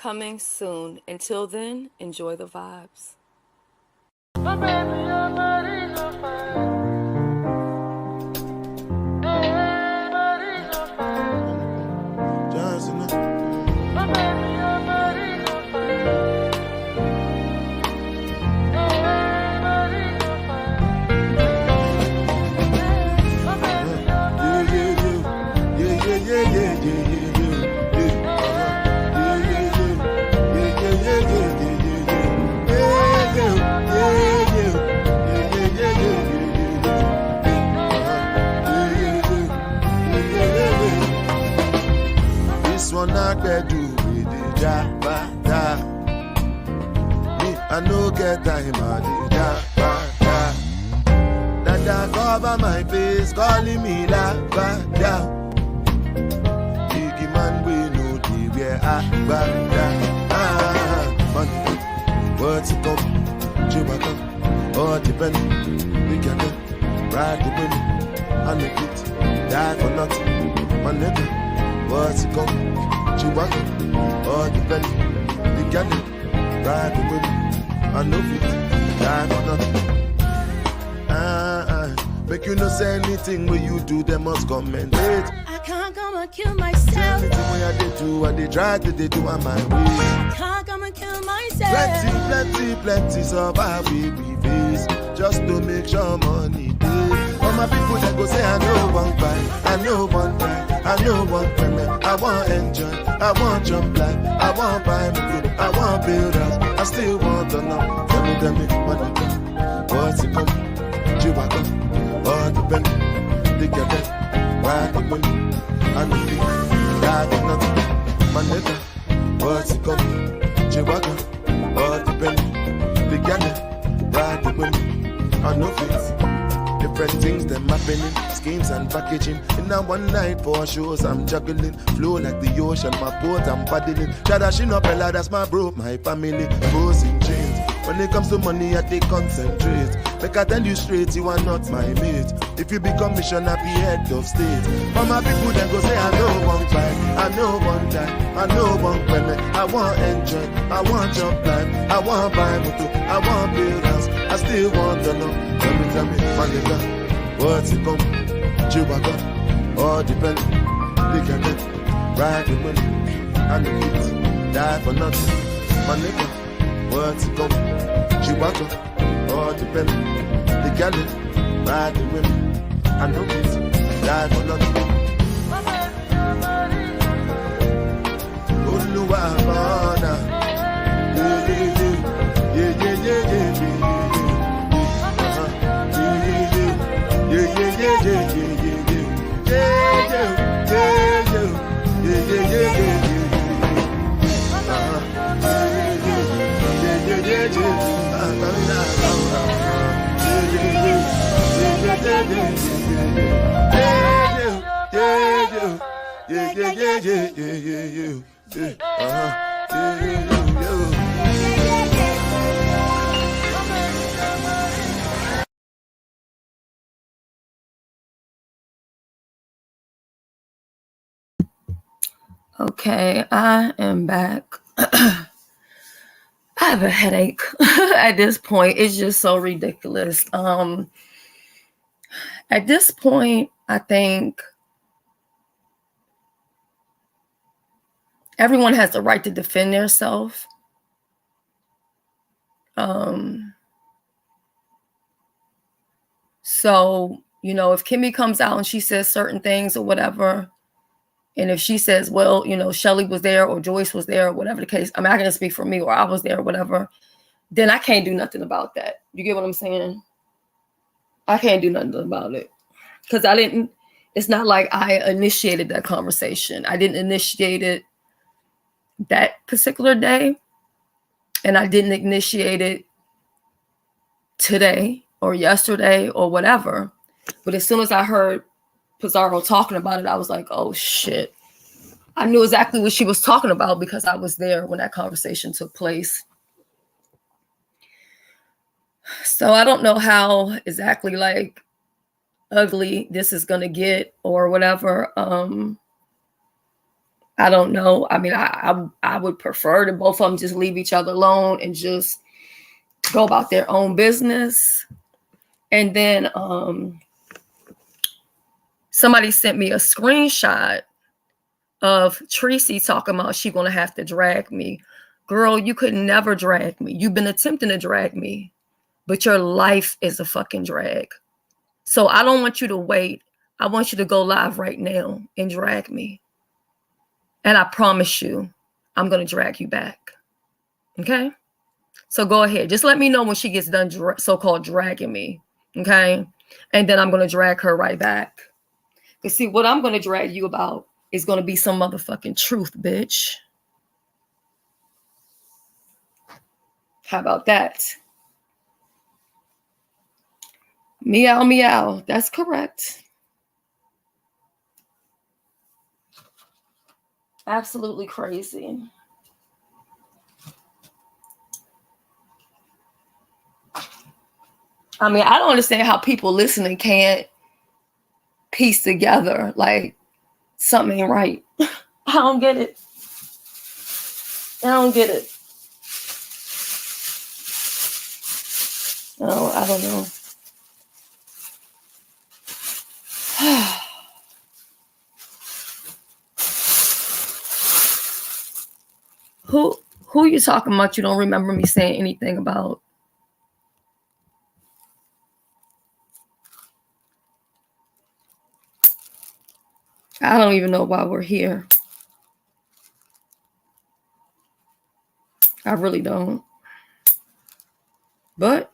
coming soon. Until then, enjoy the vibes. My baby, your body's on fire. Hey, body's on fire. Johnson. My baby, your body's on fire. Hey, body's on fire. My baby, your body's on fire. Yeah. Not do with the da. Me, I no get time on the da. Dada cover my face, calling me la da. Biggie man, we know the where I money, what's it come? Chewbacca, all depend. We can ride the wind, I make it, die for nothing, my nigga, what's it come? Chihuahua, all the belly, the galley, ride the wind, I know it, die for nothing. Make you no say anything when you do, they must commentate. I can't come and kill myself. Anything when I they try to they do on my way. I can't come and kill myself. Plenty survive we face, just to make sure money day. All my people that go say I know one buy, I know one buy. I know one payment, I want enjoy, I want jump life, I want buy me good, I want build house, I still want to know. Tell me, money come, what's it come? Chihuahua, all the belly, they get it, ride the money, I know it, die for nothing. My nigga, what's it come? Chihuahua, all the belly, they get it, ride the money, I know it. Different things them happening, schemes and packaging. In a one night for shows I'm juggling, flow like the ocean, my boat I'm paddling. Shadashi no Bella, that's my bro, my family, goes in chains. When it comes to money, I take concentrate. Like I tell you straight, you are not my mate. If you become mission, I be head of state. For my people that go say I know one fight, I know one die, I know one payment. I want enjoy, I want jump life, I want buy motor, I want build house, I still want to know. Tell me, my nigga, what's it come? Chihuahua, all depend. They can get ride the money, and the kids die for nothing. My nigga, what's it come? Chihuahua, all depend. They can get ride the women, and the kids die for nothing. Oluwabana, yeah. Okay, I am back. I have a headache at this point. It's just so ridiculous. At this point, I think everyone has the right to defend themselves. So, you know, if Kimmy comes out and she says certain things or whatever, and if she says, well, you know, Shelly was there or Joyce was there or whatever the case, I'm not going to speak for me or I was there or whatever, then I can't do nothing about that. You get what I'm saying? I can't do nothing about it because it's not like I initiated that conversation. I didn't initiate it that particular day, and I didn't initiate it today or yesterday or whatever. But as soon as I heard Pizarro talking about it, I was like, oh shit. I knew exactly what she was talking about because I was there when that conversation took place. So I don't know how exactly like ugly this is gonna get or whatever. I don't know. I mean, I would prefer to both of them just leave each other alone and just go about their own business. And then somebody sent me a screenshot of Tracy talking about she gonna have to drag me. Girl, you could never drag me. You've been attempting to drag me, but your life is a fucking drag. So I don't want you to wait. I want you to go live right now and drag me. And I promise you, I'm gonna drag you back. Okay? So go ahead. Just let me know when she gets done so-called dragging me. Okay? And then I'm gonna drag her right back. Because see, what I'm gonna drag you about is gonna be some motherfucking truth, bitch. How about that? Meow, meow. That's correct. Absolutely crazy. I mean, I don't understand how people listening can't piece together like something ain't right. I don't get it. I don't get it. No, I don't know. Who you talking about? You don't remember me saying anything about? I don't even know why we're here. I really don't. But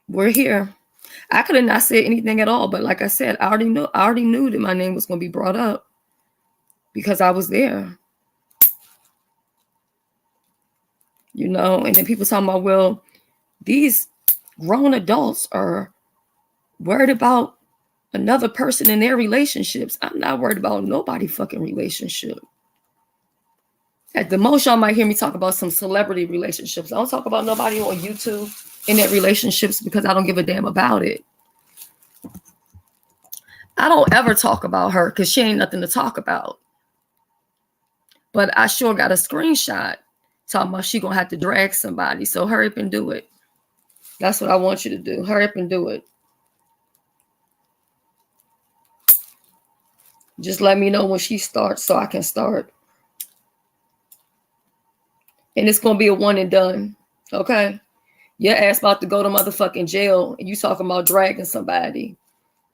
we're here. I could have not said anything at all, but like I said, I already knew that my name was going to be brought up because I was there. You know, and then people talking about, well, these grown adults are worried about another person in their relationships. I'm not worried about nobody fucking relationship. At the most, y'all might hear me talk about some celebrity relationships. I don't talk about nobody on YouTube in their relationships because I don't give a damn about it. I don't ever talk about her because she ain't nothing to talk about. But I sure got a screenshot talking about she gonna have to drag somebody. So hurry up and do it. That's what I want you to do. Hurry up and do it. Just let me know when she starts so I can start. And it's gonna be a one and done. Okay? Your ass about to go to motherfucking jail and you talking about dragging somebody.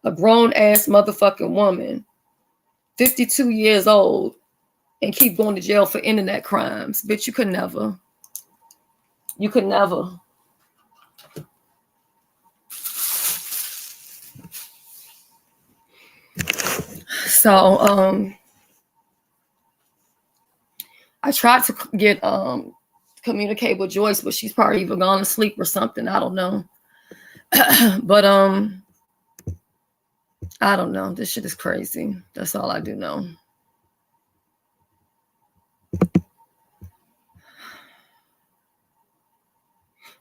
A grown ass motherfucking woman, 52 years old, and keep going to jail for internet crimes. Bitch, you could never. You could never. So I tried to get communicate with Joyce, but she's probably either gone to sleep or something. I don't know. But I don't know. This shit is crazy. That's all I do know.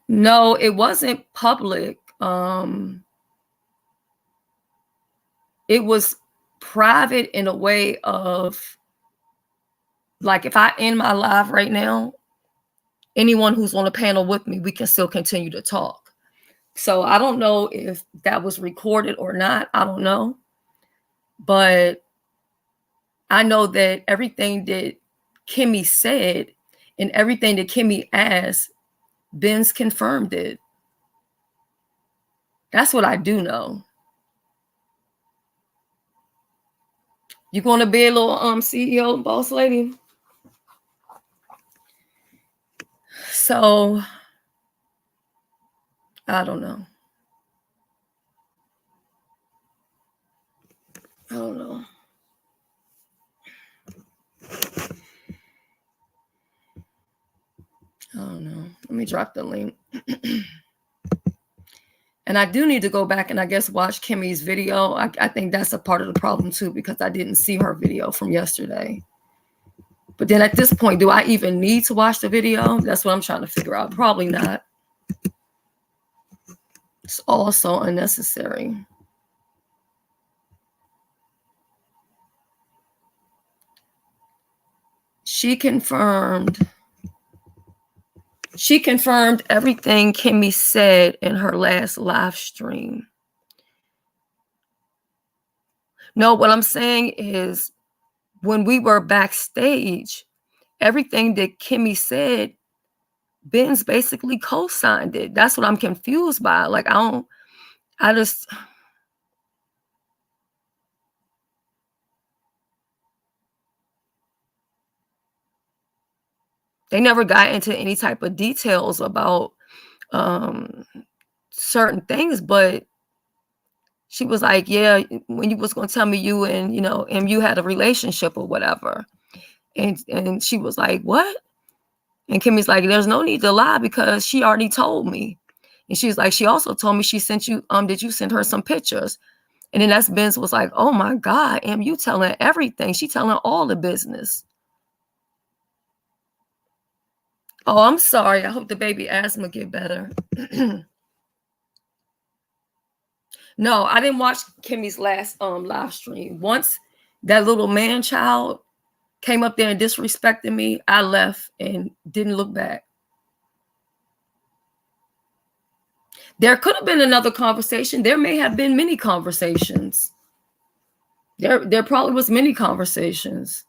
No, it wasn't public. It was private in a way of, like, if I end my live right now, anyone who's on the panel with me, we can still continue to talk. So I don't know if that was recorded or not. I don't know. But I know that everything that Kimmy said and everything that Kimmy asked, Ben's confirmed it. That's what I do know. You going to be a little CEO boss lady? So I don't know. I don't know. I don't know. Let me drop the link. And I do need to go back and I guess watch Kimmy's video. I think that's a part of the problem too, because I didn't see her video from yesterday. But then at this point, do I even need to watch the video? That's what I'm trying to figure out. Probably not. It's also unnecessary. She confirmed everything Kimmy said in her last live stream. No, what I'm saying is when we were backstage, everything that Kimmy said, Ben's basically co-signed it. That's what I'm confused by. Like, they never got into any type of details about certain things, but she was like, yeah, when you was going to tell me you and, you had a relationship or whatever. And she was like, what? And Kimmy's like, there's no need to lie because she already told me. And she's like, she also told me she sent you, did you send her some pictures? And then that's Benz was like, oh my God, Am, you telling everything. She telling all the business. Oh, I'm sorry. I hope the baby asthma get better. No, I didn't watch Kimmy's last live stream. Once that little man child came up there and disrespected me, I left and didn't look back. There could have been another conversation. There may have been many conversations. There probably was many conversations.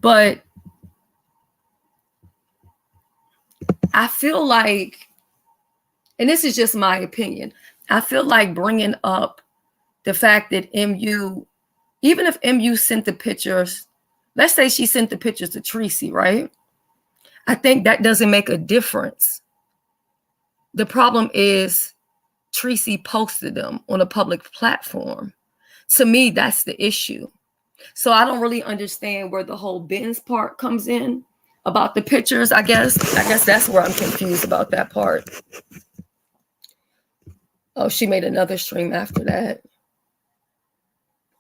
But I feel like, and this is just my opinion, I feel like bringing up the fact that MU, even if MU sent the pictures, let's say she sent the pictures to Tracy, right? I think that doesn't make a difference. The problem is Tracy posted them on a public platform. To me, that's the issue. So I don't really understand where the whole Ben's part comes in about the pictures. I guess that's where I'm confused about that part. Oh, she made another stream after that.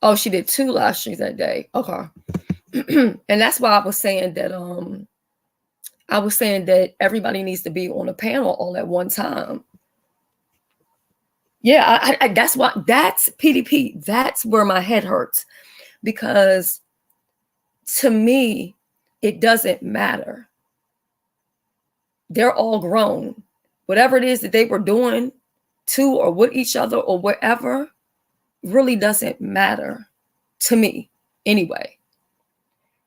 Oh, she did 2 live streams that day. Okay. And that's why I was saying that everybody needs to be on a panel all at one time. Yeah, that's PDP. That's where my head hurts, because to me, it doesn't matter. They're all grown. Whatever it is that they were doing to or with each other or whatever really doesn't matter to me anyway.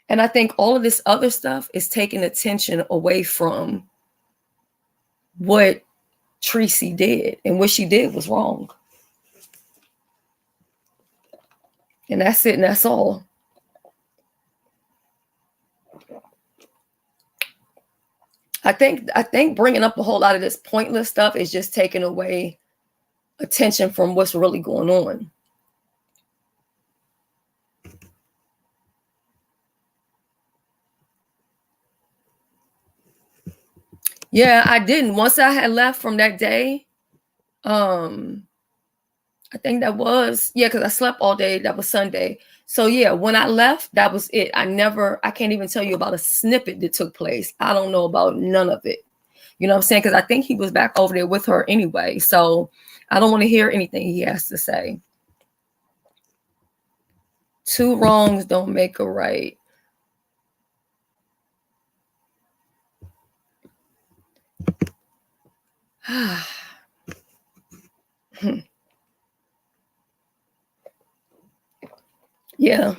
And I think all of this other stuff is taking attention away from what Tracy did, and what she did was wrong. And that's it, and that's all. I think bringing up a whole lot of this pointless stuff is just taking away attention from what's really going on. Yeah, I didn't. Once I had left from that day, I think that was, because I slept all day. That was Sunday. So yeah, when I left, that was it. I can't even tell you about a snippet that took place. I don't know about none of it. You know what I'm saying? Because I think he was back over there with her anyway. So I don't want to hear anything he has to say. 2 wrongs don't make a right. Yeah.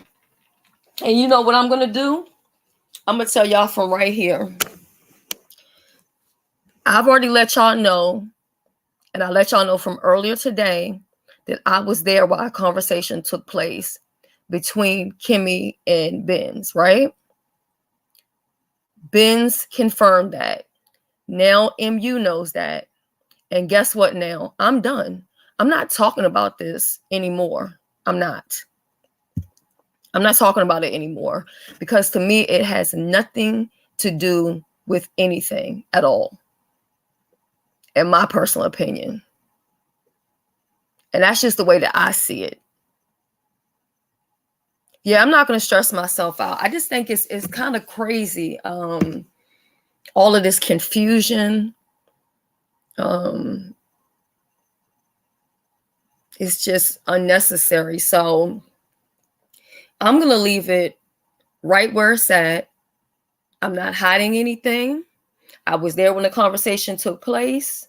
And you know what I'm going to do? I'm going to tell y'all from right here. I've already let y'all know, and I let y'all know from earlier today, that I was there while a conversation took place between Kimmy and Benz, right? Benz confirmed that. Now MU knows that. And guess what now? I'm done. I'm not talking about this anymore. I'm not talking about it anymore, because to me, it has nothing to do with anything at all, in my personal opinion. And that's just the way that I see it. Yeah, I'm not going to stress myself out. I just think it's kind of crazy. All of this confusion. It's just unnecessary. So I'm going to leave it right where it's at. I'm not hiding anything. I was there when the conversation took place.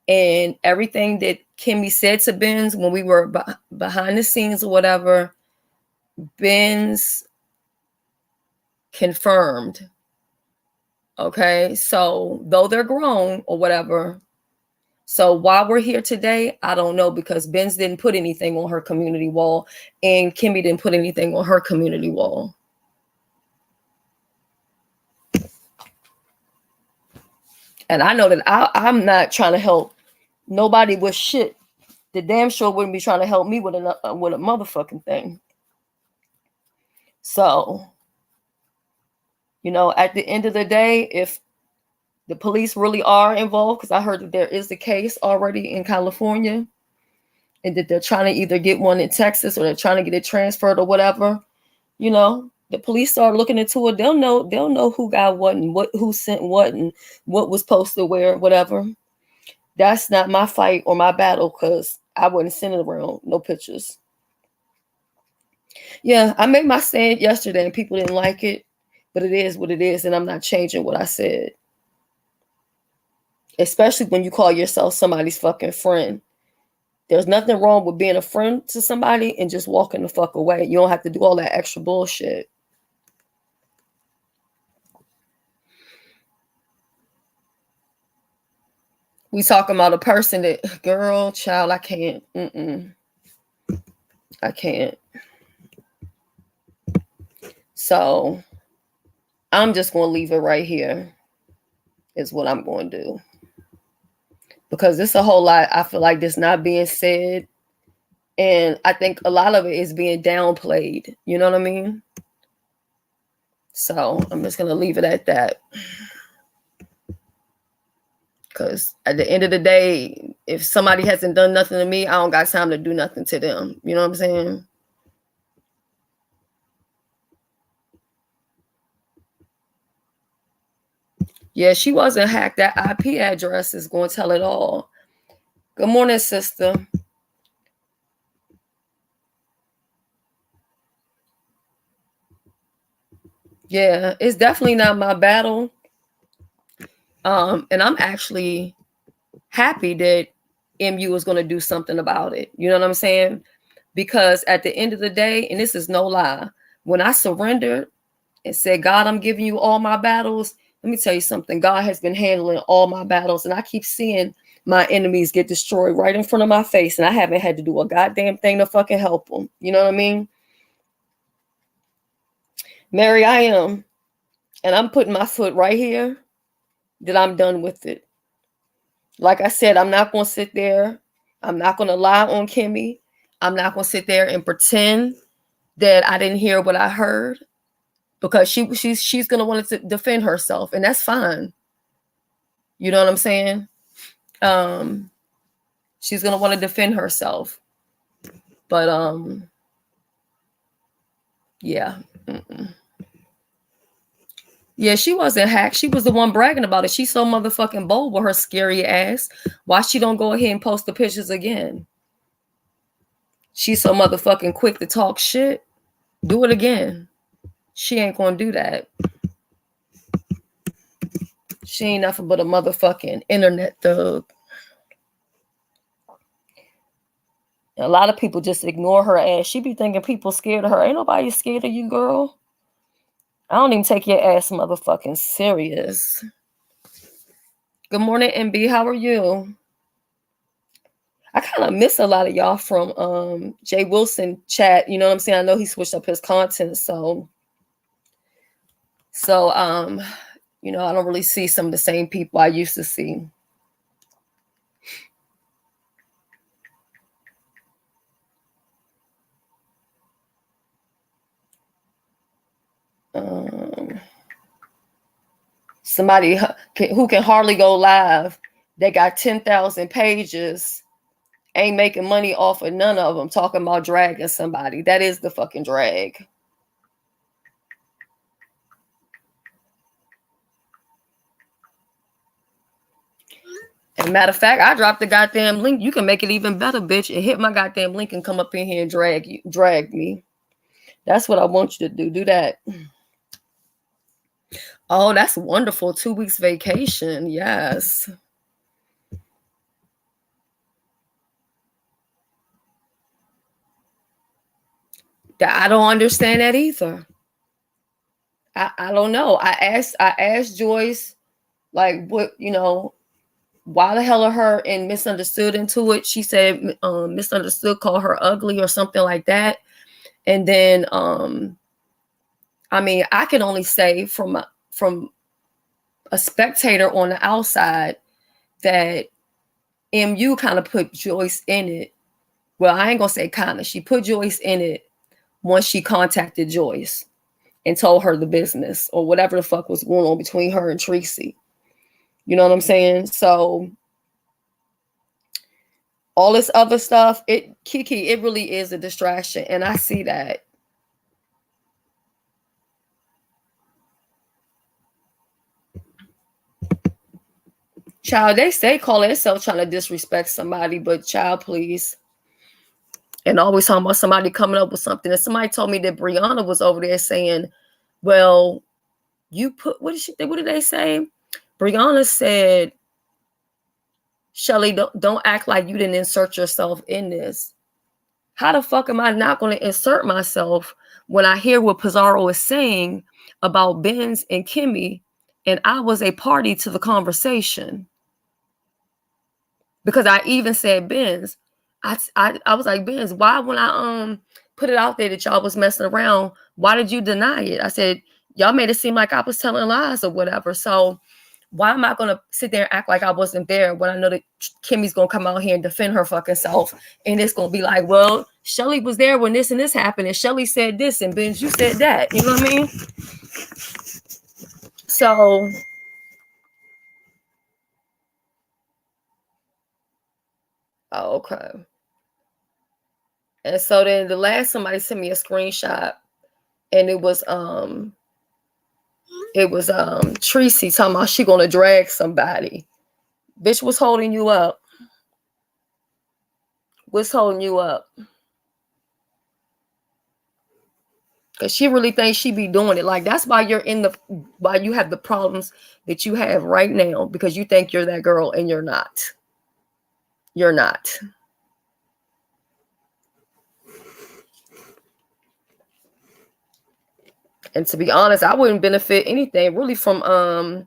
And everything that Kimmy said to Benz when we were behind the scenes or whatever, Benz confirmed. Okay, so though they're grown or whatever, so why we're here today, I don't know, because Benz didn't put anything on her community wall and Kimmy didn't put anything on her community wall. And I know that I'm not trying to help nobody with shit. The damn sure wouldn't be trying to help me with a motherfucking thing. So, you know, at the end of the day, if the police really are involved, because I heard that there is a case already in California, and that they're trying to either get one in Texas or they're trying to get it transferred or whatever, you know, the police start looking into it. They'll know who got what and who sent what and what was posted where, whatever. That's not my fight or my battle, because I wouldn't send it around no pictures. Yeah, I made my stand yesterday and people didn't like it, but it is what it is, and I'm not changing what I said. Especially when you call yourself somebody's fucking friend. There's nothing wrong with being a friend to somebody and just walking the fuck away. You don't have to do all that extra bullshit. We talking about a person that, girl, child, I can't. I can't. So I'm just going to leave it right here is what I'm going to do. Because there's a whole lot, I feel like, this not being said. And I think a lot of it is being downplayed. You know what I mean? So I'm just going to leave it at that. Because at the end of the day, if somebody hasn't done nothing to me, I don't got time to do nothing to them. You know what I'm saying? Yeah, she wasn't hacked. That IP address is going to tell it all. Good morning, sister. Yeah, it's definitely not my battle. And I'm actually happy that MU is going to do something about it. You know what I'm saying? Because at the end of the day, and this is no lie, when I surrendered and said, God, I'm giving you all my battles, let me tell you something. God has been handling all my battles, and I keep seeing my enemies get destroyed right in front of my face, and I haven't had to do a goddamn thing to fucking help them. You know what I mean? Mary, I am. And I'm putting my foot right here that I'm done with it. Like I said, I'm not going to sit there. I'm not going to lie on Kimmy. I'm not going to sit there and pretend that I didn't hear what I heard, because she's going to want to defend herself, and that's fine. You know what I'm saying? She's going to want to defend herself. But yeah. Yeah, she wasn't hacked. She was the one bragging about it. She's so motherfucking bold with her scary ass. Why she don't go ahead and post the pictures again? She's so motherfucking quick to talk shit. Do it again. She ain't gonna do that. She ain't nothing but a motherfucking internet thug. A lot of people just ignore her ass. She be thinking people scared of her. Ain't nobody scared of you, girl. I don't even take your ass motherfucking serious. Good morning, MB. How are you? I kind of miss a lot of y'all from Jay Wilson chat. You know what I'm saying? I know he switched up his content, so you know, I don't really see some of the same people I used to see. Somebody who can hardly go live. They got 10,000 pages. Ain't making money off of none of them. Talking about dragging somebody. That is the fucking drag. And matter of fact, I dropped the goddamn link. You can make it even better, bitch, and hit my goddamn link and come up in here and drag me. That's what I want you to do. Do that. Oh, that's wonderful. 2 weeks vacation. Yes. I don't understand that either. I don't know. I asked Joyce, like, what, why the hell are her and Misunderstood into it? She said Misunderstood called her ugly or something like that. And then I mean, I can only say from a spectator on the outside that MU kind of put Joyce in it. Well, I ain't gonna say kind of. She put Joyce in it once she contacted Joyce and told her the business or whatever the fuck was going on between her and Tracy. You know what I'm saying? So all this other stuff, Kiki, it really is a distraction. And I see that. Child, they say call themselves trying to disrespect somebody, but child, please. And always talking about somebody coming up with something. And somebody told me that Brianna was over there saying, well, you put, what did they say? Brianna said, Shelly, don't act like you didn't insert yourself in this. How the fuck am I not going to insert myself when I hear what Pizarro is saying about Benz and Kimmy, and I was a party to the conversation? Because I even said, Benz, I was like, Benz, why when I put it out there that y'all was messing around, why did you deny it? I said, y'all made it seem like I was telling lies or whatever. So why am I going to sit there and act like I wasn't there when I know that Kimmy's going to come out here and defend her fucking self? And it's going to be like, well, Shelly was there when this and this happened. And Shelly said this and Benz, you said that. You know what I mean? So okay. And so then the last somebody sent me a screenshot and it was Tracy talking about she gonna drag somebody. Bitch, what's holding you up? What's holding you up? Cause she really thinks she be doing it. Like that's why why you have the problems that you have right now, because you think you're that girl and you're not. You're not. And to be honest, I wouldn't benefit anything really from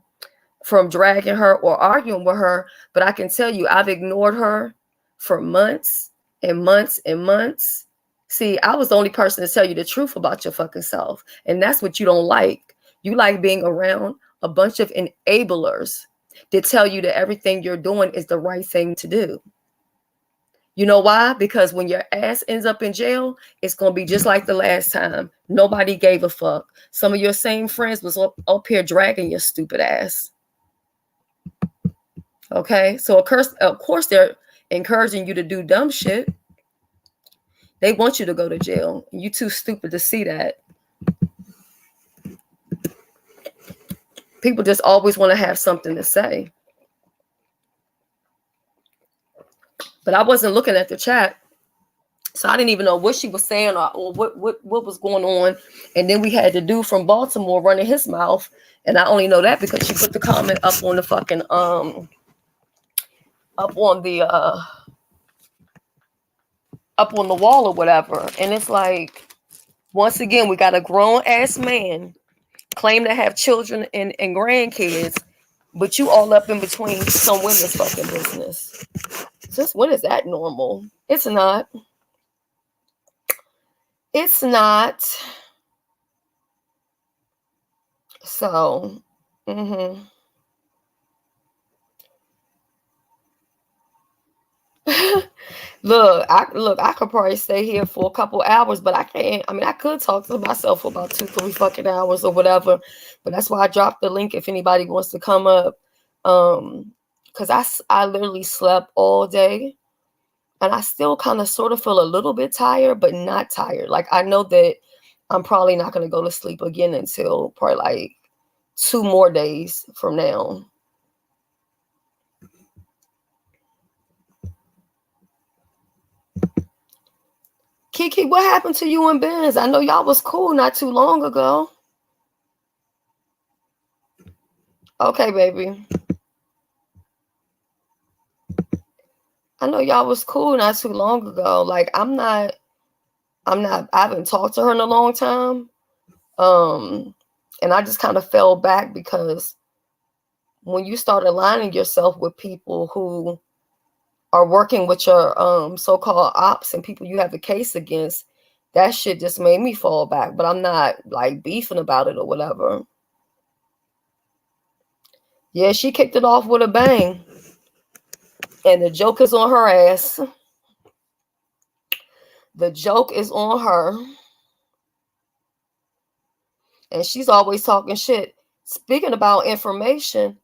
dragging her or arguing with her. But I can tell you, I've ignored her for months and months and months. See, I was the only person to tell you the truth about your fucking self. And that's what you don't like. You like being around a bunch of enablers that tell you that everything you're doing is the right thing to do. You know why? Because when your ass ends up in jail, it's going to be just like the last time. Nobody gave a fuck. Some of your same friends was up here dragging your stupid ass. Okay? So of course they're encouraging you to do dumb shit. They want you to go to jail. You too stupid to see that. People just always want to have something to say. But I wasn't looking at the chat, so I didn't even know what she was saying or what was going on. And then we had the dude from Baltimore running his mouth, and I only know that because she put the comment up on the fucking up on the wall or whatever. And it's like, once again, we got a grown ass man claim to have children and grandkids, but you all up in between some women's fucking business. Just when is that normal? It's not. It's not. So, Look, I could probably stay here for a couple hours, but I can't. I mean, I could talk to myself for about 2-3 fucking hours or whatever. But that's why I dropped the link if anybody wants to come up. Because I literally slept all day. And I still kind of sort of feel a little bit tired, but not tired. Like, I know that I'm probably not going to go to sleep again until probably like 2 more days from now. Kiki, what happened to you and Benz? I know y'all was cool not too long ago. Okay, baby. I know y'all was cool not too long ago. Like, I haven't talked to her in a long time. And I just kind of fell back because when you start aligning yourself with people who are working with your so-called ops and people you have a case against, that shit just made me fall back. But I'm not like beefing about it or whatever. Yeah, she kicked it off with a bang. And the joke is on her ass. The joke is on her. And she's always talking shit. Speaking about information,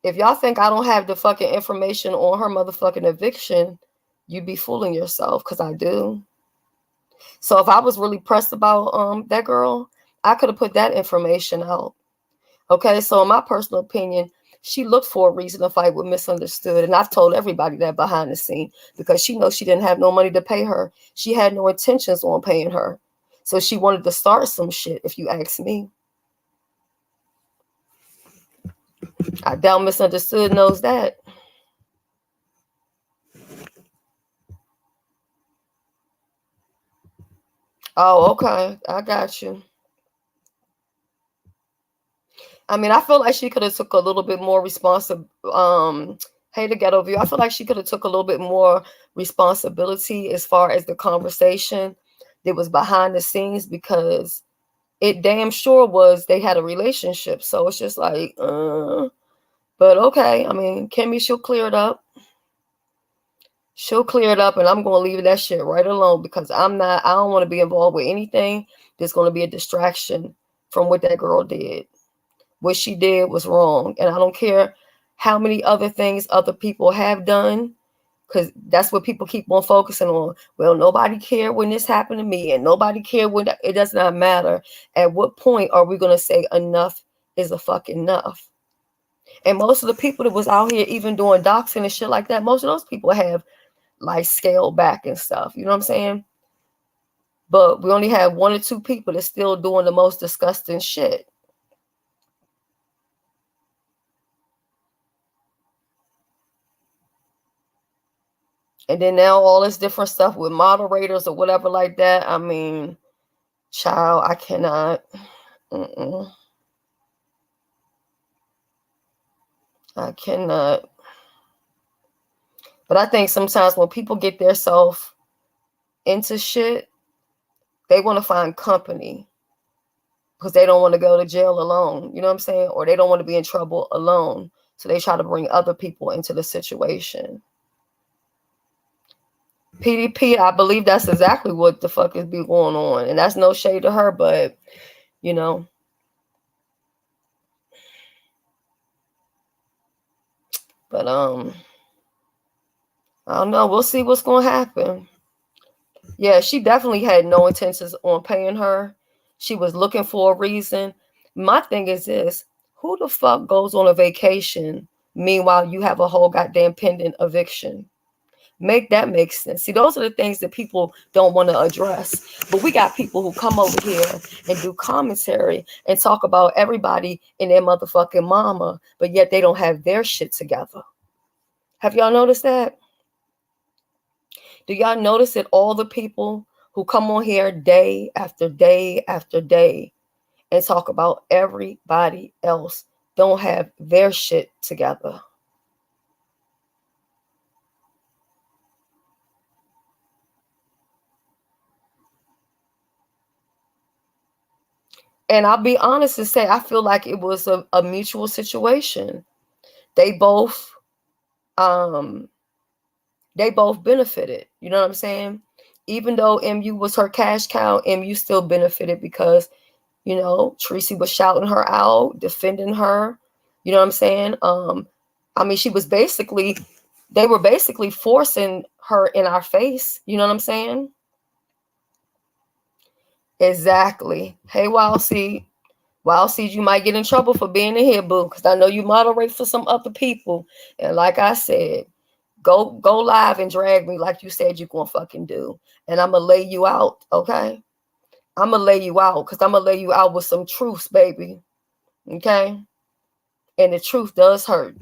if y'all think I don't have the fucking information on her motherfucking eviction, you be fooling yourself, because I do. So if I was really pressed about that girl, I could have put that information out. Okay, so in my personal opinion, she looked for a reason to fight with Misunderstood. And I've told everybody that behind the scene, because she knows she didn't have no money to pay her. She had no intentions on paying her. So she wanted to start some shit, if you ask me. I doubt Misunderstood knows that. Oh, okay. I got you. I mean, I feel like she could have took a little bit more responsibility. Hey, the ghetto view. I feel like she could have took a little bit more responsibility as far as the conversation that was behind the scenes, because it damn sure was they had a relationship. So it's just like, but okay. I mean, Kimmy, she'll clear it up. She'll clear it up, and I'm going to leave that shit right alone, because I don't want to be involved with anything that's going to be a distraction from what that girl did. What she did was wrong. And I don't care how many other things other people have done, because that's what people keep on focusing on. Well, nobody cared when this happened to me, and nobody cared when it does not matter. At what point are we going to say enough is a fucking enough? And most of the people that was out here even doing doxing and shit like that, most of those people have like scaled back and stuff. You know what I'm saying? But we only have 1 or 2 people that's still doing the most disgusting shit. And then now all this different stuff with moderators or whatever like that. I mean, child, I cannot. I cannot. But I think sometimes when people get their self into shit, they want to find company, because they don't want to go to jail alone. You know what I'm saying? Or they don't want to be in trouble alone. So they try to bring other people into the situation. PDP, I believe that's exactly what the fuck is be going on. And that's no shade to her, but, you know. But, I don't know. We'll see what's going to happen. Yeah, she definitely had no intentions on paying her. She was looking for a reason. My thing is this. Who the fuck goes on a vacation meanwhile you have a whole goddamn pending eviction? Make that make sense. See, those are the things that people don't want to address. But we got people who come over here and do commentary and talk about everybody and their motherfucking mama, but yet they don't have their shit together. Have y'all noticed that? Do y'all notice that all the people who come on here day after day after day and talk about everybody else don't have their shit together? And I'll be honest and say, I feel like it was a mutual situation. They both benefited. You know what I'm saying? Even though MU was her cash cow, MU still benefited because, you know, Tracy was shouting her out, defending her. You know what I'm saying? I mean, they were basically forcing her in our face. You know what I'm saying? Exactly. Hey, Wild Seed, you might get in trouble for being in here, boo, because I know you moderate for some other people. And like I said, Go live and drag me like you said you gonna fucking do. And I'm gonna lay you out, okay? I'm gonna lay you out because I'm gonna lay you out with some truths, baby. Okay? And the truth does hurt.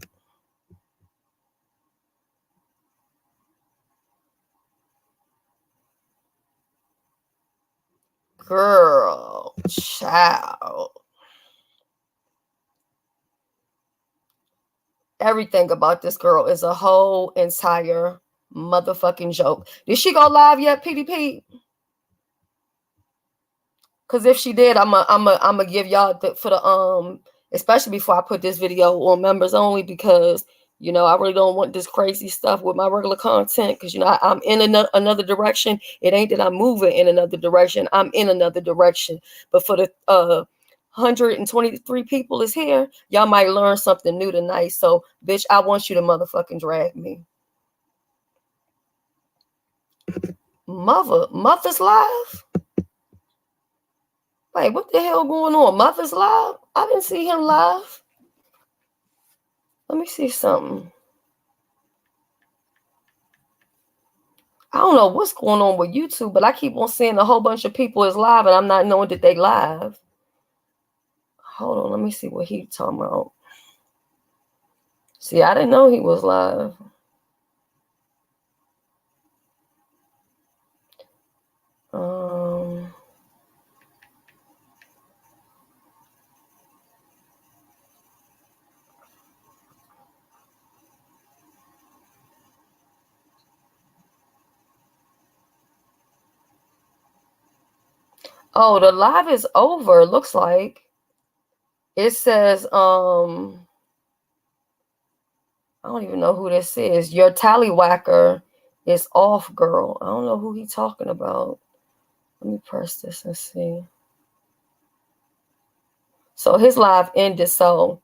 Girl, child. Everything about this girl is a whole entire motherfucking joke. Did she go live yet, PDP? Because if she did, I'm give y'all for the especially before I put this video on members only, because you know I really don't want this crazy stuff with my regular content, because you know I'm in another direction. It ain't that I'm moving in another direction. I'm in another direction. But for the 123 people is here, y'all might learn something new tonight. So, bitch, I want you to motherfucking drag me. Mother's live? Wait, what the hell going on? Mother's live? I didn't see him live. Let me see something. I don't know what's going on with YouTube, but I keep on seeing a whole bunch of people is live, and I'm not knowing that they live. Hold on, let me see what he talking about. See, I didn't know he was live. Oh, the live is over, looks like. It says, I don't even know who this is. Your tallywhacker is off, girl. I don't know who he talking about. Let me press this and see. So his live ended, so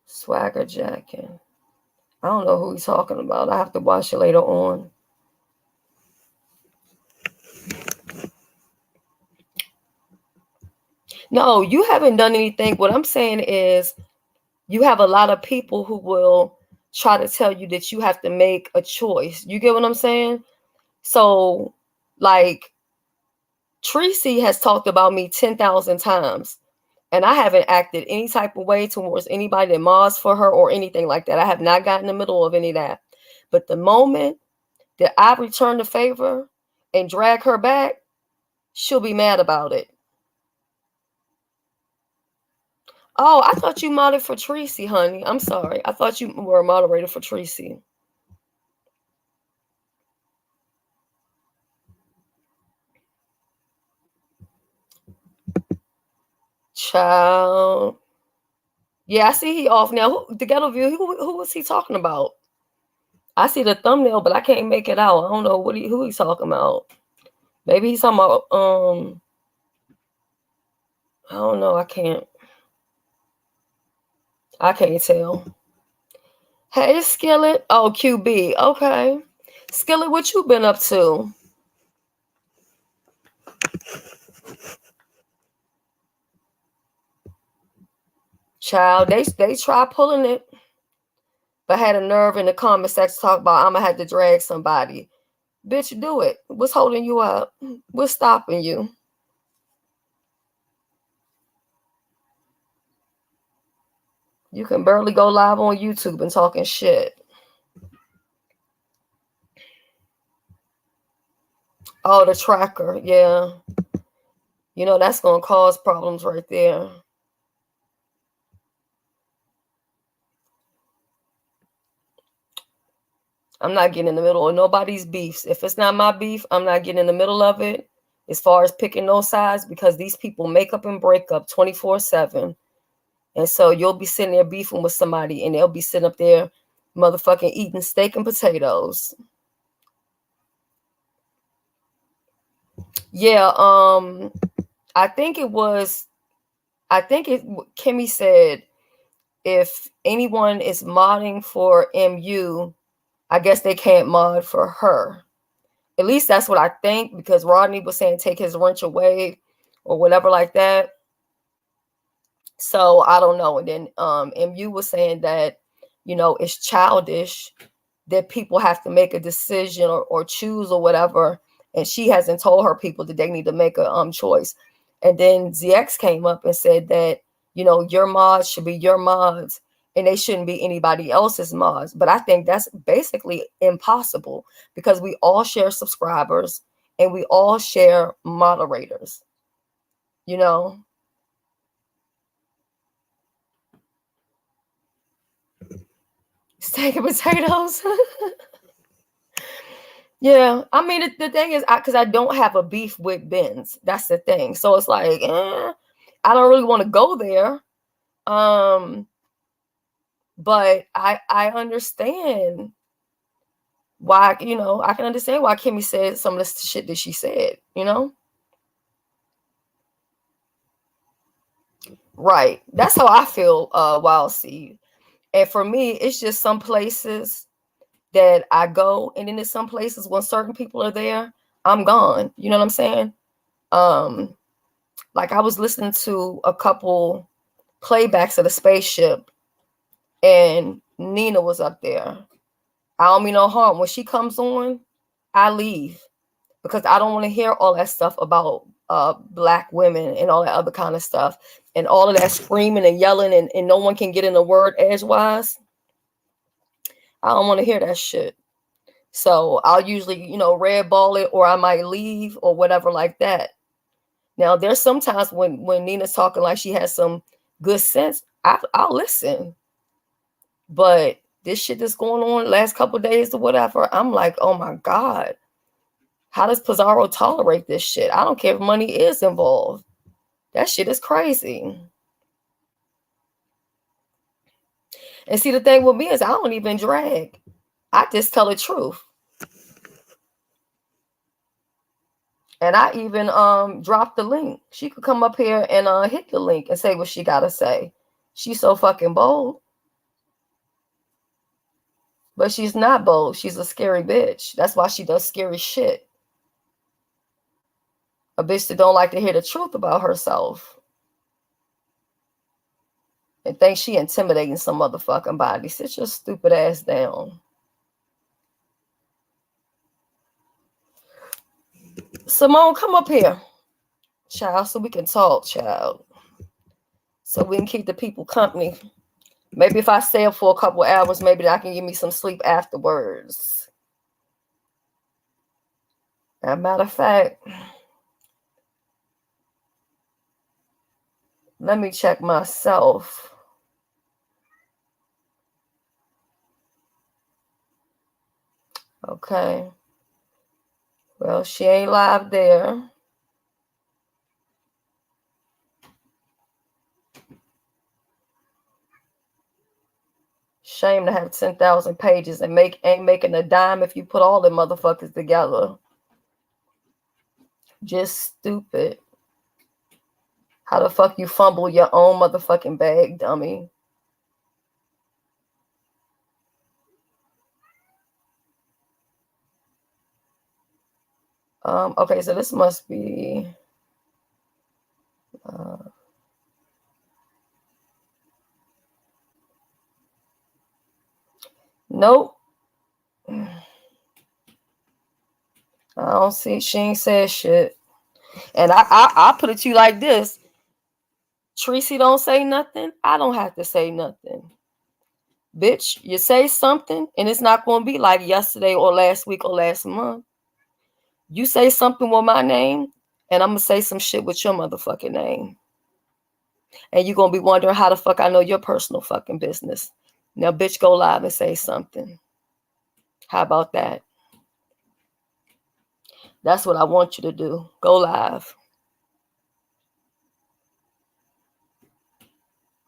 swagger jacking. I don't know who he's talking about. I have to watch it later on. No, you haven't done anything. What I'm saying is you have a lot of people who will try to tell you that you have to make a choice. You get what I'm saying? So, like, Tracy has talked about me 10,000 times, and I haven't acted any type of way towards anybody that mods for her or anything like that. I have not gotten in the middle of any of that. But the moment that I return the favor and drag her back, she'll be mad about it. Oh, I thought you modded for Tracy, honey. I'm sorry. I thought you were a moderator for Tracy. Child. Yeah, I see he off now. The ghetto view, who was he talking about? I see the thumbnail, but I can't make it out. I don't know who he's talking about. Maybe he's talking about I don't know. I can't tell. Hey, Skillet. Oh, QB. Okay. Skillet, what you been up to? Child, they try pulling it, but had a nerve in the comment section to talk about I'm gonna have to drag somebody. Bitch, do it. What's holding you up? What's stopping you? You can barely go live on YouTube and talking shit. Oh, the tracker. Yeah. You know, that's going to cause problems right there. I'm not getting in the middle of nobody's beefs. If it's not my beef, I'm not getting in the middle of it as far as picking no sides, because these people make up and break up 24/7. And so you'll be sitting there beefing with somebody and they'll be sitting up there motherfucking eating steak and potatoes. Yeah, I think Kimmy said if anyone is modding for MU, I guess they can't mod for her. At least that's what I think, because Rodney was saying take his wrench away or whatever like that. So I don't know. And then MU was saying that you know, it's childish that people have to make a decision or choose or whatever. And she hasn't told her people that they need to make a choice. And then ZX came up and said that, you know, your mods should be your mods and they shouldn't be anybody else's mods. But I think that's basically impossible because we all share subscribers and we all share moderators, you know. Steak and potatoes. Yeah, I mean, the thing is, because I don't have a beef with Ben's. That's the thing. So it's like, I don't really want to go there. But I understand why, you know, I can understand why Kimmy said some of the shit that she said, you know? Right. That's how I feel, Wild Seed. And for me, it's just some places that I go, and then there's some places when certain people are there, I'm gone. You know what I'm saying? Like I was listening to a couple playbacks of the spaceship, and Nina was up there. I don't mean no harm. When she comes on, I leave because I don't want to hear all that stuff about black women and all that other kind of stuff and all of that screaming and yelling and no one can get in a word edgewise. I don't want to hear that shit. So I'll usually, you know, red ball it or I might leave or whatever like that. Now, there's sometimes when Nina's talking like she has some good sense, I'll listen. But this shit that's going on last couple of days or whatever, I'm like, oh my God. How does Pizarro tolerate this shit? I don't care if money is involved. That shit is crazy. And see, the thing with me is I don't even drag. I just tell the truth. And I even dropped the link. She could come up here and hit the link and say what she gotta say. She's so fucking bold. But she's not bold. She's a scary bitch. That's why she does scary shit. A bitch that don't like to hear the truth about herself. And thinks she intimidating some motherfucking body. Sit your stupid ass down. Simone, come up here, child, so we can talk, child. So we can keep the people company. Maybe if I stay up for a couple hours, maybe I can give me some sleep afterwards. As a matter of fact, let me check myself. Okay. Well, she ain't live there. Shame to have 10,000 pages and ain't making a dime if you put all the motherfuckers together. Just stupid. How the fuck you fumble your own motherfucking bag, dummy? Okay, so this must be nope. I don't see, she ain't said shit. And I put it to you like this. Tracy don't say nothing, I don't have to say nothing. Bitch, you say something and it's not going to be like yesterday or last week or last month. You say something with my name and I'm going to say some shit with your motherfucking name. And you're going to be wondering how the fuck I know your personal fucking business. Now, bitch, go live and say something. How about that? That's what I want you to do. Go live.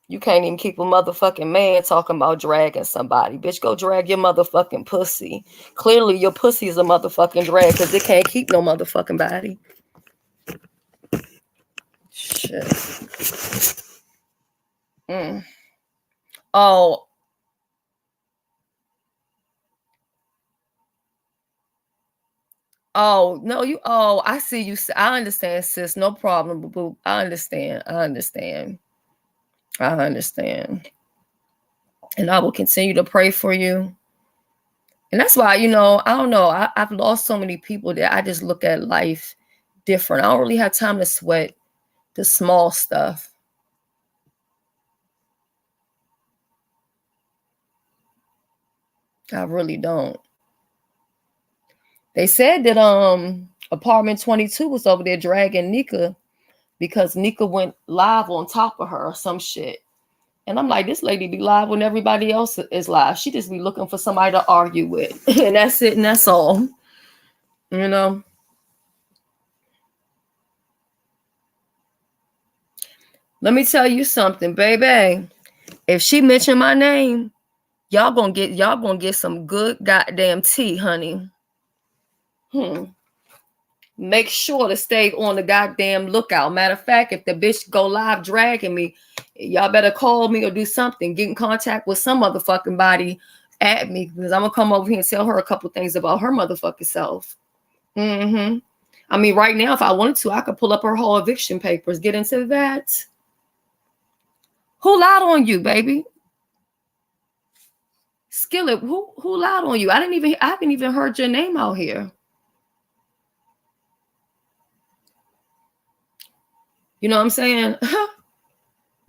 You can't even keep a motherfucking man talking about dragging somebody. Bitch, go drag your motherfucking pussy. Clearly, your pussy is a motherfucking drag because it can't keep no motherfucking body. Shit. Oh. Oh, no, you. Oh, I see you. I understand, sis. No problem, boo. I understand. And I will continue to pray for you. And that's why, you know, I don't know. I've lost so many people that I just look at life different. I don't really have time to sweat the small stuff. I really don't. They said that apartment 22 was over there dragging Nika because Nika went live on top of her or some shit. And I'm like, this lady be live when everybody else is live. She just be looking for somebody to argue with. And that's it, and that's all. You know? Let me tell you something, baby. If she mentioned my name, y'all gonna get some good goddamn tea, honey. Make sure to stay on the goddamn lookout. Matter of fact, if the bitch go live dragging me, y'all better call me or do something. Get in contact with some motherfucking body at me, because I'm gonna come over here and tell her a couple things about her motherfucking self. I mean, right now, if I wanted to, I could pull up her whole eviction papers. Get into that. Who lied on you, baby? Skillet, who lied on you? I haven't even heard your name out here. You know what I'm saying?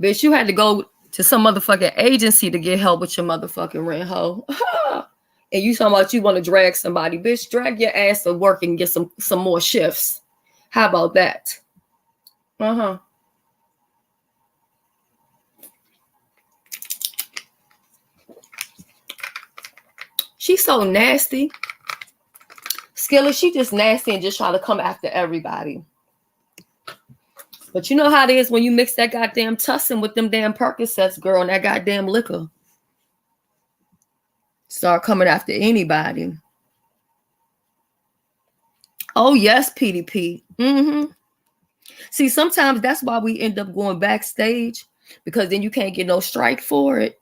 Bitch, you had to go to some motherfucking agency to get help with your motherfucking rent, hoe. And you talking about you want to drag somebody. Bitch, drag your ass to work and get some more shifts. How about that? She's so nasty. Skillet, she just nasty and just trying to come after everybody. But you know how it is when you mix that goddamn tussin with them damn Percocets, girl, and that goddamn liquor. Start coming after anybody. Oh, yes, PDP. See, sometimes that's why we end up going backstage, because then you can't get no strike for it.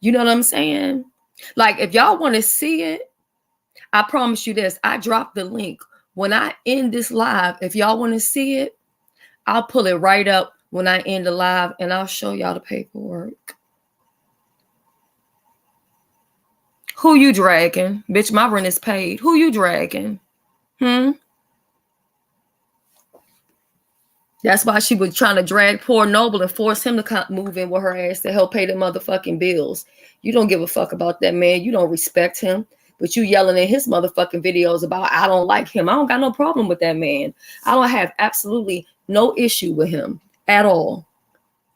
You know what I'm saying? Like, if y'all want to see it, I promise you this. I dropped the link. When I end this live, if y'all want to see it, I'll pull it right up when I end the live, and I'll show y'all the paperwork. Who you dragging? Bitch, my rent is paid. Who you dragging? That's why she was trying to drag poor Noble and force him to move in with her ass to help pay the motherfucking bills. You don't give a fuck about that man. You don't respect him. But you yelling in his motherfucking videos about, I don't like him. I don't got no problem with that man. I don't have absolutely no issue with him at all.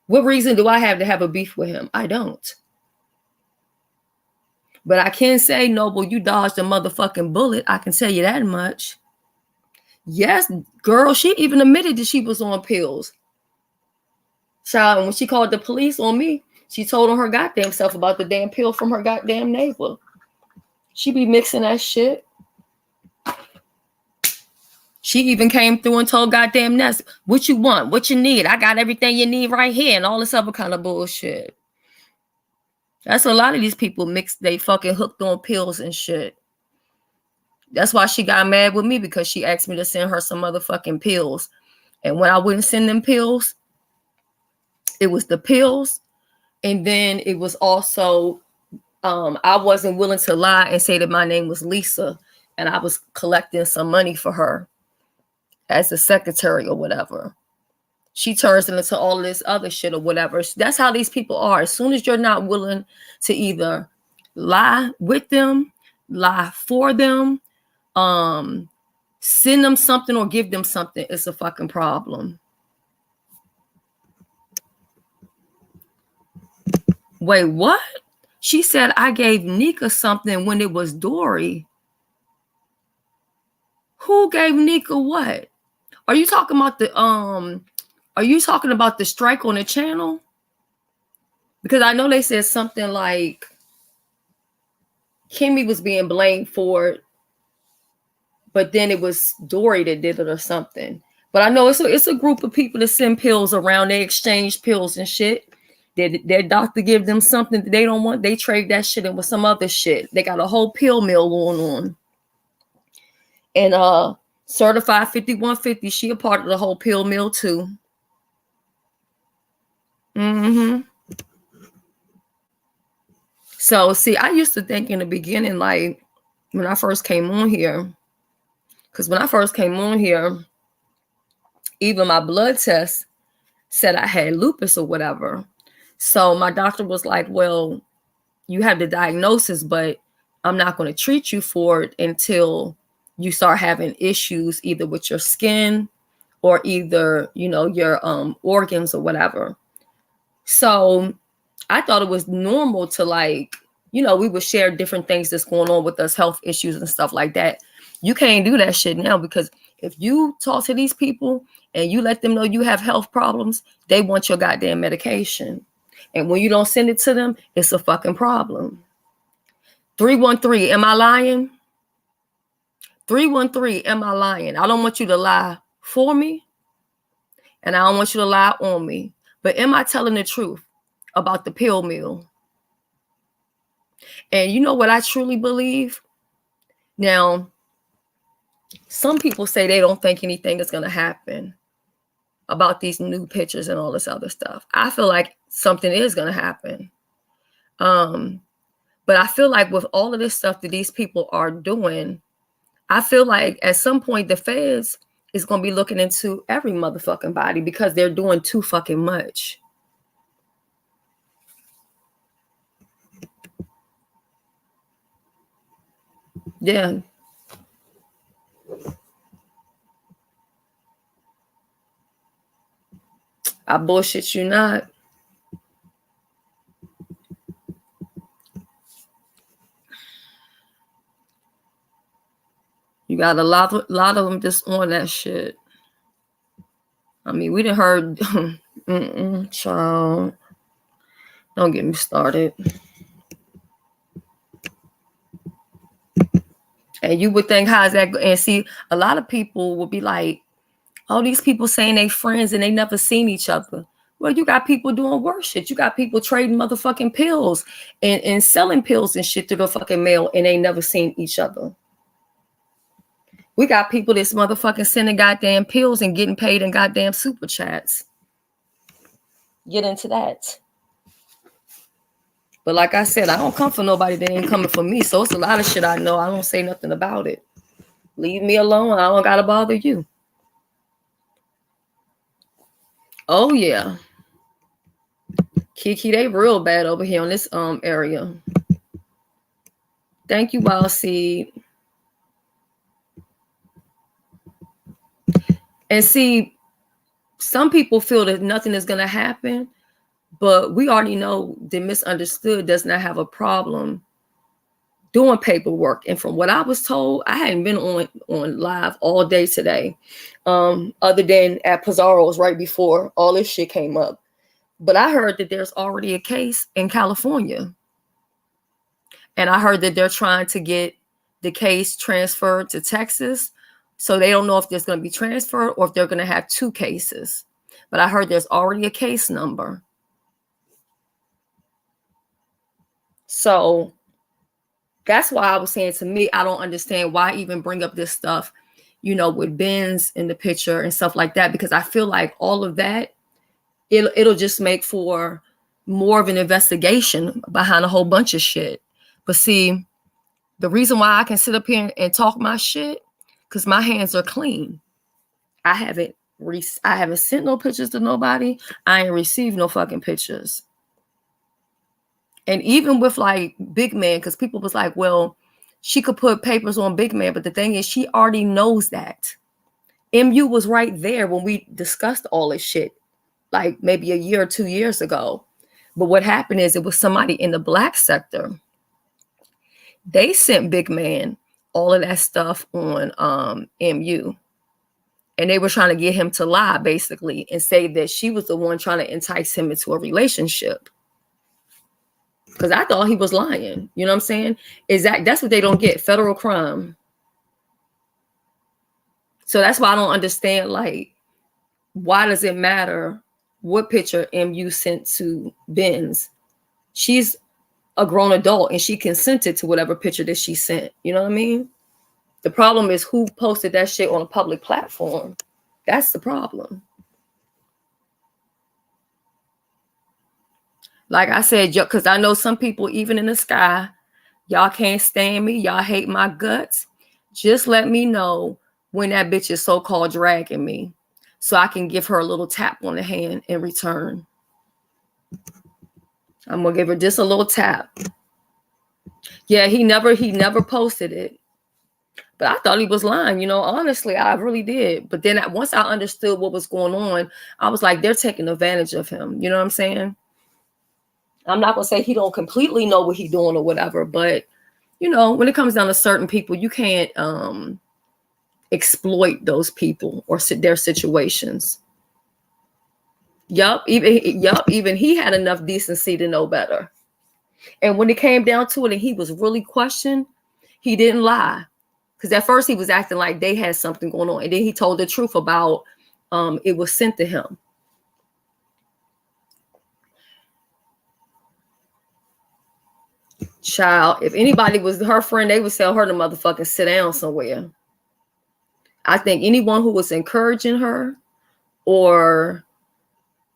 What reason do I have to have a beef with him? I don't. But I can say, Noble, you dodged a motherfucking bullet. I can tell you that much. Yes, girl, she even admitted that she was on pills. Child, and when she called the police on me, she told on her goddamn self about the damn pill from her goddamn neighbor. She be mixing that shit. She even came through and told goddamn Ness, what you want, what you need. I got everything you need right here, and all this other kind of bullshit. That's a lot of these people they fucking hooked on pills and shit. That's why she got mad with me, because she asked me to send her some motherfucking pills. And when I wouldn't send them pills, it was the pills. And then it was also, I wasn't willing to lie and say that my name was Lisa. And I was collecting some money for her as a secretary or whatever. She turns it into all this other shit or whatever. That's how these people are. As soon as you're not willing to either lie with them, lie for them, send them something or give them something, it's a fucking problem. Wait, what? She said I gave Nika something when it was Dory. Who gave Nika what? Are you talking about the strike on the channel? Because I know they said something like Kimmy was being blamed for it, but then it was Dory that did it or something. But I know it's a group of people that send pills around. They exchange pills and shit. Their doctor give them something that they don't want. They trade that shit in with some other shit. They got a whole pill mill going on. And Certified 5150, she a part of the whole pill mill too. So see, I used to think in the beginning, like when I first came on here, because when I first came on here, even my blood test said I had lupus or whatever. So my doctor was like, well, you have the diagnosis, but I'm not going to treat you for it until you start having issues either with your skin or either, you know, your organs or whatever. So I thought it was normal to, like, you know, we would share different things that's going on with us, health issues and stuff like that. You can't do that shit now, because if you talk to these people and you let them know you have health problems, they want your goddamn medication. And when you don't send it to them, it's a fucking problem. 313, am I lying? 313, am I lying? I don't want you to lie for me, and I don't want you to lie on me. But am I telling the truth about the pill mill? And you know what I truly believe? Now, some people say they don't think anything is going to happen about these new pictures and all this other stuff. I feel like something is going to happen. But I feel like with all of this stuff that these people are doing, I feel like at some point the feds is going to be looking into every motherfucking body, because they're doing too fucking much. Yeah. I bullshit you not. You got a lot of them just on that shit. I mean, we done heard, child. Don't get me started. And you would think, how's that? And see, a lot of people will be like, oh, these people saying they friends and they never seen each other. Well, you got people doing worse shit. You got people trading motherfucking pills and selling pills and shit through the fucking mail, and they never seen each other. We got people that's motherfucking sending goddamn pills and getting paid in goddamn super chats. Get into that. But like I said, I don't come for nobody that ain't coming for me. So it's a lot of shit I know. I don't say nothing about it. Leave me alone. I don't gotta bother you. Oh yeah. Kiki, they real bad over here on this area. Thank you, Wild Seed. And see, some people feel that nothing is gonna happen, but we already know the misunderstood does not have a problem doing paperwork. And from what I was told, I hadn't been on live all day today, other than at Pizarro's right before all this shit came up. But I heard that there's already a case in California. And I heard that they're trying to get the case transferred to Texas. So they don't know if there's going to be transferred or if they're going to have two cases. But I heard there's already a case number. So that's why I was saying, to me, I don't understand why even bring up this stuff, you know, with Benz in the picture and stuff like that, because I feel like all of that, it'll just make for more of an investigation behind a whole bunch of shit. But see, the reason why I can sit up here and talk my shit, because my hands are clean. I haven't sent no pictures to nobody. I ain't received no fucking pictures. And even with like Big Man, because people was like, well, she could put papers on Big Man. But the thing is, she already knows that. MU was right there when we discussed all this shit, like maybe a year or 2 years ago. But what happened is, it was somebody in the black sector. They sent Big Man all of that stuff on MU. And they were trying to get him to lie, basically, and say that she was the one trying to entice him into a relationship. Because I thought he was lying. You know what I'm saying? That's what they don't get. Federal crime. So that's why I don't understand, like, why does it matter what picture MU sent to Benz? She's a grown adult and she consented to whatever picture that she sent. You know what I mean? The problem is who posted that shit on a public platform. That's the problem. Like I said, because I know some people, even in the sky, y'all can't stand me. Y'all hate my guts. Just let me know when that bitch is so-called dragging me so I can give her a little tap on the hand in return. I'm going to give her just a little tap. Yeah, he never posted it. But I thought he was lying, you know, honestly, I really did. But then once I understood what was going on, I was like, they're taking advantage of him. You know what I'm saying? I'm not going to say he don't completely know what he's doing or whatever, but, you know, when it comes down to certain people, you can't exploit those people or their situations. Even he had enough decency to know better. And when it came down to it and he was really questioned, he didn't lie. Because at first he was acting like they had something going on. And then he told the truth about it was sent to him. Child, if anybody was her friend, they would tell her to motherfucking sit down somewhere. I think anyone who was encouraging her or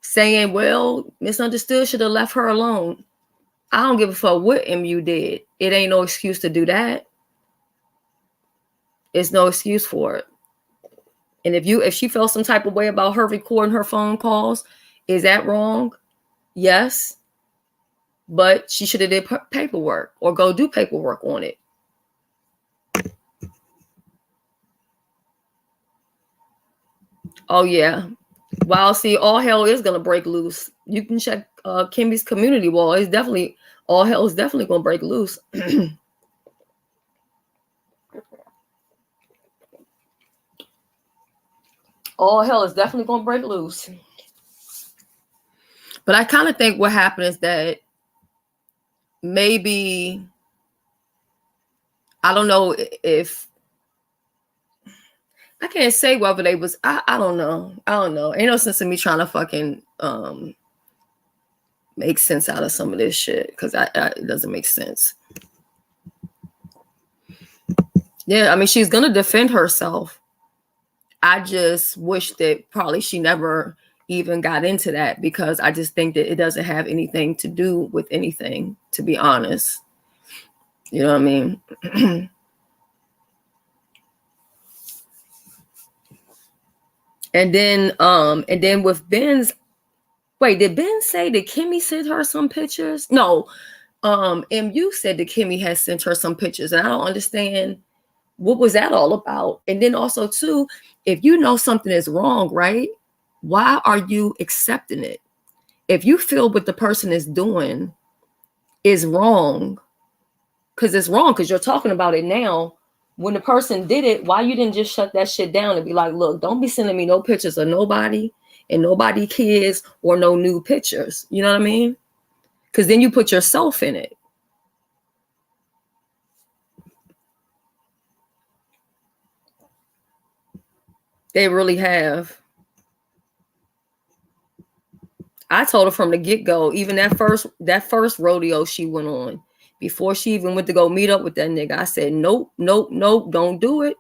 saying, well, misunderstood, should have left her alone. I don't give a fuck what MU did. It ain't no excuse to do that. It's no excuse for it. And if she felt some type of way about her recording her phone calls, is that wrong? Yes. But she should have did paperwork or go do paperwork on it. Oh, yeah. Well, see, all hell is going to break loose. You can check Kimmy's community wall. It's definitely, all hell is definitely going to break loose. All hell is definitely going to break loose. But I kind of think what happened is that maybe, I don't know if, I can't say whether they was, I don't know. I don't know. Ain't no sense in me trying to fucking make sense out of some of this shit because it doesn't make sense. Yeah, I mean, she's going to defend herself. I just wish that probably she never even got into that because I just think that it doesn't have anything to do with anything, to be honest. You know what I mean? And then with Ben's, wait, did Ben say that Kimmy sent her some pictures? No, MU said that Kimmy has sent her some pictures, and I don't understand what was that all about. And then also too, if you know something is wrong, right? Why are you accepting it? If you feel what the person is doing is wrong, because it's wrong, because you're talking about it now. When the person did it, why you didn't just shut that shit down and be like, look, don't be sending me no pictures of nobody and nobody kids or no new pictures. You know what I mean? Because then you put yourself in it. They really have. I told her from the get-go, even that first rodeo she went on, before she even went to go meet up with that nigga, I said, nope, don't do it.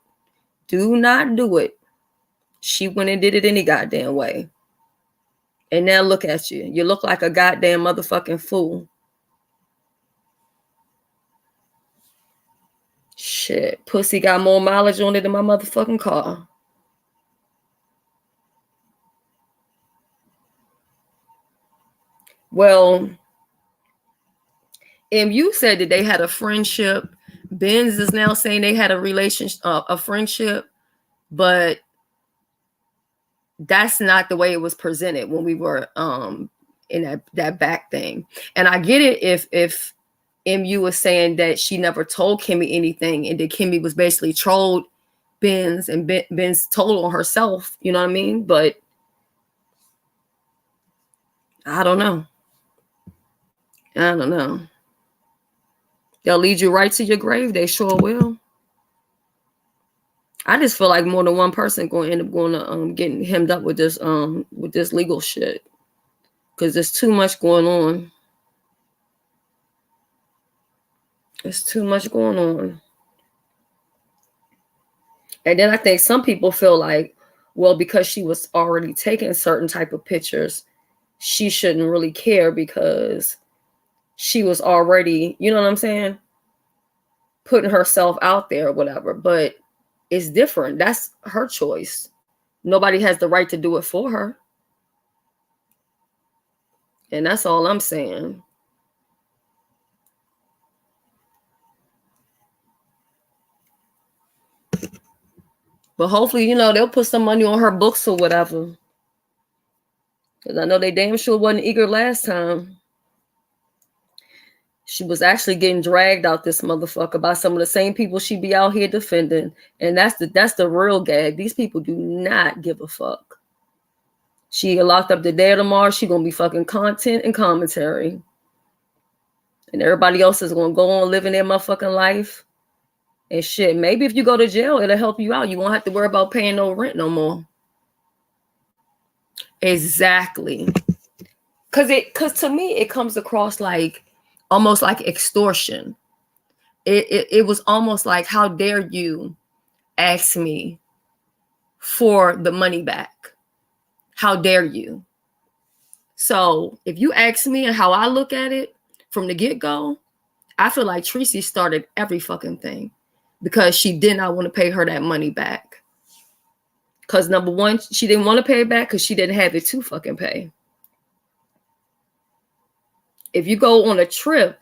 Do not do it. She went and did it any goddamn way. And now look at you. You look like a goddamn motherfucking fool. Shit, pussy got more mileage on it than my motherfucking car. Well, MU said that they had a friendship. Benz is now saying they had a relationship, a friendship, but that's not the way it was presented when we were in that back thing. And I get it if MU was saying that she never told Kimmy anything and that Kimmy was basically trolled Benz and Benz told on herself, you know what I mean? But I don't know. I don't know. They'll lead you right to your grave. They sure will. I just feel like more than one person going to end up going to getting hemmed up with this legal shit, because there's too much going on. There's too much going on. And then I think some people feel like, well, because she was already taking certain type of pictures, she shouldn't really care because she was already, you know what I'm saying, putting herself out there or whatever. But it's different. That's her choice. Nobody has the right to do it for her. And that's all I'm saying. But hopefully, you know, they'll put some money on her books or whatever. Because I know they damn sure wasn't eager last time. She was actually getting dragged out this motherfucker by some of the same people she be out here defending. And that's the real gag. These people do not give a fuck. She get locked up today or tomorrow. She gonna be fucking content and commentary. And everybody else is gonna go on living their motherfucking life. And shit, maybe if you go to jail, it'll help you out. You won't have to worry about paying no rent no more. Exactly. Cause to me, it comes across like almost like extortion. It was almost like, how dare you ask me for the money back? How dare you? So if you ask me and how I look at it from the get-go, I feel like Tracy started every fucking thing because she did not want to pay her that money back. Because number one, she didn't want to pay it back because she didn't have it to fucking pay. If you go on a trip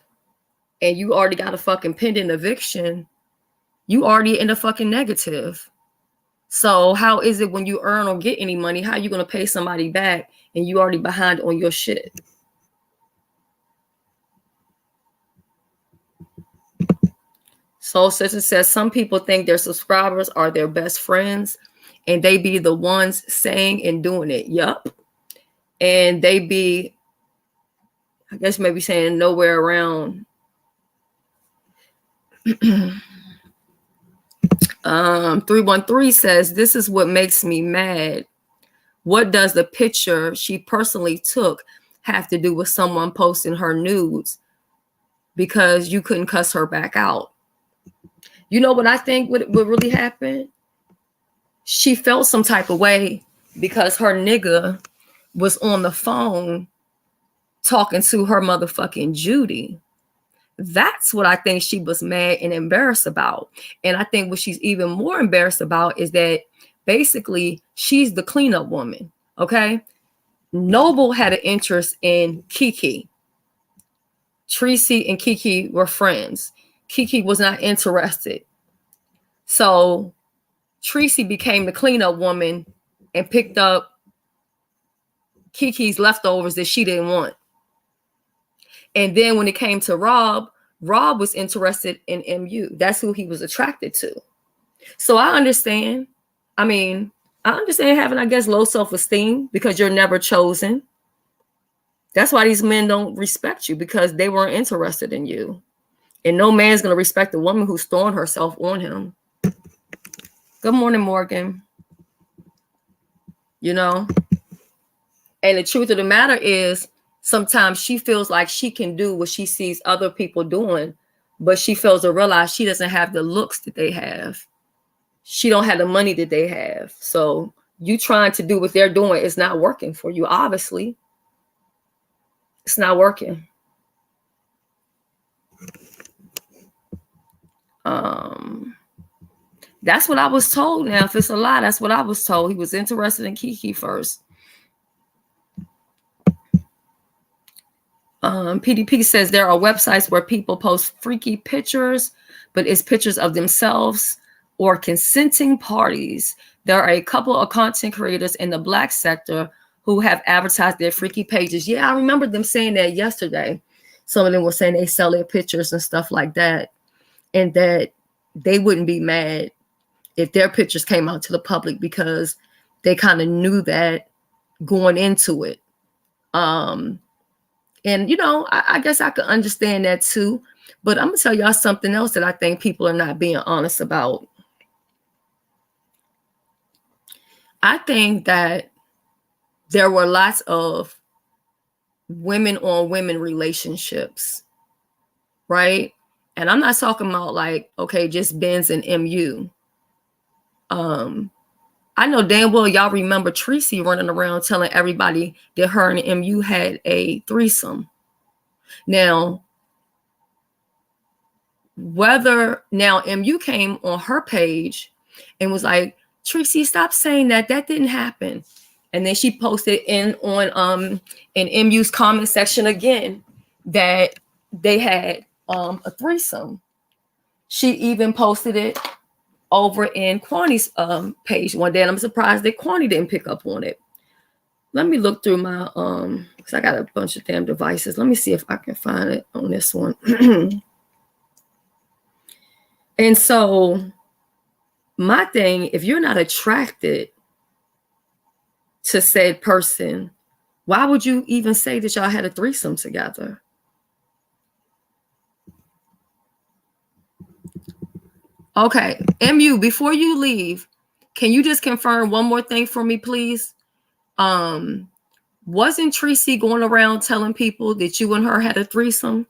and you already got a fucking pending eviction, you already in the fucking negative. So how is it when you earn or get any money, how you going to pay somebody back and you already behind on your shit? Soul Sister says some people think their subscribers are their best friends and they be the ones saying and doing it. Yup. And they be, I guess maybe saying nowhere around. 313 says, this is what makes me mad. What does the picture she personally took have to do with someone posting her nudes? Because you couldn't cuss her back out. You know what I think would really happen? She felt some type of way because her nigga was on the phone talking to her motherfucking Judy. That's what I think she was mad and embarrassed about. And I think what she's even more embarrassed about is that basically she's the cleanup woman, okay? Noble had an interest in Kiki. Tracy and Kiki were friends. Kiki was not interested. So Tracy became the cleanup woman and picked up Kiki's leftovers that she didn't want. And then when it came to Rob was interested in MU. That's who he was attracted to. So I understand. I mean, I understand having, I guess, low self-esteem because you're never chosen. That's why these men don't respect you, because they weren't interested in you. And no man's going to respect a woman who's throwing herself on him. Good morning, Morgan. You know? And the truth of the matter is, sometimes she feels like she can do what she sees other people doing, but she fails to realize she doesn't have the looks that they have. She don't have the money that they have. So you trying to do what they're doing is not working for you, obviously. It's not working. That's what I was told. Now, if it's a lie, that's what I was told. He was interested in Kiki first. PDP says there are websites where people post freaky pictures, but it's pictures of themselves or consenting parties. There are a couple of content creators in the Black sector who have advertised their freaky pages. Yeah, I remember them saying that yesterday. Some of them were saying they sell their pictures and stuff like that, and that they wouldn't be mad if their pictures came out to the public because they kind of knew that going into it. And, you know, I guess I could understand that too. But I'm going to tell y'all something else that I think people are not being honest about. I think that there were lots of women on women relationships, right? And I'm not talking about like, okay, just Benz and MU. I know damn well y'all remember Tracy running around telling everybody that her and MU had a threesome. Now, MU came on her page and was like, Tracy, stop saying that. That didn't happen. And then she posted in MU's comment section again that they had a threesome. She even posted it over in Kwani's page one day, and I'm surprised that Kwani didn't pick up on it. Let me look through my because I got a bunch of damn devices. Let me see if I can find it on this one. And so my thing, if you're not attracted to said person, why would you even say that y'all had a threesome together? Okay, MU, before you leave, can you just confirm one more thing for me, please? Wasn't Tracy going around telling people that you and her had a threesome?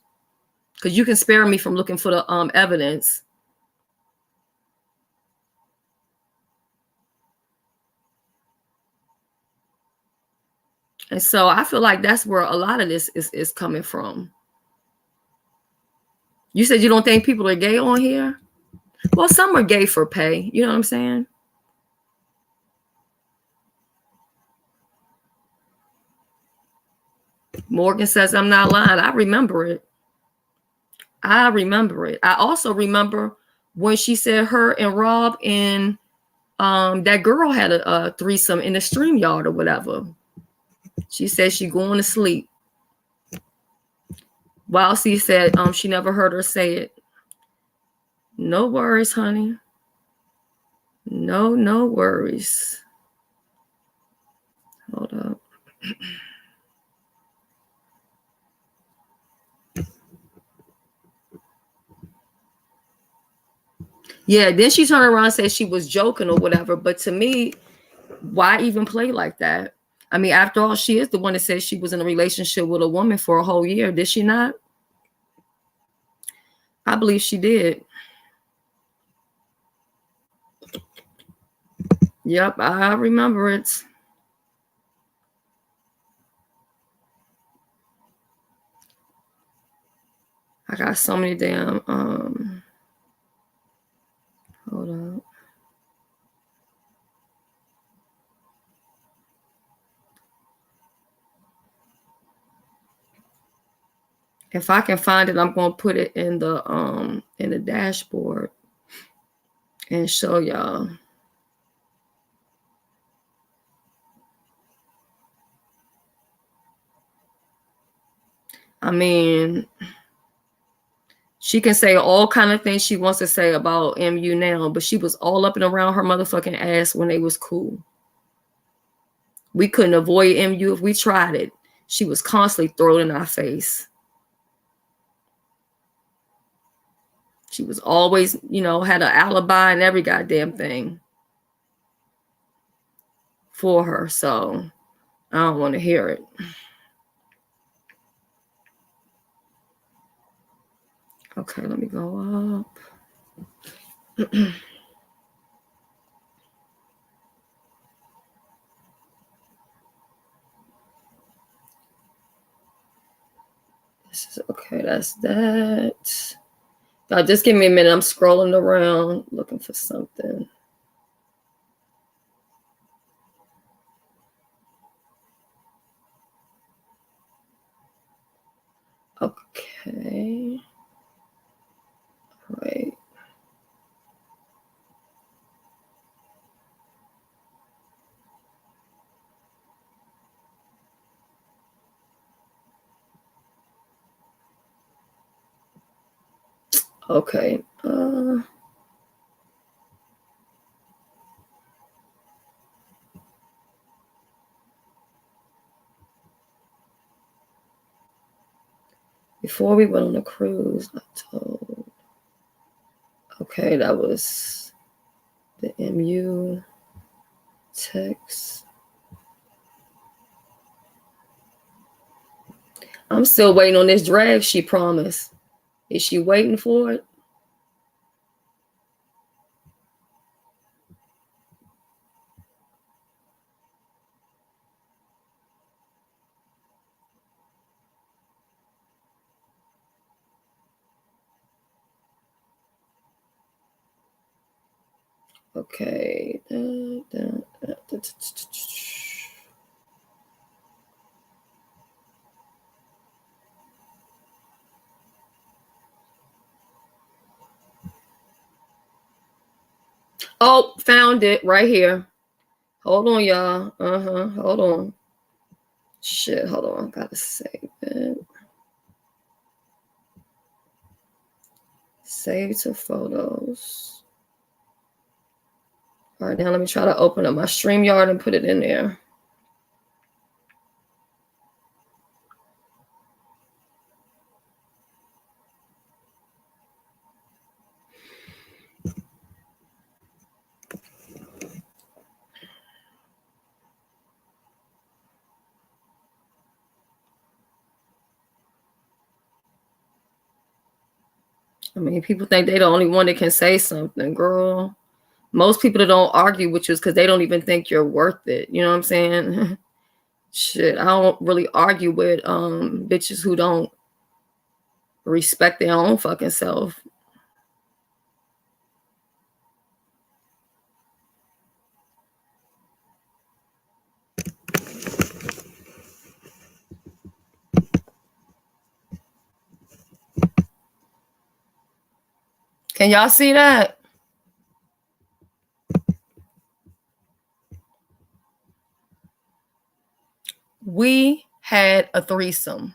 Because you can spare me from looking for the evidence. And so I feel like that's where a lot of this is coming from. You said you don't think people are gay on here? Well, some are gay for pay. You know what I'm saying? Morgan says, I'm not lying. I remember it. I remember it. I also remember when she said her and Rob and that girl had a threesome in the stream yard or whatever. She said she going to sleep. While she said she never heard her say it. No worries, honey. No worries. Hold up. Yeah, then she turned around and said she was joking or whatever. But to me, why even play like that? I mean, after all, she is the one that said she was in a relationship with a woman for a whole year. Did she not? I believe she did. Yep, I remember it. I got so many damn hold on. If I can find it, I'm gonna put it in the dashboard and show y'all. I mean, she can say all kind of things she wants to say about MU now, but she was all up and around her motherfucking ass when they was cool. We couldn't avoid MU if we tried it. She was constantly thrown in our face. She was always, had an alibi and every goddamn thing for her. So I don't want to hear it. Okay, let me go up. This is okay. That's that. Y'all just give me a minute. I'm scrolling around looking for something. Okay. Right. Okay. Before we went on a cruise, I told. Okay, that was the MU text. I'm still waiting on this drag she promised. Is she waiting for it? Okay. Oh, found it right here. Hold on, y'all. Hold on. Shit, hold on. Gotta save it. Save to photos. All right, now let me try to open up my StreamYard and put it in there. I mean, people think they're the only one that can say something, girl. Most people that don't argue with you is because they don't even think you're worth it. You know what I'm saying? Shit, I don't really argue with bitches who don't respect their own fucking self. Can y'all see that? We had a threesome.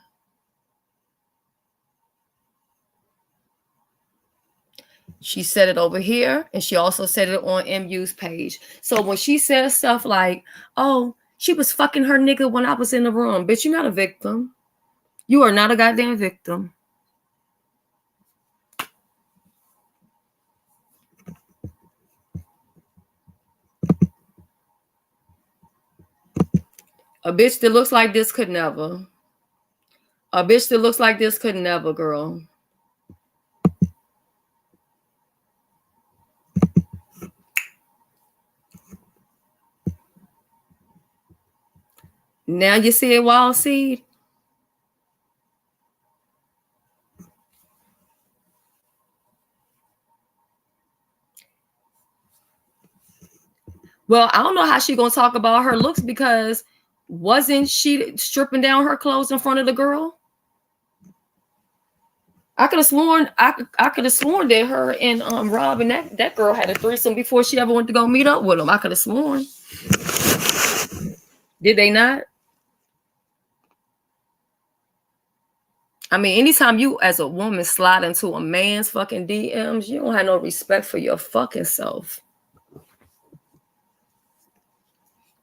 She said it over here, and she also said it on MU's page. So when she says stuff like, oh, she was fucking her nigga when I was in the room, bitch, you're not a victim. You are not a goddamn victim. A bitch that looks like this could never. A bitch that looks like this could never, girl. Now you see it, Wild Seed? Well, I don't know how she gonna talk about her looks because wasn't she stripping down her clothes in front of the girl? I could have sworn I could have sworn that her and Rob and that girl had a threesome before she ever went to go meet up with him. I could have sworn. Did they not? I mean, anytime you as a woman slide into a man's fucking DMs, you don't have no respect for your fucking self.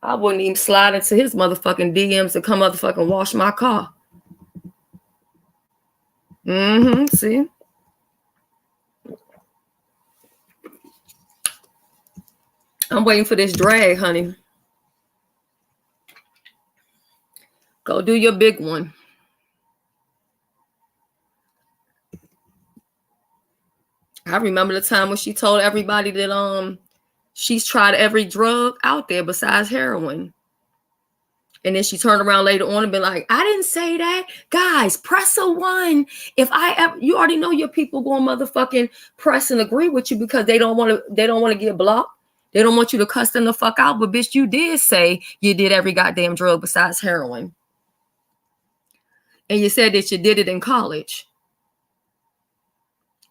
I wouldn't even slide into his motherfucking DMs to come motherfucking wash my car. See? I'm waiting for this drag, honey. Go do your big one. I remember the time when she told everybody that she's tried every drug out there besides heroin. And then she turned around later on and been like, I didn't say that. Guys, press a 1. If I ever, you already know your people going motherfucking press and agree with you because they don't want to get blocked. They don't want you to cuss them the fuck out. But bitch, you did say you did every goddamn drug besides heroin. And you said that you did it in college.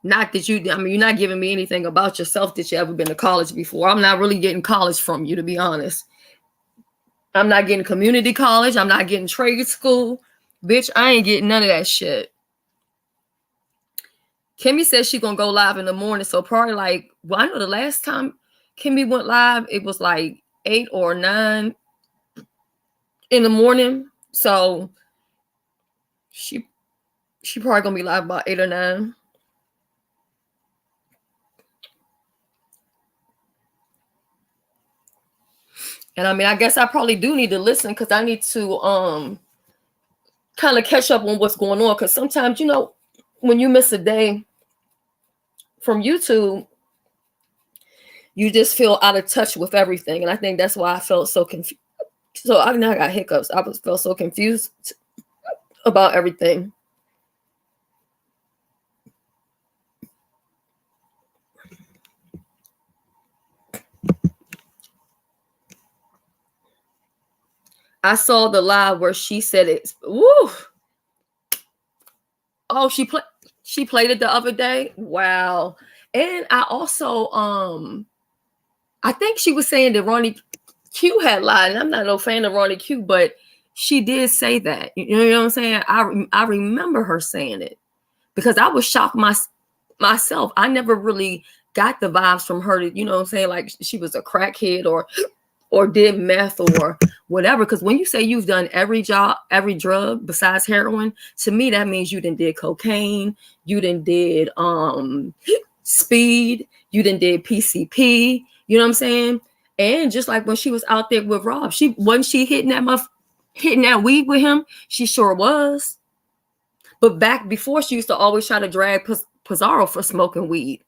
Not that you're not giving me anything about yourself that you ever been to college before. I'm not really getting college from you, to be honest. I'm not getting community college. I'm not getting trade school. Bitch, I ain't getting none of that shit. Kimmy says she gonna go live in the morning. So probably like, well, I know the last time Kimmy went live, it was like 8 or 9 in the morning. So she probably gonna be live about 8 or 9. And I mean, I guess I probably do need to listen because I need to kind of catch up on what's going on. Because sometimes, when you miss a day from YouTube, you just feel out of touch with everything. And I think that's why I felt so confused. So I now got hiccups. I felt so confused about everything. I saw the live where she said it. Woo! Oh, she played it the other day. Wow. And I also I think she was saying that Ronnie Q had lied, and I'm not no fan of Ronnie Q, but she did say that. You know what I'm saying? I remember her saying it because I was shocked myself. I never really got the vibes from her that, you know what I'm saying, like she was a crackhead or did meth or whatever. Because when you say you've done every drug besides heroin, to me that means you done did cocaine, you done did speed, you done did PCP. You know what I'm saying? And just like when she was out there with Rob, she hitting that weed with him. She sure was. But back before, she used to always try to drag Pizarro for smoking weed.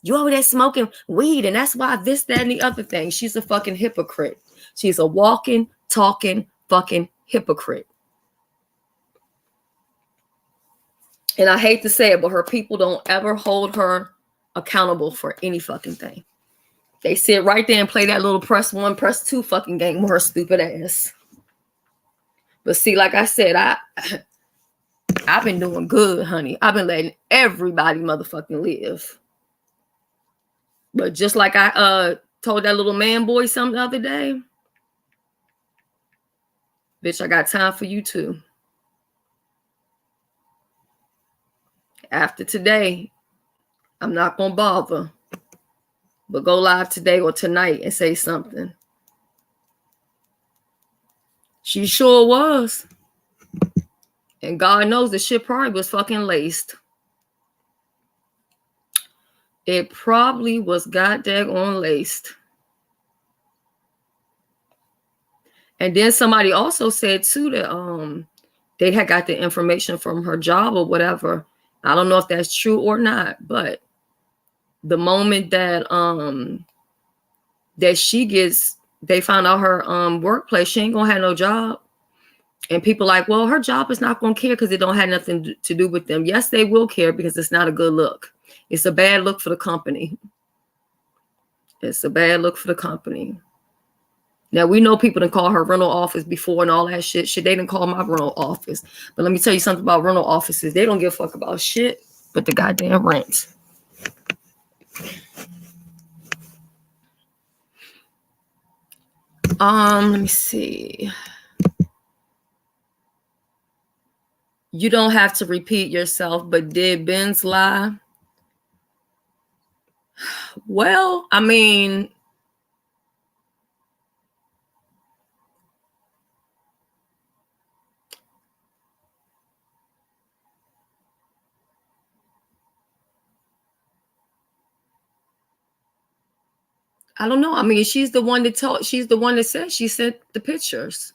You over there smoking weed, and that's why this, that, and the other thing. She's a fucking hypocrite. She's a walking, talking, fucking hypocrite. And I hate to say it, but her people don't ever hold her accountable for any fucking thing. They sit right there and play that little press 1, press 2 fucking game with her stupid ass. But see, like I said, I've been doing good, honey. I've been letting everybody motherfucking live. But just like I told that little man boy something the other day, bitch, I got time for you too. After today, I'm not gonna bother. But go live today or tonight and say something. She sure was. And God knows the shit probably was fucking laced. It probably was goddamn laced. And then somebody also said too that they had got the information from her job or whatever. I don't know if that's true or not, but the moment that they found out her workplace, she ain't gonna have no job. And people like, well, her job is not gonna care because it don't have nothing to do with them. Yes, they will care because it's not a good look. It's a bad look for the company. It's a bad look for the company. Now, we know people didn't call her rental office before and all that shit. Shit, they didn't call my rental office. But let me tell you something about rental offices. They don't give a fuck about shit but the goddamn rent. Let me see. You don't have to repeat yourself, but did Benz lie? Well, I mean, I don't know. I mean, she's the one that said she sent the pictures.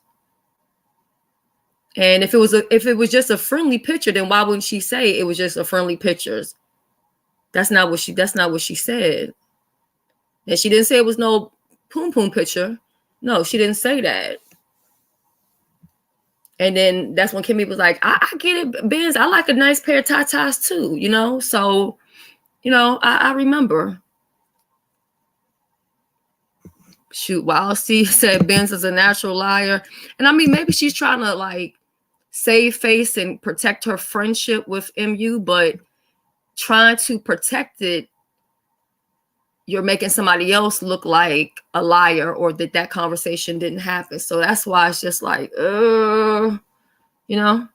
And if it was just a friendly picture, then why wouldn't she say it was just a friendly pictures? That's not what she said. And she didn't say it was no poom poom picture. No, she didn't say that. And then that's when Kimmy was like, I get it, Benz. I like a nice pair of tatas too, you know? So, you know, I remember. Shoot, Wild Steve said Benz is a natural liar. And I mean, maybe she's trying to like save face and protect her friendship with MU, but trying to protect it, you're making somebody else look like a liar or that conversation didn't happen. So that's why it's just like, you know,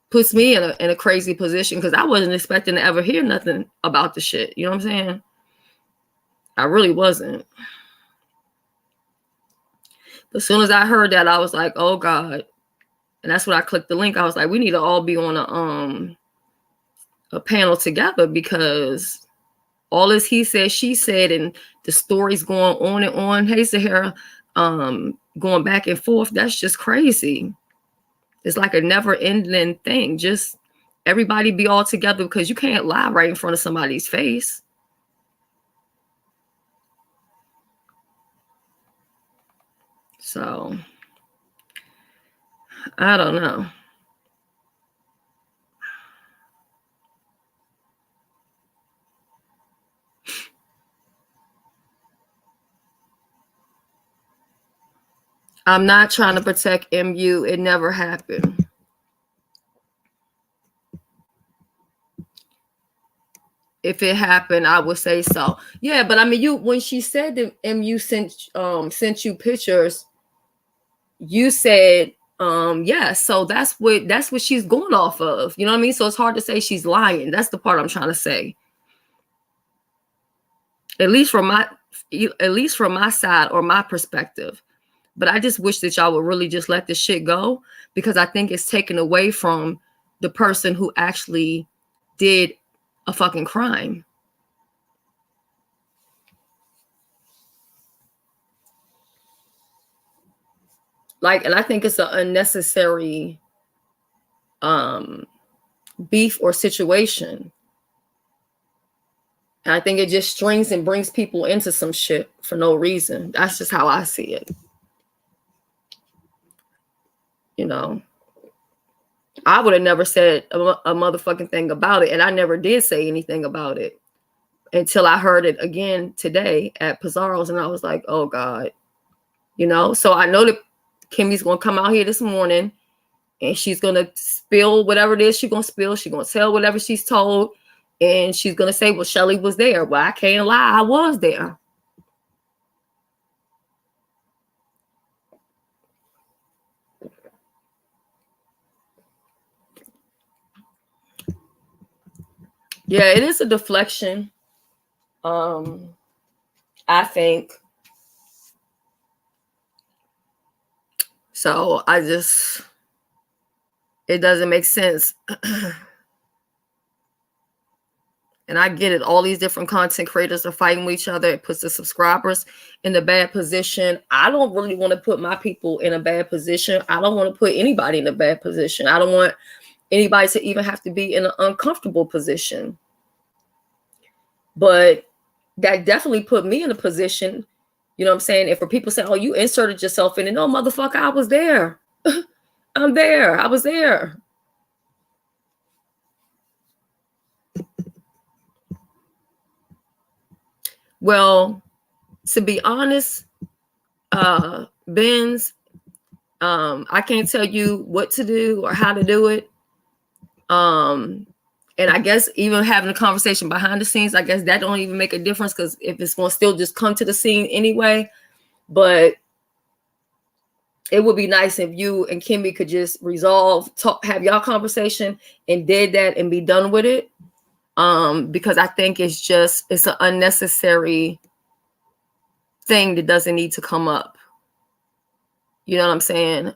puts me in a crazy position because I wasn't expecting to ever hear nothing about the shit. You know what I'm saying? I really wasn't. But as soon as I heard that, I was like, oh God. And that's when I clicked the link. I was like, we need to all be on a panel together because all this he said, she said, and the stories going on and on. Hey, Sahara, going back and forth. That's just crazy. It's like a never ending thing. Just everybody be all together because you can't lie right in front of somebody's face. So I don't know. I'm not trying to protect MU. It never happened. If it happened, I would say so. Yeah, but I mean, when she said that MU sent you pictures, you said yeah. So that's what she's going off of. You know what I mean? So it's hard to say she's lying. That's the part I'm trying to say. At least from my side or my perspective. But I just wish that y'all would really just let this shit go, because I think it's taken away from the person who actually did a fucking crime. Like, and I think it's an unnecessary beef or situation. And I think it just strings and brings people into some shit for no reason. That's just how I see it. You know, I would have never said a motherfucking thing about it. And I never did say anything about it until I heard it again today at Pizarro's. And I was like, oh God, you know? So I know that Kimmy's going to come out here this morning and she's going to spill whatever it is she's going to spill. She's going to tell whatever she's told. And she's going to say, well, Shelly was there. Well, I can't lie. I was there. Yeah, it is a deflection. I think. So it doesn't make sense. And I get it. All these different content creators are fighting with each other. It puts the subscribers in a bad position. I don't really want to put my people in a bad position. I don't want to put anybody in a bad position. I don't want anybody to even have to be in an uncomfortable position. But that definitely put me in a position, you know what I'm saying? If for people say, oh, you inserted yourself in it. No, motherfucker, I was there. I'm there. I was there. Well, to be honest, Benz, I can't tell you what to do or how to do it. And I guess even having a conversation behind the scenes, I guess that don't even make a difference, because if it's going to still just come to the scene anyway. But it would be nice if you and Kimmy could just have y'all conversation and did that and be done with it. Because I think it's an unnecessary thing that doesn't need to come up. You know what I'm saying?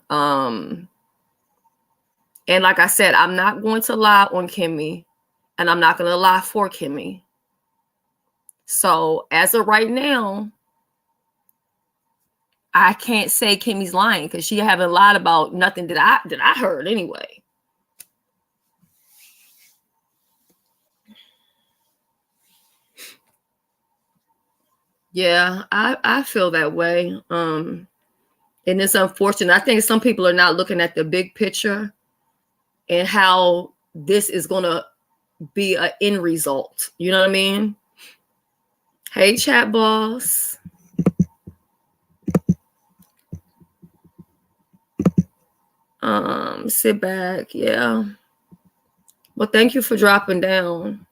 And like I said, I'm not going to lie on Kimmy, and I'm not going to lie for Kimmy. So as of right now, I can't say Kimmy's lying, because she haven't lied about nothing that I heard anyway. Yeah, I feel that way. And it's unfortunate. I think some people are not looking at the big picture and how this is going to be an end result. You know what I mean? Hey, chat boss. Sit back. Yeah. Well, thank you for dropping down.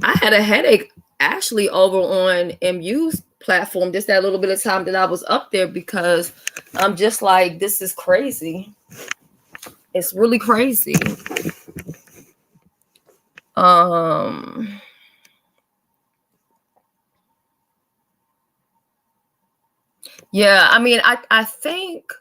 I had a headache actually over on MU's platform, just that little bit of time that I was up there, because I'm just like, this is crazy. It's really crazy. Yeah, I mean, I think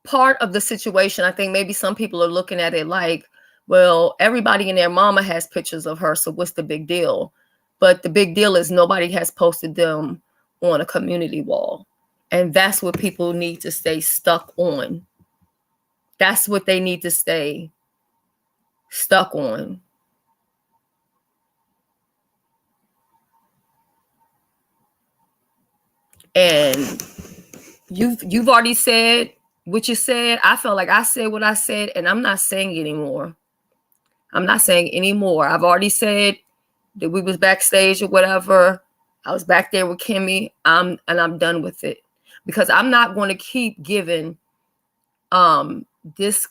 part of the situation, I think maybe some people are looking at it like, well, everybody and their mama has pictures of her, so what's the big deal? But the big deal is nobody has posted them on a community wall. And that's what people need to stay stuck on. That's what they need to stay stuck on. And you've already said what you said. I felt like I said what I said, and I'm not saying anymore. I'm not saying anymore. I've already said that we was backstage or whatever. I was back there with Kimmy. I'm done with it. because I'm not going to keep giving this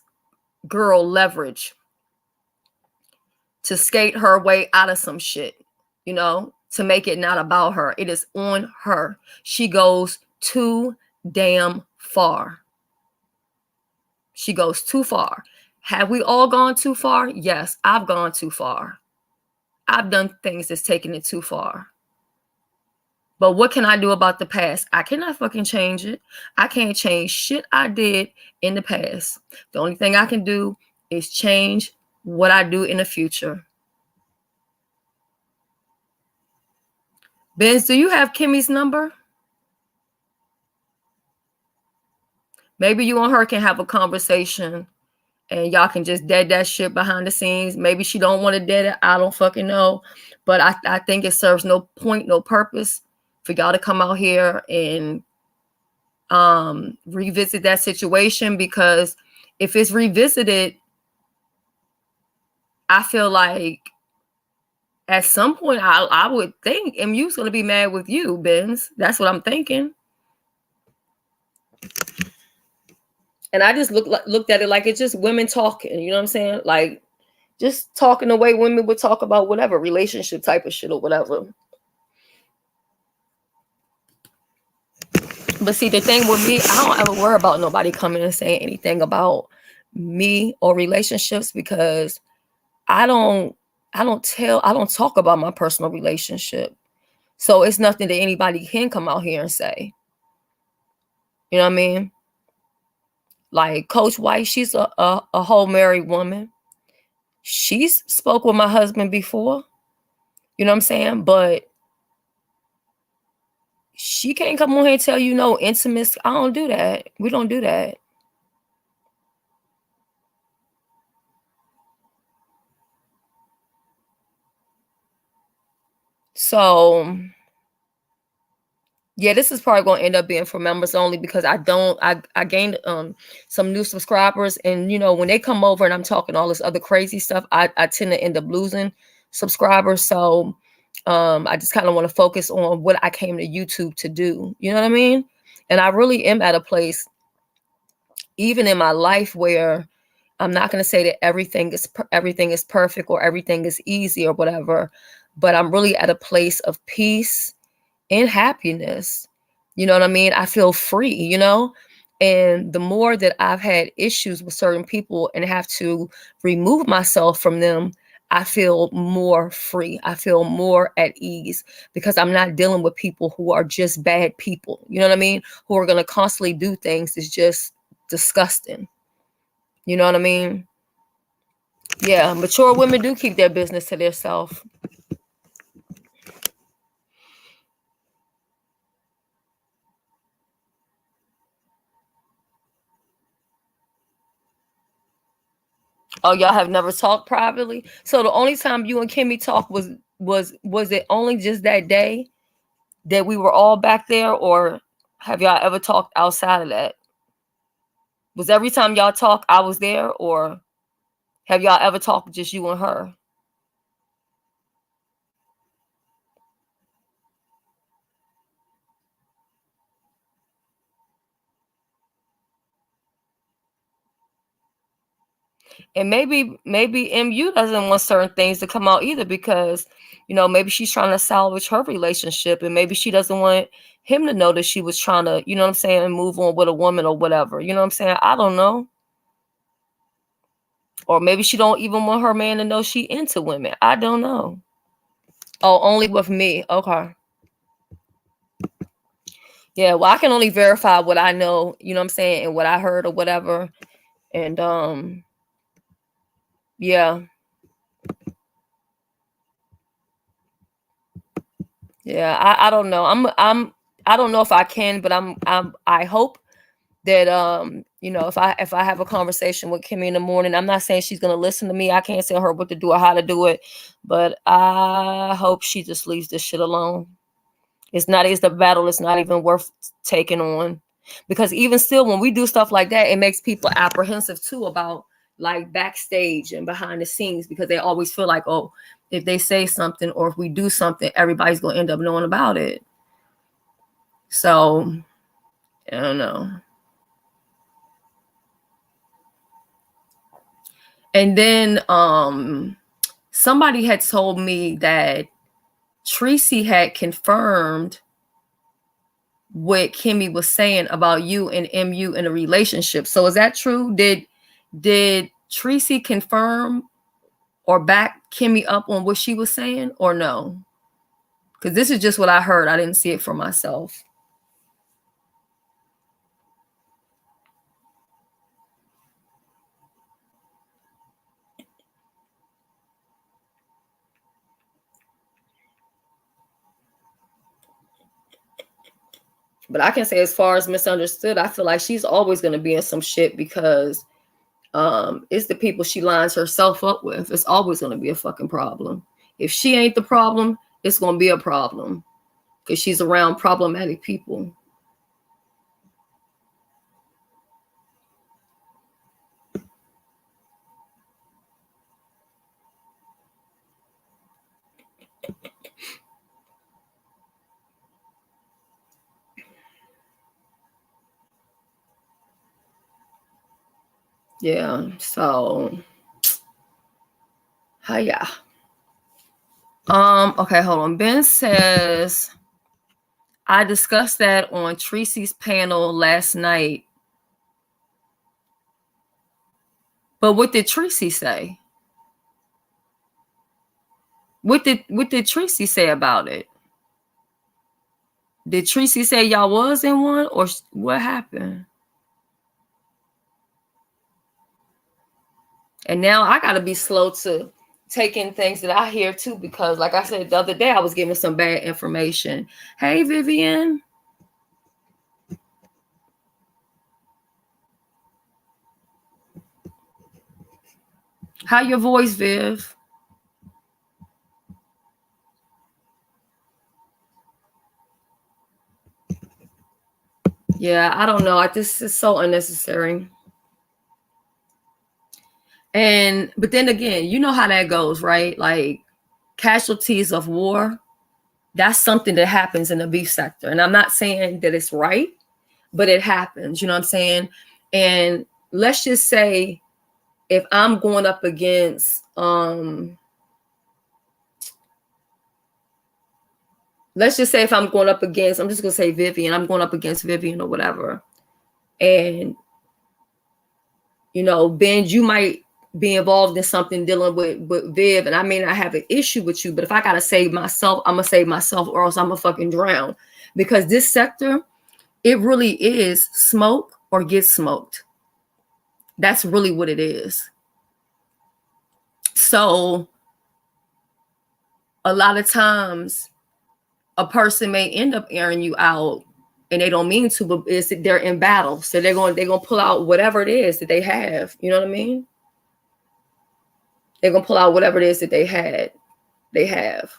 girl leverage to skate her way out of some shit, you know, to make it not about her. It is on her. She goes too damn far. She goes too far. Have we all gone too far? Yes, I've gone too far. I've done things that's taken it too far. But what can I do about the past? I cannot fucking change it. I can't change shit I did in the past. The only thing I can do is change what I do in the future. Benz, do you have Kimmy's number? Maybe you and her can have a conversation and y'all can just dead that shit behind the scenes. Maybe she don't want to dead it. I don't fucking know. But I think it serves no point, no purpose for y'all to come out here and revisit that situation, because if it's revisited, I feel like at some point I would think MU's going to be mad with you, Benz. That's what I'm thinking. And I just looked at it like it's just women talking, you know what I'm saying? Like just talking the way women would talk about whatever relationship type of shit or whatever. But see, the thing with me, I don't ever worry about nobody coming and saying anything about me or relationships, because I don't talk about my personal relationship. So it's nothing that anybody can come out here and say. You know what I mean? Like Coach White, she's a whole married woman. She's spoke with my husband before. You know what I'm saying? But she can't come on here and tell you no intimate. I don't do that. We don't do that. So yeah, this is probably going to end up being for members only, because I gained some new subscribers, and you know, when they come over and I'm talking all this other crazy stuff, I tend to end up losing subscribers. So I just kind of want to focus on what I came to YouTube to do. You know what I mean? And I really am at a place, even in my life, where I'm not going to say that everything is perfect or everything is easy or whatever, but I'm really at a place of peace and happiness. You know what I mean? I feel free, you know? And the more that I've had issues with certain people and have to remove myself from them, I feel more free. I feel more at ease, because I'm not dealing with people who are just bad people. You know what I mean? Who are going to constantly do things that's just disgusting. You know what I mean? Yeah, mature women do keep their business to themselves. Oh, y'all have never talked privately? So the only time you and Kimmy talked was it only just that day that we were all back there, or have y'all ever talked outside of that? Was every time y'all talk I was there, or have y'all ever talked just you and her? And maybe MU doesn't want certain things to come out either, because, you know, maybe she's trying to salvage her relationship, and maybe she doesn't want him to know that she was trying to, you know what I'm saying, move on with a woman or whatever. You know what I'm saying? I don't know. Or maybe she don't even want her man to know she into women. I don't know. Oh, only with me. Okay. Yeah, well, I can only verify what I know, you know what I'm saying, and what I heard or whatever. And yeah. Yeah, I don't know. I don't know if I can, but I hope that you know, if I have a conversation with Kimmy in the morning, I'm not saying she's gonna listen to me. I can't tell her what to do or how to do it, but I hope she just leaves this shit alone. It's the battle. It's not even worth taking on, because even still, when we do stuff like that, it makes people apprehensive too about like backstage and behind the scenes, because they always feel like, oh, if they say something or if we do something, everybody's gonna end up knowing about it. So I don't know. And then somebody had told me that Tracy had confirmed what Kimmy was saying about you and MU in a relationship. So is that true? Did Tracy confirm or back Kimmy up on what she was saying or no? Because this is just what I heard. I didn't see it for myself. But I can say as far as misunderstood, I feel like she's always going to be in some shit because it's the people she lines herself up with. It's always going to be a fucking problem. If she ain't the problem, it's going to be a problem because she's around problematic people. Yeah, so yeah. Okay, hold on. Ben says I discussed that on Tracy's panel last night. But what did Tracy say? What did Tracy say about it? Did Tracy say y'all was in one or what happened? And now I got to be slow to taking things that I hear too, because like I said, the other day I was giving some bad information. Hey, Vivian. How your voice, Viv? Yeah, I don't know. This is so unnecessary. But then again, you know how that goes, right? Like casualties of war, that's something that happens in the beef sector. And I'm not saying that it's right, but it happens, you know what I'm saying? And let's just say if I'm going up against, let's just say if I'm going up against, I'm just going to say Vivian, I'm going up against Vivian or whatever. And, you know, Ben, you might be involved in something dealing with Viv, and I may not have an issue with you, but if I got to save myself, I'm going to save myself or else I'm going to fucking drown. Because this sector, it really is smoke or get smoked. That's really what it is. So a lot of times a person may end up airing you out and they don't mean to, but it's that they're in battle. So they're going to pull out whatever it is that they have. You know what I mean? They're going to pull out whatever it is that they have.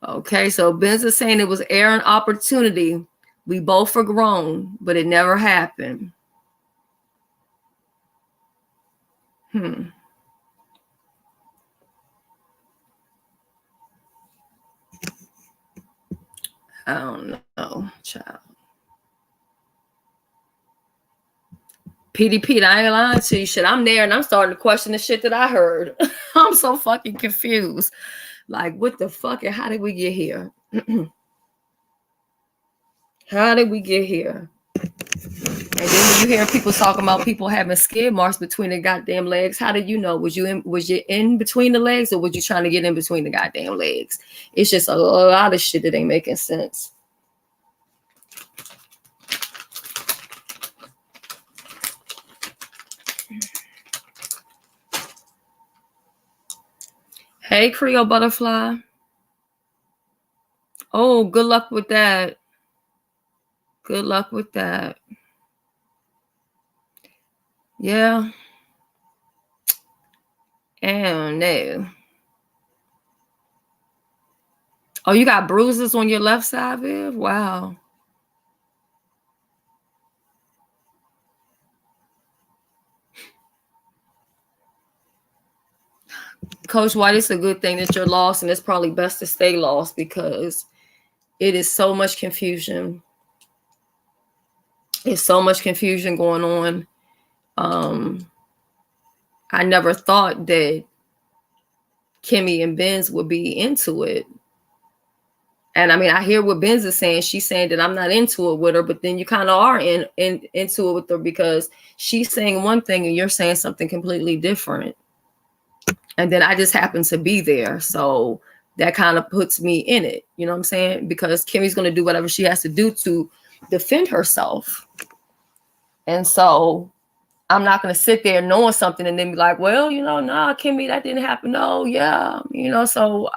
Okay, so Ben's is saying it was airing opportunity. We both are grown, but it never happened. I don't know, child. PDP, I ain't lying to you. Shit, I'm there and I'm starting to question the shit that I heard. I'm so fucking confused. Like, what the fuck and how did we get here? How did we get here? And then when you hear people talking about people having skid marks between the goddamn legs, how did you know? Was you in between the legs or was you trying to get in between the goddamn legs? It's just a lot of shit that ain't making sense. Hey, Creole Butterfly. Oh, good luck with that. Good luck with that. Yeah. And no. Oh, you got bruises on your left side, Viv? Wow. Coach White, it's a good thing that you're lost, and it's probably best to stay lost because it is so much confusion. There's so much confusion going on. I never thought that Kimmy and Benz would be into it. And I mean, I hear what Benz is saying. She's saying that I'm not into it with her, but then you kind of are into it with her because she's saying one thing and you're saying something completely different. And then I just happen to be there. So that kind of puts me in it. You know what I'm saying? Because Kimmy's going to do whatever she has to do to defend herself. And so I'm not going to sit there knowing something and then be like, well, you know, nah, Kimmy, that didn't happen. No, yeah. You know, so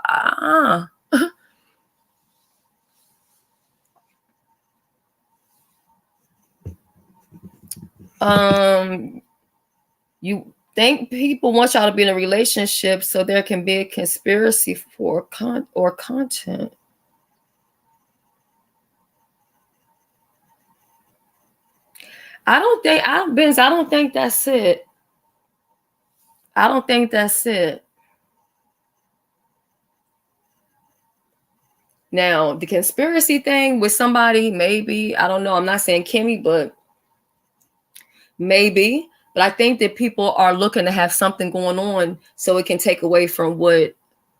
you think people want y'all to be in a relationship so there can be a conspiracy for content. I don't think that's it. I don't think that's it. Now, the conspiracy thing with somebody, maybe, I don't know. I'm not saying Kimmy, but maybe. But I think that people are looking to have something going on so it can take away from what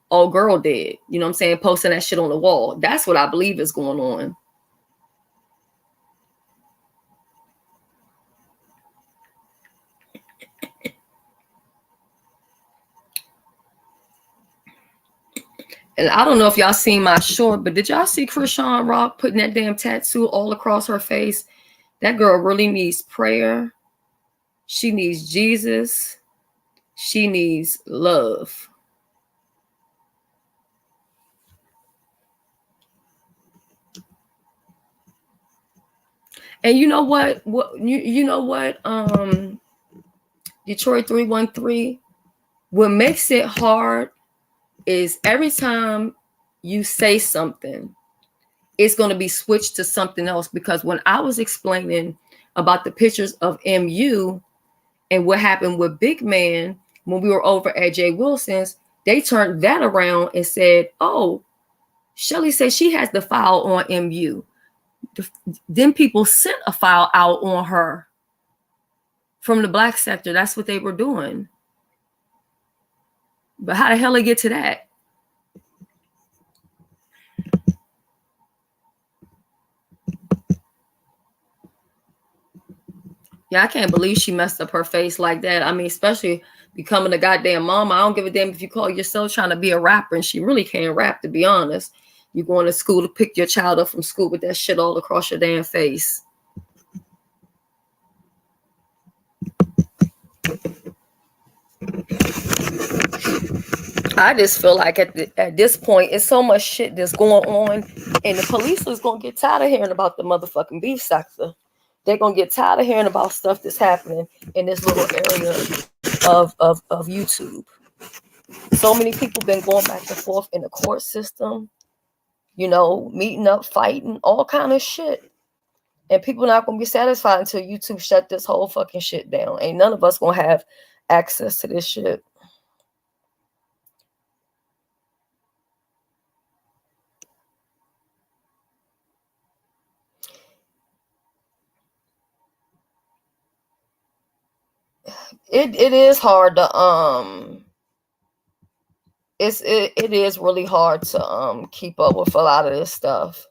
old girl did. You know what I'm saying? Posting that shit on the wall. That's what I believe is going on. And I don't know if y'all seen my short, but did y'all see Krishan Rock putting that damn tattoo all across her face? That girl really needs prayer. She needs Jesus. She needs love. And you know what? You know what? Detroit 313. What makes it hard is every time you say something, it's going to be switched to something else. Because when I was explaining about the pictures of MU and what happened with Big Man when we were over at Jay Wilson's, they turned that around and said, oh, Shelly says she has the file on MU. Then people sent a file out on her from the black sector. That's what they were doing. But how the hell they get to that? Yeah, I can't believe she messed up her face like that. I mean, especially becoming a goddamn mama. I don't give a damn if you call yourself trying to be a rapper and she really can't rap, to be honest. You're going to school to pick your child up from school with that shit all across your damn face. I just feel like at this point, it's so much shit that's going on, and the police is going to get tired of hearing about the motherfucking beef sector. They're going to get tired of hearing about stuff that's happening in this little area of YouTube. So many people been going back and forth in the court system, you know, meeting up, fighting, all kind of shit. And people not going to be satisfied until YouTube shut this whole fucking shit down. Ain't none of us going to have access to this shit. It is hard to it is really hard to keep up with a lot of this stuff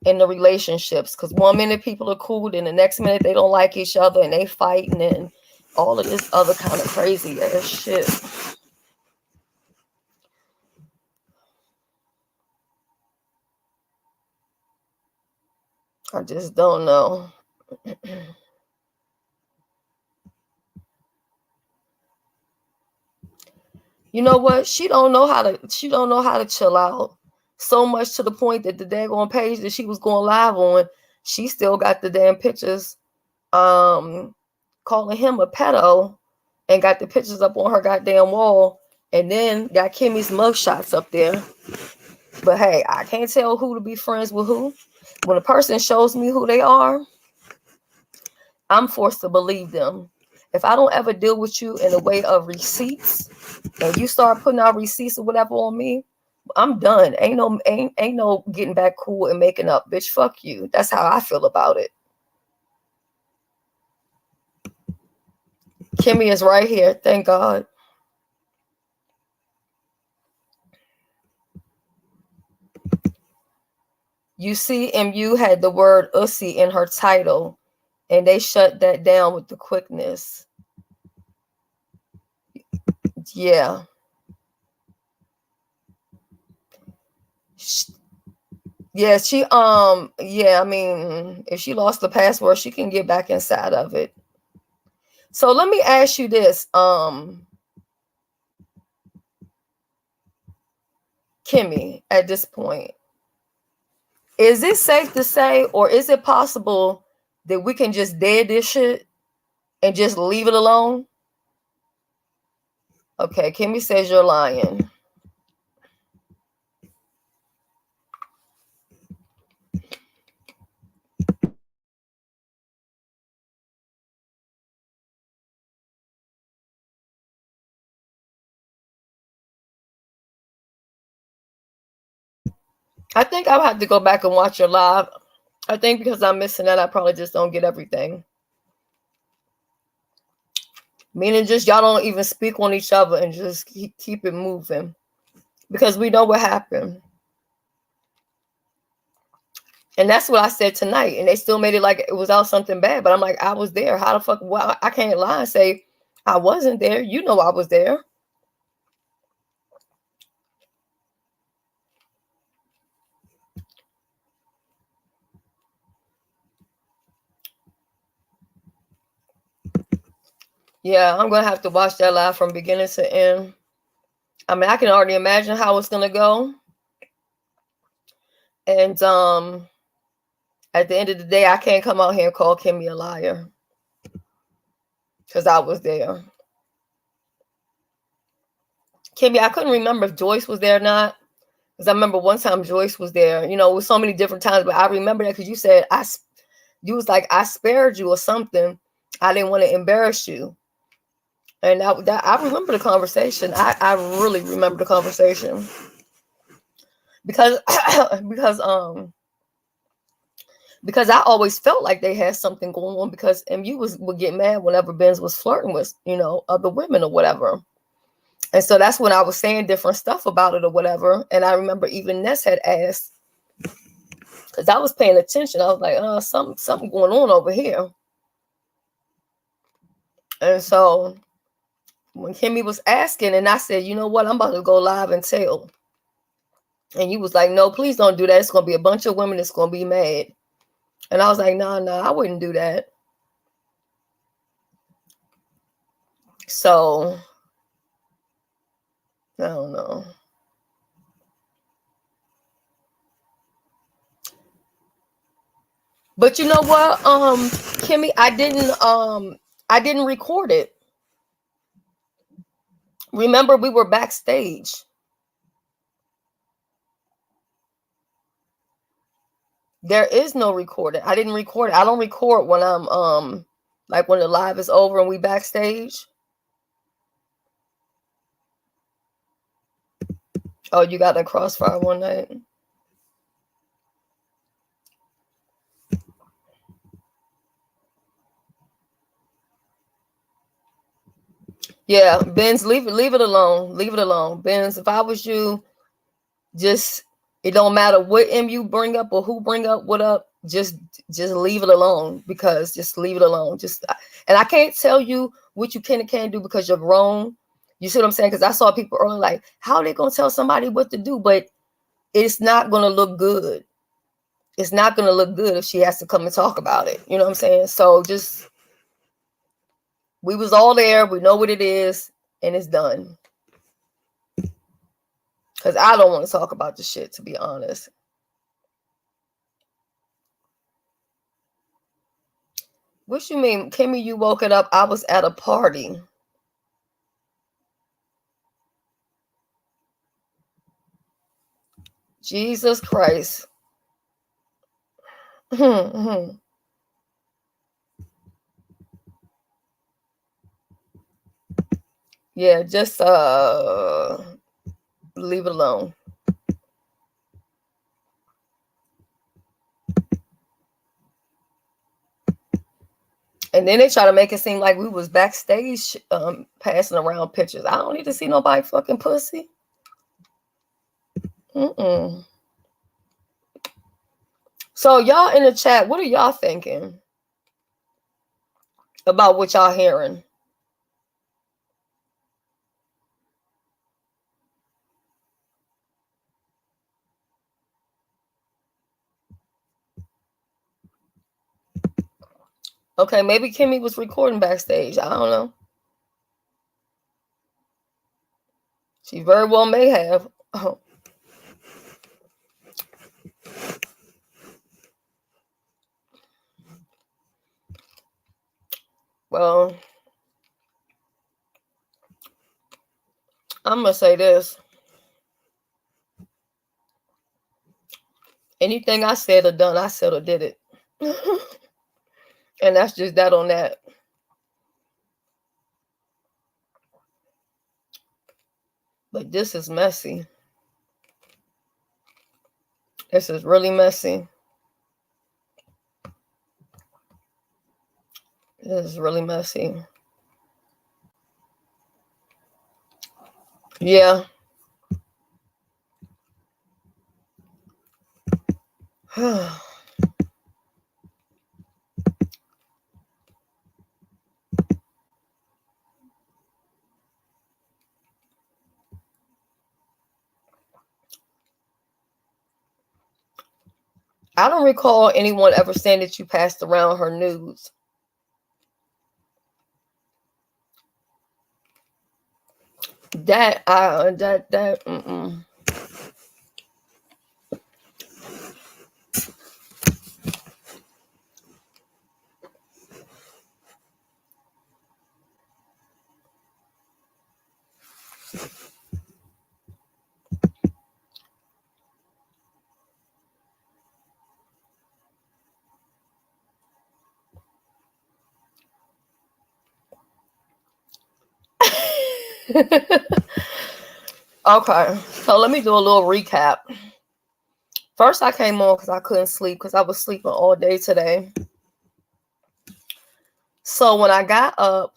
in the relationships, because 1 minute people are cool, then the next minute they don't like each other and they fighting and all of this other kind of crazy ass shit. I just don't know. You know what? She don't know how to chill out. So much to the point that the daggone page that she was going live on, she still got the damn pictures calling him a pedo and got the pictures up on her goddamn wall, and then got Kimmy's mugshots up there. But hey, I can't tell who to be friends with who. When a person shows me who they are, I'm forced to believe them. if I don't ever deal with you in the way of receipts, and you start putting out receipts or whatever on me, I'm done. Ain't no getting back cool and making up, bitch. Fuck you. That's how I feel about it. Kimmy is right here. Thank God. You see, MU had the word ussy in her title, and they shut that down with the quickness. Yeah. Yeah, yeah, I mean, if she lost the password, she can get back inside of it. So let me ask you this, Kimmy, at this point, is it safe to say, or is it possible that we can just dead this shit and just leave it alone? Okay, Kimmy says you're lying. I think I'll have to go back and watch your live. I think because I'm missing that, I probably just don't get everything. Meaning just y'all don't even speak on each other and just keep it moving. Because we know what happened. And that's what I said tonight. And they still made it like it was all something bad. But I'm like, I was there. How the fuck? Well, I can't lie and say I wasn't there. You know I was there. Yeah, I'm going to have to watch that live from beginning to end. I mean, I can already imagine how it's going to go. And at the end of the day, I can't come out here and call Kimmy a liar. Because I was there. Kimmy, I couldn't remember if Joyce was there or not. Because I remember one time Joyce was there. You know, it was so many different times. But I remember that because you said, you was like, I spared you or something. I didn't want to embarrass you. And that I remember the conversation. I really remember the conversation. Because I always felt like they had something going on, because MU would get mad whenever Benz was flirting with, you know, other women or whatever. And so that's when I was saying different stuff about it or whatever. And I remember even Ness had asked, because I was paying attention. I was like, something going on over here. And so when Kimmy was asking, and I said, you know what, I'm about to go live and tell. And you was like, no, please don't do that. It's going to be a bunch of women that's going to be mad. And I was like, no, I wouldn't do that. So, I don't know. But you know what, Kimmy, I didn't record it. Remember, we were backstage. There is no recording. I didn't record it. I don't record when I'm like when the live is over and we backstage. Oh, you got a crossfire one night. Yeah, Benz, leave it alone. Leave it alone. Benz, if I was you, just, it don't matter what MU bring up or who bring up what up, just leave it alone, because just leave it alone. And I can't tell you what you can and can't do because you're grown. You see what I'm saying? Because I saw people earlier like, how are they gonna tell somebody what to do? But it's not gonna look good. It's not gonna look good if she has to come and talk about it. You know what I'm saying? So just, we was all there. We know what it is, and it's done. Because I don't want to talk about the shit, to be honest. What you mean, Kimmy, you woke it up? I was at a party. Jesus Christ. Yeah, just leave it alone. And then they try to make it seem like we was backstage passing around pictures. I don't need to see nobody fucking pussy. So y'all in the chat, what are y'all thinking about what y'all hearing? Okay, maybe Kimmy was recording backstage. I don't know. She very well may have. Well, I'm gonna say this. Anything I said or done, I said or did it. And that's just that on that. But this is messy. This is really messy. This is really messy. Yeah. I don't recall anyone ever saying that you passed around her nudes. That Okay, so let me do a little recap. First, I came on because I couldn't sleep because I was sleeping all day today. So when I got up,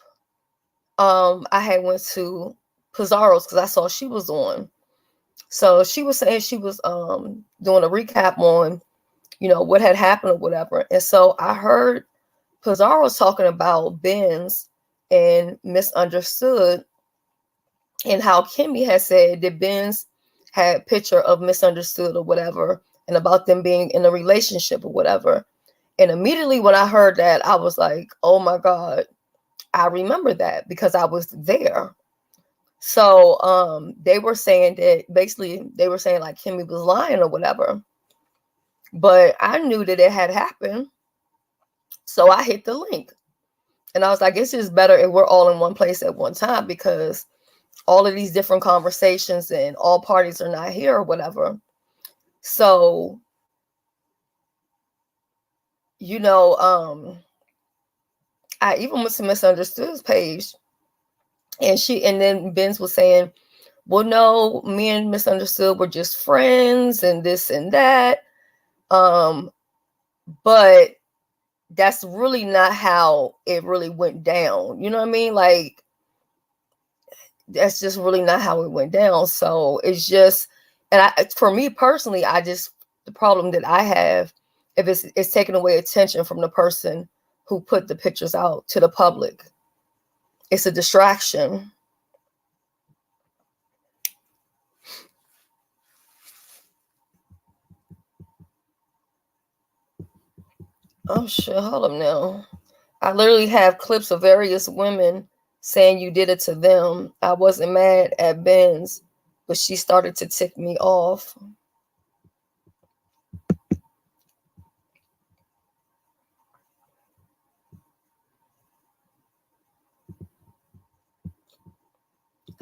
I had went to Pizarro's because I saw she was on. So she was saying she was doing a recap on, what had happened or whatever. And so I heard Pizarro's talking about Benz and Misunderstood, and how Kimmy had said that Benz had a picture of Misunderstood or whatever, and about them being in a relationship or whatever. And immediately when I heard that, I was like, oh my God, I remember that because I was there. So they were saying that basically they were saying like Kimmy was lying or whatever. But I knew that it had happened. So I hit the link. And I was like, it's just better if we're all in one place at one time because all of these different conversations and all parties are not here or whatever. So, I even went to Misunderstood's page, and then Benz was saying, well, no, me and Misunderstood were just friends and this and that. But that's really not how it really went down. You know what I mean? Like, that's just really not how it went down. So it's just, and for me personally, the problem that I have, if it's taking away attention from the person who put the pictures out to the public. It's a distraction. Oh shit, hold up now. I literally have clips of various women saying you did it to them. I wasn't mad at Benz, but she started to tick me off.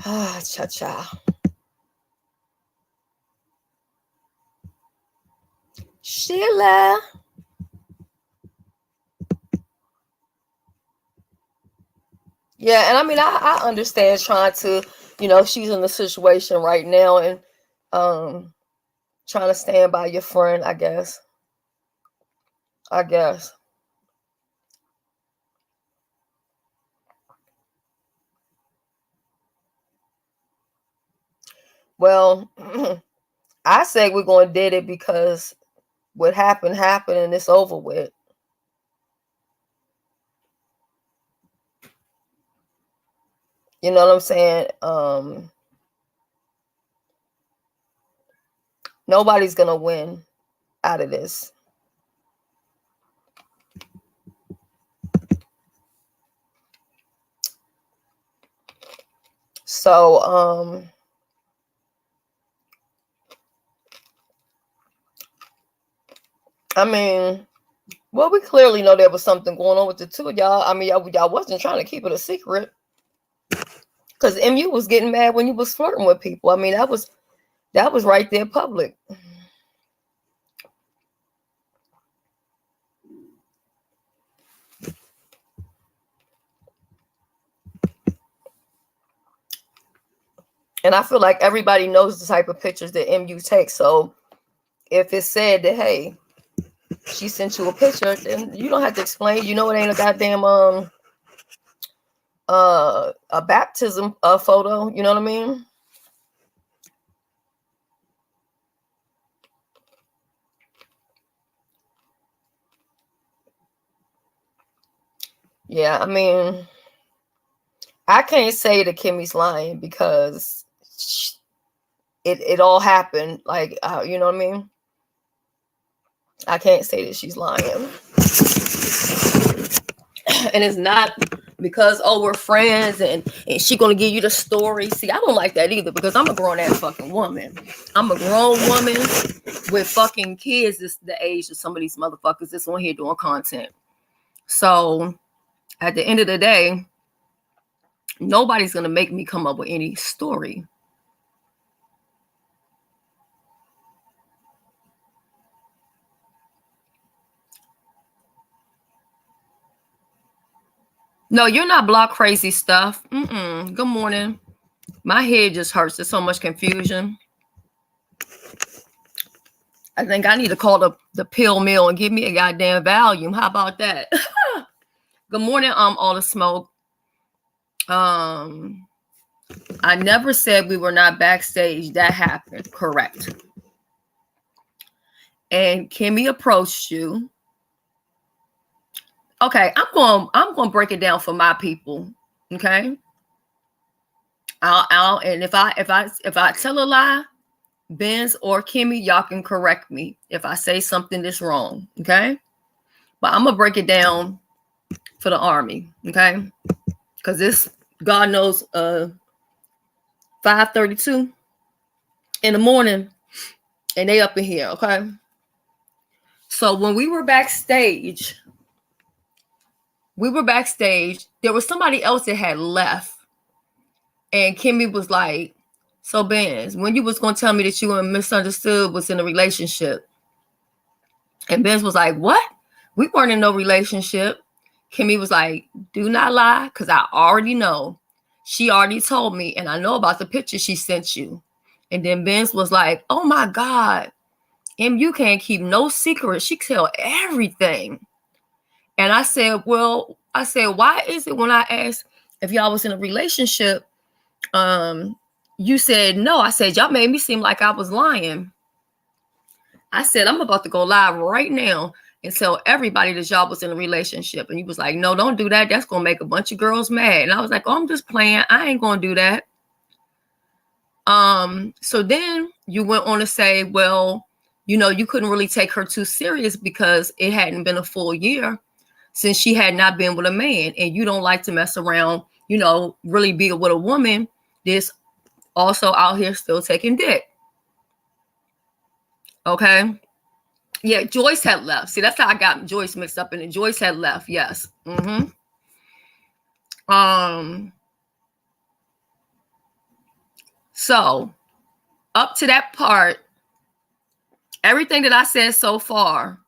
Ah, cha-cha. Sheila. Yeah, and I mean, I understand trying to, you know, she's in the situation right now and trying to stand by your friend, I guess. I guess. Well, I say we're going to did it because what happened happened and it's over with. You know what I'm saying? Nobody's going to win out of this. So, I mean, well, we clearly know there was something going on with the two of y'all. I mean, y'all wasn't trying to keep it a secret. Because MU was getting mad when you was flirting with people. I mean, that was right there public. And I feel like everybody knows the type of pictures that MU takes. So if it's said that, hey, she sent you a picture, then you don't have to explain. You know it ain't a goddamn a baptism photo. You know what I mean? Yeah, I mean, I can't say that Kimmy's lying because it all happened. Like, you know what I mean? I can't say that she's lying. And it's not because, oh, we're friends and she gonna give you the story. See, I don't like that either because I'm a grown-ass fucking woman. I'm a grown woman with fucking kids. This the age of some of these motherfuckers that's on here doing content. So at the end of the day, nobody's gonna make me come up with any story. No, you're not block crazy stuff. Good morning. My head just hurts. There's so much confusion. I think I need to call the pill mill and give me a goddamn volume. How about that? Good morning, all the smoke. I never said we were not backstage. That happened, correct. And Kimmy approached you. Okay, I'm going to break it down for my people. Okay. And if I tell a lie, Benz or Kimmy, y'all can correct me if I say something that's wrong. Okay. But I'm gonna break it down for the army. Okay. Because this, God knows, 5:32 in the morning, and they up in here. Okay. So when we were backstage, there was somebody else that had left. And Kimmy was like, so Benz, when you was going to tell me that you and Misunderstood was in a relationship? And Benz was like, what? We weren't in no relationship. Kimmy was like, do not lie, because I already know. She already told me, and I know about the picture she sent you. And then Benz was like, oh my God, you can't keep no secret. She tell everything. And I said, why is it when I asked if y'all was in a relationship, you said no? I said, y'all made me seem like I was lying. I said, I'm about to go live right now and tell everybody that y'all was in a relationship. And you was like, no, don't do that. That's going to make a bunch of girls mad. And I was like, oh, I'm just playing. I ain't going to do that. So then you went on to say, well, you know, you couldn't really take her too serious because it hadn't been a full year since she had not been with a man. And you don't like to mess around, you know, really be with a woman that's also out here still taking dick. Okay. Yeah, Joyce had left. See, that's how I got Joyce mixed up in it. Joyce had left, yes. So up to that part, everything that I said so far,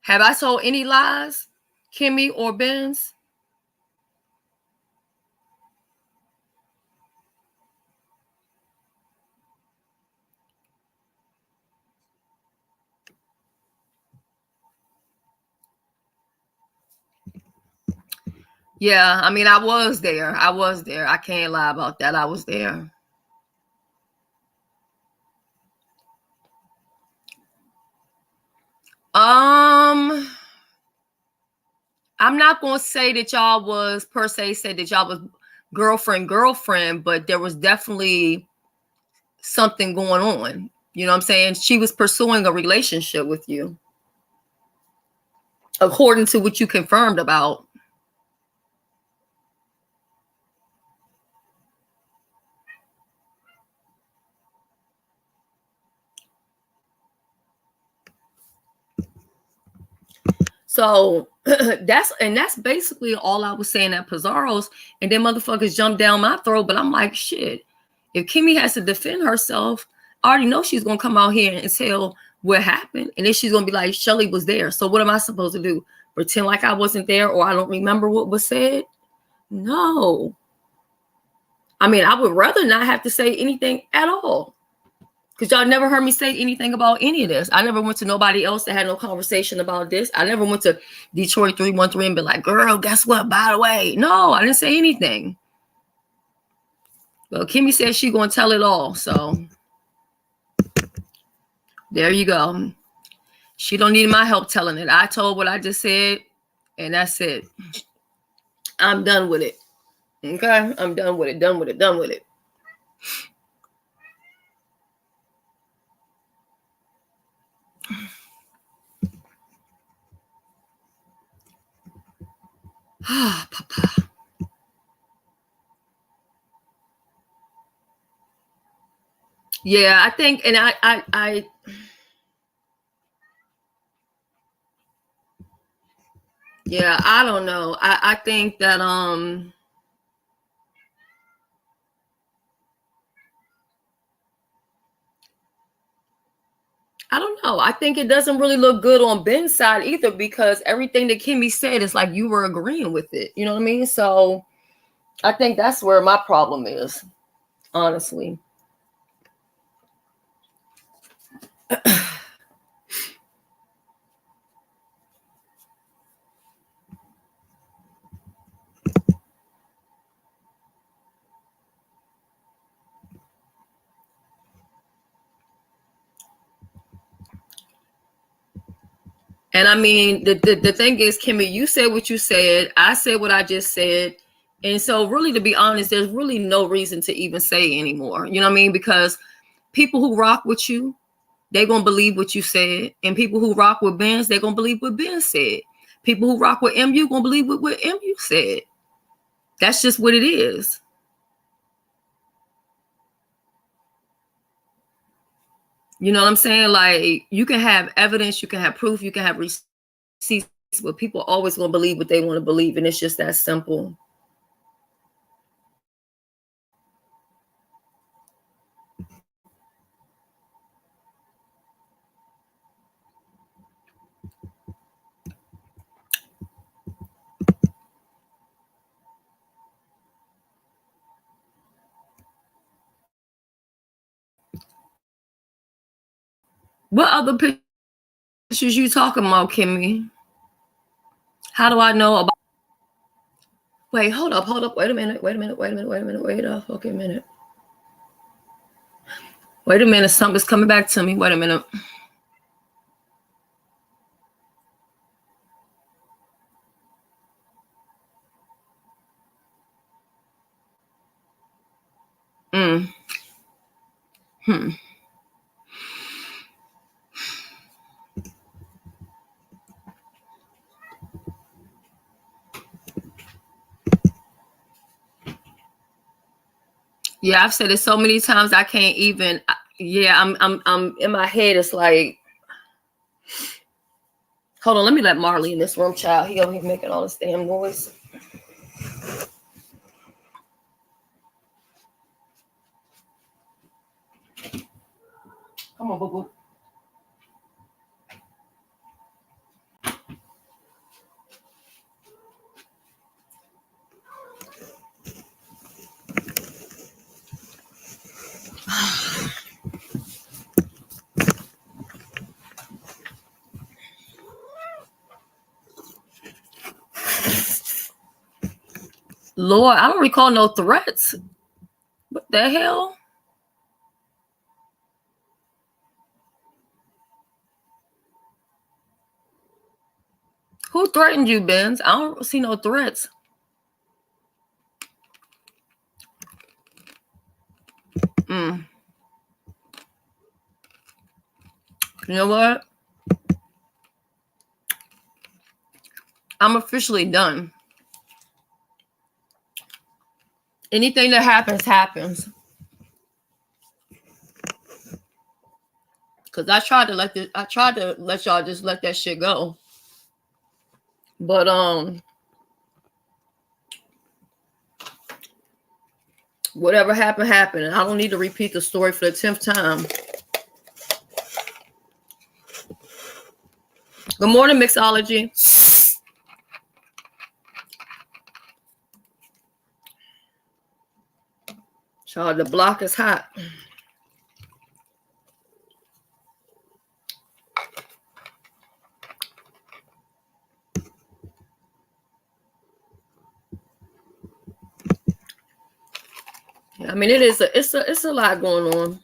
have I told any lies, Kimmy or Benz? Yeah, I mean, I was there. I can't lie about that. I was there. I'm not gonna say that y'all was per se said that y'all was girlfriend, but there was definitely something going on. You know what I'm saying? She was pursuing a relationship with you, according to what you confirmed about. So that's basically all I was saying at Pizarro's, and then motherfuckers jumped down my throat. But I'm like, shit. If Kimmy has to defend herself, I already know she's gonna come out here and tell what happened, and then she's gonna be like, Shelly was there. So what am I supposed to do? Pretend like I wasn't there or I don't remember what was said? No. I mean, I would rather not have to say anything at all. Because y'all never heard me say anything about any of this. I never went to nobody else that had no conversation about this. I never went to Detroit 313 and be like, girl, guess what? By the way. No, I didn't say anything. Well, Kimmy said she's going to tell it all. So there you go. She don't need my help telling it. I told what I just said, and that's it. I'm done with it. Okay? I'm done with it. Done with it. Done with it. Ah, Papa. Yeah, I think, and I yeah, I don't know. I think that I don't know. I think it doesn't really look good on Ben's side either, because everything that Kimmy said is like you were agreeing with it. You know what I mean? So I think that's where my problem is, honestly. And I mean, the thing is, Kimmy, you said what you said. I said what I just said. And so really, to be honest, there's really no reason to even say anymore. You know what I mean? Because people who rock with you, they're going to believe what you said. And people who rock with Benz, they're going to believe what Ben said. People who rock with MU going to believe what MU said. That's just what it is. You know what I'm saying? Like, you can have evidence, you can have proof, you can have receipts, but people always going to believe what they want to believe. And it's just that simple. What other pictures you talking about, Kimmy? How do I know about? Wait, hold up. Wait a minute. Okay, a minute. Wait a minute. Something's coming back to me. Wait a minute. Yeah, I've said it so many times I can't even. Yeah, I'm in my head. It's like, hold on. Let me let Marley in this room, child. He over here making all this damn noise. Come on, boo boo. Lord, I don't recall no threats. What the hell? Who threatened you, Benz? I don't see no threats. You know what? I'm officially done. Anything that happens, happens. Cause I tried to let y'all just let that shit go. But whatever happened, happened. And I don't need to repeat the story for the 10th time. Good morning, Mixology. Child, the block is hot. I mean, it's a lot going on.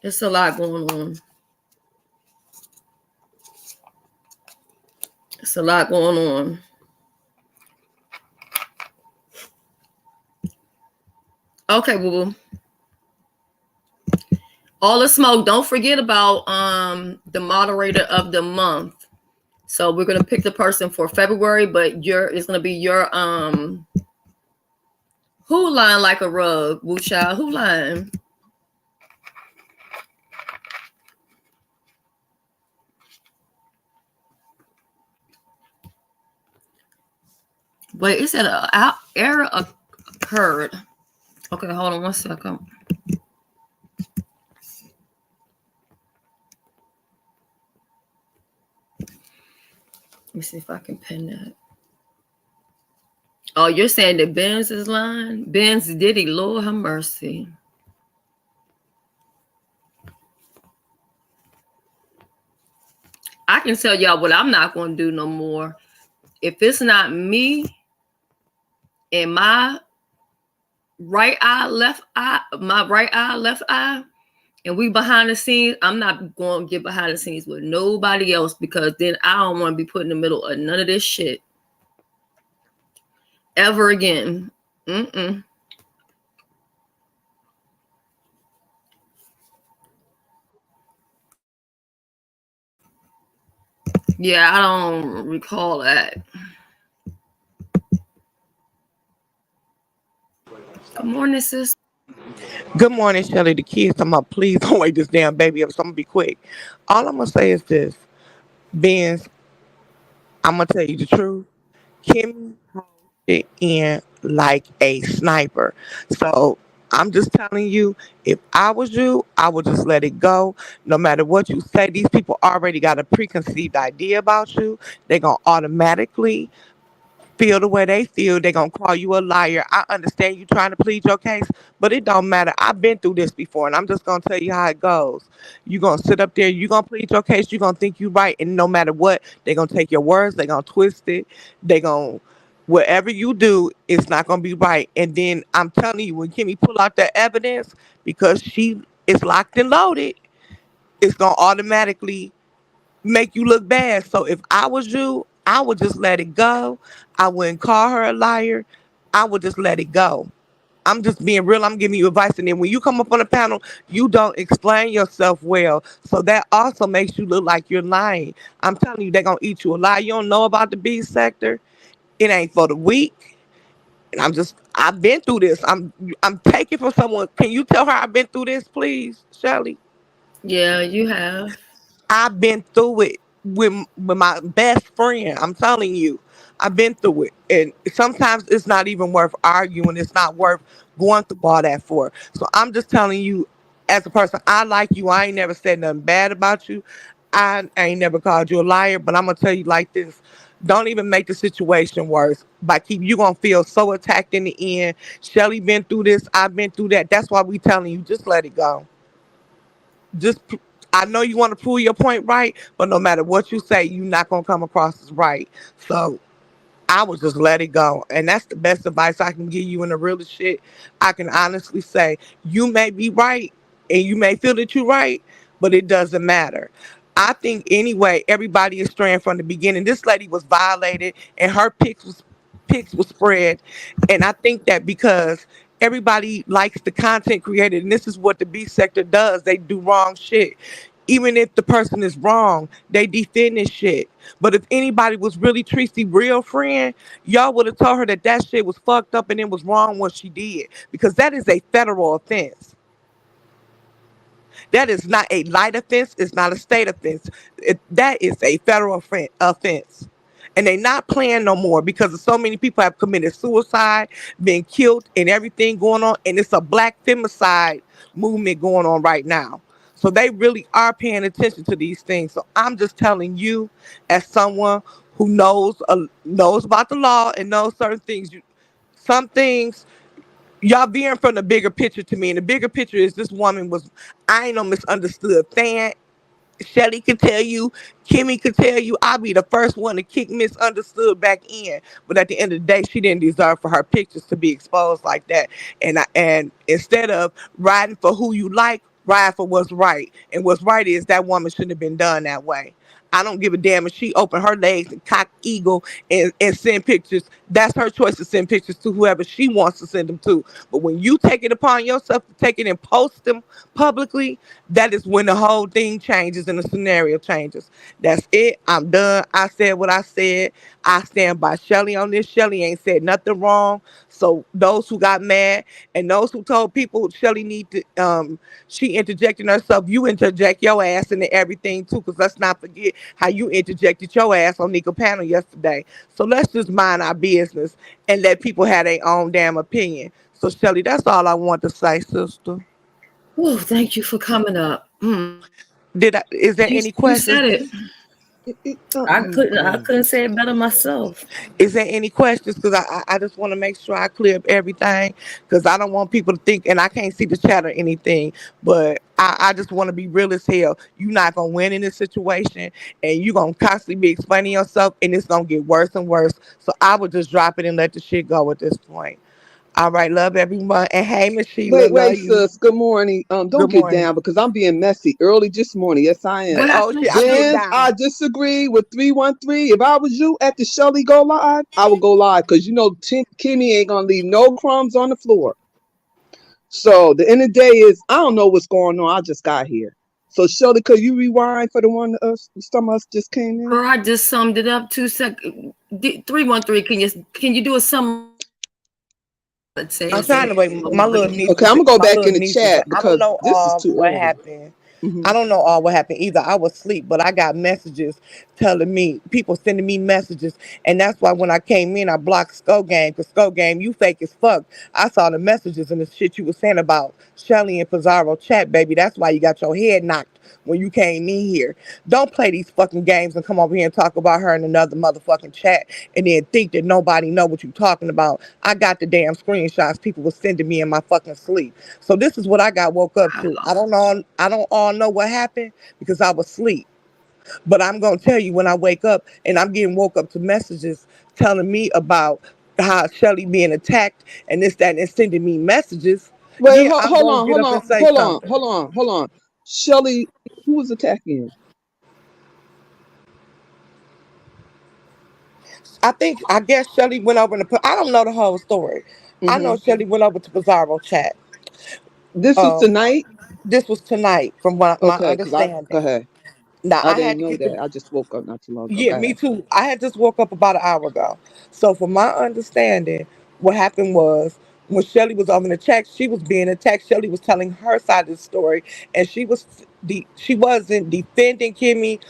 It's a lot going on. It's a lot going on. Okay, boo-boo. All the smoke. Don't forget about the moderator of the month. So we're gonna pick the person for February, but it's gonna be your who lying like a rug, Woo Child? Who lying? Wait, it said an error occurred. Okay, hold on one second. Let me see if I can pin that. Oh, you're saying that Benz is lying? Benz Diddy, Lord have mercy. I can tell y'all what I'm not going to do no more. If it's not me and my right eye, left eye, and we behind the scenes, I'm not going to get behind the scenes with nobody else, because then I don't want to be put in the middle of none of this shit ever again. Yeah, I don't recall that. Good morning, sis. Good morning, Shelly. The kids talking about, please don't wake this damn baby up, so I'm gonna be quick. All I'm gonna say is this, Benz, I'm gonna tell you the truth. Kimmy holds it in like a sniper. So I'm just telling you, if I was you, I would just let it go. No matter what you say, these people already got a preconceived idea about you. They're gonna automatically feel the way they feel. They're gonna call you a liar. I understand you trying to plead your case, but it don't matter. I've been through this before, and I'm just gonna tell you how it goes. You're gonna sit up there, you're gonna plead your case, you're gonna think you right, and no matter what, they're gonna take your words, they're gonna twist it, they gonna whatever you do, it's not gonna be right. And then I'm telling you, when Kimmy pull out that evidence, because she is locked and loaded, it's gonna automatically make you look bad. So if I was you, I would just let it go. I wouldn't call her a liar. I would just let it go. I'm just being real. I'm giving you advice. And then when you come up on the panel, you don't explain yourself well. So that also makes you look like you're lying. I'm telling you, they're going to eat you alive. You don't know about the B sector. It ain't for the weak. And I've been through this. I'm taking from someone. Can you tell her I've been through this, please, Shelly? Yeah, you have. I've been through it with my best friend. I'm telling you, I've been through it, and sometimes it's not even worth arguing. It's not worth going through all that for. So I'm just telling you, as a person, I like you. I ain't never said nothing bad about you. I ain't never called you a liar. But I'm gonna tell you like this: don't even make the situation worse. By keep you gonna feel so attacked in the end. Shelly been through this. I've been through that. That's why we telling you, just let it go. just I know you want to prove your point right, but no matter what you say, you're not gonna come across as right. So I would just let it go. And that's the best advice I can give you in the realest shit. I can honestly say you may be right and you may feel that you're right, but it doesn't matter. I think anyway, everybody is straying from the beginning. This lady was violated and her pics was spread. And I think that because everybody likes the content created, and this is what the B sector does, they do wrong shit. Even if the person is wrong, they defend this shit. But if anybody was really Tracy's real friend, y'all would have told her that that shit was fucked up and it was wrong what she did. Because that is a federal offense. That is not a light offense. It's not a state offense. That is a federal offense. And they not playing no more because so many people have committed suicide, been killed, and everything going on. And it's a black femicide movement going on right now. So they really are paying attention to these things. So I'm just telling you, as someone who knows about the law and knows certain things, some things y'all veering from the bigger picture to me. And the bigger picture is this woman was, I ain't no misunderstood fan. Shelly could tell you, Kimmy could tell you, I'll be the first one to kick misunderstood back in. But at the end of the day, she didn't deserve for her pictures to be exposed like that. And instead of riding for who you like, ride for what's right. And what's right is that woman shouldn't have been done that way. I don't give a damn if she opened her legs and cock eagle and send pictures. That's her choice to send pictures to whoever she wants to send them to. But when you take it upon yourself to take it and post them publicly, that is when the whole thing changes and the scenario changes. That's it. I'm done. I said what I said. I stand by Shelly on this. Shelly ain't said nothing wrong. So those who got mad and those who told people Shelly need to she interjecting herself, you interject your ass into everything too, because let's not forget how you interjected your ass on Nico panel yesterday. So let's just mind our business and let people have their own damn opinion. So Shelly, that's all I want to say, sister. Oh, thank you for coming up. Is there any You said questions? it. I couldn't say it better myself. Is there any questions? Because I just want to make sure I clear up everything. Because I don't want people to think, and I can't see the chat or anything, but I just want to be real as hell. You're not going to win in this situation, and you're going to constantly be explaining yourself, and it's going to get worse and worse. So I would just drop it and let the shit go at this point. All right, love everyone. And hey, Miss Sheila, love Wait, you. sis. Good morning. Don't Good get morning. down because I'm being messy early this morning. Yes, I am. What Oh, happened, shit, I'm getting Sheila? Vince, I down. disagree with 313. If I was you at the Shelly Go Live, I would go live because you know Kimmy ain't gonna leave no crumbs on the floor. So the end of the day is I don't know what's going on. I just got here. So Shelly, could you rewind for the one some of us just came in? Girl, I just summed it up 2 seconds. 313. Can you do a summary? Let's say I'm let's say trying to wait. My little niece Okay, was I'm gonna go my back little in the niece was. chat I don't because know this is too what early. happened. Hmm. I don't know all what happened either. I was asleep, but I got messages telling me people sending me messages, and that's why when I came in, I blocked Skull Game because Skull Game, you fake as fuck. I saw the messages and the shit you was saying about Shelly and Pizarro chat, baby. That's why you got your head knocked when you came in here. Don't play these fucking games and come over here and talk about her in another motherfucking chat and then think that nobody know what you talking about. I got the damn screenshots people was sending me in my fucking sleep. So this is what I got woke up to. I don't all know what happened because I was asleep. But I'm gonna tell you when I wake up and I'm getting woke up to messages telling me about how Shelly being attacked and this, that, and sending me messages. Wait, Yeah, I'm hold gonna on, get hold up on, and say hold on, something. hold on, hold on. Shelly, who was attacking? I guess Shelly went over to I don't know the whole story. I know Hmm. Shelly went over to Pizarro chat. This was Um, tonight. this was tonight from what my Okay, because I go understanding. ahead. Now I I had didn't to know get to. that. I just woke up not too long ago. Yeah, Go me ahead. too. I had just woke up about an hour ago. So from my understanding, what happened was when Shelly was over in the chat, she was being attacked. Shelly was telling her side of the story, and she wasn't defending Kimmy,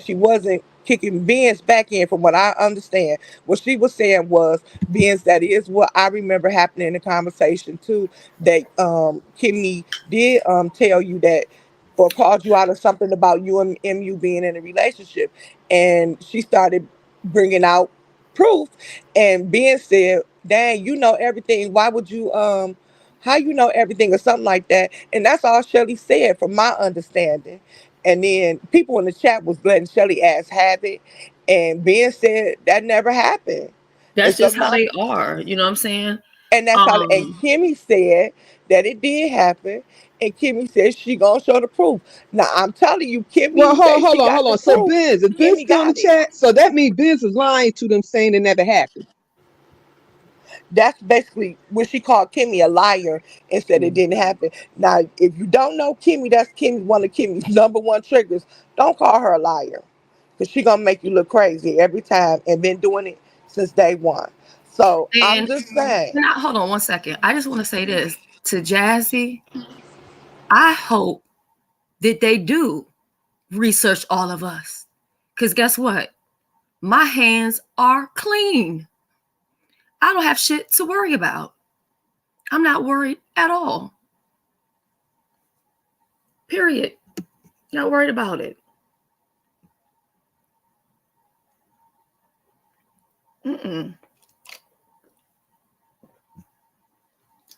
she wasn't kicking Ben's back in. From what I understand, what she was saying was Ben's, that is what I remember happening in the conversation too. That Kimmy did tell you that or called you out of something about you and MU being in a relationship. And she started bringing out proof. And Ben said, dang, you know everything. Why would you, how you know everything or something like that? And that's all Shelly said from my understanding. And then people in the chat was letting Shelly ass have it. And Ben said that never happened. That's And so just how my they are. You know what I'm saying? and that's how and Um, Kimmy said that it did happen. And Kimmy said she gonna show the proof. Now I'm telling you, Well, Kimmy said she hold got the on. So proof. Benz, is Benz Kimmy still in the got it. chat? So that means Benz is lying to them, saying it never happened. That's basically when she called Kimmy a liar and said it Mm. didn't happen. Now, if you don't know Kimmy, that's Kimmy, one of Kimmy's number one triggers. Don't call her a liar, because she gonna make you look crazy every time, and been doing it since day one. So I'm and just saying. now hold on one second. I just want to say this to Jazzy. I hope that they do research all of us. Because guess what? My hands are clean. I don't have shit to worry about. I'm not worried at all. Period. Not worried about it. Mm-mm.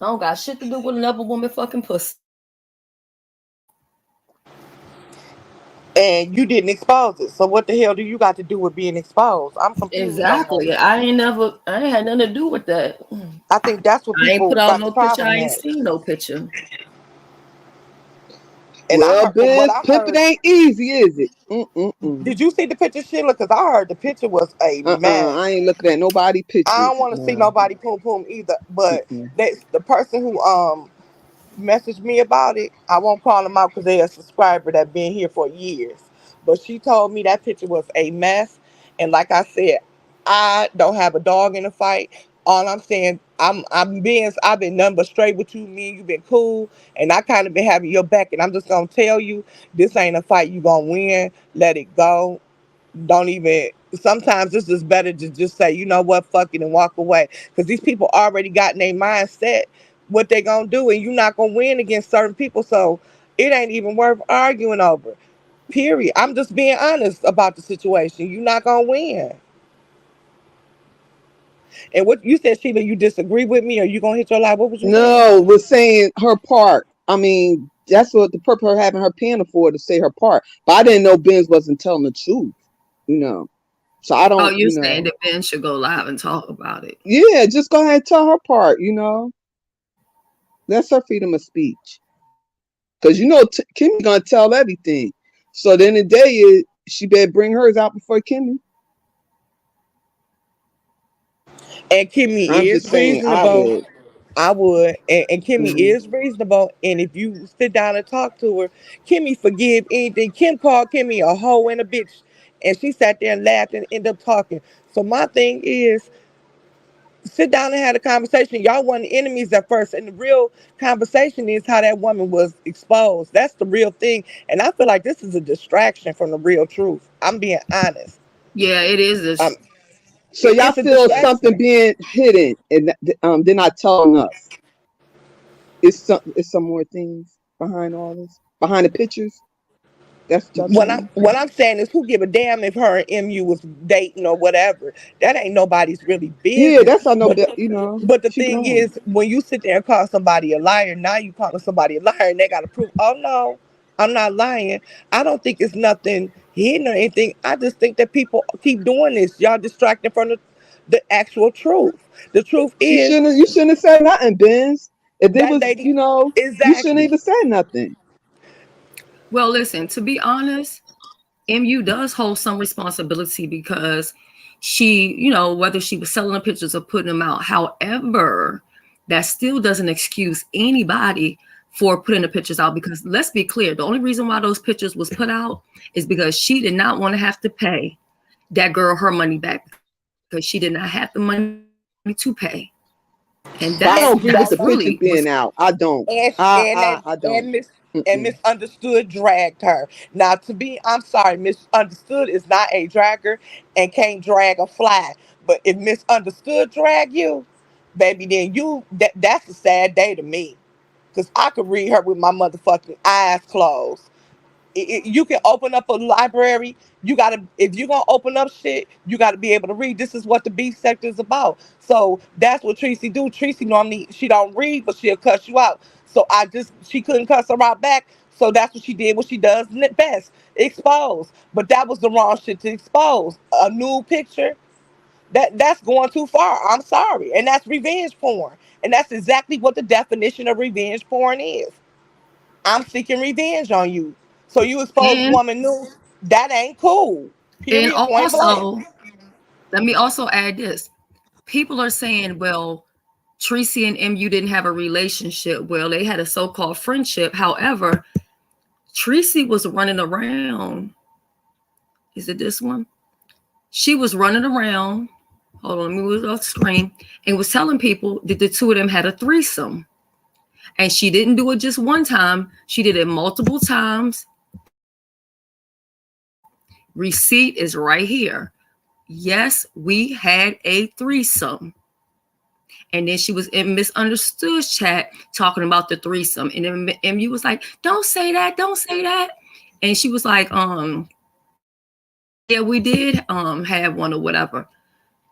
I don't got shit to do with another woman fucking pussy. And you didn't expose it. So what the hell do you got to do with being exposed? I'm confused on that. Exactly. I ain't had nothing to do with that. I think that's what I ain't people put out got the no picture. I problem ain't at. seen no picture. And I Well, heard what Benz, I pimping heard. ain't easy, is it? Mm-mm-mm. Did you see the picture, Sheila? Because I heard the picture was a I mess. ain't looking at nobody I don't pictures. want to see No. nobody poom poom either. But Mm-mm. that's the person who messaged me about it. I won't call them out because they're a subscriber that been here for years. But she told me that picture was a mess. And like I said, I don't have a dog in the fight. All I'm saying, I've been nothing but straight with you. Me and you been cool, and I kind of been having your back. And I'm just gonna tell you, this ain't a fight you gonna win. Let it go. Don't even, sometimes this is better to just say, you know what, fuck it, and walk away, because these people already got in their mindset what they gonna do, and you're not gonna win against certain people, so it ain't even worth arguing over, period. I'm just being honest about the situation. You're not gonna win. And what you said, Sheila, you disagree with me, or you gonna hit your life? What was you saying? No, we're saying her part. I mean, that's what the purpose of her having her panel for, to say her part. But I didn't know Benz wasn't telling the truth, you know. So I Oh, don't, you're saying that Ben should go live and talk about it. yeah, just go ahead and tell her part, you know. That's her freedom of speech. Because, Kimmy going to tell everything. So then the day is, she better bring hers out before Kimmy. And Kimmy I'm is just saying, I reasonable. would. I would, and Kimmy Mm. is reasonable. And if you sit down and talk to her, Kimmy forgive anything. Kim called Kimmy a hoe and a bitch, and she sat there and laughed and ended up talking. So my thing is, sit down and have a conversation. Y'all weren't enemies at first, and the real conversation is how that woman was exposed. That's the real thing. And I feel like this is a distraction from the real truth. I'm being honest. Yeah, it is Um, this. So y'all it's a feel something distraction. being hidden and they're not telling us. It's some more things behind all this, behind the pictures. That's what y'all saying. What I'm saying is, who give a damn if her and MU was dating or whatever? That ain't nobody's really Yeah, business. that's I know. But But the she thing grown. is, when you sit there and call somebody a liar, now you calling somebody a liar, and they got to prove. Oh no, I'm not lying. I don't think it's nothing hidden or anything. I just think that people keep doing this. Y'all distracted from the actual truth. The truth is You shouldn't have said nothing, Benz. If it that was, lady. you shouldn't Exactly. even say nothing. Well, listen, to be honest, MU does hold some responsibility because she, whether she was selling the pictures or putting them out. However, that still doesn't excuse anybody for putting the pictures out, because let's be clear, the only reason why those pictures was put out is because she did not want to have to pay that girl her money back, because she did not have the money to pay. And But I don't agree with that's the Exactly. pictures really was. being out. I don't. and I don't. and Mm-mm. misunderstood dragged her. Now, I'm sorry, misunderstood is not a dragger and can't drag a fly. But if misunderstood drag you, baby, then that's a sad day to me. Cause I could read her with my motherfucking eyes closed. You can open up a library. You gotta, if you're gonna open up shit, you gotta be able to read. This is what the beef sector is about. So that's what Tracy do. Tracy normally, she don't read, but she'll cuss you out. So she couldn't cuss her out back. So that's what she did. What she does best, expose. But that was the wrong shit to expose. A nude picture. That's going too far. I'm sorry. And that's revenge porn. And that's exactly what the definition of revenge porn is. I'm seeking revenge on you. So you expose And woman news. That ain't cool. and Period. Point blank. also, let me also add this. People are saying, well, Tracy and MU didn't have a relationship. Well, they had a so-called friendship. However, Tracy was running around. Is it this one? She was running around. Hold on, let me move off the screen. And was telling people that the two of them had a threesome. And she didn't do it just one time. She did it multiple times. Receipt is right here. Yes, we had a threesome. And then she was in misunderstood chat talking about the threesome. And then MU was like, don't say that, don't say that. And she was like, yeah, we did have one or whatever.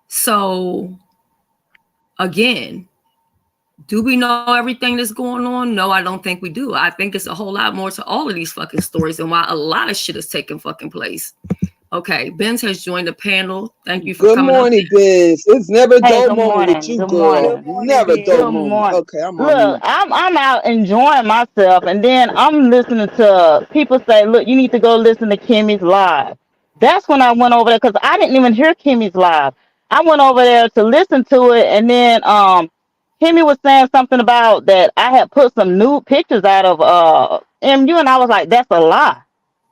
So again, do we know everything that's going on? No, I don't think we do. I think it's a whole lot more to all of these fucking stories and why a lot of shit is taking fucking place. Okay, Benz has joined the panel. Thank you for Good coming up. morning, Biz. It's never Hey, dull good moment with morning. you, Good girl. Good morning. morning, Never Ben. dull Good moment. morning. Okay, I'm on Look, mute. I'm out enjoying myself, and then I'm listening to people say, "Look, you need to go listen to Kimmy's live." That's when I went over there because I didn't even hear Kimmy's live. I went over there to listen to it, and then Kimmy was saying something about that I had put some nude pictures out of MU, and I was like, "That's a lie.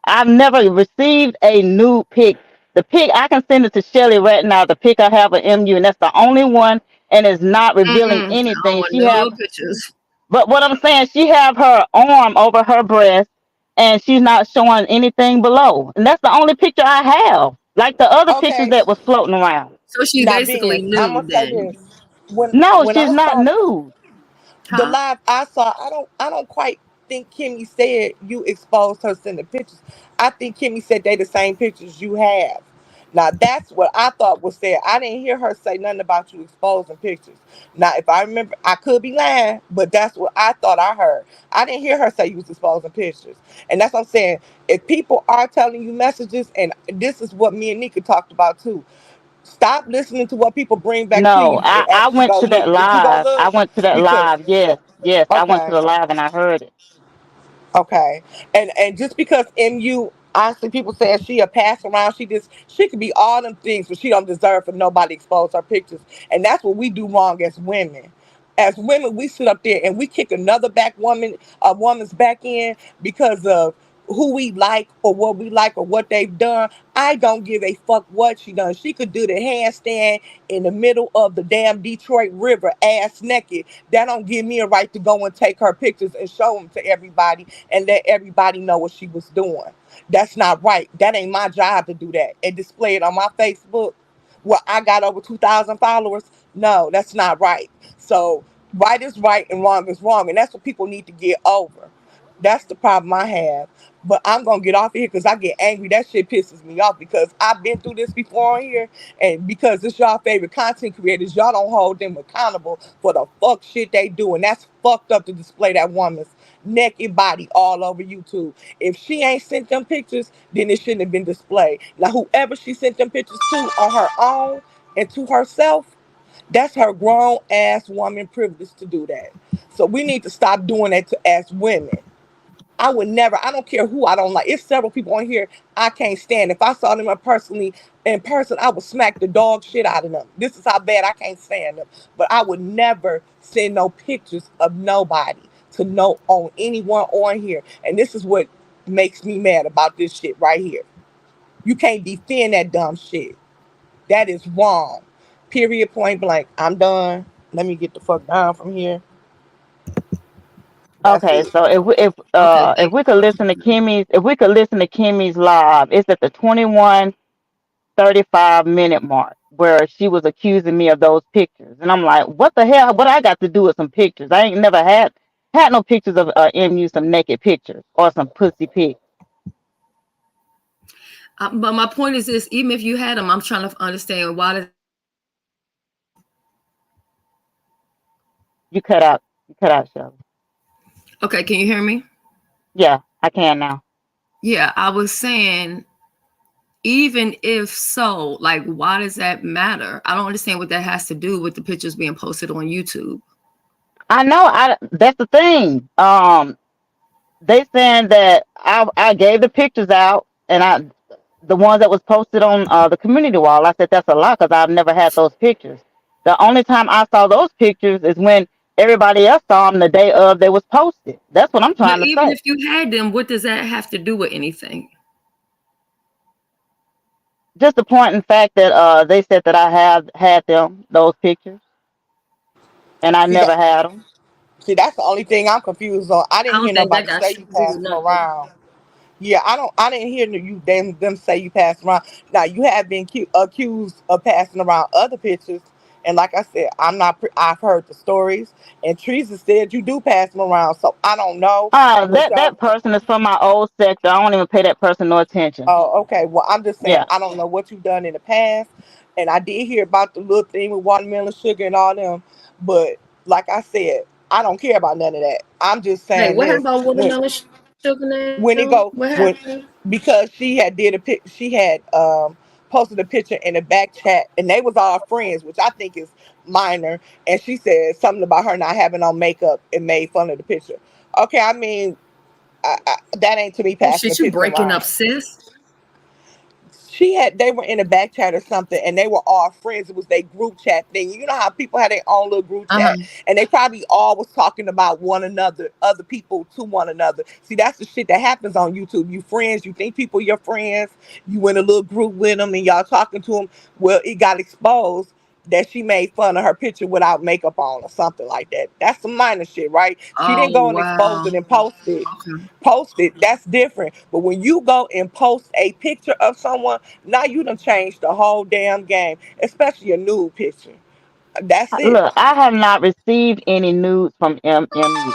I've never received a nude pic. The pic I can send it to Shelly right now. The pic I have of MU, and that's the only one, and it's not revealing I don't anything. want She have, no pictures. but what I'm saying, she have her arm over her breast, and she's not showing anything below. And that's the only picture I have. Like the other pictures Okay. that was floating around. So she's Now, basically Ben, I'm gonna nude say then. this. When No, when she's I not saw nude. the Huh? live I saw, I don't quite think Kimmy said you exposed her sending pictures. I think Kimmy said they the same pictures you have. Now that's what I thought was said. I didn't hear her say nothing about you exposing pictures. Now if I remember, I could be lying, but that's what I thought I heard. I didn't hear her say you was exposing pictures. And that's what I'm saying. If people are telling you messages, and this is what me and Nika talked about too. Stop listening to what people bring back to No, you and I actually went go to that look. Did you go live. I look? went to that Because live. Yes, yes, I went to okay. the live and I heard it. Okay. And just because MU, honestly, people saying she a pass around, she could be all them things, but she don't deserve for nobody to expose her pictures. And that's what we do wrong as women. As women, we sit up there and we kick a woman's back in because of who we like or what we like or what they've done. I don't give a fuck what she done. She could do the handstand in the middle of the damn Detroit River, ass naked. That don't give me a right to go and take her pictures and show them to everybody and let everybody know what she was doing. That's not right. That ain't my job to do that and display it on my Facebook. Well, I got over 2,000 followers. No, that's not right. So right is right and wrong is wrong, and that's what people need to get over. That's the problem I have. But I'm gonna get off of here because I get angry. That shit pisses me off because I've been through this before on here, and because it's y'all favorite content creators, y'all don't hold them accountable for the fuck shit they do, and that's fucked up to display that woman's naked body all over YouTube. If she ain't sent them pictures, then it shouldn't have been displayed. Now, whoever she sent them pictures to on her own and to herself, that's her grown ass woman privilege to do that. So we need to stop doing that to as women. I would never, I don't care who I don't like. It's several people on here I can't stand. If I saw them in person, I would smack the dog shit out of them. This is how bad I can't stand them. But I would never send no pictures of nobody to know on anyone on here. And this is what makes me mad about this shit right here. You can't defend that dumb shit. That is wrong. Period, point blank. I'm done. Let me get the fuck down from here. That's Okay, it. so Okay, if thank we could listen to Kimmy's live, it's at the 21:35 minute mark where she was accusing me of those pictures, and I'm like, what the hell? What I got to do with some pictures? I ain't never had no pictures of MU, some naked pictures or some pussy pics. but my point is this: even if you had them, I'm trying to understand why. You cut out, Shelly. Okay, can you hear me? Yeah, I can now. Yeah, I was saying, even if so, like, why does that matter? I don't understand what that has to do with the pictures being posted on YouTube. I know. That's the thing. They saying that I gave the pictures out, and the ones that was posted on the community wall. I said that's a lie because I've never had those pictures. The only time I saw those pictures is when everybody else saw them the day of they was posted. That's what I'm But trying to even say. if you had them, what does that have to do with anything? Just the point in fact that they said that I have had those pictures, and I See that? never had them. See, that's the only thing I'm confused on. I I didn't don't hear think that nobody got say shit you to do with passed them nothing. around. Yeah, I don't. I didn't hear them say you passed around. Now you have been accused of passing around other pictures, and like I said, I'm not. I've heard the stories, and Teresa said you do pass them around. So I don't know what That y'all. person is from my old sector. I don't even pay that person no attention. Oh, okay. Well, I'm just saying Yeah. I don't know what you've done in the past, and I did hear about the little thing with watermelon sugar and all them, but like I said, I don't care about none of that. I'm just Wait, saying what happened this about when watermelon sugar now? What when it go happened? when because she had did a pic she had posted a picture in the back chat and they was all friends, which I think is minor, and she said something about her not having on makeup and made fun of the picture. Okay, I mean that ain't to me Oh passing the shit, you picture breaking up, around. sis. They were in a back chat or something and they were all friends. It was their group chat thing. You know how people had their own little group chat, Uh-huh. and they probably all was talking about one another, other people to one another. See, that's the shit that happens on YouTube. You friends, you think people your friends, you in a little group with them and y'all talking to them. Well, it got exposed that she made fun of her picture without makeup on or something like that. That's some minor shit, right? She Oh didn't go and expose wow. it and post it. Okay. Post it, that's different. But when you go and post a picture of someone, now you done changed the whole damn game, especially a nude picture. That's it. Look, I have not received any nudes from MMU.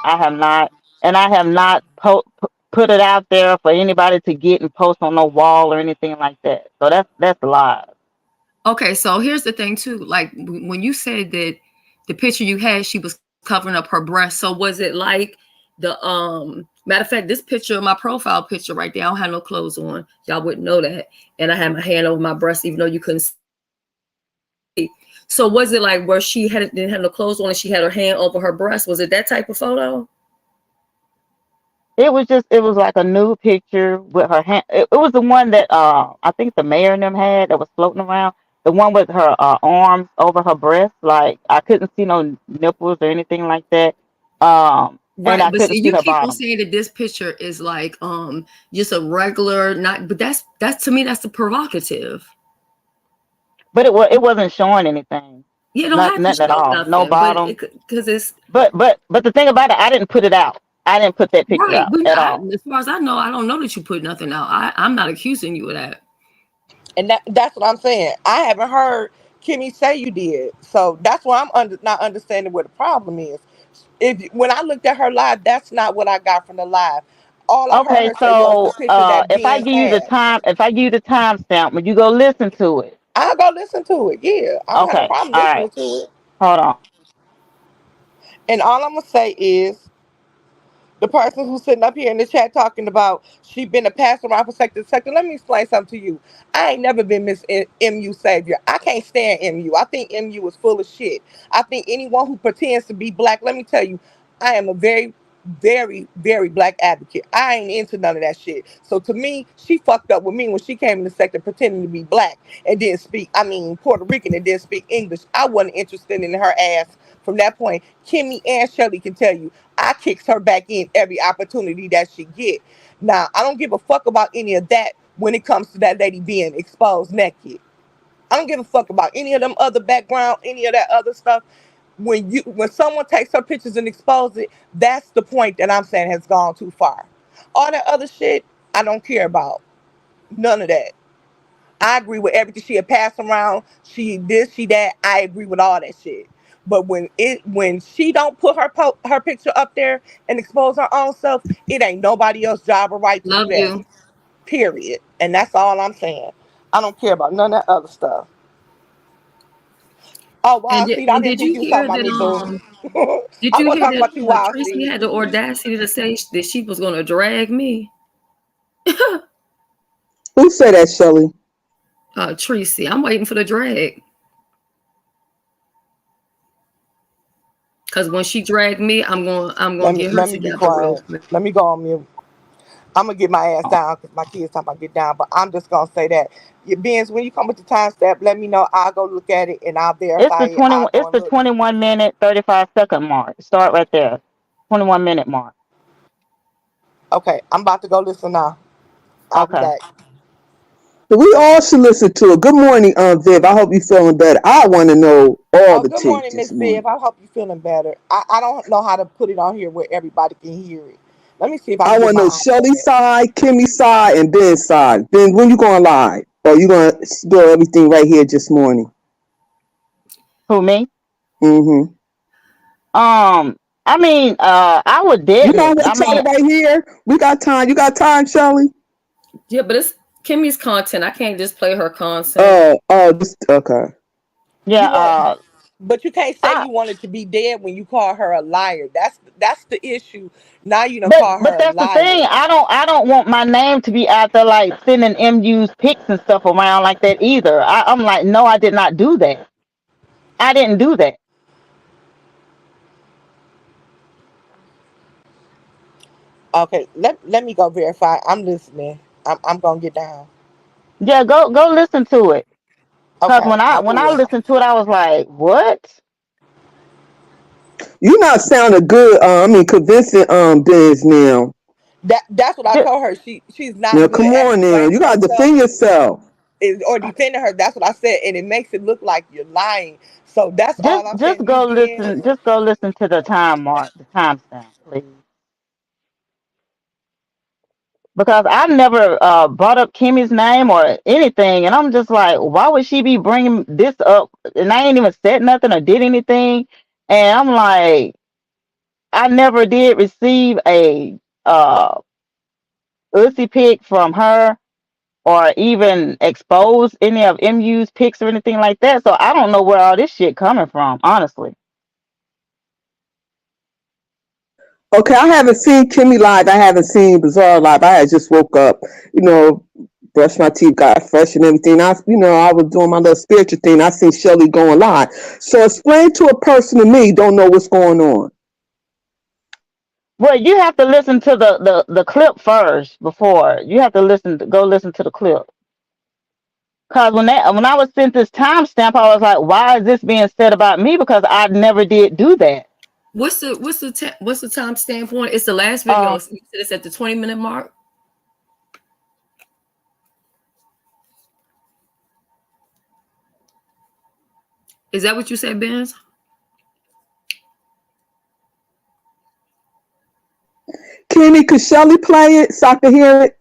I have not, and I have not put it out there for anybody to get and post on no wall or anything like that. So that's lies. Okay, so here's the thing too. Like when you said that the picture you had, she was covering up her breast. So was it like the matter of fact, this picture, my profile picture right there, I don't have no clothes on. Y'all wouldn't know that. And I had my hand over my breast, even though you couldn't see. So was it like where she didn't have no clothes on and she had her hand over her breast? Was it that type of photo? It was like a nude picture with her hand. It was the one that I think the mayor and them had that was floating around. The one with her arms over her breast, like I couldn't see no nipples or anything like that. And Right, I but see, couldn't see you her keep on bottom. saying that this picture is like just a regular, not, but that's to me that's the provocative. But it wasn't showing anything, Yeah, it don't not have to nothing at show all, no nothing, but bottom. it because it's But the thing about it, I didn't put it out. I didn't put that picture right. out But at I, all. as far as I know, I don't know that you put nothing out. I'm not accusing you of that. And that's what I'm saying. I haven't heard Kimmy say you did. So that's why not understanding what the problem is. If when I looked at her live, that's not what I got from the live. All I heard Okay, her say was the so picture that if I Ben give you the had. time, if I give you the timestamp, when you go listen to it. I'll go listen to it. Yeah, I don't have no Okay, problem all right, listening to it. hold on. And all I'm gonna say is the person who's sitting up here in the chat talking about she been a pastor around for sector to sector. Let me explain something to you. I ain't never been Miss MU Savior. I can't stand MU. I think MU is full of shit. I think anyone who pretends to be black, let me tell you, I am a very, very, very black advocate. I ain't into none of that shit. So to me, she fucked up with me when she came in the sector pretending to be black and didn't speak, I mean, Puerto Rican and didn't speak English. I wasn't interested in her ass from that point. Kimmy and Shelly can tell you I kicks her back in every opportunity that she get. Now, I don't give a fuck about any of that when it comes to that lady being exposed naked. I don't give a fuck about any of them other background, any of that other stuff. When someone takes her pictures and exposes it, that's the point that I'm saying has gone too far. All that other shit, I don't care about. None of that. I agree with everything she had passed around. She this, she that. I agree with all that shit. But when she don't put her picture up there and expose her own self, it ain't nobody else's job or right to Love do that. you. Period. And that's all I'm saying. I don't care about none of that other stuff. Oh, Wild Seed, I And didn't did think you you was talking hear about that me, boo. did I you want to hear talk that about you, Wild Tracy Seed. had the audacity to say that she was going to drag me? Who said that, Shelly? Tracy. I'm waiting for the drag. Cause when she dragged me, I'm gonna get her Let me be together real quiet. quick. Let me go on mute. I'm gonna get my ass down because my kids talking about get down. But I'm just gonna say that your Benz, when you come with the time step, let me know. I'll go look at it and I'll It's verify the it. 20. I'll go It's and the look. 21 minute 35 second mark. Start right there. 21 minute mark. Okay, I'm about to go listen now. I'll be Okay. back. So we all should listen to it. Good morning, Viv. I hope you're feeling better. I want to know all Oh, the good tea morning, this Miss Viv. morning. I hope you're feeling better. I don't know how to put it on here where everybody can hear it. Let me see if I I can get want to my know Shelly's iPad. side, Kimmy's side, and Ben's side. Ben, when you going live? Or you going to spill everything right here this morning? Who me? Mm-hmm. I mean, I would You dead might it. want I to tell mean, it right here. We got time. You got time, Shelly? Yeah, but it's Kimmy's content. I can't just play her content. Just, okay. yeah. You want, but you can't say I you wanted to be dead when you call her a liar. That's the issue. Now you don't call but her a that's the thing. liar. I don't want my name to be out there like sending MU's pics and stuff around like that either. I'm like, no, I did not do that. I didn't do that. Okay, let me go verify. I'm listening. I'm gonna get down. Yeah, go listen to it. Cause Okay, I when I will. listened to it, I was like, what? You not sounding good. Convincing, Ben's now. That's what I Just, told her. She's not Now, good come at on now. You explaining got to herself defend yourself. or defending her. That's what I said, and it makes it look like you're lying. So that's all I'm saying. You being just go listen to the time mark, the timestamp, please. Because I never brought up Kimmy's name or anything, and I'm just like, why would she be bringing this up? And I ain't even said nothing or did anything, and I'm like, I never did receive a uh Uzi pic from her or even expose any of MU's pics or anything like that. So I don't know where all this shit coming from, honestly. Okay, I haven't seen Kimmy live. I haven't seen Bizarre live. I had just woke up, you know, brushed my teeth, got fresh and everything. I was doing my little spiritual thing. I seen Shelly going live. So explain to a person to me don't know what's going on. Well, you have to listen to the clip first before you have to go listen to the clip. Cause when I was sent this timestamp, I was like, why is this being said about me? Because I never did do that. What's the time standpoint? It's the last video. Um, You said it's at the 20-minute mark. Is that what you said, Benz? Kimmy, could Shelly play it so I can hear it?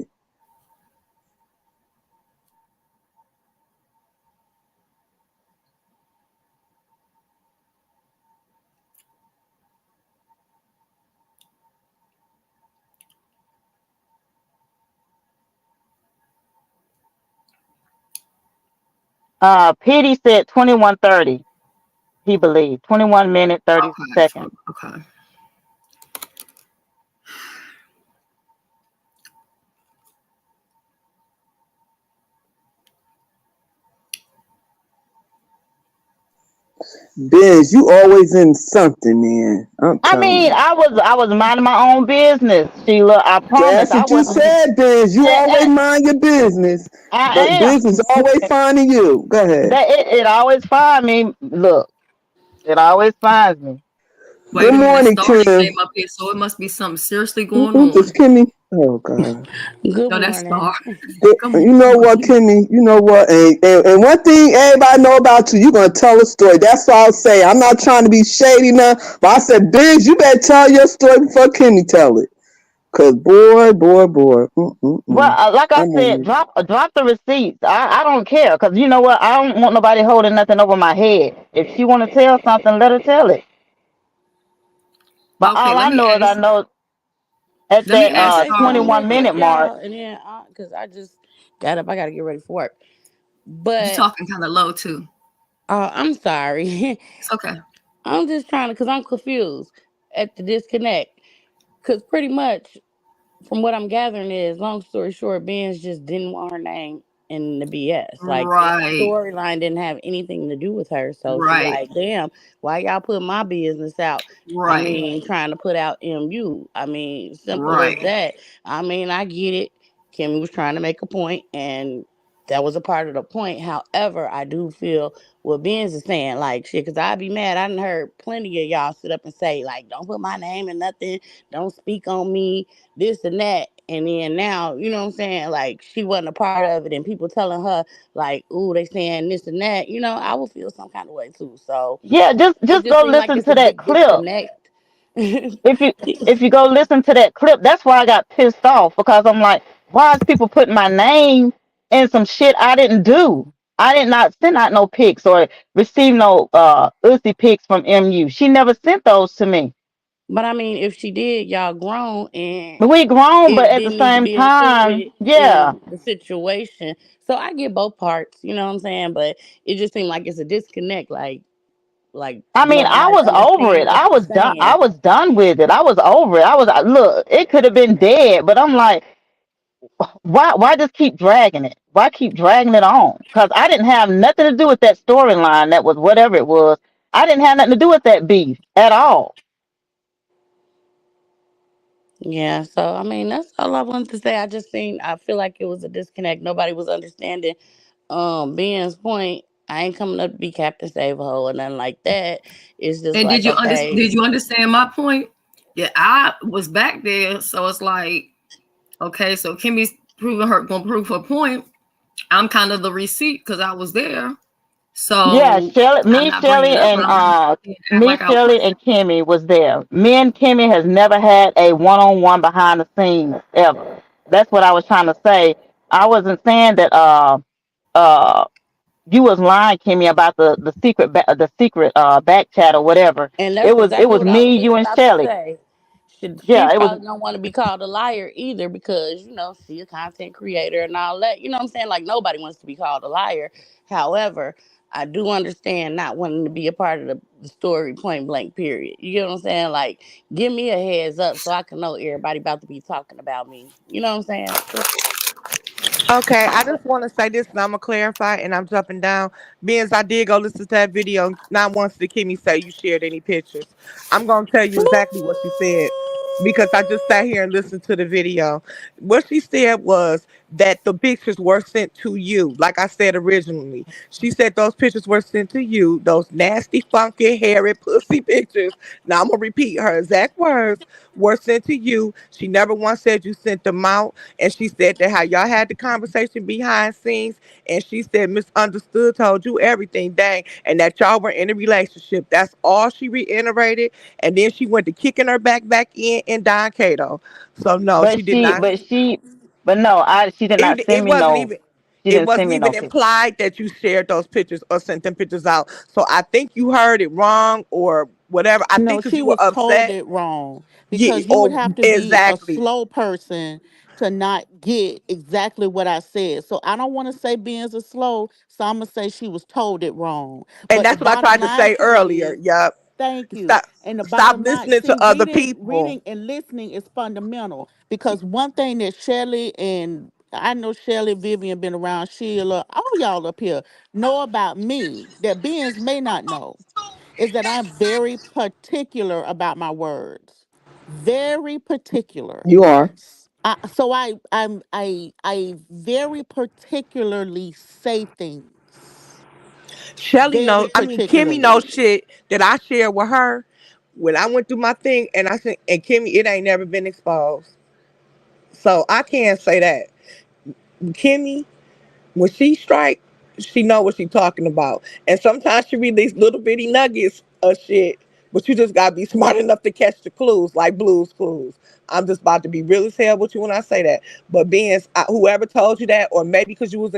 Petey said 21:30. He believed 21 minute 30 seconds. Okay. Biz, you always in something, man. I'm I telling mean, you. I was minding my own business, Sheila. I promise. That's I what you wasn't. said, Biz. You always I, mind your business, I but am. business always finding you. Go ahead. That it always finds me. Look, it always finds me. Wait Good a minute. morning, Story Kim. came up here, so it must be something seriously going Who's this, on. Kimmy? Oh God. Good No, that's morning. Star. Come on, You know come on. what, Kimmy? You know what? And one thing everybody know about you, you're gonna tell a story. That's what I'll say. I'm not trying to be shady now, but I said, Biz, you better tell your story before Kimmy tell it. Cause boy. Well, like I I'm said, on drop the receipts. I don't care because you know what? I don't want nobody holding nothing over my head. If she want to tell something, let her tell it. But Okay, all let I me know is I ask. know at Let me that Can I ask say Star something real real 21 quick. quick, minute mark. y'all? And then, because I just got up, I got to get ready for work. You But talking kind of low too. I'm sorry. It's okay. I'm just trying to, because I'm confused at the disconnect. Because pretty much, from what I'm gathering is, long story short, Ben's just didn't want her name in the BS. Like the Right. storyline didn't have anything to do with her. So she Right. like, damn, why y'all put my business out? I Right. mean, trying to put out MU. I mean, simple as Right. that. I mean, I get it. Kimmy was trying to make a point, and that was a part of the point. However, I do feel what Ben's is saying, like shit, because I'd be mad. I done heard plenty of y'all sit up and say, like, don't put my name in nothing, don't speak on me, this and that. And then now, you know what I'm saying? Like she wasn't a part of it, and people telling her, like, ooh, they saying this and that, I would feel some kind of way too. So Yeah, it just just go seemed like listen it's a to that big clip. disconnect. If you go listen to that clip, that's why I got pissed off because I'm like, why is people putting my name in some shit I didn't do? I did not send out no pics or receive no Uzi pics from MU. She never sent those to me. But I mean, if she did, y'all grown, and We grown, but it at the didn't need to same be time, included yeah. in the situation. So I get both parts, you know what I'm saying? But it just seemed like it's a disconnect, like I mean, I nobody was over understand it. what I she's was done. I saying. was done with it. I was over it. I was look. It could have been dead, but I'm like, why just keep dragging it? Why keep dragging it on? Because I didn't have nothing to do with that storyline. That was whatever it was. I didn't have nothing to do with that beef at all. Yeah, so I mean that's all I wanted to say. I feel like it was a disconnect. Nobody was understanding Ben's point. I ain't coming up to be Captain Save a Hole or nothing like that. It's just And like, okay, did you understand my point? Yeah, I was back there, so it's like, okay, so Kimmy's gonna prove her point. I'm kind of the receipt because I was there. Yeah, So Shelly, I'm not bringing it up, but I'm not gonna act like I Shelly, wasn't. and Kimmy was there. Me and Kimmy has never had a one-on-one behind the scenes ever. That's what I was trying to say. I wasn't saying that. Uh, you was lying, Kimmy, about the secret back chat or whatever. and that's It exactly was what I was me, you, just and about to Shelly. say. She Yeah, it was. probably don't want to be called a liar either because she a content creator and all that. You know what I'm saying? Like nobody wants to be called a liar. However, I do understand not wanting to be a part of the story point blank period. You get what I'm saying? Like give me a heads up so I can know everybody about to be talking about me. You know what I'm saying? Simple. Okay, I just want to say this, and I'm gonna clarify, and I'm jumping down. Beans, I did go listen to that video. Not once did Kimmy say you shared any pictures. I'm gonna tell you exactly what she said because I just sat here and listened to the video. What she said was that the pictures were sent to you, like I said originally. She said those pictures were sent to you, those nasty, funky, hairy, pussy pictures. Now I'm gonna repeat her exact words were sent to you. She never once said you sent them out, and she said that how y'all had the conversation behind scenes, and she said misunderstood, told you everything, dang, and that y'all were in a relationship. That's all she reiterated, and then she went to kicking her back in Don Cato. So no, But she did she, not. but she, but no, she did not It send me wasn't no. even. She It didn't send wasn't me even no picture. implied that you shared those pictures or sent them pictures out. So I think you heard it wrong or whatever. I No, think because she you were was told upset. it wrong Yeah, because you would or have to be a exactly. slow person to not get exactly what I said. So I don't want to say being a slow, so I'm gonna say she was told it wrong. And But the that's what I bottom tried to line say to it earlier. is, Yep. thank you. Stop. And the Stop bottom line, listening see, to other reading, people. reading and listening is fundamental because one thing that Shelly and I know Shelly, Vivian been around, Sheila, all y'all up here know about me that beings may not know is that I'm very particular about my words. Very particular. You are. So I very particularly say things. Shelly Very knows. I mean, Kimmy knows particularly. shit that I shared with her when I went through my thing, and I said, and Kimmy, it ain't never been exposed. So I can't say that. Kimmy, when she strike, she know what she talking about. And sometimes she release little bitty nuggets of shit, but you just gotta be smart enough to catch the clues, like Blue's Clues. I'm just about to be real as hell with you when I say that. But being whoever told you that, or maybe because you was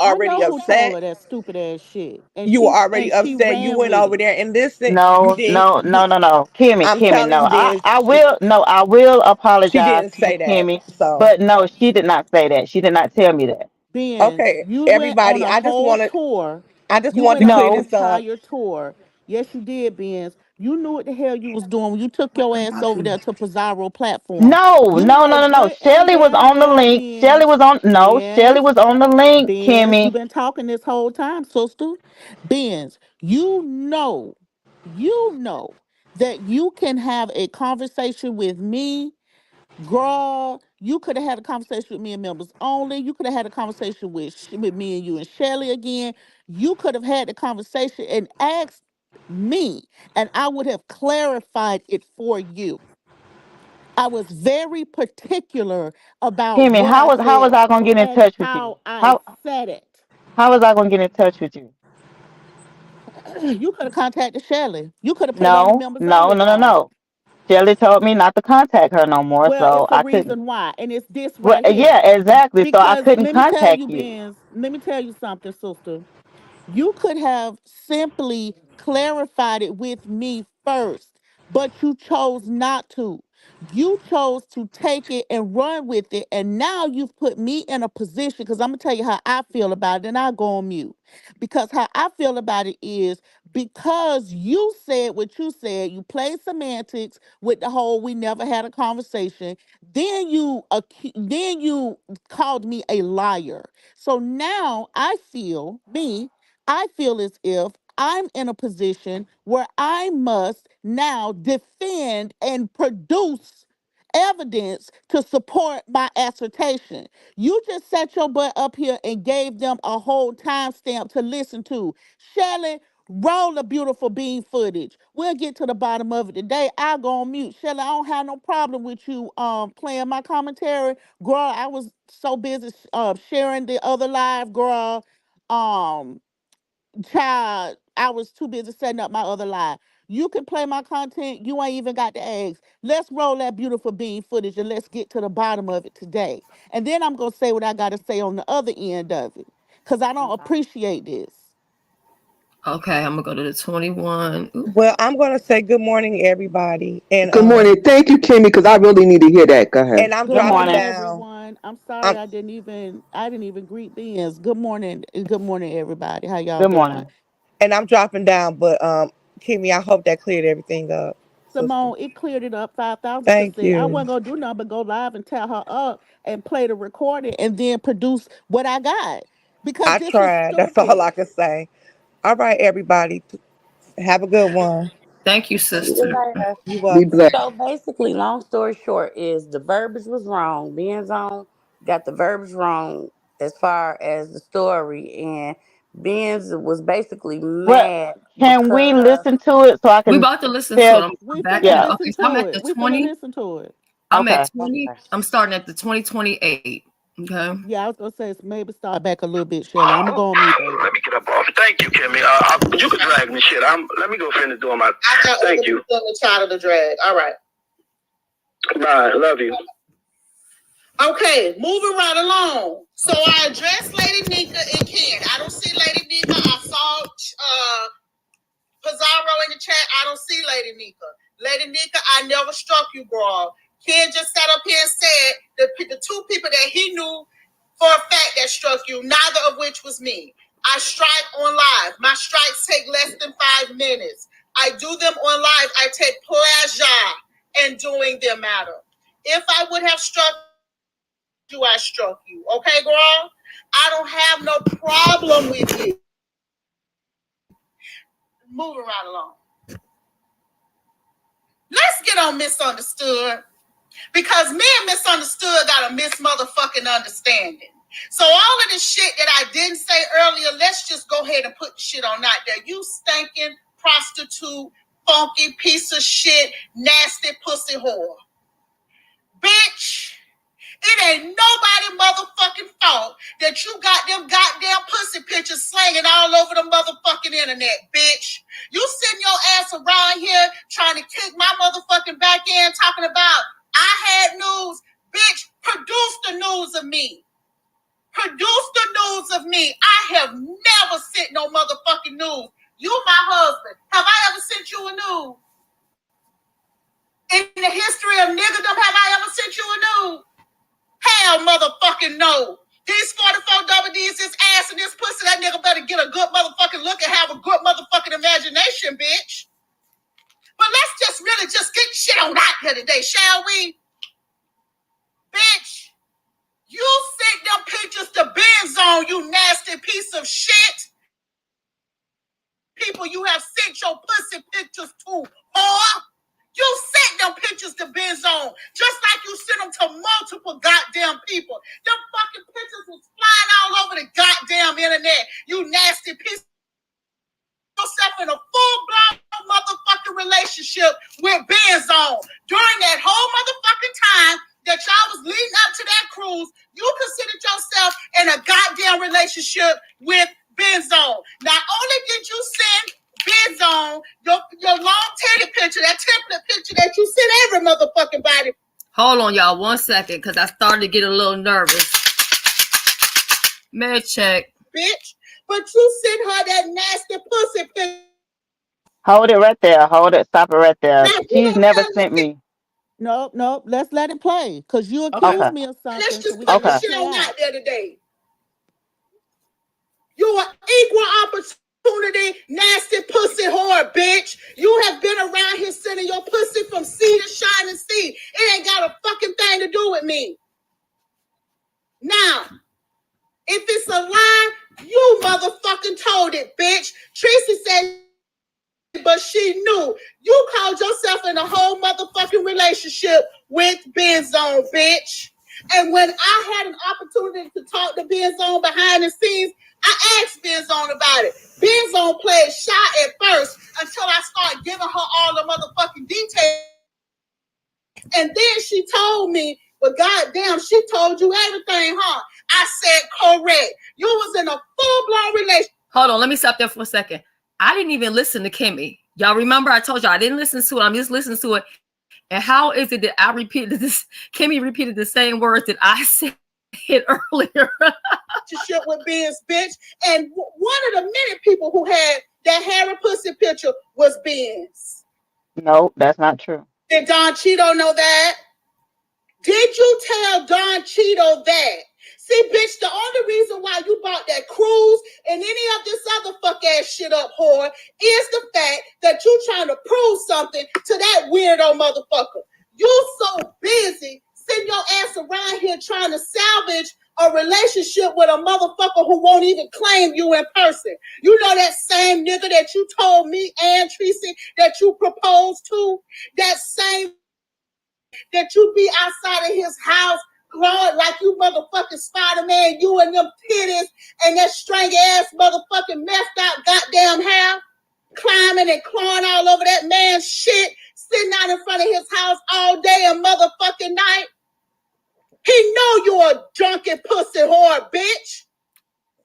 I already know who told upset, her that stupid ass shit. And you were already she upset. You ran went with over it. there and listened. You No, didn't. no, no, no, no. Kimmy, I'm Kimmy, telling no. you, being I will, no, I will she apologize didn't to you, say that. Kimmy. So But no, she did not say that. She did not tell me that. Beans, okay, you went on everybody. a whole tour. I just You wanted went to on clear an No, this up. entire tour. Yes, you did, Beans. You knew what the hell you was doing when you took your ass over there to Pizarro platform. No, You no, no, know no, no. good and Shelly was damn on the well, link. Shelly Benz. was on. No, Shelly Benz. was on the link, Benz, you've Kimmy. been talking this whole time, sister. Benz, you know that you can have a conversation with me. Girl, you could have had a conversation with me and members only. You could have had a conversation with me and you and Shelly again. You could have had the conversation and asked me, and I would have clarified it for you. I was very particular about Kimmy, what I how said was I gonna get in and touch with you? how I said it. How was I gonna get in touch with you? You could have contacted Shelly. You could have put it on the No, members no, only no, no, part. no. Shelly told me not to contact her no more, Well, so it's a I couldn't. reason why, and it's this Well, right here. yeah, exactly. So I Because couldn't let me tell contact you, you. Benz, let me tell you something, sister. You could have simply clarified it with me first, but you chose not to. You chose to take it and run with it. And now you've put me in a position because I'm going to tell you how I feel about it and I'll go on mute. Because how I feel about it is because you said what you said, you played semantics with the whole we never had a conversation. Then you called me a liar. So now I feel as if I'm in a position where I must now defend and produce evidence to support my assertion. You just set your butt up here and gave them a whole timestamp to listen to. Shelly, roll the beautiful bean footage. We'll get to the bottom of it today. I'll go on mute. Shelly, I don't have no problem with you playing my commentary. Girl, I was so busy sharing the other live, girl. Um Child, I was too busy setting up my other live. You can play my content. You ain't even got the eggs. Let's roll that beautiful bean footage and let's get to the bottom of it today. And then I'm gonna say what I gotta say on the other end of it. Cause I don't appreciate this. Okay, I'm gonna go to the 21. Well, I'm gonna say good morning, everybody, Good morning. Thank you, Kimmy, because I really need to hear that. Go ahead. and I'm Good Good dropping morning, morning. down. everyone. I'm sorry I'm I didn't even greet Ben's. Good morning. Good morning, everybody. How y'all Good doing? morning. and I'm dropping down, but Kimmy, I hope that cleared everything up, sister. Simone, it cleared it up Thank 5,000%. I you. wasn't gonna do nothing but go live and tell her up and play the recording and then produce what I got. Because I this is tried. That's all stupid. I can say. All right, everybody, have a good one. Thank you, See you sister. later. You Be welcome. blessed. So basically, long story short, is the verbiage was wrong. Being on got the verbiage wrong as far as the story, and Benz was basically Well, mad can we because listen to it so I We can about to listen to tell? it. I'm We back finna in Yeah. the okay. listen So I'm to at it. the We finna 20. listen to it. I'm at Okay. 20. I'm starting at the 2028. Okay. Yeah, I was gonna say maybe start back a little bit, Shelly. I'm gonna go on mute, baby. Let me get up off. Thank you, Kimmy. You can drag me, shit. Let me go finish doing my. I got thank you. The child of the drag. All right. Bye. Love you. Okay, moving right along. So I addressed Lady Nika and Ken. I don't see Lady Nika. I saw Pizarro in the chat. I don't see Lady Nika. Lady Nika, I never struck you, girl. Ken just sat up here and said the two people that he knew for a fact that struck you, neither of which was me. I strike on live. My strikes take less than 5 minutes. I do them on live. I take pleasure in doing them, madam. If I would have struck you, I struck you. Okay, girl? I don't have no problem with you. Moving right along. Let's get on misunderstood. Because me and misunderstood got a motherfucking understanding. So all of this shit that I didn't say earlier, let's just go ahead and put the shit on out there. You stinking prostitute, funky piece of shit, nasty pussy whore. Bitch. It ain't nobody motherfucking fault that you got them goddamn pussy pictures slanging all over the motherfucking internet, bitch. You sitting your ass around here trying to kick my motherfucking back end talking about I had news. Bitch, produce the news of me. Produce the news of me. I have never sent no motherfucking news. You my husband. Have I ever sent you a news? In the history of niggerdom, have I ever sent you a news? Hell motherfucking no. These 44 double D's, this ass and this pussy, that nigga better get a good motherfucking look and have a good motherfucking imagination, bitch. here today, shall we? Bitch, you sent them pictures to Ben Zone, you nasty piece of shit. People you have sent your pussy pictures to, whore. You sent them pictures to Ben Zone, just like you sent them to multiple goddamn people. Them fucking pictures was flying all over the goddamn internet, you nasty piece of yourself in a full-blown motherfucking relationship with Ben Zone. During that whole motherfucking time that y'all was leading up to that cruise, you considered yourself in a goddamn relationship with Ben Zone. Not only did you send Ben Zone your long teddy picture, that template picture that you send every motherfucking body. Hold on, y'all, 1 second, because I started to get a little nervous. Med check. Bitch. But you sent her that nasty pussy picture. Hold it right there. Hold it. Stop it right there. Now, you She's don't never tell sent me. me. Nope. Let's let it play. Because you Okay. accused me of something. Let's So just we put can the let it Okay. shit play on out. out there today. You are equal opportunity, nasty pussy whore, bitch. You have been around here sending your pussy from sea to shining sea. It ain't got a fucking thing to do with me. Now, if it's a lie, you motherfucking told it, bitch. Tracy said, but she knew. You called yourself in a whole motherfucking relationship with Ben Zone, bitch. And when I had an opportunity to talk to Ben Zone behind the scenes, I asked Ben Zone about it. Ben Zone played shy at first until I started giving her all the motherfucking details. And then she told me, but goddamn, she told you everything, huh? I said, correct. You was in a full-blown relationship. Hold on, let me stop there for a second. I didn't even listen to Kimmy. Y'all remember I told y'all I didn't listen to it. I'm just listening to it. And how is it that I repeated this? Kimmy repeated the same words that I said earlier. Relationship with Ben's bitch. And one of the many people who had that hairy pussy picture was Ben's. Nope, that's not true. Did Don Cheeto know that? Did you tell Don Cheeto that? See, bitch, the only reason why you bought that cruise and any of this other fuck ass shit up, whore, is the fact that you trying to prove something to that weirdo motherfucker. You so busy sitting your ass around here trying to salvage a relationship with a motherfucker who won't even claim you in person. You know that same nigga that you told me and Tracy that you proposed to? That same that you be outside of his house growing like you motherfucking Spider-Man, you and them titties and that stringy ass motherfucking messed out goddamn hair, climbing and clawing all over that man's shit, sitting out in front of his house all day and motherfucking night. He know you a drunken pussy whore, bitch.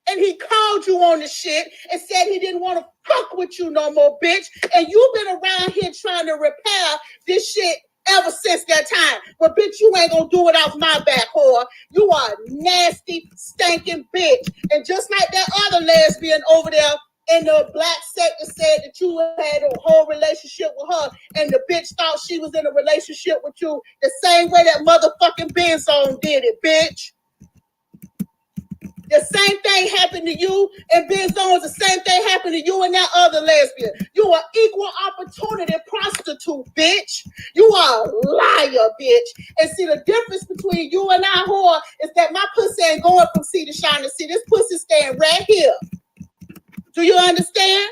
And he called you on the shit and said he didn't want to fuck with you no more, bitch. And you've been around here trying to repair this shit ever since that time. But bitch, you ain't gonna do it off my back, whore. You are a nasty, stinking bitch. And just like that other lesbian over there in the black sector said that you had a whole relationship with her and the bitch thought she was in a relationship with you the same way that motherfucking Ben Zone did it, bitch. The same thing happened to you and Ben Zones. The same thing happened to you and that other lesbian. You are equal opportunity prostitute, bitch. You are a liar, bitch. And see, the difference between you and I, whore, is that my pussy ain't going from sea to shine to sea. This pussy staying right here. Do you understand?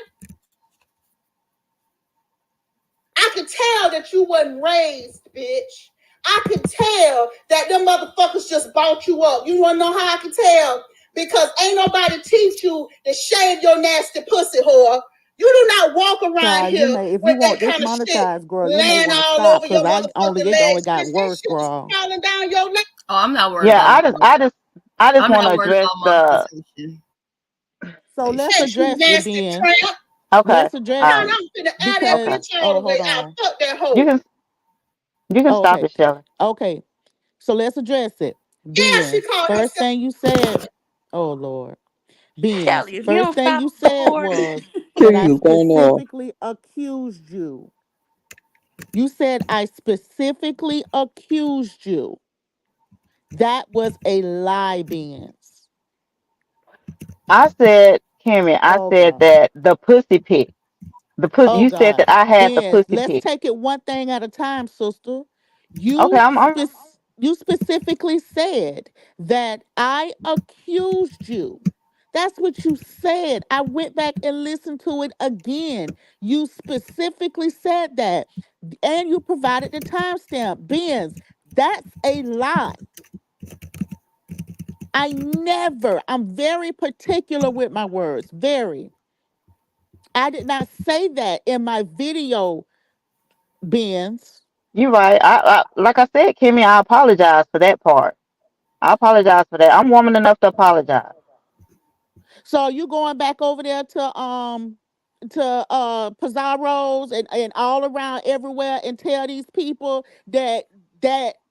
I could tell that you wasn't raised, bitch. I could tell that them motherfuckers just bought you up. You want to know how I can tell? Because ain't nobody teach you to shave your nasty pussy, whore. You do not walk around Child, you here may if you with that want this kind of shit monetized, girl, you may laying want to all stop over because your I only motherfucking it only legs. got Bitch, that worse, shit is girl. falling down your leg. Oh, I'm not worried Yeah, about I just money. I just I just I'm want to not worried address about the monetization. So let's Yes, you address it nasty then. tramp. okay. Let's address All Turn, right. it I'm finna add that because Okay. bitch all the way hold out. on. Fuck that You hoe. can you can Oh, stop okay. it, Shelly. Okay. So let's address it. Yeah, she Benz, called first herself. thing you said, oh Lord. Benz, Shelly, if you first don't thing stop you said recording. was that I Kitty was going off. specifically accused you. You said I specifically accused you. That was a lie, Benz. I said, Kimmy, I Oh said God. that the pussy pic. The pussy Oh you said God. that I had the Benz, pussy let's pic. take it one thing at a time, sister. You Okay, I'm you specifically said that I accused you. That's what you said. I went back and listened to it again. You specifically said that. And you provided the timestamp. Benz, that's a lie. I'm very particular with my words. Very. I did not say that in my video, Benz. you're right. I like I said, Kimmy, I apologize for that part. I apologize for that. I'm woman enough to apologize. So you going back over there to Pizarro's and all around everywhere and tell these people that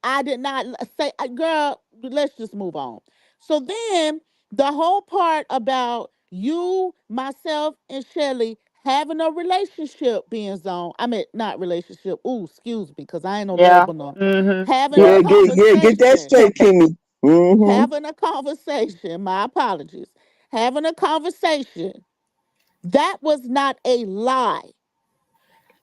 I did not say girl, let's just move on. So then the whole part about you, myself, and Shelly having a relationship being zone. I mean not relationship. Ooh, excuse me, because I ain't no Yeah. label no. Mm-hmm. Having a Yeah. Get that conversation straight, Kimmy. Mm-hmm. having a conversation, my apologies, having a conversation, that was not a lie.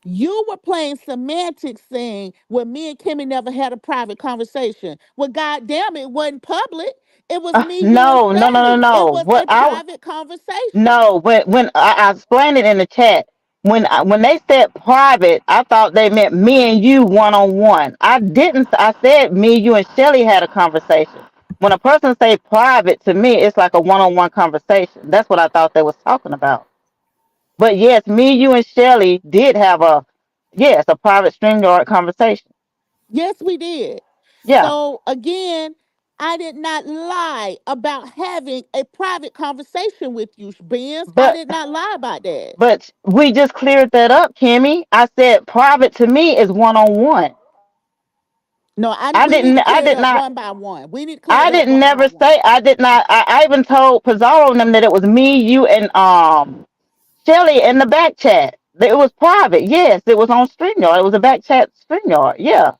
You were playing semantics saying, well, me and Kimmy never had a private conversation. Well, goddamn, it wasn't public. It was me, you, and No, no, no, no, Shelly. It no. was What a I private conversation. No, when I explained it in the chat, when they said private, I thought they meant me and you one on one. I didn't. I said me, you, and Shelly had a conversation. When a person say private to me, it's like a one on one conversation. That's what I thought they was talking about. But yes, me, you, and Shelly did have a private StreamYard conversation. Yes, we did. Yeah, So again, I did not lie about having a private conversation with you, Benz. I but did not lie about that. but we just cleared that up, Kimmy. I said private to me is one on one. No, I we need didn't. to I clear it did up not. one by one. We need to clear I it up didn't one by never one. say. I did not. I even told Pizarro and them that it was me, you, and Shelly in the back chat. That it was private. Yes, it was on StreamYard. It was a back chat StreamYard. Yeah,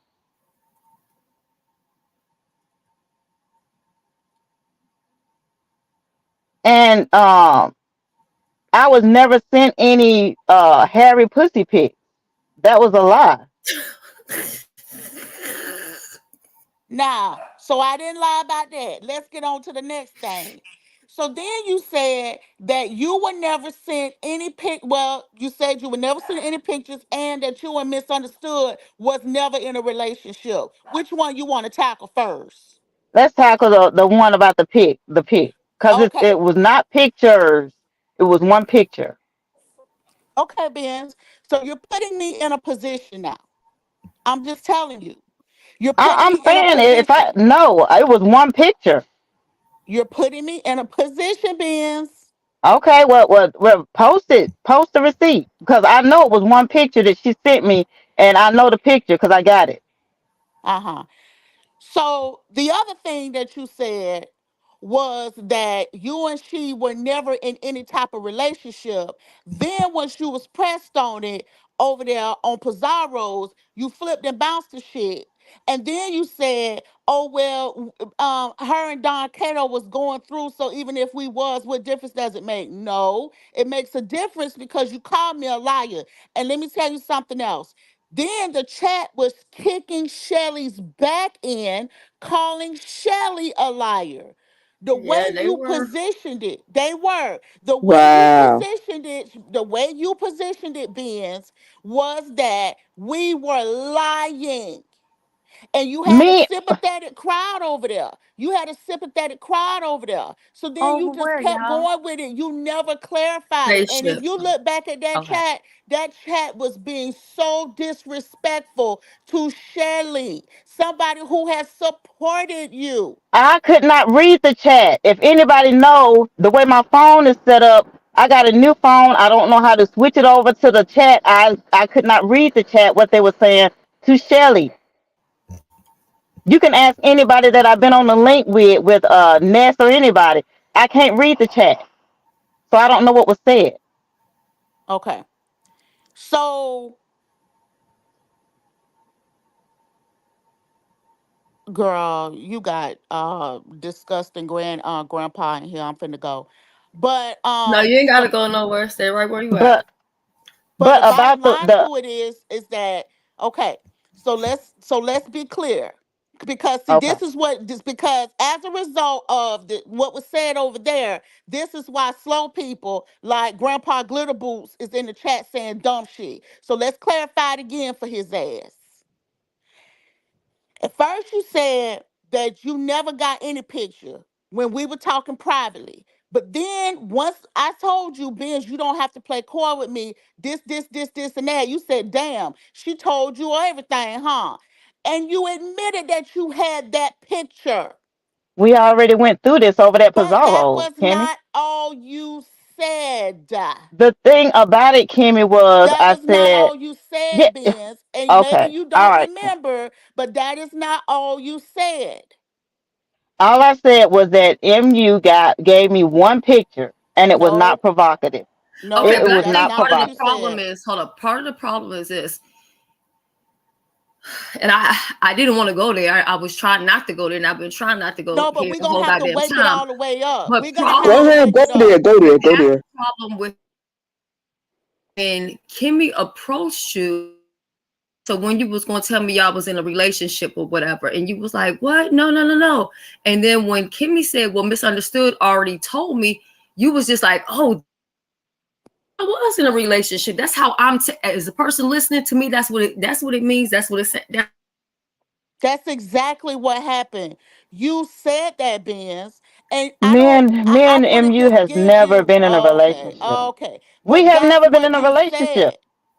and I was never sent any hairy pussy pic. That was a lie. Now, so I didn't lie about that. Let's get on to the next thing. So then you said that you were never sent any pic. Well, you said you were never sent any pictures, and that you and Misunderstood was never in a relationship. Which one you want to tackle first? Let's tackle the one about the pic, because it Okay, was not pictures. It was one picture. okay, Ben. So you're putting me in a position now. I'm just telling you. You're putting I'm me in a saying if I position. no, it was one picture. You're putting me in a position, Ben. Okay, well, post the receipt because I know it was one picture that she sent me, and I know the picture because I got it. Uh huh. So the other thing that you said was that you and she were never in any type of relationship. Then when she was pressed on it over there on Pizarro's, you flipped and bounced the shit. And then you said, "Oh well, her and Don Cato was going through. So even if we was, what difference does it make?" No, it makes a difference because you called me a liar. And let me tell you something else. Then the chat was kicking Shelly's back in, calling Shelly a liar. The way Yeah, they you were. positioned it, they were. The way you Wow. positioned it, the way you positioned it, Benz, was that we were lying. And you had a Me sympathetic crowd over there. You had a sympathetic crowd over there. So then you Over just where, kept y'all? going with it. You never clarified it. And if Spaceship. you look back at Okay. that chat was being so disrespectful to Shelly, somebody who has supported you. I could not read the chat. If anybody know the way my phone is set up, I got a new phone. I don't know how to switch it over to the chat. I could not read the chat what they were saying to Shelly. You can ask anybody that I've been on the link with Ness or anybody. I can't read the chat, so I don't know what was said. Okay. So, girl, you got disgusting grandpa in here. I'm finna go. But No, you ain't gotta go nowhere. Stay right where you at. But But but the bottom about the line the to it is that okay. So let's be clear. Because see, Okay. this is what this because as a result of what was said over there, this is why slow people like Grandpa Glitter Boots is in the chat saying dumb shit. So let's clarify it again for his ass. At first, you said that you never got any picture when we were talking privately. But then once I told you, Benz, you don't have to play coy with me, this, and that, you said, damn, she told you everything, huh? And you admitted that you had that picture. We already went through this over that But that Pizarro, was Kimmy. not all you said. The thing about it, Kimmy, was That I was not said, all you yeah, said, Benz. And maybe okay, you all don't right, Kim. remember, but that is not all you said. All I said was that MU gave me one picture, and it was not No, provocative. Okay, no, but I It was that's think not not part of what the you provocative. problem said. is, hold up, part of the problem is this, and I didn't want to go there. I was trying not to go there, and I've been trying not to go No, but here we're the gonna whole have to goddamn wake it time. all the way up. But We're gonna have Go to problem, ahead, wake go it there, up. go there, go that's there. the problem with when Kimmy approached you. So when you was gonna tell me y'all was in a relationship or whatever, and you was like, "What? No, no, no, no." And then when Kimmy said, "Well, misunderstood," already told me, you was just like, "Oh, I was in a relationship." That's how as a person listening to me. That's what it means. That's what it said. That's exactly what happened. You said that, Benz, and I Me don't. and I, me I and want to MU just has give never you. been in a Okay, relationship. okay, We but have that's never been in what a you relationship. said.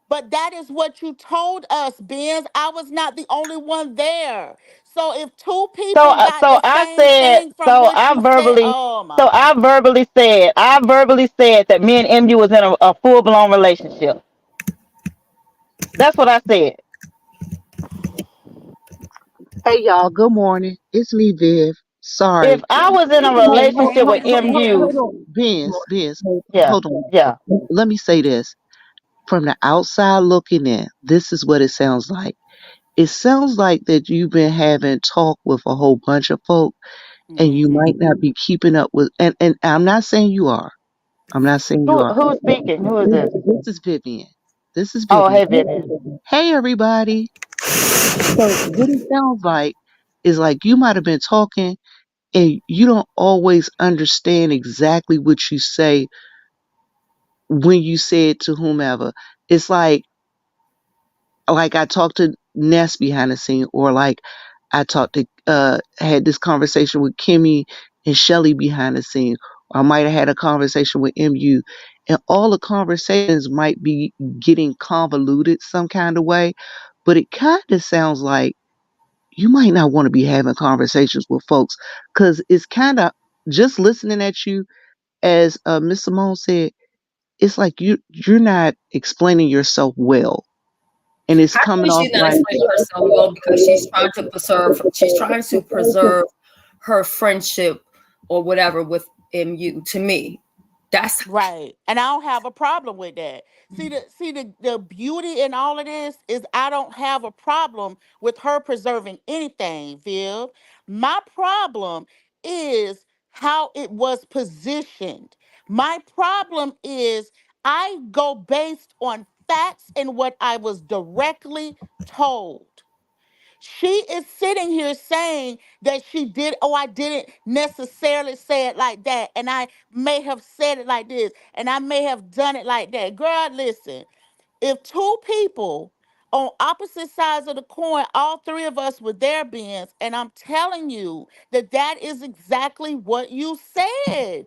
But that is what you told us, Benz. I was not the only one there. So if two So, people got so the I same said, thing from what you said, oh my God. I verbally said that me and MU was in a full blown relationship. That's what I said. Hey y'all, good morning. It's me, Viv. If Sorry. I was in a Hey, hey, relationship with Viv. Hold MU, on. Vince, yeah, hold on. yeah. Let me say this. From the outside looking in, this is what it sounds like. It sounds like that you've been having talk with a whole bunch of folk and you Hmm. might not be keeping up with and I'm not saying you are. I'm not saying you are. Who's speaking? Who is this? This is Vivian. This is Oh, Vivian. hey, Vivian. Hey everybody. So what it sounds like is like you might have been talking and you don't always understand exactly what you say when you say it to whomever. It's like I talked to Ness behind the scene, or like I talked to had this conversation with Kimmy and Shelly behind the scene. Or I might have had a conversation with MU, and all the conversations might be getting convoluted some kind of way, but it kind of sounds like you might not want to be having conversations with folks because it's kind of just listening at you, as Miss Simone said. It's like you're not explaining yourself well, and it's How come coming off she's not like explaining herself well? Because she's trying to preserve her friendship or whatever with MU. To me, that's Right. And I don't have a problem with that. See the beauty in all of this is I don't have a problem with her preserving anything, Viv. My problem is how it was positioned. My problem is I go based on facts and what I was directly told. She is sitting here saying that she did, oh, I didn't necessarily say it like that. And I may have said it like this. And I may have done it like that. Girl, listen, if two people on opposite sides of the coin, all three of us were there, Benz, and I'm telling you that that is exactly what you said.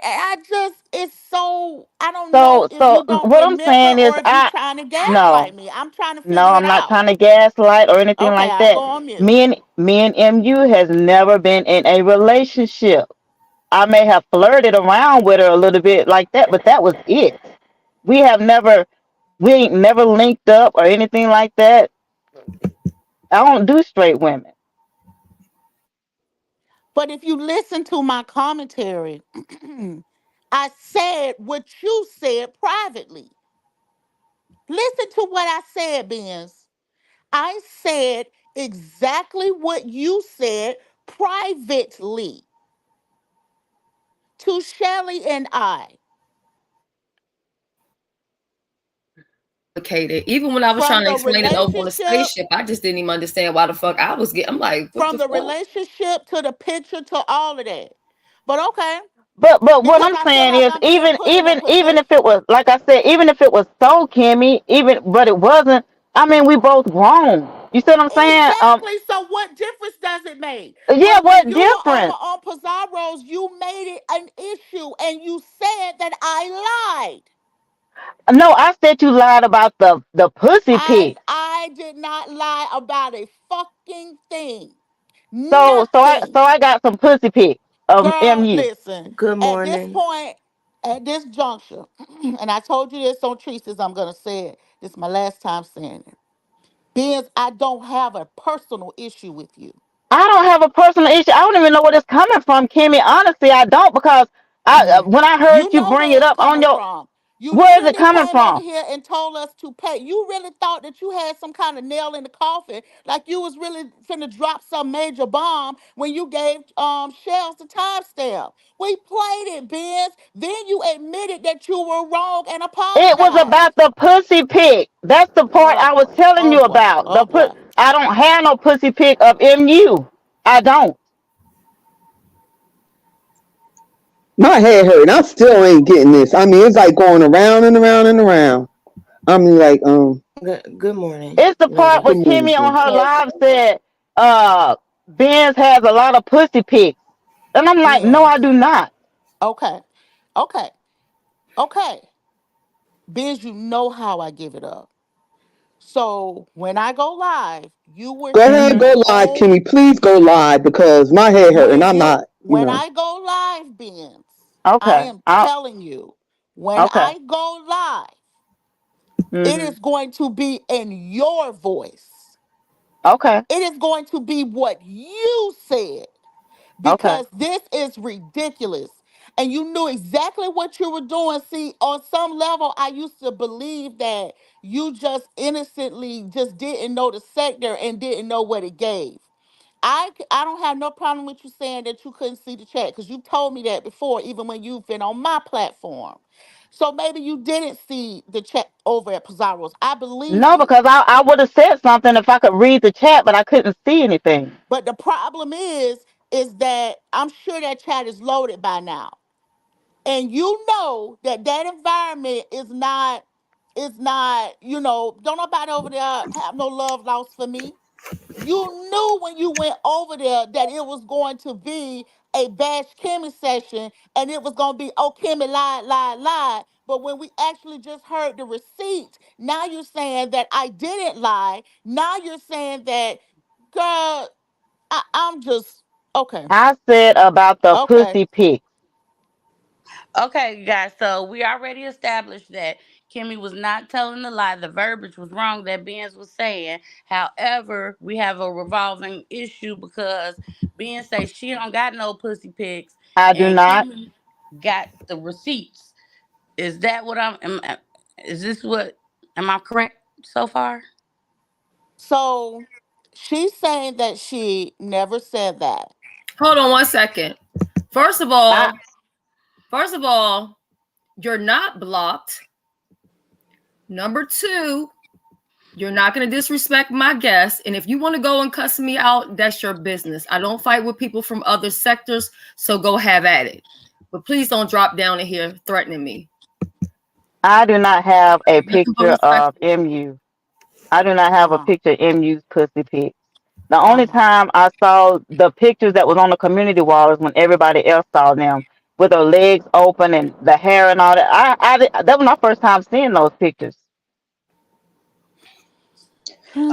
I just, it's so, I don't know if So you don't what I'm remember saying is, or if you're trying to no, gaslight me. I'm trying to no, figure it I'm not out. trying to gaslight or anything Okay, like I'll go that. on mute. Me and MU has never been in a relationship. I may have flirted around with her a little bit like that, but that was it. We have never, we ain't never linked up or anything like that. I don't do straight women. But if you listen to my commentary, I said what you said privately. Listen to what I said, Benz. I said exactly what you said privately to Shelly and I. complicated. Even when I was From trying to the explain it over on the relationship, spaceship, I just didn't even understand why the fuck I was getting. I'm like, what from the the fuck? relationship to the picture to all of that. But okay, But what because I'm I feel saying like is, I'm being even put in a even even position. if it was like I said, even if it was so Kimmy, even but it wasn't. I mean, we both grown. You see what I'm saying? Exactly. So what difference does it make? Yeah. But when What you were over difference? on Pizarro's, you made it an issue and you said that I lied. No, I said you lied about the pussy And pic. I did not lie about a fucking thing. So Nothing. I got some pussy pics of Girl, mu. listen. Good At this morning. point, at this juncture, and I told you this on Treases, I'm gonna say it. This is my last time saying it. Because I don't have a personal issue with you. I don't have a personal issue. I don't even know where it's coming from, Kimmy. Honestly, I don't because when I heard You you know bring where it it's up on coming your, from. You where is it literally coming came over from? here and told us to pay. You really thought that you had some kind of nail in the coffin, like you was really finna drop some major bomb when you gave Shells the timestamp. We played it, Biz. Then you admitted that you were wrong and It was about apologized. the pussy pic. That's the part Oh I was boy. telling Oh you boy. about. Oh boy. I don't have no pussy pic of mu. I don't. My head hurt. I still ain't getting this. I mean, it's like going around and around and around. I mean, like, Good morning, It's the part good where ladies. morning, Kimmy on sis. her live said, Benz has a lot of pussy pics. And I'm like, no, Biz. I do not. Okay. Okay. Okay. Biz, you know how I give it up. So when I go live, you will Go hear ahead, the Hmm. go live, whole. Kimmy. Please go live because my head hurt and When I'm you not, when I go live, Benz, I Okay. am telling you, when Okay. I go live, it Hmm. is going to be in your voice. Okay. It is going to be what you said. Okay. Because this is ridiculous. And you knew exactly what you were doing. See, on some level, I used to believe that you just innocently just didn't know the sector and didn't know what it gave. I don't have no problem with you saying that you couldn't see the chat because you've told me that before, even when you've been on my platform. So maybe you didn't see the chat over at Pizarro's. I believe No, you. because I would have said something if I could read the chat, but I couldn't see anything. But the problem is that I'm sure that chat is loaded by now. And you know that that environment is not, don't nobody over there have no love lost for me. You knew when you went over there that it was going to be a bash Kimmy session and it was going to be, oh, Kimmy lied, lied, lied. But when we actually just heard the receipt, now you're saying that I didn't lie. Now you're saying that, girl, I'm just, okay, I said about the okay. pussy pics. Okay, you guys. So we already established that Kimmy was not telling the lie. The verbiage was wrong that Benz was saying. However, we have a revolving issue because Ben say she don't got no pussy pics, I do and not. Kimmy got the receipts. Is that what is this what? Am I correct so far? So she's saying that she never said that. Hold on one second. First of I all, first of all, you're not blocked. Number two, you're not going to disrespect my guests. And if you want to go and cuss me out, that's your business. I don't fight with people from other sectors, so go have at it. But please don't drop down in here threatening me. I do not have a Nothing but picture respect. of mu. I do not have a Uh-huh. picture of mu's pussy pic. The only Uh-huh. time I saw the pictures that was on the community wall is when everybody else saw them with their legs open and the hair and all that. That was my first time seeing those pictures.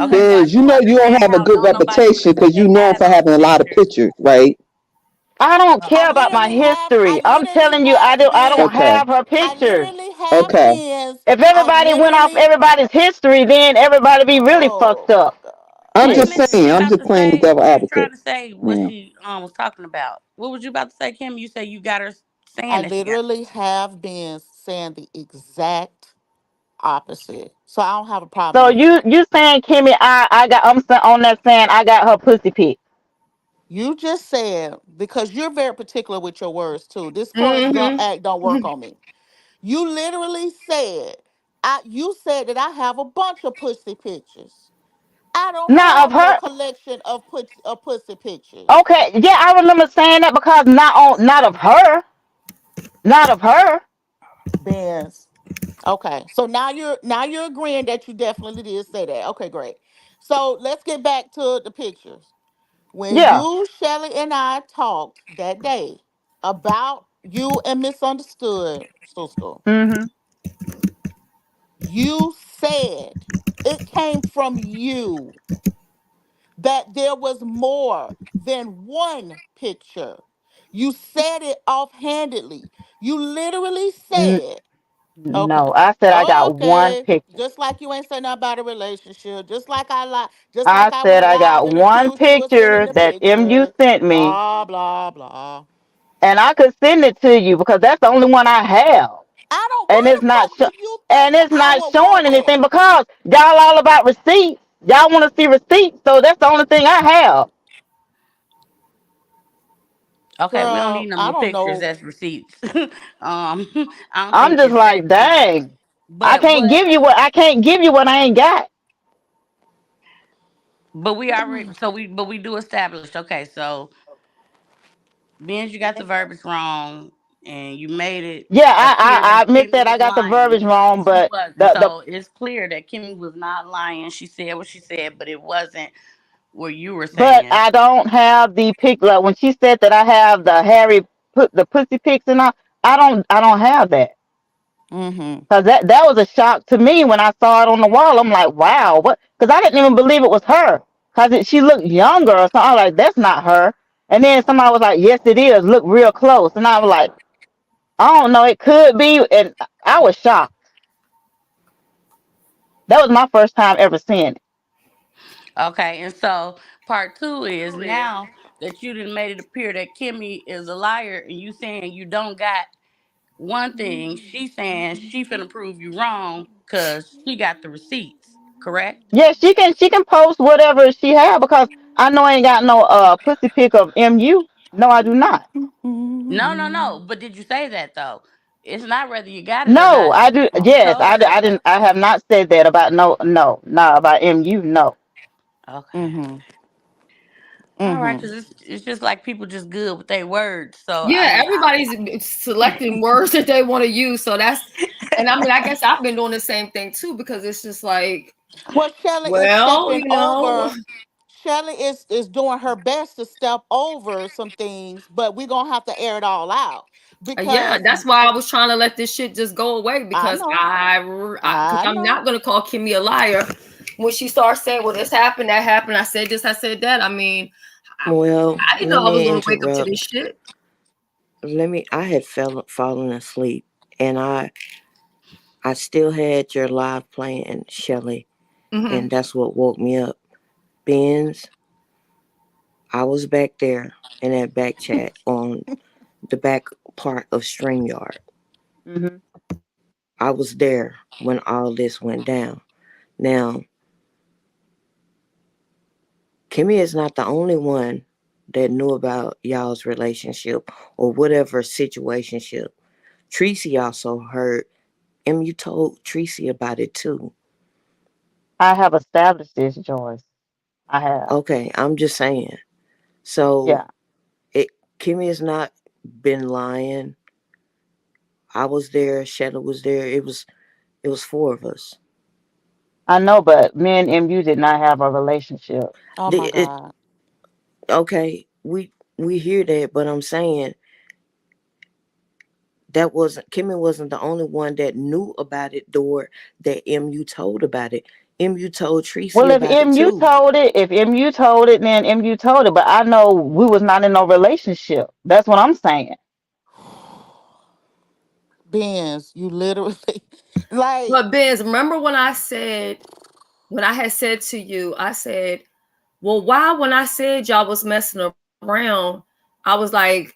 Okay, so I Biz, you do know you don't understand have a how good don't nobody want to reputation say because they you known have for those having a lot of pictures. pictures, right? I don't I care about my literally have I history. I'm literally telling you, have I don't bins. Okay, have her I pictures. literally have okay. bins. If I everybody went off literally everybody's history, then everybody be really oh fucked my up. God. I'm Wait a Shit. just minute, she saying. I'm about just to playing the say devil she's trying advocate. to say what Yeah. she was talking about. What was you about to say, Kim? You say you got her I saying that she got. literally have bins saying the exact opposite. So I don't have a problem So with it. you saying Kimmy? On that saying I got her pussy pic. You just said, because you're very particular with your words too. This Forrest Gump Mm-hmm. act don't work on me. You literally said You said that I have a bunch of pussy pictures. I don't Not of have no her. collection of pussy pictures. Okay, yeah, I remember saying that because not of her, not of her. Benz. Okay, so now you're agreeing that you definitely did say that. Okay, great. So let's get back to the pictures. When Yeah. you, Shelly, and I talked that day about you and Misunderstood, sister, Mm-hmm. you said it came from you that there was more than one picture. You said it offhandedly. You literally said, okay, No, I said I got one okay, picture. just like you ain't saying nothing about a relationship, just like I lied, just like I I said went I live got and one accused you of sending picture the that MU picture, sent me, blah, blah, blah. and I could send it to you because that's the only one I have, I don't, and why it's the not fuck do you and think it's I not would showing want that? anything because y'all all about receipts. Y'all want to see receipts, so that's the only thing I have. Okay, we don't need Girl, no I more don't pictures know. as receipts. I don't I'm think just it's like, that deep. dang, But I can't give you what I ain't got. we already but we do establish. Okay, so being you got the verbiage wrong and you made it Yeah, appear I that admit Kimmy that I was got the lying, verbiage wrong, she but wasn't. the So it's clear that Kimmy was not lying. She said what she said, but it wasn't what you were but saying. I don't have the pic. Like when she said that I have the Harry put the pussy pics and all, I don't have that. Mm-hmm. Cause that was a shock to me when I saw it on the wall. I'm like, wow, what? Cause I didn't even believe it was her. She looked younger or something. I was like, that's not her. And then somebody was like, yes, it is. Look real close. And I was like, I don't know. It could be. And I was shocked. That was my first time ever seeing it. Okay, and so part two is now that you done made it appear that Kimmy is a liar and you saying you don't got one thing, she saying she finna prove you wrong because she got the receipts, correct? Yeah, she can post whatever she have because I know I ain't got no pussy pic of MU. No, I do not. No, no, no. But did you say that though? It's not whether you got it or No, not. I do. You Yes, told us. I didn't. I have not said that about no about MU. No. Okay. Mm-hmm. All right, Mm-hmm. because it's just like people just good with their words. So I Yeah, mean, everybody's selecting words that they want to use. So and I mean, I guess I've been doing the same thing too because it's just like, Well, Shelly is well, stepping know, over. Shelly is doing her best to step over some things, but we're gonna have to air it all out yeah, because that's why I was trying to let this shit just go away I because know, because I I'm know. not gonna call Kimmy a liar when she starts saying, "Well, this happened, that happened." I said this, I said that. I mean, Well, I didn't let know I was me gonna wake up to interrupt. this shit. I had fallen asleep, and I still had your live playing, Shelly, Hmm. and that's what woke me up. Benz, I was back there in that back chat on the back part of StreamYard. Hmm. I was there when all this went down. Now, Kimmy is not the only one that knew about y'all's relationship or whatever situationship. Tracy also heard, and you told Tracy about it too. I have established this, Joyce. I have. Okay, I'm just saying. So Yeah, it Kimmy has not been lying. I was there, Shelly was there. It was four of us. I know, but me and MU did not have a relationship. Oh my It God. okay, we hear that, but I'm saying that wasn't Kimmy wasn't the only one that knew about it, or that MU told about it. MU told Tracy Well, if about it MU too. told it, then MU told it. But I know we was not in no relationship. That's what I'm saying. Benz, you literally like, But Benz, remember when I had said to you, I said, well, why when I said y'all was messing around, I was like,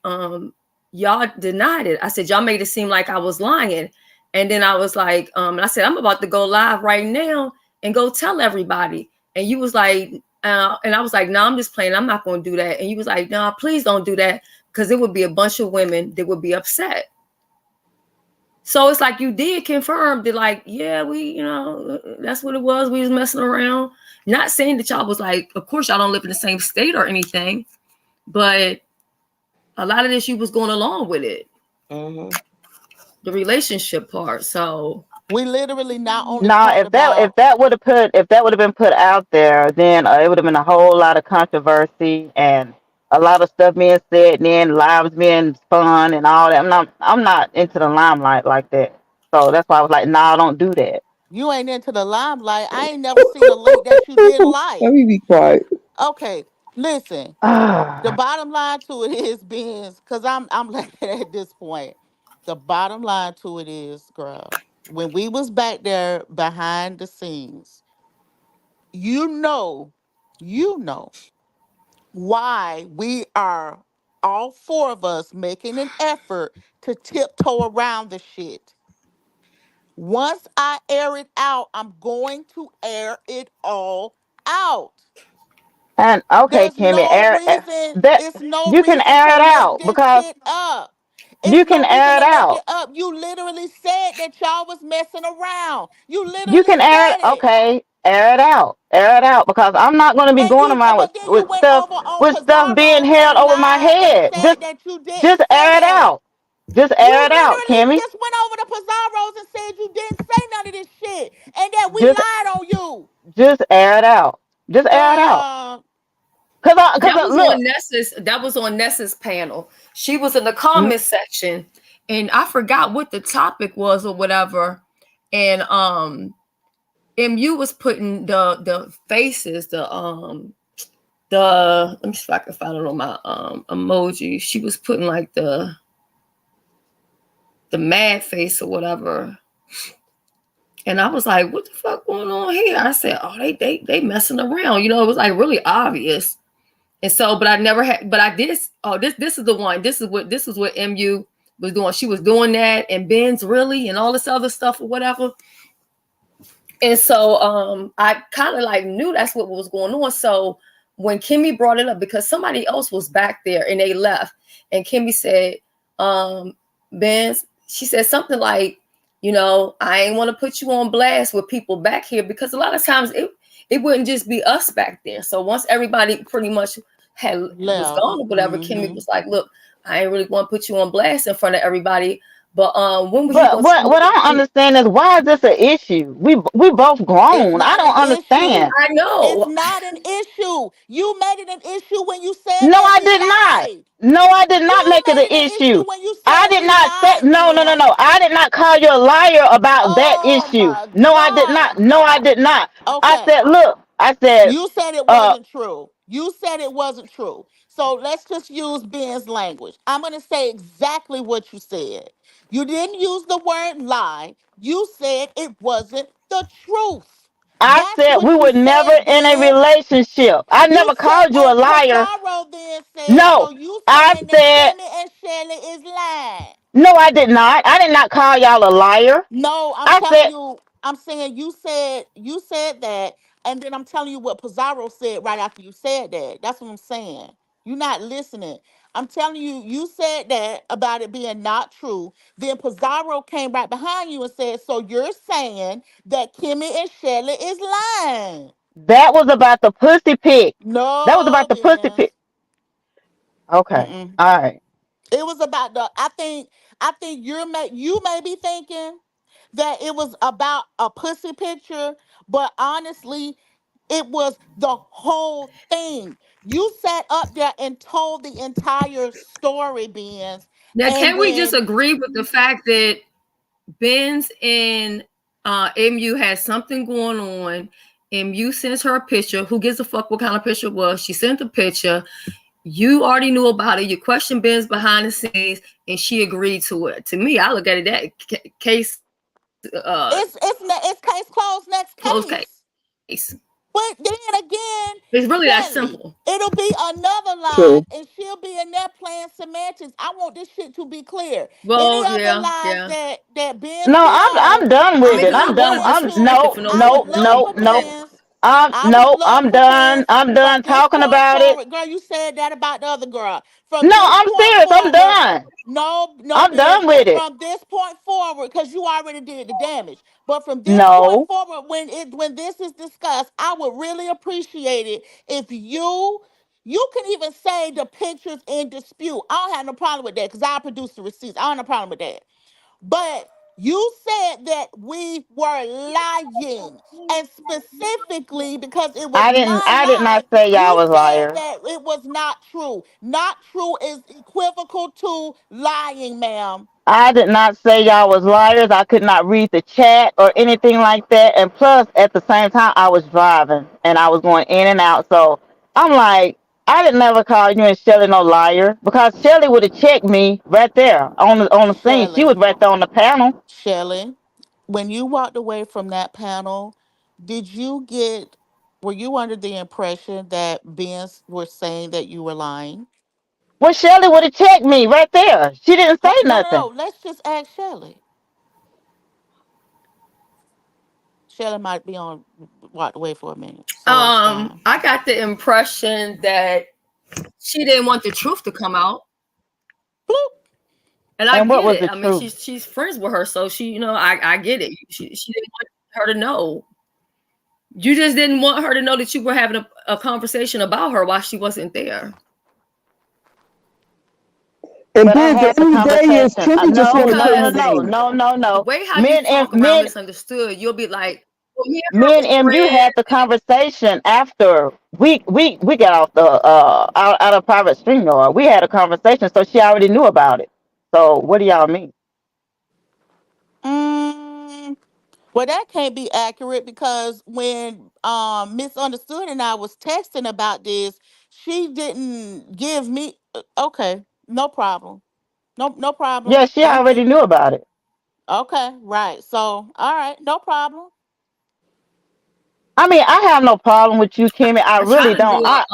y'all denied it. I said, y'all made it seem like I was lying. And then I was like, I said, I'm about to go live right now and go tell everybody. And you was like, and I was like, no, I'm just playing. I'm not going to do that. And you was like, no, please don't do that because it would be a bunch of women that would be upset. So it's like you did confirm that, like, yeah, that's what it was. We was messing around. Not saying that y'all was like, of course y'all don't live in the same state or anything, but a lot of this you was going along with it. Mm-hmm. The relationship part. So We literally not only Nah, talked about. if that would have been put out there, then it would have been a whole lot of controversy and a lot of stuff being said, and then lives being spun and all that. I'm not into the limelight like that. So that's why I was like, nah, don't do that. You ain't into the limelight. I ain't never seen a link that you didn't Let like. me be quiet. Okay, listen. The Ah, bottom line to it is, Benz, because I'm like at this point. The bottom line to it is, girl, when we was back there behind the scenes, you know, you know why we are all four of us making an effort to tiptoe around the shit. Once I air it out, I'm going to air it all out. and okay, There's Kimmy, no reason, that it's no you can reason air to it make out this because shit up. It's you can no reason air it to make it out. up. You literally said that y'all was messing around. You You literally can air it. said it. Okay, air it out because I'm not going to be And going you, around but then you with went stuff over on being Pizarro held and over my lied and head. said that you didn't Just say air it that. out. Just You air it out, literally Kimmy. just went over to Pizarro's and said you didn't say none of this shit and that we Just lied on you. just air it out. Just air it out. Girl, that was Look, on Nessa's panel. She was in the mm, comment section, and I forgot what the topic was or whatever. And MU was putting the faces, the let me see if I can find it on my emoji. She was putting like the mad face or whatever. And I was like, what the fuck going on here? I said, oh, they messing around. It was like really obvious. And so, but I never had, but I did. Oh, this is the one. This is what MU was doing. She was doing that, and Ben's really, and all this other stuff or whatever. And so, I kind of like knew that's what was going on. So when Kimmy brought it up, because somebody else was back there and they left, and Kimmy said, Ben's, she said something like, I ain't want to put you on blast with people back here, because a lot of times it wouldn't just be us back there. So once everybody pretty much was left. gone or whatever, Kimmy Mm-hmm. was like, look, I ain't really want to put you on blast in front of everybody. But when was you but gonna tell what I don't me? understand is why is this an issue? We both It's grown. I not don't an issue. understand. I It's know. not an issue. You made it an issue when you said No, that I we did not. lied. No, I did not You make it made an it an issue issue. when you I said did we not say lied, no, no, no, Ben. no. I did not call you a liar about that Oh issue. my No, I did God. not. No, I did not. I Okay. said, look, I said, You said it uh, wasn't true. You said it wasn't true. So let's just use Ben's language. I'm going to say exactly what you said. You didn't use the word lie. You said it wasn't the truth. I That's said we what you were never said, in a Ben. relationship. I You never said, called you a and liar. Pizarro then said, so No, you I saying that said, Kimmy and Shelly is lying. no, I did not. I did not call y'all a liar. No, I'm I telling said, you, I'm saying you said that, and then I'm telling you what Pizarro said right after you said that. That's what I'm saying. You're not listening. I'm telling you, you said that about it being not true. Then Pizarro came right behind you and said, so you're saying that Kimmy and Shelly is lying. that was about the pussy pick. That was No, about the pussy Vince. pick. Okay. Mm-mm. All right. It was about the. I think you may be thinking that it was about a pussy picture, but honestly, it was the whole thing. You sat up there and told the entire story, Benz, Now, and can we just then agree with the fact that Ben's and MU had something going on? MU sends her a picture. Who gives a fuck what kind of picture it was? She sent the picture. You already knew about it. You questioned Ben's behind the scenes, and she agreed to it. To me, I look at it that case it's case closed, next closed case. case. But then again, It's really that Shelly, simple. it'll be another live, True. and she'll be in there playing semantics. I want this shit to be clear. Any Well, other yeah, lives yeah. that Benz No, be on, I'm done I with mean, it. I'm because I I'm I'm don't done. want glad you I'm to. striking no, for no I would no, reason. love no, for no. But Benz. I'm I would no, love I'm for done. Benz I'm from done this talking point about it. forward. Girl, you said that about the other girl. From No, this I'm point serious. I'm forward, done. no, no, I'm Benz. done with it. From this point forward, because you already did the damage. But from this point No, forward, when this is discussed, I would really appreciate it if you can even say the pictures in dispute. I don't have no problem with that because I produce the receipts. I don't have no problem with that. But you said that we were lying. And specifically because it was my I did life, not say y'all you was said liars. that it was not true. Not true is equivocal to lying, ma'am. I did not say y'all was liars. I could not read the chat or anything like that. And plus, at the same time, I was driving and I was going in and out. So I'm like, I didn't never call you and Shelly no liar because Shelly would have checked me right there on the scene. She Shelley, was right there on the panel. Shelley, when you walked away from that panel, did you get, were you under the impression that Ben was saying that you were lying? Well, Shelly would have checked me right there. She didn't say No, no, nothing. no. Let's just ask Shelley. Shelly might be on walked away for a minute, so it's fine. I got the impression that she didn't want the truth to come out. Bloop. And I And what get was it. the I mean, truth? she's friends with her, so she, I get it. She didn't want her to know. You just didn't want her to know that you were having a conversation about her while she wasn't there. And But I then the had the end of the day is conversation. Kimmy just No, want to no, clear no, her Because no, name. no, no, the no. way how you talk around misunderstood, you'll be like, well, me and her Me and were MU friends. had the conversation after we got off the out of private stream yard. We had a conversation, so she already knew about it. So what do y'all mean? Mm, well, that can't be accurate because when misunderstood and I was texting about this, she didn't give me. Okay, no problem. No, no problem. Yeah, she Thank already you. knew about it. Okay, right. So, all right, no problem. I mean, I have no problem with you, Kimmy. I I try really to do don't. a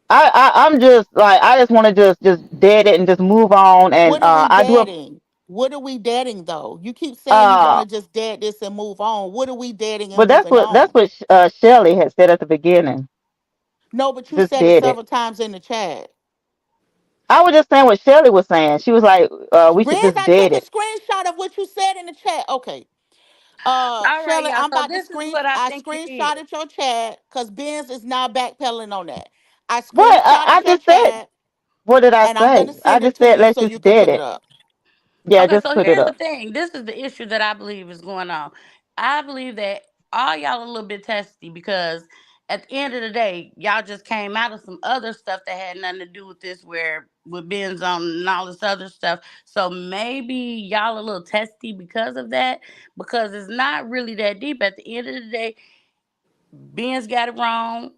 I'm just like I just want to just dead it and just move on. And What are we I do a dating? What are we dating though? You keep saying you want uh, to just date this and move on. What are we dating and but moving that's on? what Shelly had said at the beginning. No, but you Just said it did it. several times in the chat. I was just saying what Shelly was saying. She was like, we should Renz, just I dead took a it. screenshot of what you said in the chat. Okay. All right, Shelly, y'all. I'm So about to this is what I I think it is. screenshotted your chat because Benz is now backpedaling on that. I What screenshotted I your just said? chat What did I and I'm gonna say? I send it just to said you let's so just you can dead put it it. up. Yeah, Okay, just so put it here's the up. thing. This is the issue that I believe is going on. I believe that all y'all a little bit testy because at the end of the day, y'all just came out of some other stuff that had nothing to do with this, where with Ben's on and all this other stuff. So maybe y'all a little testy because of that, because it's not really that deep. At the end of the day, Ben's got it wrong.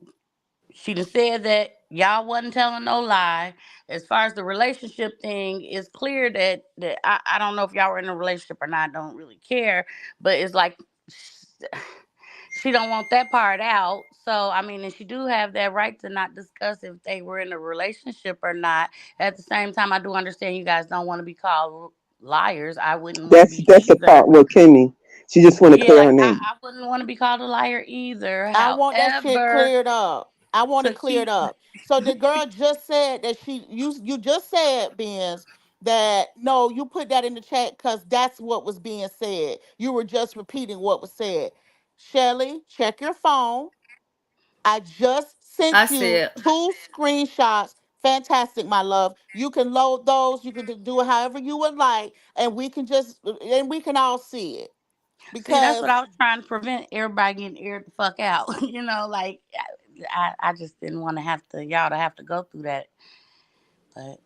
She done said that y'all wasn't telling no lie. As far as the relationship thing, it's clear that I don't know if y'all were in a relationship or not. I don't really care, but it's like she don't want that part out. So I mean, and she do have that right to not discuss if they were in a relationship or not. At the same time, I do understand you guys don't want to be called liars. I wouldn't want to be That's the either. part with Kimmy. She just want to Yeah, clear her like name. I wouldn't want to be called a liar either. I want that shit However, cleared up. I want to it cleared keep up. So the girl just said that you just said, Benz, that no, you put that in the chat because that's what was being said. You were just repeating what was said. Shelly, check your phone. I just I sent you said, two screenshots. Fantastic, my love. You can load those. You can do it however you would like, and we can all see it see, that's what because I was trying to prevent everybody getting aired the fuck out. Like I just didn't want to have to y'all to have to go through that. But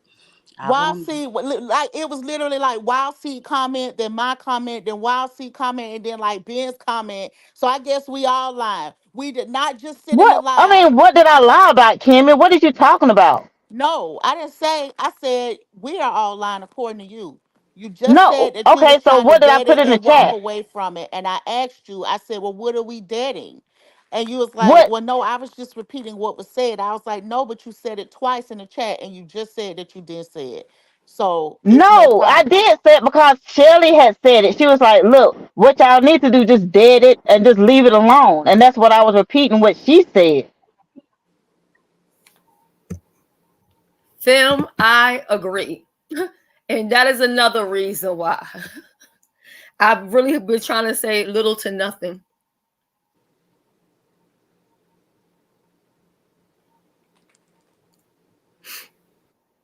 I Wild won't. Seed, like it was literally like Wild Seed comment, then my comment, then Wild Seed comment, and then like Ben's comment. So I guess we all lied. We did not just sit in the What I live. mean, what did I lie about, Kimmy? What are you talking about? No, I didn't say. I said we are all lying according to you. You just No. said that you was Okay, so trying to what did I date put it in the and walk chat? away from it, and I asked you. I said, "Well, what are we dating?" And you was like, What? "Well, no, I was just repeating what was said." I was like, "No, but you said it twice in the chat, and you just said that you did say it, so it's no No, I problem." did say it because Shelly had said it. She was like, "Look, What y'all need to do, just dead it and just leave it alone. And that's what I was repeating what she said. Film, I agree. And that is another reason why I've really been trying to say little to nothing.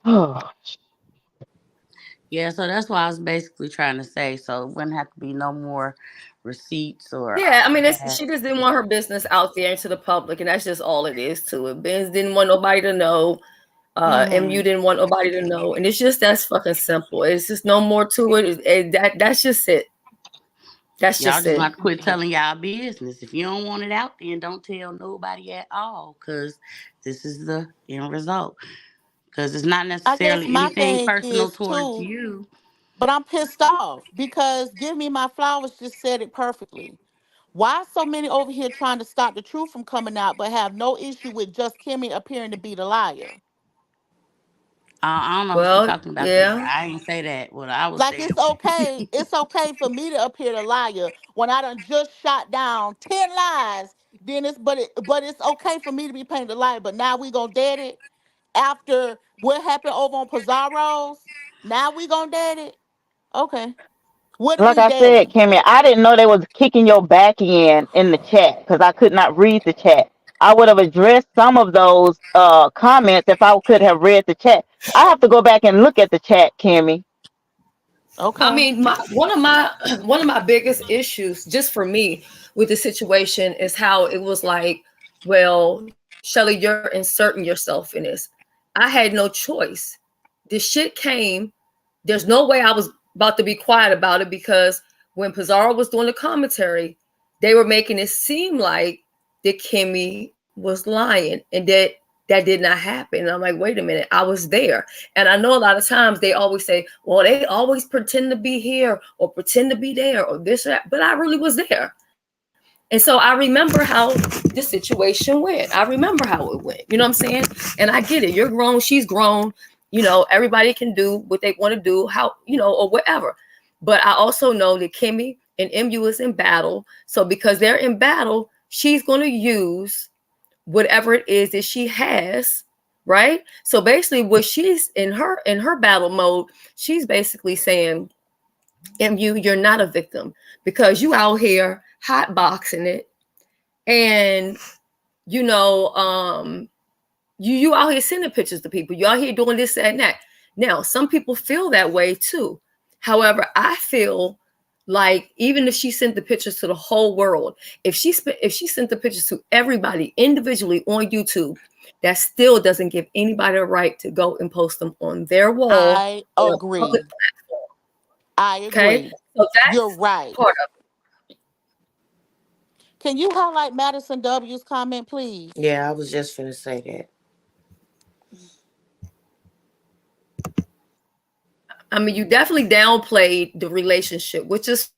Oh, Yeah, so that's why I was basically trying to say. So it wouldn't have to be no more receipts or Yeah, I all mean, that. she just didn't want her business out there into the public, and that's just all it is to it. Benz didn't want nobody to know. MU Mm-hmm. didn't want nobody to know, and it's just that's fucking simple. It's just no more to it. That's just it. That's Y'all just just it. want to quit telling y'all business. If you don't want it out, then don't tell nobody at all. Cause this is the end result. Cause it's not I guess necessarily my anything thing personal is towards too, you. but I'm pissed off because Give Me My Flowers just said it perfectly. Why so many over here trying to stop the truth from coming out, but have no issue with just Kimmy appearing to be the liar? I don't know if she's Well, talking about that. yeah. I ain't say that. What I was Like saying. it's okay for me to appear the liar when I done just shot down 10 lies. Then but it's okay for me to be painted a liar. But now we gonna dead it after what happened over on Pizarro's. Now we gonna dead it. Okay. What are like we I said, deading? Kimmy, I didn't know they was kicking your back in the chat because I could not read the chat. I would have addressed some of those comments if I could have read the chat. I have to go back and look at the chat, Kimmy. I Okay. mean, my one of my biggest issues, just for me, with the situation is how it was like, well, Shelly, you're inserting yourself in this. I had no choice. This shit came. There's no way I was about to be quiet about it because when Pizarro was doing the commentary, they were making it seem like that Kimmy was lying and that did not happen. And I'm like, wait a minute, I was there. And I know a lot of times they always say, well, they always pretend to be here or pretend to be there or this or that, but I really was there. And so I remember how the situation went. I remember how it went. You know what I'm saying? And I get it. You're grown, she's grown. Everybody can do what they want to do, how, or whatever. But I also know that Kimmy and MU is in battle. So because they're in battle, she's going to use whatever it is that she has, right? So basically what she's in her battle mode, she's basically saying, MU, you're not a victim because you out here hot boxing it, and you know, you out here sending pictures to people. You out here doing this and that. Now, some people feel that way too. However, I feel like even if she sent the pictures to the whole world, if she sent the pictures to everybody individually on YouTube, that still doesn't give anybody a right to go and post them on their wall I or a public agree. platform. I Okay, agree. so You're that's right. part of Can you highlight Madison W's comment, please? Yeah, I was just finna say that. I mean, you definitely downplayed the relationship, which is fine.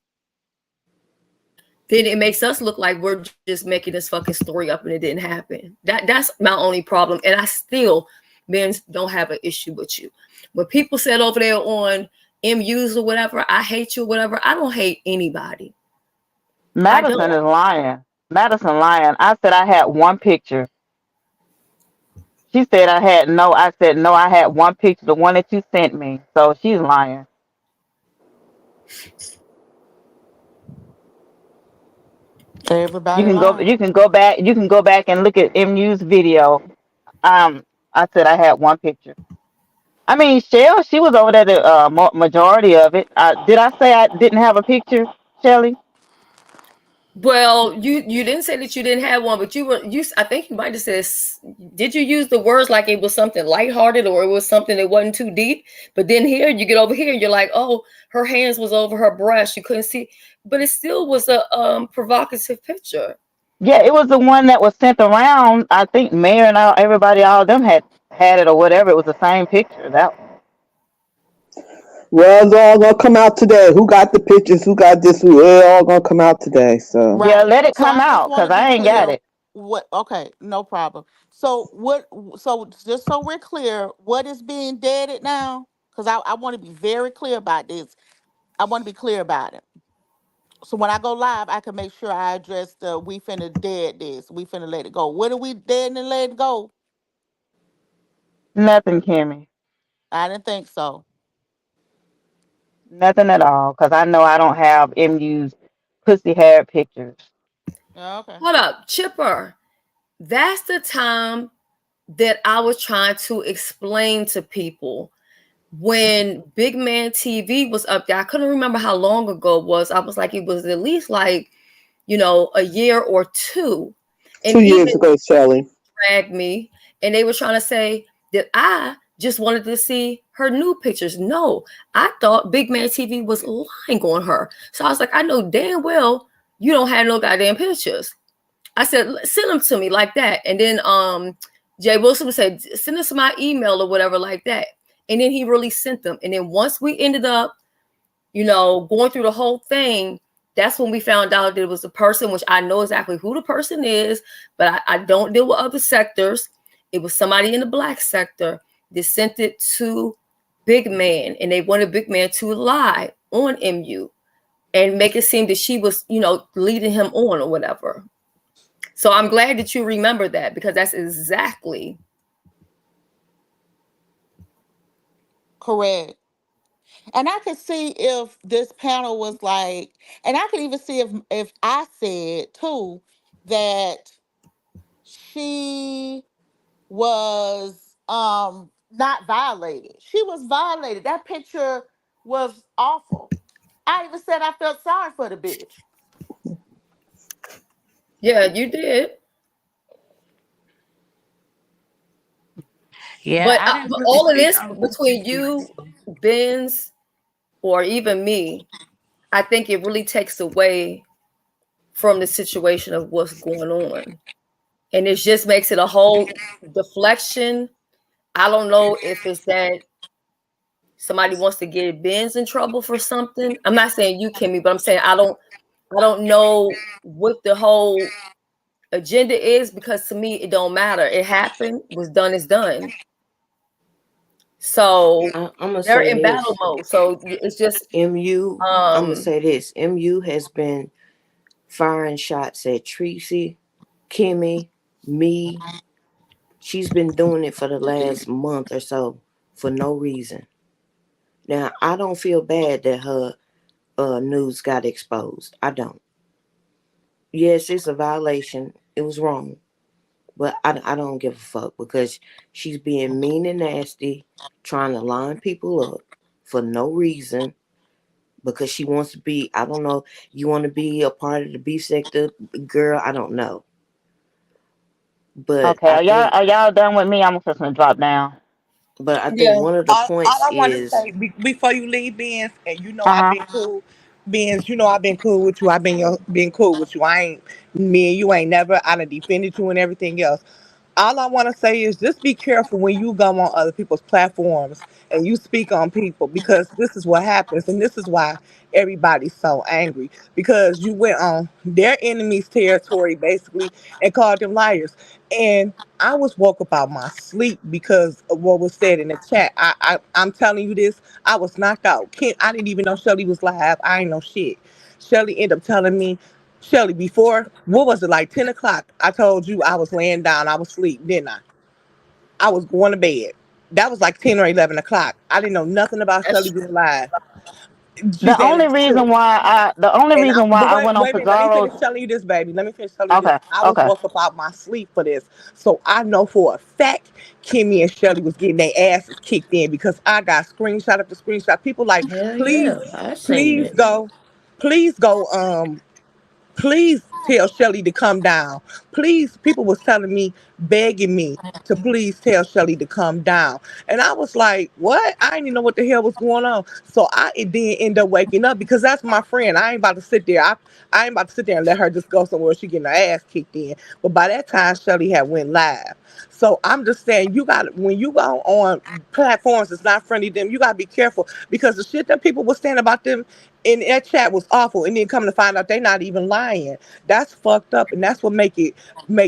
Then it makes us look like we're just making this fucking story up and it didn't happen. That's my only problem. And I still, men, don't have an issue with you. When people said over there on MUs or whatever, I hate you or whatever, I don't hate anybody. I Madison don't. is lying. Madison lying. I said I had one picture. She said I had no. I said no. I had one picture, the one that you sent me. So she's lying. You Everybody can go. lying. You can go back. You can go back and look at MU's video. I said I had one picture. I mean, Shell, she was over there the majority of it. Did I say I didn't have a picture, Shelly? Well, you didn't say that you didn't have one, but I think you might have said, did you use the words like it was something lighthearted or it was something that wasn't too deep? But then here you get over here and you're like, oh, her hands was over her breast, you couldn't see, but it still was a provocative picture. Yeah, it was the one that was sent around. I think Mayor and everybody, all of them had it or whatever. It was the same picture. That Well, it's all gonna come out today. Who got the pictures? Who got this? It all gonna come out today. So yeah, Right. let it So come I just out want because to be I ain't got clear. it. What? Okay, no problem. So what? So just so we're clear, what is being deaded now? Because I want to be very clear about this. I want to be clear about it. So when I go live, I can make sure I address the we finna dead this. We finna let it go. What are we dead and let it go? Nothing, Kimmy. I didn't think so. Nothing at all. Cause I know I don't have MU's pussy hair pictures. Okay. Hold up, Chipper. That's the time that I was trying to explain to people when Big Man TV was up there. I couldn't remember how long ago it was. I was like, it was at least like, a year or two. And 2 years even ago, Shelly. dragged me, and they were trying to say that I just wanted to see her new pictures. No, I thought Big Man TV was lying on her. So I was like, I know damn well you don't have no goddamn pictures. I said, send them to me like that. And then Jay Wilson said, send us my email or whatever like that. And then he really sent them. And then once we ended up, going through the whole thing, that's when we found out that it was a person, which I know exactly who the person is, but I don't deal with other sectors. It was somebody in the black sector that sent it to Big Man, and they wanted Big Man to lie on MU and make it seem that she was, leading him on or whatever. So I'm glad that you remember that, because that's exactly Correct. And I could see if this panel was like, and I could even see if I said too that she was not violated. She was violated. That picture was awful. I even said I felt sorry for the bitch. yeah, you did. Yeah, But, I didn't but really all of speak this on the between you, situation. Benz, or even me, I think it really takes away from the situation of what's going on. And it just makes it a whole deflection. I don't know if it's that somebody wants to get Benz in trouble for something. I'm not saying you, Kimmy, but I'm saying I don't know what the whole agenda is, because to me it don't matter. It happened, was done is done. So I'm gonna they're say in battle this. mode. So it's just I'm gonna say this. MU has been firing shots at Tracy, Kimmy, me. She's been doing it for the last month or so for no reason. Now I don't feel bad that her news got exposed. I don't. Yes, it's a violation. It was wrong. But I don't give a fuck because she's being mean and nasty, trying to line people up for no reason because she wants to be, I don't know, you want to be a part of the B sector, girl, I don't know. But Okay, I are y'all think, are y'all done with me? I'm just gonna drop down. but I think yeah. one of the All points I want to is, say before you leave, Benz, and Uh I've huh. been cool. Benz, I've been cool with you. I've been cool with you. I ain't me and you ain't never. I done defended you and everything else. All I want to say is just be careful when you go on other people's platforms and you speak on people, because this is what happens, and this is why everybody's so angry, because you went on their enemy's territory basically and called them liars. And I was woke up out my sleep because of what was said in the chat. I'm telling you this. I was knocked out. I didn't even know Shelly was live. I ain't know shit. Shelly ended up telling me, Shelly, before, what was it, like 10 o'clock? I told you I was laying down. I was asleep, didn't I? I was going to bed. That was like 10 or 11 o'clock. I didn't know nothing about That's Shelly true. being live. She's saying it's true. The only And reason why but I wait, went on wait a minute. Let me finish Pizarro's. telling you this, baby. Let me finish telling you this. Okay, I was okay. woke up out my sleep for this, so I know for a fact Kimmy and Shelly was getting their asses kicked in because I got screenshot after screenshot. People like, Hell please, yeah, I seen please it. go, please go. Please tell Shelly to come down. Please, people was telling me, begging me to please tell Shelly to come down. And I was like, what? I didn't even know what the hell was going on. So I then end up waking up because that's my friend. I ain't about to sit there. I ain't about to sit there and let her just go somewhere she getting her ass kicked in. But by that time, Shelly had went live. So I'm just saying, you got when you go on platforms that's not friendly to them, you gotta be careful because the shit that people were saying about them in that chat was awful, and then come to find out they not even lying. That's fucked up, and that's what make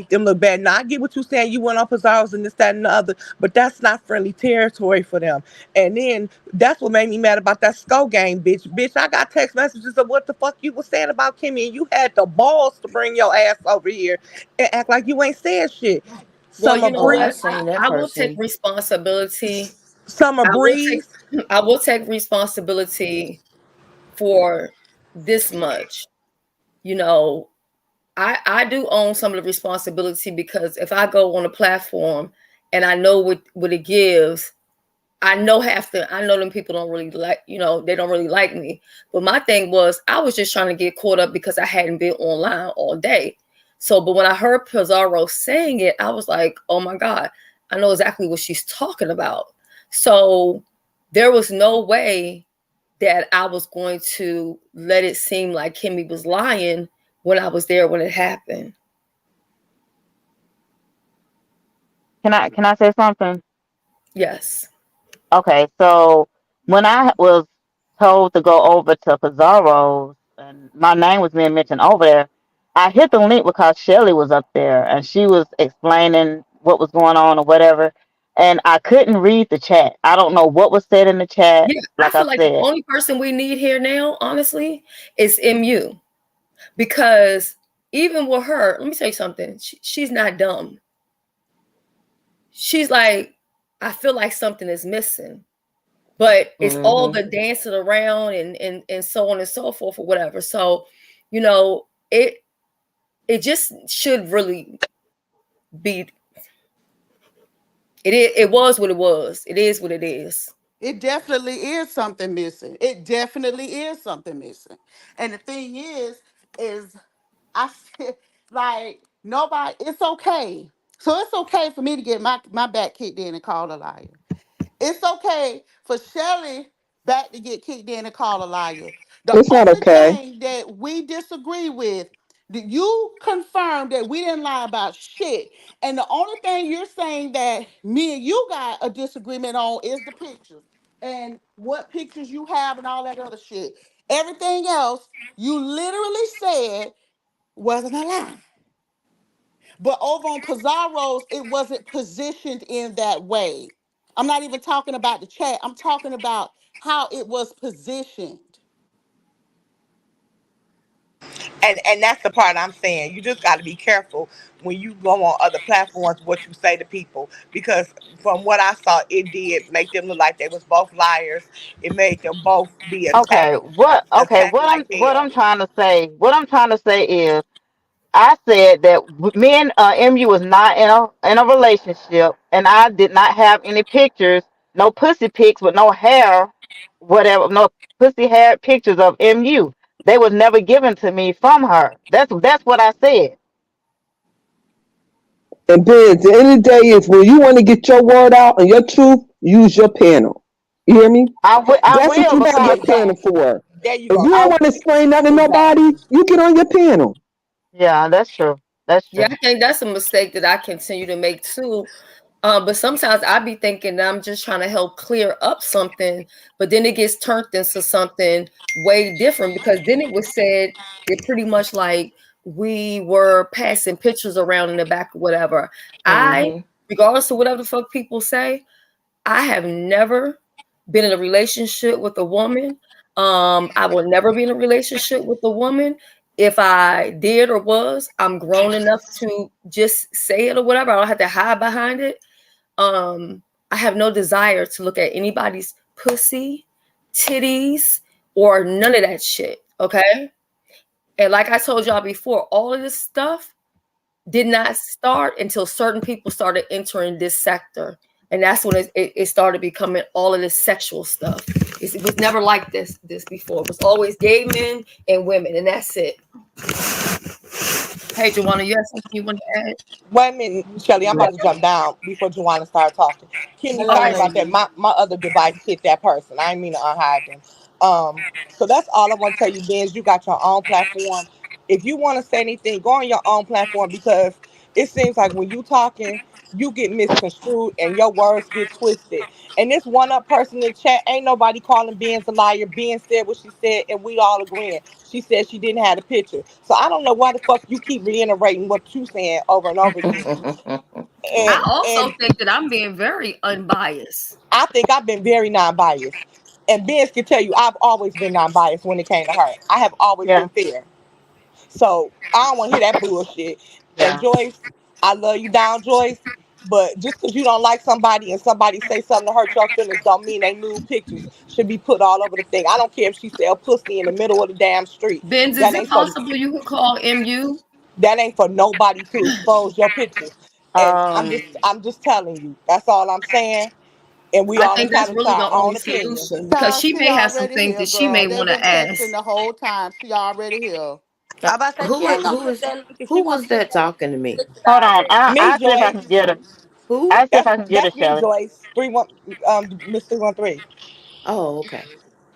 them look bad. Now I get what you're saying you went on Pizarro's and this, that, and the other, but that's not friendly territory for them. And then that's what made me mad about that skull game, bitch. Bitch, I got text messages of what the fuck you was saying about Kimmy, and you had the balls to bring your ass over here and act like you ain't said shit. Well, Summer you know Oh, I what? Breeze, seen that I will take person. responsibility. Summer I will take Breeze. I will take responsibility for this much. You know, I do own some of the responsibility because if I go on a platform and I know what it gives, I know them people don't really like, they don't really like me. But my thing was I was just trying to get caught up because I hadn't been online all day. So, but when I heard Pizarro saying it, I was like, oh my God, I know exactly what she's talking about. So there was no way that I was going to let it seem like Kimmy was lying when I was there when it happened. Can I say something? Yes. Okay, so when I was told to go over to Pizarro's and my name was being mentioned over there, I hit the link because Shelly was up there and she was explaining what was going on or whatever. And I couldn't read the chat. I don't know what was said in the chat. Yeah, I Like I feel like the said, only person we need here now, honestly, is MU. Because even with her, let me tell you something. She's not dumb. She's like, I feel like something is missing. But it's all Mm-hmm. the dancing around and so on and so forth or whatever. So, you know, it just should really be it was what it was. It is what it is. It definitely is something missing. It definitely is something missing. And the thing is I feel like nobody. It's okay. So it's okay for me to get my back kicked in and called a liar. It's okay for Shelly back to get kicked in and called a liar. The It's not only okay. thing that we disagree with, that you confirmed that we didn't lie about shit. And the only thing you're saying that me and you got a disagreement on is the pictures and what pictures you have and all that other shit. Everything else, you literally said wasn't a lie. But over on Pizarro's, it wasn't positioned in that way. I'm not even talking about the chat. I'm talking about how it was positioned. And that's the part I'm saying. You just got to be careful when you go on other platforms what you say to people, because from what I saw, it did make them look like they was both liars. It made them both be okay, attacked like what I'm hell. trying to say, is I said that me and MU was not in a relationship, and I did not have any pictures, no pussy pics with no hair, whatever, no pussy hair pictures of MU. They was never given to me from her. That's what I said. And then at the end of the day is when you want to get your word out and your truth, use your panel. You hear me? I That's what will you have your because panel for. There you If go. you don't want to explain nothing to nobody, Exactly. you get on your panel. yeah, that's true. That's Yeah, true. I think that's a mistake that I continue to make too. But sometimes I be thinking that I'm just trying to help clear up something, but then it gets turned into something way different because then it was said it pretty much like we were passing pictures around in the back or whatever. I, Mm-hmm. regardless of whatever the fuck people say, I have never been in a relationship with a woman. I will never be in a relationship with a woman. If I did or was, I'm grown enough to just say it or whatever. I don't have to hide behind it. I have no desire to look at anybody's pussy, titties, or none of that shit. Okay. And like I told y'all before, all of this stuff did not start until certain people started entering this sector. And that's when it started becoming all of this sexual stuff. It was never like this before. It was always gay men and women, and that's it. Hey, Joanna, you have something you want to add? Wait a minute, Shelly, I'm about to jump down before Joanna start talking. Kimmy, Okay. sorry about that. My other device hit that person. I didn't mean to unhide them. So that's all I want to tell you, Ben, is you got your own platform. If you want to say anything, go on your own platform, because it seems like when you talking, you get misconstrued and your words get twisted. And this one up person in the chat, ain't nobody calling Ben's a liar. Ben said what she said, and we all agreeing. She said she didn't have the picture. So I don't know why the fuck you keep reiterating what you saying over and over again. And I also and think that I'm being very unbiased. I think I've been very non-biased. And Ben's can tell you I've always been non-biased when it came to her. I have always Yeah, been fair. So I don't want to hear that bullshit. And yeah. Joyce, I love you down, Joyce. But just because you don't like somebody and somebody say something to hurt your feelings, don't mean they nude pictures should be put all over the thing. I don't care if she sell pussy in the middle of the damn street. Benz, is That it ain't for possible you could call MU? nobody to expose your pictures. And I'm just telling you. That's all I'm saying. And we I all think that's entitled to really the our only own opinion. solution because Child, she she may have some already things here, that she may girl. They've want been to texting ask. the whole time. She already here. I about to say she Who ain't gonna who click is that link if who she want was to click that that link. talking to me? Click it Hold on. already. Me, I see if I Joyce. can get her. Who? I see if I can get her, That's me, Shelly. Joyce. 3-1 Miss 313. Oh, okay.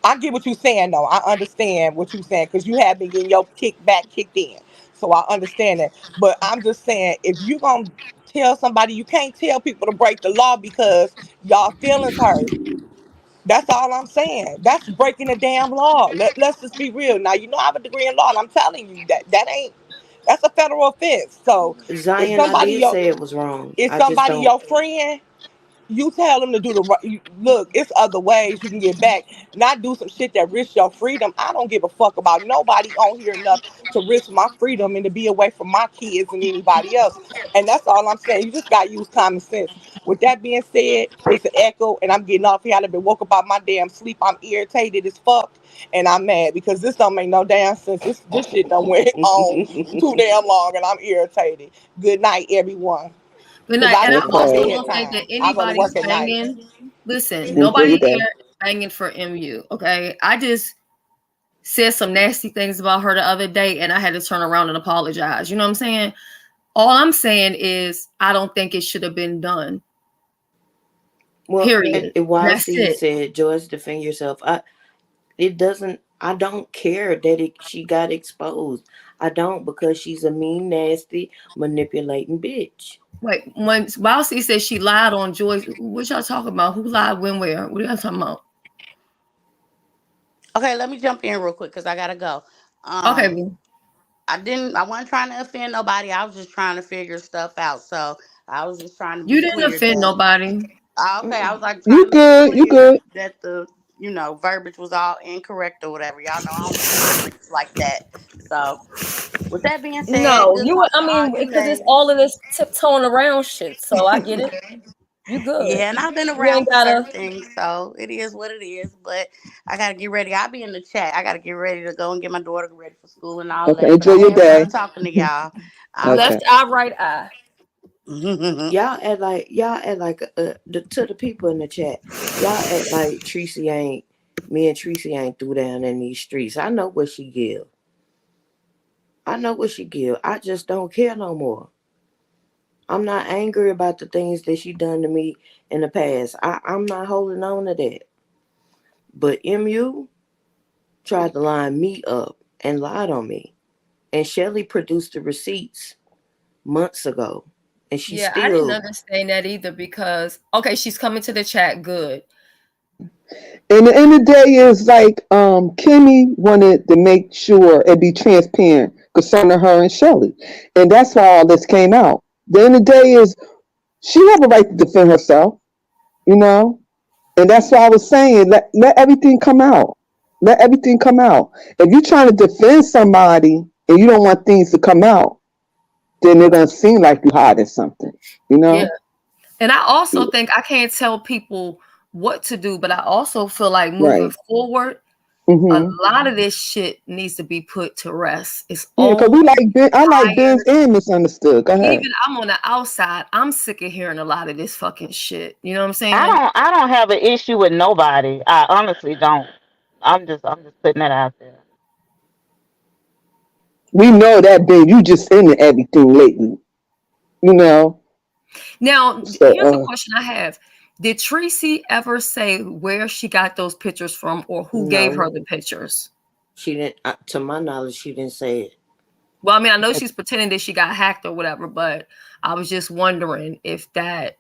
I get what you're saying though. I understand what you're saying because you have been getting your kickback kicked in. So I understand that. But I'm just saying if you gonna tell somebody, you can't tell people to break the law because y'all feelings hurt. That's all I'm saying. That's breaking the damn law. Let's just be real. Now you know I have a degree in law and I'm telling you that ain't that's a federal offense. So if Zion, I somebody did your say it was wrong. if I just somebody don't. your friend, you tell them to do the right. Look, it's other ways you can get back. Not do some shit that risks your freedom. I don't give a fuck about nobody on here enough to risk my freedom and to be away from my kids and anybody else. And that's all I'm saying. You just gotta use common sense. With that being said, it's an echo, and I'm getting off here. I've been woke up out my damn sleep. I'm irritated as fuck, and I'm mad because this don't make no damn sense. This shit done went on too damn long, and I'm irritated. Good night, everyone. Good Cause night. I And I need my also Okay. don't think that bedtime. I go to anybody's work at night. banging. Listen, Enjoy nobody your day. here is banging for MU. Okay. I just said some nasty things about her the other day and I had to turn around and apologize. You know what I'm saying? All I'm saying is I don't think it should have been done. Well, Period. while That's C it. said, Joyce, defend yourself. It doesn't. I don't care that she got exposed. I don't because she's a mean, nasty, manipulating bitch. Wait, when Bossy said she lied on Joyce, what y'all talking about? Who lied when, where? What are y'all talking about? Okay, let me jump in real quick because I gotta go. Okay, Um, boo. I wasn't trying to offend nobody. I was just trying to figure stuff out. So I was just trying to You be didn't clear offend that nobody. okay, I was like You trying to be good? You clear good? that the verbiage was all incorrect or whatever. Y'all know I don't be doing tricks like that. So with that being said, No, good you. talking I to all mean, you because it's ladies. all of this tiptoeing around shit. So I get it. You good. Yeah, and I've been You around ain't for gotta. certain things, so it is what it is. But I gotta get ready. I'll be in the chat. I gotta get ready to go and get my daughter ready for school and all Okay. that. But Enjoy I your had fun day. talking to y'all. All Okay. Left right. eye, right eye. Y'all act like to the people in the chat. Y'all act like Tracy ain't me and Tracy ain't through down in these streets. I know what she give. I know what she give. I just don't care no more. I'm not angry about the things that she done to me in the past. I'm not holding on to that. But MU tried to line me up and lied on me. And Shelly produced the receipts months ago. And she Yeah, I didn't still understand that either because okay, she's coming to the chat. Good. And the end of the day is like Kimmy wanted to make sure it be transparent concerning her and Shelly. And that's why all this came out. The end of the day is she have a right to defend herself, you know? And that's why I was saying let everything come out. Let everything come out. If you're trying to defend somebody and you don't want things to come out, then they're gonna seem like you hiding something, you Yeah. know? And I also think I can't tell people what to do, but I also feel like moving Right. forward, a Mm-hmm. lot of this shit needs to be put to rest. It's Yeah, because old, we like Ben, I like Ben's tired. and misunderstood. Go ahead. Even I'm on the outside. I'm sick of hearing a lot of this fucking shit. You know what I'm I saying? don't. I don't have an issue with nobody. I honestly don't. I'm just putting that out there. We know that Ben, you just into everything lately, you know. Now, So here's a question I have. Did Tracy ever say where she got those pictures from or who gave her no. the pictures? She didn't. To my knowledge, she didn't say it. Well, I mean, I know she's pretending that she got hacked or whatever, but I was just wondering if that.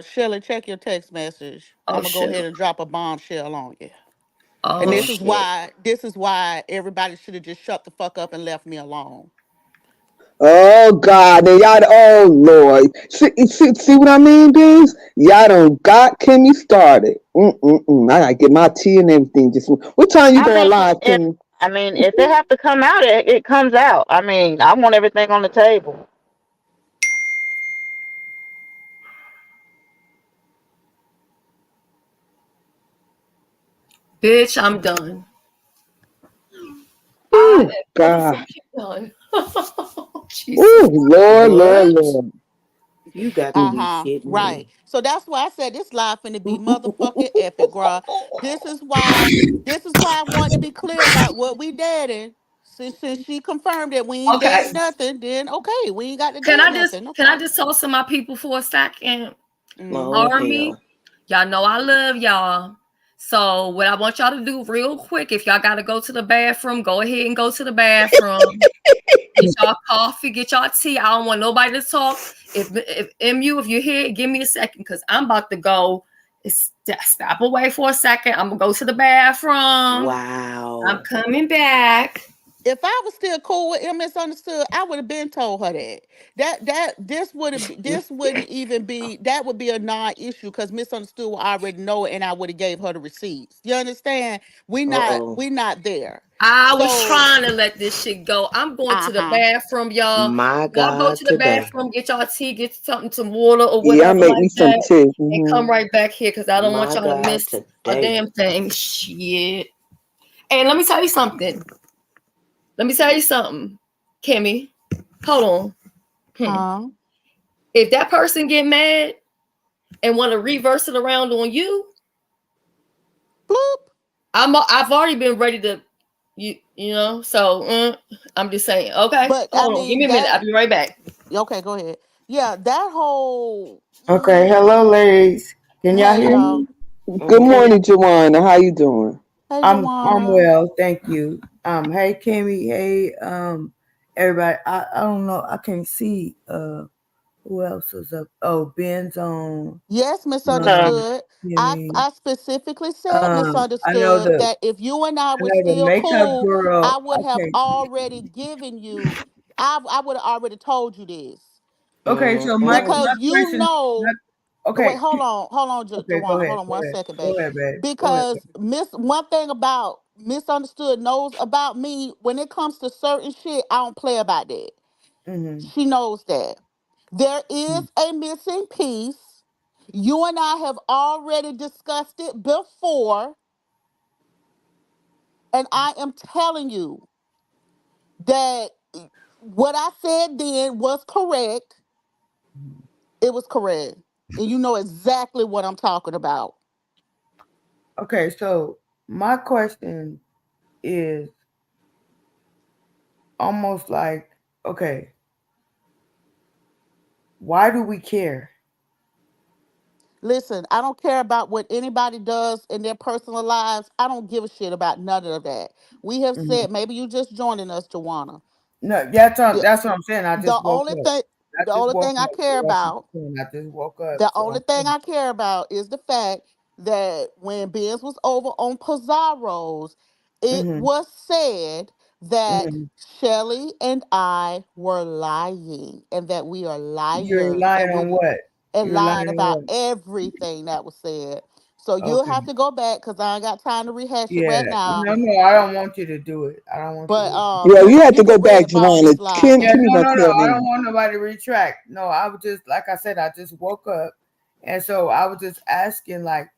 Shelly, check your text message. Oh I'm gonna go shit. ahead and drop a bombshell on you. And Oh Oh. shit. this is why everybody should have just shut the fuck up and left me alone. Oh God, and y'all, oh Lord, see what I mean, Beans? Y'all done got Kimmy started. I gotta get my tea and everything. Just what time you I going mean, live, if Kimmy? if it have to come out, it comes out. I mean, I want everything on the table. Bitch, I'm done. I Oh am God, motherfucking done. Jesus. oh Lord, Lord, What? Lord. You got to be Uh-huh. shitting Right. me. So that's why I said this live finna be motherfucking epic, girl. This is why I want to be clear about what we dating. Since she confirmed that we ain't Okay. dead nothing, then okay, we ain't got to Can dead I just nothing. No can I problem. just talk to my people for a second? Oh Mm-hmm. Army, hell. y'all know I love y'all. So what I want y'all to do real quick, if y'all gotta go to the bathroom, go ahead and go to the bathroom. Get y'all coffee, get y'all tea. I don't want nobody to talk. If MU, if you're here, give me a second because I'm about to go. Stop away for a second. I'm gonna go to the bathroom. I'm Wow. coming back. If I was still cool with M Misunderstood, I would have been told her that. This wouldn't even be that would be a non-issue because Misunderstood would already know it and I would have gave her the receipts. You understand? Uh-oh. We not there. I was So trying to let this shit go. I'm going to the uh-huh. bathroom, y'all. My Y'all go God to the today. bathroom, get y'all tea, get something, some water or Yeah, I whatever make me like some that, tea. and come right back here because I don't want My y'all to God miss a today. damn thing. Shit. And let me tell you something. Let me tell you something, Kimmy. Hold on. Huh? If that person get mad and want to reverse it around on you, Bloop. I've already been ready to you know. So I'm just saying. Okay, But I hold on. Give mean me a minute. that I'll be right back. okay, go ahead. Yeah, that whole Okay, hello, ladies. Can y'all hey hear me? y'all. Good Mm-hmm. morning, Joanna. How you doing? Hey I'm Joanna. well, thank you. Hey Kimmy, hey everybody. I don't know. I can't see who else is up. Oh, Ben's on. Yes, Hello. misunderstood. Kimmy. I specifically said I know misunderstood that if you and I were the still makeup cool, I girl. I would have can't see. already given you. I would have already told you this Okay, so because my you question. know. Okay, Wait, hold on, okay, go Joanna. ahead, Hold on one second, babe. go ahead, babe. Go ahead. Because one thing about misunderstood knows about me when it comes to certain shit, I don't play about that. Mm-hmm. She knows that. There is a missing piece. You and I have already discussed it before, and I am telling you that what I said then was correct. It was correct. And you know exactly what I'm talking about. Okay, so my question is almost like, okay, why do we care? Listen, I don't care about what anybody does in their personal lives. I don't give a shit about none of that. We have Mhm. said, maybe you just joining us, Joanna. No, The, that's what I'm saying. I the just woke only up. thing I the just only woke thing I up. care So that's what about I'm saying. I just woke up. The So only thing I care about is the fact that when Benz was over on Pizarro's, it mm-hmm, was said that mm-hmm. Shelly and I were lying and that we are You're liars lying on what? and You're lying lying on about what? everything that was said. So you'll Okay. have to go back because I ain't got time to rehash it Yeah. right now. No, I don't want you to do it. I don't want you But to. Yeah, you have you to go can back, red bar Joanna. this live, Yeah, baby. Kimmy gonna no. tell I me. don't want nobody to retract. No, I was just like I said. I just woke up, and so I was just asking, like,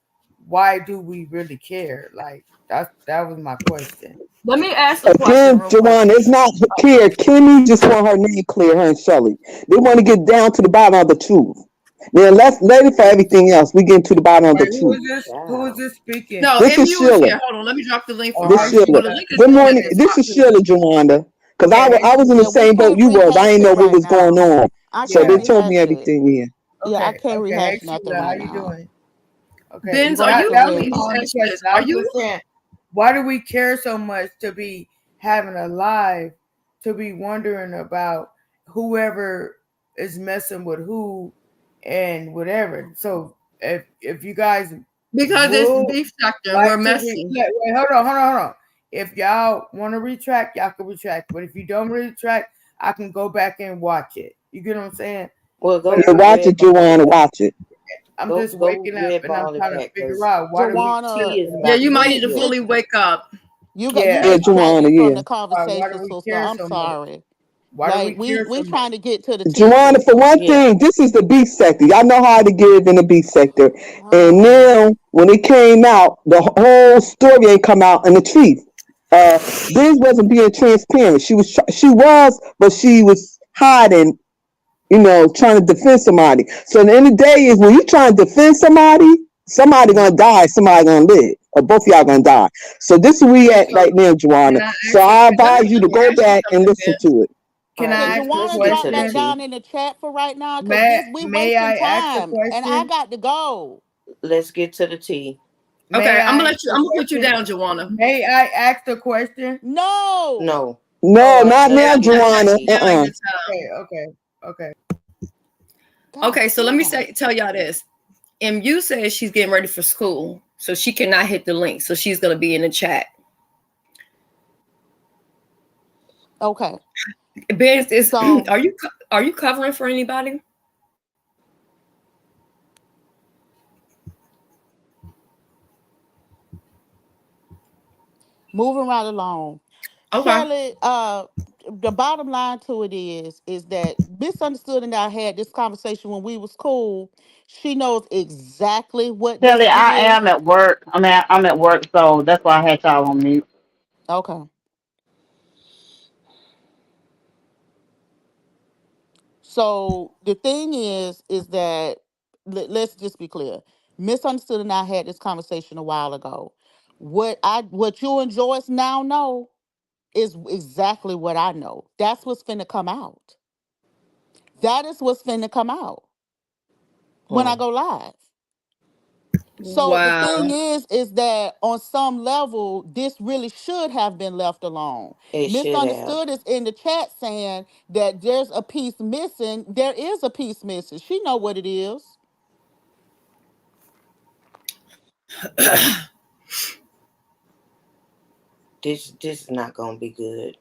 why do we really care? Like that was my question. Let me ask a question Again, real quick. Joanna, it's not clear. Kimmy just want her name clear, her and Shelly. They want to get down to the bottom of the truth. Then let's let it for everything else. We get to the bottom of the Wait, who truth. is this? Who is Child. this speaking? No, This is MU is Sheila. here. Hold on. Let me drop the link Oh, for This her. hi, Well, Sheila. the Sheila. link is Good in at morning. the This top is here. Sheila, Joanna. Cause Yeah, hey, I was in the Yeah, we same boat can't you was. I rehash didn't it know what right was going now. on. I So can't yeah. they told me rehash it. everything here. Yeah, I can't Okay. Hey, rehash nothing Sheila, how right you now. doing? Okay, I'm Benz, are going you? to that Let was red me my just bar. only ask you question. this. I Are was you? just saying, why do we care so much to be having a live to be wondering about whoever is messing with who and whatever. So if you guys Because it's would beef sector and like we're to messy. wait, hold on. If y'all want to retract, y'all can retract. But if you don't retract, I can go back and watch it. You get what I'm saying? Well, But go Yeah, watch red it, ball it Juwan, back. watch it. I'm Go just go waking up red and I'm ball it trying to back, figure cause out why do we the Joanna, tea is Yeah, about you to might get need get to spilled. fully get wake up. you yeah, Yeah, distracted Juwan, from yeah. the why conversation, do we sister. care I'm so much? sorry. Why do we Like care we so much? trying to get to the tea, Juwan, for sister. one Yeah. thing, this is the beef sector. Y'all know how to give in the beef sector. And Oh, now, when it came out, the whole story ain't come out in the truth. Biz wasn't being transparent. She was, but she was hiding, trying to defend somebody. So at the end of the day is when you trying to defend somebody Mhm. gonna die, somebody gonna live, or both of y'all gonna die. So this is where we Okay, at so right now, can Joanna. I So ask I let advise you to me go ask you back and something, listen to it. All Can right, can I ask a let's Joanna get drop to the that question? down tea. in the chat for right now? Cause May this we may wasting I ask a time, and I question? got to go. Let's get to the tea. May Okay, I ask a I'm gonna put you question? down, Joanna. May I ask a question? No, No. No, Oh, I not thought. Yeah, now, Let's I get to the got Joanna. you tea. down in Uh-uh. the time. Okay. god Okay, so let me damn. tell y'all this. MU says she's getting ready for school, so she cannot hit the link. So she's gonna be in the chat. Okay, Ben, is so are you covering for anybody? moving right along. Okay. Shelly, the bottom line to it is that misunderstood and I had this conversation when we was cool. She knows exactly what this Shelly, I is. am at work. I'm at work, so that's why I had y'all on mute. Okay. So the thing is that let's just be clear. Misunderstood and I had this conversation a while ago. What you and Joyce now know is exactly what I know. That's what's finna come out. That is what's finna come out when I Hmm. go live. So the Wow. thing is that on some level, this really should have been left alone. It should have. Misunderstood is in the chat saying that there's a piece missing. There is a piece missing. She know what it is. This is not gonna be good.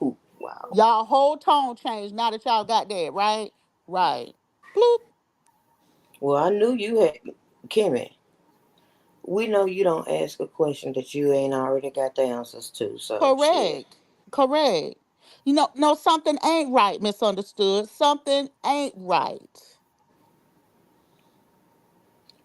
Ooh, wow. Y'all whole tone changed now that y'all got that, right? Right. Bloop. Well, I knew you had Kimmy. We know you don't ask a question that you ain't already got the answers to. So shit. Correct. Correct. No, something ain't right, misunderstood. Something ain't right.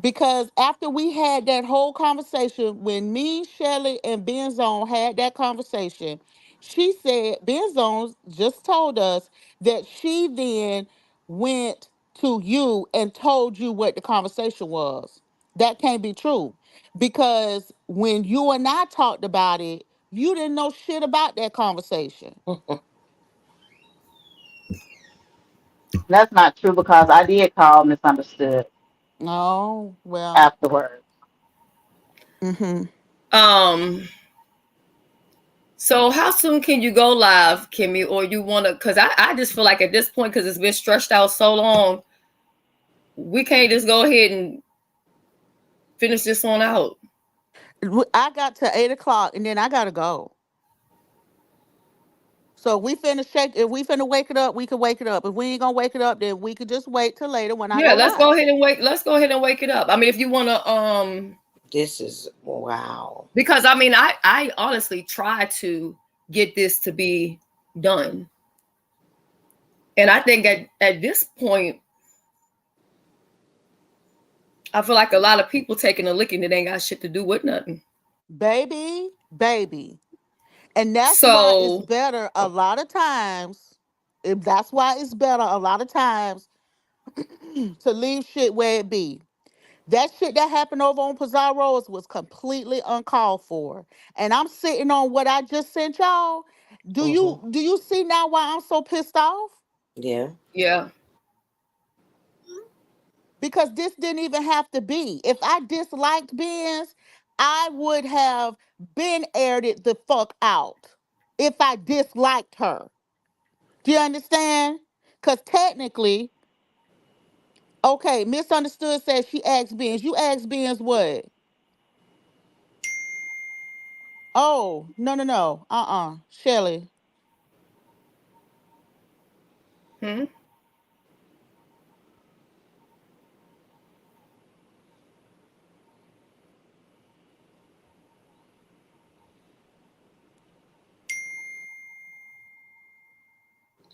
Because after we had that whole conversation, when me, Shelly, and Benzone had that conversation, she said Benzone just told us that she then went to you and told you what the conversation was. That can't be true. Because when you and I talked about it, you didn't know shit about that conversation. That's not true because I did call misunderstood Oh, well. afterwards. Mm-hmm. Um. So how soon can you go live, Kimmy? Or you wanna? Cause I just feel like at this point, cause it's been stretched out so long, we can't just go ahead and finish this one out. I got to 8 o'clock and then I gotta go. So if we finna wake it up, we can wake it up. If we ain't gonna wake it up, then we could just wait till later when I Yeah, go let's go live. ahead and wake. Let's go ahead and wake it up. I mean, if you wanna, This is wow. because I mean, I honestly try to get this to be done, and I think at this point, I feel like a lot of people taking a licking that ain't got shit to do with nothing. Baby. And that's why it's So better a lot of times. That's why it's better a lot of times to leave shit where it be. That shit that happened over on Pizarro's was completely uncalled for. And I'm sitting on what I just sent y'all. Do Mm-hmm. you do you see now why I'm so pissed off? Yeah. yeah, Because this didn't even have to be. If I disliked Ben's, I would have been aired it the fuck out. if I disliked her. Do you understand? Because technically, okay, misunderstood says she asked Benz. You asked Benz what? Oh, no, no, no. Shelly. Hmm?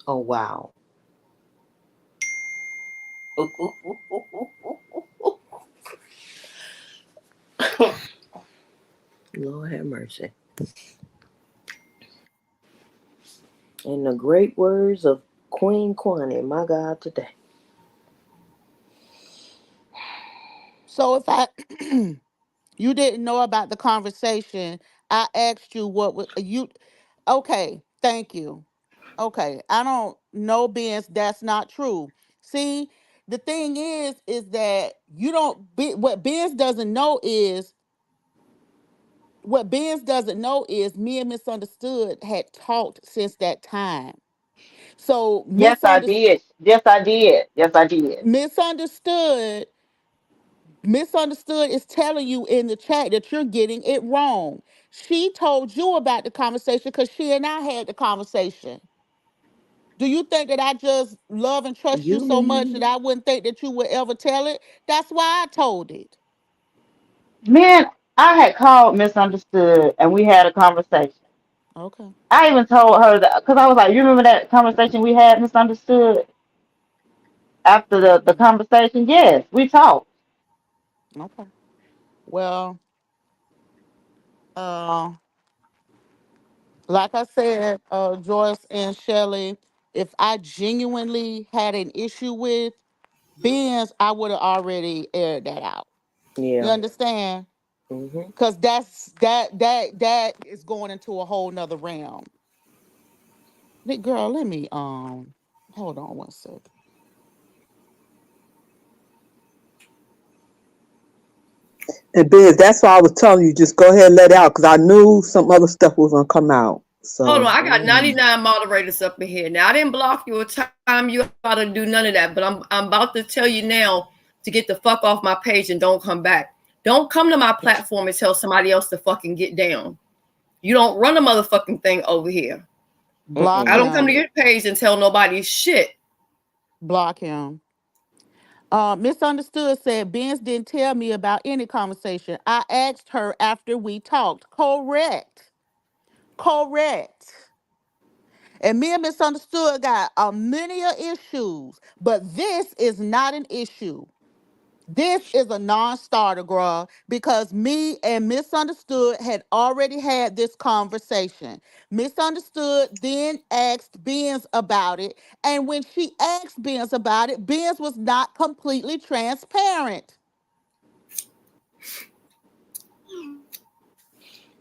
Oh wow. Lord have mercy. In the great words of Queen Quani, my God, today. So if I you didn't know about the conversation, I asked you what was you okay, thank you. Okay, I don't know Benz, that's not true. See, the thing is that you don't what Benz doesn't know is what Benz doesn't know is me and Misunderstood had talked since that time. So Yes, I did. Yes, I did. Yes, I did. misunderstood Misunderstood is telling you in the chat that you're getting it wrong. She told you about the conversation because she and I had the conversation. Do you think that I just love and trust you so much that You I wouldn't think that you would ever tell it? That's why I told it. Man, I had called Misunderstood and we had a conversation. Okay. I even told her that because I was like, you remember that conversation we had, Misunderstood? After the Mm, conversation, yes, we talked. okay. Well, uh, like I said, Joyce and Shelly, if I genuinely had an issue with Ben's, I would have already aired that out. You yeah. understand? Hmm. Cause that is going into a whole nother realm. Girl, let me hold on one second. And Biz, that's why I was telling you, just go ahead and let it out, because I knew some other stuff was gonna come out. Hold on, So I got Hmm. 99 moderators up in here. Now I didn't block you or time you out to do none of that, but I'm about to tell you now to get the fuck off my page and don't come back. Don't come to my platform and tell somebody else to fucking get down. You don't run a motherfucking thing over here. Block I Mm-mm. don't come to him. your page and tell nobody shit. Block him. Misunderstood said Benz didn't tell me about any conversation. I asked her after we talked. Correct. Correct. And me and Misunderstood got a many a issues, but this is not an issue. This is a non-starter, girl, because me and Misunderstood had already had this conversation. Misunderstood then asked Benz about it, and when she asked Benz about it, Benz was not completely transparent.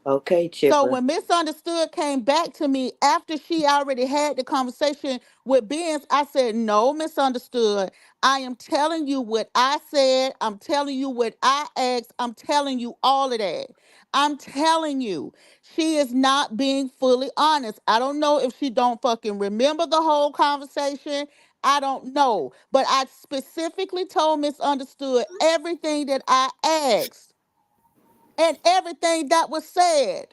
Okay, So Chipper. when Misunderstood came back to me after she already had the conversation with Benz, I said, "No, Misunderstood. I am telling you what I said. I'm telling you what I asked. I'm telling you all of that. I'm telling you, she is not being fully honest. I don't know if she don't fucking remember the whole conversation. I don't know. But I specifically told Misunderstood everything that I asked and everything that was said.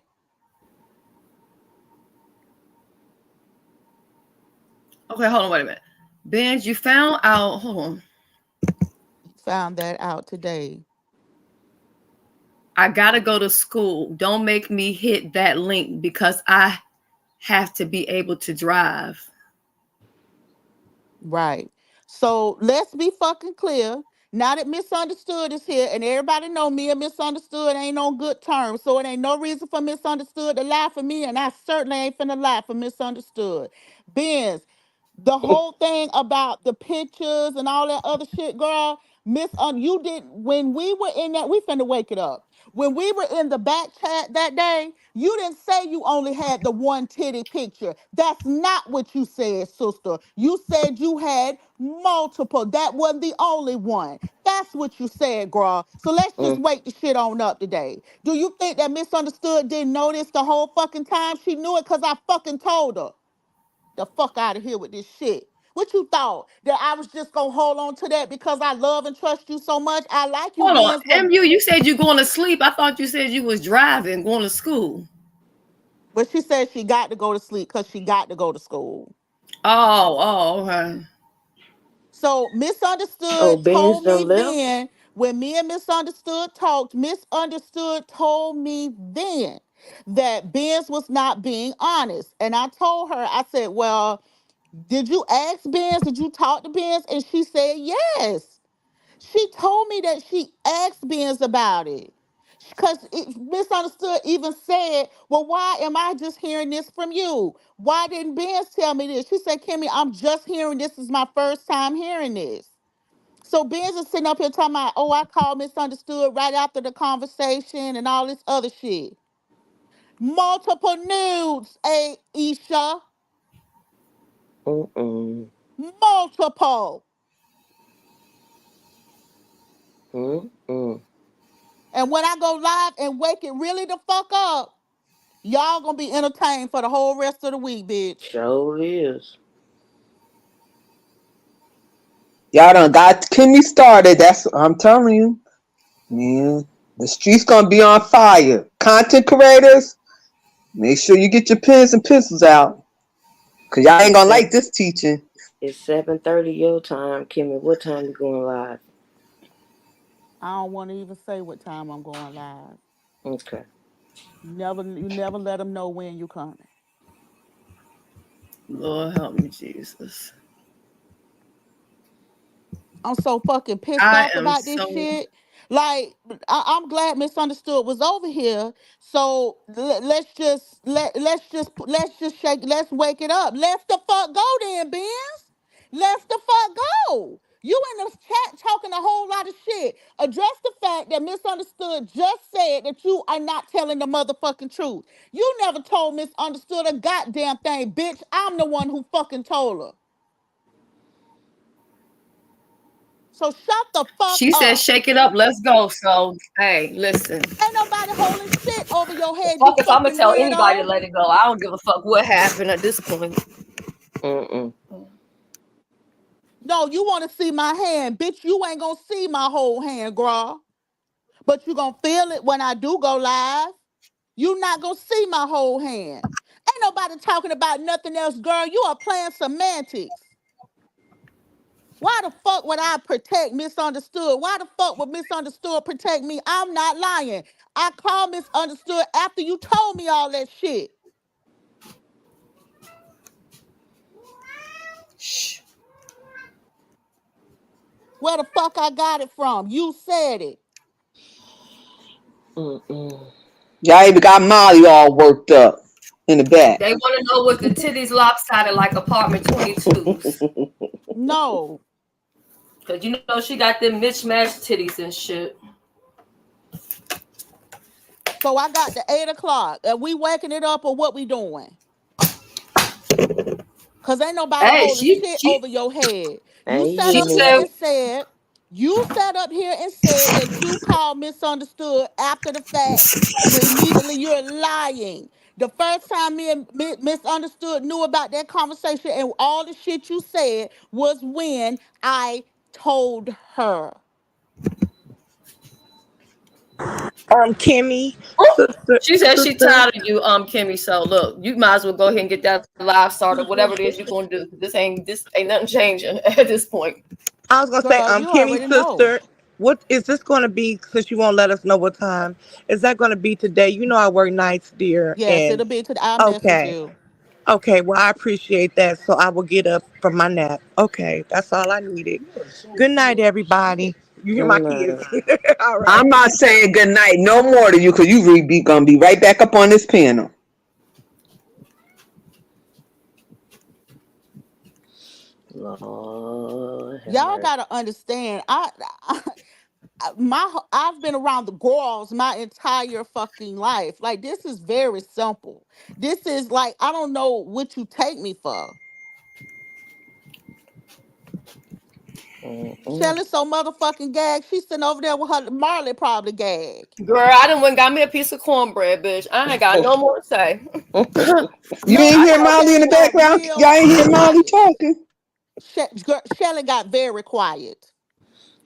Okay, hold on, wait a minute. Benz, you found out. Hold on. Found that out today. I gotta go to school. Don't make me hit that link because I have to be able to drive. Right. So let's be fucking clear. Now that Misunderstood is here, and everybody know me and Misunderstood ain't on good terms, so it ain't no reason for Misunderstood to lie for me, and I certainly ain't finna lie for Misunderstood. Benz, the whole thing about the pictures and all that other shit, girl, you didn't when we were in that, we finna wake it up. When we were in the back chat that day, you didn't say you only had the one titty picture. That's not what you said, sister. You said you had multiple. That wasn't the only one. That's what you said, girl. So let's just Mm. wake the shit on up today. Do you think that Misunderstood didn't know this the whole fucking time? She knew it because I fucking told her. The fuck out of here with this shit. What you thought? That I was just gonna hold on to that because I love and trust you so much? I like you, Hold on, beings, but you said you going to sleep. I thought you said you was driving, going to school. she said she got to go to sleep because she got to go to school. Okay. So Oh, Misunderstood Ben's told me done left? then, when me and Misunderstood talked, Misunderstood told me then that Benz was not being honest. And I told her, I said, well, did you ask Benz? Did you talk to Benz? And she said, yes. She told me that she asked Benz about it. Because Misunderstood even said, well, why am I just hearing this from you? Why didn't Benz tell me this? She said, Kimmy, I'm just hearing this. Is my first time hearing this. So Benz is sitting up here talking about, oh, I called Misunderstood right after the conversation and all this other shit. Multiple nudes, Aisha. Mm-mm. Multiple. Mm-mm. And when I go live and wake it really the fuck up, y'all gonna be entertained for the whole rest of the week, bitch. Sure is. Y'all done got Kimmy started. That's what I'm telling you. Man, the streets gonna be on fire. Content creators, make sure you get your pens and pencils out. Cause y'all ain't It's gonna like seven. this teaching. It's 7:30 your time, Kimmy. What time you going live? I don't want to even say what time I'm going live. Okay. You never let them know when you coming. Lord help me, Jesus. I'm so fucking pissed I off am about this so shit. Like, I'm glad Misunderstood was over here. So let's just shake. Let's wake it up. Let's the fuck go then, Benz. Let's the fuck go. You in the chat talking a whole lot of shit. Address the fact that Misunderstood just said that you are not telling the motherfucking truth. You never told Misunderstood a goddamn thing, bitch. I'm the one who fucking told her. So shut the fuck she said up. shake it up, let's go. So hey, listen. Ain't nobody holding shit over your head, you Fuck if I'ma fucking tell anybody to weirdo. let it go. I don't give a fuck what happened at this point. Mm-mm. No, you want to see my hand. Bitch, you ain't gonna see my whole hand, girl. But you gonna feel it when I do go live. You not gonna see my whole hand. Ain't nobody talking about nothing else, girl. You are playing semantics. Why the fuck would I protect Misunderstood? Why the fuck would Misunderstood protect me? I'm not lying. I called Misunderstood after you told me all that shit. Shh. Where the fuck I got it from? You said it. Mm-mm. Y'all even got Molly all worked up in the back. They want to know what the titties lopsided like apartment 22s. No. Cause you know she got them mismatched titties and shit. So I got the 8 o'clock. Are we waking it up or what we doing? Cause ain't nobody Hey, holding she shit she over your head. You Ain't sat she up hitting here it. said and said, you sat up here and said that you called Misunderstood after the fact. Immediately you're lying. The first time me and Misunderstood knew about that conversation and all the shit you said was when I told her. Kimmy, oh, sister, she said she sister. tired of you, Kimmy. So look, you might as well go ahead and get that live started, whatever it is you're gonna do. This ain't nothing changing at this point. I was gonna say, Girl, you Kimmy, already know. sister. What is this gonna be? Since you won't let us know what time, is that gonna be today? You know I work nights, dear. Yes, And it'll be today. I'll message okay, you. okay. Well, I appreciate that. So I will get up from my nap. Okay, that's all I needed. Good night, everybody. You hear my Good kids? night. All right. I'm not saying good night no more to you because you be gonna be right back up on this panel. Lord have Y'all mercy. gotta understand. I've been around the girls my entire fucking life. Like this is very simple. This is like I don't know what you take me for. Mm-mm. Shelly so motherfucking gagged. She's sitting over there with her Marley probably gagged. Girl, I done went and got me a piece of cornbread, bitch. I ain't got no more to say. You No, ain't I hear got Molly in Shelly the got background? real Y'all ain't hear Molly quiet. talking? Shelly got very quiet.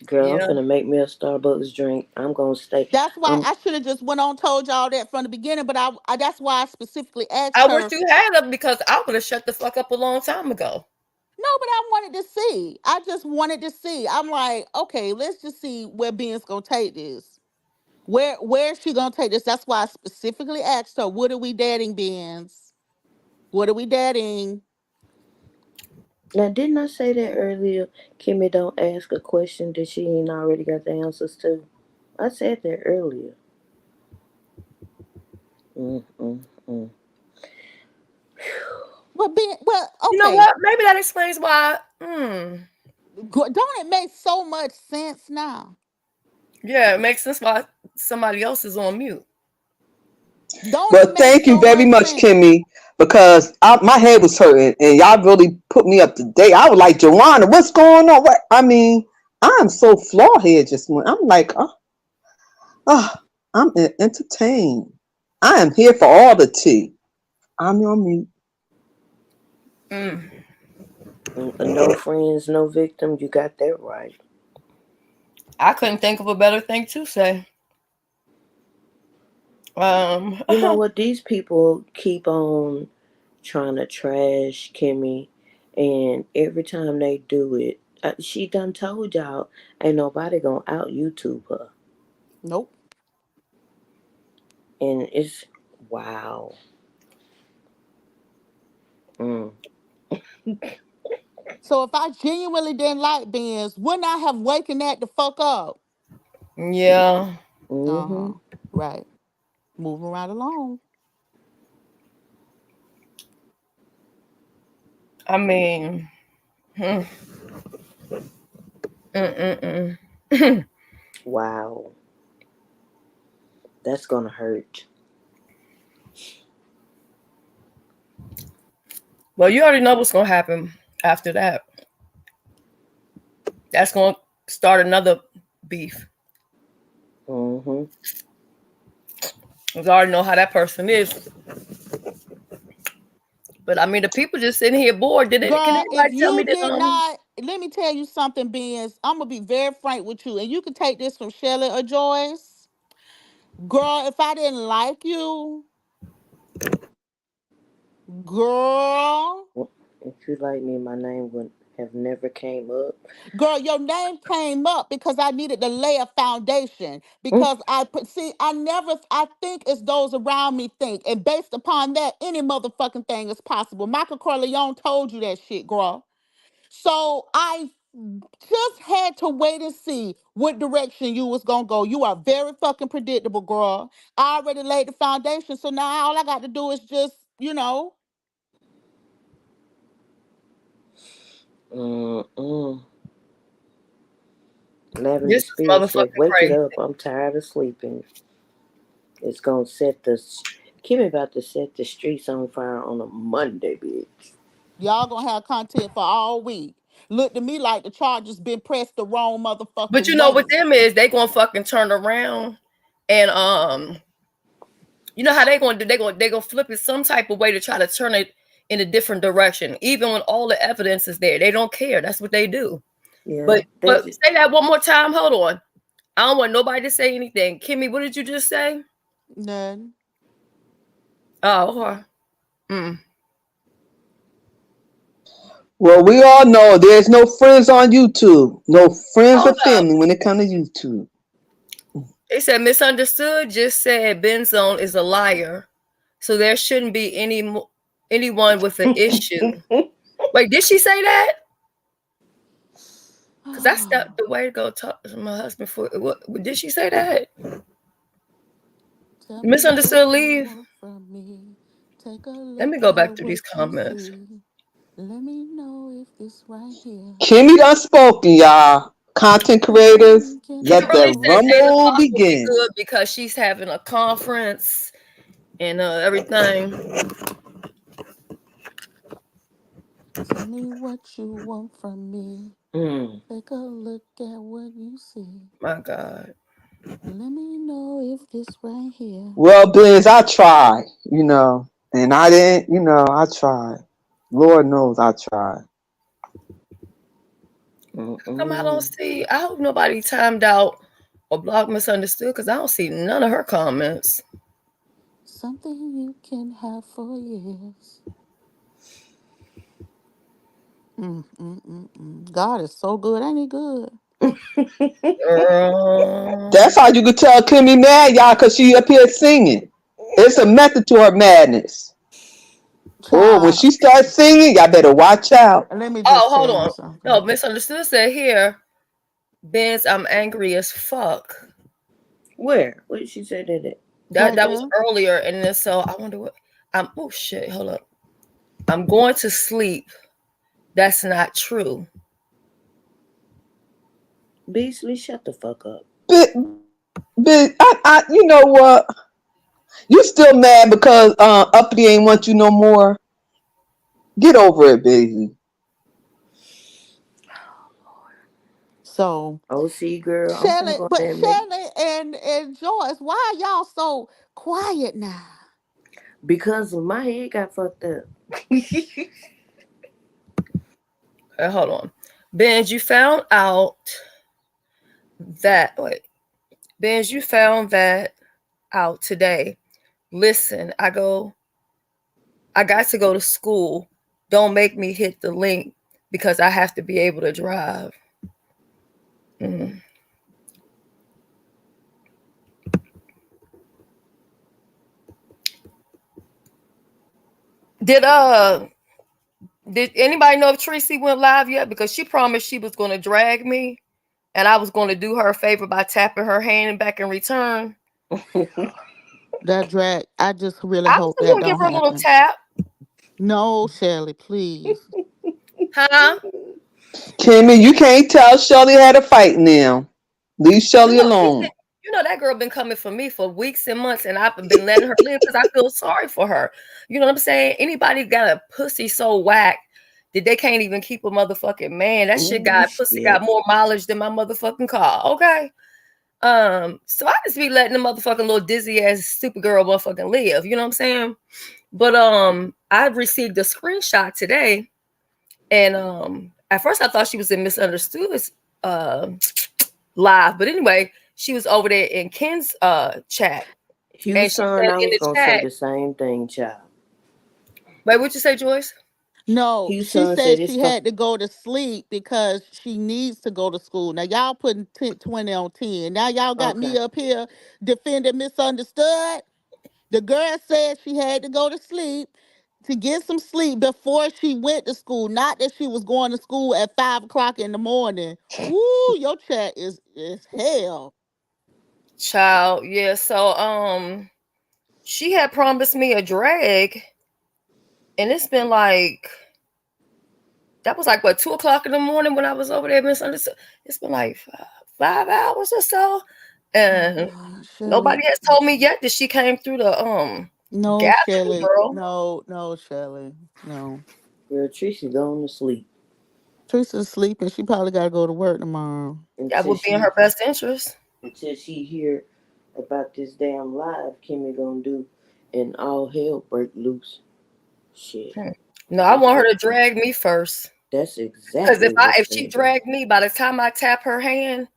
Girl, I'm yeah. finna make me a Starbucks drink. I'm gonna stay. That's why Um, I should have just went on and told y'all that from the beginning. But I that's why I specifically asked I wish her. you had them because I would have shut the fuck up a long time ago. No, but I wanted to see. I just wanted to see. I'm like, okay, let's just see where Ben's gonna take this. Where's she gonna take this? That's why I specifically asked her, what are we dating, Ben's? What are we dating? Now, didn't I say that earlier? Kimmy don't ask a question that she ain't already got the answers to. I said that earlier. Mm, mm, mm. Well, Ben, well, You know okay. what? Maybe that explains why. Don't it make so much sense now? Yeah, it makes sense why somebody else is on mute. Don't it But make thank you so very much much, sense? Kimmy, because my head was hurting and y'all really put me up to date. I was like, Joanna, what's going on? What? I mean, I'm so flawed here just went. I'm like, oh, I'm entertained. I am here for all the tea. I'm on mute. Mm. No friends, no victim. You got that right. I couldn't think of a better thing to say. You know what? These people keep on trying to trash Kimmy, and every time they do it, she done told y'all ain't nobody gonna out YouTube her, Nope. and it's wow. Mm. So if I genuinely didn't like Ben's, wouldn't I have waken that the fuck up? yeah. Mm-hmm. Uh-huh. Right. Moving right along. I mean, mm, mm, mm. Wow, that's gonna hurt. Well, you already know what's gonna happen after that. That's gonna start another beef. Mm-hmm. Cause I already know how that person is. But I mean, the people just sitting here bored. Did it? Can Girl, if anybody tell me you that? did not, let me tell you something, Benz. I'm gonna be very frank with you, and you can take this from Shelly or Joyce. Girl, if I didn't like you, girl, Well, if you like me, my name would have never came up. girl, your name came up because I needed to lay a foundation. Mm. Because I think as those around me think, and based upon that, any motherfucking thing is possible. Michael Corleone told you that shit, girl. So I just had to wait and see what direction you was gonna go. You are very fucking predictable, girl. I already laid the foundation, so now all I got to do is just, Mm-mm. Lavender This is Spirit said, motherfucking "Wake it crazy. up! I'm tired of sleeping." It's gonna set the Kimmy about to set the streets on fire on a Monday, bitch. y'all gonna have content for all week. Look to me like the charges been pressed the wrong But you motherfucking know what way. them is? They gonna fucking turn around and you know how they gonna do? They gonna flip it some type of way to try to turn it in a different direction. Even when all the evidence is there, they don't care. That's what they do. Yeah, But say that one more time. Hold on. I don't want nobody to say anything. Kimmy, what did you just say? None. Oh, okay. Mm. Well, we all know there's no friends on YouTube. No friends or Hold up. family when it comes to YouTube. They said misunderstood. Just said Benzone is a liar, so there shouldn't be anyone with an issue. Wait, did she say that? Because that's the way to go talk to my husband. For what did she say that? Tell me what Misunderstood. you Leave. want from me. Take a Let look me go at back through what these you comments. see. Let me know if this right here. Kimmy done spoken, y'all. Content creators, Nothing can let the Kimberly says Ayla rumble Moss will be begin. good because she's having a conference and everything. tell me what you want from me. Mm. Take a look at what you see. My God. Let me know if this right here. Well, Biz, I tried, and I didn't, I tried. Lord knows I tried. How come I don't Mm-mm. see? I hope nobody timed out or blocked misunderstood because I don't see none of her comments. Something you can have for years. God is so good. Ain't he good? That's Girl. how you could tell Kimmy mad, y'all, because she up here singing. It's a method to her madness. Oh, when Child, she starts singing, y'all better watch out. let me Oh, just hold tell you on. No, something. misunderstood said here, Benz, I'm angry as fuck. Where? What did she say that at? That Right that was there. earlier, and then so I wonder what I'm. Oh shit! Hold up. I'm going to sleep. That's not true. Beasley, shut the fuck up. But, you know what? You still mad because Uppity ain't want you no more? Get over it, baby. So Oh, see, girl, I'm finna Shelly, go but there and make Shelly and Joyce, why are y'all so quiet now? because my head got fucked up. Hold on, Benz. You found out that wait, Benz. You found that out today. Listen, I got to go to school. Don't make me hit the link because I have to be able to drive. Mm. Did did anybody know if Tracy went live yet? Because she promised she was going to drag me, and I was going to do her a favor by tapping her hand back in return. That drag, I just really I was hope just that going to give don't her a little happen. tap, No, Shelly, please. huh? Kimmy, you can't tell Shelly had a fight now. Leave You Shelly know, alone. that girl been coming for me for weeks and months, and I've been letting her live because I feel sorry for her. You know what I'm saying? Anybody got a pussy so whack that they can't even keep a motherfucking man? That shit Ooh, got pussy got shit. more mileage than my motherfucking car. Okay. So I just be letting the motherfucking little dizzy ass stupid girl motherfucking live. You know what I'm saying? But I received a screenshot today, and at first I thought she was in misunderstood uh live, but anyway, she was over there in Ken's chat, and she Houston, said I in was the gonna say chat, the same thing, child. wait, what'd you say, Joyce? No, she Houston said said it's she gonna. had to go to sleep because she needs to go to school. Now y'all putting 10, 20 on 10. Now y'all got Okay. me up here defending misunderstood. The girl said she had to go to sleep to get some sleep before she went to school. Not that she was going to school at 5 o'clock in the morning. Ooh, your chat is hell. Child, yeah. So she had promised me a drag, and it's been like that was like what 2 o'clock in the morning when I was over there misunderstood. It's been like 5 hours or so, Oh and God, Shelley. nobody has told me yet that she came through the No, gap, Shelley. girl. No, no, Shelley. No. Girl, Tracy going to sleep Teresa's sleeping. She probably gotta go to work tomorrow. That until would be in her best interest. hear about this damn live Kimmy gonna do, and all hell break loose. Shit, Hmm. No, I that's want her what. to drag me first. That's Because exactly what's if she gonna do. dragged me, by the time I tap her hand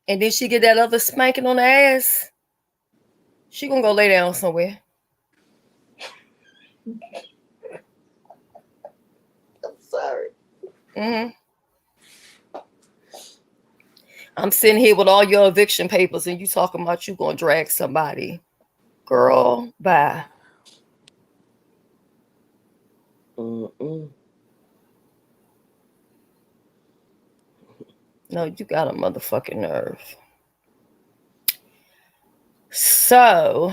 and then she get that other spanking on the ass, she gonna go lay down somewhere. I'm sorry. Hmm. I'm sitting here with all your eviction papers, and you talking about you gonna drag somebody, girl. Bye. Mm-mm. No, you got a motherfucking nerve. So,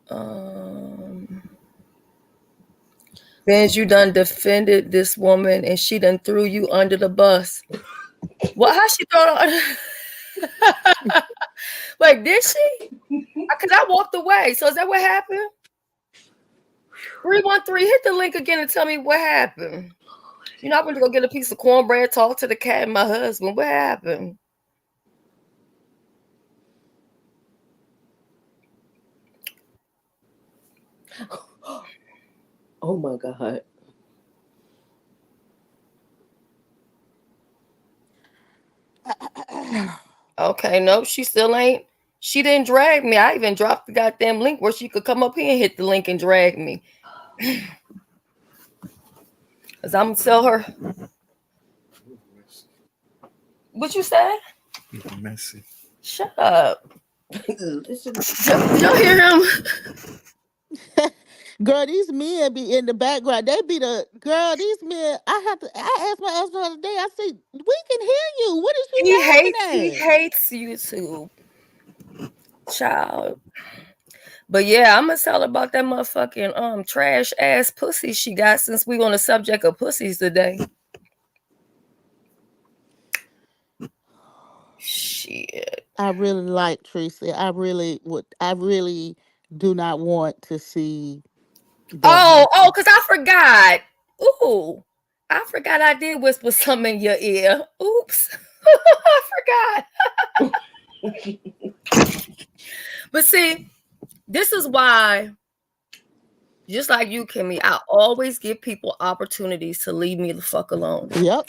um, Benz, you done defended this woman and she done threw you under the bus. What? How she throw it on? Like, did she? Because I walked away. So is that what happened? 313, hit the link again and tell me what happened. You know, I went to go get a piece of cornbread, talk to the cat and my husband. What happened? Oh my God. Okay, nope, she still ain't. She didn't drag me. I even dropped the goddamn link where she could come up here and hit the link and drag me. Because I'm going to tell her. What you said? Messy. Shut up. Listen. Did y'all hear him? Girl, these men be in the background. They be the girl. These men. I asked my husband the other day. I said, "We can hear you. What is you He laughing at?" hates YouTube. Child. But yeah, I'm gonna tell her about that motherfucking trash ass pussy she got since we on the subject of pussies today. Shit. I really like Tracy. I really would. I really do not want to see that happen. Because I forgot. Ooh. I forgot I did whisper something in your ear. Oops. I forgot. But see, this is why, just like you, Kimmy, I always give people opportunities to leave me the fuck alone. Yep.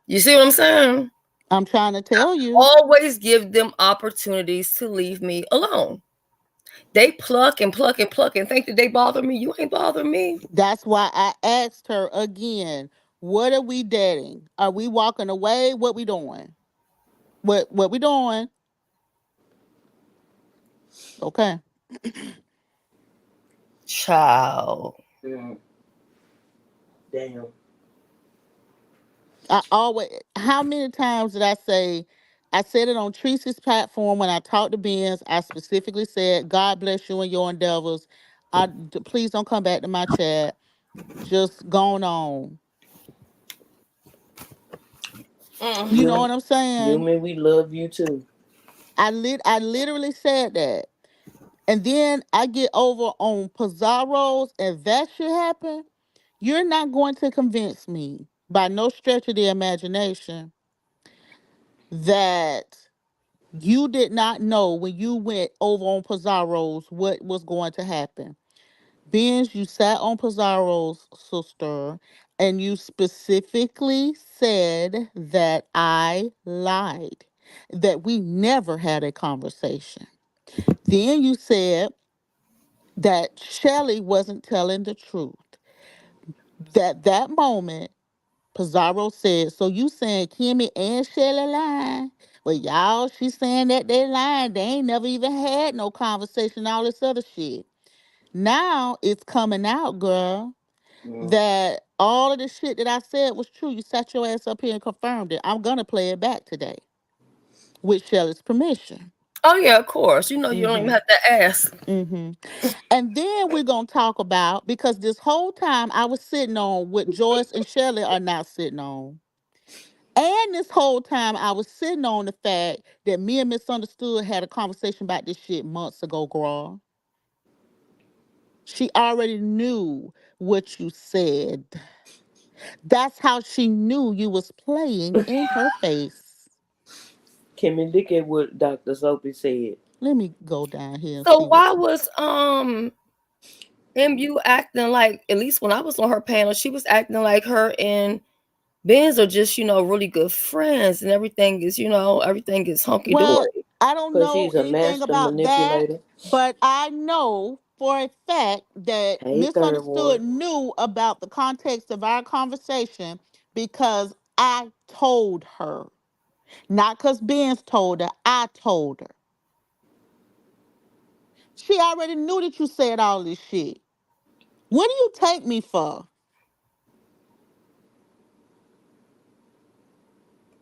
You see what I'm saying? I'm trying to tell you. Always give them opportunities to leave me alone. They pluck and pluck and pluck and think that they bother me. You ain't bother me. That's why I asked her again. What are we dating? Are we walking away? What we doing? What we doing? Okay. Child. Damn. I always. How many times did I say? I said it on Tracy's platform when I talked to Benz. I specifically said, "God bless you and your endeavors. Please don't come back to my chat. Just going on. You know what I'm saying?" Human, we love you too. I literally said that. And then I get over on Pizarro's and that should happen. You're not going to convince me by no stretch of the imagination that you did not know when you went over on Pizarro's what was going to happen. Benz, you sat on Pizarro's, sister, and you specifically said that I lied, that we never had a conversation. Then you said that Shelly wasn't telling the truth. That moment, Pizarro said, "So you saying Kimmy and Shelly lying?" Well, y'all, she's saying that they lying. They ain't never even had no conversation, all this other shit. Now it's coming out, girl, that all of the shit that I said was true. You sat your ass up here and confirmed it. I'm gonna play it back today with Shelly's permission. Oh yeah, of course. You know you don't even Mm-hmm. have to ask. Mm-hmm. And then we're gonna talk about, because this whole time I was sitting on what Joyce and Shelley are not sitting on. And this whole time I was sitting on the fact that me and Misunderstood had a conversation about this shit months ago, girl. She already knew what you said. That's how she knew you was playing in her face. Kimmy, look at what Dr. Sophie said. Let me go down here and So see what why was MU acting like, at least when I was on her panel, she was acting like her and Benz are just, really good friends and everything is hunky Well, dory. I don't Because know she's a anything master about that, manipulator. but I know for a fact that Hey, third Misunderstood ward. knew about the context of our conversation because I told her. Not because Ben's told her, I told her. She already knew that you said all this shit. What do you take me for?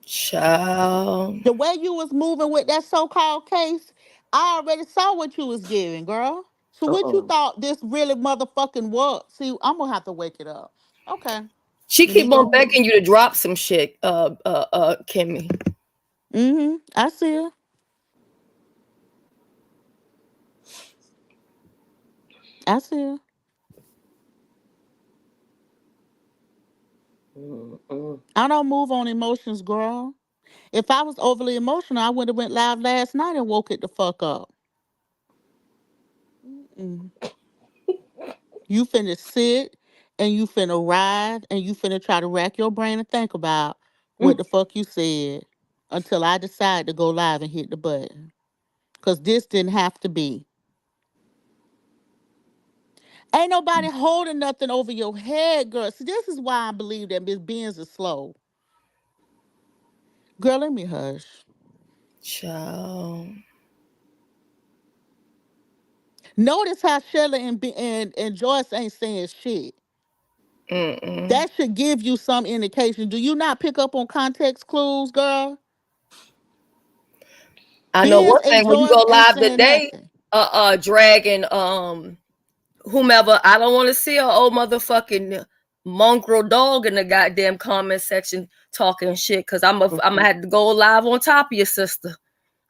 Child. The way you was moving with that so-called case, I already saw what you was giving, girl. So what you Uh-uh. thought this really motherfucking was? See, I'm gonna have to wake it up. Okay. She Let me keep on go. begging you to drop some shit, Kimmy. I see her. I see her. Mm-mm. I don't move on emotions, girl. If I was overly emotional, I would have went live last night and woke it the fuck up. Mm. You finna sit and you finna ride and you finna try to rack your brain and think about what Mm. the fuck you said until I decide to go live and hit the button. Cause this didn't have to be. Ain't nobody holding nothing over your head, girl. See, this is why I believe that Miss Benz is slow. Girl, let me hush. Child. Notice how Shelly and Joyce ain't saying shit. Mm-mm. That should give you some indication. Do you not pick up on context clues, girl? I know Benz one and thing when you go Joyce ain't live saying today, nothing. dragging whomever, I don't want to see an old motherfucking mongrel dog in the goddamn comment section talking shit. Cause I'm gonna have to go live on top of your sister.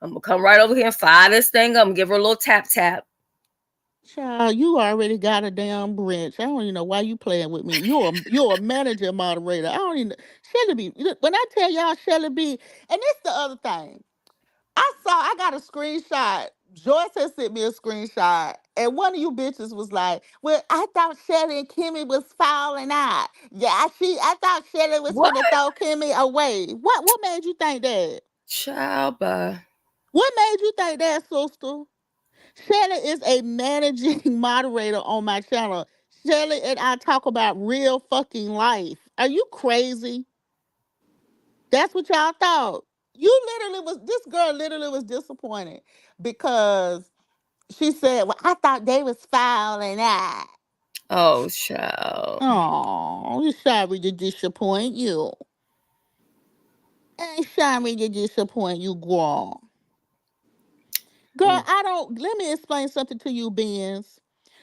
I'm gonna come right over here and fire this thing up and give her a little tap tap. Child, you already got a damn branch. I don't even know why you playing with me. You're a manager moderator. I don't even Shelly B. Look, when I tell y'all Shelly B, and this the other thing. I got a screenshot. Joyce has sent me a screenshot. And one of you bitches was like, well, I thought Shelly and Kimmy was falling out. Yeah, I thought Shelly was What? finna throw Kimmy away. What made you think that? Child, bye. What made you think that, sister? Shelly is a managing moderator on my channel. Shelly and I talk about real fucking life. Are you crazy? That's what y'all thought. This girl literally was disappointed because she said, well, I thought they was fouling out. Oh, child. Oh, you sorry to disappoint you. I'm sorry to disappoint you, girl. Girl, Mm. I don't. Let me explain something to you, Benz.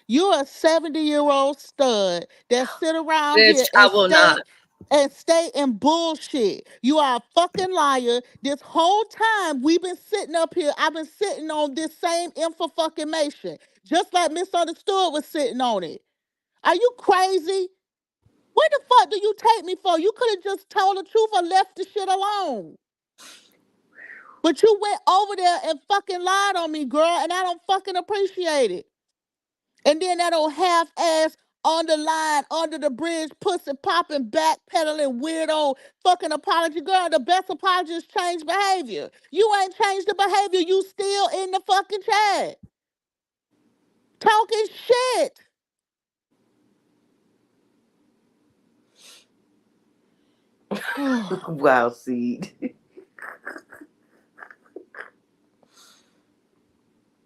You're a 70-year-old stud that sit around Bitch, here I will not. and stay in bullshit. You are a fucking liar. This whole time we've been sitting up here, I've been sitting on this same info fucking mation, just like Misunderstood was sitting on it. Are you crazy? What the fuck do you take me for? You could have just told the truth or left the shit alone. But you went over there and fucking lied on me, girl, and I don't fucking appreciate it. And then that old half ass on the line, under the bridge, pussy popping, backpedaling, weirdo fucking apology. Girl, the best apology is change behavior. You ain't changed the behavior. You still in the fucking chat. Talking shit. Wow, seed.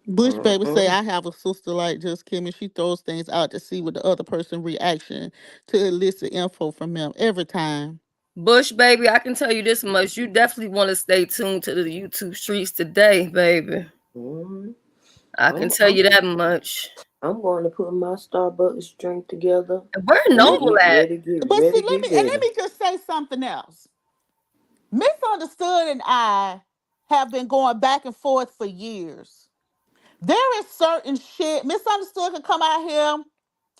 Bush baby say Mm-mm. I have a sister like just Kim and she throws things out to see what the other person reaction to elicit info from them every time. Bush, baby, I can tell you this much. You definitely want to stay tuned to the YouTube streets today, baby. Mm-hmm. I can I'm, tell I'm, you that much. I'm going to put my Starbucks drink together And where and Noble Let, at? but see, get let ready. me just say something else. Misunderstood and I have been going back and forth for years. There is certain shit. Misunderstood can come out here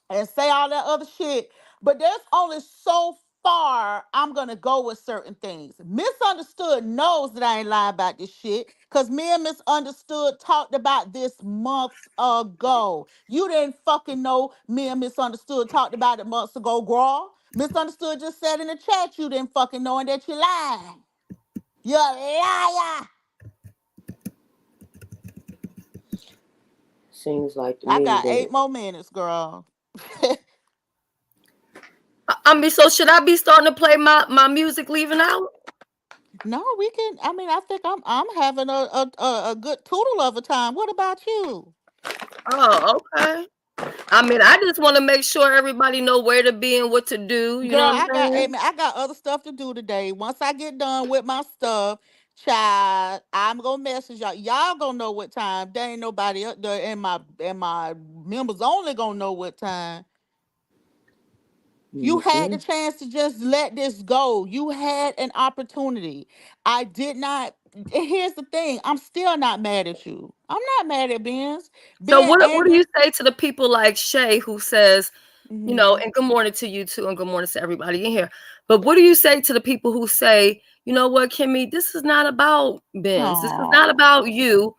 and say all that other shit, but there's only so far I'm gonna go with certain things. Misunderstood knows that I ain't lying about this shit because me and Misunderstood talked about this months ago. You didn't fucking know me and Misunderstood talked about it months ago, girl. Misunderstood just said in the chat you didn't fucking know and that you lying. You're a liar. Seems like to I me got that 8 more minutes, girl. I mean, so should I be starting to play my music leaving out? No, we can. I mean, I think I'm having a good toodle of a time. What about you, Oh, okay. I mean, I just want to make sure everybody know where to be and what to do. You girl? know what I'm saying? I got other stuff to do today. Once I get done with my stuff, Child, I'm gonna message y'all. Y'all gonna know what time. There ain't nobody up there, and my members only gonna know what time. You had the Mm-mm. chance to just let this go. You had an opportunity. I did not. And here's the thing. I'm still not mad at you. I'm not mad at Benz. So Being what do you angry. say to the people like Shay who says, Hmm. and good morning to you too, and good morning to everybody in here. But what do you say to the people who say, you know what, Kimmy, this is not about Benz. This is not Oh, about you.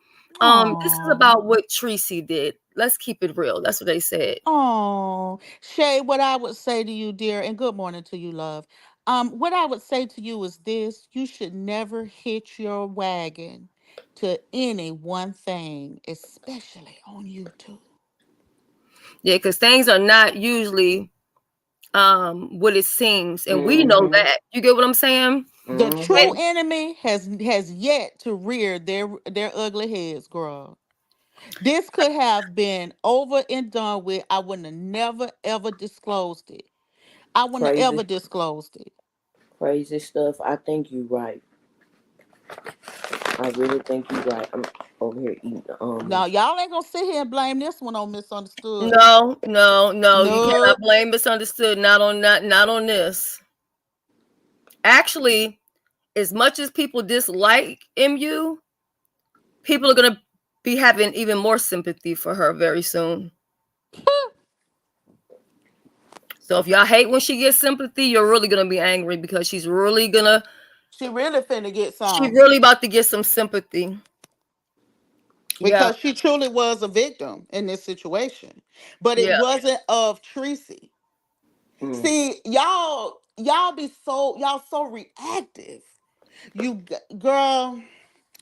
This is oh, about what Tracy did. Let's keep it real. That's what they said. oh. Shay, what I would say to you, dear, and good morning to you, love. What I would say to you is this: you should never hitch your wagon to any one thing, especially on YouTube. Yeah, because things are not usually what it seems. And we know Mm-hmm. that. You get what I'm saying? The true Mm-hmm. And enemy has yet to rear their ugly heads, girl. This could have been over and done with. I wouldn't have never ever disclosed it. I wouldn't have ever Crazy, disclosed it. crazy stuff. I think you right. I really think you right. I'm over here eating the Now almonds. y'all ain't gonna sit here and blame this one on misunderstood. no, no, no, you cannot Nope. blame misunderstood. Not on this. Actually, as much as people dislike MU, people are gonna be having even more sympathy for her very soon. So if y'all hate when she gets sympathy, you're really gonna be angry because She really finna get she some really about to get some sympathy. Yeah, because she truly was a victim in this situation, but it yeah. wasn't of Tracy. Mm. See, y'all so reactive. Girl.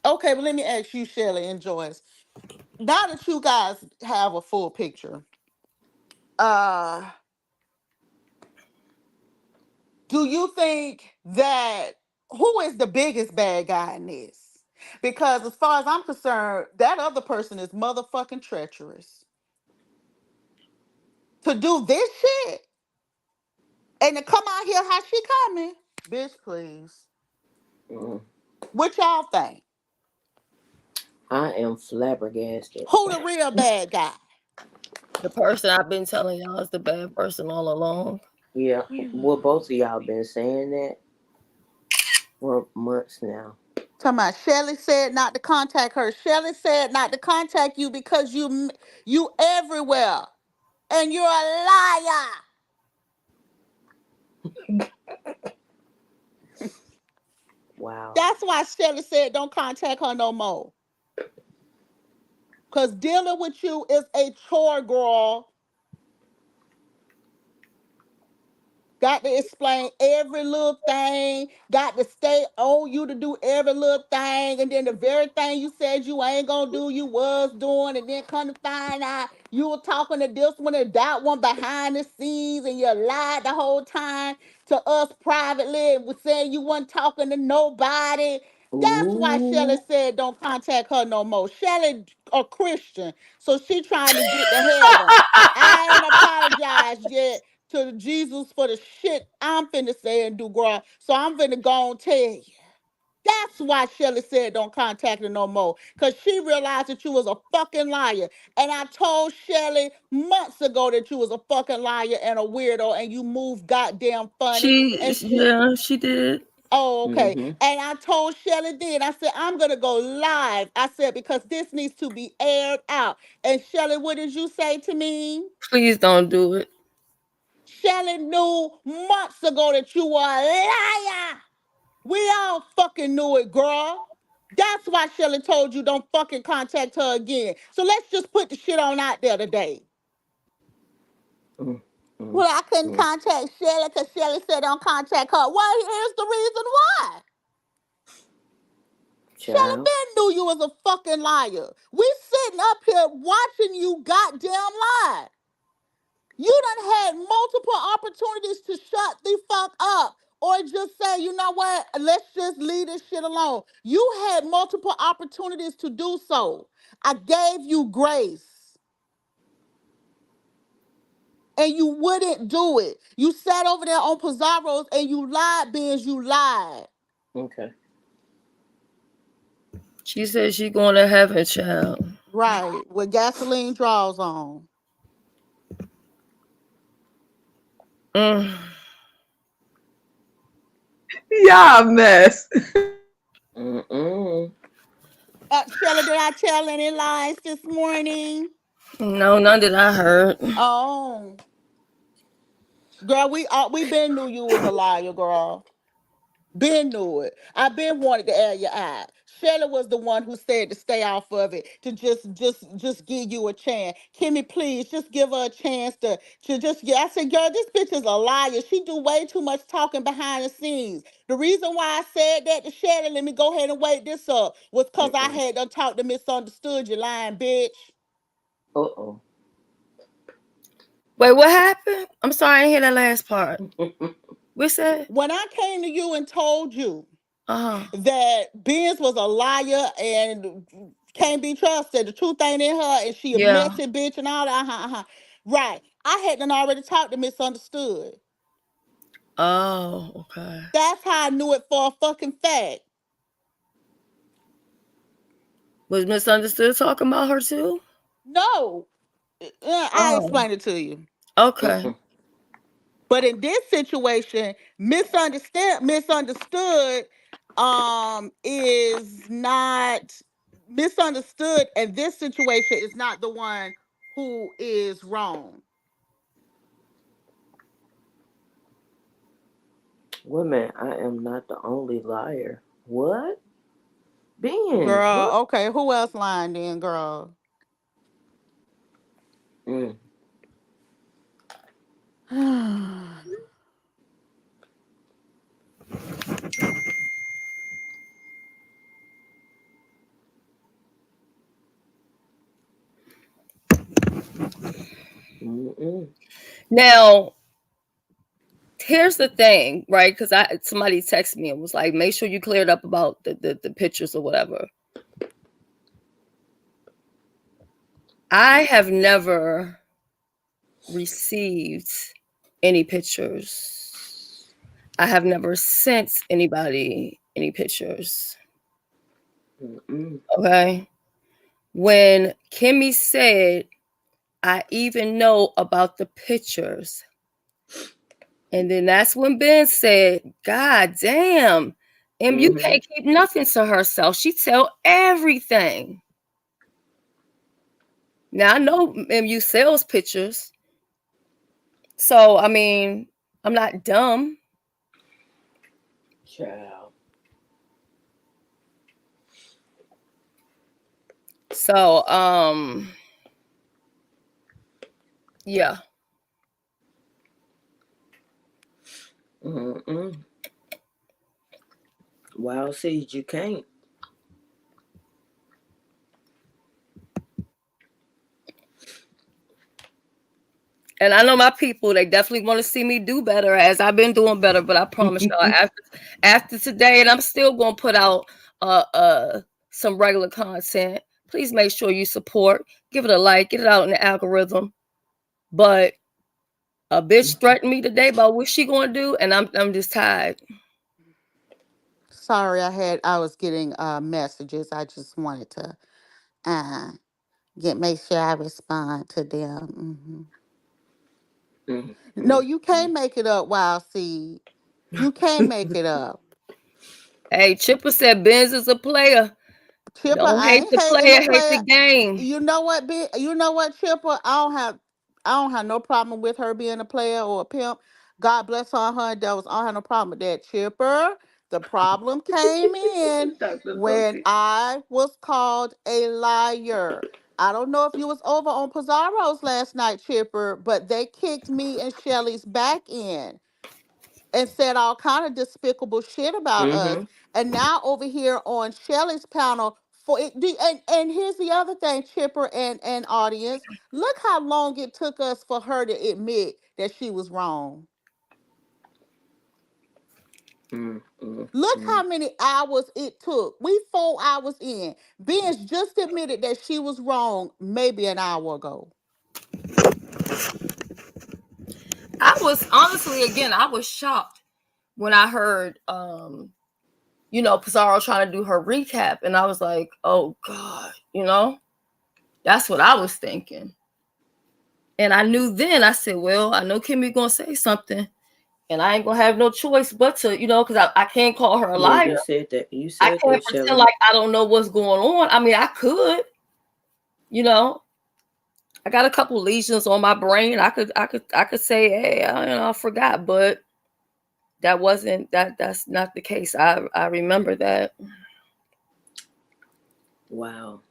Okay, but let me ask you, Shelly and Joyce. Now that you guys have a full picture, uh, do you think that who is the biggest bad guy in this? Because as far as I'm concerned, that other person is motherfucking treacherous to do this shit and to come out here how she coming. Bitch, please. Mm. What y'all think? I am flabbergasted. Who the real bad guy? The person I've been telling y'all is the bad person all along. Yeah, well, both of y'all been saying that for months now. Talking about Shelly said not to contact her. Shelly said not to contact you because you everywhere and you're a liar. Wow. That's why Shelly said don't contact her no more. Cause dealing with you is a chore, girl. Got to explain every little thing. Got to stay on you to do every little thing. And then the very thing you said you ain't gonna do, you was doing. And then come to find out you were talking to this one and that one behind the scenes. And you lied the whole time to us privately and was saying you wasn't talking to nobody. That's why Shelly Ooh. said don't contact her no more. Shelly a Christian, so she trying to get to heaven. I ain't apologized yet to Jesus for the shit I'm finna say and do, girl. So I'm finna go and tell you. That's why Shelly said don't contact her no more. Because she realized that you was a fucking liar. And I told Shelly months ago that you was a fucking liar and a weirdo and you move goddamn funny. And she She did. Oh, okay. Mm-hmm. And I told Shelly then, I said, I'm gonna go live. I said, because this needs to be aired out. And Shelly, what did you say to me? Please don't do it. Shelly knew months ago that you were a liar. We all fucking knew it, girl. That's why Shelly told you don't fucking contact her again. So let's just put the shit on out there today. Mm. Mm. Well, I couldn't Mm. contact Shelly because Shelly said don't contact her. Well, here's the reason why. Shelly Child. Ben knew you was a fucking liar. We sitting up here watching you goddamn lie. You done had multiple opportunities to shut the fuck up or just say, you know what, let's just leave this shit alone. You had multiple opportunities to do so. I gave you grace and you wouldn't do it. You sat over there on Pizarro's and you lied, Benz, you lied. Okay. She said she going to heaven, child. Right, with gasoline draws on. Mm. Yeah, a mess. Mm-mm. Shelly, did I tell any lies this morning? No, none that I heard. Oh, girl, we been knew you was a liar, girl. Been knew it. I been wanted to air your eye. Shelly was the one who said to stay off of it, to just give you a chance. Kimmy, please, just give her a chance to just yeah. I said, girl, this bitch is a liar. She do way too much talking behind the scenes. The reason why I said that to Shelly, let me go ahead and wait this up, was because I Mm-mm. had done talked to misunderstood you lying bitch. Uh-oh. Wait, what happened? I'm sorry, I didn't hear that last part. What said? When I came to you and told you Uh-huh. that Benz was a liar and can't be trusted. The truth ain't in her, and she a Yeah. messy bitch and all that. Right. I hadn't already talked to misunderstood. Oh, okay. That's how I knew it for a fucking fact. Was misunderstood talking about her too? No, I Oh, explained it to you. okay. Mm-mm. But in this situation, misunderstood is not misunderstood, and this situation is not the one who is wrong. Women, I am not the only liar. What? Beans, Girl, what? okay, who else lying then, girl? Mm. Mm-mm. Now, here's the thing, right? Because somebody texted me and was like, make sure you clear it up about the pictures or whatever. I have never received any pictures. I have never sent anybody any pictures. Mm-mm. Okay. When Kimmy said, I even know about the pictures. And then that's when Ben said, God damn, you Mm-hmm. can't keep nothing to herself. She tell everything. Now I know MU sells pictures. So I mean, I'm not dumb. Child. So yeah. Mm-mm. Wild seeds, you can't. And I know my people, they definitely want to see me do better as I've been doing better. But I promise y'all, after today, and I'm still gonna put out some regular content. Please make sure you support, give it a like, get it out in the algorithm. But a bitch threatened me today about what she gonna do, and I'm just tired. Sorry, I was getting messages. I just wanted to uh make sure I respond to them. No, Mm-mm. you can't make it up, Wild Seed. You can't make it up. Hey, Chipper said Benz is a player. Chipper, Don't I hate ain't the hating player, the hate the player. game. You know what, you know what, Chipper? I don't have no problem with her being a player or a pimp. God bless her and her endeavors. I don't have no problem with that, Chipper. The problem came in Dr. when Toki. I was called a liar. I don't know if you was over on Pizarro's last night, Chipper, but they kicked me and Shelly's back in and said all kind of despicable shit about us. Mm-hmm. And now over here on Shelly's panel, for it, and here's the other thing, Chipper and audience, look how long it took us for her to admit that she was wrong. Look Mm-mm. how many hours it took. We 4 hours in. Ben's just admitted that she was wrong maybe an hour ago. I was honestly, again, I was shocked when I heard Pizarro trying to do her recap, and I was like, oh God, that's what I was thinking. And I knew then, I said, well, I know Kimmy gonna say something, and I ain't gonna have no choice but to, because I can't call her a Yeah, liar. you said that. You I said can't that, pretend Shelly. like I don't know what's going on. I mean, I could, you know. I got a couple lesions on my brain. I could say, hey, I forgot, but that's not the case. I remember that. Wow.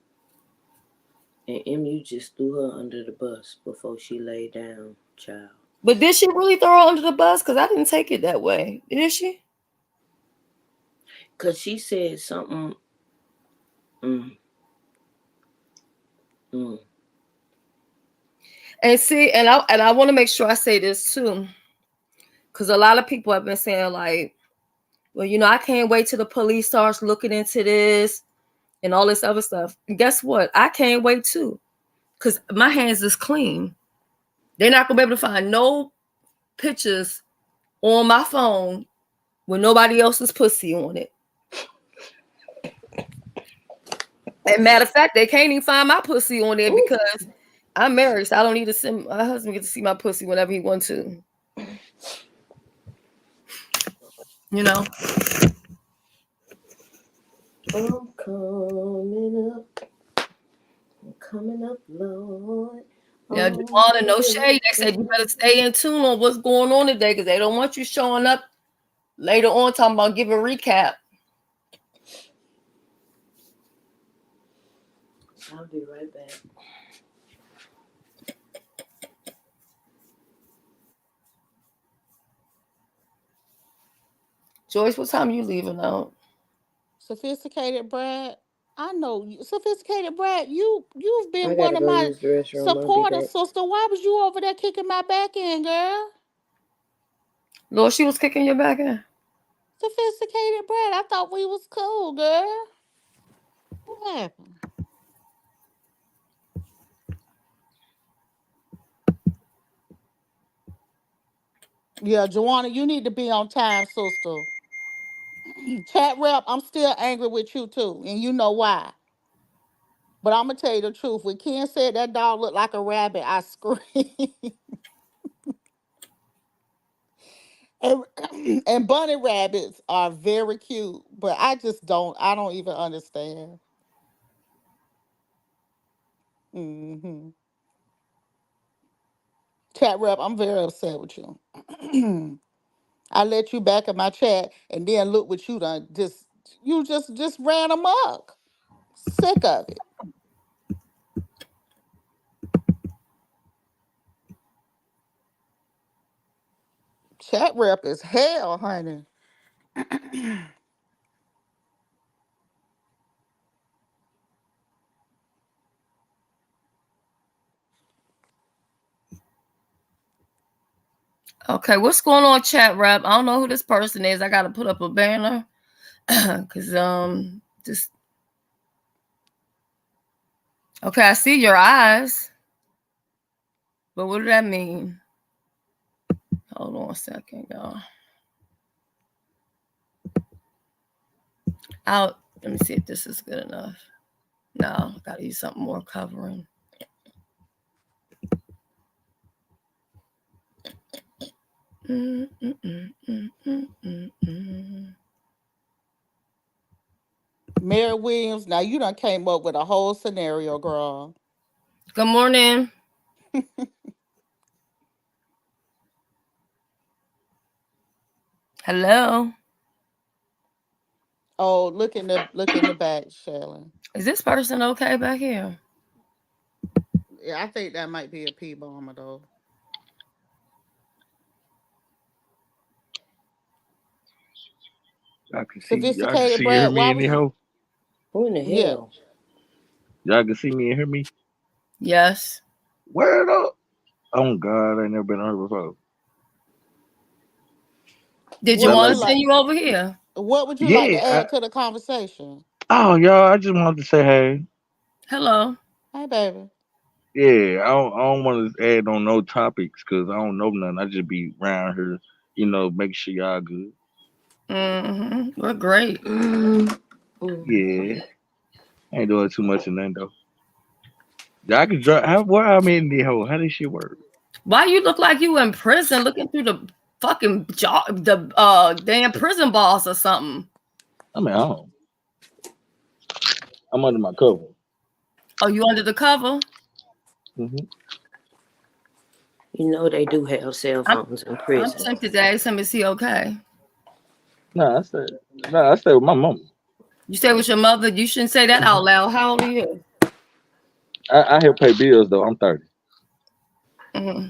And you just threw her under the bus before she laid down, child. But did she really throw her under the bus? Because I didn't take it that way. Did she? Because she said something. Mm, mm. And see, and I want to make sure I say this too, because a lot of people have been saying like, well, I can't wait till the police starts looking into this and all this other stuff. And guess what? I can't wait too, because my hands is clean. They're not gonna be able to find no pictures on my phone with nobody else's pussy on it. And matter of fact, they can't even find my pussy on there because I'm married, so I don't need to send my husband get to see my pussy whenever he wants to. I'm coming up. I'm coming up, Lord. Yeah, Juwan and no shade. They said you better stay in tune on what's going on today because they don't want you showing up later on talking about giving a recap. I'll be right back. Joyce, what time you leaving out? Sophisticated Brad. I know you, Sophisticated Brad. You've I been one gotta of go my use the restroom. I'll be supporters, back. sister. Why was you over there kicking my back in, girl? Lord, she was kicking your back in. Sophisticated Brad. I thought we was cool, girl. What happened? Yeah, Joanna, you need to be on time, sister. Chat rep, I'm still angry with you too, and you know why. But I'm gonna tell you the truth. When Ken said that dog looked like a rabbit, I screamed. and, and bunny rabbits are very cute, but I don't even understand. Hmm. Chat rep, I'm very upset with you. I let you back in my chat, and then look what you done. You just ran amok. Sick of it. Chat rep is hell, honey. Okay, what's going on, chat rap? I don't know who this person is. I gotta put up a banner. Cause just okay, I see your eyes. But what does that mean? Hold on a second, y'all. Let me see if this is good enough. No, gotta use something more covering. Mary Williams, now you done came up with a whole scenario, girl. Good morning. Hello. Oh, look in the back, Shelly. Is this person okay back here? Yeah, I think that might be a P bomber though. Y'all can Sophisticated see and hear Brad, me why was you? anyhow. Who in the Yeah. hell? Y'all can see me and hear me. Yes. Where up? Oh God, I ain't never been on her before. Did you What would want Y'all you to like? send like? you over here? What would you like to Yeah. add to the conversation? Oh, y'all. I just wanted to say hey. Hello. Hey, baby. Yeah. I don't want to add on no topics because I don't know nothing. I just be around here, making sure y'all good. We're great. Mm, mm. Yeah. I ain't doing too much in that though. Yeah, I can drive. Where I'm in the hole? How this shit work? Why you look like you in prison looking through the fucking the damn prison bars or something? I'm at home. I'm under my cover. Oh, you under the cover? Hmm. You know they do have cell I'm phones in I'm prison. tempted to ask him, is he okay? Nah, I stay. Nah, I stay with my mama. You stay with your mother. You shouldn't say that out loud. How old are you? I help pay bills though. I'm 30. Mm-hmm.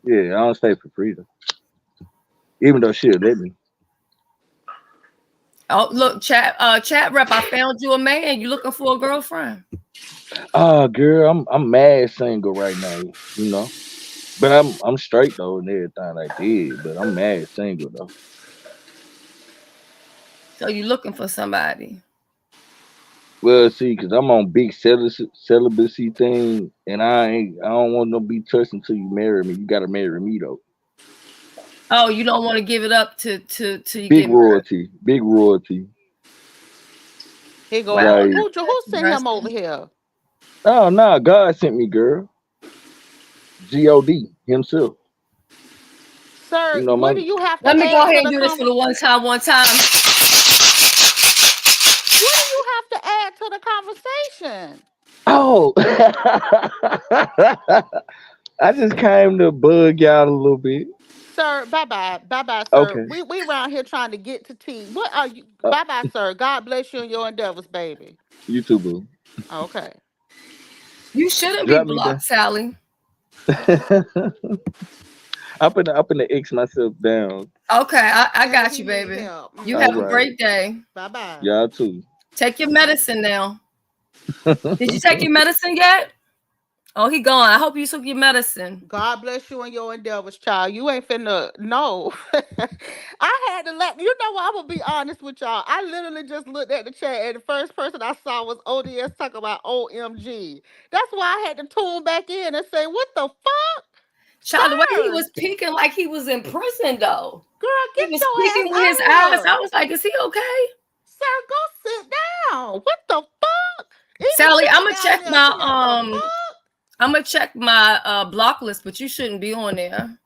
Yeah, I don't stay for free though. Even though she'll let me. Oh, look, chat rep. I found you a man. You looking for a girlfriend? Oh, girl, I'm mad single right now. You know, but I'm straight though and everything I did. But I'm mad single though. So you looking for somebody? Well, see, cause I'm on big celibacy thing, and I don't want to be touched until you marry me. You gotta marry me though. Oh, you don't want to give it up to you Big get married. royalty, big royalty. He go Well, on. Like, Who that's sent him interesting. over here? oh no, God sent me, girl. God Himself. You Sir, know what my. do you have Let to me go add ahead to and the do this for the conversation? one time. One time. What do you have to add to the conversation? Oh, I just came to bug y'all a little bit. Sir, bye bye, sir. Okay, We around here trying to get to tea. What are you? uh, Bye bye, sir. God bless you and your endeavors, baby. you too, boo. Okay. You shouldn't be Drop me blocked, down. Sally. I'm finna X myself down. Okay, I Tell her got he you, need baby. help. You All have a Mm-hmm. right, great day. Bye bye. y'all too. Take your medicine now. Did you take your medicine yet? Oh, he gone. I hope you took your medicine. God bless you and your endeavors, child. You ain't finna no. I had to let you know what, I'm gonna be honest with y'all. I literally just looked at the chat and the first person I saw was ODS talking about OMG. That's why I had to tune back in and say, what the fuck? Child, the way he Sir, was peeking like he was in prison, though. girl, He get was your ass peeking with out his of eyes. I here. was like, is he okay? Sir, go sit down. What the fuck? Even Sally, Triple down there saying the fuck? I'm gonna check my block list, but you shouldn't be on there.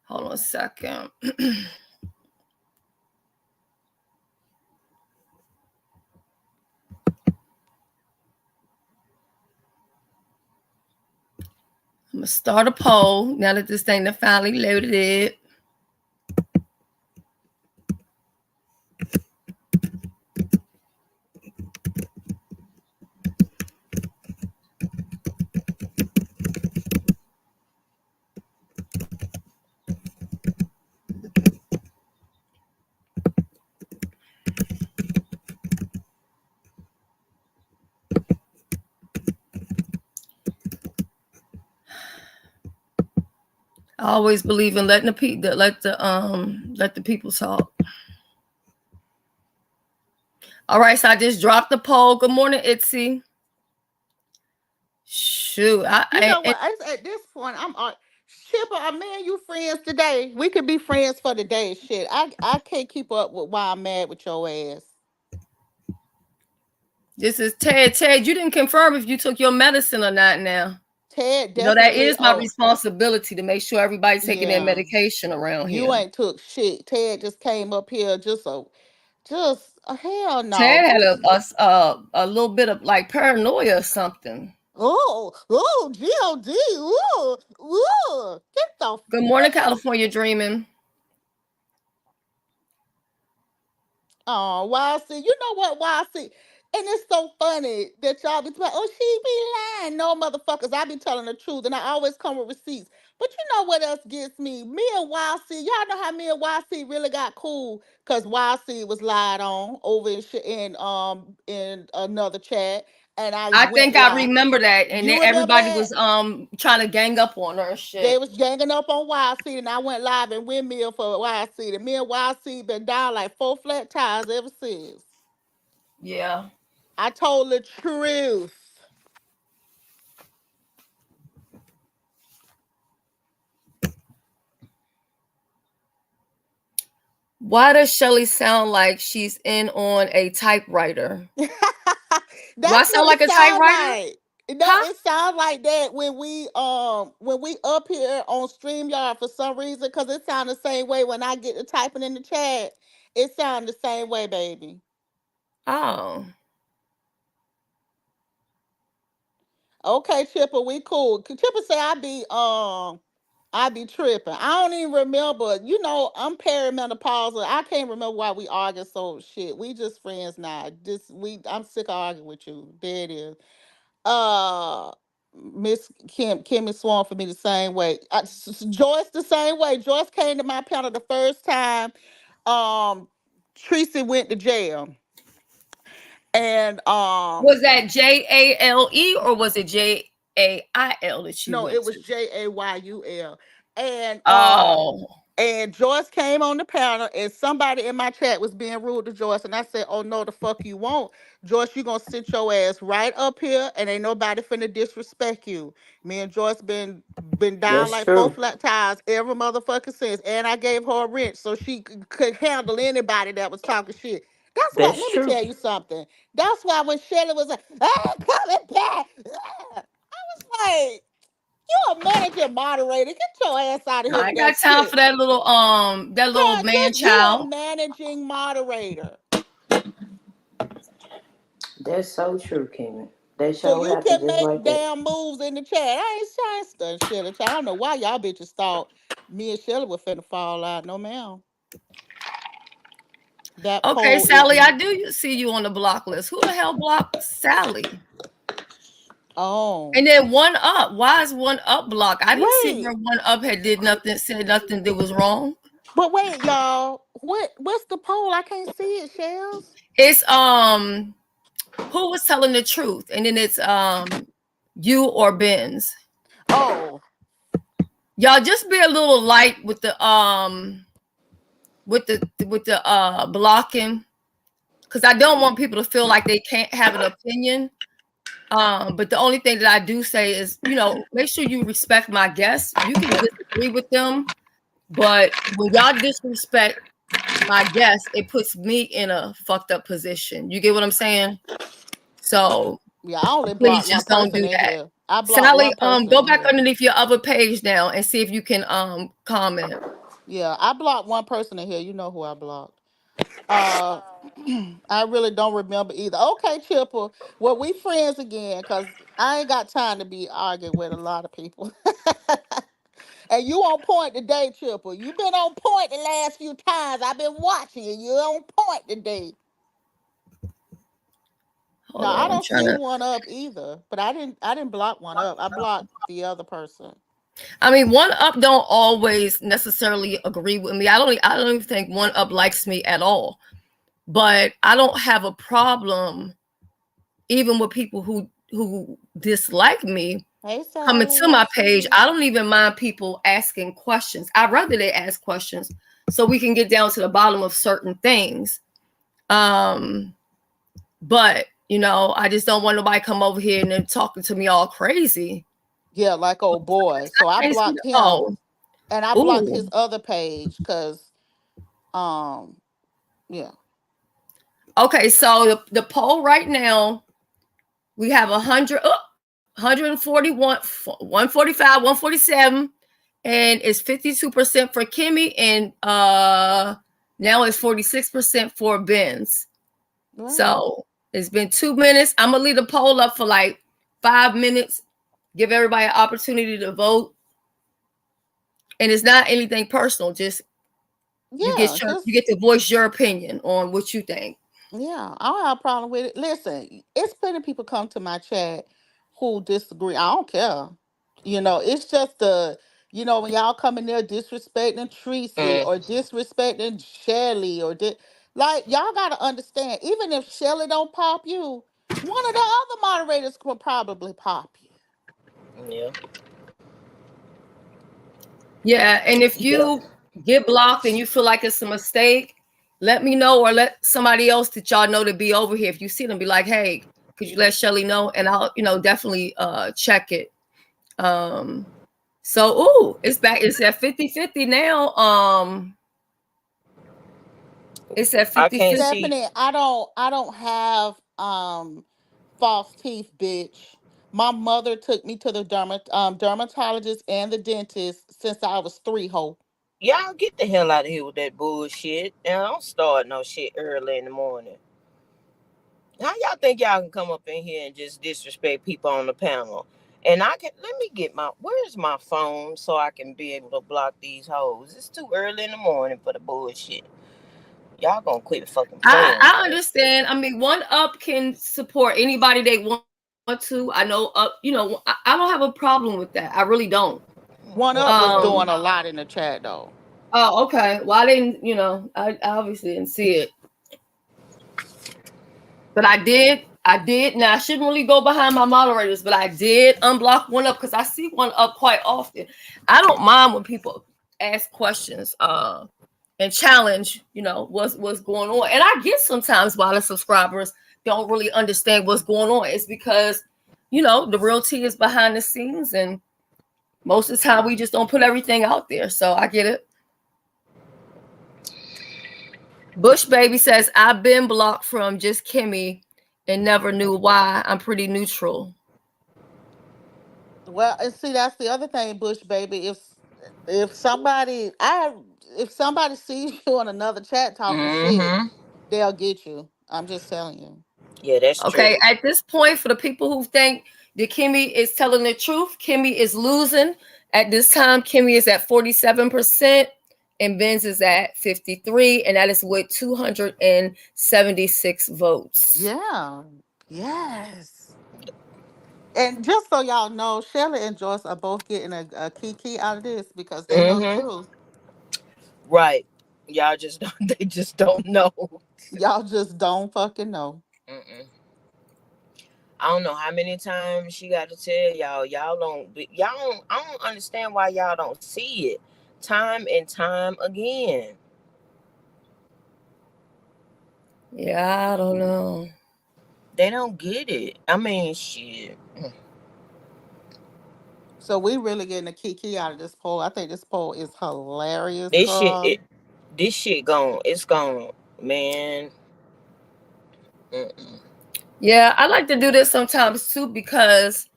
Hold on a second. I'm gonna start a poll now that this thing done finally loaded it. I always believe in letting let the people talk. All right, so I just dropped the poll. Good morning, Itzy. Shoot, You know what? At this point, I'm Chipper, me and you friends today. We could be friends for the day. Shit, I can't keep up with why I'm mad with your ass. this is Ted. Ted, you didn't confirm if you took your medicine or not now. Ted You know, that definitely. is my responsibility to make sure everybody's taking their Yeah. medication around You here. ain't took shit. Ted just came up here just hell no. Ted had Just a little bit of like paranoia or something. God, get the Good morning, California Dreaming. Oh, YC. You know what, YC? And it's so funny that y'all be like, oh, she be lying. No, motherfuckers, I be telling the truth, and I always come with receipts. But you know what else gets me? Me and YC, y'all know how me and YC really got cool because YC was lied on over in another chat, and I I went think I live. remember that, and then You remember everybody that? was trying to gang up on her and They shit. was ganging up on YC, and I went live in Windmill for YC. And me and YC been down like 4 flat tires ever since. Yeah. I told the truth. Why does Shelly sound like she's in on a typewriter? Do I That's sound what like it a sounds typewriter? like. No, Huh? it sounds like that when we up here on StreamYard for some reason, because it sounds the same way when I get to typing in the chat. It sounds the same way, baby. Oh. Okay, Chipper, we cool. Chipper say I be tripping. I don't even remember. You know, I'm perimenopausal. I can't remember why we argued. So shit. We just friends now. I'm sick of arguing with you. There it is. Uh Miss Kimmy Swan for me the same way. Joyce the same way. Joyce came to my panel the first time. Tracy went to jail. And Was that JALE or was it JAIL that you no, went it was to? JAYUL. And Oh. and Joyce came on the panel, and somebody in my chat was being rude to Joyce, and I said, "Oh no, the fuck you won't, Joyce. You gonna sit your ass right up here, and ain't nobody finna disrespect you." Me and Joyce been down That's like four true. flat tires every motherfucker since, and I gave her a wrench so she could handle anybody that was talking shit. That's why. That's Let me true. tell you something. That's why when Shelly was like, "I'm coming back," I was like, "You a managing moderator? Get your ass out of here I with ain't that got time shit." for that little Huh, man just you a child. managing moderator. That's so true, Kimmy. That So show you happened can just make like that. damn moves in the chat. I ain't studying shit. I don't know why y'all bitches thought me and Shelly were finna fall out. No, ma'am. That Okay, poll is Sally, I do see you on the block list. Who the hell blocked Sally? oh. And then One Up. Why is One Up blocked? I didn't see Wait, where One Up had did nothing, said nothing that was wrong. but wait, y'all. What's the poll? I can't see it, Shells. It's who was telling the truth, and then it's you or Ben's. Oh, Y'all just be a little light with the blocking, because I don't want people to feel like they can't have an opinion. But the only thing that I do say is, make sure you respect my guests. You can disagree with them, but when y'all disrespect my guests, it puts me in a fucked up position. You get what I'm saying? So yeah, I only please blocked one just don't person do in that. here. I blocked Sally, one person go in back here. underneath your other page now and see if you can comment. Yeah, I blocked one person in here. You know who I blocked. Uh, I really don't remember either. Okay, Chipper. Well, we friends again, cause I ain't got time to be arguing with a lot of people. And you on point today, Chipper. You been on point the last few times. I've been watching you. You on point today. No, Hold I on, I'm don't trying see to. one up either. But I didn't block one up. I blocked the other person. I mean, One Up don't always necessarily agree with me. I don't even think One Up likes me at all. But I don't have a problem even with people who dislike me Hey, coming Sally, to I my see page. you. I don't even mind people asking questions. I'd rather they ask questions so we can get down to the bottom of certain things. But I just don't want nobody come over here and then talking to me all crazy. Yeah, like old boy. So I Crazy. blocked him, Oh, and I blocked his ooh. other page because um yeah. Okay, so the poll right now, we have 141, 145, 147, and it's 52% for Kimmy, and now it's 46% for Ben's. Right. So it's been 2 minutes. I'm gonna leave the poll up for like 5 minutes, give everybody an opportunity to vote. And it's not anything personal, just you Yeah, get just to voice your opinion on what you think. yeah, I don't have a problem with it. Listen, it's plenty of people come to my chat who disagree. I don't care. It's just when y'all come in there disrespecting Tracy or disrespecting Shelly like y'all gotta understand, even if Shelly don't pop you, one of the other moderators could probably pop you. Yeah. Yeah, and if Yep. you get blocked and you feel like it's a mistake, let me know, or let somebody else that y'all know to be over here. If you see them, be like, hey, could you let Shelly know? And I'll, definitely check it. So it's back, it's at 50-50 now. It said I fifty can't fifty. see. Stephanie, I don't have false teeth, bitch. My mother took me to the dermatologist and the dentist since I was three, ho. Y'all get the hell out of here with that bullshit. And don't start no shit early in the morning. How y'all think y'all can come up in here and just disrespect people on the panel? And I can let me get my where's my phone so I can be able to block these hoes. It's too early in the morning for the bullshit. Y'all gonna quit fucking playing with I me. understand. I mean, one up can support anybody they want to. I know up, I don't have a problem with that. I really don't. One up was Um, doing a lot in the chat though. oh, okay. Well, I didn't, I obviously didn't see it. But I did. Now I shouldn't really go behind my moderators, but I did unblock one up because I see one up quite often. I don't mind when people ask questions, and challenge, what's going on. And I get sometimes why the subscribers don't really understand what's going on. It's because, the real tea is behind the scenes, and most of the time we just don't put everything out there. So I get it. Bush Baby says, I've been blocked from just Kimmy and never knew why. I'm pretty neutral. Well, and see, that's the other thing, Bush baby. If somebody I if somebody sees you on another chat talking shit, Mm-hmm. they'll get you. I'm just telling you. Yeah, that's Okay, true. at this point, for the people who think that Kimmy is telling the truth, Kimmy is losing. At this time, Kimmy is at 47%, and Benz is at 53, and that is with 276 votes. Yeah. Yes. And just so y'all know, Shelly and Joyce are both getting a kiki out of this because they know the Mm-hmm. truth. Right. Y'all just don't they just don't know. Y'all just don't fucking know. Mm-mm. I don't know how many times she got to tell y'all. Y'all don't. I don't understand why y'all don't see it, time and time again. Yeah, I don't know. They don't get it. I mean, shit. So we really getting a kiki out of this poll. I think this poll is hilarious, This shit. girl. This shit gone. It's gone, man. Mm-mm. Yeah, I like to do this sometimes too because,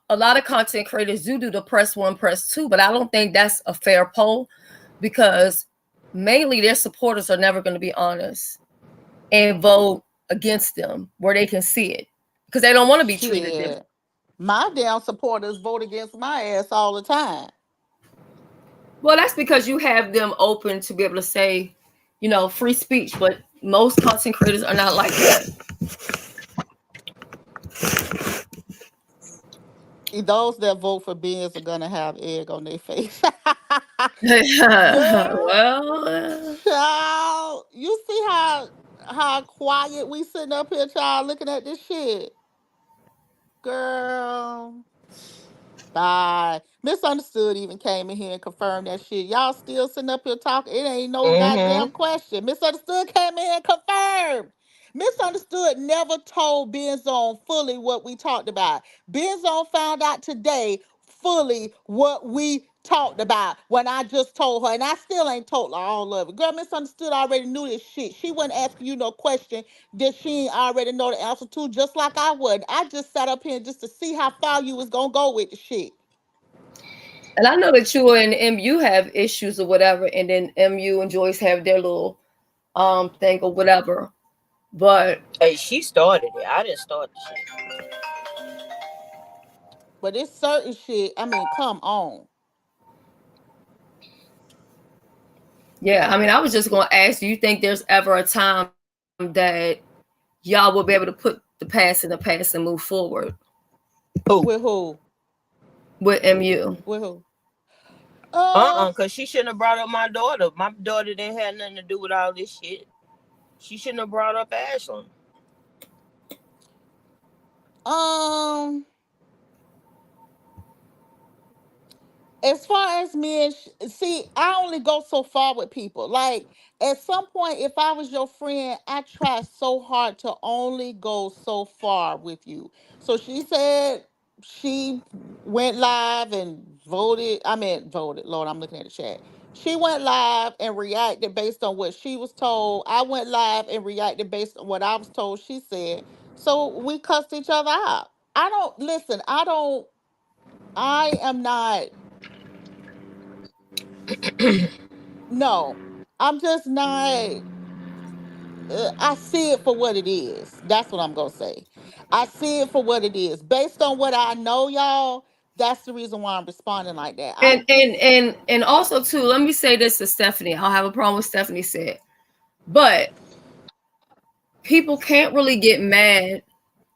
a lot of content creators do the press one, press two, but I don't think that's a fair poll because mainly their supporters are never going to be honest and vote against them where they can see it because they don't want to be treated different. Shit. My damn supporters vote against my ass all the time. Well, that's because you have them open to be able to say, free speech, but most content creators are not like that. Those that vote for Benz are gonna have egg on their face. Girl, Well, child, you see how quiet we sitting up here, child, looking at this shit. Girl, bye. Misunderstood even came in here and confirmed that shit. Y'all still sitting up here talking. It ain't no Mm-hmm. goddamn question. Misunderstood came in here and confirmed. Misunderstood never told Benzone fully what we talked about. Benzone found out today fully what we talked about when I just told her, and I still ain't told her all of it. Girl, Misunderstood already knew this shit. She wasn't asking you no question that she ain't already know the answer to, just like I would. I just sat up here just to see how far you was gonna go with the shit. and I know that you and MU have issues or whatever, and then MU and Joyce have their little thing or whatever. But Hey, she started it. I didn't start the shit. But it's certain shit. I mean, come on. yeah, I mean, I was just gonna ask, do you think there's ever a time that y'all will be able to put the past and move forward Who? With who? with MU? With who? Uh, Cause she shouldn't have brought up my daughter. My daughter didn't have nothing to do with all this shit. She shouldn't have brought up Ashlyn. um. As far as me and see, I only go so far with people. Like at some point, if I was your friend, I try so hard to only go so far with you. So she said she went live and voted. I mean, voted. Lord, I'm looking at the chat. She went live and reacted based on what she was told. I went live and reacted based on what I was told she said. So we cussed each other out. I don't listen. I am not. No, I'm just not. I see it for what it is. That's what I'm gonna say. I see it for what it is. Based on what I know, y'all, that's the reason why I'm responding like that. And also too, let me say this to Stephanie. I don't have a problem with Stephanie said, but people can't really get mad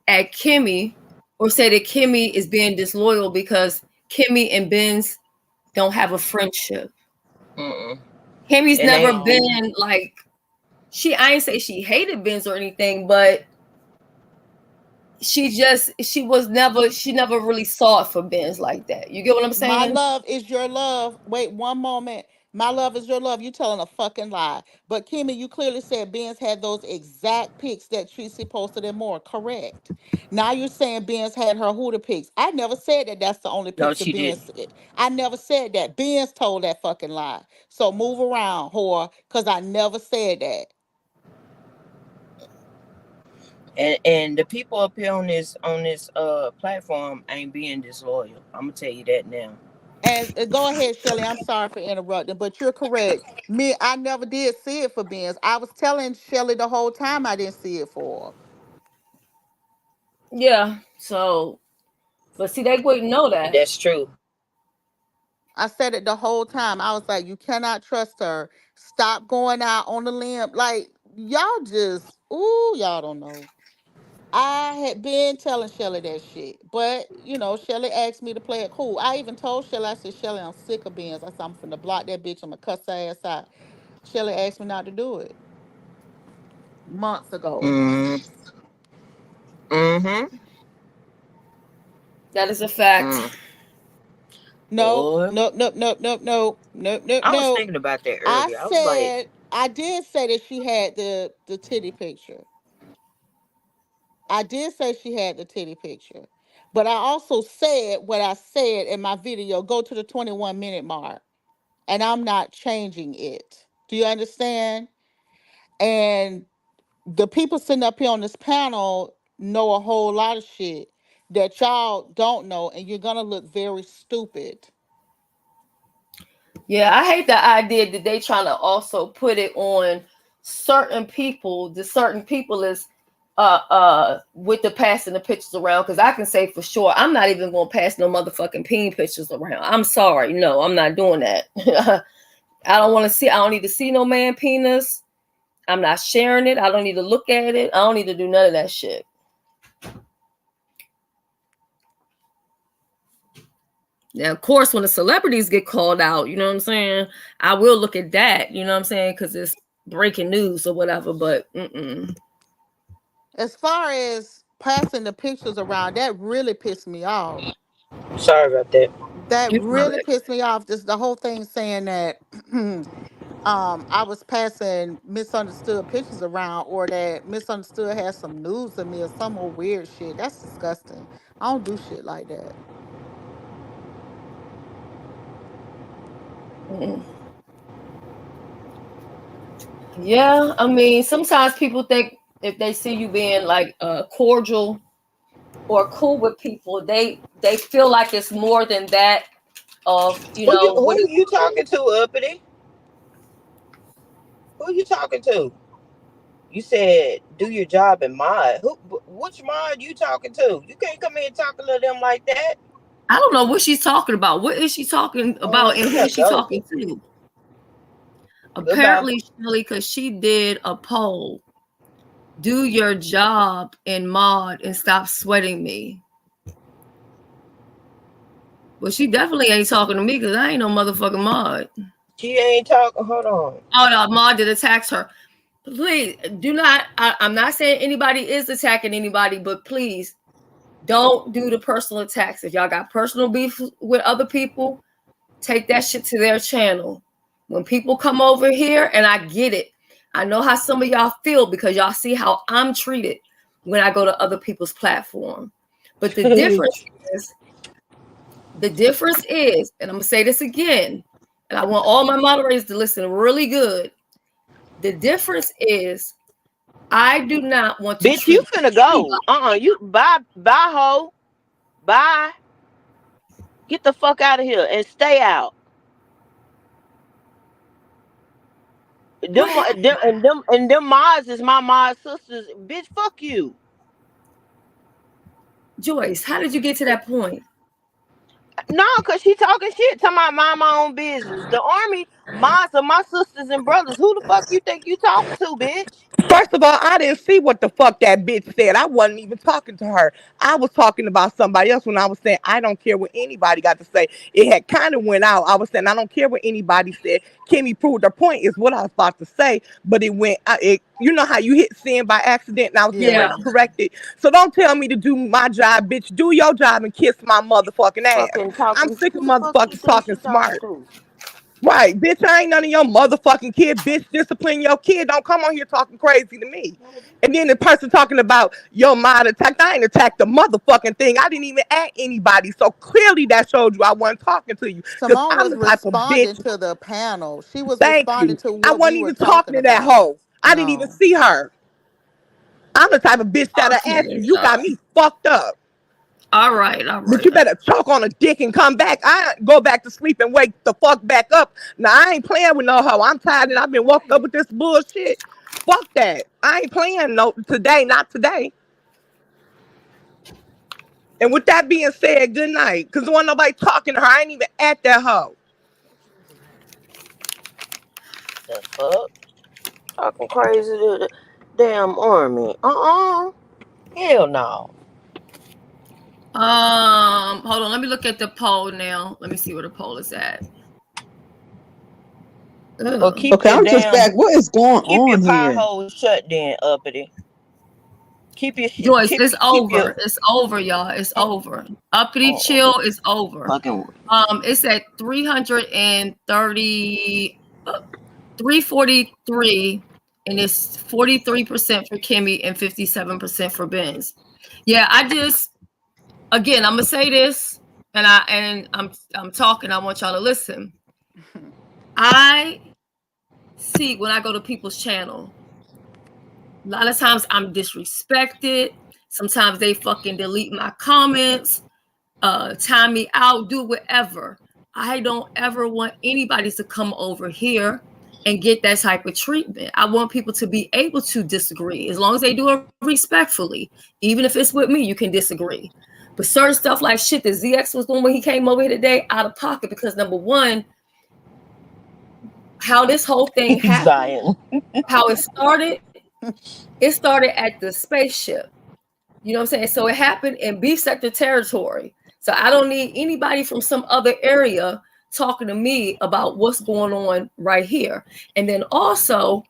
at Kimmy or say that Kimmy is being disloyal because Kimmy and Benz don't have a friendship. Kimmy's And never they been like I ain't say she hated Benz or anything, but she never really saw it for Benz like that. You get what I'm My saying? love is your love. Wait one moment. My love is your love. You telling a fucking lie. But Kimmy, you clearly said Ben's had those exact pics that Tracy posted and more. Correct. Now you're saying Ben's had her Huda pics. I never said that that's the only no, picture she didn't. Ben's. I never said that. Ben's told that fucking lie. So move around, whore, because I never said that. And the people up here on this platform ain't being disloyal. I'm gonna tell you that now. And go ahead, Shelly. I'm sorry for interrupting, but you're correct. Me, I never did see it for Ben's. I was telling Shelly the whole time I didn't see it for her. Yeah. So, but see, they wouldn't know that. That's true. I said it the whole time. I was like, you cannot trust her. Stop going out on the limb. Like, y'all just, ooh, y'all don't know. I had been telling Shelly that shit. But, Shelly asked me to play it cool. I even told Shelly, I said, Shelly, I'm sick of Benz. I said, I'm finna block that bitch. I'm gonna cuss her ass out. Shelly asked me not to do it months ago. Mm-hmm. That is a fact. Nope, Boy, nope, nope, nope, nope, nope, nope, nope, I was nope. thinking about that earlier. I was like, I did say that she had the titty picture. I did say she had the titty picture. But I also said what I said in my video. Go to the 21-minute mark. And I'm not changing it. Do you understand? And the people sitting up here on this panel know a whole lot of shit that y'all don't know, and you're gonna look very stupid. Yeah, I hate the idea that they trying to also put it on certain people. The certain people is with the passing the pictures around, because I can say for sure I'm not even gonna pass no motherfucking peen pictures around. I'm sorry, no, I'm not doing that. I don't need to see no man penis. I'm not sharing it. I don't need to look at it. I don't need to do none of that shit. Now, of course, when the celebrities get called out, you know what I'm saying? I will look at that, you know what I'm saying? Because it's breaking news or whatever, but As far as passing the pictures around, that really pissed me off. sorry about that. That you really pissed me off. Just the whole thing saying that I was passing misunderstood pictures around, or that misunderstood has some news of me or some old weird shit. That's disgusting. I don't do shit like that. yeah, I mean, sometimes people think if they see you being like cordial or cool with people, they feel like it's more than that of, Who what is you talking to, Uppity? Who you talking to? You said do your job and mod. Which mod you talking to? You can't come in talking to them like that. I don't know what she's talking about. What is she talking about and She who is got she talking ghosted. to? Goodbye. Apparently, Shelly, because she did a poll. Do your job in mod and stop sweating me. Well, she definitely ain't talking to me because I ain't no motherfucking mod. She ain't talking. Hold on. Oh, no, mod that attacks her. Please do not. I'm not saying anybody is attacking anybody, but please don't do the personal attacks. If y'all got personal beef with other people, take that shit to their channel. When people come over here, and I get it, I know how some of y'all feel because y'all see how I'm treated when I go to other people's platform. But the difference is, and I'm gonna say this again, and I want all my moderators to listen really good. The difference is I do not want to Bitch, you treat finna anybody. go. You bye, ho. Bye. Get the fuck out of here and stay out. What happened? Them mods is my mod sisters. Bitch, fuck you. Joyce, how did you get to that point? No, cause she talking shit, talking about mind my own business. The army mods are my sisters and brothers. Who the fuck you think you talking to, bitch? First of all, I didn't see what the fuck that bitch said. I wasn't even talking to her. I was talking about somebody else when I was saying I don't care what anybody got to say. It had kind of went out. I was saying I don't care what anybody said. Kimmy proved her point is what I was about to say, but it went. You know how you hit sin by accident, and I was getting Yeah. ready to correct it. So don't tell me to do my job, bitch. Do your job and kiss my motherfucking ass. Fucking I'm talking. sick of Who the fuck you motherfuckers think talking she talking smart. to? Right, bitch, I ain't none of your motherfucking kid. Bitch, discipline your kid. Don't come on here talking crazy to me. And then the person talking about your mind attack. I ain't attacked the motherfucking thing. I didn't even at anybody. So clearly that showed you I wasn't talking to you. Because Simone I'm was the type of responding bitch. to the panel. She was Thank responding you. to I what we wasn't were even talking talking to that about. hoe. I didn't even No. see her. I'm the type of bitch that'll ask you. Okay. You got me fucked up. All right. All But right. you better choke on a dick and come back. I go back to sleep and wake the fuck back up. Now I ain't playing with no hoe. I'm tired and I've been woke up with this bullshit. Fuck that. I ain't playing no today, not today. And with that being said, good night. Cause there wasn't nobody talking to her. I ain't even at that hoe. The fuck? Talking crazy to the damn army. Hell no. Hold on. Let me look at the poll now. Let me see where the poll is at. Well, Ugh. Okay, I'm just back. What is going keep your on pie here? hole shut then, uppity. Keep your shit, Joyce, it's keep your over. It's over, y'all. It's over. Uppity uh, chill is over. fucking. It's at 330, 343, and it's 43% for Kimmy and 57% for Benz. Yeah, again, I'm gonna say this, and I'm talking. I want y'all to listen. I see when I go to people's channel, a lot of times I'm disrespected. Sometimes they fucking delete my comments, time me out, do whatever. I don't ever want anybody to come over here and get that type of treatment. I want people to be able to disagree as long as they do it respectfully. Even if it's with me, you can disagree. But certain stuff like shit that ZX was doing when he came over here today, out of pocket, because number one, how this whole thing happened, how it started at the spaceship. You know what I'm saying? So it happened in B sector territory. So I don't need anybody from some other area talking to me about what's going on right here. And then also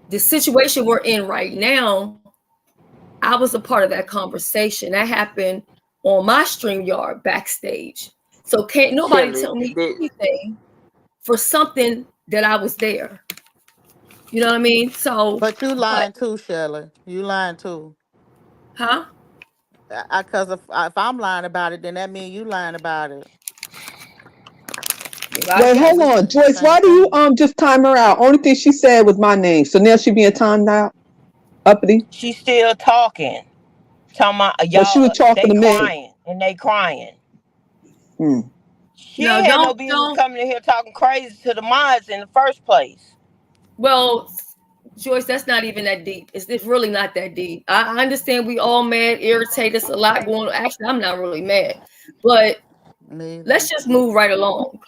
the situation we're in right now, I was a part of that conversation. That happened on my StreamYard backstage. So can't nobody Shelly, tell me anything for something that I was there. You know what I mean? So, But you but lying too, Shelly. You lying too. huh? Cause if I'm lying about it, then that means you lying about it. Well, I Wait, guess. And hold we on, saying the Joyce. same Why do you thing. just time her out? Only thing she said was my name. So now she being timed out. Uppity. she's still talking. Talking about But she y'all, was talking they to me. crying and they crying. Hmm. She No, ain't had no business don't. coming in here talking crazy to the mods in the first place. Well, Joyce, that's not even that deep. It's really not that deep. I understand we all mad, irritated. There's a lot going on. Actually, I'm not really mad, but Me either. let's just move right along.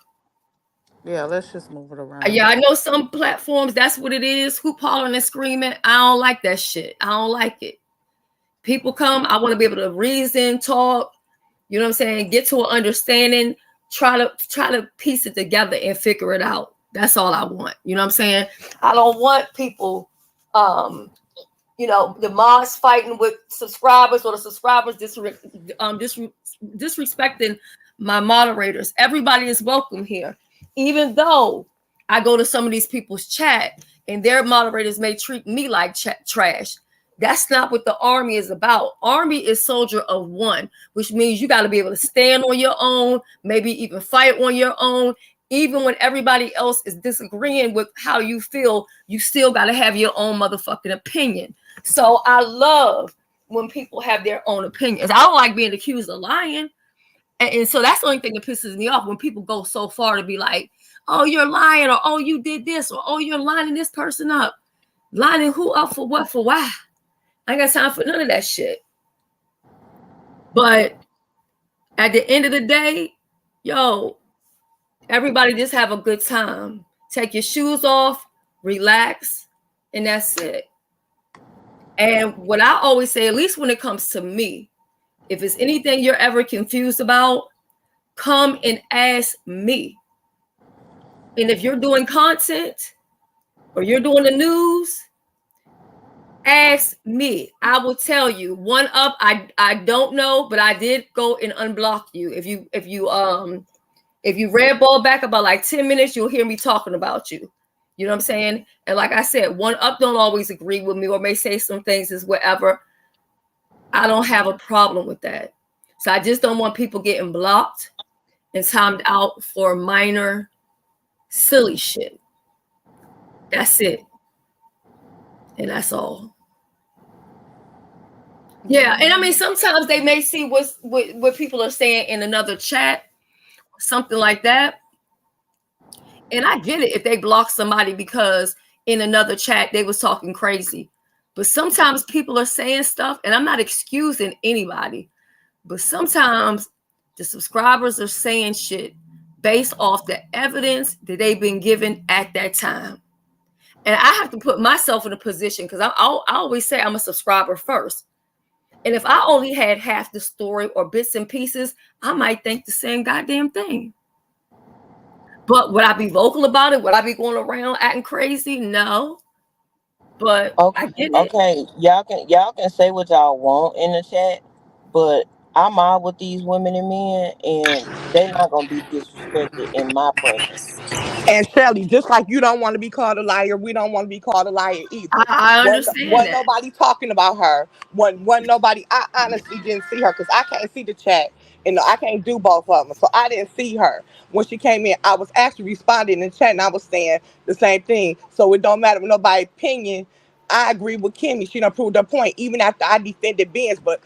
Yeah, let's just move it around. Yeah, I know some platforms, that's what it is. Who hollering and screaming? I don't like that shit. I don't like it. People come, I want to be able to reason, talk, you know what I'm saying? Get to an understanding, try to piece it together and figure it out. That's all I want. You know what I'm saying? I don't want people the mods fighting with subscribers or the subscribers disrespecting my moderators. Everybody is welcome here. Even though I go to some of these people's chat and their moderators may treat me like trash. That's not what the army is about. Army is soldier of one, which means you got to be able to stand on your own, maybe even fight on your own. even when everybody else is disagreeing with how you feel, you still got to have your own motherfucking opinion. So I love when people have their own opinions. I don't like being accused of lying. And so that's the only thing that pisses me off, when people go so far to be like, oh, you're lying, or oh, you did this, or oh, you're lining this person up. Lining who up for what, for why? I ain't got time for none of that shit. But at the end of the day, yo, everybody just have a good time. Take your shoes off, relax, and that's it. And what I always say, at least when it comes to me, if it's anything you're ever confused about, come and ask me. And if you're doing content or you're doing the news, ask me. I will tell you. One up, I don't know, but I did go and unblock you. If you red ball back about like 10 minutes, you'll hear me talking about you. You know what I'm saying? And like I said, one up don't always agree with me or may say some things as whatever. I don't have a problem with that. So I just don't want people getting blocked and timed out for minor, silly shit. That's it. And that's all. Yeah, and I mean, sometimes they may see what people are saying in another chat, something like that. And I get it if they block somebody because in another chat they was talking crazy. But sometimes people are saying stuff, and I'm not excusing anybody, but sometimes the subscribers are saying shit based off the evidence that they've been given at that time. And I have to put myself in a position, because I always say I'm a subscriber first. And if I only had half the story or bits and pieces, I might think the same goddamn thing. But would I be vocal about it? Would I be going around acting crazy? No. But Okay, I get it. okay, y'all can say what y'all want in the chat, but I'm out with these women and men, and they're not gonna be disrespected in my presence. And Shelly, just like you don't want to be called a liar, we don't want to be called a liar either. I understand Wasn't that. nobody talking about her. Wasn't nobody. I honestly didn't see her because I can't see the chat, and I can't do both of them. So I didn't see her when she came in. I was actually responding in the chat, and I was saying the same thing. So it don't matter what nobody's opinion. I agree with Kimmy. She done proved her point, even after I defended Ben's. But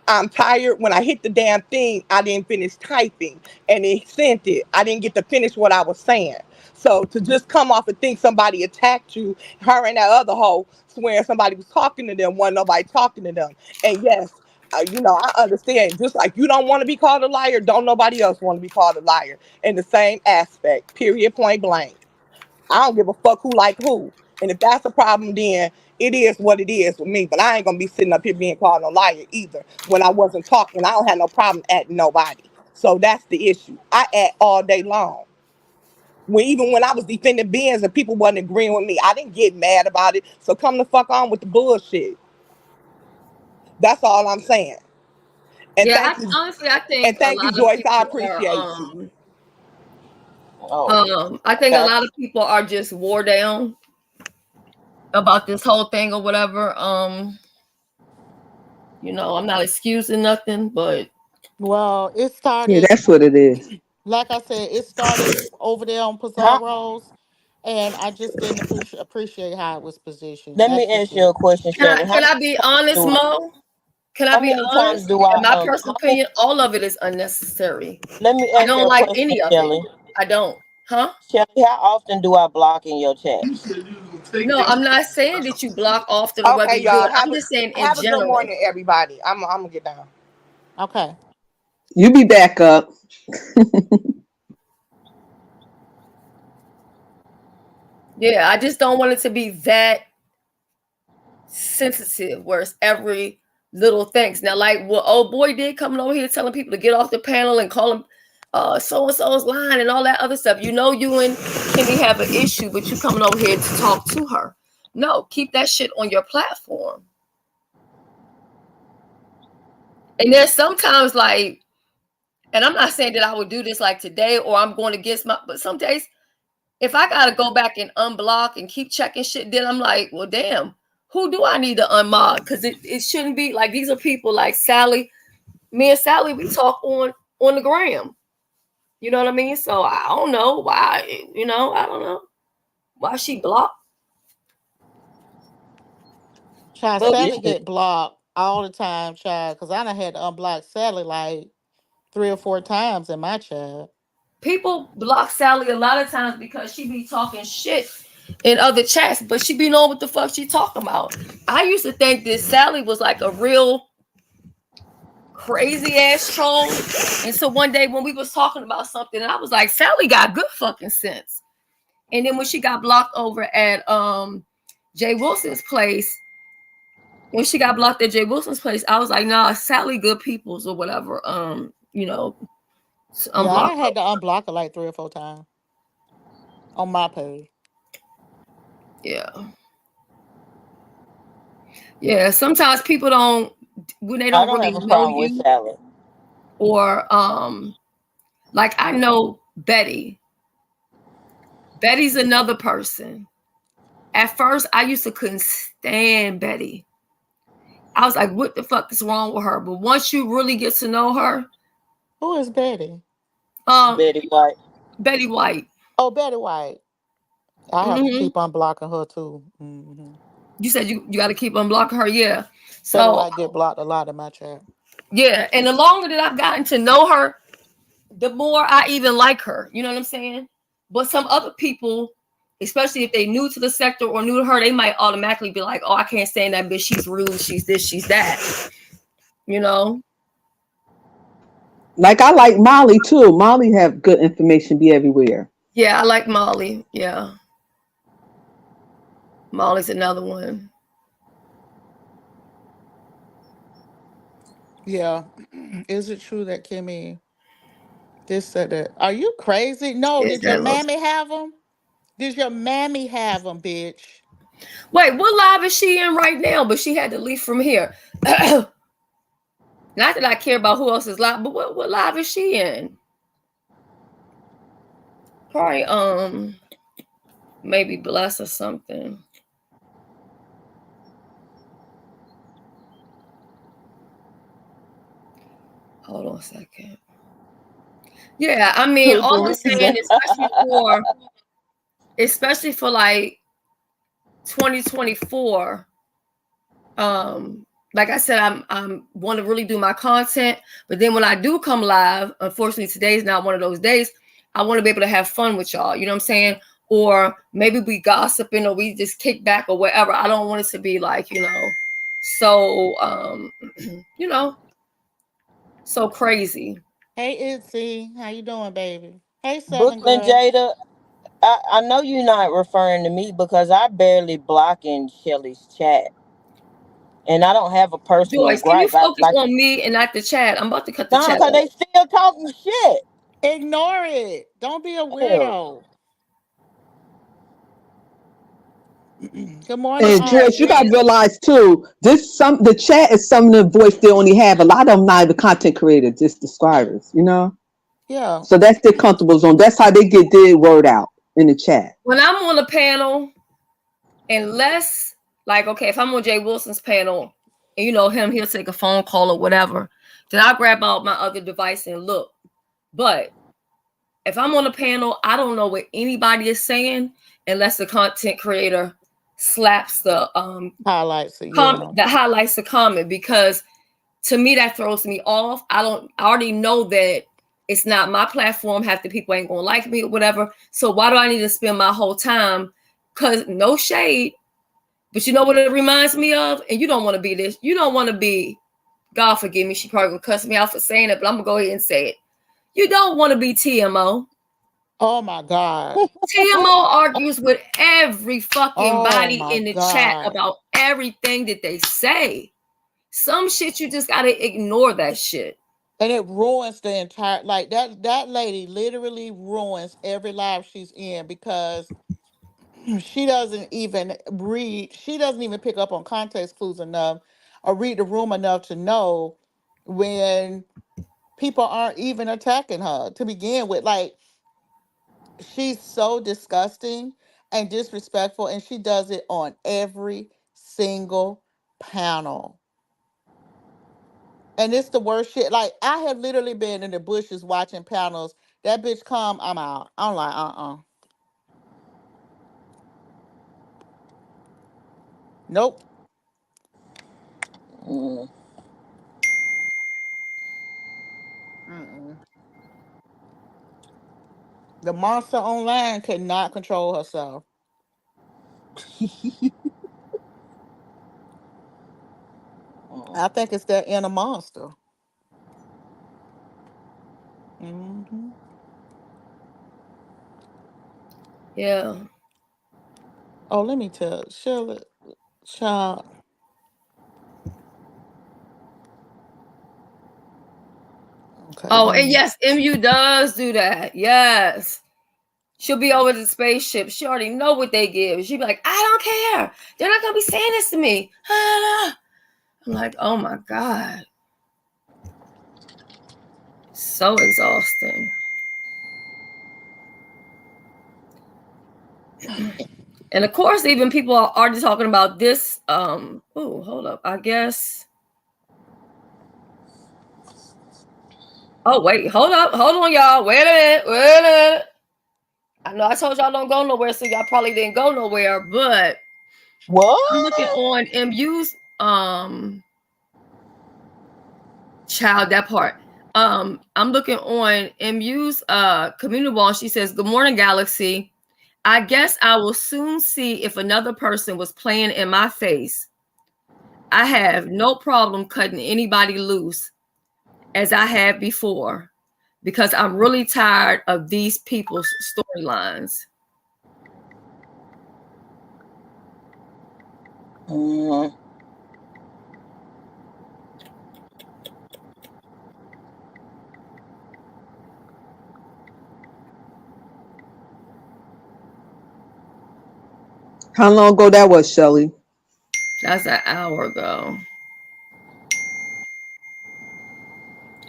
I'm tired. When I hit the damn thing, I didn't finish typing, and it sent it. I didn't get to finish what I was saying. So to just come off and think somebody attacked you, her and that other hoe swearing somebody was talking to them, wasn't nobody talking to them. And yes, I understand. Just like you don't want to be called a liar, don't nobody else want to be called a liar. In the same aspect, period, point blank. I don't give a fuck who like who. And if that's a problem, then it is what it is with me. But I ain't gonna be sitting up here being called a liar either. When I wasn't talking, I don't have no problem at nobody. So that's the issue. I act all day long. Even when I was defending Benz and people wasn't agreeing with me, I didn't get mad about it. So come the fuck on with the bullshit. That's all I'm saying. And Yeah, thank you, honestly, I think and a thank you, lot of Joyce. I people are appreciate you. Oh, I think a gotcha. lot of people are just wore down about this whole thing or whatever. I'm not excusing nothing, but Well, it Yeah, started, that's what it is. like I said, it started over there on How, Pizarro's, and I just didn't appreciate how it was positioned. let me That's just ask you it. a question, can Shelly. I can I be honest, Do Mo? Can I how be many times honest? do I In my personal how many, opinion, all of it is unnecessary. let me I ask you don't a like question, any of it. Shelly. I don't. Huh? Shelly, how often do I block in your chats? No, I'm not saying that you block often or whether Okay, you do y'all. it. I'm just saying in Have a good general. morning, everybody. I'm gonna get down. Okay. You be back up. Yeah, I just don't want it to be that sensitive where it's every little things. Now, like what old boy did coming over here telling people to get off the panel and call him so and so's line and all that other stuff. You and Kimmy have an issue, but you coming over here to talk to her. No, keep that shit on your platform. And there's sometimes like, and I'm not saying that I would do this like today or I'm going against but some days if I gotta go back and unblock and keep checking shit, then I'm like, well, damn, who do I need to unmod? Because it shouldn't be like these are people like Sally. Me and Sally, we talk on the gram. You know what I mean? So I don't know why. I don't know why she blocked. Child, But Sally get blocked all the time, child, because I done had to unblock Sally like 3 or 4 times in my chat. people block Sally a lot of times because she be talking shit in other chats, but she be knowing what the fuck she talking about. I used to think that Sally was like a real crazy ass troll. And so one day when we was talking about something, I was like, Sally got good fucking sense. And then when she got blocked over at Jay Wilson's place, when she got blocked at Jay Wilson's place, I was like, nah, Sally good peoples or whatever. Yeah, I Unblock done her. had to unblock her like 3 or 4 times on my page. Yeah. Yeah. Sometimes people don't when they I don't don't really have a know problem with you Sally. or like I know Betty. Betty's another person. At first I used to couldn't stand Betty. I was like, what the fuck is wrong with her? But once you really get to know her, Who is Betty? um, Betty White. Betty White. Oh, Betty White. I have to Hmm. keep unblocking her too. You said you got to keep unblocking her, yeah. Betty So White get blocked a lot in my chat. yeah, and the longer that I've gotten to know her, the more I even like her. You know what I'm saying? But some other people, especially if they new to the sector or new to her, they might automatically be like, "Oh, I can't stand that bitch. She's rude. She's this. She's that." You know? Like I like Molly too. Molly have good information. Be everywhere. Yeah, I like Molly. Yeah, Molly's another one. Yeah. Is it true that Kimmy this said that? Are you crazy? No, Is did your that little... mammy have them? Did your mammy have them, bitch? Wait, what live is she in right now? But she had to leave from here. Not that I care about who else is live, but what live is she in? Probably maybe Bless or something. Hold on a second. Yeah, I mean, Who all the I'm reason? saying, especially for like 2024, like I said, I'm want to really do my content, but then when I do come live, unfortunately today's not one of those days. I want to be able to have fun with y'all, you know what I'm saying? Or maybe we gossiping or we just kick back or whatever. I don't want it to be like, so you know, so crazy. Hey, Itzy. How you doing, baby? Hey, Southern Brooklyn girl. Jada. I know you're not referring to me because I barely block in Shelly's chat. And I don't have a personal Joyce, can you gripe. I focus like on me and not the chat? I'm about to cut the nah, chat cause they off. still talking shit. Ignore it. Don't be a Hell. weirdo. Good morning, And Aunt Joyce, you gotta Rita. realize too, the chat is some of the voice they only have. A lot of them not even content creators, just describers, you know? Yeah. So that's their comfortable zone. That's how they get their word out in the chat. When I'm on a panel, unless like okay, if I'm on Jay Wilson's panel and he'll take a phone call or whatever, then I'll grab out my other device and look. But if I'm on a panel, I don't know what anybody is saying unless the content creator slaps the Highlights it, comment yeah. that highlights the comment, because to me that throws me off. I already know that it's not my platform. Half the people ain't gonna like me or whatever. So why do I need to spend my whole time? Cause no shade, but you know what it reminds me of? And you don't want to be this. You don't want to be, God forgive me, she probably gonna cuss me out for saying it, but I'm gonna go ahead and say it. You don't want to be TMO. Oh my God. TMO argues with every fucking Oh body my in the chat God. about everything that they say. Some shit you just gotta ignore that shit. And it ruins the entire like that lady literally ruins every life she's in because she doesn't even read, she doesn't even pick up on context clues enough or read the room enough to know when people aren't even attacking her to begin with. Like, she's so disgusting and disrespectful, and she does it on every single panel. And it's the worst shit. Like, I have literally been in the bushes watching panels That bitch come, I'm out. I'm like, nope. Mm. Mm-mm. The monster online could not control herself. Mm. I think it's that inner monster. Hmm. Yeah. Oh, let me tell Shirley, child. Okay, Oh, let and me. yes, MU does do that. Yes. She'll be over the spaceship. She already know what they give. She'll be like, I don't care. They're not gonna be saying this to me. I'm like, oh my God. So exhausting. And of course, even people are already talking about this. Oh, hold up. I guess. Oh, wait, hold up. Hold on, y'all. Wait a minute. Wait a minute. I know I told y'all don't go nowhere, so y'all probably didn't go nowhere, but I'm looking What? on MU's child, that part. I'm looking on MU's community wall. She says, "Good morning, Galaxy. I guess I will soon see if another person was playing in my face. I have no problem cutting anybody loose as I have before because I'm really tired of these people's storylines." Mm. How long ago that was, Shelly? That's an hour ago.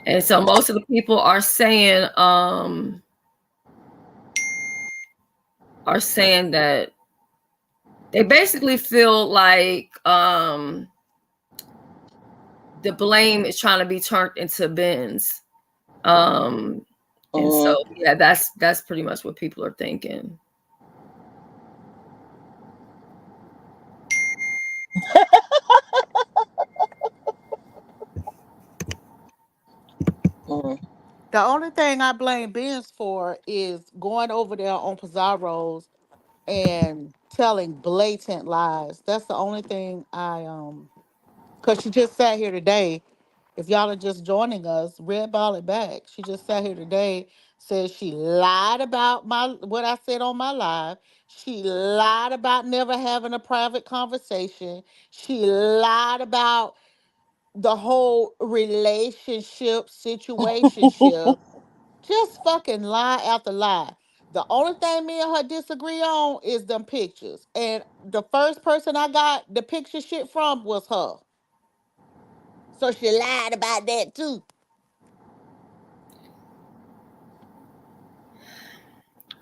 And so most of the people are saying that they basically feel like the blame is trying to be turned into Ben's. Um and so Mm. yeah, that's pretty much what people are thinking. Mm. The only thing I blame Benz for is going over there on Pizarro's and telling blatant lies. That's the only thing cause she just sat here today. If y'all are just joining us, red ball it back. She just sat here today, said she lied about my what I said on my live. She lied about never having a private conversation. She lied about the whole relationship situationship. Just fucking lie after lie. The only thing me and her disagree on is them pictures. And the first person I got the picture shit from was her. So she lied about that too.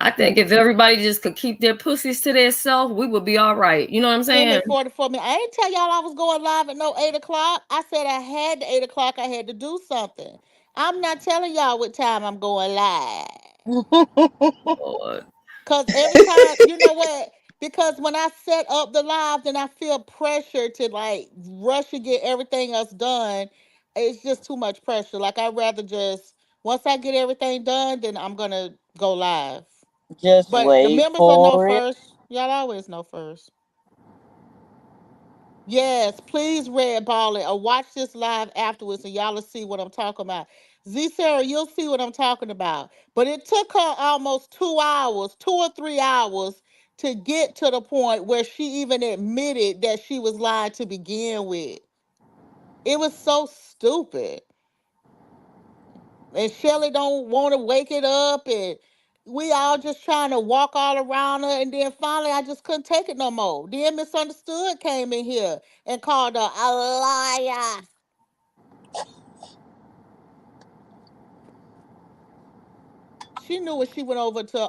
I think if everybody just could keep their pussies to themselves, we would be all right. You know what I'm saying? Kimmy 44 minutes. I didn't tell y'all I was going live at no 8 o'clock. I said I had the 8 o'clock. I had to do something. I'm not telling y'all what time I'm going live. Lord. Cause every time, you know what? Because when I set up the live, then I feel pressure to like rush and get everything else done. It's just too much pressure. Like I'd rather just once I get everything done, then I'm gonna go live. Just But the wait members will know for it. first. Y'all always know first. Yes, please red ball it or watch this live afterwards and y'all will see what I'm talking about. Z Sarah, you'll see what I'm talking about. But it took her almost 2 hours, 2 or 3 hours to get to the point where she even admitted that she was lying to begin with. It was so stupid. And Shelly don't want to wake it up and we all just trying to walk all around her and then finally I just couldn't take it no more. Then Misunderstood came in here and called her a liar. She knew when she went over to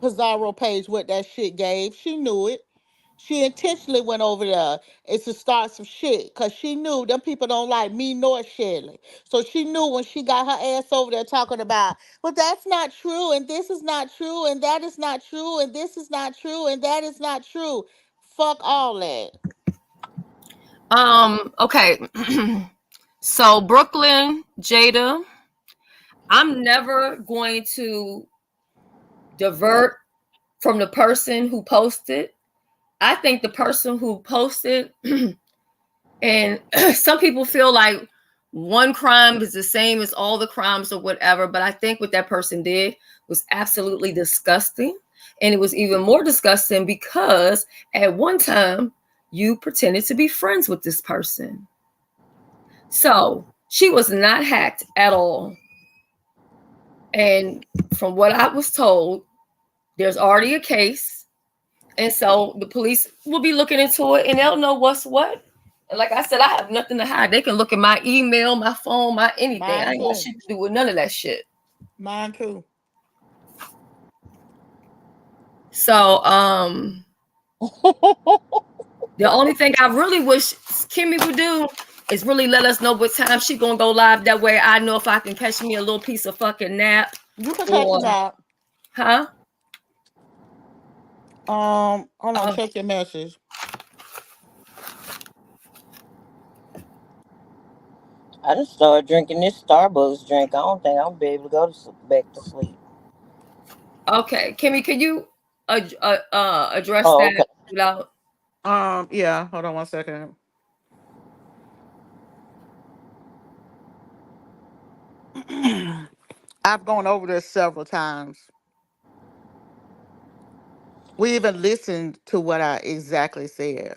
Pizarro page what that shit gave. She knew it. She intentionally went over there and to start some shit because she knew them people don't like me nor Shelly. So she knew when she got her ass over there talking about, well, that's not true, and this is not true, and that is not true, and this is not true, and that is not true. Fuck all that. Okay. So Brooklyn, Jada, I'm never going to divert from the person who posted. I think the person who posted, and some people feel like one crime is the same as all the crimes or whatever, but I think what that person did was absolutely disgusting. And it was even more disgusting because at one time you pretended to be friends with this person. So she was not hacked at all. And from what I was told, there's already a case. And so the police will be looking into it and they'll know what's what. And like I said, I have nothing to hide. They can look at my email, my phone, my anything. Mine I ain't got too. shit to do with none of that shit. Mine too. So the only thing I really wish Kimmy would do is really let us know what time she gonna go live. That way I know if I can catch me a little piece of fucking nap. You can take Or, a nap. huh? Hold on, check your message. I just started drinking this Starbucks drink. I don't think I'm gonna be able to go back to sleep. Okay, Kimmy, can you address Oh, that okay. without? Yeah, hold on one second. I've gone over this several times. We even listened to what I exactly said.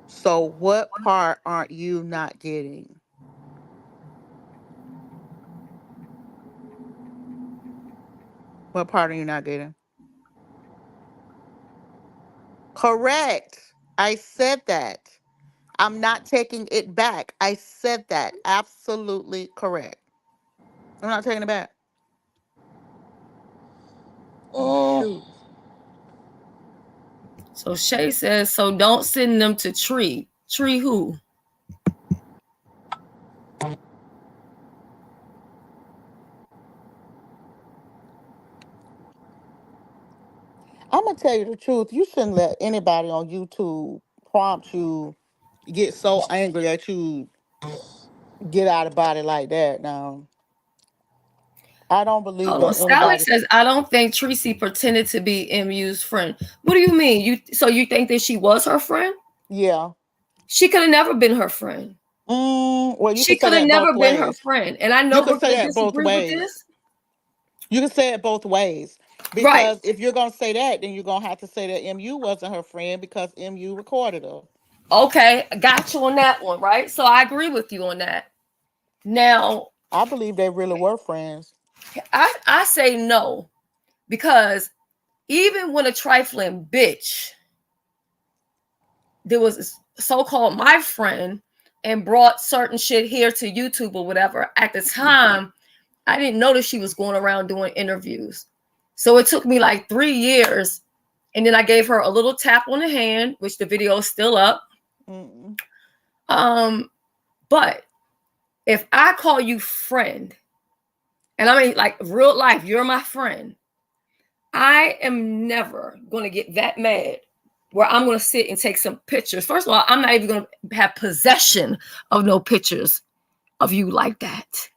So what part aren't you not getting? What part are you not getting? Correct. I said that. I'm not taking it back. I said that. Absolutely correct. I'm not taking it back. Oh, Mm, shoot. So Shay says, so don't send them to Tree. Tree who? I'm gonna tell you the truth. You shouldn't let anybody on YouTube prompt you get so angry that you get out of body like that. Now, I don't believe Hold on. that Sally anybody. says, I don't think Tracy pretended to be MU's friend. What do you mean? You think that she was her friend? Yeah. She could have never been her friend. Well, you She can say could have that never both been her ways. friend. And I You know can say Brooklyn that both disagrees with ways. this. You can say it both ways. Right. Because if you're gonna say that, then you're gonna have to say that MU wasn't her friend because MU recorded her. Okay. Got you on that one, right? So I agree with you on that. Now, I believe they really were friends. I say no, because even when a trifling bitch, there was so-called my friend and brought certain shit here to YouTube or whatever, at the time, I didn't notice she was going around doing interviews. So it took me like 3 years. And then I gave her a little tap on the hand, which the video is still up. Mm-mm. But if I call you friend, and I mean like real life, you're my friend, I am never going to get that mad where I'm going to sit and take some pictures. First of all, I'm not even going to have possession of no pictures of you like that.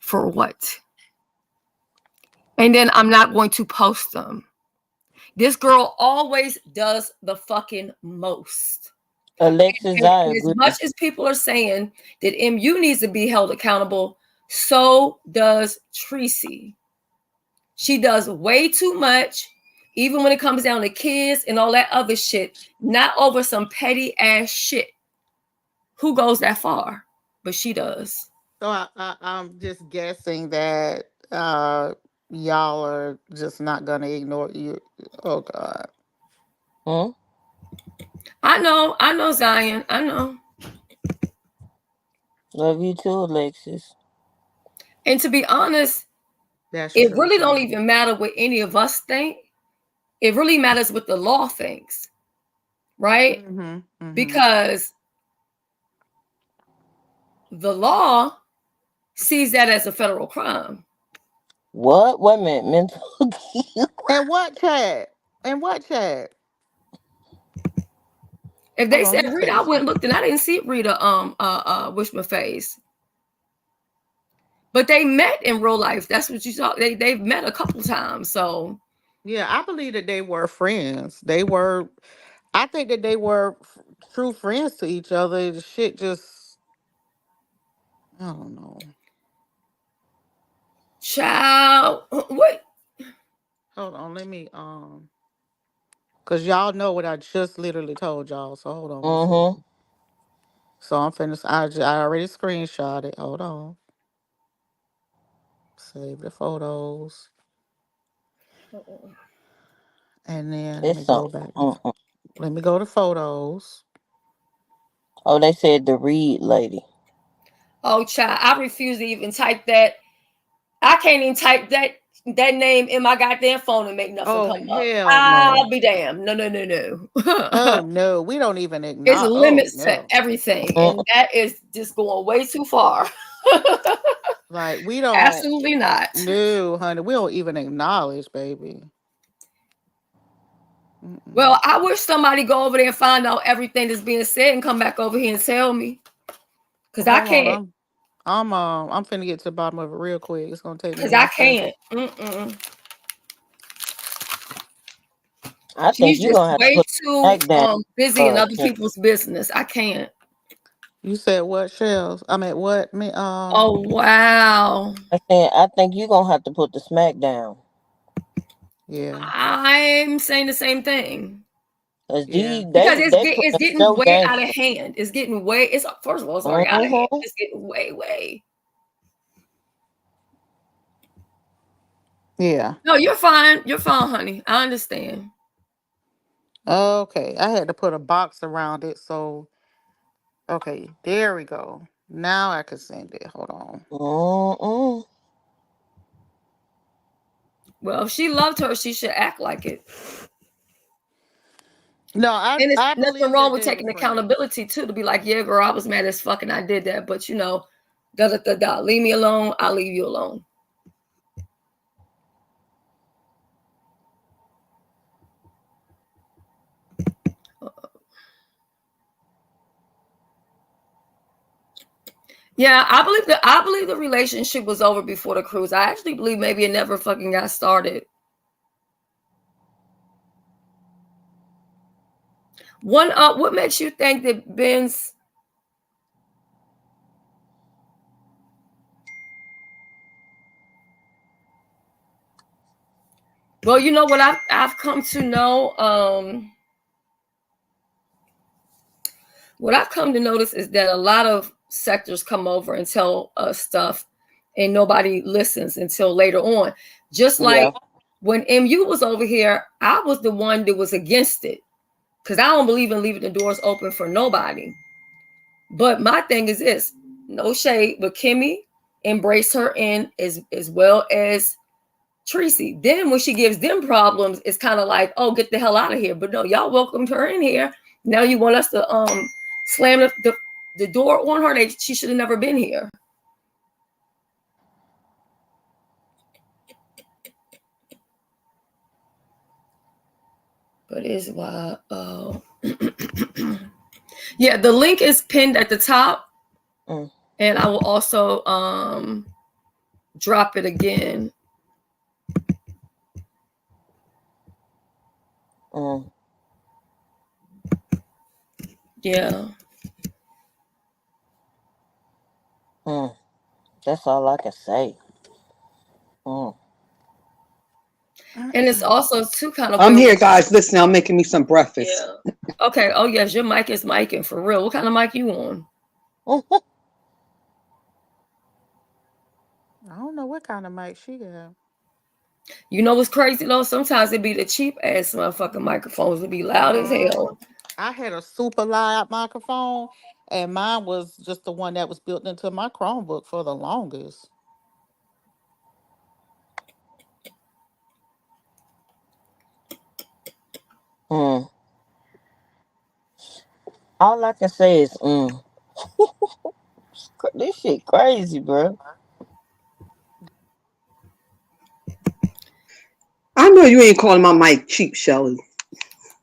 For what? And then I'm not going to post them. This girl always does the fucking most. Alexis, I And as agree. much as people are saying that MU needs to be held accountable, so does Tracy. She does way too much, even when it comes down to kids and all that other shit, not over some petty ass shit. Who goes that far? But she does. So I'm just guessing that y'all are just not gonna ignore you. Oh God. Hmm? I know, Zion. I know. Love you too, Alexis. And to be honest, That's it true really don't too. even matter what any of us think. It really matters what the law thinks. right? Mm-hmm. Mm-hmm. Because the law sees that as a federal crime. What? Wait a minute, mental. And what chat? And what chat? If Hold they on, let said me Rita, I text went you. and looked and I didn't see Rita wish my face. But they met in real life. That's what you saw. They've met a couple times. So Yeah, I believe that they were friends. They were. I think that they were true friends to each other. The shit just. I don't know. child, what? Hold on, let me cause y'all know what I just literally told y'all. So hold on one Mm-hmm. second. So I'm finished. I already screenshot it. Hold on. Save the photos. And then let me It's go something. back. Mm-mm. Let me go to photos. Oh, they said the Reed lady. Oh, child, I refuse to even type that. I can't even type that name in my goddamn phone and make nothing Oh come up. hell I'll no. be damned. No, no, no, no. Oh no. We don't even It's acknowledge. Oh limits to no. everything, and Mm-mm. that is just going way too far. Like we don't. Absolutely not. No, honey. We don't even acknowledge, baby. Mm-mm. Well, I wish somebody go over there and find out everything that's being said and come back over here and tell me, because I Hold on. can't. I'm finna get to the bottom of it real quick. It's gonna take me Because I 1 second. can't. Mm-mm. I think She's you're just gonna have to way put too the smack down. busy in other Shelley. people's business. I can't. You said what shells? I mean what me Oh wow. I said I think you're gonna have to put the smack down. yeah. I'm saying the same thing. Cause Yeah. Because they it's putting a getting show way out gangster. of hand. It's getting way. It's first of all, it's already out of hand. Mm-hmm. It's getting way. Yeah. No, you're fine. You're fine, honey. I understand. Okay. I had to put a box around it, so okay, there we go. Now I can send it. Hold on. Mm-mm. Well, if she loved her, she should act like it. No, And it's I nothing believe wrong that with they were taking friends. accountability too, to be like, yeah, girl, I was mad as fuck and I did that, but da da da da. Leave me alone. I'll leave you alone. Yeah, I believe the relationship was over before the cruise. I actually believe maybe it never fucking got started. What makes you think that Ben's? Well, you know what I've come to know. What I've come to notice is that a lot of sectors come over and tell us stuff, and nobody listens until later on. Just Yeah. like when MU was over here, I was the one that was against it because I don't believe in leaving the doors open for nobody. But my thing is this: no shade, but Kimmy embraced her in as well as Tracy. Then when she gives them problems, it's kind of like, oh, get the hell out of here. But no, y'all welcomed her in here. Now you want us to slam the door on her. She should have never been here. But it's why yeah, the link is pinned at the top. Mm. And I will also drop it again. Mm. Yeah. Mm. That's all I can say. Mm. And it's also too kind of I'm weird. here, guys. Listen, I'm making me some breakfast. Yeah. Okay. Oh yes, your mic is micing for real. What kind of mic you on? I don't know what kind of mic she got. You know what's crazy though? Sometimes it be the cheap ass motherfucking microphones. It be loud as hell. I had a super loud microphone, and mine was just the one that was built into my Chromebook for the longest. Mm. All I can say is, this shit crazy, bro. I know you ain't calling my mic cheap, Shelly.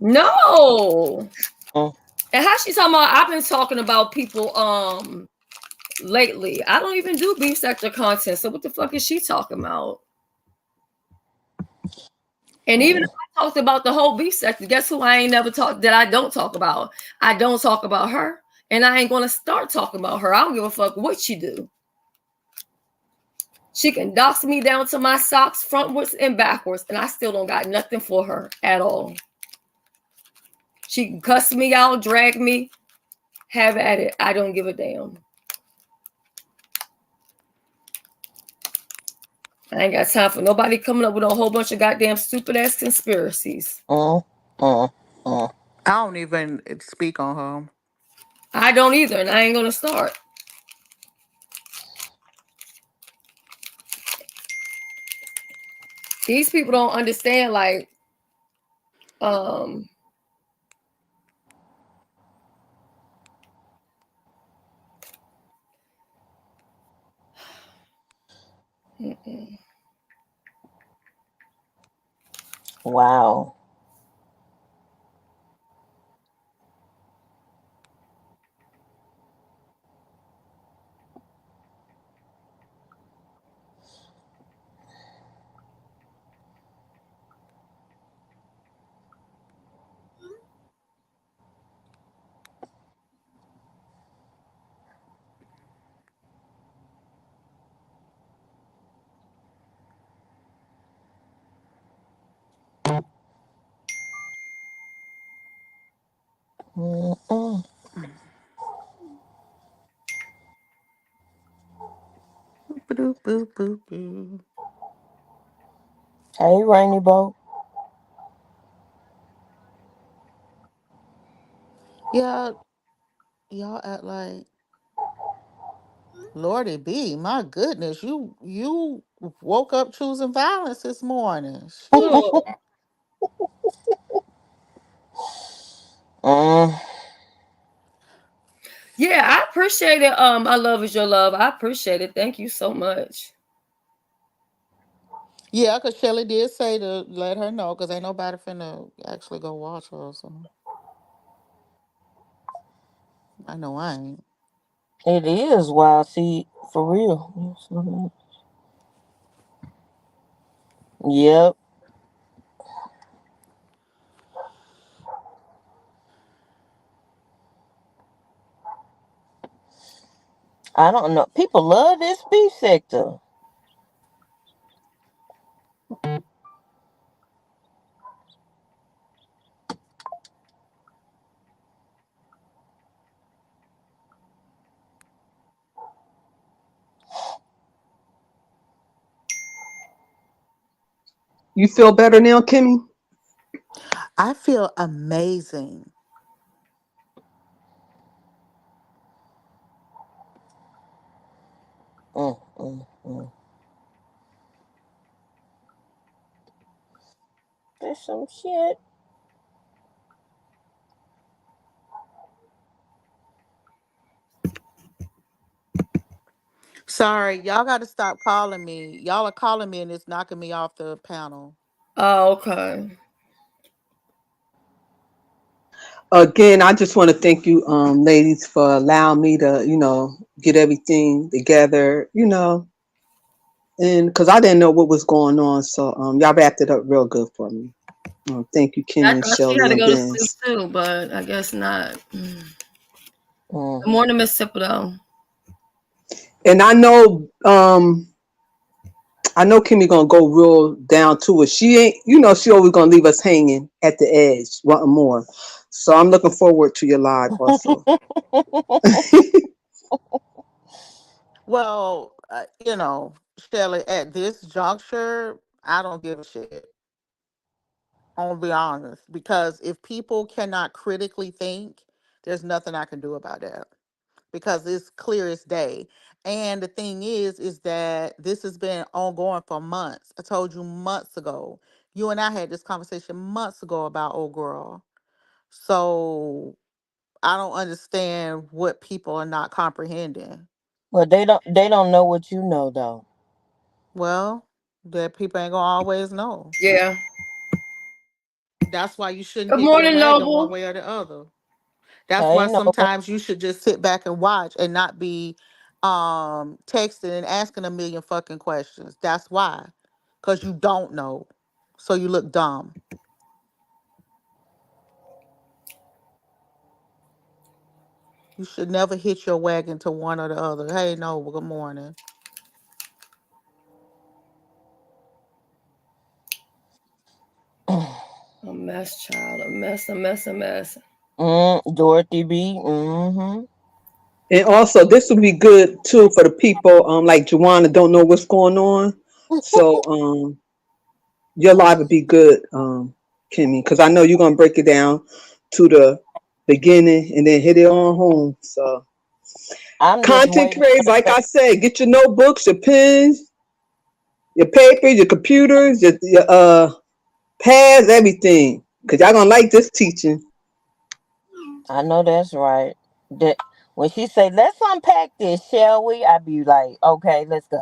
No. Mm, And how she talking about? I've been talking about people lately. I don't even do beef sector content. So what the fuck is she talking about? And even if mm, I talked about the whole beef sector, guess who I ain't never talked that I don't talk about? I don't talk about her. And I ain't gonna start talking about her. I don't give a fuck what she do. She can dox me down to my socks, frontwards and backwards, and I still don't got nothing for her at all. She can cuss me out, drag me, have at it. I don't give a damn. I ain't got time for nobody coming up with a whole bunch of goddamn stupid ass conspiracies. mm, mm, mm. I don't even speak on her. I don't either, and I ain't gonna start. These people don't understand, like, um, Wow. Mm-mm. Boop, boop, boop, boop. Hey, Rainy Boat. Yeah, y'all act like Lordy B. My goodness, you woke up choosing violence this morning. Shit. oh, Mm, yeah, I appreciate it. I love is your love. I appreciate it. Thank you so much. Yeah, because Shelly did say to let her know because ain't nobody finna actually go watch her. So I know I ain't. it is wild. See, for real. Yep. I don't know. People love this beef sector. You feel better now, Kimmy? I feel amazing. Mm, mm, mm. There's some shit. Sorry, y'all got to stop calling me. Y'all are calling me and it's knocking me off the panel. Oh, okay. Again, I just want to thank you, ladies, for allowing me to, get everything together, and because I didn't know what was going on. So y'all wrapped it up real good for me. Thank you, I Kimmy and thought she had Shelly to and go to sleep Benz. too, but I guess not. Mm. Good morning, Miss Thibodeau. And I know Kimmy gonna go real down to it. She ain't, she always gonna leave us hanging at the edge, wanting more. So I'm looking forward to your live also. Well, Shelly, at this juncture, I don't give a shit. I'm gonna be honest, because if people cannot critically think, there's nothing I can do about that. Because it's clear as day. And the thing is that this has been ongoing for months. I told you months ago. You and I had this conversation months ago about old girl. So I don't understand what people are not comprehending. Well, they don't know what you know though. Well, that people ain't gonna always know. Yeah. That's why you shouldn't Good hitch your morning, wagon one Noble. way or the other. That's Hey, why Noble. sometimes you should just sit back and watch and not be texting and asking a million fucking questions. That's why. Cause you don't know. So you look dumb. You should never hitch your wagon to one or the other. Hey, no, good morning. A mess, child. A mess, a mess, a mess. Dorothy B. Mm-hmm. And also, this would be good too for the people like Joanna don't know what's going on. So your live would be good, Kimmy, because I know you're gonna break it down to the beginning and then hit it on home. So I'm just content waiting creators, for like the I said, get your notebooks, your pens, your papers, your computers, your pads, everything. Cause y'all gonna like this teaching. I know that's right. That when she say, "Let's unpack this, shall we?" I be like, "Okay, let's go."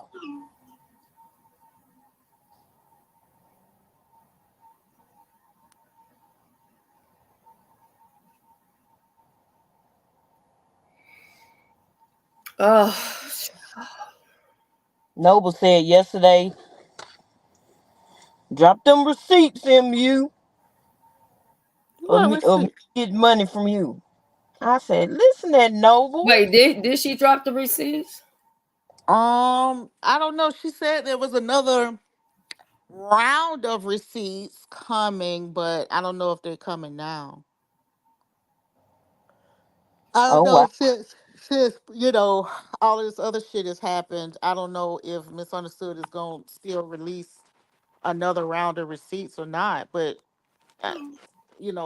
Oh, Noble said yesterday, "Drop them receipts, MU, What or me receipt? get money from you." I said, "Listen, at Noble." wait, did she drop the receipts? I don't know. She said there was another round of receipts coming, but I don't know if they're coming now. I don't Oh know wow, since all of this other shit has happened. I don't know if Misunderstood is going to still release another round of receipts or not. But uh,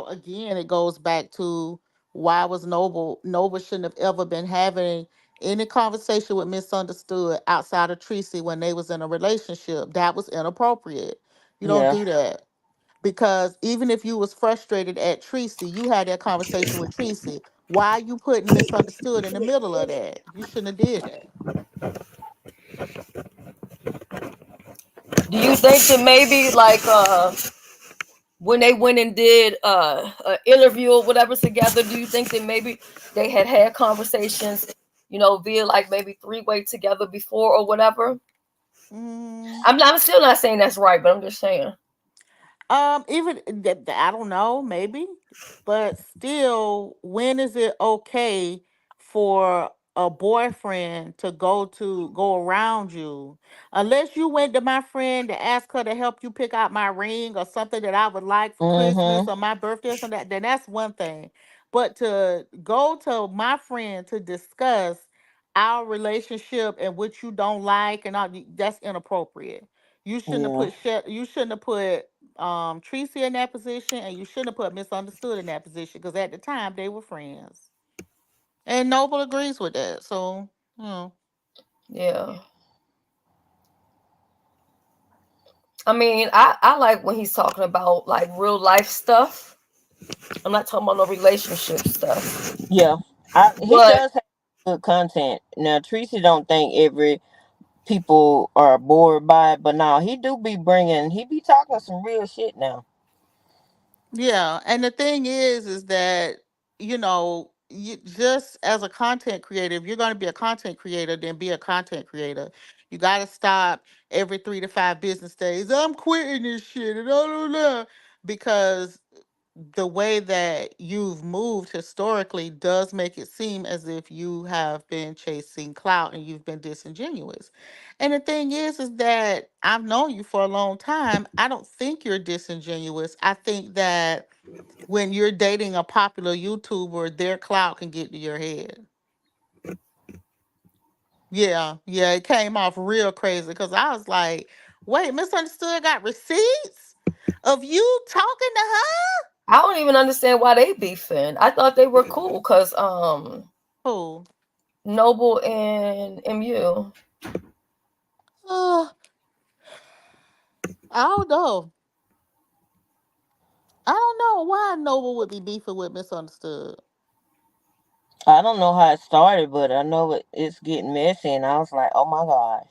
again, it goes back to why was Noble shouldn't have ever been having any conversation with Misunderstood outside of Tracy when they was in a relationship. That was inappropriate. You don't yeah, do that. Because even if you was frustrated at Tracy, you had that conversation with Tracy. Why you putting Misunderstood in the middle of that? You shouldn't have did that. Do you think that maybe like when they went and did an interview or whatever together, do you think that maybe they had conversations, via like maybe three-way together before or whatever? Mm. I'm still not saying that's right, but I'm just saying. Even I don't know, maybe, but still, when is it okay for a boyfriend to go around you? Unless you went to my friend to ask her to help you pick out my ring or something that I would like for Christmas mm-hmm, or my birthday or something, then that's one thing. But to go to my friend to discuss our relationship and what you don't like and all, that's inappropriate. yeah, You shouldn't have put Tracy in that position, and you shouldn't have put Misunderstood in that position because at the time they were friends. And Noble agrees with that. So, you know. Yeah. I mean, I like when he's talking about like real life stuff. I'm not talking about no relationship stuff. yeah. He But does have good content. Now, Tracy don't think every people are bored by it, but now he be talking some real shit now. Yeah, and the thing is that you just as a content creator, if you're going to be a content creator, then be a content creator. You got to stop every 3 to 5 business days. I'm quitting this shit, and I don't know because the way that you've moved historically does make it seem as if you have been chasing clout and you've been disingenuous. And the thing is that I've known you for a long time. I don't think you're disingenuous. I think that when you're dating a popular YouTuber, their clout can get to your head. Yeah, yeah, it came off real crazy because I was like, wait, Misunderstood got receipts of you talking to her? I don't even understand why they beefing. I thought they were cool because Who? Noble and MU. Uh, I don't know. I don't know why Noble would be beefing with Misunderstood. I don't know how it started, but I know it's getting messy, and I was like, oh my gosh.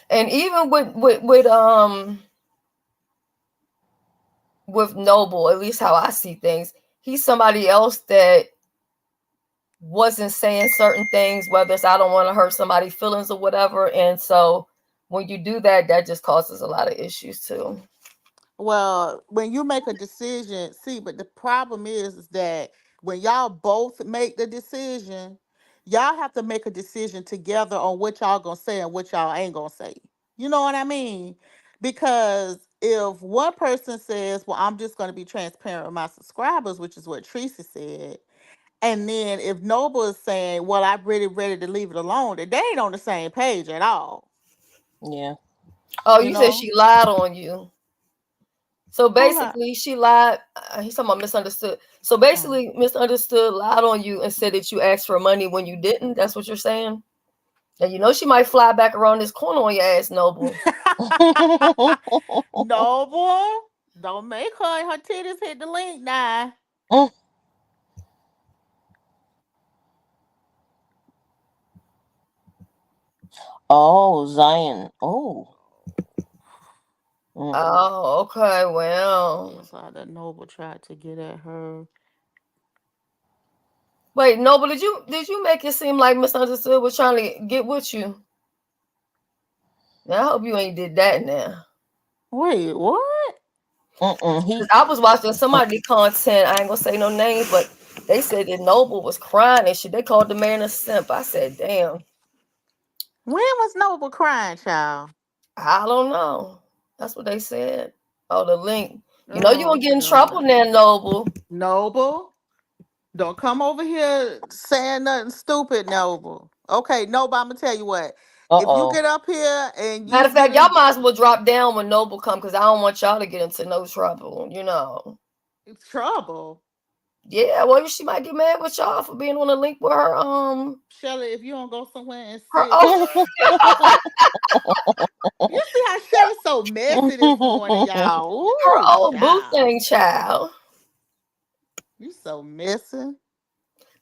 And even with Noble, at least how I see things, he's somebody else that wasn't saying certain things, whether it's I don't want to hurt somebody's feelings or whatever. And so when you do that, that just causes a lot of issues too. Well, when you make a decision, see, but the problem is that when y'all both make the decision, y'all have to make a decision together on what y'all gonna say and what y'all ain't gonna say. You know what I mean? Because if one person says, "Well, I'm just gonna be transparent with my subscribers," which is what Tracy said, and then if Noble is saying, "Well, I'm really ready to leave it alone," then they ain't on the same page at all. Yeah. Oh, You you said know? she lied on you. So Who like? basically, she lied. He's talking about misunderstood. So basically, misunderstood, lied on you, and said that you asked for money when you didn't. That's what you're saying. And you know she might fly back around this corner on your ass, Noble. No, boy. Don't make her titties hit the link now. Oh, Zion. Oh. Mm-mm. Oh, okay. It Well, was like that Noble tried to get at her. wait, Noble, did you make it seem like misunderstood was trying to get with you? Now I hope you ain't did that now. Wait, what? Mm-mm. Cause I was watching somebody content. I ain't gonna say no names, but they said that Noble was crying and shit. They called the man a simp. I said, damn. When was Noble crying, child? I don't know. That's what they said. Oh, the link. You know you gonna Oh get in trouble God. now, Noble. Noble, don't come over here saying nothing stupid, Noble. Okay, Noble, I'm gonna tell you what. If you Uh-oh. get up here and Matter you of get fact, y'all in might as well drop down when Noble come because I don't want y'all to get into no trouble. trouble, Yeah, well, she might get mad with y'all for being on a link with her. Shelly, if you don't go somewhere and Her sit, oh, you see how Shelly's so messy this morning, y'all. her Ooh, old boo child, thing, child. you so messy.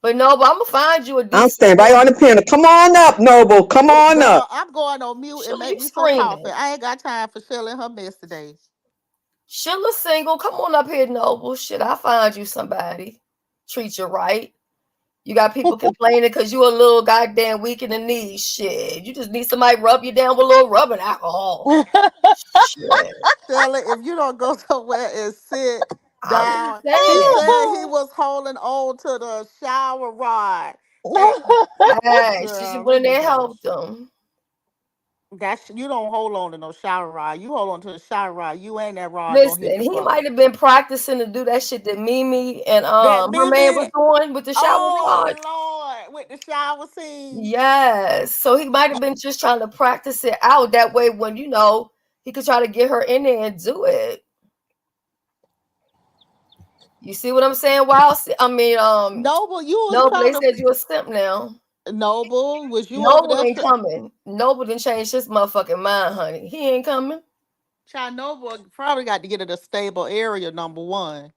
But no, but I'm gonna find you a I'm decent staying right link. on the pen. Come on up, Noble. Come on up. Girl, I'm going on mute and Sheila, make you me some coffee. screaming. I ain't got time for Shelly and her mess today. Sheila single. Come on up here, Noble. Shit, I find you somebody. Treat you right. You got people complaining because you a little goddamn weak in the knees. Shit, you just need somebody to rub you down with a little rubbing alcohol. Shit, Shelly, if you don't go somewhere and sit I'm just down, he saying. said he was holding on to the shower rod. And Hey, she girl, went in there and remember, helped them. that's you don't hold on to no shower rod. You hold on to the shower rod. You ain't that rod gonna hit Listen, the he floor. might have been practicing to do that shit that Mimi and That her man was Mimi, doing with the shower rod. oh Lord, with the shower scene. Yes. So he might have been just trying to practice it out. That way, when he could try to get her in there and do it. You see what I'm saying? Wow. I mean, Noble, you was Noble, trying they to said you a simp now. Noble, was you over Noble there? ain't coming. Noble didn't change his motherfucking mind, honey. He ain't coming. Child Noble probably got to get in a stable area, number one.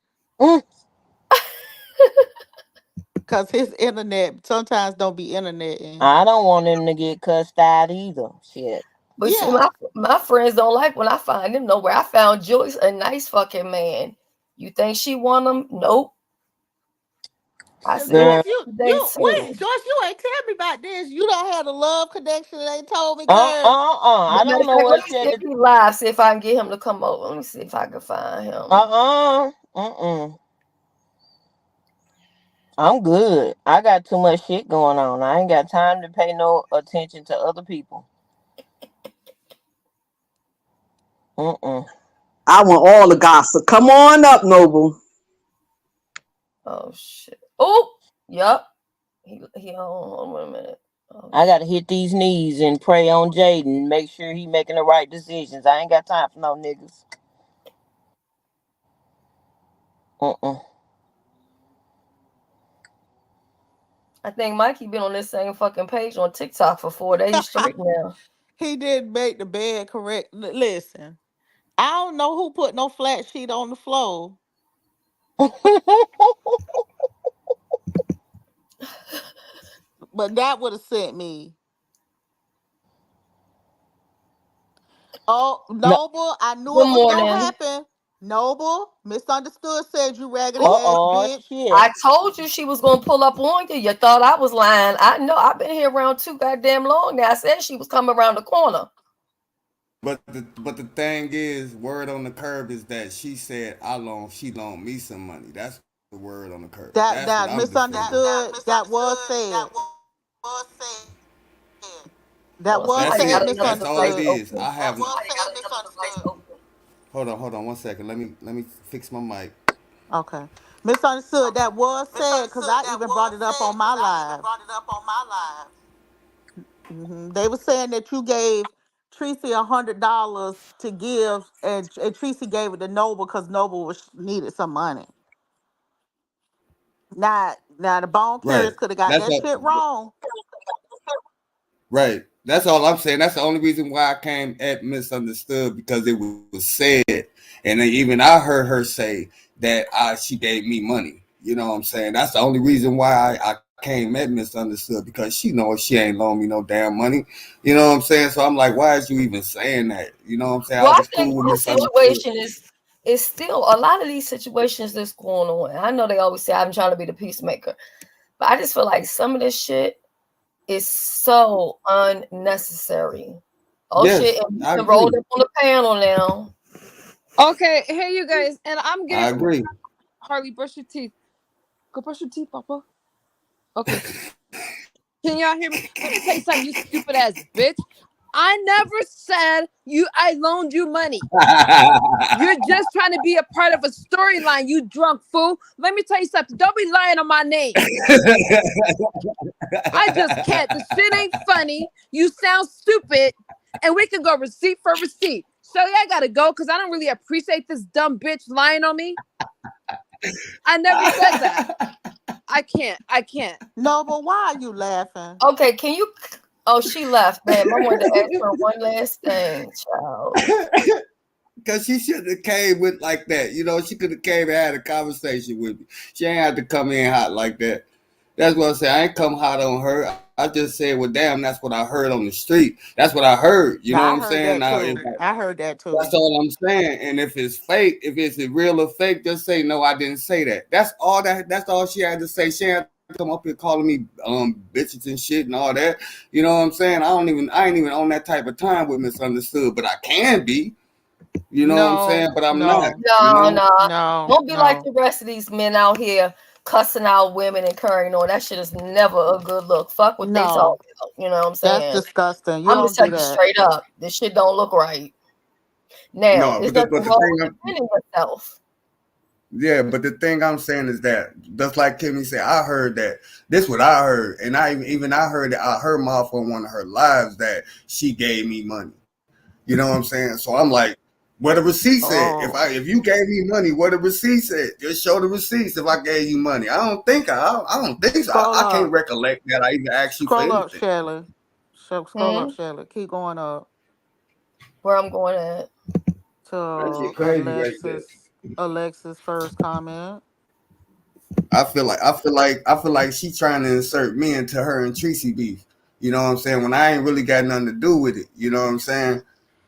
Cause his internet sometimes don't be internet and I don't want him to get cussed out either. Shit. But see, yeah. my friends don't like when I find them nowhere. I found Joyce a nice fucking man. You think she want him? Nope. I So said Girl. Joyce, they wait, too. Joyce, you ain't tell me about this. You don't have a love connection. They told me, girl. I Matter don't of know fact, what let Shelly. me live, see if I can get him to come over. Let me see if I can find him. Mm-mm. I'm good. I got too much shit going on. I ain't got time to pay no attention to other people. Mm-mm. I want all the gossip. Come on up, Noble. Oh shit. Oh, yep. He hold on wait a minute. Oh I shit. gotta hit these knees and pray on Jaden. Make sure he making the right decisions. I ain't got time for no niggas. Mm-mm. I think Mikey been on this same fucking page on TikTok for 4 days straight now. He didn't make the bed correct. Listen, I don't know who put no flat sheet on the floor. But that would have sent me. Oh, No, Noble, I knew good it was gonna morning. happen. Noble, misunderstood said you raggedy ass Oh bitch. shit. I told you she was gonna pull up on you. You thought I was lying. I know I've been here around too goddamn long now. I said she was coming around the corner. But the thing is, word on the curb is that she said she loaned me some money. That's the word on the curb. That's what That I'm defending. misunderstood. That was said. That Well, was That's somebody got said it. another That's all device it misunderstood. is. open. I have. Hold on 1 second. Let me fix my mic. Okay. Misunderstood. That was said because I even brought it up on my live. They were saying that you gave Tracy $100 to give, and Tracy gave it to Noble because Noble needed some money. Now the bone Right. carriers could have got That's that all. shit wrong. Right. That's all I'm saying. That's the only reason why I came at misunderstood because it was said, and then even I heard her say that she gave me money. You know what I'm saying? That's the only reason why I came at misunderstood because she knows she ain't loan me no damn money. You know what I'm saying? So I'm like, why is you even saying that? You know what I'm saying? I Well, I was think cool with this misunderstood. situation is still a lot of these situations that's going on. I know they always say I'm trying to be the peacemaker, but I just feel like some of this shit is so unnecessary. Oh shit, Yes, and we I can roll agree. up on the panel now. Okay, hey you guys, and I'm I getting agree. Harley, brush your teeth. Go brush your teeth, Papa. Okay. Can y'all hear me? Let me tell you something, you stupid ass bitch. I never said I loaned you money. You're just trying to be a part of a storyline, you drunk fool. Let me tell you something. Don't be lying on my name. I just can't. The shit ain't funny. You sound stupid. And we can go receipt for receipt. Shelly, I gotta go because I don't really appreciate this dumb bitch lying on me. I never said that. I can't. I can't. Noble, why are you laughing? Okay, can you? Oh, she left, ma'am. I wanted to ask her one last thing, child. Because she shouldn't have came with like that. You know, she could have came and had a conversation with me. She ain't had to come in hot like that. That's what I say. I ain't come hot on her. I just said, well, damn, that's what I heard on the street. That's what I heard. You know what Now I I'm heard saying? that Now, too. I heard that that's too. all I'm saying. And if it's fake, if it's real or fake, just say, no, I didn't say that. That's all she had to say. She had to come up here calling me bitches and shit and all that. You know what I'm saying? I ain't even on that type of time with misunderstood, but I can be. You know what I'm saying? No, But I'm not, no, you No, know? no. no, Don't be like no, the rest of these men out here cussing out women and carrying on. That shit is never a good look. Fuck what they talk no. about. You know what I'm That's saying? disgusting. You I'm just don't do telling you that. straight up. This shit don't look right. Now, No, there's but nothing the wrong thing with defending yourself. yeah, but the thing I'm saying is that just like Kimmy said, I heard that. This what I heard, and I heard that I heard mouth on one of her lives that she gave me money. You know what I'm saying? So I'm like, what the receipt said. Oh, If you gave me money, what the receipt said. Just show the receipts if I gave you money. I don't think so. scroll I can't up. recollect that I even asked you for Scroll up, anything. Shelly. Scroll up, Hmm? Shelly. Keep going up Where I'm going at. That shit to crazy right there. Alexis first comment. I feel like she trying to insert me into her and Tracy beef. You know what I'm saying? When I ain't really got nothing to do with it. You know what I'm saying?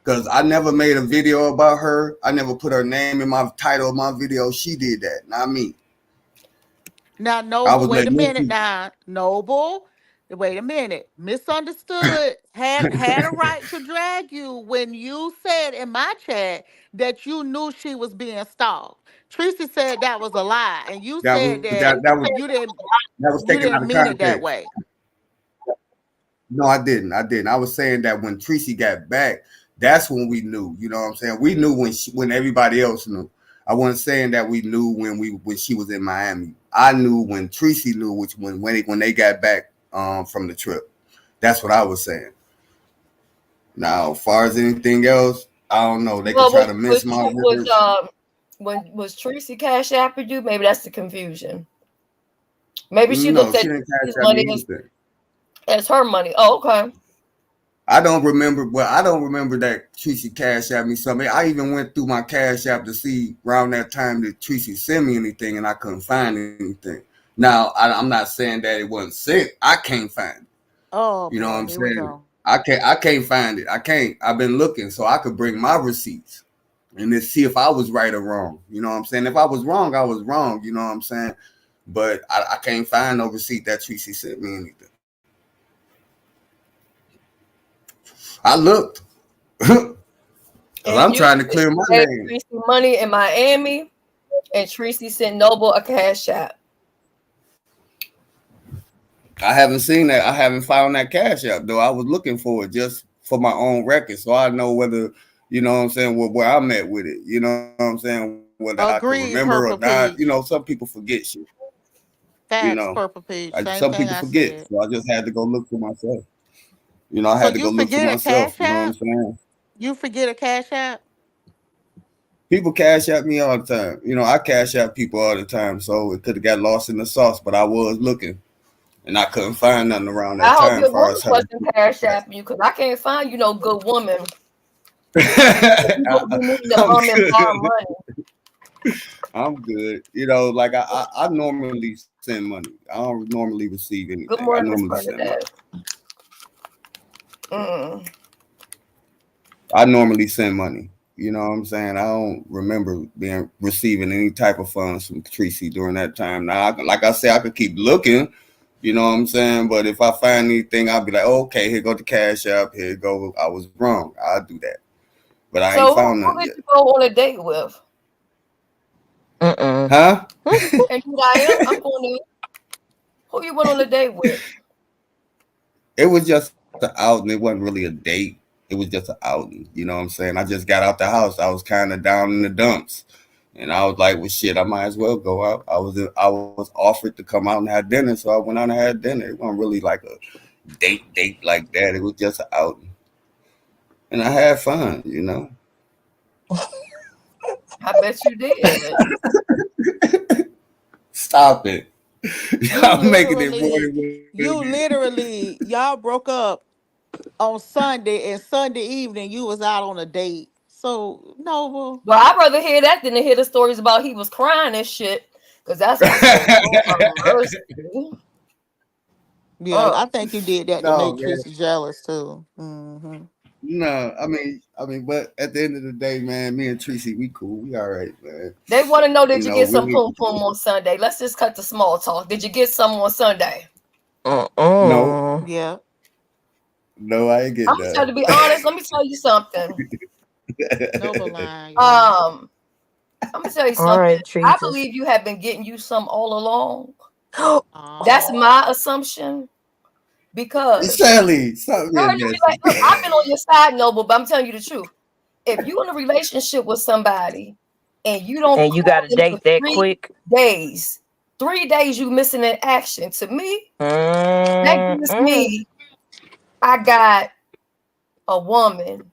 Because I never made a video about her. I never put her name in my title of my video. She did that, not me. Now, I Noble, was wait a letting minute. you. Now, Noble, wait a minute. Misunderstood had a right to drag you when you said in my chat that you knew she was being stalked. Tracy said that was a lie, and you said that That was you taken out didn't of mean it that context. way. No, I didn't. I didn't. I was saying that when Tracy got back, that's when we knew. You know what I'm saying? We knew when everybody else knew. I wasn't saying that we knew when she was in Miami. I knew when Tracy knew, which when they got back from the trip. That's what I was saying. Now, as far as anything else, I don't know. They could Well, try to mince my words. when was Tracy Cash App you? Maybe that's the confusion. Maybe she No, looked at she didn't Tracy's cash out money me anything. as her money. Oh, okay. I don't remember. Well, I don't remember that Tracy Cash App me something. I even went through my Cash App to see around that time that Tracy sent me anything, and I couldn't find anything. Now, I'm not saying that it wasn't sent. I can't find it. Oh You know what boy, I'm here we saying? go. I can't find it. I can't. I've been looking, so I could bring my receipts and then see if I was right or wrong. You know what I'm saying? If I was wrong, I was wrong. You know what I'm saying? But I can't find no receipt that Tracy sent me anything. I looked. Because And I'm you trying to clear my gave name. Tracy money in Miami, and Tracy sent Noble a cash app. I haven't seen that. I haven't found that Cash App, though. I was looking for it just for my own record. So I know whether, you know what I'm saying, where I'm at with it. You know what I'm saying? Whether I can Agreed, remember or Purple not. You Peach. know, some people forget shit. You Facts, know, Purple Peach. like Same some thing people I forget. said. So I just had to go look for myself. You know, I So had to go you look for forget a myself. cash You know what I'm app? saying? You forget a cash app? People cash at me all the time. You know, I cash out people all the time. So it could have got lost in the sauce, but I was looking and I couldn't find nothing around that I hope time your far woman as how wasn't to cash app you, because I can't find you no good woman. You gonna be needing to I'm and borrow good. money. I'm good. You know, like I normally send money. I don't normally receive anything. Good I morning, Miss normally send money. Bernadette. Mm. I normally send money. You know what I'm saying? I don't remember being receiving any type of funds from Tracy during that time. Now, like I said, I could keep looking. You know what I'm saying? But if I find anything, I'll be like, oh, okay, here go the Cash App. Here go. I was wrong. I'll do that. But I ain't So found who nothing did yet. you go on a date with? Mm-mm. Huh? And I'm going to. Who you went on a date with? It was just an outing. It wasn't really a date. It was just an outing. You know what I'm saying? I just got out the house. I was kind of down in the dumps. And I was like, well, shit, I might as well go out. I was offered to come out and have dinner, so I went out and had dinner. It wasn't really like a date like that. It was just an outing, and I had fun. You know. I bet you did. Stop it! You Y'all making it more literally, than what it you is. literally, y'all broke up on Sunday, and Sunday evening you was out on a date. So Nova, Well, I'd rather hear that than to hear the stories about he was crying and shit. Because that's gonna say, Lord have mercy. yeah, I think you did that to No, make man. Tracy jealous too. Hmm. No, but at the end of the day, man, me and Tracy, we cool. We all right, man. They want to know, You did you know, get some we pum pum on Sunday? Let's just cut the small talk. Did you get some on Sunday? no, Mm-mm. Yeah, no, I ain't I'm get gonna tell you, that. to be honest. Let me tell you something. Nova line, y'all. Um, I'm gonna tell you All something. right, I Jesus. believe you have been getting you some all along. That's Oh, my assumption because Shelly, stop girl, being you be messy. like, look, I've been on your side, Noble, but I'm telling you the truth. If you in a relationship with somebody and you don't And you call got a them for date that 3 quick? days, 3 days you missing in action. To me, that gives Mm-mm. me I got a woman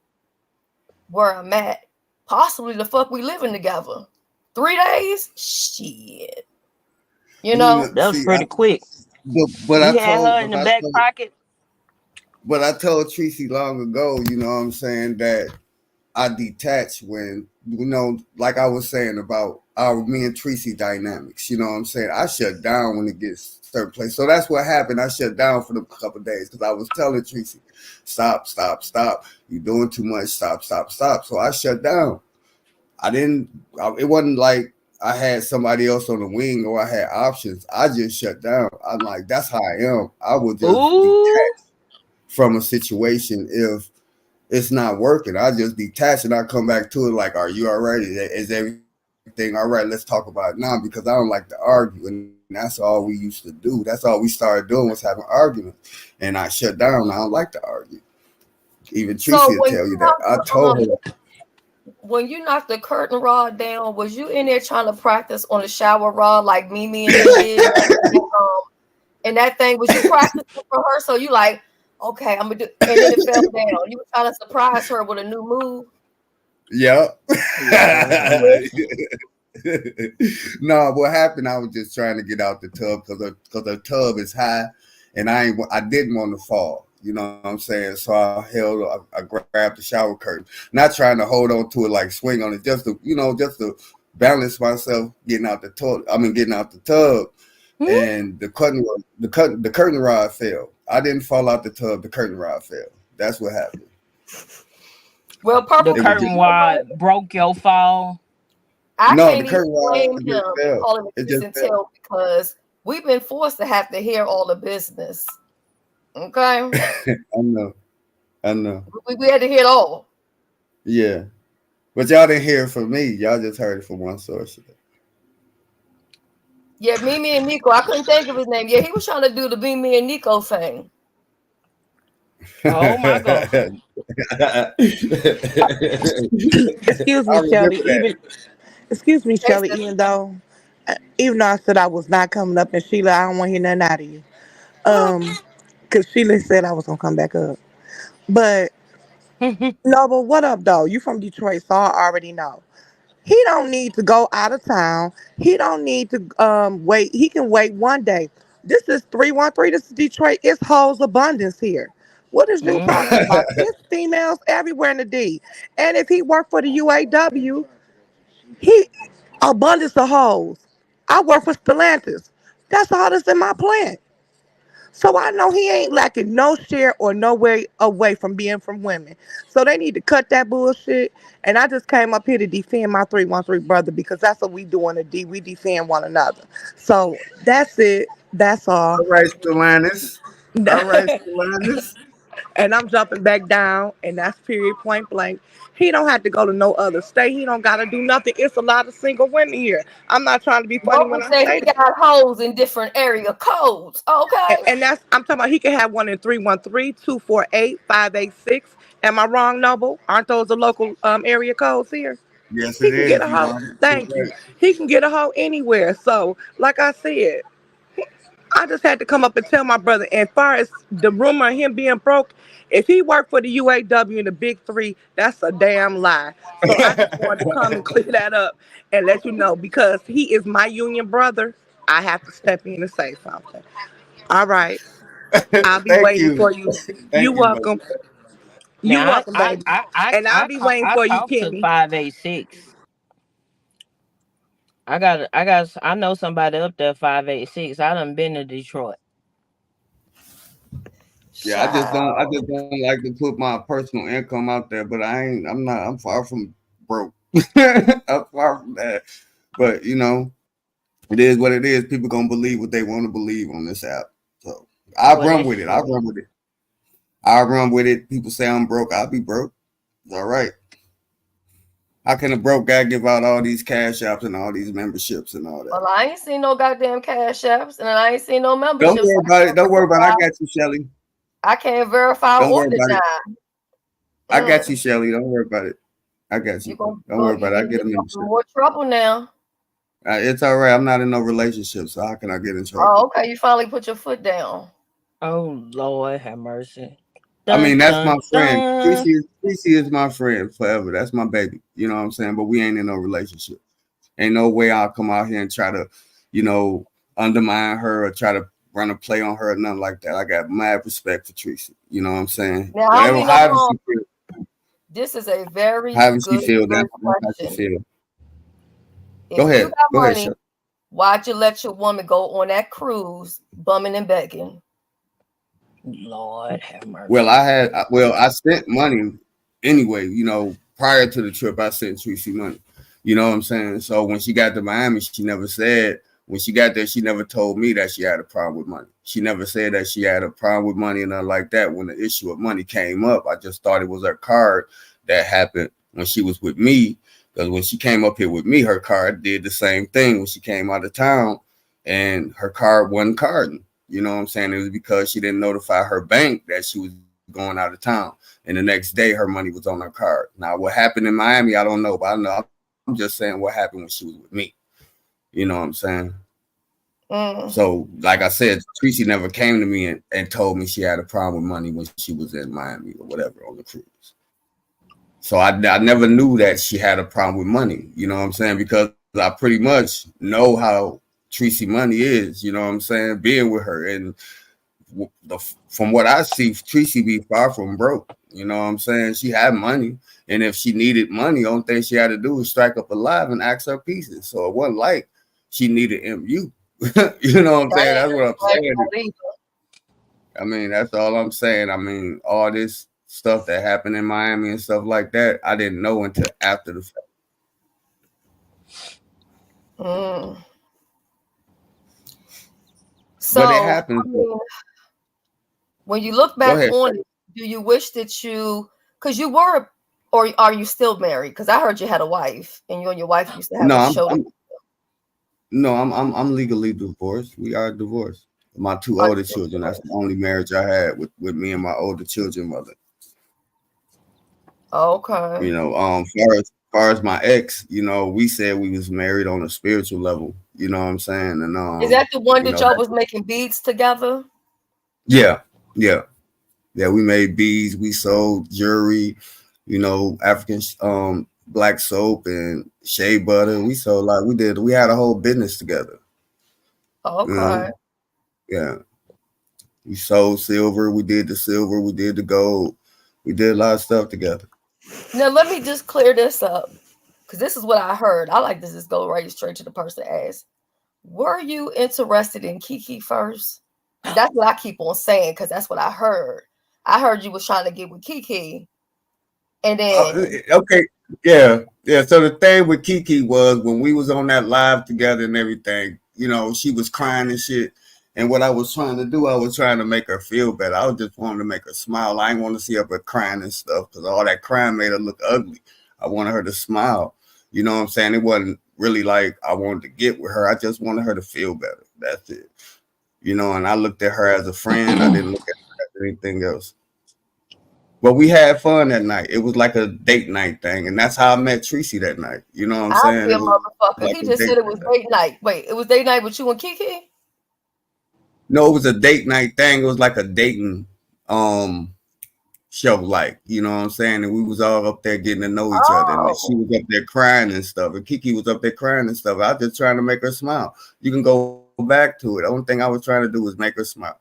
where I'm at. Possibly the fuck we living together. 3 days? Shit. You know? That was See, pretty quick. but You had her in the back pocket? I told Tracy long ago. You know what I'm saying, that I detach when, you know, like I was saying about our me and Tracy dynamics. You know what I'm saying? I shut down when it gets certain place. So that's what happened. I shut down for a couple of days because I was telling Tracy, stop, stop, stop. You're doing too much. Stop, stop, stop. So I shut down. I didn't. It wasn't like I had somebody else on the wing or I had options. I just shut down. I'm like, that's how I am. I will just Ooh. detach from a situation if it's not working. I just detach and I come back to it like, are you all right? Is everything all right? Let's talk about it now because I don't like to argue. And that's all we used to do. That's all we started doing was having arguments. And I shut down. I don't like to argue. Even Tracy So will tell you that. I told her, when you knocked the curtain rod down, was you in there trying to practice on the shower rod like Mimi and them did? And that thing, was you practicing for her? So you like, okay, I'm gonna do, and then it fell down. You were trying to surprise her with a new move. yeah. Lord have mercy. No, what happened? I was just trying to get out the tub because the tub is high, and I didn't want to fall. You know what I'm saying? So I grabbed the shower curtain, not trying to hold on to it like swing on it, just to balance myself getting out the toilet. Getting out the tub, and the curtain rod fell. I didn't fall out the tub. The curtain rod fell. That's what happened. Well, The Purple, It was you just curtain know what? rod broke your fall. I no, the can't even curtain rod blame just him for fell. calling it It kiss just and fell. tell because we've been forced to have to hear all the business. Okay, I know. I know. we had to hear it all. Yeah. But y'all didn't hear it from me. Y'all just heard it from one source. Yeah, Mimi and Nico. I couldn't think of his name. Yeah, he was trying to do the Mimi and Nico thing. Oh my god. Excuse I me, Shelly. remember that. Hey, Even though I said I was not coming up, and Sheila, I don't want to hear nothing out of you. Because Sheila said I was gonna come back up. But no, but what up though? You from Detroit, so I already know. He don't need to go out of town. He don't need to wait. He can wait one day. This is 313. This is Detroit. It's hoes abundance here. What is you talking Mm-hmm. about? It's females everywhere in the D. And if he worked for the UAW, he abundance of hoes. I work for Stellantis. That's all that's in my plant. So I know he ain't lacking no share or no way away from being from women. So they need to cut that bullshit. And I just came up here to defend my 313 brother because that's what we do on the D. We defend one another. So that's it. That's all. All right, Stellantis. All right, Stellantis. And I'm jumping back down, and that's period point blank. He don't have to go to no other state. He don't gotta do nothing. It's a lot of single women here. I'm not trying to be funny when Purple I said say he that. got hoes in different area codes. Okay. And that's I'm talking about he can have one in 313-248-586. Am I wrong, Noble? Aren't those the local area codes here? Yes, He it can get is. a You hoe. are Thank you. correct. He can get a hoe anywhere. So, like I said, I just had to come up and tell my brother. And far as the rumor of him being broke, if he worked for the UAW and the big three, that's a damn lie. So I just wanted to come and clear that up and let you know because he is my union brother. I have to step in and say something. All right. I'll be Thank waiting you. for you. You Thank you, welcome. brother. You Now welcome, baby. And I'll be waiting I for you, talked to Kimmy. 586. I know somebody up there 586. I done been to Detroit. Yeah, I Child. just don't like to put my personal income out there, but I'm far from broke. I'm far from that. But it is what it is. People gonna believe what they want to believe on this app. So I Well, run that's with it. I true. run with it. I run with it. People say I'm broke. I'll be broke. It's all right. How can a broke guy give out all these cash apps and all these memberships and all that? Well, I ain't seen no goddamn cash apps and I ain't seen no Don't memberships. worry about it. Don't worry about it. I got you, Shelly. I can't verify Don't or worry about it. deny. I got you, Mm. Shelly. Don't worry about it. I got You you. gonna Don't go worry you about it. I gonna get get a in membership. more trouble now. It's all right. I'm not in no relationship, so how can I get in trouble? Oh, okay. You finally put your foot down. Oh Lord have mercy. I Dun mean, that's my dun friend. dun. Tracy is my friend forever. That's my baby. You know what I'm saying? But we ain't in no relationship. Ain't no way I'll come out here and try to, you know, undermine her or try to run a play on her or nothing like that. I got mad respect for Tracy. You know what I'm saying? Now I don't Whatever, mean no however harm. she feel, This is a very however she feel, good that's how she question. feel. If Go you ahead. got Go ahead, money, Shelly. why'd you let your woman go on that cruise bumming and begging? Lord have Well, mercy. I sent money anyway. Prior to the trip, I sent Tracy money. You know what I'm saying? So when she got to Miami, she never said when she got there, she never told me that she had a problem with money. She never said that she had a problem with money and nothing like that. When the issue of money came up, I just thought it was her card that happened when she was with me. Because when she came up here with me, her card did the same thing when she came out of town, and her card wasn't carding. You know what I'm saying? It was because she didn't notify her bank that she was going out of town. And the next day, her money was on her card. Now, what happened in Miami, I don't know. But I know I'm just saying what happened when she was with me. You know what I'm saying? Mm. So, like I said, Tracy never came to me and told me she had a problem with money when she was in Miami or whatever on the cruise. So I never knew that she had a problem with money. You know what I'm saying? Because I pretty much know how Tracy money is. You know what I'm saying? Being with her and from what I see, Tracy be far from broke. You know what I'm saying? She had money, and if she needed money, only thing she had to do was strike up a live and ask her pieces. So it wasn't like she needed MU. You know what I'm saying? That's what I'm saying. I mean, that's all I'm saying. I mean, all this stuff that happened in Miami and stuff like that, I didn't know until after the fact. So, But it happens. I mean, when you look Go back ahead. on it, do you wish that because you were, or are you still married? Because I heard you had a wife, and you and your wife used to have No, a show. I'm legally divorced. We are divorced. My two Are older you children. That's the divorced? only marriage I had with me and my older children mother. Okay. You know, far as my ex, you know, we said we was married on a spiritual level. You know what I'm saying? And Is that the one you that know, y'all was making beads together? yeah, yeah, yeah. We made beads. We sold jewelry. You know, African black soap and shea butter. We sold like we did. We had a whole business together. You Okay. know, yeah. We sold silver. We did the silver. We did the gold. We did a lot of stuff together. Now let me just clear this up, because this is what I heard. I like to just go right straight to the person asked. Were you interested in Kiki first? Because that's what I keep on saying, because that's what I heard. I heard you was trying to get with Kiki, and then Okay, yeah, yeah. So the thing with Kiki was when we was on that live together and everything, you know, she was crying and shit. And what I was trying to do, I was trying to make her feel better. I was just wanting to make her smile. I didn't want to see her but crying and stuff because all that crying made her look ugly. I wanted her to smile. You know what I'm saying? It wasn't really like I wanted to get with her. I just wanted her to feel better. That's it. You know, and I looked at her as a friend. I didn't look at her as anything else. But we had fun that night. It was like a date night thing, and that's how I met Tracy that night. You know what I'm I'll saying? be a It was motherfucker. like He a just said date it was night. date night. Wait, it was date night with you and Kiki? No, it was a date night thing. It was like a dating show, like, you know what I'm saying? And we was all up there getting to know each other. And she Oh, was up there crying and stuff. And Kiki was up there crying and stuff. I was just trying to make her smile. You can go back to it. The only thing I was trying to do was make her smile.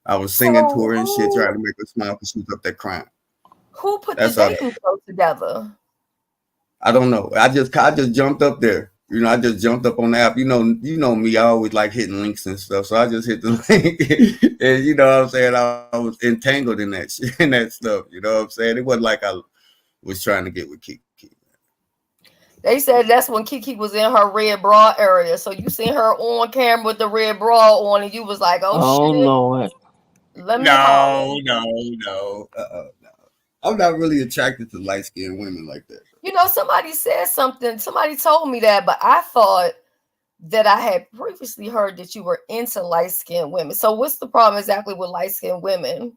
I was so singing to her and shit, trying to make her smile because she was up there crying. who put the That's all. dating show together? I don't know. I just jumped up there. You know, I just jumped up on the app. You know me. I always like hitting links and stuff. So I just hit the link, and you know what I'm saying. I was entangled in that shit, in that stuff. You know what I'm saying. It wasn't like I was trying to get with Kiki. They said that's when Kiki was in her red bra area. So you seen her on camera with the red bra on, and you was like, "Oh Oh shit, Lord. let me holler." No, no, no. No. I'm not really attracted to light skinned women like that. You know, somebody said something. Somebody told me that, but I thought that I had previously heard that you were into light skinned women. So what's the problem exactly with light skinned women?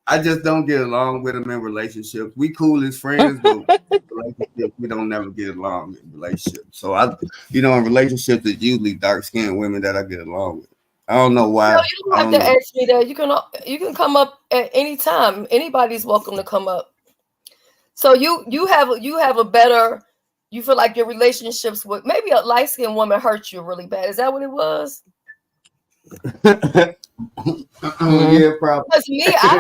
I just don't get along with them in relationships. We cool as friends, but relationships we don't never get along in relationships. So in relationships it's usually dark skinned women that I get along with. I don't know No, why. you don't I have don't to know. ask me that. You can come up at any time. Anybody's welcome to come up. So you have a better. You feel like your relationships with maybe a light skinned woman hurt you really bad. Is that what it was? Yeah, probably. Because me, I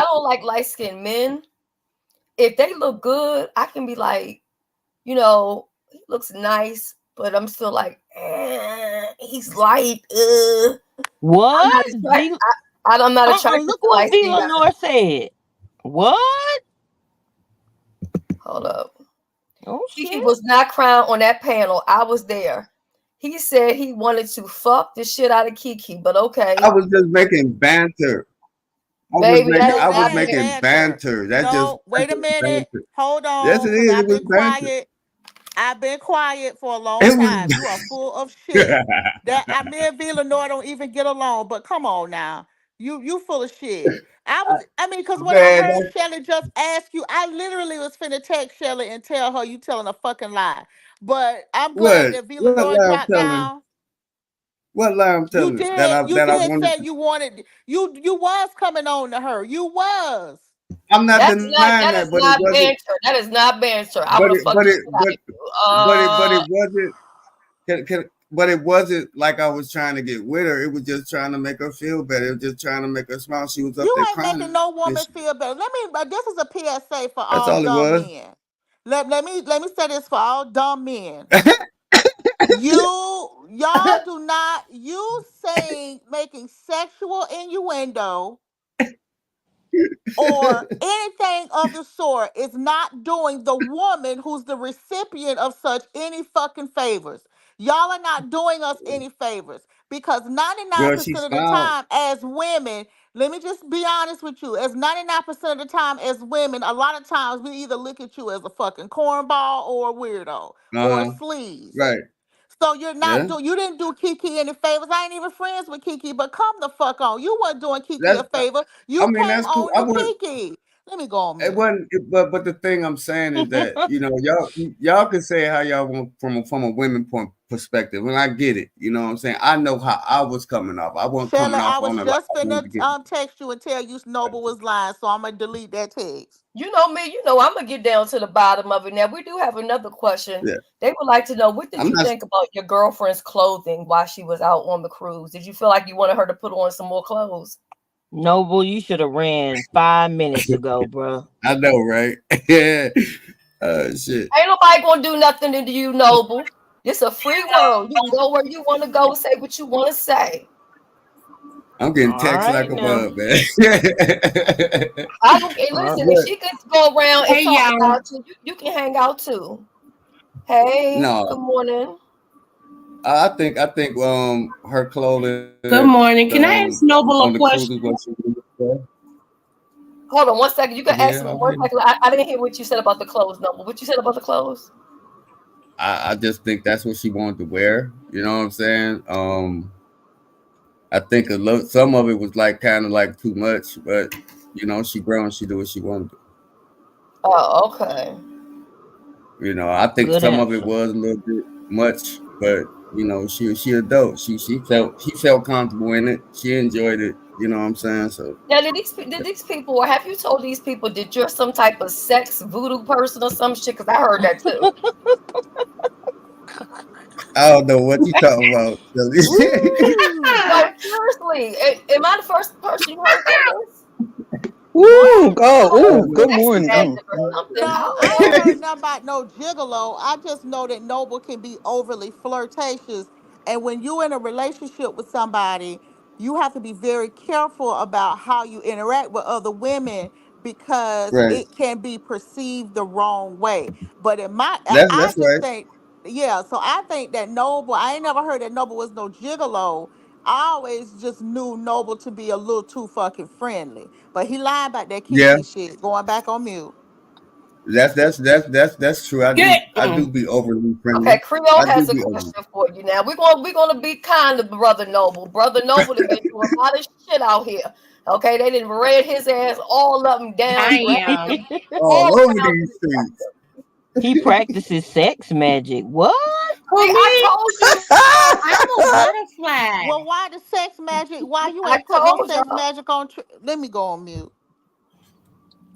don't like light skinned men. If they look good, I can be like, he looks nice, but I'm still like, he's light. I'm not What? attracted. I'm not attracted Look to what light skinned V guys. Lenore said. What? Hold up. Oh Kiki shit. was not crowned on that panel. I was there. He said he wanted to fuck the shit out of Kiki, but I okay, was just making banter. baby, that is I was not That ain't making banter. banter. banter. No, That's wait a just minute. banter. Hold Yes, on, it because is. It I've was been banter. quiet. I've been quiet for a long It time. was You are full of shit. Me and Villanor don't even get along. But come on now, you full of shit. Because when I man. heard Shelly just ask you, I literally was finna text Shelly and tell her you telling a fucking lie. But I'm glad that What Villanor lie I'm dropped telling? down. What lie I'm You telling? did. You That I did wanted. say you wanted. You was coming on to her. You was. I'm not That's not denying that that, is but it not wasn't. banter. That is not banter. I But would have it, fucked but the it, shit out of but you. it wasn't. Can but it wasn't like I was trying to get with her. It was just trying to make her feel better. It was just trying to make her smile. She was up You there ain't crying. making no And woman feel better. This is a PSA for that's all all it dumb was. men. Let me say this for all dumb men. Y'all do not you saying making sexual innuendo or anything of the sort is not doing the woman who's the recipient of such any fucking favors. Y'all are not doing us any favors because Girl, 99% she of the smiled. time as women, let me just be honest with you, as 99% of the time as women, a lot of times we either look at you as a fucking cornball or a weirdo or a Uh-huh. sleaze. Right. So you're not Yeah. do you didn't do Kiki any favors. I ain't even friends with Kiki, but come the fuck on. You weren't doing Kiki That's a favor. I You mean came that's cool. on I to wouldn't Kiki. Let me go on it mute. wasn't it, but the thing I'm saying is that, y'all can say how y'all want from a women point perspective. And I get it. You know what I'm saying? I know how I was coming off. I wasn't Shelly, coming I off on was her like just I wanted finna to get. text you and tell you Noble was lying, so I'm gonna delete that text. You know me, I'm gonna get down to the bottom of it. Now we do have another question. Yeah. They would like to know, what did I'm you not think about your girlfriend's clothing while she was out on the cruise? Did you feel like you wanted her to put on some more clothes? Noble, you should have ran 5 minutes ago, bro. I know, right? Yeah. Shit. Ain't nobody gonna do nothing to you, Noble. It's a free world. You can go where you want to go, say what you want to say. I'm getting All texts like right a now. bug, man. I don't care. All Listen, if But she could go around and Hey talk y'all. about you, you can hang out too. Hey, good no, morning. I think her clothing Good morning. Can I on ask the Noble a cruise was question? what she was. Hold on one second. You can ask Yeah, me I'm one getting. second. I didn't hear what you said about the clothes, Noble. What you said about the clothes? I just think that's what she wanted to wear. You know what I'm saying? I think some of it was like kind of like too much, but she grown. She do what she wanted to. Oh, okay. I think good some of it answer. was a little bit much, but she adult. She felt comfortable in it. She enjoyed it. You know what I'm saying? So Now, did these people, or have you told these people that you're some type of sex voodoo person or some shit? Because I heard that too. I don't know what you talking about, Shelly. No, Ooh. seriously. Am I the first person you heard say this? Ooh, What? go. Some Ooh, type of good sex morning. magic or something. I No, don't I ain't know. heard nothing about no gigolo. I just know that Noble can be overly flirtatious. And when you're in a relationship with somebody, you have to be very careful about how you interact with other women because Right. it can be perceived the wrong way. But in my, I That's just right. think, yeah, so I think that Noble, I ain't never heard that Noble was no gigolo. I always just knew Noble to be a little too fucking friendly. But he lied about that Yeah. Kiki shit. Going back on mute. That's true. I Good. do I do be overly Okay, friendly. Creole I do has a be overly. question for you now. We're gonna be kind to Brother Noble. Brother Noble has been through a lot of shit out here. Okay, they didn't read his ass all up and down, I dragged am. him all All over around these the streets. He practices sex magic. What? Who See, I me? told you. I'm a butterfly. Well, why the sex magic? Why you I ain't put no told sex y'all. magic on? Let me go on mute.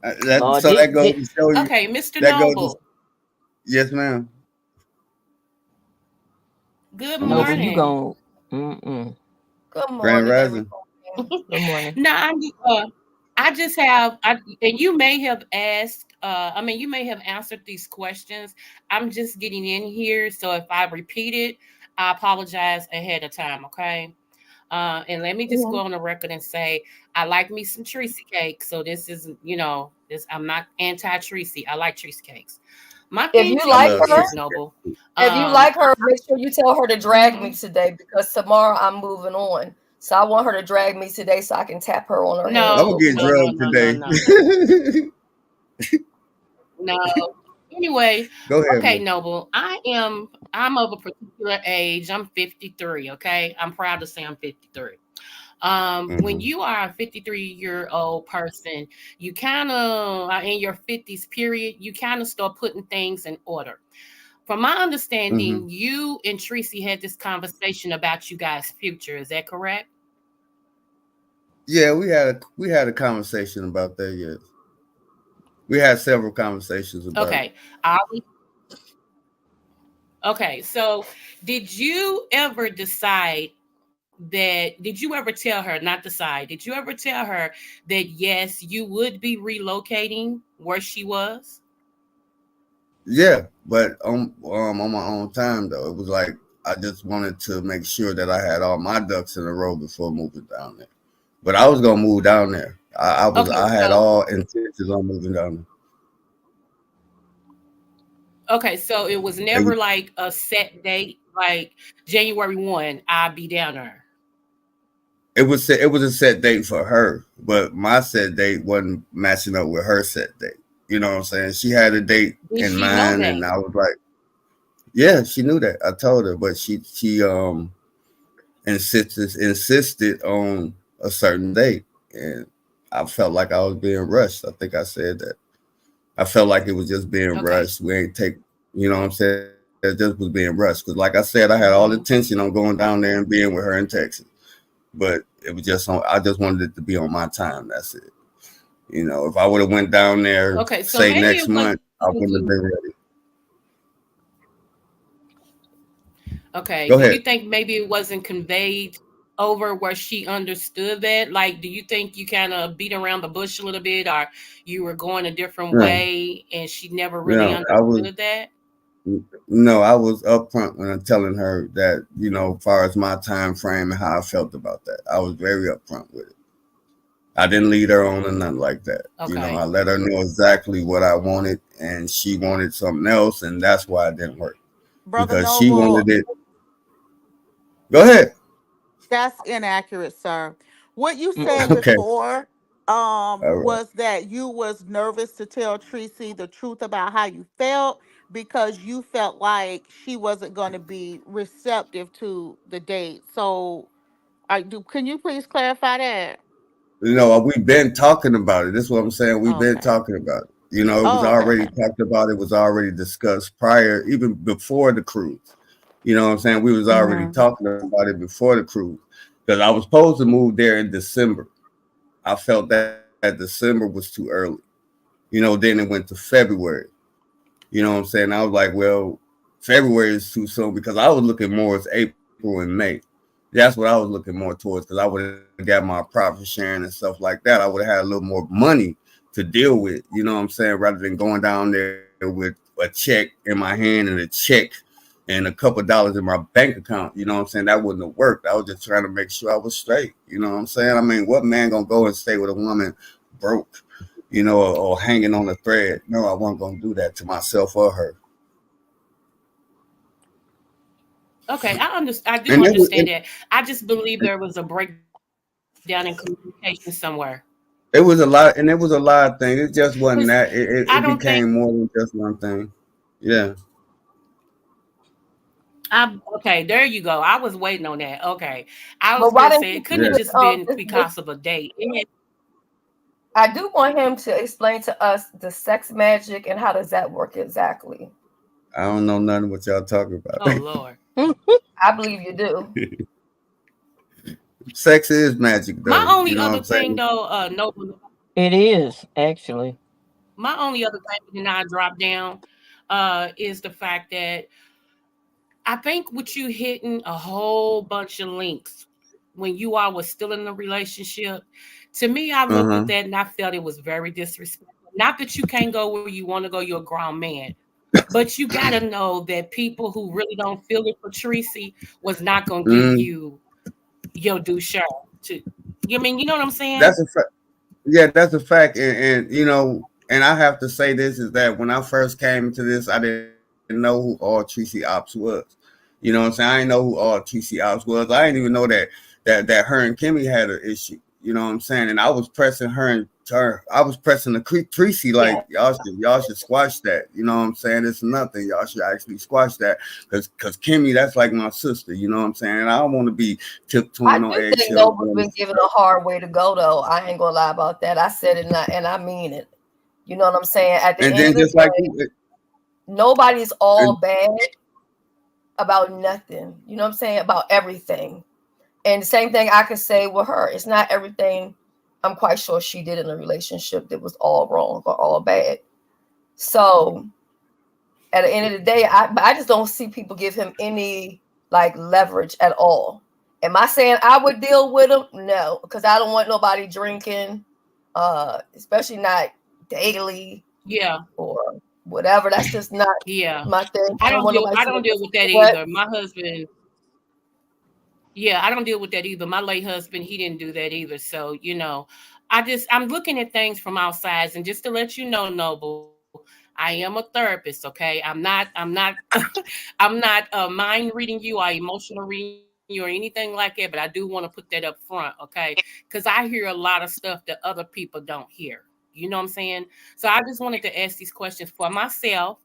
Lord, So that goes to show you. Okay, Mr. That goes to Noble. yes, ma'am. Good I'm Noble, you listening. morning. gon' mm-mm. Good Grand morning, Rising. everybody. Good morning. No, I just have and you may have asked I mean you may have answered these questions. I'm just getting in here, so if I repeat it, I apologize ahead of time, okay? And let me just go on the record and say I like me some Treacy cake. So this is, this I'm not anti Treacy. I like Treacy cakes. My If thing you to I like you love her, is Tracy. Noble. if you Um, like her, make sure you tell her to drag me mhm. today because tomorrow I'm moving on. So I want her to drag me today so I can tap her on her head I'm a gonna No, little get no, bit. no, drugged no, no, today. no, no. Anyway, Go ahead, okay, man. Noble. I'm of a particular age. I'm 53, okay? I'm proud to say I'm 53. When Hmm. you are a 53-year-old person, you kind of are in your 50s period, you kind of start putting things in order. From my Hmm. understanding, you and Tracy had this conversation about you guys' future. Is that correct? Yeah, we had a conversation about that. Yes, we had several conversations about it. Okay. I Okay, so did you ever decide that, did you ever tell her, not decide, did you ever tell her that yes, you would be relocating where she was? Yeah, but on my own time though. It was like I just wanted to make sure that I had all my ducks in a row before moving down there. But I was gonna move down there. Okay, I had so all intentions on moving down okay, so it was there. never like a set date, like January 1, I'll be down there. It was a set date for her, but my set date wasn't matching up with her set date. You know what I'm saying? She had a date Did in she know mind, that? and I was like, yeah, she knew that. I told her, but she insisted on a certain date, and I felt like I was being rushed. I think I said that. I felt like it was just being Okay. rushed. We ain't take, you know what I'm saying? It just was being rushed. Because, like I said, I had all the Hmm. intention on going down there and being with her in Texas. But it was just on, I just wanted it to be on my time. That's it. You know, if I would have went down there, Okay, so say maybe next it month, wasn't. I wouldn't have been ready. Okay. Go Do you ahead. think maybe it wasn't conveyed over where she understood that? Like, do you think you kind of beat around the bush a little bit, or you were going a different Yeah, way and she never really yeah. I was understood that? no, I was upfront when I'm telling her that, you know, as far as my time frame and how I felt about that. I was very upfront with it. I didn't lead her on or nothing like that. You know, Okay. I let her know exactly what I wanted, and she wanted something else, and that's why it didn't work Brother because she Noble, wanted it. Go ahead. that's inaccurate, sir. What you said Mm-mm. Okay. before All right. was that you was nervous to tell Tracy the truth about how you felt because you felt like she wasn't going to be receptive to the date. So, can you please clarify that? You know, we've been talking about it. This is what I'm saying. We've been Okay. talking about it. You know, it was Oh, okay, already okay. talked about. It was already discussed prior, even before the cruise. You know what I'm saying? We was already Mm-hmm. talking about it before the cruise because I was supposed to move there in December. I felt that December was too early. You know, then it went to February. You know what I'm saying? I was like, well, February is too soon because I was looking more as April and May. That's what I was looking more towards because I would have got my profit sharing and stuff like that. I would have had a little more money to deal with, you know what I'm saying, rather than going down there with a check in my hand and a check and a couple dollars in my bank account. You know what I'm saying? That wouldn't have worked. I was just trying to make sure I was straight. You know what I'm saying? I mean, what man gonna go and stay with a woman broke, you know, or hanging on a thread? No, I wasn't gonna do that to myself or her. Okay, I do And it was, understand that. I just believe there was a breakdown in communication somewhere. it was a lot, and it was a lot of things. It just Because wasn't that. I don't It think became more than just one thing. Yeah. okay, there you go. I was waiting on that. Okay. I was But why gonna didn't say you it couldn't have Yeah. just been this because of a date. I do want him to explain to us the sex magic and how does that work exactly. I don't know nothing what y'all talking about. Oh Lord. I believe you do. Sex is magic, My though. You only know what other I'm thing saying? though, Noble, It is actually. my only other thing that I drop down is the fact that I think with you hitting a whole bunch of links when you all was still in the relationship, to me, I Uh looked at huh. that and I felt it was very disrespectful. Not that you can't go where you want to go, you're a grown man. But you gotta know that people who really don't feel it for Tracy was not gonna give Mm, you your due share. To you mean you know what I'm saying? that's a fact. Yeah, that's a fact. And you know, and I have to say this is that when I first came into this, I didn't know who all Tracy Ops was. You know what I'm saying? I didn't know who all Tracy Ops was. I didn't even know that her and Kimmy had an issue. You know what I'm saying? And I was pressing her. I was pressing the Tracy like Yeah. y'all should squash that. You know what I'm saying? It's nothing. Y'all should actually squash that because Kimmy, that's like my sister. You know what I'm saying? And I don't want to be I tiptoeing on do think eggshells. Noble's been given a hard way to go though. I ain't gonna lie about that. I said it and I mean it. You know what I'm saying? At the And end then of the just like day, nobody's all and, bad about nothing. You know what I'm saying? About everything. And the same thing I could say with her. It's not everything I'm quite sure she did in a relationship that was all wrong or all bad. So At the end of the day, I just don't see people give him any like leverage at all. Am I saying I would deal with him? No, because I don't want nobody drinking, especially not daily Yeah, or whatever. That's just not yeah. my thing. I don't want nobody I to don't deal with that what. either. My husband, yeah, I don't deal with that either. My late husband, he didn't do that either. So, I'm looking at things from outside, and just to let you know, Noble, I am a therapist, okay? I'm not mind reading you or emotional reading you or anything like that, but I do want to put that up front, okay? Because I hear a lot of stuff that other people don't hear. You know what I'm saying? So I just wanted to ask these questions for myself.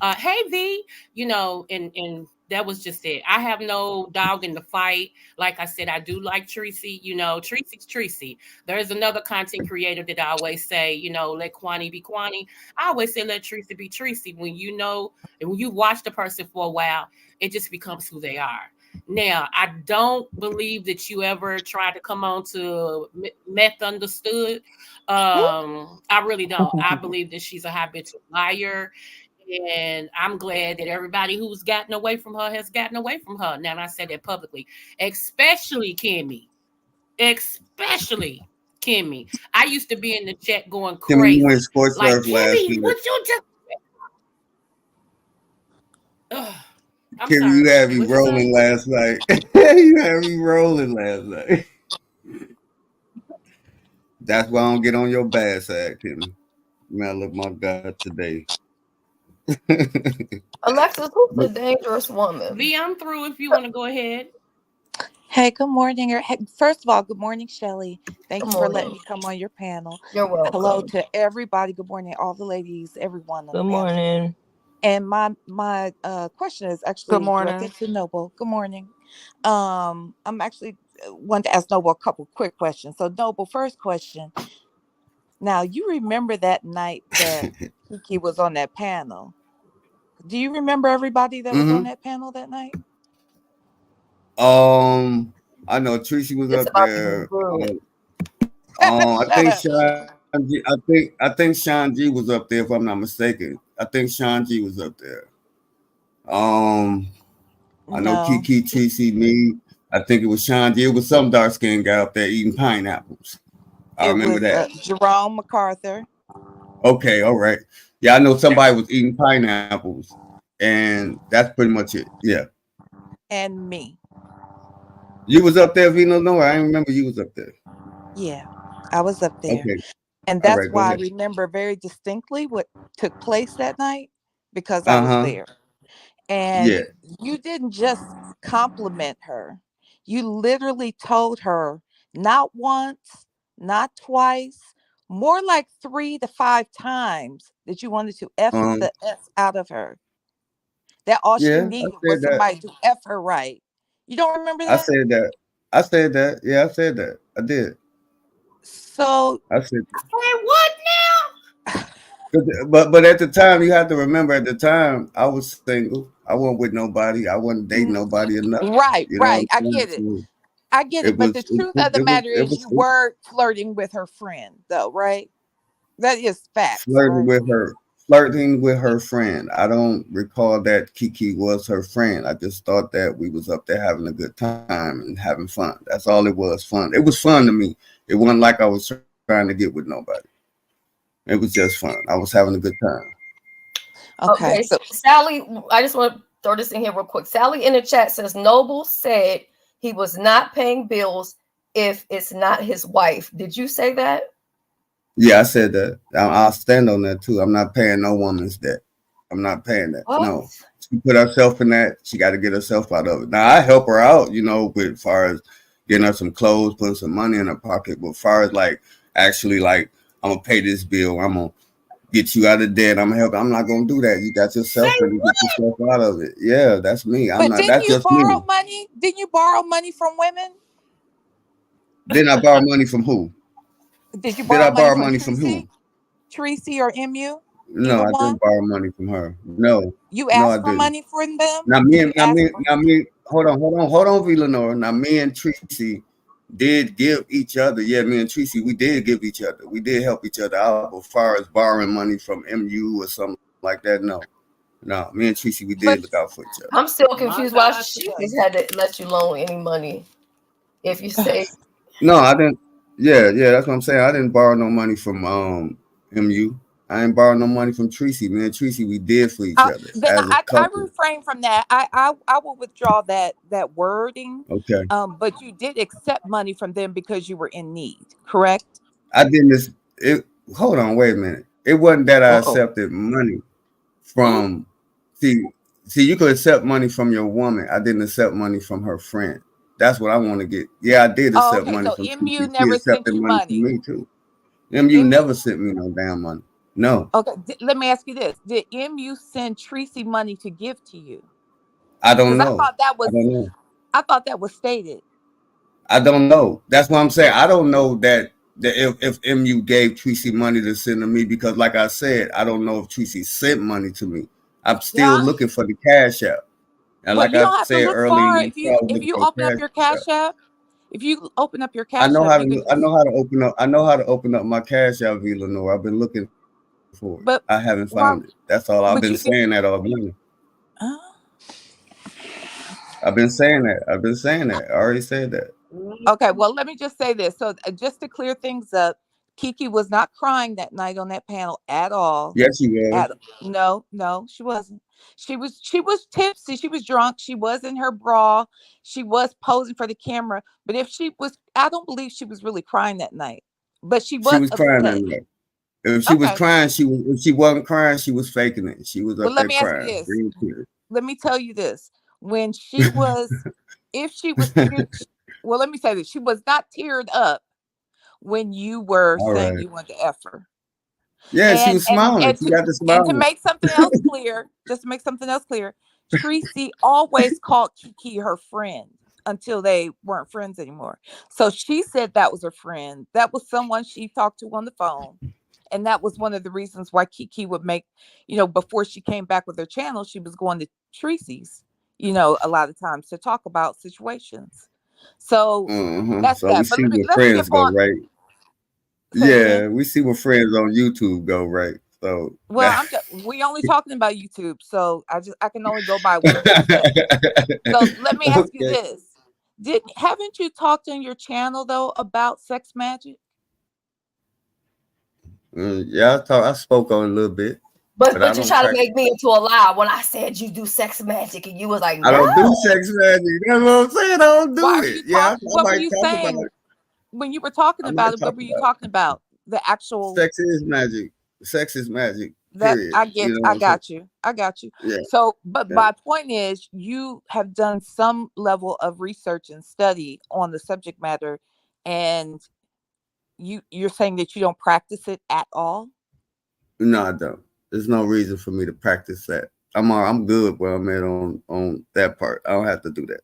Hey V, and that was just it. I have no dog in the fight. Like I said, I do like Tracy. Tracy's Tracy. There's another content creator that I always say, let Kwani be Kwani. I always say let Tracy be Tracy. When you know and when you watch the person for a while, it just becomes who they are. Now, I don't believe that you ever tried to come on to Meth Understood. I really don't. I believe that she's a habitual liar. And I'm glad that everybody who's gotten away from her has gotten away from her. Now, and I said that publicly, especially Kimmy. Especially Kimmy. I used to be in the chat going Kimmy, you went crazy. sports Like, surf last Kimmy, night. would you just. Ugh. I'm Kimmy, you sorry. had me What'd you say? rolling last night. You had me rolling last night. That's why I don't get on your bad side, Kimmy. Man, look my God today. Alexis, who's But the dangerous woman? V, I'm through if you want to go ahead. Hey, good morning. First of all, good morning, Shelly. Thank Good you for letting morning. me come on your panel. You're Hello welcome. to everybody. Good morning, all the ladies, everyone on the Good panel. morning. And my question is Good actually morning. directed to Noble. Good morning. I'm actually wanted to ask Noble a couple quick questions. So, Noble, first question. Now, you remember that night that Kiki was on that panel? Do you remember everybody that was on mm-hmm. that panel that night? I know Tracy was It's up about to be there. good. I Shut think up. Sean G, I think Sean G was up there if I'm not mistaken. I think Sean G was up there. Um, I know No, Kiki, Tracy, me. I think it was Sean G. It was some dark skinned guy up there eating pineapples. I it remember was that. Jerome MacArthur Okay, all right. Yeah, I know somebody was eating pineapples, and that's pretty much it. Yeah, and me. you was up there, Vino. No, I didn't remember you was up there. Yeah, I was up there. Okay, And all that's right, go why I ahead. remember very distinctly what took place that night because I Uh was huh. there. And Yeah. you didn't just compliment her, you literally told her not once, not twice, more like 3 to 5 times that you wanted to F Um. the S out of her. That all she Yeah, I needed said was that. somebody to F her right. You don't remember I that? said that. I said that. Yeah, I said that. I did. So, I said. Hey, what now? But at the time, you have to remember. At the time, I was single. I wasn't with nobody. I wasn't dating nobody or nothing. right, You know what right. I'm I saying? get it. So I get it it, but was. the truth of the matter is you were flirting with her friend, though, right? That is facts, Flirting right? with her. Flirting with her friend. I don't recall that Kiki was her friend. I just thought that we was up there having a good time and having fun. That's all it was. Fun. It was fun to me. It wasn't like I was trying to get with nobody. It was just fun. I was having a good time. Okay, Okay, so Sally, I just want to throw this in here real quick. Sally in the chat says Noble said he was not paying bills if it's not his wife. Did you say that? Yeah, I said that. I'll stand on that too. I'm not paying no woman's debt. I'm not paying that. What? No. She put herself in that. She got to get herself out of it. Now I help her out, with as far as getting her some clothes, putting some money in her pocket. But as far as like actually like I'm gonna pay this bill, I'm gonna get you out of debt. I'm gonna help. I'm not gonna do that. You got Say yourself and you get what? yourself out of it. Yeah, that's me. I'm but not. didn't That's you just borrow me. money? Didn't you borrow money from women? Did I borrow money from who? Did you Did borrow I money borrow from money from who? Tracy or MU? No, Either I one? didn't borrow money from her. No, You no, I asked for didn't. money from them? Now me Did and you ask for hold on, V Lenore. Now me and Tracy did give each other. Yeah, me and Tracy, we did give each other. We did help each other out. But as far as borrowing money from MU or something like that, no. No, me and Tracy, we But did look out for each other. I'm still My confused why God, she today. just had to let you loan any money if you say No, I didn't. Yeah, yeah, that's what I'm saying. I didn't borrow no money from MU. I didn't borrow no money from Tracy. Me and Tracy, we did for each other Then as a I couple. refrain from that. I will withdraw that wording. Okay, But you did accept money from them because you were in need, correct? I didn't. It. Hold on, wait a minute. It wasn't that I Oh, accepted money who? from. See, see, you could accept money from your woman. I didn't accept money from her friend. That's what I want to get. Yeah, I did Oh, accept okay. money So from MU Tracy. She never sent accepted you money from money. me too. MU MU. never sent me no damn money. No, Okay. Let me ask you this: did MU send Tracy money to give to you? I don't Because know. I don't know. I thought that was stated. I don't know. That's what I'm saying. I don't know that if MU gave Tracy money to send to me because, like I said, I don't know if Tracy sent money to me. I'm still Yeah. looking for the cash app. And Well, like you I don't have to said look earlier, far. you saw I was If looking you for open a up your cash app. Cash App, if you open up your I Cash know App, how you to. could I just. know how to open up. I know how to open up my cash app, V Lenore. I've been looking for it. I haven't But found it. why? That's all. I've been saying But you that can. all morning. Uh, I've been saying that. I've been saying that. I already said that. Okay, well, let me just say this. So, just to clear things up, Kiki was not crying that night on that panel at all. Yes, you was. At No, no, she wasn't. She was tipsy. She was drunk. She was in her bra. She was posing for the camera. But if she was, I don't believe she was really crying that night. But she She was was crying that upset. night. If she was Okay. crying, she was. If she wasn't crying, she was faking it. She was Well, up let there me ask you crying. this. Green tears. Let me tell you this. When she was, if she was teared, well, let me say this. She was not teared up when you were All saying right. you wanted to F her. Yeah, she And was and smiling. and She to got the and to smile. make something else clear, just to make something else clear, Tracy always called Kiki her friend until they weren't friends anymore. So she said that was her friend. That was someone she talked to on the phone. And that was one of the reasons why Kiki would make, before she came back with her channel, she was going to Tracy's, a lot of times to talk about situations. So that's So we that. But see let me where let's skip friends go, on. right? Say it again. Yeah, we see where friends on YouTube go, right? So Well, that. we only talking about YouTube, so I can only go by what you say. So let me ask you Okay. this: Did haven't you talked on your channel though about sex magic? Yeah, I spoke on a little bit, but but I but you don't try to practice. make me into a lie when I said you do sex magic and you was like, I no. don't do sex magic. That's what I'm saying. I don't Why do are it. you Yeah, talking? I What were might you talk about saying it. when you were talking I might about it? talk What were you about it. talking about? The actual Sex is magic. Sex is magic. that Period. I You get. know what I I'm saying? got you. I got you. Yeah. So, but Yeah. my point is, you have done some level of research and study on the subject matter, and you're saying that you don't practice it at all. No, I don't. There's no reason for me to practice that. I'm good where I'm at on that part. I don't have to do that.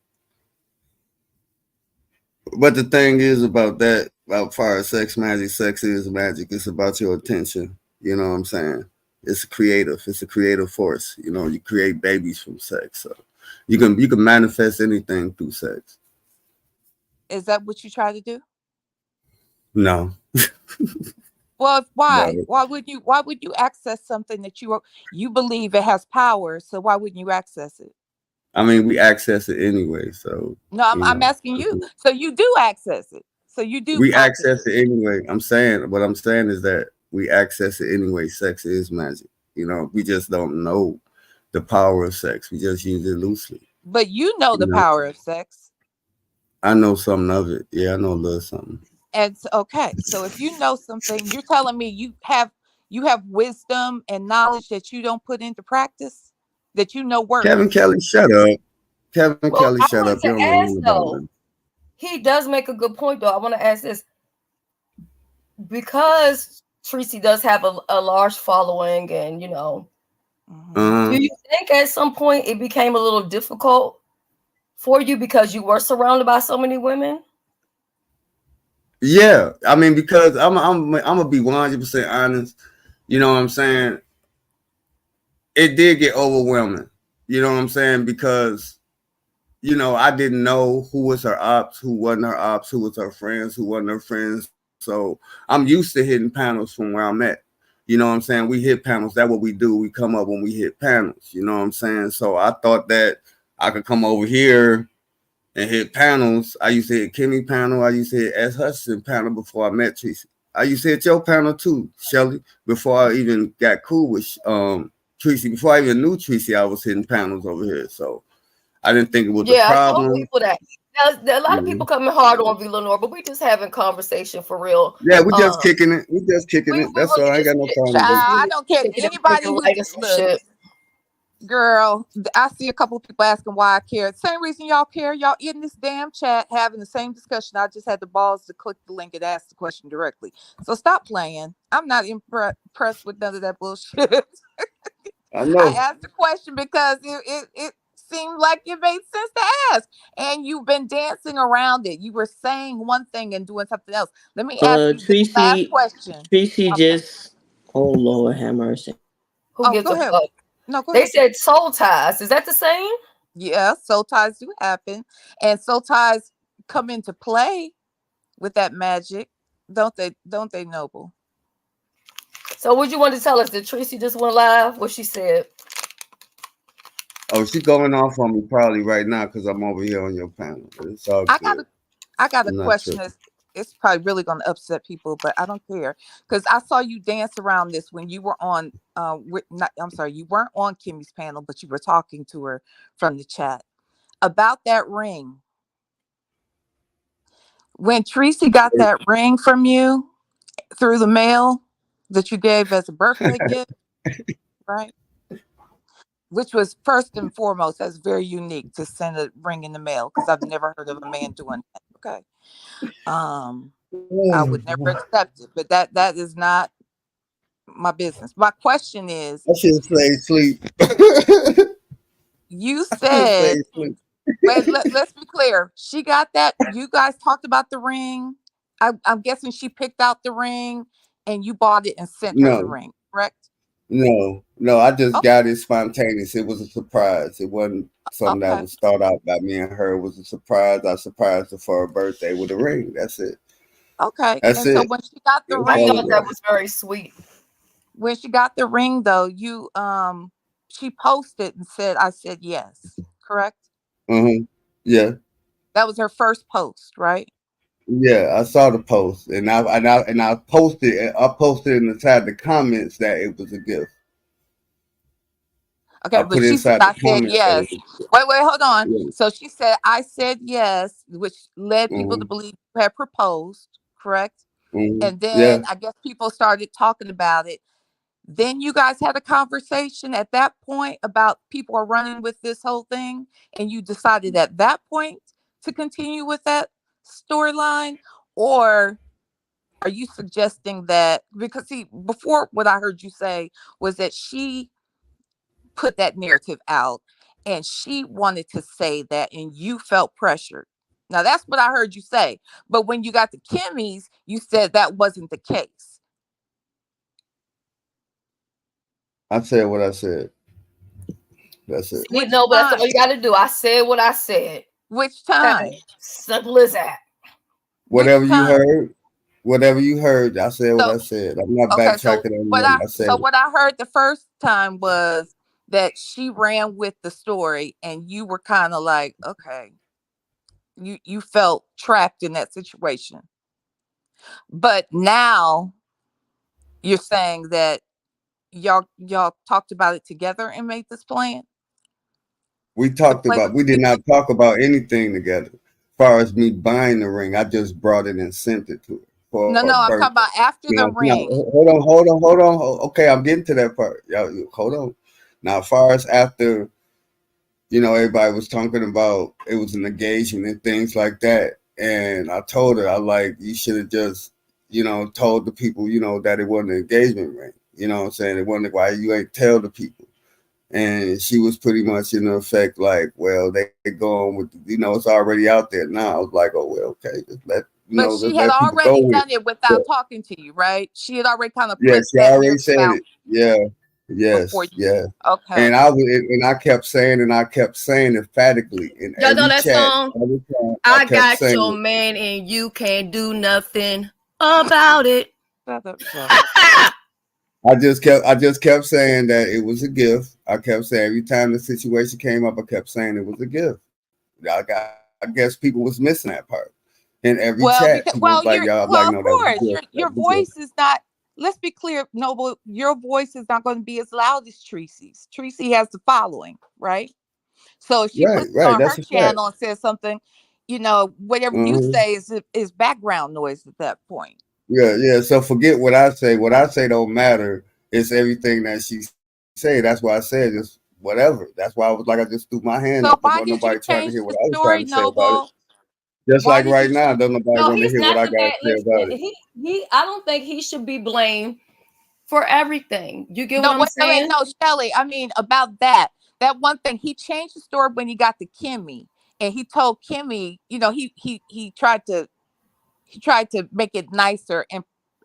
But the thing is about that, about far as sex magic, sex is magic. It's about your attention. You know what I'm saying? It's creative. It's a creative force. You know, you create babies from sex. So you can manifest anything through sex. Is that what you try to do? No, Well, why? no. Why would you access something that you believe it has power? So why wouldn't you access it? I mean, we access it anyway. So No, you I'm know, asking you. So you do access it. So you do we practice access it. it anyway. What I'm saying is that we access it anyway. Sex is magic. You know, we just don't know the power of sex. We just use it loosely. But you know You the know, power of sex. I know something of it. Yeah, I know a little something. Okay, so if you know something, you're telling me you have wisdom and knowledge that you don't put into practice, that Kevin works. Kelly, shut up. Kevin Well, Kelly, I shut up. wanted You to don't know ask nothing about though. nothing. He does make a good point though. I want to ask this because Tracy does have a large following, and Hmm. do Uh-huh. you think at some point it became a little difficult for you because you were surrounded by so many women? Yeah, I mean, because I'm gonna be 100% honest. You know what I'm saying? It did get overwhelming. You know what I'm saying? Because I didn't know who was her ops, who wasn't her ops, who was her friends, who wasn't her friends. So I'm used to hitting panels from where I'm at. You know what I'm saying? We hit panels. That's what we do. We come up when we hit panels. You know what I'm saying? So I thought that I could come over here and hit panels. I used to hit Kimmy panel. I used to hit S. Hudson panel before I met Tracy. I used to hit your panel too, Shelly, before I even got cool with Tracy. Before I even knew Tracy, I was hitting panels over here. So I didn't think it was a Yeah, I told problem. people that. There are a lot of Mhm. people coming hard on V Lenore, but we just having conversation for real. Yeah, we just Um, kicking it. We just kicking we it. That's all. really I ain't just got no Child, problem with it. I really don't care. taking it Anybody who light and some look, shit. girl, I see a couple of people asking why I care. Same reason y'all care. Y'all in this damn chat having the same discussion. I just had the balls to click the link and ask the question directly. So stop playing. I'm not impressed with none of that bullshit. I I know. asked the question because it seemed like it made sense to ask. And you've been dancing around it. You were saying one thing and doing something else. Let me ask you this last question. Tracy Okay. just, oh Lord have mercy. Who Oh, gives go a ahead. fuck? No, go They ahead. said soul ties. Is that the same? Yeah, soul ties do happen. And soul ties come into play with that magic, don't they? Don't they, Noble? So what you want to tell us? Did Tracy just went live? What she said? Oh, she going off on me probably right now because I'm over here on your panel. But it's all I got good. a I got a I'm not question tripping. that's it's probably really gonna upset people, but I don't care. Because I saw you dance around this when you were on not, I'm sorry, you weren't on Kimmy's panel, but you were talking to her from the chat about that ring. When Tracy got that ring from you through the mail that you gave as a birthday gift, right? Which was first and foremost, that's very unique to send a ring in the mail because I've never heard of a man doing that. Okay. Um, I would never accept it, but that is not my business. My question is, I should say sleep. you I should say said, sleep. wait, let's be clear. She got that. You guys talked about the ring. I'm guessing she picked out the ring and you bought it and sent her the No, ring, correct? no. I just Oh, got it spontaneous. It was a surprise. It wasn't something that okay. was thought out by me and her. It was a surprise. I surprised her for her birthday with a ring. That's it. Okay. That's And so it. when she got the That's I all thought it that ring, was. was very sweet. when she got the ring though, you she posted and said, I said yes, correct? Mm-hmm. Yeah. That was her first post, right? Yeah, I saw the post, and I posted. I posted inside the comments that it was a gift. Okay, I but put she said inside the I said comments that it yes. was a gift. Wait, hold on. Yeah. So she said I said yes, which led people to Mm-hmm. believe you had proposed, correct? Mm-hmm. And then Yeah. I guess people started talking about it. Then you guys had a conversation at that point about people are running with this whole thing, and you decided at that point to continue with that storyline, or are you suggesting that because see before what I heard you say was that she put that narrative out and she wanted to say that and you felt pressured. Now that's what I heard you say. But when you got to Kimmy's, you said that wasn't the case. I said what I said. That's it. See, Which no, but that's time? all you got to do. I said what I said. Which Okay, time? simple as that. Which Whatever you time? heard, whatever you heard, I said what So I said. I'm not okay, backtracking on nothing. I said it. what I heard the first time was that she ran with the story and you were kind of like, okay, you felt trapped in that situation. But now you're saying that y'all talked about it together and made this plan to play with We the did not ring? talk about anything together. As far as me buying the ring, I just brought it and sent it to her for No, her no, I'm talking birthday. about after the Now, ring. hold on. Okay, I'm getting to that part. Y'all, hold on. Now, as far as after, everybody was talking about it was an engagement and things like that. And I told her, I like, you should have just, told the people, that it wasn't an engagement ring. You know what I'm saying? It wasn't why you ain't tell the people. And she was pretty much in effect like, well, they go on with, it's already out there now. I was like, oh, well, okay, But just she had let people go already with done it it. without talking to you, right? She had already kind of Yeah, put she that already narrative said out it. Yeah, before yes, you. yeah. Okay. And I kept saying emphatically in Y'all know every that chat, song? every time I I kept got your saying, man and you can't do nothing about it. Shut up, Shelly. I just kept saying that it was a gift. I kept saying every time the situation came up, I kept saying it was a gift. I guess people was missing that part. In every Well, chat, because people was like, you're "Y'all," I'm like, well, "No, of that was a course, gift. That your was a gift." voice is not. Let's be clear, Noble. Your voice is not going to be as loud as Tracy's. Tracy has the following, right? So if she puts it Right. on her That's a fact. channel and says something, whatever you Uh-huh. say is background noise at that point. Yeah. So forget what I say. What I say don't matter. It's everything that she say. That's why I said just whatever. That's why I was like, I just threw my hand up because So wasn't why nobody did trying you to hear what change I was the trying to say story, about it. Noble? Just like Why right did you now, don't change? nobody want No, to hear he's what I not got the to say bad. about it. Listen, he. I don't think he should be blamed for everything. You get what No, I'm wait, saying? no, Shelly. I mean about that. That one thing he changed the story when he got to Kimmy, and he told Kimmy, he tried to make it nicer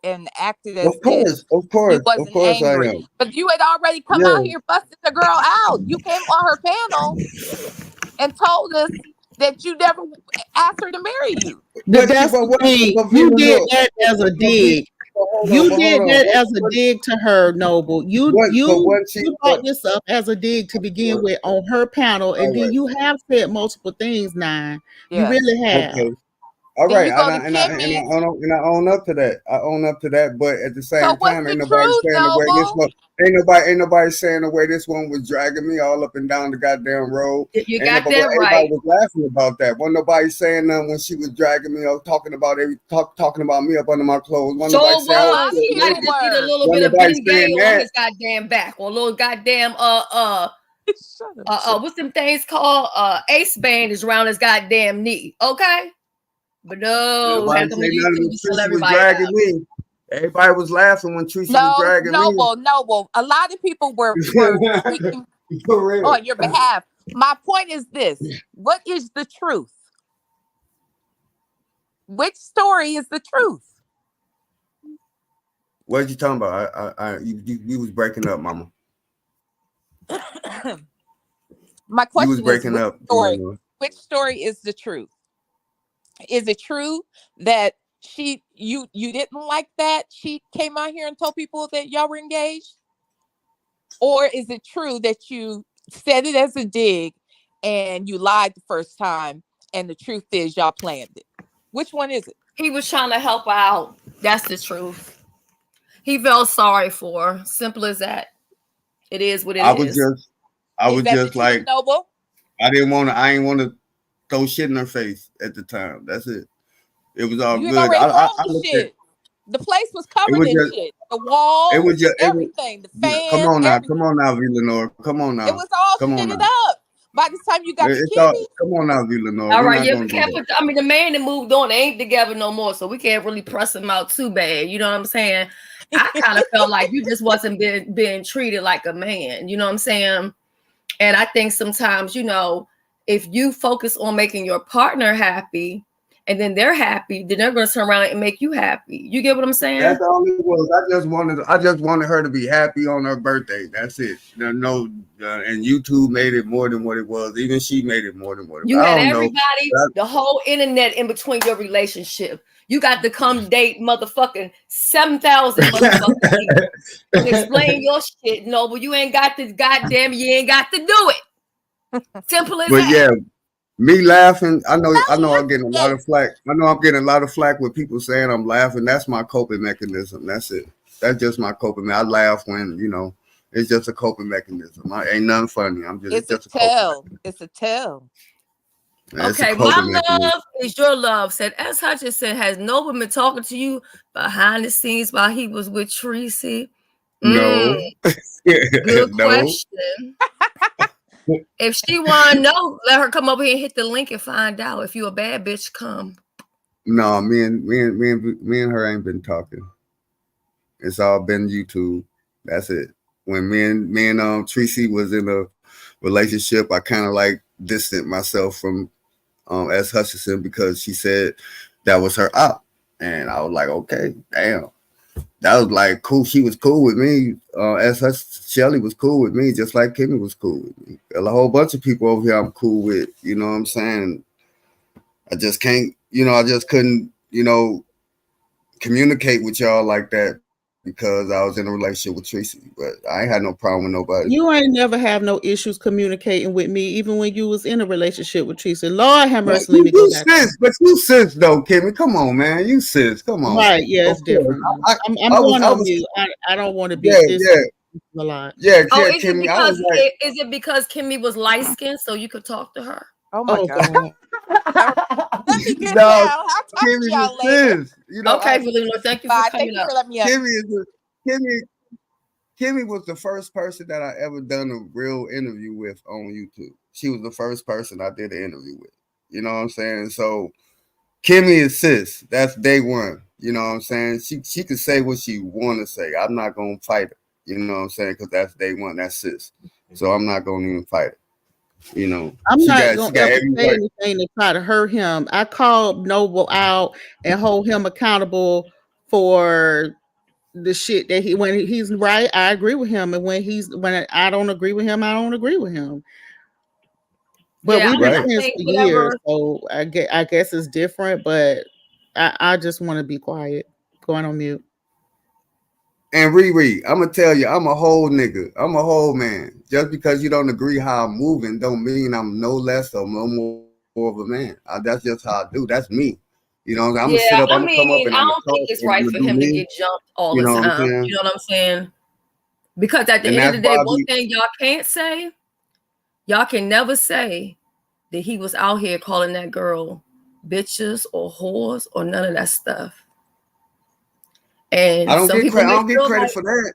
and acted as if he Of wasn't course, I angry. am. But you had already come out Yeah, here busting the girl out. You came on her panel and told us that you never asked her to marry you. but That's the thing. but You Vina, did look, that as a but Vina, dig. but You hold did on, that as a dig to her, Noble. You but you when she, you brought this up as a dig to begin with on her panel, and all then right, you have said multiple things. Nine, you Yes. really have. okay. All Then right, you go to Kimmy's. and I own up to that. I own up to that. But at the So same what's time, the ain't nobody truth, saying the way this Noble? one. Ain't nobody saying the way this one was dragging me all up and down the goddamn road. You Ain't got nobody. that Everybody right. was laughing about that. Wasn't nobody saying nothing when she was dragging me up, talking about me up under my clothes. Wasn't nobody Sure saying I was Some was. still You might naked. have people just need a were. little bit Wasn't of nobody Ben saying Gay on that. his goddamn back, or a little goddamn Shut up, shut what's them things called? Ace bandage around his goddamn knee. Okay, but Ain't no, nobody had come say to nothing YouTube when to tell Tracy was everybody dragging that. me. Everybody was laughing when Tracy was No, dragging me. Noble. A lot of people were speaking For real. on your behalf. My point is this: what is the truth? Which story is the truth? What you talking about? You was breaking up, Mama. My You was question is, breaking which up. story? Which story is the truth? Is it true that you didn't like that she came out here and told people that y'all were engaged? Or is it true that you said it as a dig and you lied the first time and the truth is y'all planned it? Which one is it? He was trying to help her out. That's the truth. He felt sorry for her. Simple as that. It is what it I was is. just, I Is was that the just truth, like, Noble? I didn't want to throw shit in her face at the time. That's it. It was all You had good. already thrown I the looked at shit. The place was it covered was in just, shit. The walls, it was. everything, the Yeah, come fans, on now, come everything. on now, V Lenore. Come on It now, was all come on shitted now. up by the time you got to It's all. Kimmy. Come on now, V Lenore. All We're right, not yeah, gonna we do can't that. put. I mean, the man that moved on, they ain't together no more, so we can't really press him out too bad. You know what I'm saying? I kind of felt like you just wasn't being treated like a man. You know what I'm saying? And I think sometimes, if you focus on making your partner happy, and then they're happy, then they're going to turn around and make you happy. You get what I'm saying? That's all it was. I just wanted her to be happy on her birthday. That's it. No, and YouTube made it more than what it was. Even she made it more than what it was. You I had don't know. everybody, the whole internet in between your relationship. You got to come date motherfucking 7,000 motherfucking people to explain your shit. No, but you ain't got this goddamn, you ain't got to do it. Simple as But that. yeah, me laughing. I Shelly, know you're I'm getting a lot yes. of flack. I know I'm getting a lot of flack with people saying I'm laughing. That's my coping mechanism. That's it. That's just my coping. I laugh when it's just a coping mechanism. Ain't nothing funny. It's It's a just a coping tell. mechanism. It's a tell. It's a Okay, coping my mechanism. love is your love. Said S. Hutchinson, has Noble been talking to you behind the scenes while he was with Tracy? No, Good no, question. If she want to know, let her come over here and hit the link and find out. If you a bad bitch, come. no. Me and her ain't been talking. It's all been YouTube. That's it. When me and Tracy was in a relationship, I kind of like distant myself from S. Hutchinson because she said that was her op, and I was like, okay, damn. That was like cool. She was cool with me. Shelly was cool with me, just like Kimmy was cool with me. A whole bunch of people over here I'm cool with. You know what I'm saying? I just can't. I just couldn't. Communicate with y'all like that because I was in a relationship with Tracy. But I ain't had no problem with nobody. You ain't never have no issues communicating with me, even when you was in a relationship with Teresa. Lord have But mercy, let me go back. you sis though, Kimmy. Come on, man. You sis. Come on. Right, yeah, Of it's course. different. I'm going I on was mute. I don't want to yeah, be this yeah, a lot. yeah, Oh, Kimmy. I was like, is it because Kimmy was light skinned so you could talk to her? Oh my Oh God. God. All right. Let me get no, down. I'll talk to Kimmy y'all is later. sis. You know, Okay, Valina, thank you for Bye. Thank coming you up. for letting me up. Kimmy Kimmy was the first person that I ever done a real interview with on YouTube. She was the first person I did an interview with. You know what I'm saying? So Kimmy is sis. That's day one. You know what I'm saying? She can say what she want to say. I'm not gonna fight her. You know what I'm saying? Because that's day one. That's sis. So I'm not gonna even fight her. You know, I'm not she gonna got ever every say right. anything to try to hurt him. I called Noble out and hold him accountable for the shit that when he's right, I agree with him, and when I don't agree with him, I don't agree with him. But Yeah, we've been I Right. friends think for years, whatever. so I guess it's different. But I just want to be quiet, going on mute. And Riri, I'm gonna tell you, I'm a whole nigga. I'm a whole man. Just because you don't agree how I'm moving, don't mean I'm no less or no more of a man. That's just how I do. That's me. You know, I'm gonna sit up, I'm gonna Yeah, come up, I and I'm gonna mean, talk, I and don't I'm think gonna it's do right for me. him to get jumped You all know the what I'm time. saying? You know what I'm saying? Because at the And end of that's the why day, I one be. thing y'all can't say, y'all can never say that he was out here calling that girl bitches or whores or none of that stuff. I And don't some get people credit. I may don't get feel credit like, for that.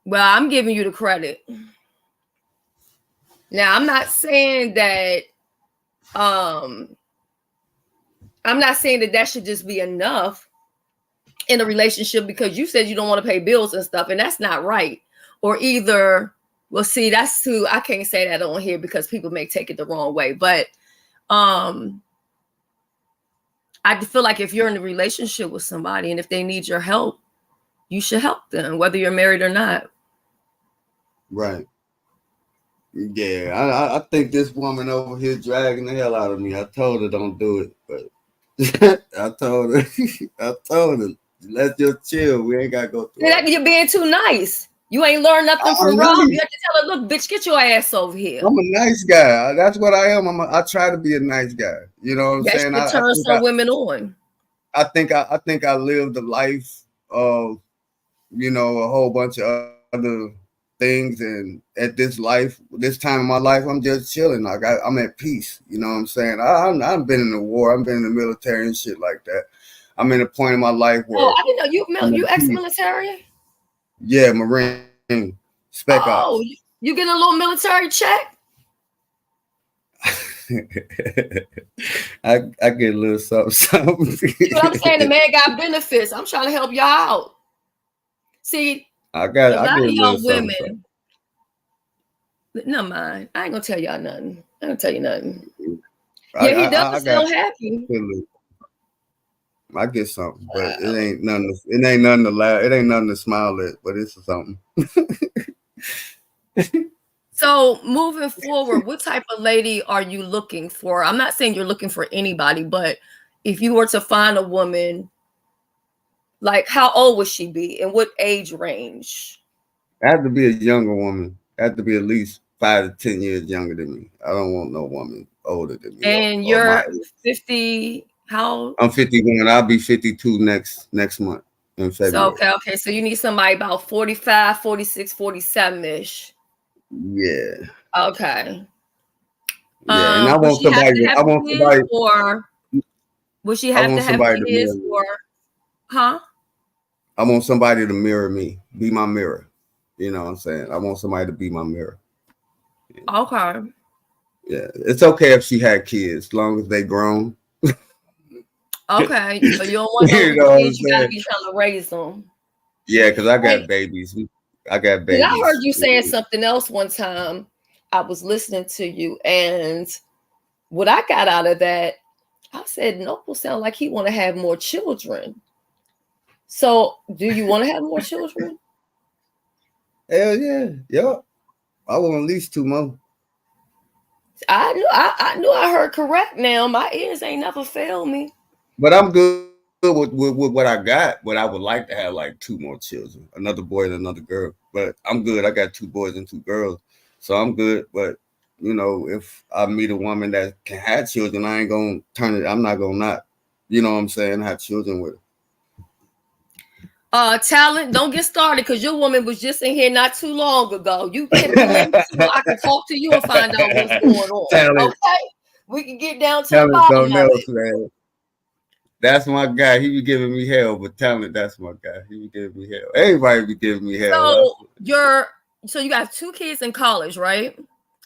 well, I'm giving you the credit. Now, um I'm not saying that that should just be enough in a relationship because you said you don't want to pay bills and stuff, and that's not right. Or either, well, see, that's too, I can't say that on here because people may take it the wrong way. But um I feel like if you're in a relationship with somebody and if they need your help, you should help them, whether you're married or not. Right. Yeah. I think this woman over here dragging the hell out of me. I told her don't do it, but I told her. I told her let's just chill. We ain't gotta go through all that. You're being too nice. You ain't learned nothing from I'm Rob. You nice. have to tell her, look, bitch, get your ass over here. I'm a nice guy. That's what I am. I try to be a nice guy. You know what I'm That saying? should turn some women on. I think I lived a life of, you know, a whole bunch of other things, and at this time in my life, I'm just chilling. Like I'm at peace. You know what I'm saying? I've been in the war. I've been in the military and shit like that. I'm in a point in my life Oh, where I didn't know I'm you at peace. ex-military. Yeah, Marine, Spec Ops. Oh, you getting a little military check? I get a little something, something. See what I'm saying? The man got benefits. I'm trying to help y'all out. See, a I lot get of a little y'all something, something. women, no mind. I ain't gonna tell y'all nothing. I ain't gonna tell you nothing. Yeah, he I doesn't got sound happy. I get something, but it ain't nothing. It ain't nothing to laugh. It ain't nothing to smile at, but it's something. So moving forward, what type of lady are you looking for? I'm not saying you're looking for anybody, but if you were to find a woman, like how old would she be and what age range? I have to be a younger woman. I have to be at least 5 to 10 years younger than me. I don't want no woman older than me And or my you're age. 50, how? I'm 51. I'll be 52 next month in So, February. okay. So you need somebody about 45, 46, 47-ish. Yeah, Okay. yeah. And Would she have to have kids or would she I have to want have somebody to mirror kids me. or, huh? I want somebody to mirror me, be my mirror. You know what I'm saying? I want somebody to be my mirror. Okay. Yeah, it's okay if she had kids, as long as they grown. Okay. So you don't want no You know what I'm kids. You got to saying? be trying to raise them. Yeah, because I Right. got babies. I got Because I heard babies. you saying something else one time. I was listening to you, and what I got out of that, I said, Noble sound like he want to have more children. So, do you want to have more children? Hell yeah, yep. I want at least 2 more. I knew I heard correct. Now my ears ain't never failed me. But I'm good with what I got, but I would like to have like 2 more children, another boy and another girl. But I'm good. I got 2 boys and 2 girls, so I'm good. But if I meet a woman that can have children, I ain't gonna turn it. I'm not gonna not, what I'm saying, have children with her. Talent, don't get started because your woman was just in here not too long ago. You hit the link so I can talk to you and find out what's going on. Talent, Okay, we can get down to the talent, bottom something of else, it. man. That's my guy. He be giving me hell, but talent, that's my guy. He be giving me hell. Everybody be giving me hell. So you got 2 kids in college, right?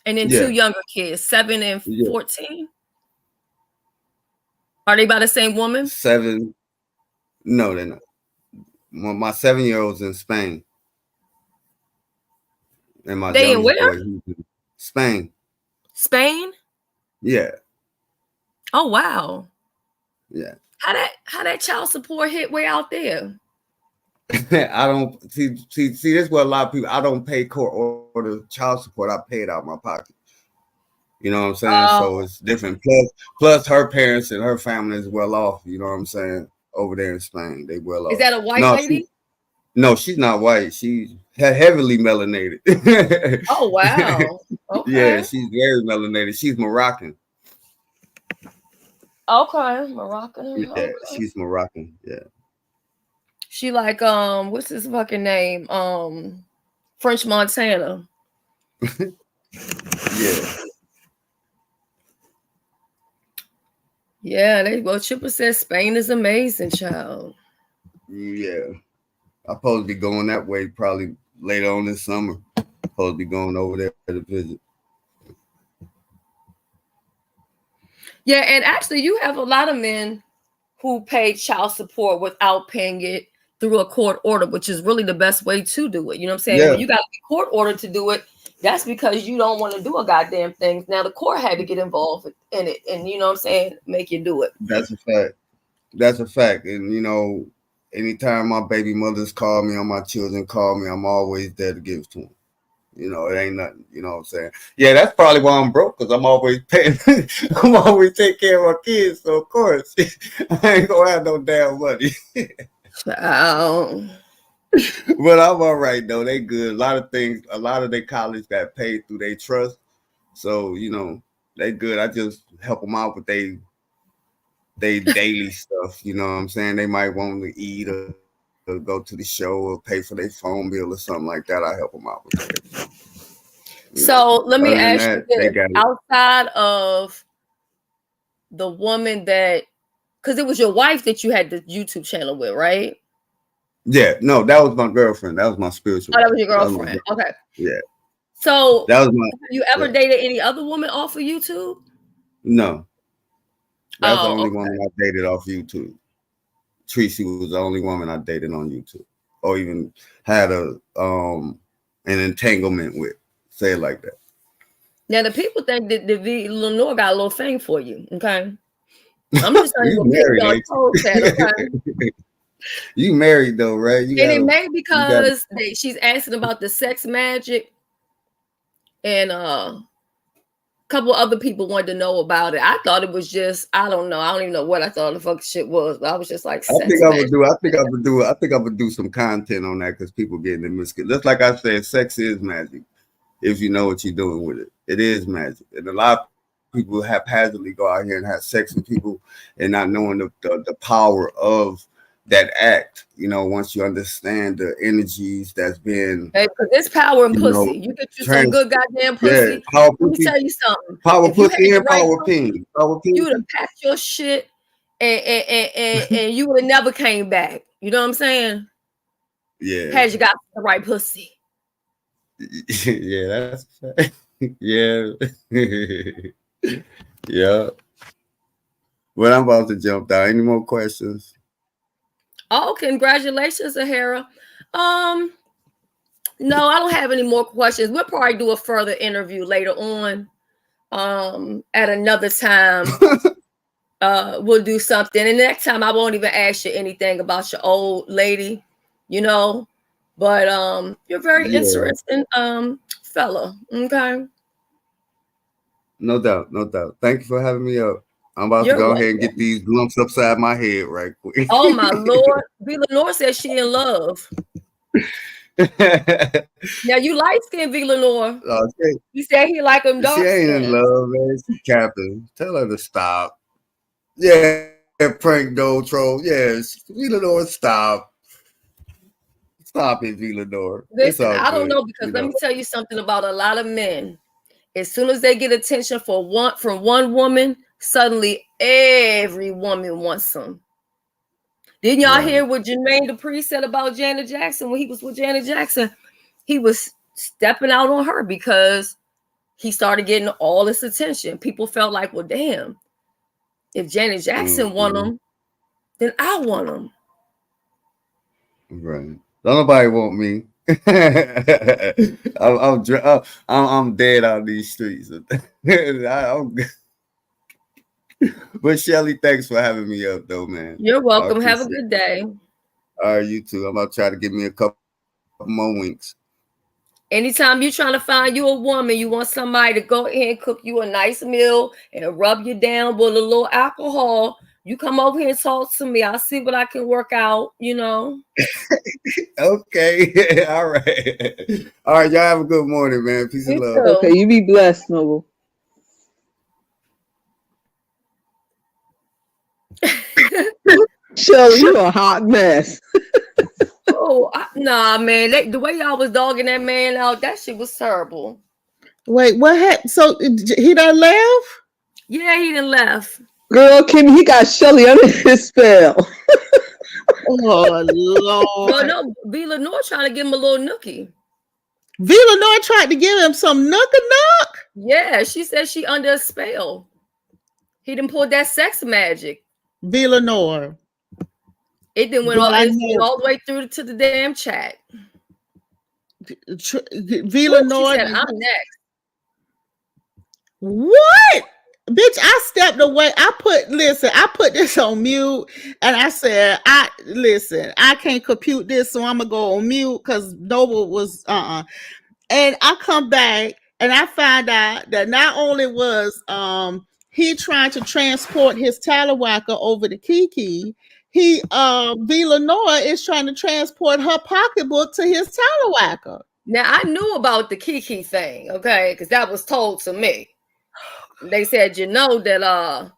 And then 2 Yeah, younger kids, 7 and yeah. 14. Are they by the same woman? 7. No, they're not. My 7-year-old's in Spain, and my They in youngest where? boy, he's in Spain. Spain? Yeah, Oh wow. yeah. How that child support hit way out there? I don't see. This is what a lot of people. I don't pay court order child support. I pay it out of my pocket. You know what I'm saying? So it's different. Plus, her parents and her family is well off. You know what I'm saying? Over there in Spain, they well Is off. that a white No, lady? she's not white. She's heavily melanated. Oh wow. Yeah, Okay. she's very melanated. She's Moroccan. Okay. Moroccan. Yeah, Okay. she's Moroccan. Yeah. She like what's his fucking name? French Montana. Yeah. Yeah, Chipper says Spain is amazing, child. Yeah. I'm supposed to be going that way probably later on this summer. Supposed to be going over there to visit. Yeah, and actually you have a lot of men who pay child support without paying it through a court order, which is really the best way to do it. You know what I'm saying? Yeah. When you got a court order to do it, that's because you don't want to do a goddamn thing. Now the court had to get involved in it, and you know what I'm saying, make you do it. That's a fact. That's a fact. And anytime my baby mothers call me or my children call me, I'm always there to give to them. It ain't nothing. You know what I'm saying? Yeah, that's probably why I'm broke, because I'm always paying. I'm always taking care of my kids. So, of course, I ain't going to have no damn money. Child. But I'm all right, though. They good. A lot of their college got paid through their trust. So, they good. I just help them out with they daily stuff. You know what I'm saying? They might want to eat or go to the show or pay for their phone bill or something like that. I help them out with that. So let me Other than ask you that, this. Outside of the woman because it was your wife that you had the YouTube channel with, right? Yeah, no, that was my girlfriend. That was my spiritual. Oh, that was your girlfriend. Okay. Yeah. So that was my. Have you ever dated any other woman off of YouTube? No. That's the only okay. woman I dated off YouTube. Tracy was the only woman I dated on YouTube, or even had an entanglement with. Say it like that. Now the people think that Lenore got a little fame for you. Okay. I'm just telling you what married, people on told said, okay. You married though, right? And it may because she's asking about the sex magic, and a couple other people wanted to know about it. I thought it was just, I don't know. I don't even know what I thought the fuck shit was, but I was just like, I think I would do some content on that, because people getting the misconception. Just like I said, sex is magic if you know what you're doing with it. It is magic, and a lot of people haphazardly go out here and have sex with people and not knowing the power of that act. Once you understand the energies that's been. Hey, because it's power in pussy. You get you some good goddamn pussy. Yeah, power Let pussy, me tell you something. power If you pussy had and the right power pussy, peen. Power peen. you would have packed your shit and you would have never came back. You know what I'm saying? Yeah. Had you got the right pussy. Yeah, that's yeah. Yeah. Well, I'm about to jump down. Any more questions? Oh, congratulations, Sahara. No, I don't have any more questions. We'll probably do a further interview later on. At another time. We'll do something. And next time I won't even ask you anything about your old lady, But you're very interesting fella. Okay. No doubt. Thank you for having me up. I'm about to You're go ahead and get welcome. these lumps upside my head right quick. Oh my Lord. B. Lenore says she in love. Now you light skinned V. Lenore. He said he like him She dark ain't in skinned. love, man. She capping. Tell her to stop. Yeah, prank dough troll. Yes, Villador, stop. Stop it, Villador. It's Listen, all I don't good. know because let me tell you something about a lot of men. As soon as they get attention from one woman, suddenly every woman wants them. Didn't y'all hear what Jermaine Dupri said about Janet Jackson when he was with Janet Jackson? He was stepping out on her because he started getting all this attention. People felt like, well, damn, if Janet Jackson want him, then I want him. Right. Don't nobody want me. I'm dead out these streets. But Shelly, thanks for having me up, though, man. You're welcome. Have a good day. All right, you too. I'm about to try to give me a couple more winks. Anytime you're trying to find you a woman, you want somebody to go ahead and cook you a nice meal and rub you down with a little alcohol, you come over here and talk to me. I'll see what I can work out, you know. Okay. All right. All right. Y'all have a good morning, man. Peace and love. Okay, you be blessed, Noble. Shelly, you a hot mess. Nah, man. The way y'all was dogging that man out, that shit was terrible. Wait, what happened? So he done left? Yeah, he done left. Girl, Kimmy, he got Shelly under his spell. Oh, Lord. Well, no, V. Lenore trying to give him a little nookie. V. Lenore tried to give him some nook. Yeah, she said she under a spell. He done pulled that sex magic. V. Lenore. It then went all the way through to the damn chat. V. Lenore. She said, I'm next. What? Bitch, I stepped away. I put this on mute and I said, I can't compute this, so I'm gonna go on mute because Noble was And I come back and I find out that not only was he trying to transport his Talawaka over to Kiki, V. Lenore is trying to transport her pocketbook to his Talawaka. Now I knew about the Kiki thing, okay, because that was told to me. They said, you know, that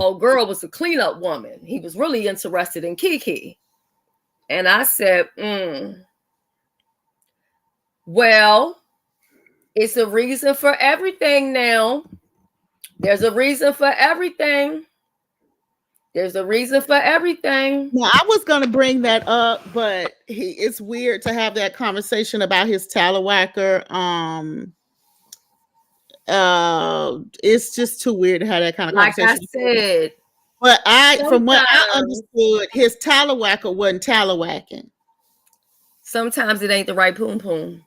old girl was a cleanup woman. He was really interested in Kiki. And I said, well, it's a reason for everything now. There's a reason for everything. There's a reason for everything. Now, I was going to bring that up, but it's weird to have that conversation about his Talawaka. It's just too weird to have that kind of conversation. Like I said, but from what I understood, his Talawaka wasn't Talawacking. Sometimes it ain't the right poom poom.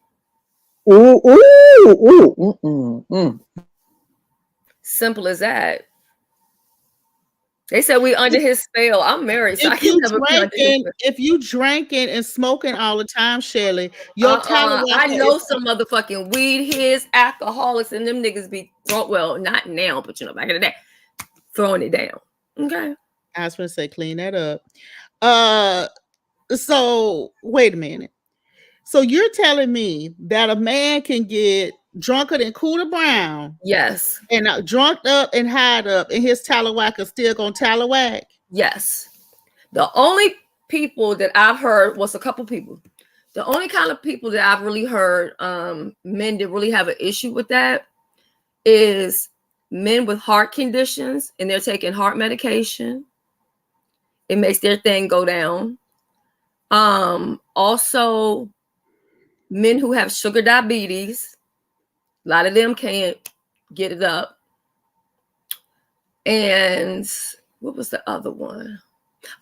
Simple as that. They said we under his spell. I'm married, so I can never be under his spell. If you drinking and smoking all the time, Shelly, your Talawaka I know some motherfucking weed heads, alcoholics, and them niggas be not now, but back in the day, throwing it down. Okay. I was gonna say clean that up. So wait a minute. So you're telling me that a man can get drunker than Cooter Brown? Yes. And drunk up and hide up, and his Talawaka still gonna Talawak? Yes. The only people that I've heard was a couple people. The only kind of people that I've really heard men that really have an issue with that is men with heart conditions and they're taking heart medication. It makes their thing go down. Also, men who have sugar diabetes, a lot of them can't get it up. And what was the other one?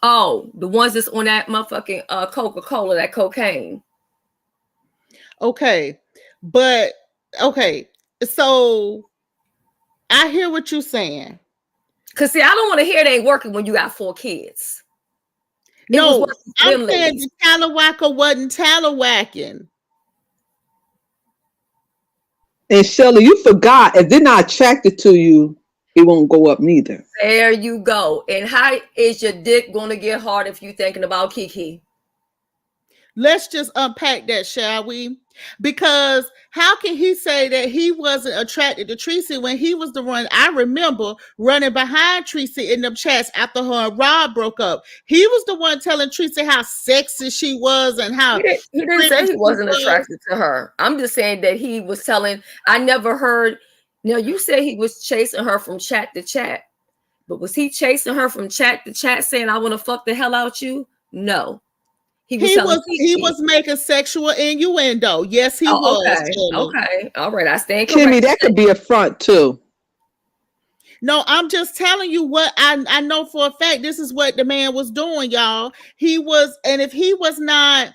Oh, the ones that's on that motherfucking Coca-Cola, that cocaine. Okay. But, okay. So, I hear what you're saying. Because, see, I don't want to hear it ain't working when you got 4 kids. No, I'm saying the Talawaka wasn't Talawacking. And Shelly, you forgot, if they're not attracted to you, it won't go up neither. There you go. And how is your dick going to get hard if you thinking about Kiki? Let's just unpack that, shall we? Because how can he say that he wasn't attracted to Tracy when he was the one, I remember, running behind Tracy in them chats after her and Rob broke up? He was the one telling Tracy how sexy she was and how He didn't say he wasn't attracted to her. I'm just saying that he was telling, I never heard, now you said he was chasing her from chat to chat, but was he chasing her from chat to chat saying, I want to fuck the hell out you? No. He was making sexual innuendo. Yes, he was. Okay. Okay. All right. I stand corrected. Kimmy, that could be a front too. No, I'm just telling you what I know for a fact. This is what the man was doing, y'all. He was, and if he was not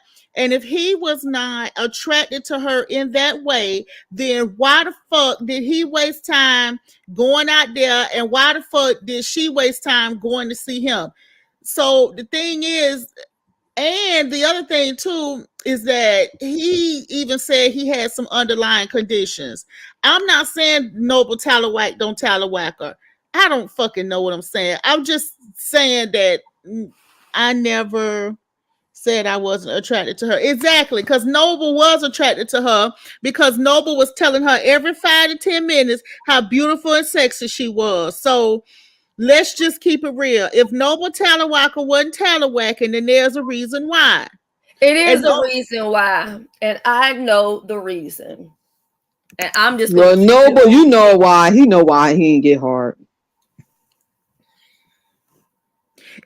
attracted to her in that way, then why the fuck did he waste time going out there, and why the fuck did she waste time going to see him? So the thing is, and the other thing too is that he even said he had some underlying conditions. I'm not saying Noble Talawak don't Talawak her. I don't fucking know what I'm saying. I'm just saying that I never said I wasn't attracted to her. Exactly, because Noble was attracted to her because Noble was telling her every 5 to 10 minutes how beautiful and sexy she was. So let's just keep it real. If Noble Talawaka wasn't Talawacking, then there's a reason why. It is a reason why. And I know the reason. And I'm just well, Noble, you know why. He know why he didn't get hard.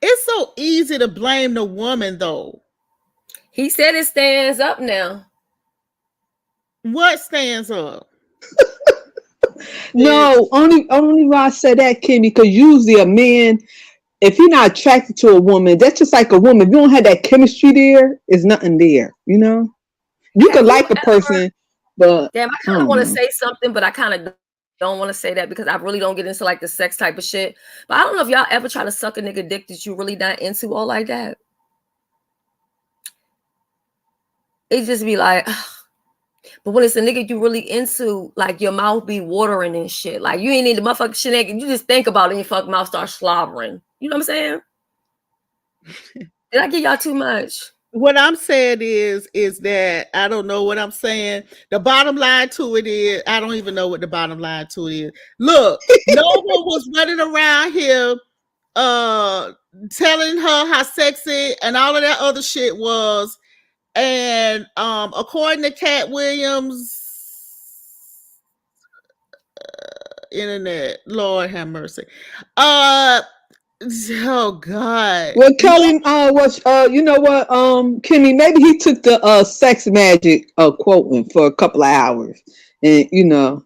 It's so easy to blame the woman, though. He said it stands up now. What stands up? No, only why I said that, Kimmy, because usually a man, if you're not attracted to a woman, that's just like a woman. If you don't have that chemistry there, there's nothing there, you know? You could like a person, but damn, I kind of want to say something, but I kind of don't want to say that because I really don't get into like the sex type of shit. But I don't know if y'all ever try to suck a nigga dick that you really not into all like that. It just be like, ugh. But when it's a nigga you really into, like your mouth be watering and shit. Like you ain't need the motherfucking shit. You just think about it and your fucking mouth start slobbering. You know what I'm saying? Did I give y'all too much? What I'm saying is that I don't know what I'm saying. The bottom line to it is, I don't even know what the bottom line to it is. Look, no one was running around here telling her how sexy and all of that other shit was. And according to Cat Williams, internet, Lord have mercy. Oh God. Well, Kelly, you know what, Kimmy, maybe he took the sex magic quoting for a couple of hours, and you know,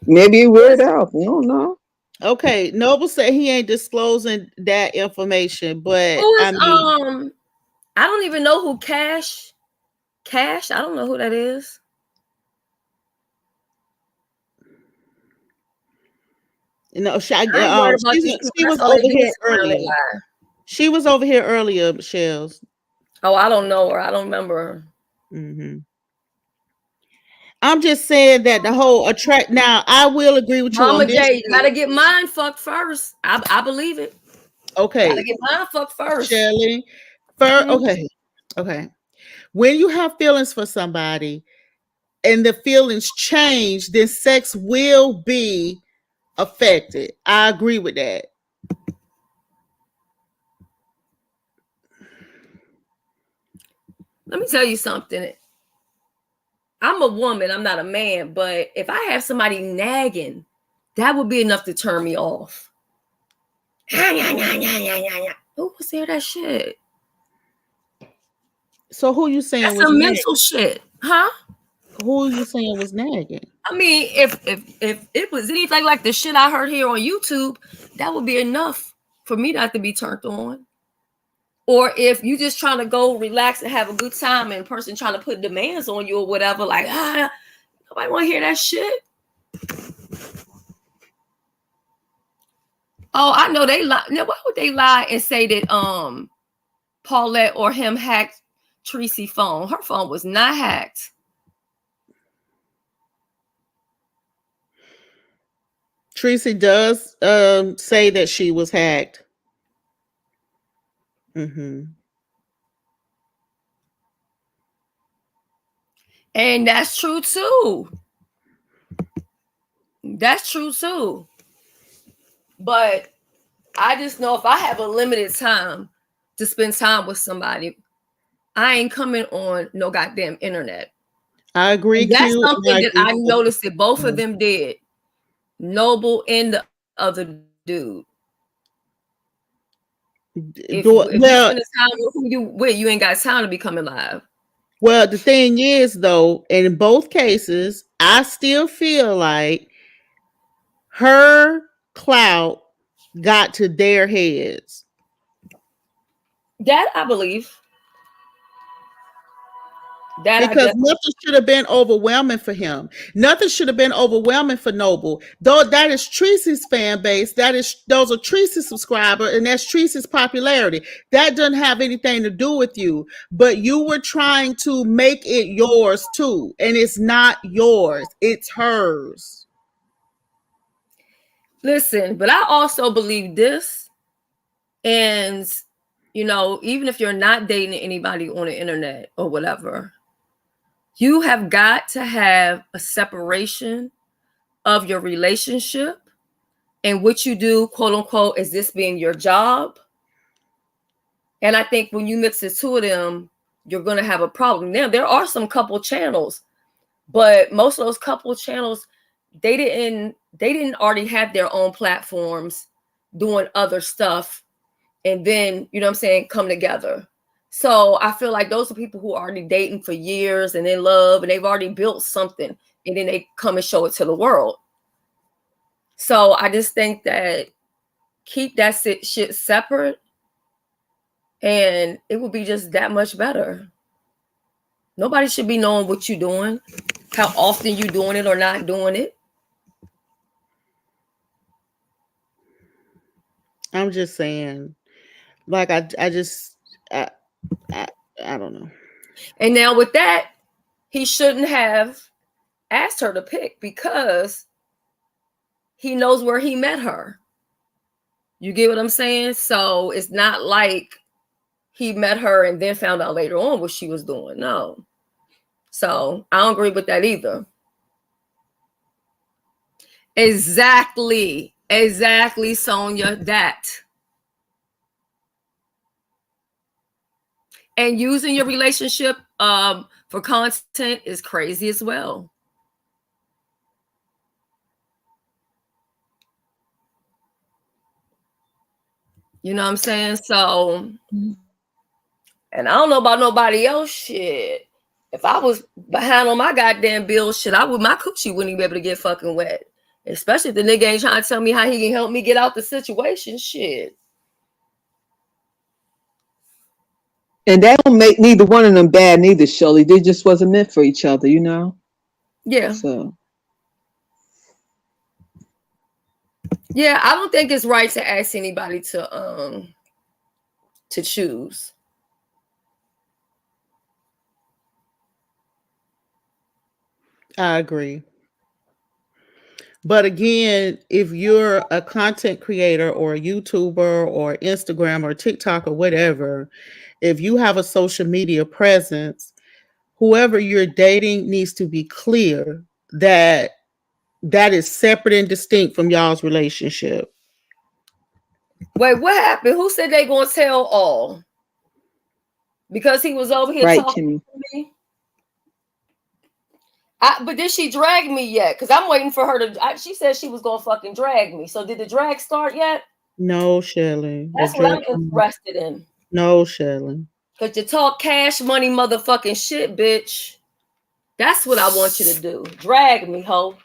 maybe it wore it out. We don't know. Okay, Noble said he ain't disclosing that information, but who is, I mean, I don't even know who Cash. I don't know who that is. No, she was over here earlier. She was over here earlier, Shells. Oh, I don't know her. I don't remember her. Mm-hmm. I'm just saying that the whole attract. Now, I will agree with you Mama on this. J, you gotta get mine fucked first. I believe it. Okay, gotta get mine fucked first. Shelly. Okay. When you have feelings for somebody, and the feelings change, then sex will be affected. I agree with that. Let me tell you something. I'm a woman, I'm not a man, but if I have somebody nagging, that would be enough to turn me off. Who was there that shit? So who you saying that's was some mental shit, huh? Who you saying was nagging? I mean, if it was anything like the shit I heard here on YouTube, that would be enough for me not to be turned on. Or if you just trying to go relax and have a good time and a person trying to put demands on you or whatever, like, nobody want to hear that shit. Oh, I know they lie. Now, why would they lie and say that Paulette or him hacked Tracy's phone? Her phone was not hacked. Tracy does say that she was hacked. Mm-hmm. And that's true too. That's true too. But I just know if I have a limited time to spend time with somebody, I ain't coming on no goddamn internet. I agree, And that's Q, and I something that agree. I noticed that both of Mm. them did. Noble and the other dude. If you Well, spend time with who you with, you ain't got time to be coming live. well, the thing is, though, in both cases, I still feel like her clout got to their heads. That I believe. That I Because definitely. nothing should have been overwhelming for him. Nothing should have been overwhelming for Noble. Though that is Tracy's fan base, those are Tracy's subscriber, and that's Tracy's popularity. That doesn't have anything to do with you. But you were trying to make it yours too. And it's not yours, it's hers. Listen, but I also believe this, and even if you're not dating anybody on the internet or whatever, you have got to have a separation of your relationship and what you do, quote unquote, is this being your job? And I think when you mix the two of them, you're going to have a problem. Now, there are some couple channels, but most of those couple channels, they didn't already have their own platforms doing other stuff and then, you know what I'm saying, come together. So I feel like those are people who are already dating for years and in love and they've already built something and then they come and show it to the world. So I just think that keep that shit separate and it will be just that much better. Nobody should be knowing what you're doing, how often you're doing it or not doing it. I'm just saying, like I don't know. And now with that, he shouldn't have asked her to pick because he knows where he met her. You get what I'm saying? So it's not like he met her and then found out later on what she was doing. No. So I don't agree with that either. Exactly, Sonia, that. And using your relationship for content is crazy as well. You know what I'm saying? So, and I don't know about nobody else shit. If I was behind on my goddamn bill shit, my coochie wouldn't even be able to get fucking wet. Especially if the nigga ain't trying to tell me how he can help me get out the situation. Shit. And that don't make neither one of them bad neither, Shelly. They just wasn't meant for each other, Yeah. So. Yeah, I don't think it's right to ask anybody to choose. I agree. But again, if you're a content creator or a YouTuber or Instagram or TikTok or whatever, if you have a social media presence, whoever you're dating needs to be clear that that is separate and distinct from y'all's relationship. Wait, what happened? Who said they gonna tell all? Because he was over here Right, talking Kimmy. to me. But did she drag me yet? Because I'm waiting for her to. She said she was gonna fucking drag me. So did the drag start yet? No, Shelly. That's what I'm interested in. No, Shelly. Because you talk cash money motherfucking shit, bitch. That's what I want you to do. Drag me, ho.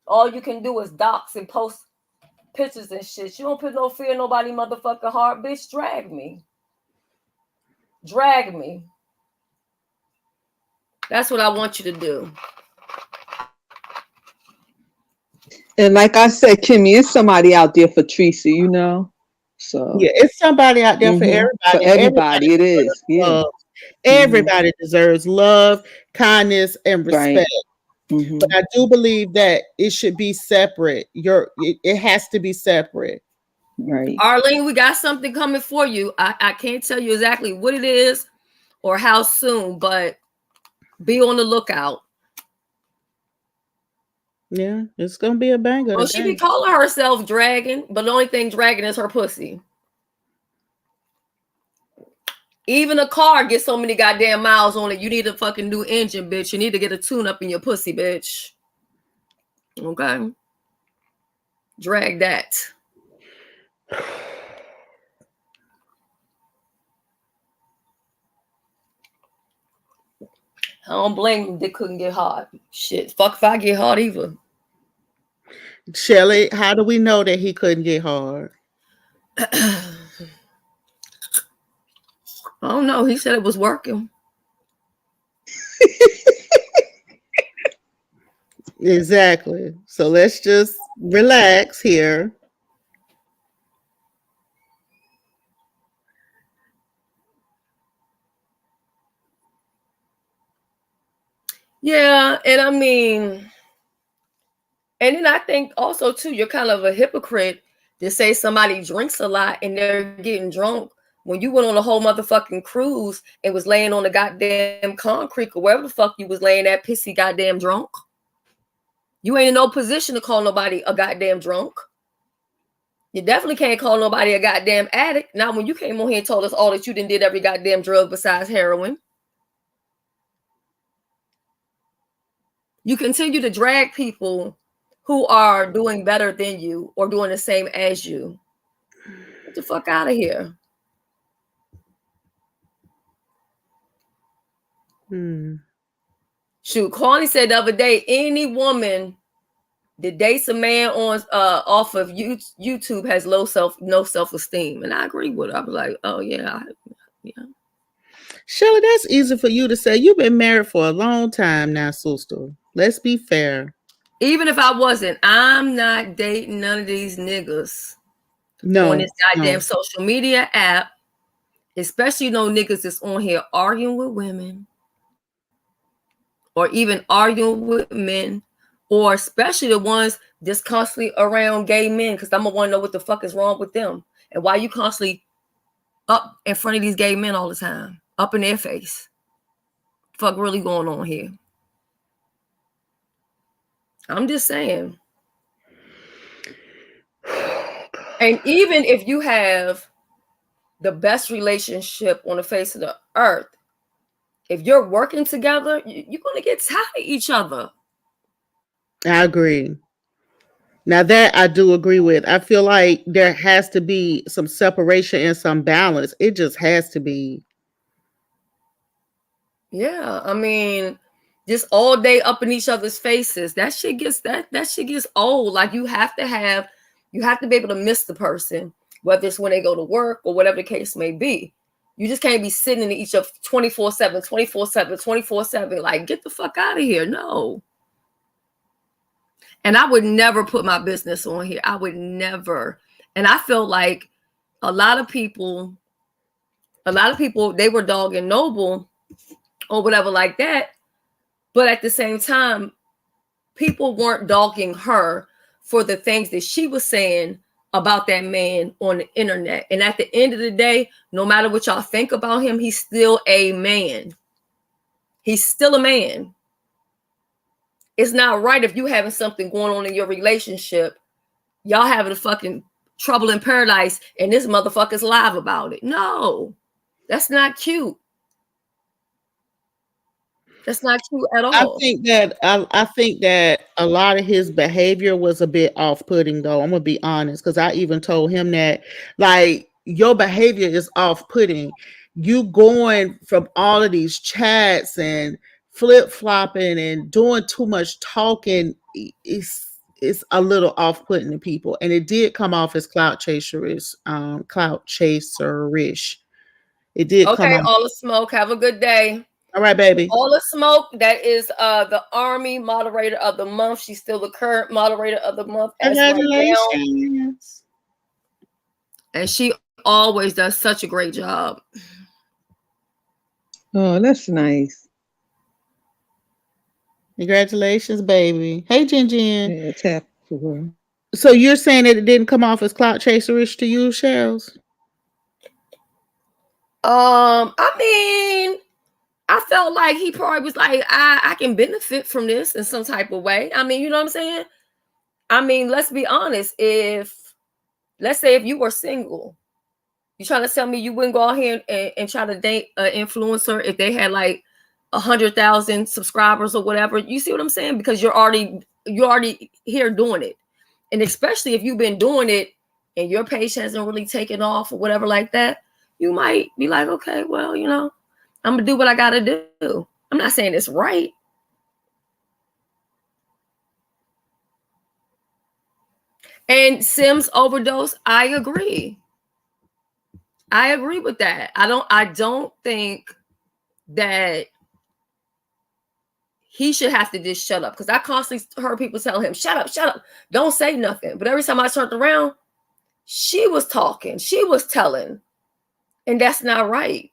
All you can do is dox and post pictures and shit. You don't put no fear in nobody motherfucking heart, bitch. Drag me. Drag me. That's what I want you to do. And like I said, Kimmy, it's somebody out there for Tracy, So yeah, it's somebody out there for everybody. For everybody, it is. Yeah. Everybody deserves love, kindness, and respect. But I do believe that it should be separate. It has to be separate. Right. Arlene, we got something coming for you. I can't tell you exactly what it is or how soon, but be on the lookout. Yeah, it's gonna be a banger Well, she be today. calling herself dragging, but the only thing dragging is her pussy. Even a car gets so many goddamn miles on it. You need a fucking new engine, bitch. You need to get a tune up in your pussy, bitch. Okay. Drag that. I don't blame them. They couldn't get hard. Shit. Fuck if I get hard either. Shelly, how do we know that he couldn't get hard? I don't know. He said it was working. Exactly. So let's just relax here. Yeah, and I mean, and then I think also too, you're kind of a hypocrite to say somebody drinks a lot and they're getting drunk when you went on a whole motherfucking cruise and was laying on the goddamn concrete or wherever the fuck you was laying that pissy goddamn drunk. You ain't in no position to call nobody a goddamn drunk. You definitely can't call nobody a goddamn addict. Not when you came on here and told us all that you done did every goddamn drug besides heroin. You continue to drag people who are doing better than you or doing the same as you. Get the fuck out of here. Shoot, Kwani said the other day, any woman that dates a man on off of YouTube has no self-esteem. And I agree with her. I was like, oh yeah. Shelly, that's easy for you to say. You've been married for a long time now, sister. Let's be fair. Even if I wasn't, I'm not dating none of these niggas on this goddamn social media app, especially no niggas that's on here arguing with women or even arguing with men, or especially the ones that's constantly around gay men, because I'm gonna want to know what the fuck is wrong with them and why you constantly up in front of these gay men all the time, up in their face. Fuck really going on here? I'm just saying. And even if you have the best relationship on the face of the earth, if you're working together, you're going to get tired of each other. I agree. Now that I do agree with. I feel like there has to be some separation and some balance. It just has to be. Yeah, I mean, just all day up in each other's faces. That shit gets old. Like you have to be able to miss the person, whether it's when they go to work or whatever the case may be. You just can't be sitting in each other 24/7, 24/7, 24/7. Like, get the fuck out of here. No. And I would never put my business on here. I would never. And I felt like a lot of people, they were dogging Noble or whatever like that. But at the same time, people weren't dogging her for the things that she was saying about that man on the internet. And at the end of the day, no matter what y'all think about him, he's still a man. He's still a man. It's not right if you having something going on in your relationship, y'all having a fucking trouble in paradise, and this motherfucker's live about it. No, that's not cute. That's not cute at all. I think that a lot of his behavior was a bit off-putting, though. I'm gonna be honest, because I even told him that, like, your behavior is off-putting. You going from all of these chats and flip-flopping and doing too much talking is a little off-putting to people, and it did come off as clout chaserish. It did come Okay, off. all the smoke. Have a good day. All right, baby. All the smoke. That is the Army moderator of the month. She's still the current moderator of the month as right now. Congratulations. And she always does such a great job. Oh, that's nice. Congratulations, baby. Hey, Jen Jen. Yeah, tap for her. So you're saying that it didn't come off as clout chaserish to you, Shells? I mean, I felt like he probably was like, I can benefit from this in some type of way. I mean, you know what I'm saying? I mean, let's be honest. Let's say if you were single, you trying to tell me you wouldn't go out here and try to date an influencer if they had like 100,000 subscribers or whatever. You see what I'm saying? Because you're already here doing it. And especially if you've been doing it and your page hasn't really taken off or whatever like that, you might be like, okay, well, you know, I'm gonna do what I gotta do. I'm not saying it's right. And Sims overdose, I agree. I agree with that. I don't think that he should have to just shut up, because I constantly heard people tell him, shut up, don't say nothing. But every time I turned around, she was talking, she was telling, and that's not right.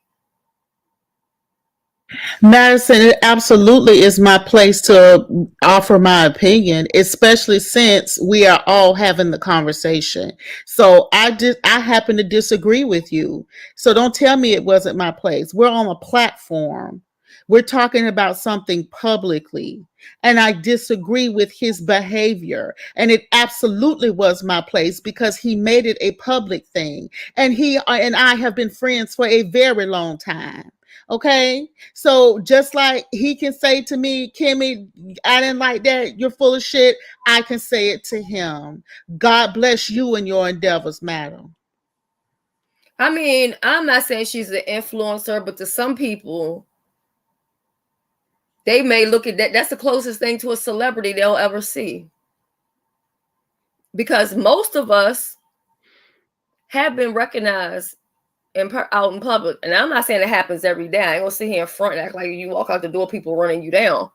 Madison, it absolutely is my place to offer my opinion, especially since we are all having the conversation. So I happen to disagree with you. So don't tell me it wasn't my place. We're on a platform. We're talking about something publicly. And I disagree with his behavior. And it absolutely was my place because he made it a public thing. And he and I have been friends for a very long time. Okay. So just like he can say to me, Kimmy, I didn't like that, you're full of shit, I can say it to him. God bless you and your endeavors, madam. I mean, I'm not saying she's an influencer, but to some people, they may look at that. That's the closest thing to a celebrity they'll ever see. Because most of us have been recognized out in public. And I'm not saying it happens every day. I ain't gonna sit here in front and act like you walk out the door, people running you down.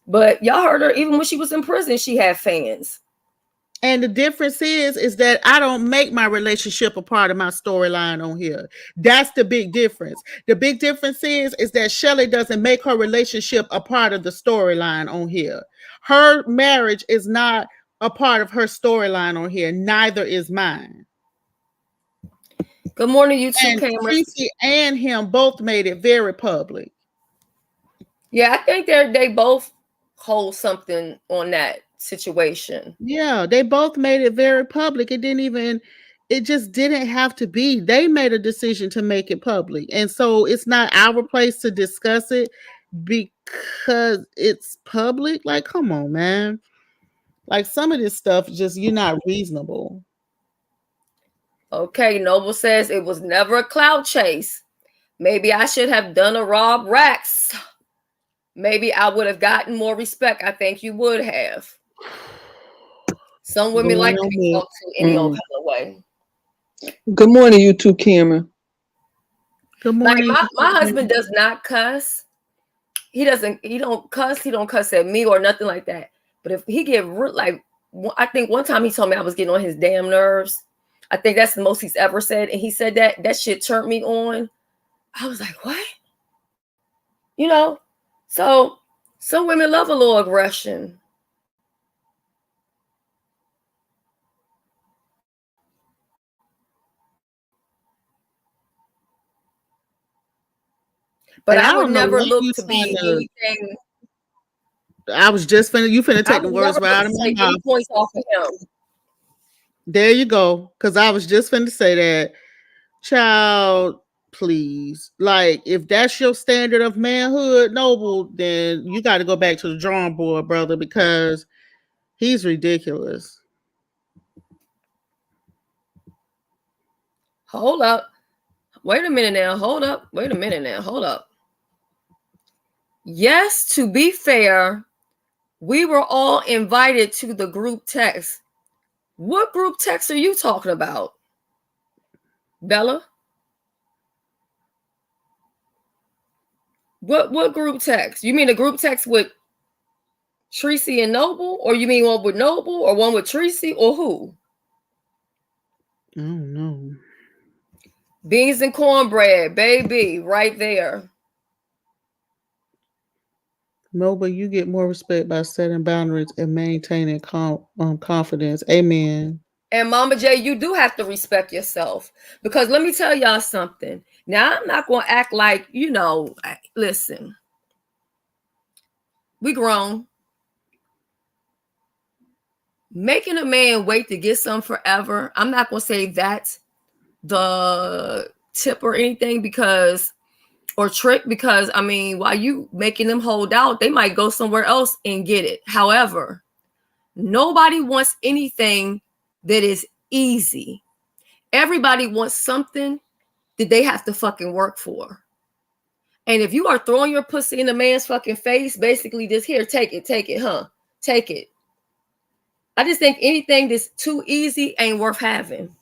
But y'all heard her, even when she was in prison, she had fans. And the difference is that I don't make my relationship a part of my storyline on here. That's the big difference. The big difference is that Shelly doesn't make her relationship a part of the storyline on here. Her marriage is not a part of her storyline on here. Neither is mine. Good morning, you two, And cameras. Tracy and him both made it very public. Yeah, I think they both hold something on that situation. Yeah, they both made it very public. It just didn't have to be. They made a decision to make it public. And so it's not our place to discuss it because it's public. Like, come on, man. Like, some of this stuff, just, you're not reasonable. Okay, Noble says it was never a cloud chase. Maybe I should have done a Rob Rex. Maybe I would have gotten more respect. I think you would have. Some women like to be talked to any old kind of way. Good morning, you two, Cameron. Good morning. Like my husband does not cuss. He don't cuss. He don't cuss at me or nothing like that. But if he get like, I think one time he told me I was getting on his damn nerves. I think that's the most he's ever said. And he said that shit turned me on. I was like, what? You know? So some women love a little aggression. But I would never look to be anything. I was just you finna take the words right out of my mouth. Points off of him. There you go. Because I was just finna say that. Child, please. Like, if that's your standard of manhood, Noble, then you got to go back to the drawing board, brother, because he's ridiculous. Hold up. Wait a minute now. Hold up. Wait a minute now. Hold up. Yes, to be fair, we were all invited to the group text. What group text are you talking about, Bella? What group text? You mean a group text with Tracy and Noble, or you mean one with Noble, or one with Tracy, or who? I don't know. Beans and cornbread, baby, right there. No, but you get more respect by setting boundaries and maintaining confidence. Amen. And Mama J, you do have to respect yourself. Because let me tell y'all something. Now, I'm not going to act like, listen, we grown. Making a man wait to get some forever, I'm not going to say that's the tip or anything or trick, because I mean, while you making them hold out, they might go somewhere else and get it. However, nobody wants anything that is easy. Everybody wants something that they have to fucking work for. And if you are throwing your pussy in a man's fucking face, basically just here, take it, huh? Take it. I just think anything that's too easy ain't worth having.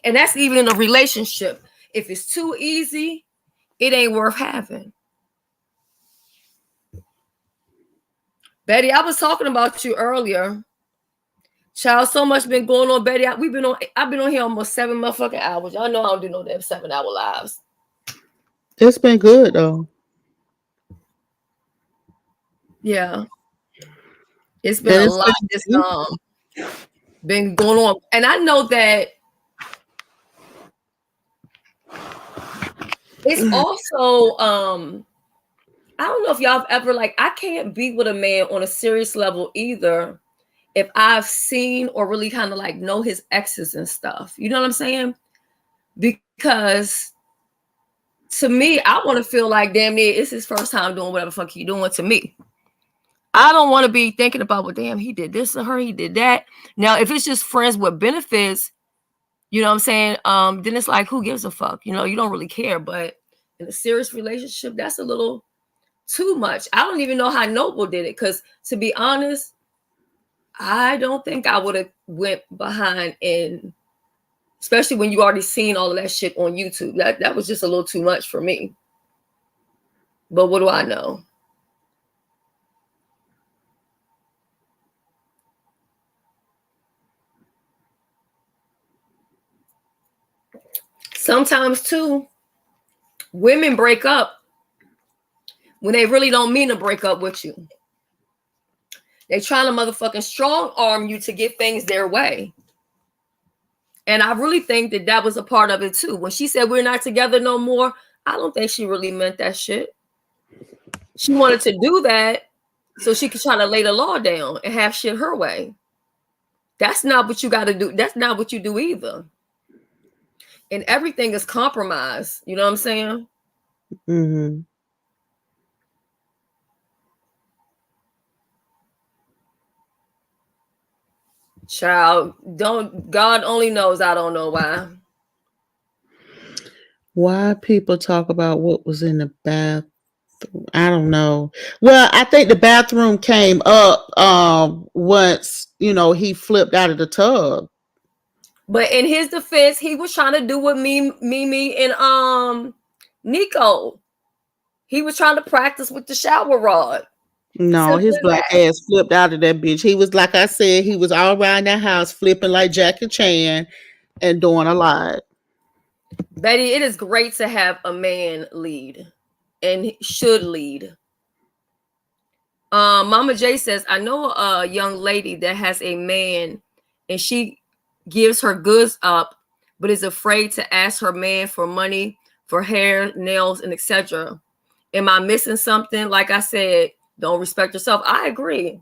And that's even in a relationship. If it's too easy, it ain't worth having. Betty, I was talking about you earlier. Child, so much been going on, Betty. I've been on here almost 7 motherfucking hours. Y'all know I don't do no damn 7-hour lives. It's been good though. Yeah. It's been a lot that's been going on. And I know that it's also I don't know if y'all have ever, like, I can't be with a man on a serious level either if I've seen or really kind of like know his exes and stuff. You know what I'm saying? Because to me, I want to feel like damn near it's his first time doing whatever the fuck he doing to me. I don't want to be thinking about, well, damn, he did this to her, he did that. Now, if it's just friends with benefits, you know what I'm saying? Then it's like, who gives a fuck? You know, you don't really care. But in a serious relationship, that's a little too much. I don't even know how Noble did it. Because to be honest, I don't think I would have went behind, and especially when you already seen all of that shit on YouTube. That was just a little too much for me. But what do I know? Sometimes too, women break up when they really don't mean to break up with you. They trying to motherfucking strong arm you to get things their way. And I really think that was a part of it too. When she said we're not together no more, I don't think she really meant that shit. She wanted to do that so she could try to lay the law down and have shit her way. That's not what you got to do. That's not what you do either. And everything is compromise. You know what I'm saying? Mm-hmm. Child, God only knows. I don't know why. Why people talk about what was in the bathroom? I don't know. Well, I think the bathroom came up once, he flipped out of the tub. But in his defense, he was trying to do what Mimi and Nico. He was trying to practice with the shower rod. No, his black ass flipped out of that bitch. He was, like I said, he was all around the house flipping like Jackie Chan and doing a lot. Betty, it is great to have a man lead, and he should lead. Mama J says, I know a young lady that has a man and she gives her goods up, but is afraid to ask her man for money for hair, nails, and etc. Am I missing something? Like I said, don't respect yourself. I agree.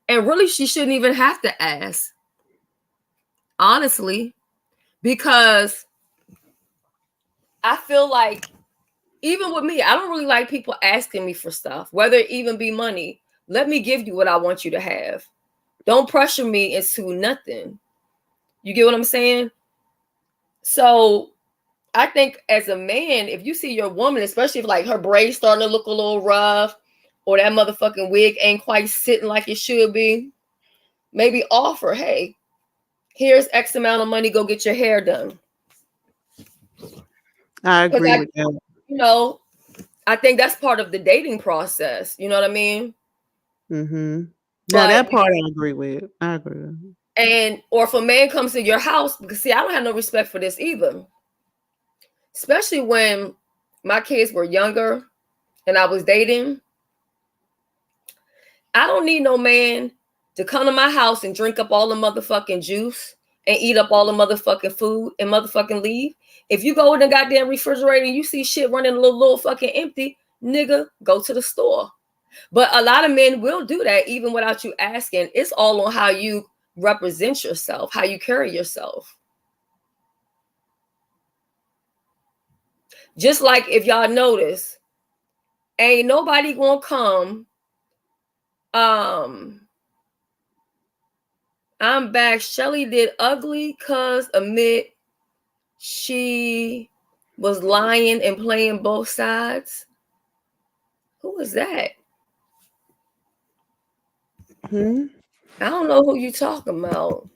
And really, she shouldn't even have to ask. Honestly, because I feel like even with me, I don't really like people asking me for stuff, whether it even be money. Let me give you what I want you to have. Don't pressure me into nothing. You get what I'm saying? So I think as a man, if you see your woman, especially if like her braids starting to look a little rough or that motherfucking wig ain't quite sitting like it should be, maybe offer, hey, here's X amount of money, go get your hair done. I agree with that. I think that's part of the dating process. You know what I mean? Mm-hmm. Now that part I agree with. I agree with. And or if a man comes to your house, because see, I don't have no respect for this either. Especially when my kids were younger and I was dating. I don't need no man to come to my house and drink up all the motherfucking juice and eat up all the motherfucking food and motherfucking leave. If you go in the goddamn refrigerator and you see shit running a little fucking empty, nigga, go to the store. But a lot of men will do that even without you asking. It's all on how you represent yourself, how you carry yourself. Just like if y'all notice, ain't nobody gonna come. I'm back. Shelly did ugly cuz admit she was lying and playing both sides. Who was that? I don't know who you talking about.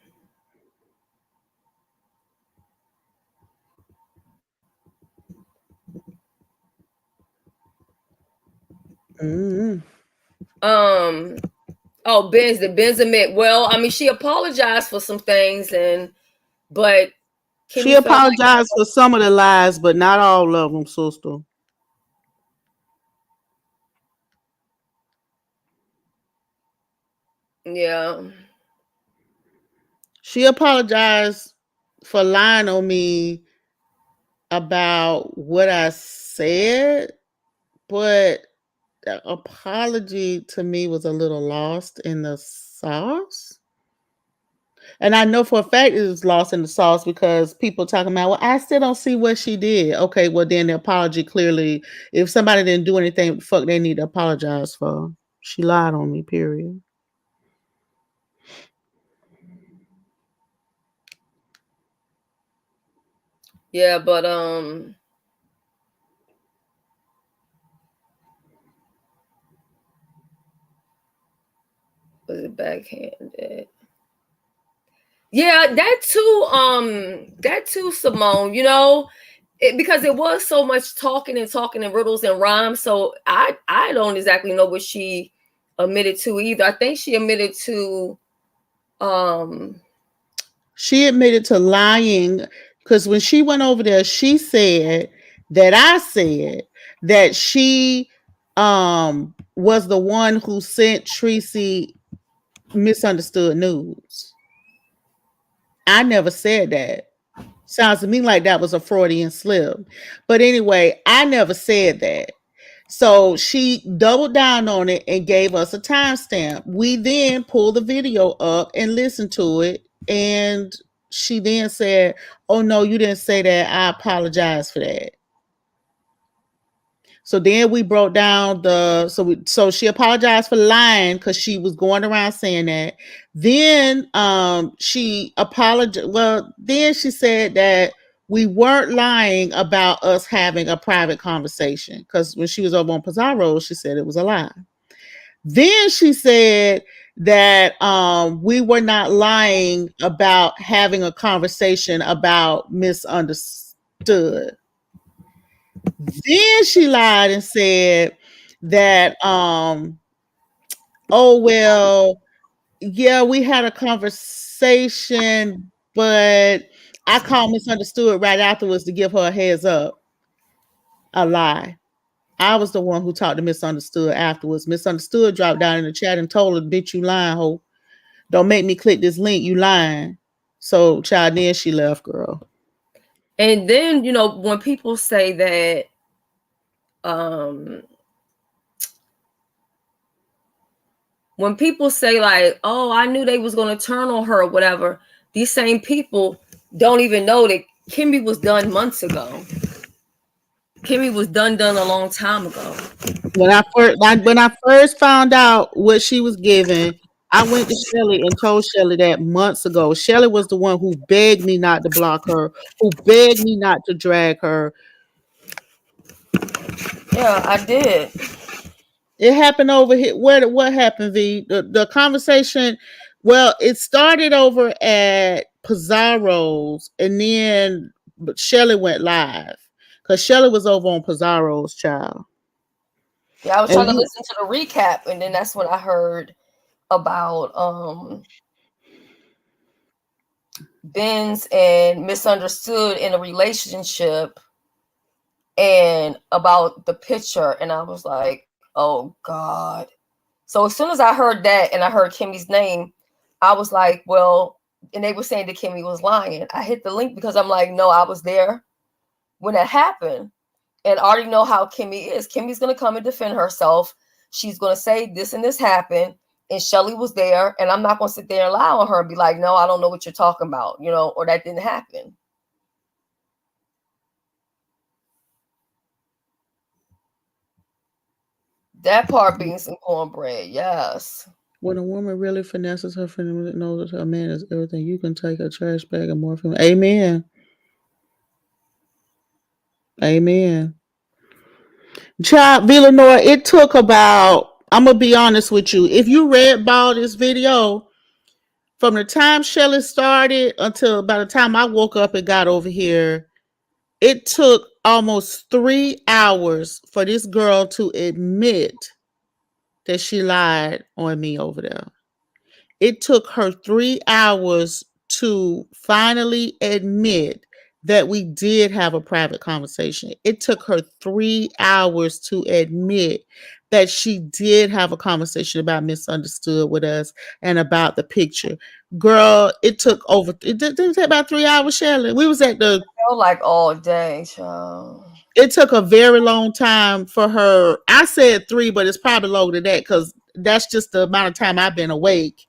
Oh, Ben's admit. Well, I mean, she apologized for some things, but She Kimmy felt like, apologized for some of the lies, but not all of them, sister. yeah. She apologized for lying on me about what I said, but the apology to me was a little lost in the sauce. And I know for a fact it was lost in the sauce because people talking about, well, I still don't see what she did. Okay, well then the apology clearly, if somebody didn't do anything, fuck, they need to apologize for. She lied on me, period. Yeah, but was it backhanded? Yeah, that too, Simone, you know, because it was so much talking and riddles and rhymes. So I don't exactly know what she admitted to either. I think she admitted to She admitted to lying because when she went over there, she said that I said that she was the one who sent Tracy misunderstood news. I never said that. Sounds to me like that was a Freudian slip. But anyway, I never said that. So she doubled down on it and gave us a timestamp. We then pulled the video up and listened to it. And she then said, "Oh no, you didn't say that. I apologize for that." So then we broke down so she apologized for lying because she was going around saying that. Then she apologized. Well, then she said that we weren't lying about us having a private conversation because when she was over on Pizarro, she said it was a lie. Then she said that we were not lying about having a conversation about misunderstood. Then she lied and said that oh well, yeah, we had a conversation, but I called misunderstood right afterwards to give her a heads up. A lie. I was the one who talked to misunderstood afterwards. Misunderstood dropped down in the chat and told her, "Bitch, you lying, ho. Don't make me click this link. You lying." So, child, then she left, girl. and then, you know, when people say that when people say like, "Oh, I knew they was gonna turn on her" or whatever, these same people don't even know that Kimmy was done months ago. Kimmy was done a long time ago. When I first found out what she was given, I went to Shelly and told Shelly that months ago. Shelly was the one who begged me not to block her, who begged me not to drag her. Yeah, I did. It happened over here. What happened, V? The conversation, well, it started over at Pizarro's and then Shelly went live. Because Shelly was over on Pizarro's, child. Yeah, I was And trying to listen to the recap, and then that's when I heard about Ben's and misunderstood in a relationship and about the picture, and I was like, oh God. So as soon as I heard that and I heard Kimmy's name, I was like, well, and they were saying that Kimmy was lying. I hit the link because I'm like, no, I was there when it happened. And I already know how Kimmy is. Kimmy's going to come and defend herself. She's going to say this and this happened. And Shelly was there. And I'm not going to sit there and lie on her and be like, no, I don't know what you're talking about, or that didn't happen. That part being some cornbread, yes. When a woman really finesses her friend and knows that her man is everything, you can take a trash bag and morph him. Amen. Amen. Child Villanor, it took about, I'm gonna be honest with you. If you read ball this video, from the time Shelly started until about the time I woke up and got over here, it took almost 3 hours for this girl to admit that she lied on me over there. It took her 3 hours to finally admit that we did have a private conversation. It took her 3 hours to admit that she did have a conversation about misunderstood with us and about the picture. Girl, it didn't take about 3 hours, Shelly. We was at the felt like all day, child. It took a very long time for her. I said 3, but it's probably longer than that because that's just the amount of time I've been awake.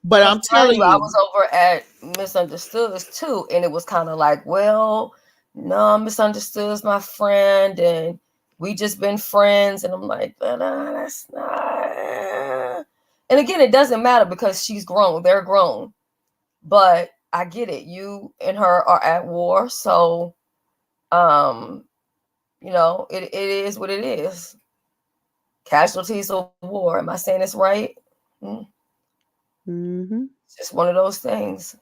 But I'm Mind telling you, I you, was over at Misunderstood's too, and it was kind of like, well, no, Misunderstood's my friend, and we just been friends, and I'm like, but that's not. And again, it doesn't matter because she's grown; they're grown. But I get it. You and her are at war, so it is what it is. Casualties of war. Am I saying this right? mm-hmm. It's just one of those things.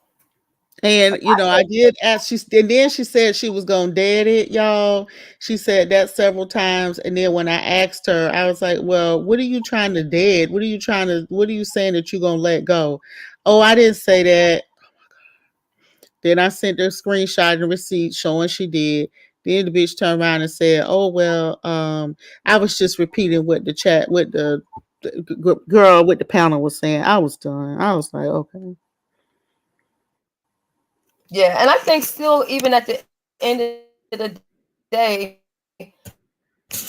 And I did ask. And then she said she was gonna dead it, y'all. She said that several times. And then when I asked her, I was like, "Well, what are you trying to dead? What are you saying that you're gonna let go?" Oh, I didn't say that. Then I sent her a screenshot and receipt showing she did. Then the bitch turned around and said, "Oh well, I was just repeating what the girl with the panel was saying." I was done. I was like, okay. Yeah, and I think still, even at the end of the day,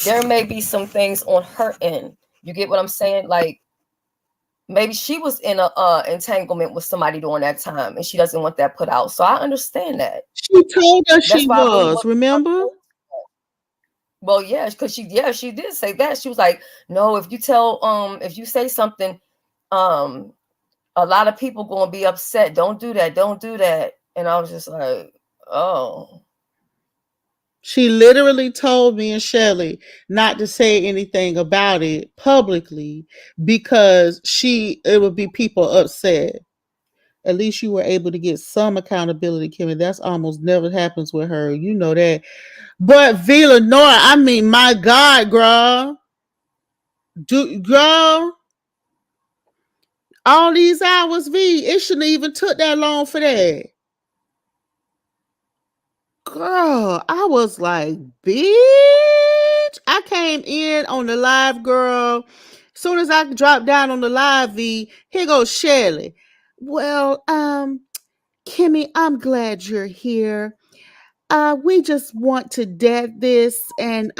there may be some things on her end. You get what I'm saying? Like maybe she was in a entanglement with somebody during that time, and she doesn't want that put out. So I understand that. She told us That's she why I really was. Remember? Well, yeah, because she did say that. She was like, no, if you say something, a lot of people gonna be upset. Don't do that. Don't do that. And I was just like, oh. She literally told me and Shelly not to say anything about it publicly because it would be people upset. At least you were able to get some accountability, Kimmy. That's almost never happens with her. You know that. But Villanora, I mean, my God, girl. Girl, all these hours, it shouldn't even took that long for that. Girl, I was like, bitch. I came in on the live, girl. Soon as I dropped down on the live, here goes Shelly. Well, Kimmy, I'm glad you're here. We just want to dead this and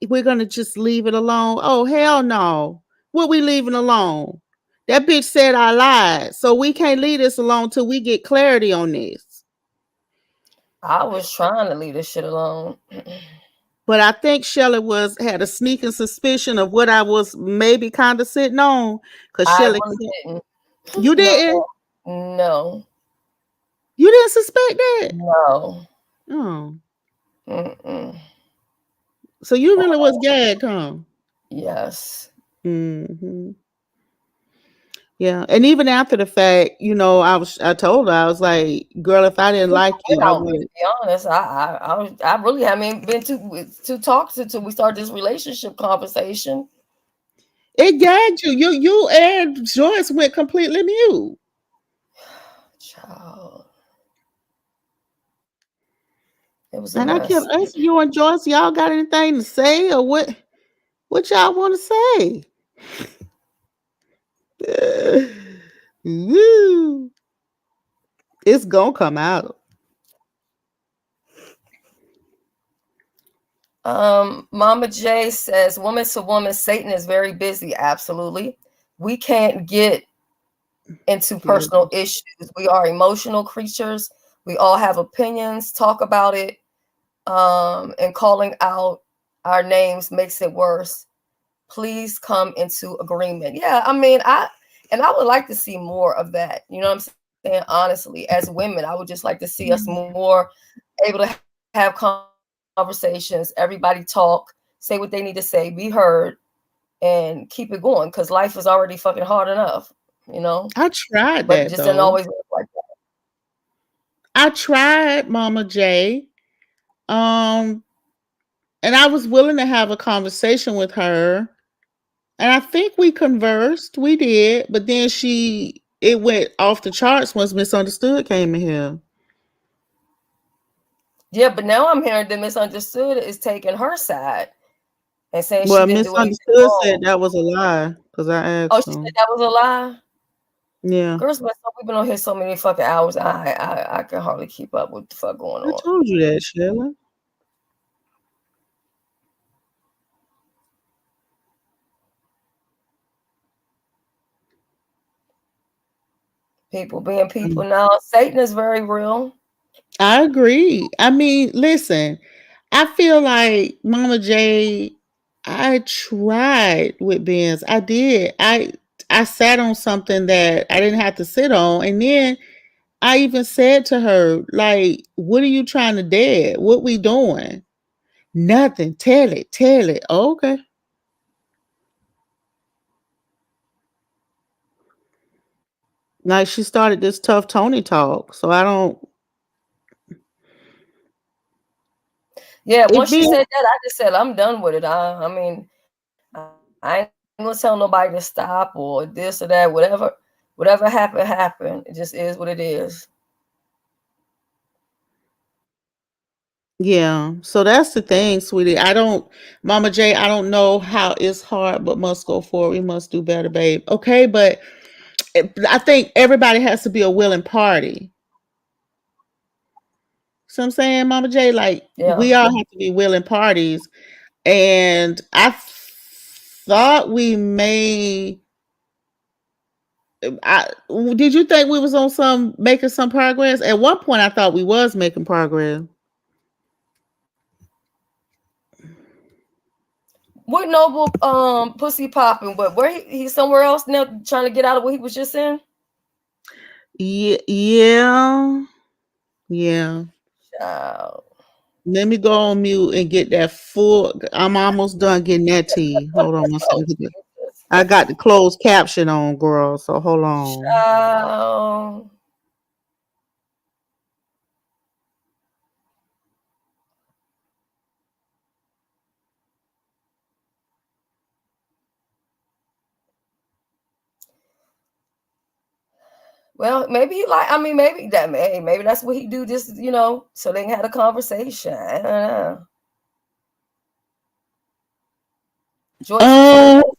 we're gonna just leave it alone. Oh, hell no. What we leaving alone? That bitch said I lied. So we can't leave this alone till we get clarity on this. I was trying to leave this shit alone. But I think Shelly had a sneaking suspicion of what I was maybe kind of sitting on. Cause Shelly really didn't. You didn't? No. You didn't suspect that? No. Oh. Mm-mm. So you really was gagged, huh? Yes. Mm-hmm. Yeah, and even after the fact, I told her, I was like, "Girl, if I didn't like you, I would." To be honest, I really haven't been to talk to we start this relationship conversation. It gagged you. You and Joyce went completely mute. Child. It was And I kept asking you and Joyce, y'all got anything to say or what y'all want to say? Woo. It's gonna come out. Mama J says, woman to woman, Satan is very busy. Absolutely. We can't get into personal issues. We are emotional creatures. We all have opinions, talk about it. And calling out our names makes it worse. Please come into agreement. Yeah, I mean, I would like to see more of that. You know what I'm saying? Honestly, as women, I would just like to see us more able to have conversations, everybody talk, say what they need to say, be heard, and keep it going, because life is already fucking hard enough, you know? I tried But it that just didn't though. always look like that. I tried Mama J. Um, and I was willing to have a conversation with her. And I think we conversed. We did, but then it went off the charts once Misunderstood came in here. Yeah, but now I'm hearing that Misunderstood is taking her side and saying she Well, didn't do anything Misunderstood said wrong. that was a lie because I Oh, asked she said him. that was a lie? Yeah, Girls, we've been on here so many fucking hours. I can hardly keep up with what the fuck going I on. told you that, Shelly. People being people now. Satan is very real. I agree. I mean, listen, I feel like Mama J, I tried with Benz. I did. I sat on something that I didn't have to sit on. And then I even said to her, like, what are you trying to dead? What we doing? Nothing. Tell it. Tell it. Oh, okay. Like she started this tough Tony talk. So I don't Yeah, it once she being said that, I just said I'm done with it. I mean, I ain't gonna tell nobody to stop or this or that. Whatever happened. It just is what it is. yeah. So that's the thing, sweetie. Mama J, I don't know how it's hard, but must go forward. We must do better, babe. Okay, but I think everybody has to be a willing party. So I'm saying, Mama J, like Yeah. we all have to be willing parties. And thought we may I did you think we was on some making some progress? At one point I thought we was making progress. What Noble pussy popping? But where he's somewhere else now trying to get out of what he was just in? Yeah, yeah, yeah. Child. Let me go on mute and get that full. I'm almost done getting that tea. Hold on one Oh, second. Jesus. I got the closed caption on, girl. So hold on. Child. Well, maybe he like. I mean, maybe that's what he do. Just so they can have a conversation. I don't know. Joyce, you said Um, what?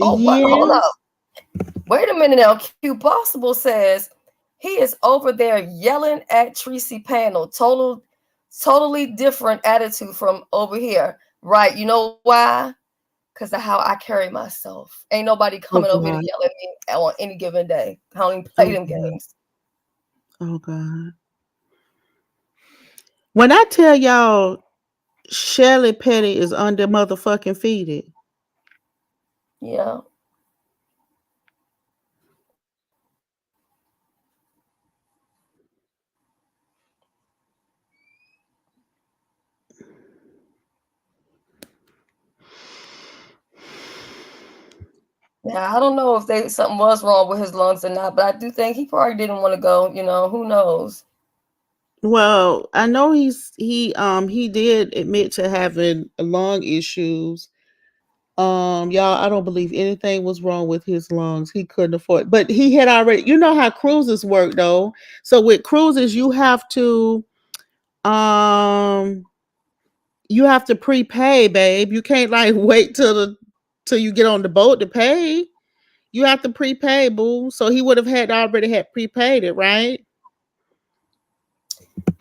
Oh, what? Hold up. yes, Wait a minute now. Q Possible says he is over there yelling at Tracy Panel. Totally different attitude from over here. Right? You know why? Because of how I carry myself. Ain't nobody oh coming over here to God, yell at me on any given day. I don't even play oh them God, games. oh God. When I tell y'all Shelly Petty is under motherfucking feeded. Yeah. Yeah, I don't know if something was wrong with his lungs or not, but I do think he probably didn't want to go. Who knows? Well, I know he did admit to having lung issues. Y'all, I don't believe anything was wrong with his lungs. He couldn't afford, but he had already. You know how cruises work, though. So with cruises, um, You have to prepay, babe. You can't like wait till you get on the boat to pay. You have to prepay, boo. So he would have had already had prepaid it, right?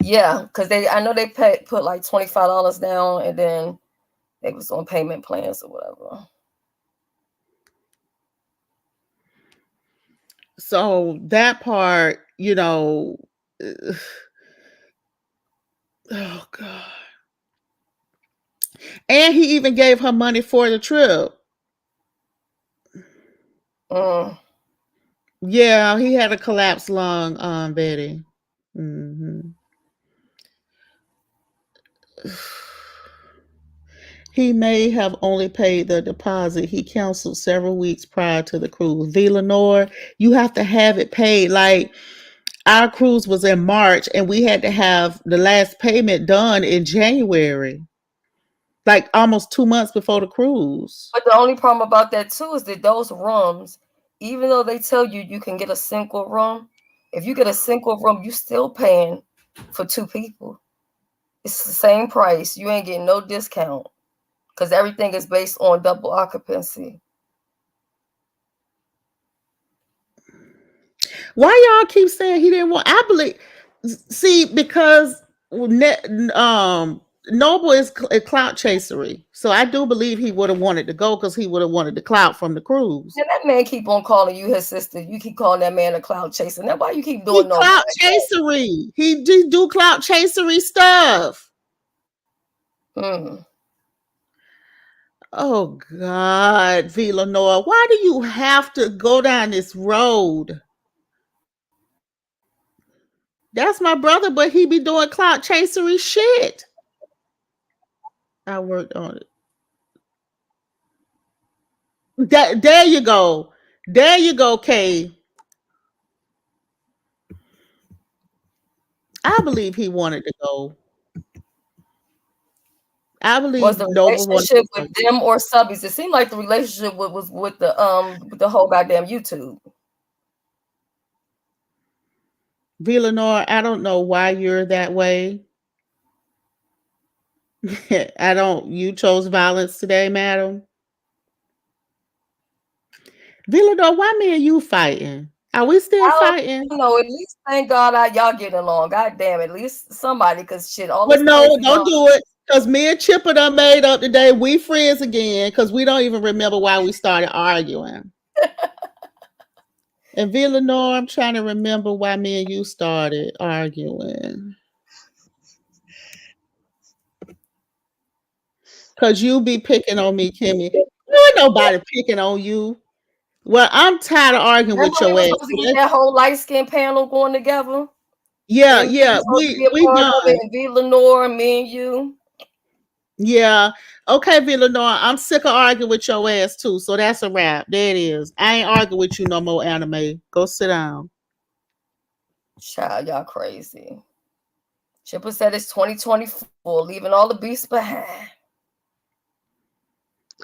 Yeah, because I know they put like $25 down, and then they was on payment plans or whatever. So that part, oh God. And he even gave her money for the trip. Mm. Yeah, he had a collapsed lung, Betty. Hmm. He may have only paid the deposit. He canceled several weeks prior to the cruise. V. Lenore, you have to have it paid. Like our cruise was in March and we had to have the last payment done in January. Like almost 2 months before the cruise. But the only problem about that too is that those rooms, even though they tell you can get a single room, if you get a single room, you still paying for 2 people. It's the same price. You ain't getting no discount because everything is based on double occupancy. Why y'all keep saying he didn't want? I believe, see, because Noble is a clout chasery, so I do believe he would have wanted to go because he would have wanted the clout from the cruise. And that man keep on calling you his sister. You keep calling that man a clout chaser. Now why you keep doing He no clout chasery? He do clout chasery stuff. Mm. Oh God, Villanova, why do you have to go down this road? That's my brother, but he be doing clout chasery shit. I worked on it. There you go. There you go, Kay. I believe he wanted to go. I Was believe the Noble wanted relationship to with go. them or subbies? It seemed like the relationship was with the whole goddamn YouTube. Villanor, I don't know why you're that way. I don't. You chose violence today, madam. Villanor, why me and you fighting? Are we still I fighting? don't know. At least thank God y'all getting along. God damn, at least somebody, because shit, all But this no, crazy don't do it. Because me and Chipper done made up today. We friends again because we don't even remember why we started arguing. And Villanor, I'm trying to remember why me and you started arguing. Because you be picking on me, Kimmy. There ain't nobody picking on you. Well, I'm tired of arguing Remember with we your was ass. supposed to get that whole light skin panel going together? Yeah, And you yeah, was supposed to be a we part of it, done. and V Lenore, me and you. Yeah. Okay, Villanor, I'm sick of arguing with your ass too. So that's a wrap. There it is. I ain't arguing with you no more, anime. Go sit down. Child, y'all crazy. Chipper said it's 2024, leaving all the beasts behind.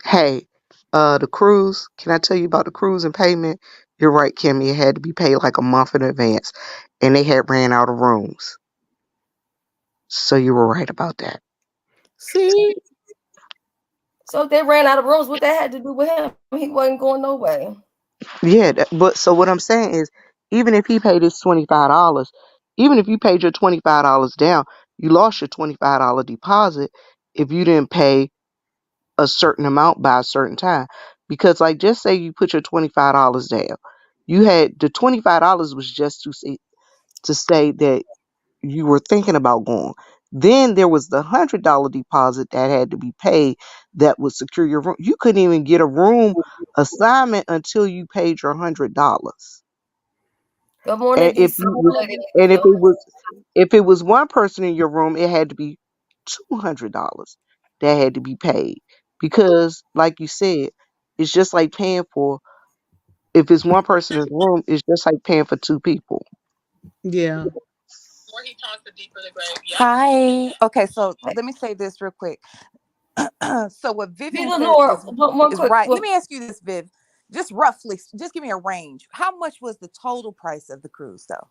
Hey, the cruise. Can I tell you about the cruise and payment? You're right, Kimmy. It had to be paid like a month in advance, and they had ran out of rooms. So you were right about that. See? So if they ran out of rooms, what that had to do with him? He wasn't going no way. Yeah, but so what I'm saying is, even if he paid his $25, even if you paid your $25 down, you lost your $25 deposit if you didn't pay a certain amount by a certain time. Because, like, just say you put your $25 down, you had the $25 was just to say that you were thinking about going. Then there was the $100 deposit that had to be paid that would secure your room. You couldn't even get a room assignment until you paid your $100. Good morning, And if DC. you Lady and Lisa. if it was one person in your room, it had to be $200 that had to be paid because, like you said, it's just like paying for. If it's one person in the room, it's just like paying for 2 people. Yeah. Hi. Okay, so let me say this real quick. So what V Vivian said Lenore, one is quick. right. Let me ask you this, Viv. Just roughly, just give me a range. How much was the total price of the cruise, though?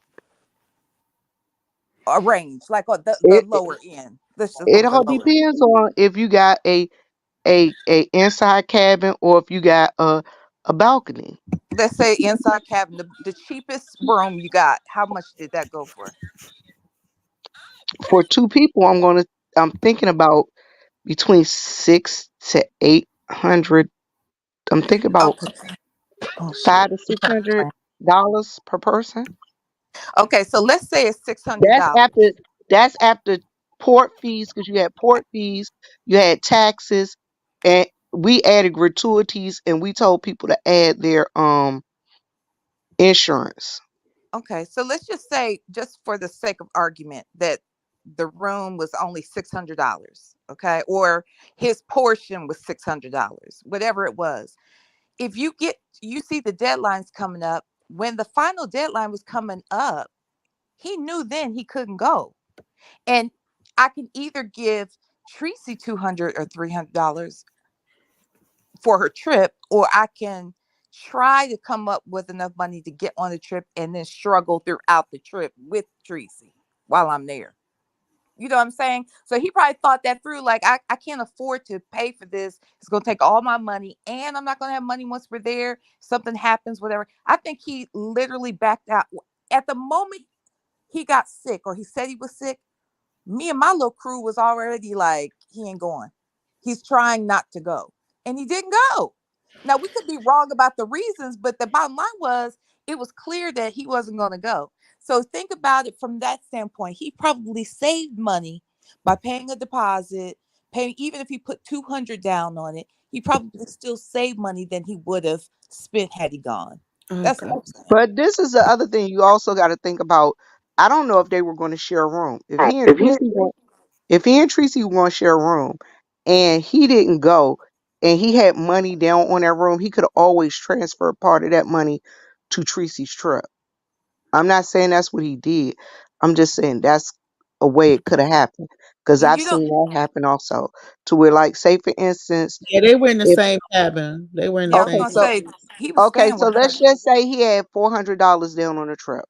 A range, like the It lower end. Let's just go It with the all lowest. depends on if you got a inside cabin or if you got a balcony. Let's say inside cabin, the cheapest room you got. How much did that go for? For two people, I'm thinking about between 600 to 800. I'm thinking about Okay. Oh shit. 500 to $600 per person. Okay, so let's say it's That's $600. after that's after port fees because you had port fees, you had taxes, and we added gratuities and we told people to add their insurance. Okay, so let's just say, just for the sake of argument, that the room was only $600. Okay, or his portion was $600, whatever it was. If you see the deadlines coming up, when the final deadline was coming up, he knew then he couldn't go. And I can either give Tracy 200 or $300 for her trip, or I can try to come up with enough money to get on the trip and then struggle throughout the trip with Tracy while I'm there. You know what I'm saying? So he probably thought that through. Like, I can't afford to pay for this. It's going to take all my money, and I'm not going to have money once we're there. Something happens, whatever. I think he literally backed out. At the moment he got sick, or he said he was sick, me and my little crew was already like, he ain't going. He's trying not to go. And he didn't go. Now, we could be wrong about the reasons, but the bottom line was, it was clear that he wasn't going to go. So think about it from that standpoint. He probably saved money by paying a deposit, paying, even if he put 200 down on it, he probably still saved money than he would have spent had he gone. That's Okay. what I'm saying. But this is the other thing you also got to think about. I don't know if they were going to share a room. If he and Tracy were going to share a room and he didn't go and he had money down on that room, he could have always transferred part of that money to Tracy's trip. I'm not saying that's what he did. I'm just saying that's a way it could have happened because And I've you don't, seen that happen also. To where, like, say for instance, Yeah, they were in the if same cabin. They were in the yeah, I was same okay, going to cabin. so say, he was staying with her. let's just say he had $400 down on the trip,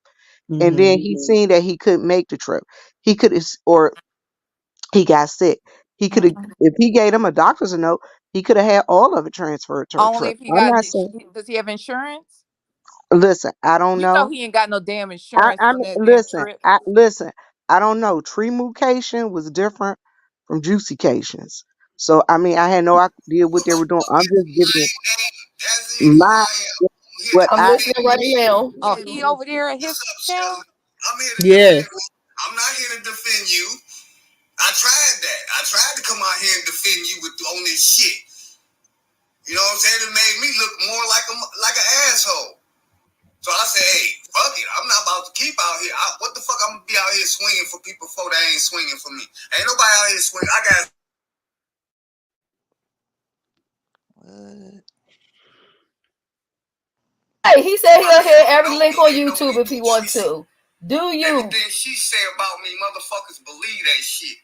and Hmm. then he seen that he couldn't make the trip. He could or he got sick. He could have, Mhm. if he gave him a doctor's note, he could have had all of it transferred to her Only trip. if he I'm got, not saying. does he have insurance? Listen, I don't You know know. he ain't got no damn insurance I'm on that damn listen. trip. Listen. I don't know. Tree Mookation was different from Juicycations. So I mean, I had no idea what they were doing. I'm just giving That's it. Who my I am. I'm here to what I'm I. listening defend right me. now. Oh, he over there at his What's up, town? Shelly? I'm here to Yes. defend me. I'm not here to defend you. I tried that. I tried to come out here and defend you with on this shit. You know what I'm saying? It made me look more like an asshole. So I said, hey, fuck it. I'm not about to keep out here. What the fuck? I'm gonna be out here swinging for people for that ain't swinging for me. Ain't nobody out here swinging. I got What? Hey, he said my he'll man hear don't every know link me. on They know YouTube me if he through wants Tracy. to. Do you? Everything she say about me, motherfuckers believe that shit.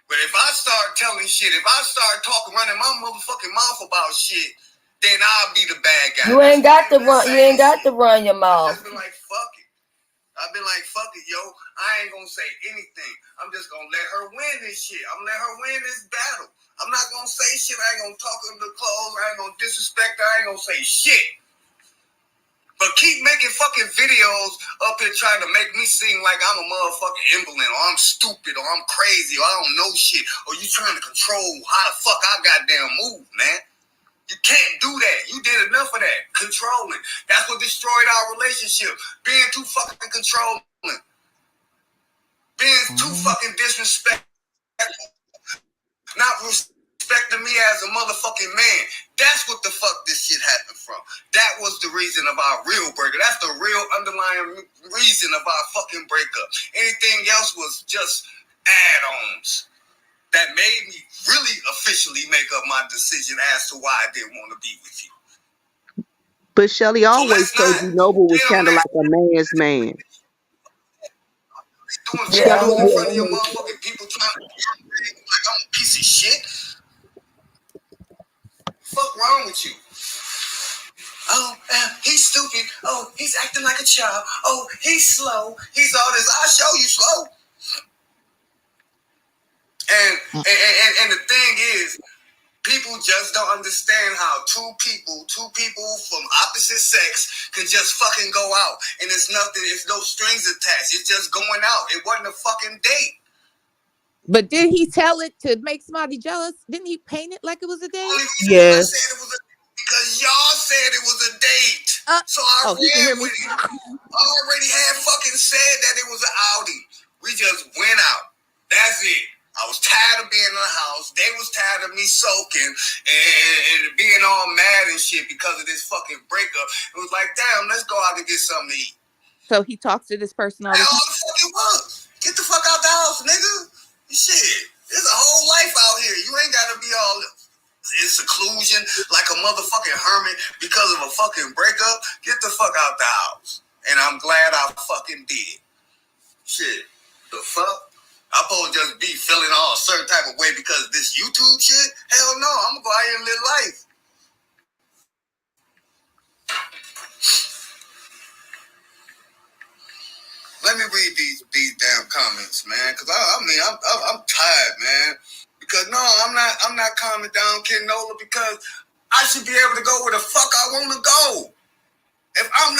But if I start telling shit, if I start talking, running my motherfucking mouth about shit, then I'll be the bad guy. You That's ain't why I got to ain't been run. You ain't saying got shit. to run your I just mouth. been like, fuck it. I've been like, fuck it, yo. I ain't gonna say anything. I'm just gonna let her win this shit. I'm gonna let her win this battle. I'm not gonna say shit. I ain't gonna talk under clothes. I ain't gonna disrespect her. I ain't gonna say shit. But keep making fucking videos up here trying to make me seem like I'm a motherfucking invalid or I'm stupid or I'm crazy or I don't know shit or you trying to control how the fuck I goddamn move, man. You can't do that. You did enough of that. Controlling. That's what destroyed our relationship. Being too fucking controlling. Being too fucking disrespectful. Not respecting me as a motherfucking man. That's what the fuck this shit happened from. That was the reason of our real breakup. That's the real underlying reason of our fucking breakup. Anything else was just add-ons that made me really officially make up my decision as to why I didn't want to be with you. But Shelly So always let's told not you Noble was get on kind of that like a man's man. doing Yeah. videos in front of your motherfucking people trying to like I'm a piece of shit. Fuck wrong with you? Oh, he's stupid. Oh, he's acting like a child. Oh, he's slow. He's all this. I'll show you slow. And the thing is, people just don't understand how two people from opposite sex can just fucking go out. And it's nothing, it's no strings attached. It's just going out. It wasn't a fucking date. But did he tell it to make somebody jealous? Didn't he paint it like it was a date? Only reason I Yes. said it was a because y'all said it was a date. So I he can hear ran me. with it. I already had fucking said that it was an outing. We just went out. That's it. I was tired of being in the house. They was tired of me soaking and being all mad and shit because of this fucking breakup. It was like, damn, let's go out and get something to eat. So he talks to this person all the time. All the fuck it was. Get the fuck out the house, nigga. Shit. There's a whole life out here. You ain't gotta be all in seclusion like a motherfucking hermit because of a fucking breakup. Get the fuck out the house. And I'm glad I fucking did. Shit. The fuck? I'm supposed to just be feeling all a certain type of way because of this YouTube shit? Hell no. I'm gonna go out here and live life. Let me read these damn comments, man, because I'm tired, man. Because no, I'm not calming down Kenola because I should be able to go where the fuck I want to go. If I'm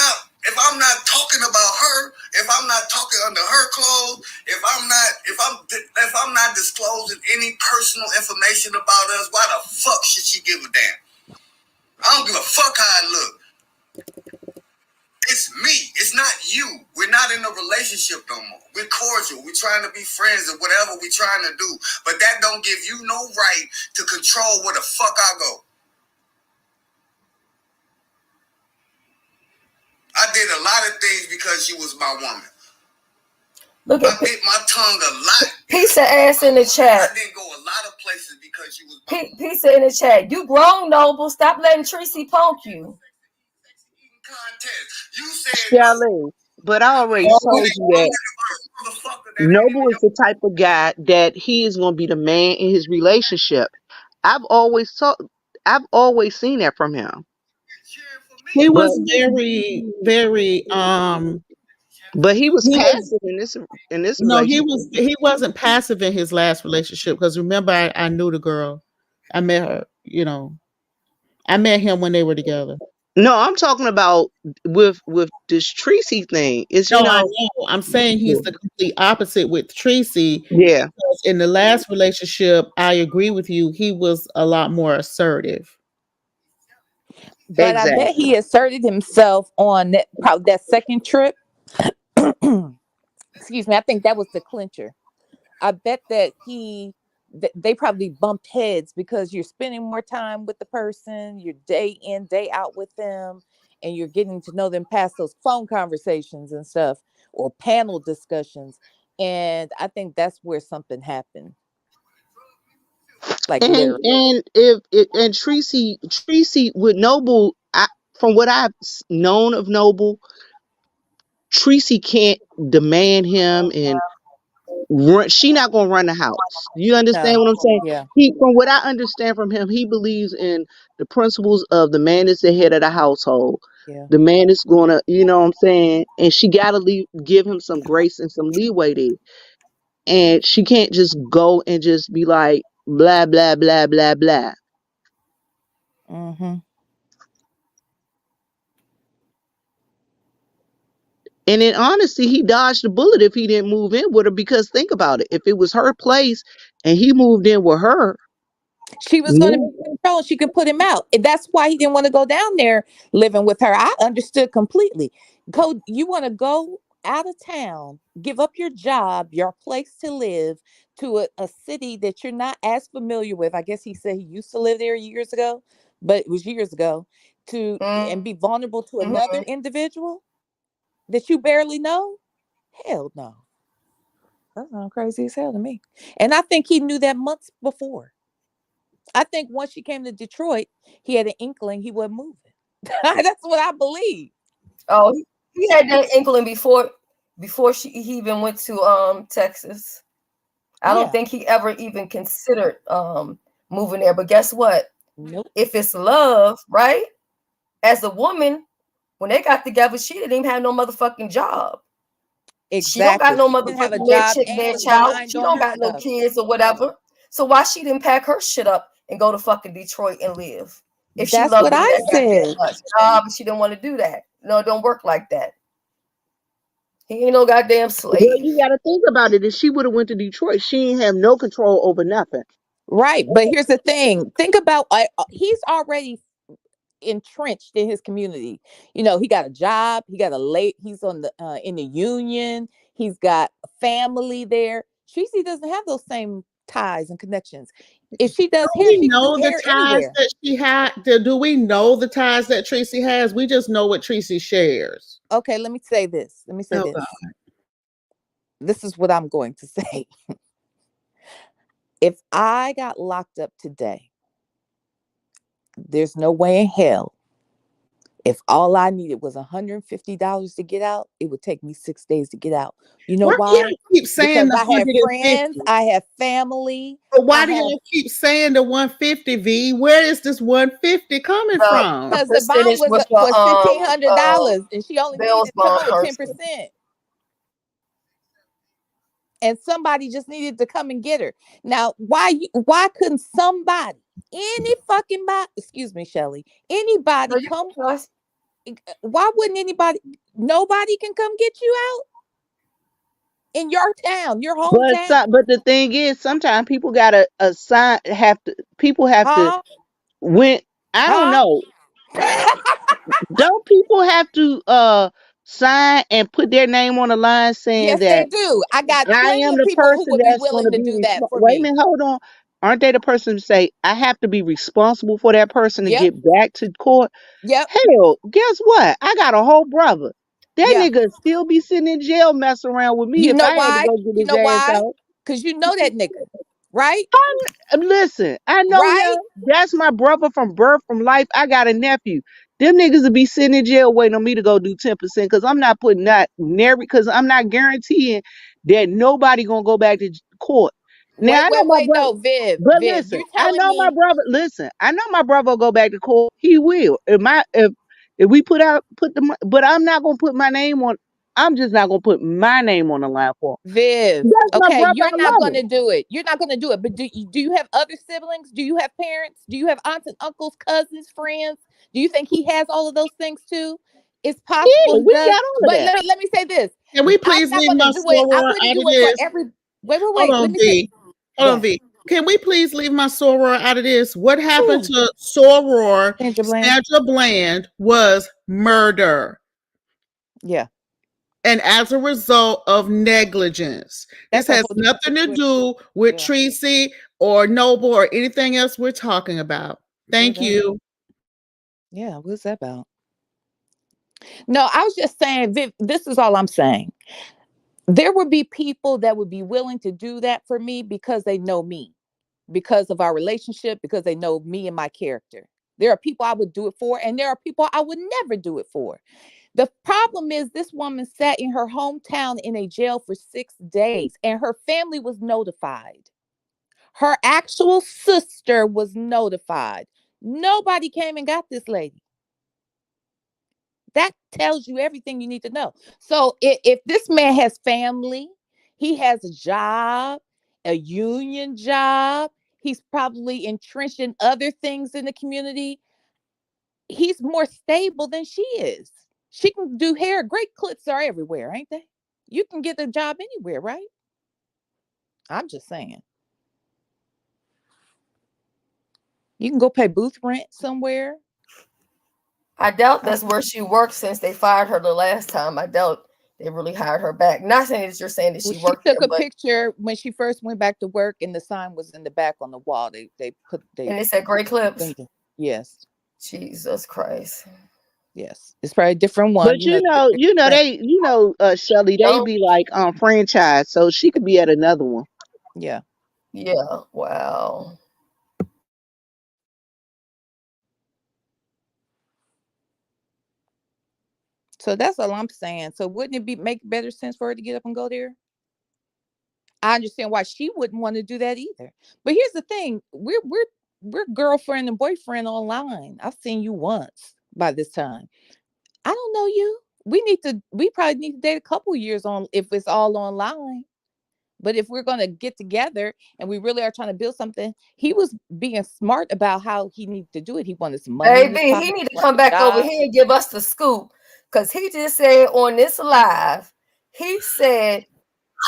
not talking about her, if I'm not talking under her clothes, if I'm not disclosing any personal information about us, why the fuck should she give a damn? I don't give a fuck how I look. It's me. It's not you. We're not in a relationship no more. We're cordial. We're trying to be friends or whatever we're trying to do. But that don't give you no right to control where the fuck I go. I did a lot of things because she was my woman. Look I at bit my tongue a lot. Pizza ass in the chat. I didn't go a lot of places because she was my woman. Pizza in the chat. You grown, Noble. Stop letting Tracy punk you. You said Shelly, but I already told you that Noble is the type of guy that he is going to be the man in his relationship. I've always seen that from him. He But was very, very but he was he was passive in this no, relationship. he wasn't passive in his last relationship because remember I knew the girl. I met her, I met him when they were together. No, I'm talking about with this Tracy thing. It's No, I know. I'm saying he's the complete opposite with Tracy. Yeah. Because in the last relationship, I agree with you. He was a lot more assertive. But I bet he asserted himself on probably that second trip. Excuse me. I think that was the clincher. I bet that they probably bumped heads because you're spending more time with the person, you're day in, day out with them, and you're getting to know them past those phone conversations and stuff or panel discussions. And I think that's where something happened. Like literally. And Tracy with Noble, from what I've known of Noble, Tracy can't demand him and she not gonna run the house. You understand what I'm saying? Yeah. From what I understand from him, he believes in the principles of the man is the head of the household. Yeah. The man is gonna, you know what I'm saying? And she gotta give him some grace and some leeway there. And she can't just go and just be like blah blah blah blah blah. Mm-hmm. And in honesty, he dodged the bullet if he didn't move in with her, because think about it. If it was her place and he moved in with her, she was going to be in control. She could put him out. And that's why he didn't want to go down there living with her. I understood completely. You want to go out of town, give up your job, your place to live to a city that you're not as familiar with. I guess he said he used to live there years ago, but it was years ago and be vulnerable to another individual that you barely know. Hell no. That sounds crazy as hell to me. And I think he knew that months before. I think once she came to Detroit, he had an inkling he wasn't moving. That's what I believe. Oh, he had that inkling before he even went to Texas. I don't think he ever even considered moving there. But guess what? Nope. If it's love, right? As a woman, when they got together, she didn't even have no motherfucking job. Exactly. She don't got no She didn't have a motherfucking job chick, and man, was child. behind She on don't her got no stuff. kids or whatever. So why she didn't pack her shit up and go to fucking Detroit and live? If she That's loved what him I that goddamn said. much. But she didn't want to do that. No, it don't work like that. He ain't no goddamn Well, you slave. got to think about it. If she would have went to Detroit, she ain't have no control over nothing. Right. But here's the thing. Think about he's already entrenched in his community. He got a job, he got he's on the in the union, he's got a family there. Tracy doesn't have those same ties and connections. If she does Do hair, we she can do know the hair ties anywhere. that she had? Do we know the ties that Tracy has? We just know what Tracy shares. Okay, let me say this. Oh God. This is what I'm going to say. If I got locked up today, there's no way in hell. If all I needed was $150 to get out, it would take me 6 days to get out. You know Why do why? y'all keep saying Because the I have friends, 150? I have family, But I why do have y'all keep saying the 150, V? Where is this 150 coming The from? because the bond percentage was with the was $1,500 and she only Bell's needed to come bond up with person. 10%. And somebody just needed to come and get her. Now, why couldn't somebody, any fucking body, excuse me, Shelly, No, anybody you come? guys. Why wouldn't anybody? Nobody can come get you out in your town, your hometown, But the thing is, sometimes people gotta assign. People have to huh? when I don't Huh? know. Don't people have to sign and put their name on the line saying Yes, they that do. I got I plenty am of the people who person would be that's going willing to to be do that responsible? for Wait a me. minute, hold on. Aren't they the person to say I have to be responsible for that person to Yep. get back to court? Yep. Hell, guess what? I got a whole brother. That Yeah. nigga still be sitting in jail messing around with me You if know I had to why? go get You his know ass why? out. Because you know that nigga, right? Listen, I know Right? him. That's my brother from birth, from life. I got a nephew. Them niggas will be sitting in jail waiting on me to go do 10% because I'm not putting that near because I'm not guaranteeing that nobody gonna go back to court. Now Wait, I know wait, my wait. brother, No, Viv, but Viv, listen, you're I telling know my me, brother. Listen, I know my brother will go back to court. He will. If we but I'm not gonna put my name on. I'm just not gonna put my name on the line for him. Viv. That's my Okay, brother. you're I not love going him. to do it. You're not going to do it. But do you have other siblings? Do you have parents? Do you have aunts and uncles, cousins, friends? Do you think he has all of those things too? It's possible Yeah, he we does. got all of But that. let me say this. Can we I'm please not leave going to my do it. I soror wouldn't out do of it for this? every. Wait, wait, Hold wait. Let on, me say. V. Hold on, What? V. Can we please leave my soror out of this? What happened Who? to soror Sandra Bland? Sandra Bland was murder. Yeah. And as a result of negligence. This That's a has whole different nothing to situation. do with Yeah. Tracy or Noble or anything else we're talking about. Yeah, Thank that. you. Yeah. What's that about? No, I was just saying, Viv, this is all I'm saying. There would be people that would be willing to do that for me because they know me, because of our relationship, because they know me and my character. There are people I would do it for, and there are people I would never do it for. The problem is, this woman sat in her hometown in a jail for 6 days, and her family was notified. Her actual sister was notified. Nobody came and got this lady. That tells you everything you need to know. So if this man has family, he has a job, a union job, he's probably entrenched in other things in the community. He's more stable than she is. She can do hair. Great clips are everywhere, ain't they? You can get a job anywhere, right? I'm just saying. You can go pay booth rent somewhere. I doubt that's where she worked since they fired her the last time. I doubt they really hired her back. Not saying that you're saying that Well, she she worked took there, a but picture when she first went back to work, and the sign was in the back on the wall. They and they said great clips. painted. Yes, Jesus Christ. yes. It's probably a different one. But You know, different print. Shelly, they Yep. be like franchise, so she could be at another one. Yeah. Yeah. Wow. So that's all I'm saying. So wouldn't it be make better sense for her to get up and go there? I understand why she wouldn't want to do that either. But here's the thing: we're girlfriend and boyfriend online. I've seen you once by this time. I don't know you. We probably need to date a couple years on if it's all online. But if we're gonna get together and we really are trying to build something, he was being smart about how he needed to do it. He wanted some money in his Baby, he pocket, need to wanted come a back over job. here and give us the scoop. Because he just said on this live, he said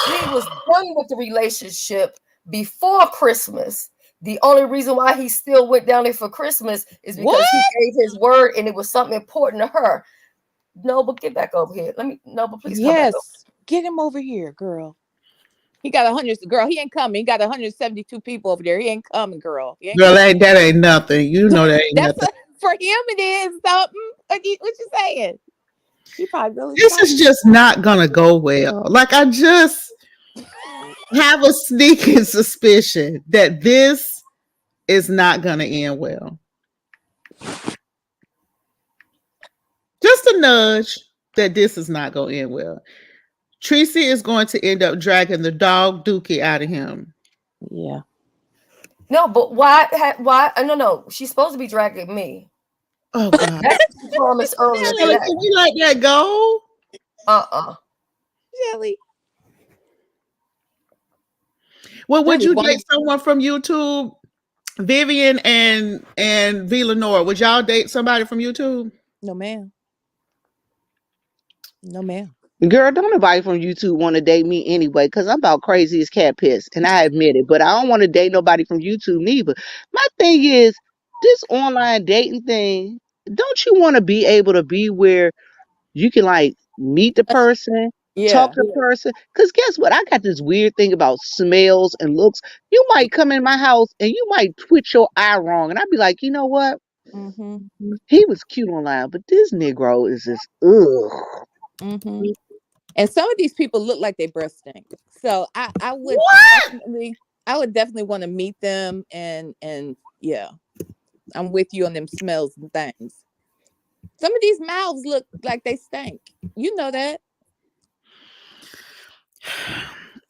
he was done with the relationship before Christmas. The only reason why he still went down there for Christmas is What? because he gave his word and it was something important to her. Noble, get back over here. Noble, please come back over. Yes. Get him over here, girl. He got 100. Girl, he ain't coming. He got 172 people over there. He ain't coming, girl. He ain't Girl, coming. that ain't nothing. You know that ain't That's nothing. for him. It is something. What you saying? He probably really This is excited. just not gonna go well. Like I just have a sneaking suspicion that this is not gonna end well. Just a nudge that this is not gonna end well. Tracy is going to end up dragging the dog Dookie out of him. Yeah. No, but why? Why? No. She's supposed to be dragging me. Oh God. That's what she promised earlier Shelly, today. can we let that go? Shelly. Well, would Shelly you wanna date someone from YouTube? Vivian and V Lenore, would y'all date somebody from YouTube? No, ma'am. No, ma'am. Girl, don't nobody from YouTube want to date me anyway, because I'm about crazy as cat piss, and I admit it. But I don't want to date nobody from YouTube neither. My thing is, this online dating thing, don't you want to be able to be where you can like meet the person, talk Yeah. to the person? Because guess what? I got this weird thing about smells and looks. You might come in my house and you might twitch your eye wrong, and I'd be like, you know what? Mm-hmm. He was cute online, but this Negro is just ugh. Mm-hmm. And some of these people look like they breath stink. So I would What? definitely want to meet them and yeah, I'm with you on them smells and things. Some of these mouths look like they stink. You know that.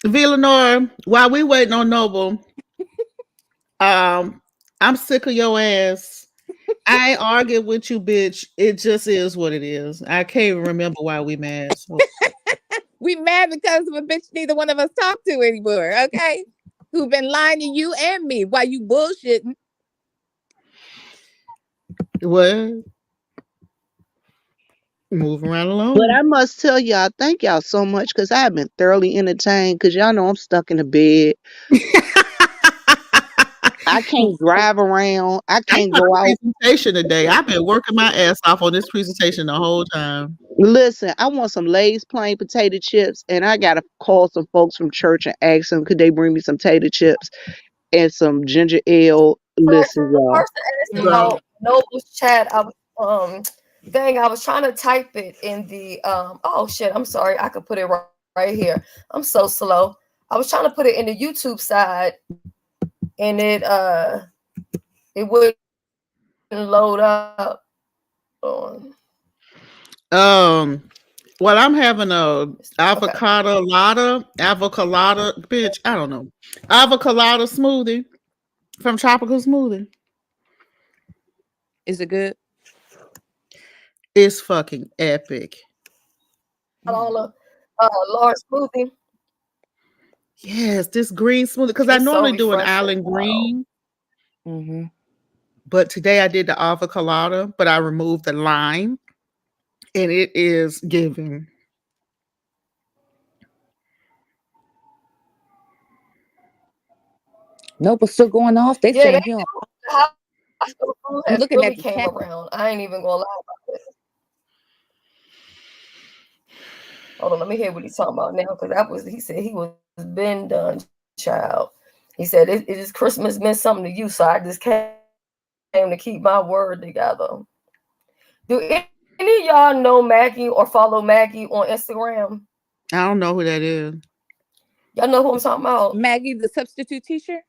Villanor, while we waiting on Noble, I'm sick of your ass. I ain't arguing with you, bitch. It just is what it is. I can't even remember why we mad. So We mad because of a bitch neither one of us talk to anymore, okay? Who been lying to you and me while you bullshitting. what? Moving right But along. I must tell y'all, thank y'all so much because I have been thoroughly entertained because y'all know I'm stuck in the bed. I can't drive around. I I can't got a go out. presentation today. I've been working my ass off on this presentation the whole time. Listen, I want some Lay's plain potato chips, and I gotta call some folks from church and ask them could they bring me some tater chips and some ginger ale. Listen, The y'all. person asked Girl, about Noble's chat. Dang, I was trying to type it in the oh shit, I'm sorry. I could put it right here. I'm so slow. I was trying to put it in the YouTube side and it wouldn't load up. Um, well, I'm having a okay. avocado, bitch. I don't know, avocado smoothie from Tropical Smoothie. Is it good? It's fucking epic. Mm. All the large smoothie. Yes, this green smoothie because I It's so normally do an refreshing. island Wow. green, Mm-hmm. but today I did the avocado, but I removed the lime, and it is giving. Nope, it's still going off. They Yeah, saying he on. the hospital food I'm has looking really at the came chat. around. I ain't even gonna lie about it. Hold on, let me hear what he's talking about now because he said he was been done, child. He said it is Christmas meant something to you, so I just came to keep my word together. Do any of y'all know Maggie or follow Maggie on Instagram? I don't know who that is. Y'all know who I'm talking about? Maggie, the substitute teacher?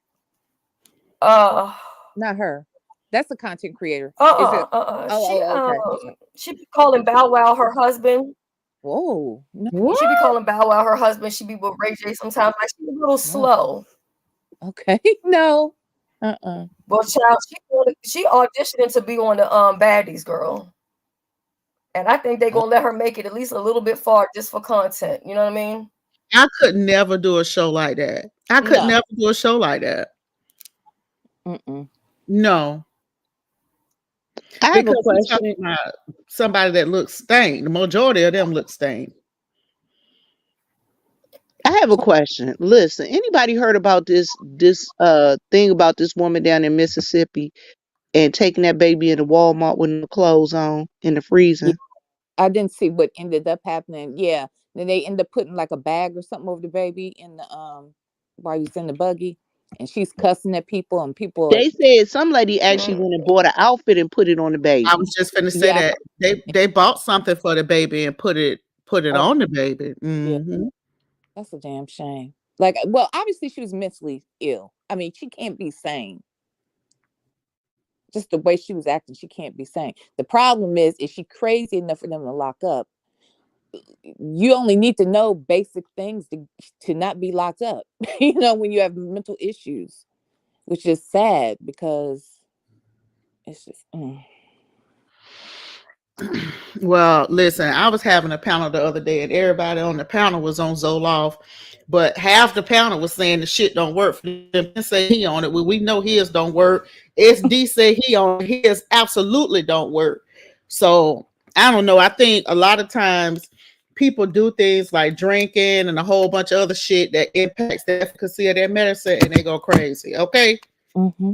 Uh, Not her. That's a content creator. Is it? uh-uh. Okay. She be calling Bow Wow her husband. Whoa. No. What? She be calling Bow Wow her husband. She be with Ray J sometimes. Like she's a little No. slow. Okay. No. Uh-uh. But child, she auditioning to be on the Baddies girl. And I think they're gonna let her make it at least a little bit far just for content. You know what I mean? I could never do a show like that. I could No. never do a show like that. Mm-mm. No, I have a because we're question. talking about somebody that looks stained. The majority of them look stained. I have a question. Listen, anybody heard about this thing about this woman down in Mississippi and taking that baby into Walmart with no clothes on in the Yeah, freezing? I didn't see what ended up happening. Yeah. Then they end up putting like a bag or something over the baby in the while he was in the buggy, and she's cussing at people, and people are They said some lady actually Mm. went and bought an outfit and put it on the I baby. was just finna say yeah, I that they bought something for the baby and put it oh on the baby. yeah, that's a damn shame. Like, well, obviously she was mentally ill. I mean, she can't be sane. Just the way she was acting, she can't be sane. The problem is she crazy enough for them to lock up? You only need to know basic things to not be locked up. When you have mental issues, which is sad because it's just Well, listen, I was having a panel the other day, and everybody on the panel was on Zoloft, but half the panel was saying the shit don't work for them. And say he on it. Well, we know his don't work. SD say he on his absolutely don't work. So I don't know. I think a lot of times people do things like drinking and a whole bunch of other shit that impacts the efficacy of their medicine, and they go crazy. Okay. mm-hmm.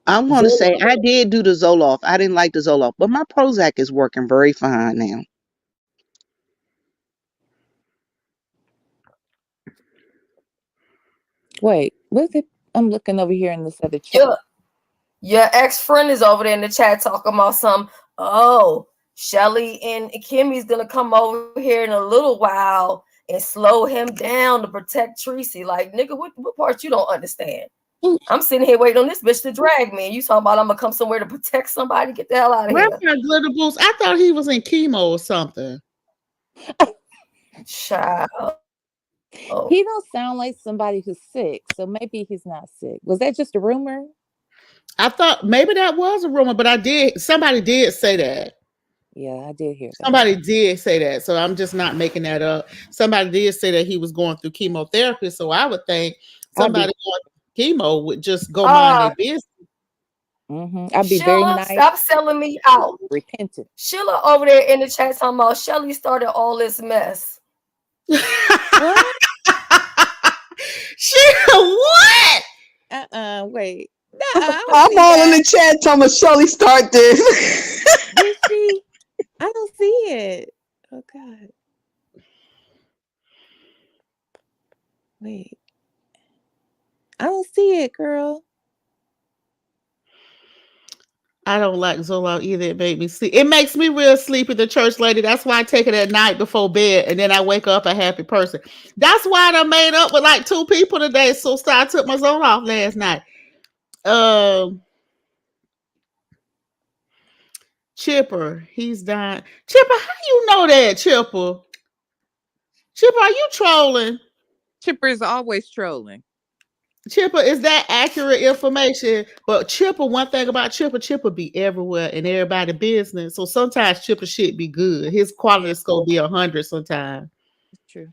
I'm going to say I did do the Zoloft. I didn't like the Zoloft, but my Prozac is working very fine now. Wait, what's it? I'm looking over here in this other chat. Your ex-friend is over there in the chat talking about some, oh, Shelly and Kimmy's gonna come over here in a little while and slow him down to protect Tracy. Like, nigga, what part you don't understand? I'm sitting here waiting on this bitch to drag me. And you talking about I'm gonna come somewhere to protect somebody? Get the hell out of Where's here. my glitter boost? I thought he was in chemo or something. Child. He don't sound like somebody who's sick, so maybe he's not sick. Was that just a rumor? I thought maybe that was a rumor, but somebody did say that. Yeah, I did hear that. Somebody did say that. So I'm just not making that up. Somebody did say that he was going through chemotherapy. So I would think somebody going through chemo would just go mind their business. I'd be very Sheila, nice. stop selling me out. Repentant. Sheila over there in the chat talking about Shelly started all this mess. What? Sheila, what? Wait. I'm all in the chat talking about Shelly start this. Did she? I don't see it. Oh God. Wait. I don't see it, girl. I don't like Zoloft either. It makes me real sleepy, the church lady. That's why I take it at night before bed, and then I wake up a happy person. That's why I made up with like 2 people today. So I took my Zoloft last night. Chipper, he's dying. Chipper, how you know that, Chipper? Chipper, are you trolling? Chipper is always trolling. Chipper, is that accurate information? But Chipper, one thing about Chipper be everywhere in everybody's business. So sometimes Chipper shit be good. His quality is gonna be 100 sometimes. It's true.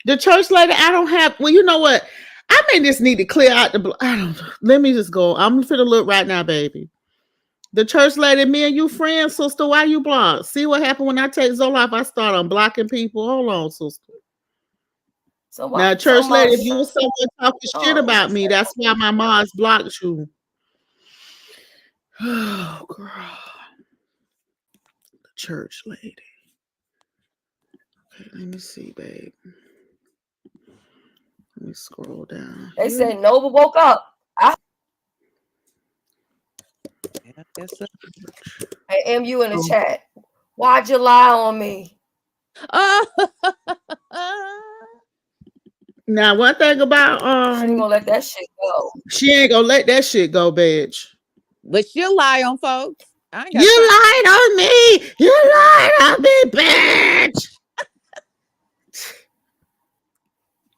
The church lady, I don't have. Well, you know what? I may just need to clear out the. I don't know. Let me just go. I'm finna look right now, baby. The church lady, me and you friends, sister. Why you block? See what happened when I take Zoloft? I start unblocking people. Hold on, sister. So now, church lady, if you was someone talking shit about me, that's why my mom's blocked you. Oh, girl. The church lady. Okay, let me see, babe. Let me scroll down. They said Nova woke up. I guess so. Hey, MU in the chat. Why'd you lie on me? Now, one thing about she ain't gonna let that shit go. She ain't gonna let that shit go, bitch. But she'll lie on folks. You lied on me. You lied on me, bitch.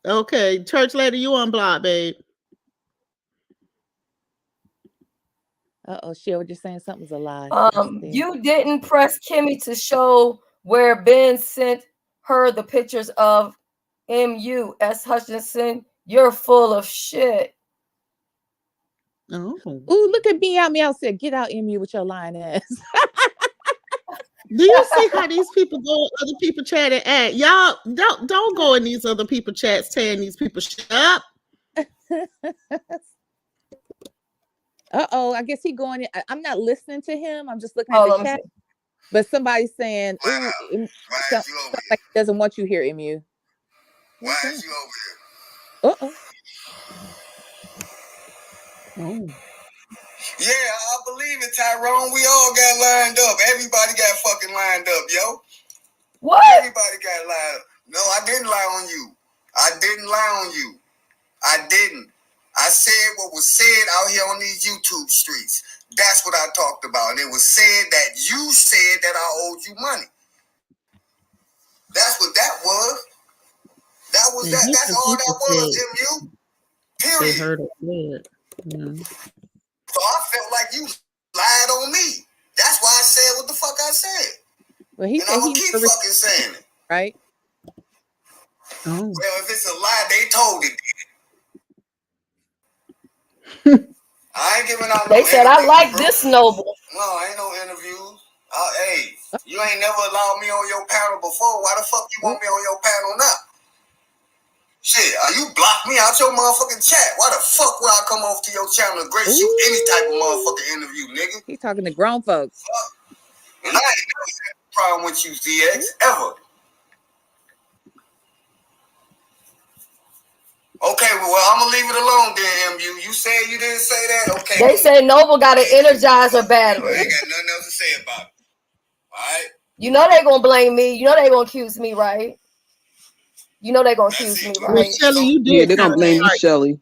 Okay, church lady, you unblocked, babe. She was just saying something's a lie. You didn't press Kimmy to show where Ben sent her the pictures of M.U.S. Hutchinson, you're full of shit. Oh. Ooh, look at Meow Meow said, get out, MU, with your lying ass. Do you see how these people go in other people chat and act? Y'all don't go in these other people chats telling these people shut up. Uh-oh, I guess he going in. I'm not listening to him. I'm just looking at Oh, the let me chat. see. But somebody's saying, Why ooh, is you over sounds like he doesn't want you here, MU. here? Why What's is that? you over here? Uh-oh. Oh. Yeah, I believe it, Tyrone. We all got lined up. Everybody got fucking lined up, yo. What? Everybody got lined up. No, I didn't lie on you. I didn't lie on you. I didn't. I said what was said out here on these YouTube streets. That's what I talked about. And it was said that you said that I owed you money. That's what that was. That was And that. That's different all that people was, said MU. they Period. heard it said. Yeah. So I felt like you lied on me. That's why I said what the fuck I said. Well, he And said I'm going he to keep never fucking saying it. right? Oh. Well, if it's a lie, they told it. I ain't giving out no They said I interviews, like bro. this Noble. No, ain't no interviews. Hey, you ain't never allowed me on your panel before. Why the fuck you want me on your panel now? Shit, you blocked me out your motherfucking chat. Why the fuck would I come over to your channel and grace you any type of motherfucking interview, nigga? He's talking to grown folks. Fuck. And I ain't never had a problem with you, ZX, ever. Okay, well, I'm gonna leave it alone then, MU. You said you didn't say that? Okay. They say Noble got an Energizer I battery. ain't got nothing else to say about it. Alright? You know they gonna blame me. You know they gonna accuse me, right? You know they gonna accuse me, Well, right? Shelly, you Yeah, did they're kind gonna of blame you, start. Shelly.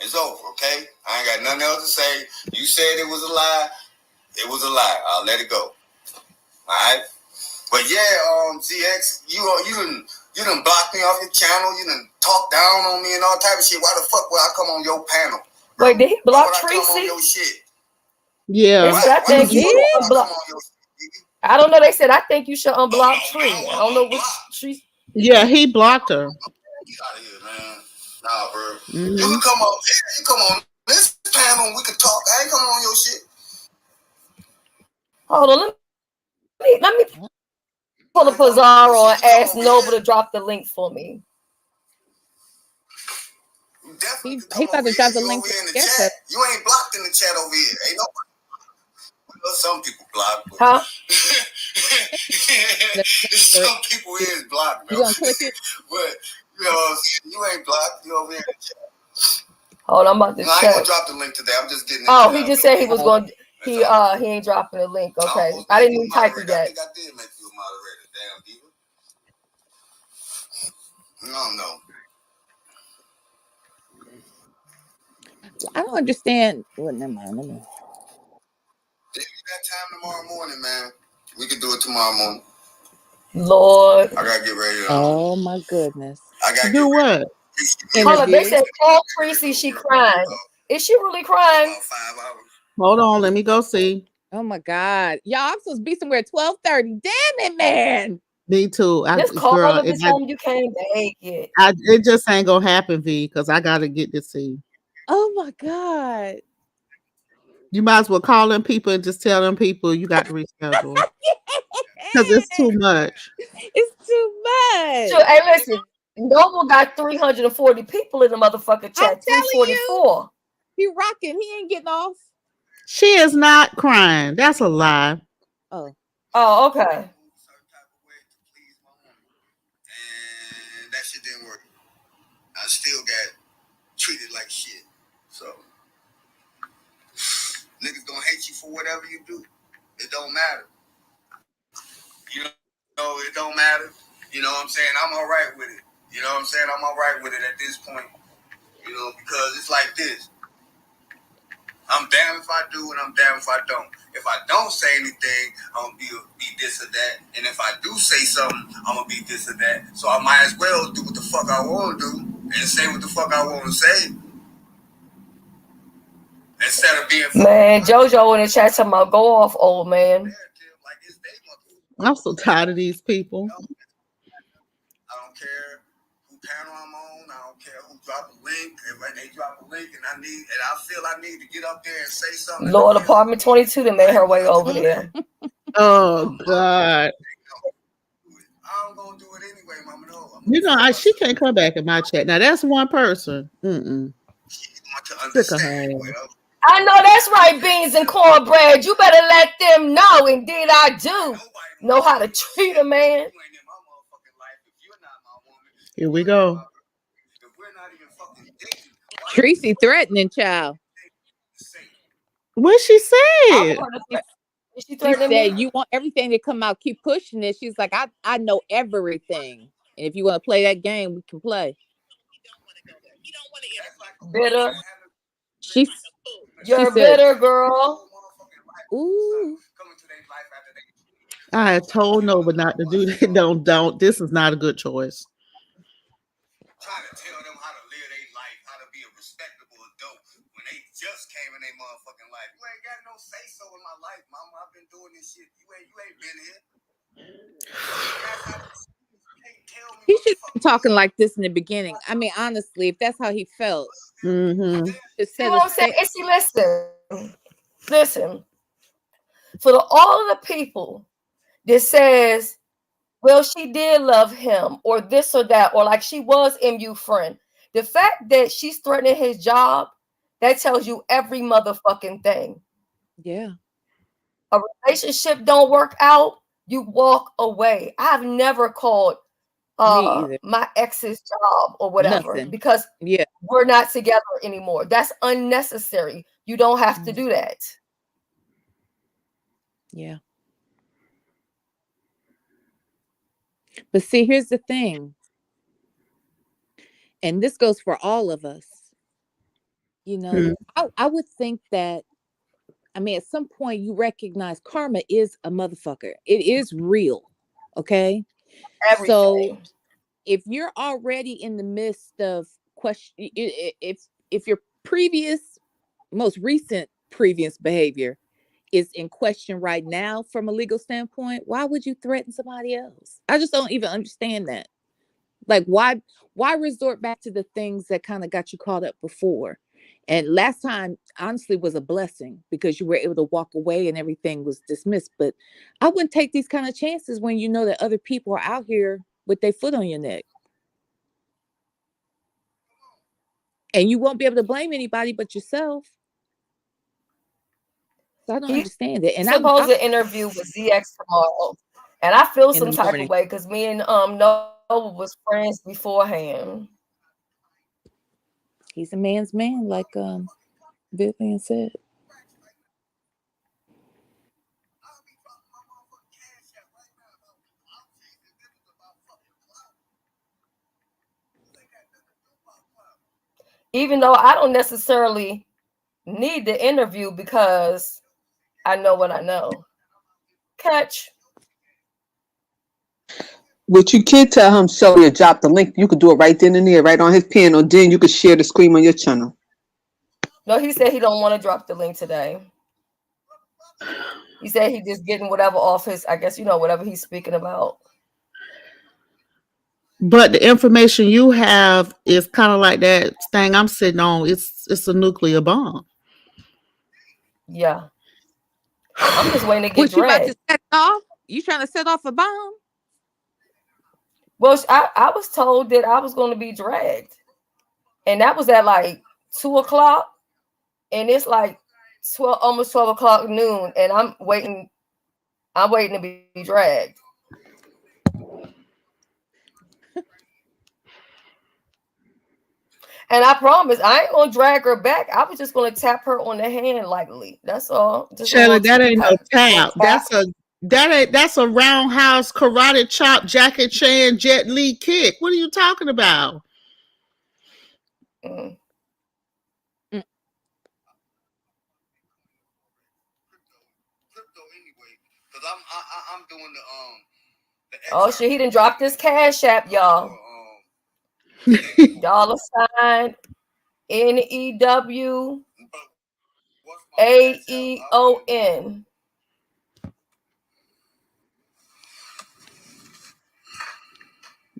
It's over, okay? I ain't got nothing else to say. You said it was a lie. It was a lie. I'll let it go. Alright? But yeah, ZX, you done blocked me off your channel. You done talk down on me and all type of shit. Why the fuck would I come on your panel? Bro? Wait, did he Why block would I come on Tracy? your shit? Yeah. They said I Why the think you fuck should would I come unblock. on your shit? I don't know. They said I think you should unblock Tree. I don't know which Tree. Yeah, he blocked her. Get out of here, man. Nah, bro. You Mm-hmm. can come on. You come on this panel and we can talk. I ain't coming on your shit. Hold on, let me pull a Pizarro and ask Noble to drop the link for me. You definitely He can come about over to here. drop the You link over to here in the the chat. chat. You ain't blocked in the chat over here. Ain't nobody. Well, some people blocked, but Huh? some people is blocked, You though. gonna click it? But you know what I'm saying? You ain't blocked. You over here in the chat. Hold on, I'm about to No, I ain't check. gonna drop the link today. I'm just getting it. Oh, he just said he was going. That's He all. he ain't dropping the link. I Okay, almost I made didn't you a even type it moderator. I yet. think I did make you a moderator. Damn, diva. No. I don't understand. Well, never mind. Let me. If you got time tomorrow morning, man, we can do it tomorrow morning. Lord. I gotta get ready. Oh my goodness. I gotta get Do ready. what? Hold up, they Interview. said call Tracy. She crying. Is she really crying? About 5 hours. Hold on, let me go see. Oh my God. Y'all, I'm supposed to be somewhere at 12:30. Damn it, man. Me too. Just call Girl, her to tell me you can't make it. it just ain't gonna happen, V, because I gotta get to see. Oh my God. You might as well call them people and just tell them people you got to reschedule. Because it's too much. It's too much. Sure, hey, listen. Noble got 340 people in the motherfucking chat. I'm telling you. 344. He rocking. He ain't getting off. She is not crying. That's a lie. Oh. Oh, okay. And that shit didn't work. I still got treated like shit. So niggas gonna hate you for whatever you do. It don't matter. You know, it don't matter. You know what I'm saying? I'm all right with it. You know what I'm saying? I'm all right with it at this point. You know, because it's like this. I'm damned if I do and I'm damned if I don't. If I don't say anything, I'm gonna be this or that. And if I do say something, I'm gonna be this or that. So I might as well do what the fuck I wanna do and say what the fuck I wanna say. Instead of being Man, JoJo in the chat talking about go off, old man. I'm so tired of these people. care who panel I'm on. I don't care who drop a link. If they drop a link and I feel I need to get up there and say something. Lord, Apartment 22 that made her way over there. Oh God. I'm gonna do it anyway, Mama. No, You know, she can't come back in my chat. Now that's one person. Sick of her. I know that's right, beans and cornbread. You better let them know. Indeed, I do know how to treat a man. Here we go. Tracy threatening, child. What she said? She She threatening said, me? "You want everything to come out, keep pushing it." She's like, I know everything. And if you want to play that game, we can play. Bitter. She You're said, bitter, girl. ooh. I had told Nova not to do that. Don't. This is not a good choice. Trying to tell them how to live their life, how to be a respectable adult when they just came in their motherfucking life. You ain't got no say so in my life, Mama. I've been doing this shit. You ain't been here. He should be talking like this in the beginning. I mean, honestly, if that's how he felt. Mm-hmm. See what I'm saying? And see, listen. For all of the people that says, well, she did love him, or this or that, or like she was MU friend. The fact that she's threatening his job, that tells you every motherfucking thing. Yeah. A relationship don't work out, you walk away. I've never called my ex's job or whatever. Nothing. Because yeah, we're not together anymore. That's unnecessary. You don't have to do that. Yeah. But see, here's the thing. And this goes for all of us. You know, I would think that, I mean, at some point you recognize karma is a motherfucker. It is real. Okay. Everything. So if you're already in the midst of question, if your most recent previous behavior is in question right now from a legal standpoint, why would you threaten somebody else? I just don't even understand that. Like, why resort back to the things that kind of got you caught up before? And last time, honestly, was a blessing because you were able to walk away and everything was dismissed. But I wouldn't take these kind of chances when you know that other people are out here with their foot on your neck. And you won't be able to blame anybody but yourself. So I don't understand it. And I'm supposed to interview with ZX tomorrow. And I feel some type of way because me and Noah was friends beforehand. He's a man's man, like Vivian said. Even though I don't necessarily need the interview because I know what I know. Catch. But you can't tell him Shelly or drop the link. You could do it right then and there, right on his pen, or then you could share the screen on your channel. No, he said he don't want to drop the link today. He said he just getting whatever off his, I guess, whatever he's speaking about. But the information you have is kind of like that thing I'm sitting on. It's a nuclear bomb. Yeah. I'm just waiting to get What you about dragged. to set off? You trying to set off a bomb? Well, I was told that I was going to be dragged. And that was at like 2:00. And it's like almost 12 o'clock noon. And I'm waiting to be dragged. And I promise I ain't gonna drag her back. I was just gonna tap her on the hand lightly. That's all. Just Shelly, that ain't no tap. That's a roundhouse karate chop, Jackie Chan, Jet Li kick. What are you talking about? Mm. I'm doing the oh shit, he done dropped his cash app, y'all. $sign NEWAEON.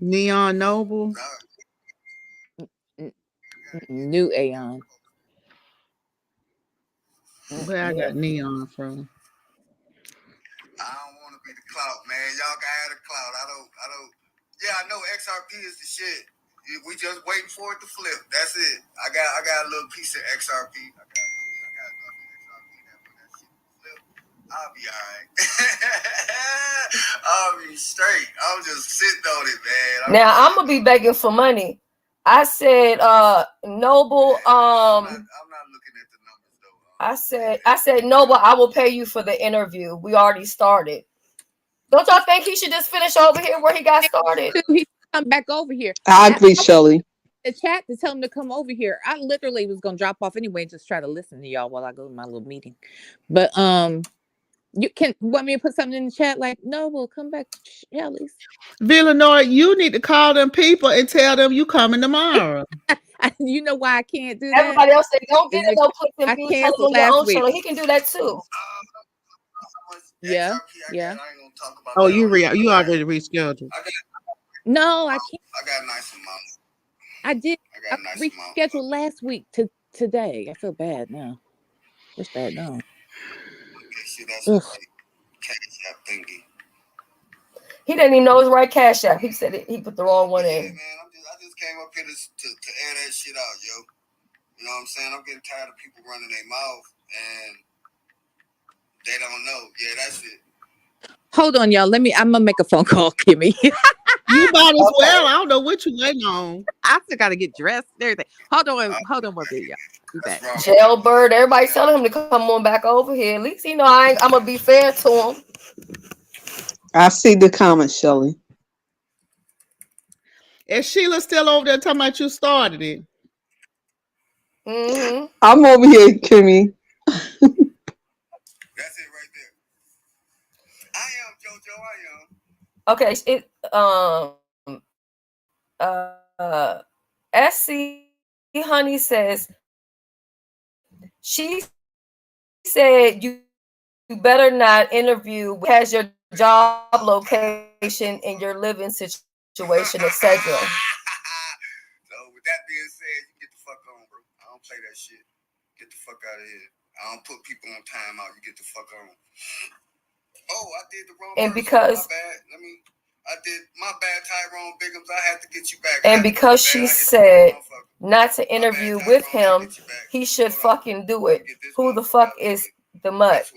Neon Noble. New Aeon. Where I Yeah. got Neon from. I don't want to be the clout, man. Y'all can have the clout. I don't. Yeah, I know XRP is the shit. We just waiting for it to flip. That's it. I got a little piece of XRP. I got enough XRP that when that shit flip, I'll be all right. I'll be straight. I'm just sitting on it, man. Now I'm gonna be begging for money. I said, Noble, I'm not looking at the numbers though. I said, Noble, I will pay you for the interview. We already started. Don't y'all think he should just finish over here where he got started? He come back over here. I agree, Shelly. The chat to tell him to come over here. I literally was gonna drop off anyway, and just try to listen to y'all while I go to my little meeting. But you can want me to put something in the chat like, no, we'll come back to Shelly's. Villanor, you need to call them people and tell them you coming tomorrow. You know why I can't do that? Everybody else say, don't get it, no clicks and I views. Tell him canceled on your last own week. channel. He can do that too. Yeah, yeah. Oh, you already rescheduled. No, I can't. I got a nice amount. I did. I got a nice amount. Rescheduled last week to today. I feel bad now. Wish I had known. That's what CashApp thingy. He didn't even know his right Cash App. He said he put the wrong one in. Man, I just came up here to air that shit out, yo. You know what I'm saying? I'm getting tired of people running their mouth and they don't know. Yeah, that's it. Hold on, y'all. I'm gonna make a phone call, Kimmy. You might as well. I don't know what you waiting on. I still gotta get dressed and everything. Hold on one minute, y'all. Be back. Jailbird, everybody's telling him to come on back over here. At least he know I'm gonna be fair to him. I see the comments, Shelly. Is Sheila still over there talking about you started it? Mm-hmm. I'm over here, Kimmy. That's it right there. I am JoJo. I am. Okay, SC Honey says she said you better not interview has your job location and your living situation, etc. So with that being said, you get the fuck on, bro. I don't play that shit. Get the fuck out of here. I don't put people on timeout. You get the fuck on. Oh, I did the wrong. And because my bad. I did my bad, Tyrone Biggums. I had to get you back. And because she said not to interview with him, he should fucking do it. Who the fuck is the mutt?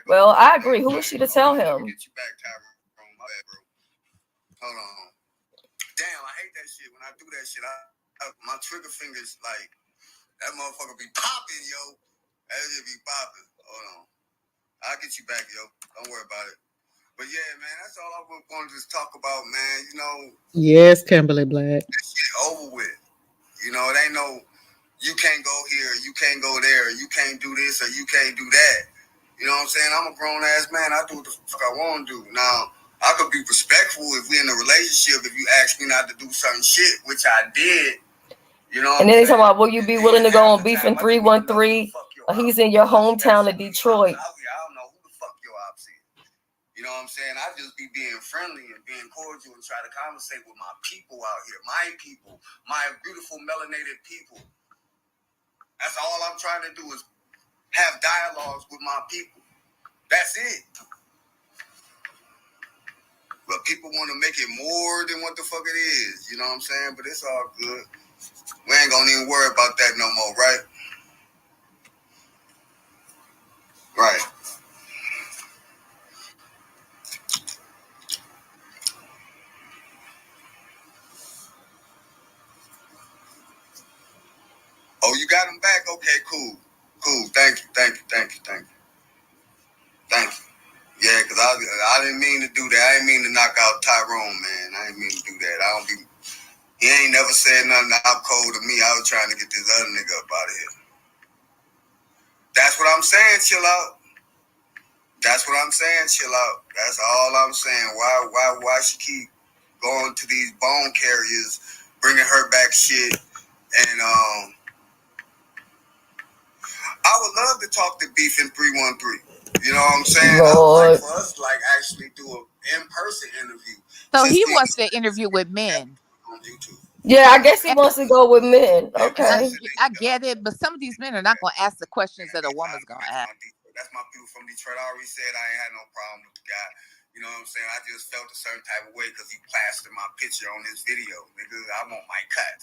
Well, I agree. Who is she to tell him? Hold on. Damn, I hate that shit. When I do that shit, my trigger fingers, like, that motherfucker be popping, yo. That shit be popping. Hold on. I'll get you back, yo. Don't worry about it. But yeah, man, that's all I wanted to talk about, man. You know. Yes, Kimberly Black. This shit over with. You know, it ain't no, you can't go here, you can't go there, you can't do this or you can't do that. You know what I'm saying? I'm a grown ass man. I do what the fuck I want to do. Now, I could be respectful if we're in a relationship. If you ask me not to do certain shit, which I did. You know. And then they talking about, will you be willing to go on Beef in 313? He's in your hometown of Detroit. I don't know who the fuck your ops is. You know what I'm saying? I just be being friendly and being cordial and try to conversate with my people out here. My people. My beautiful melanated people. That's all I'm trying to do is have dialogues with my people. That's it. But people want to make it more than what the fuck it is. You know what I'm saying? But it's all good. We ain't gonna even worry about that no more, right? Right. Oh, you got him back? Okay, cool. Cool. Thank you. Yeah, because I didn't mean to do that. I didn't mean to knock out Tyrone, man. I didn't mean to do that. He ain't never said nothing out cold to me. I was trying to get this other nigga up out of here. That's what I'm saying, chill out. That's all I'm saying. Why she keep going to these bone carriers, bringing her back shit, and I would love to talk to Beef in 313. You know what I'm saying? Lord. I would like for us to like actually do a in-person interview. So Since he then, wants to interview with men. on YouTube. Yeah, I guess he And, wants to go with men. and Okay. I get it, but some of these men are not going to ask the questions that a woman's going to ask. That's my people from Detroit. I already said I ain't had no problem with the guy. You know what I'm saying? I just felt a certain type of way because he plastered my picture on his video. Nigga, I want my cut.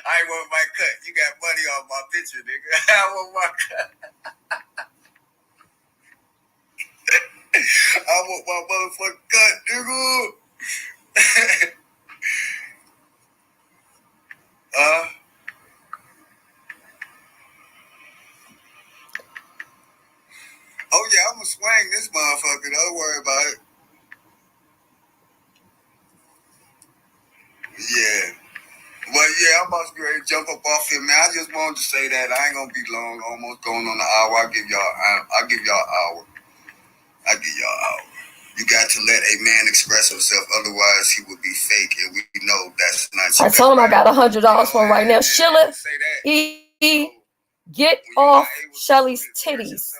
I ain't want my cut. You got money on my picture, nigga. I want my cut. I want my motherfucking cut, nigga. Oh yeah, I'm gonna swing this motherfucker. Don't worry about it. Yeah. Well, yeah, I'm about to be ready to jump up off here, man. I just wanted to say that I ain't gonna be long. Almost going on an hour. I'll give y'all an hour. You got to let a man express himself, otherwise he would be fake, and we know that's not. I told him I got $100 for him right now. Chileeeee, get off Shelly's titties.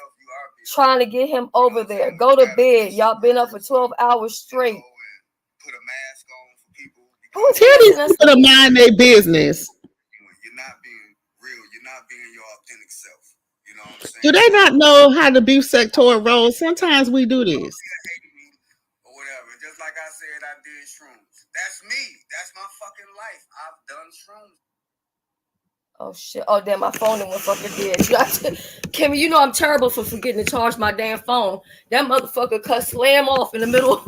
Trying to get him over there. Go to bed. Y'all been up for 12 hours straight. Put a mask on for people. Who's Tell these titties? people to mind their business. You're not being real. You're not being your authentic self. You know what I'm saying? Do they not know how to be sectoral roles? Sometimes we do this. Or whatever. Just like I said, I did shrooms. That's me. That's my fucking life. I've done shrooms. Oh shit. Oh damn, my phone went fucking dead. Kimmy, you know I'm terrible for forgetting to charge my damn phone. That motherfucker cut slam off in the middle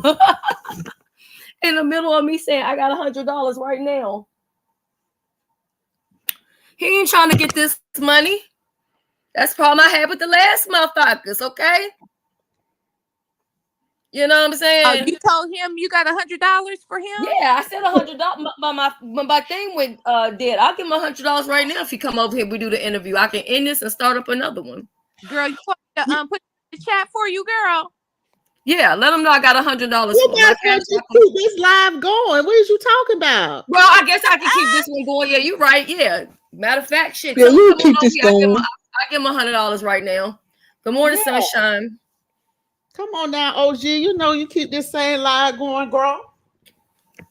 in the middle of me saying I got $100 right now. He ain't trying to get this money. That's the problem I had with the last motherfuckers, okay? You know what I'm saying? You told him you got $100 for him? Yeah, I said $100. My thing went dead. I'll give him $100 right now if he come over here. We do the interview. I can end this and start up another one. Girl, you want me to put in the chat for you, girl? Yeah, let him know I got $100 You guys want to keep this live going. What is you talking about? Well, I guess I can keep this one going. Yeah, you're right. Yeah. Matter of fact, shit. Yeah, you keep this going. I give him $100 right now. Good morning, sunshine. Come on now, OG. You know you keep this same live going, girl.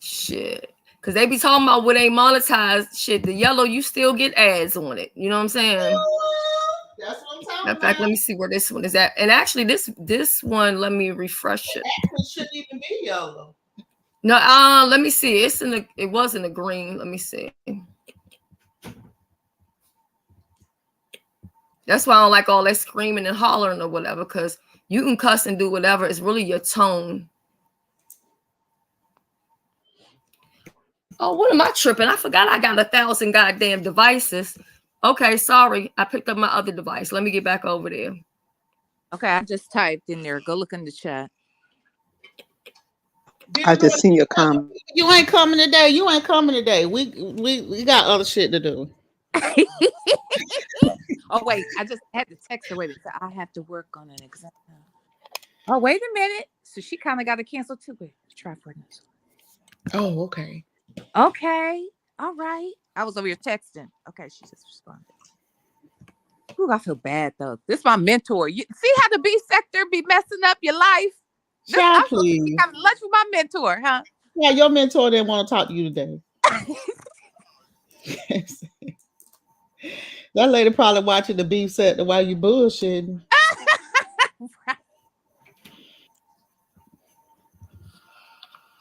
Shit. Because they be talking about what ain't monetized. Shit, the yellow, you still get ads on it. You know what I'm saying? That's what I'm talking In fact, let me see where this one is at. And actually, this one, let me refresh it. It shouldn't even be yellow. No, let me see. It was in the green. Let me see. That's why I don't like all that screaming and hollering or whatever, because you can cuss and do whatever. It's really your tone. Oh, what am I tripping? I forgot I got 1,000 goddamn devices. Okay, sorry. I picked up my other device. Let me get back over there. Okay, I just typed in there. Go look in the chat. I just seen your comment. You ain't coming today. You ain't coming today. We got other shit to do. Oh wait, I just had to text her. Wait, I have to work on an exam. Oh wait a minute. So she kind of got to cancel too. Wait, let's try for this. Oh, okay. Okay, all right. I was over here texting. Okay, she just responded. Ooh, I feel bad though. This is my mentor. You see how the B sector be messing up your life? Child, please. Having lunch with my mentor, huh? Yeah, your mentor didn't want to talk to you today. That lady probably watching the beef set while you bullshitting.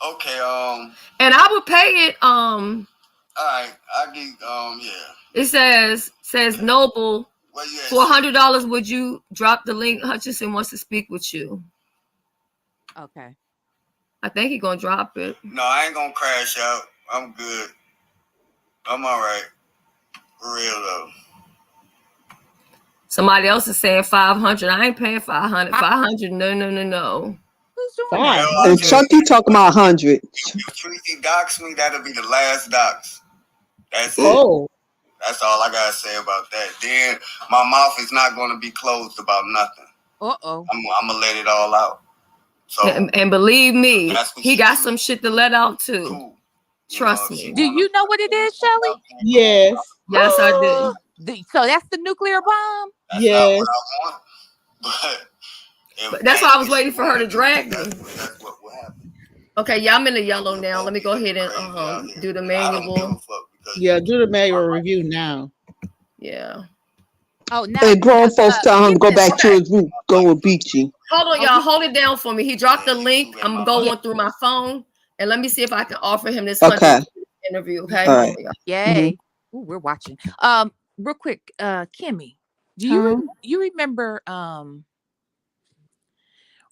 Okay, and I would pay it. All right, I get yeah. It says Noble. For $100, would you drop the link? Hutchinson wants to speak with you. Okay. I think he's gonna drop it. No, I ain't gonna crash out. I'm good. I'm all right. For real though. Somebody else is saying 500. I ain't paying 500. 500. No. Who's doing that? And Chunky talking about 100. If Tracy docs me, that'll be the last docs. That's it. Oh. That's all I gotta say about that. Then my mouth is not gonna be closed about nothing. Uh-oh. I'm gonna let it all out. So and believe me, he got some shit to let out too. Cool. Trust me. Do you know what it is, Shelly? Yes. Yes, I do. So that's the nuclear bomb? That's yes. not what I want. But that's why I was waiting for her to drag me. That's what will happen. Okay, yeah, I'm in the yellow now. Let me go ahead and do the manual. Yeah, do the manual review now. Yeah. Oh, now, And grown folks tell him to go Houston. back to his root, go with Beachy. Hold on, Oh, y'all. Hold it down for me. He dropped the link. I'm going yeah, through my phone, and let me see if I can offer him this Okay. 100 interview. Okay, All hold right. on, y'all. yay. Ooh, we're watching. Real quick, Kimmy, do Huh? you remember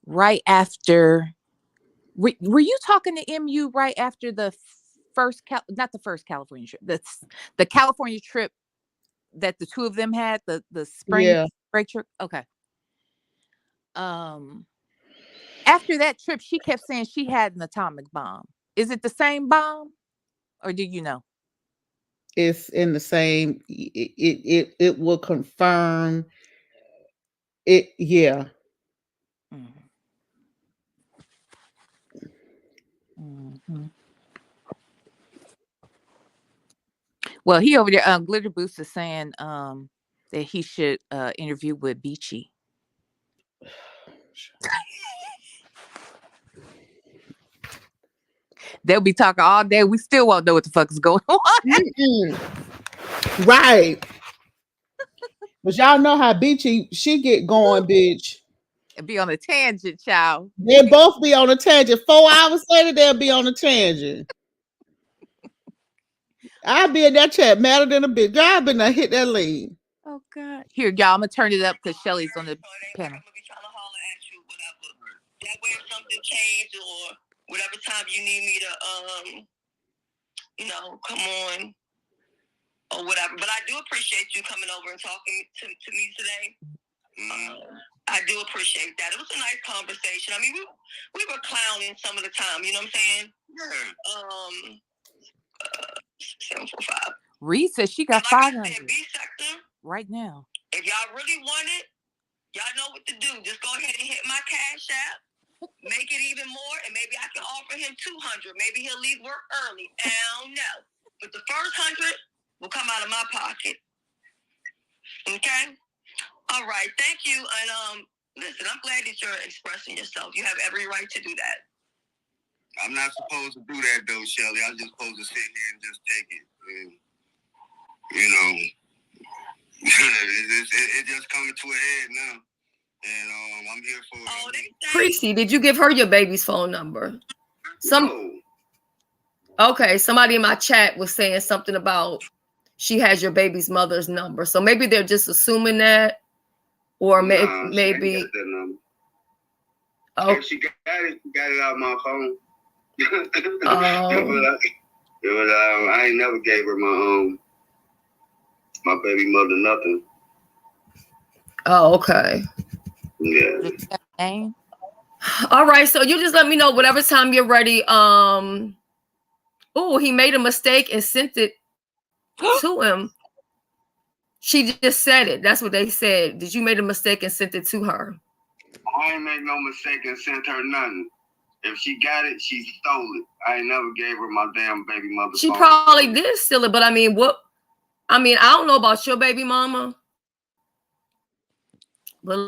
right after were you talking to MU right after the first not the first California trip, the California trip that the two of them had, the spring Yeah. break trip? Okay. After that trip, she kept saying she had an atomic bomb. Is it the same bomb, or do you know? It's in the same. It will confirm it. Yeah. Mm-hmm. Well, he over there, Glitter Boost is saying that he should interview with Beachy. They'll be talking all day. We still won't know what the fuck is going on. Right. But y'all know how Beachy she get going, bitch. And be on a tangent, child. They both be on a tangent. 4 hours later, they'll be on a tangent. I'll be in that chat madder than a bitch. I've been to hit that lead. Oh God. Here, y'all, I'm gonna turn it up because Shelly's on the panel. That way, if something changed or whatever time you need me to, come on or whatever. But I do appreciate you coming over and talking to me today. I do appreciate that. It was a nice conversation. I mean, we were clowning some of the time. You know what I'm saying? Yeah. 745. Reed says she got 500 B sector right now. If y'all really want it, y'all know what to do. Just go ahead and hit my CashApp. Make it even more, and maybe I can offer him 200. Maybe he'll leave work early. I don't know. But the first 100 will come out of my pocket. Okay? All right. Thank you. And listen, I'm glad that you're expressing yourself. You have every right to do that. I'm not supposed to do that though, Shelly. I'm just supposed to sit here and just take it. And, it just coming to a head now. And I'm here for it. Creasy, did you give her your baby's phone number? Okay, somebody in my chat was saying something about she has your baby's mother's number. So maybe they're just assuming that, or maybe. Oh, if she got it out of my phone. I ain't never gave her my baby mother nothing. Oh, okay. Yeah. All right, so you just let me know whatever time you're ready. Oh, he made a mistake and sent it to him. She just said it. That's what they said. Did you make a mistake and sent it to her? I ain't make no mistake and sent her nothing. If she got it, she stole it. I ain't never gave her my damn baby mother. She probably did steal it, but I mean, I don't know about your baby mama, but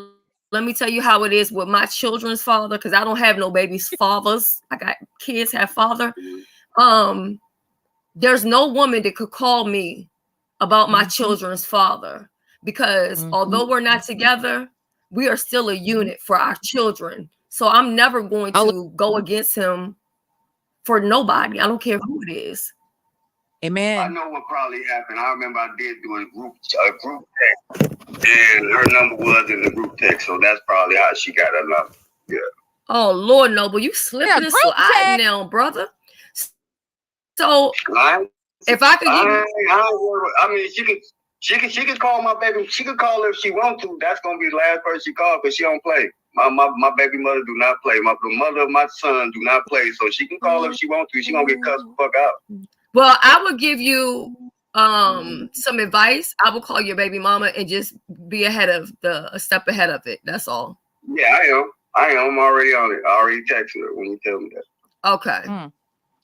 let me tell you how it is with my children's father, because I don't have no baby's fathers. I got kids have father. There's no woman that could call me about my children's father, because although we're not together, we are still a unit for our children. So I'm never going to go against him for nobody. I don't care who it is. Amen. I know what probably happened. I remember I did do a group text, and her number was in the group text, so that's probably how she got her number. Yeah. Oh Lord, Noble, you slipping and sliding now, brother. So if I could give you, she can call my baby. She can call if she want to. That's gonna be the last person she called, because she don't play. My baby mother do not play. The mother of my son do not play. So she can call if she want to. She gonna get cussed the fuck out. Well, I would give you some advice. I will call your baby mama and just be a step ahead of it. That's all. Yeah, I am. I'm already on it. I already texted her when you tell me that. Okay.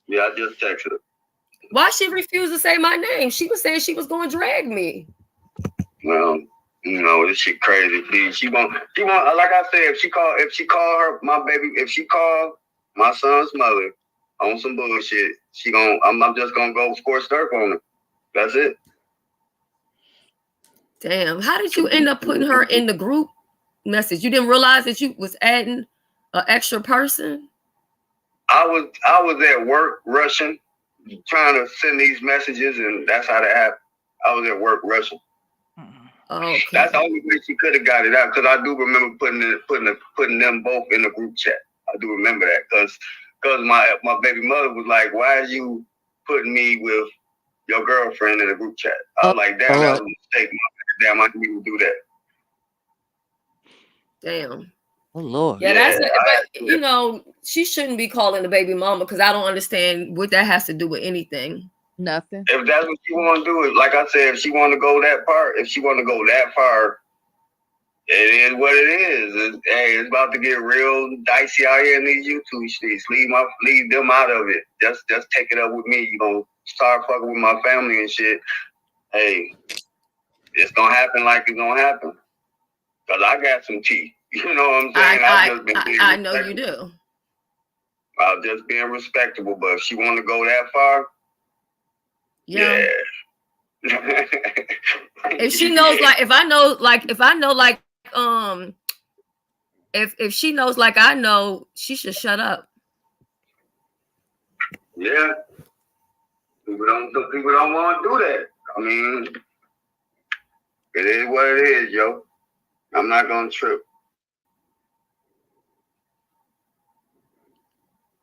Yeah, I just texted her. Why she refused to say my name? She was saying she was going to drag me. Well, this shit crazy. Please, she won't. Like I said, if she call my son's mother on some bullshit, I'm just gonna go scorched earth on her. That's it. Damn. How did you end up putting her in the group message? You didn't realize that you was adding an extra person? I was at work rushing, trying to send these messages, and that's how that happened. I was at work rushing. Okay. That's the only way she could have got it out, because I do remember putting them both in the group chat. I do remember that, because my baby mother was like, "Why are you putting me with your girlfriend in the group chat?" I was like, "Damn, that was a mistake. Damn, I didn't even do that." Damn. Oh Lord. Yeah, that's it. But you know, she shouldn't be calling the baby mama, because I don't understand what that has to do with anything. Nothing. If that's what you want to do, it like I said, if she want to go that far, it is what it is. It's about to get real dicey out here in these YouTube streets. Leave them out of it. Just take it up with me. You gonna start fucking with my family and shit. Hey, it's gonna happen like it's gonna happen. Cause I got some teeth. You know what I'm saying? I know you do. I was just being respectable, but if she want to go that far, yeah. If she knows, if she knows like I know, she should shut up. Yeah. People don't want to do that. I mean, it is what it is, yo. I'm not gonna trip.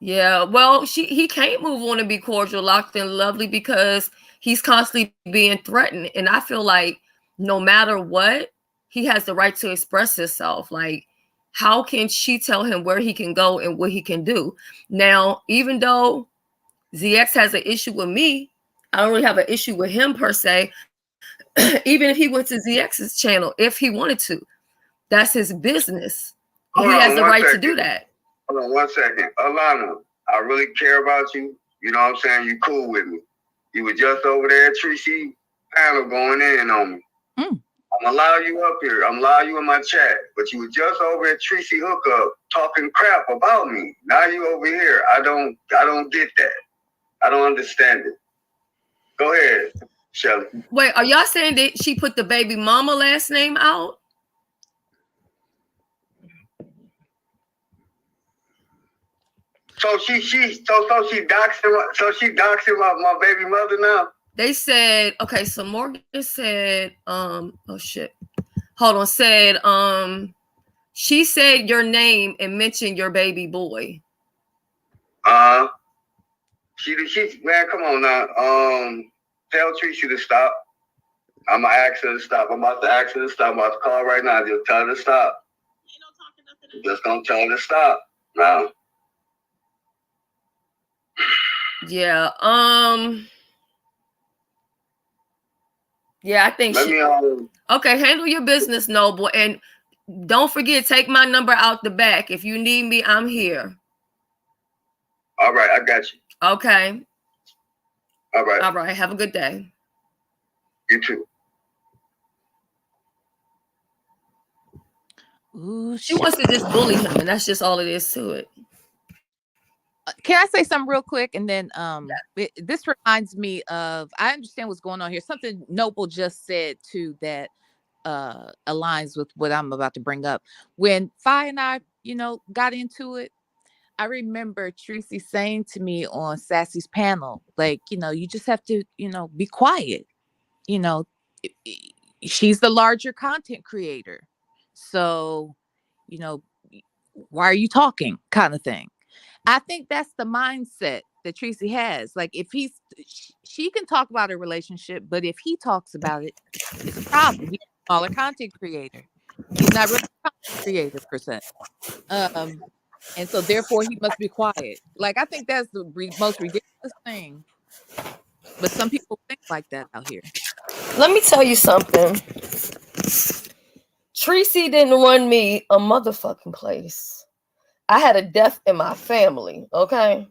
Yeah, well, he can't move on and be cordial, locked in, lovely, because he's constantly being threatened. And I feel like no matter what, he has the right to express himself. Like, how can she tell him where he can go and what he can do? Now, even though ZX has an issue with me, I don't really have an issue with him per se. Even if he went to ZX's channel, if he wanted to, that's his business. He has the right to do that. Hold on 1 second. Alana, I really care about you. You know what I'm saying? You cool with me. You were just over there at Tracy panel going in on me. I'm allow you up here. I'm allow you in my chat. But you were just over at Tracy hookup talking crap about me. Now you over here. I don't get that. I don't understand it. Go ahead, Shelly. Wait, are y'all saying that she put the baby mama last name out? So she doxing my baby mother now. They said, okay, so Morgan said, oh shit. Hold on, said, she said your name and mentioned your baby boy. She man, come on now. Tell Tracy to stop. I'm gonna ask her to stop. I'm about to ask her to stop. I'm about to call right now. Just tell her to stop. Just gonna tell her to stop now. Yeah. Yeah, I think okay, handle your business, Noble. And don't forget, take my number out the back. If you need me, I'm here. All right, I got you. Okay. All right. All right. Have a good day. You too. Ooh, she wants to just bully him, and that's just all it is to it. Can I say something real quick? And then this reminds me of, I understand what's going on here. Something Noble just said too that aligns with what I'm about to bring up. When Fi and I, got into it, I remember Tracy saying to me on Sassy's panel, like, you just have to, be quiet. She's the larger content creator. So, why are you talking, kind of thing. I think that's the mindset that Tracy has. Like, if she can talk about her relationship, but if he talks about it, it's a problem. He's a smaller content creator. He's not really a content creator per se. And so therefore he must be quiet. Like, I think that's the most ridiculous thing. But some people think like that out here. Let me tell you something. Tracy didn't run me a motherfucking place. I had a death in my family, okay?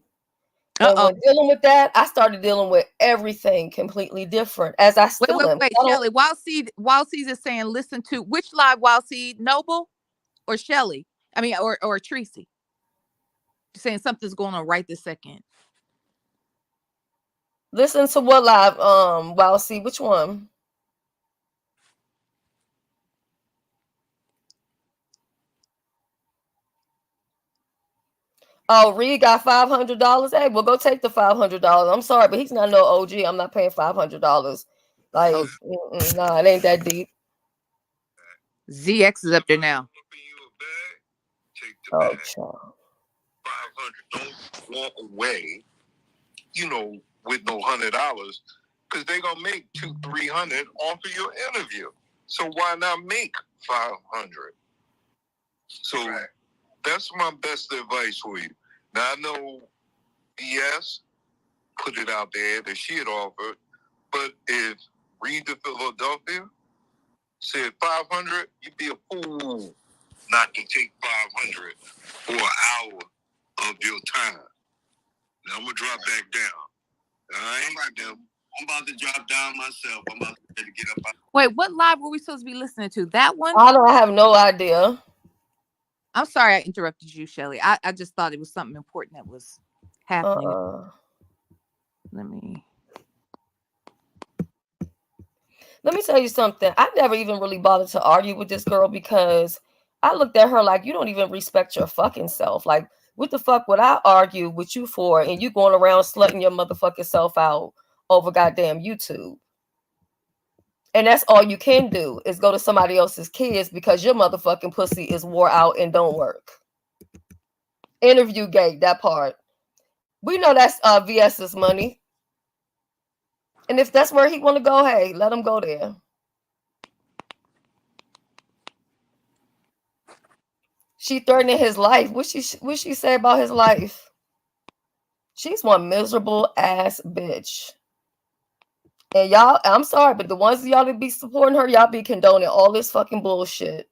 And when dealing with that, I started dealing with everything completely different, as I still am. Wait, Shelly, Wild Seed is saying, listen to which live Wild Seed, Noble or Shelly? I mean, or Tracy? You're saying something's going on right this second. Listen to what live? Well, see which one. Oh, Reed got $500. Hey, well, go take the $500. I'm sorry, but he's not no OG. I'm not paying $500. Like, nah, it ain't that deep. ZX is up there now. Oh, child. 500. Don't walk away, with no $100, because they're gonna make $200-300 off of your interview. So why not make 500? So that's my best advice for you. Now I know BS put it out there that she had offered, but if Read to Philadelphia said 500, you'd be a fool not to take 500 for an hour of your time. Now I'm gonna drop back down. All right, now I'm about to drop down myself. I'm about to get up. Wait, what live were we supposed to be listening to? That one? I have no idea. I'm sorry I interrupted you, Shelly. I just thought it was something important that was happening. Let me tell you something. I never even really bothered to argue with this girl because I looked at her like, you don't even respect your fucking self. Like, what the fuck would I argue with you for? And you going around slutting your motherfucking self out over goddamn YouTube. And that's all you can do is go to somebody else's kids because your motherfucking pussy is wore out and don't work. Interview gate, that part. We know that's VS's money. And if that's where he want to go, hey, let him go there. She threatening his life. What she say about his life? She's one miserable ass bitch. And y'all, I'm sorry, but the ones of y'all that be supporting her, y'all be condoning all this fucking bullshit.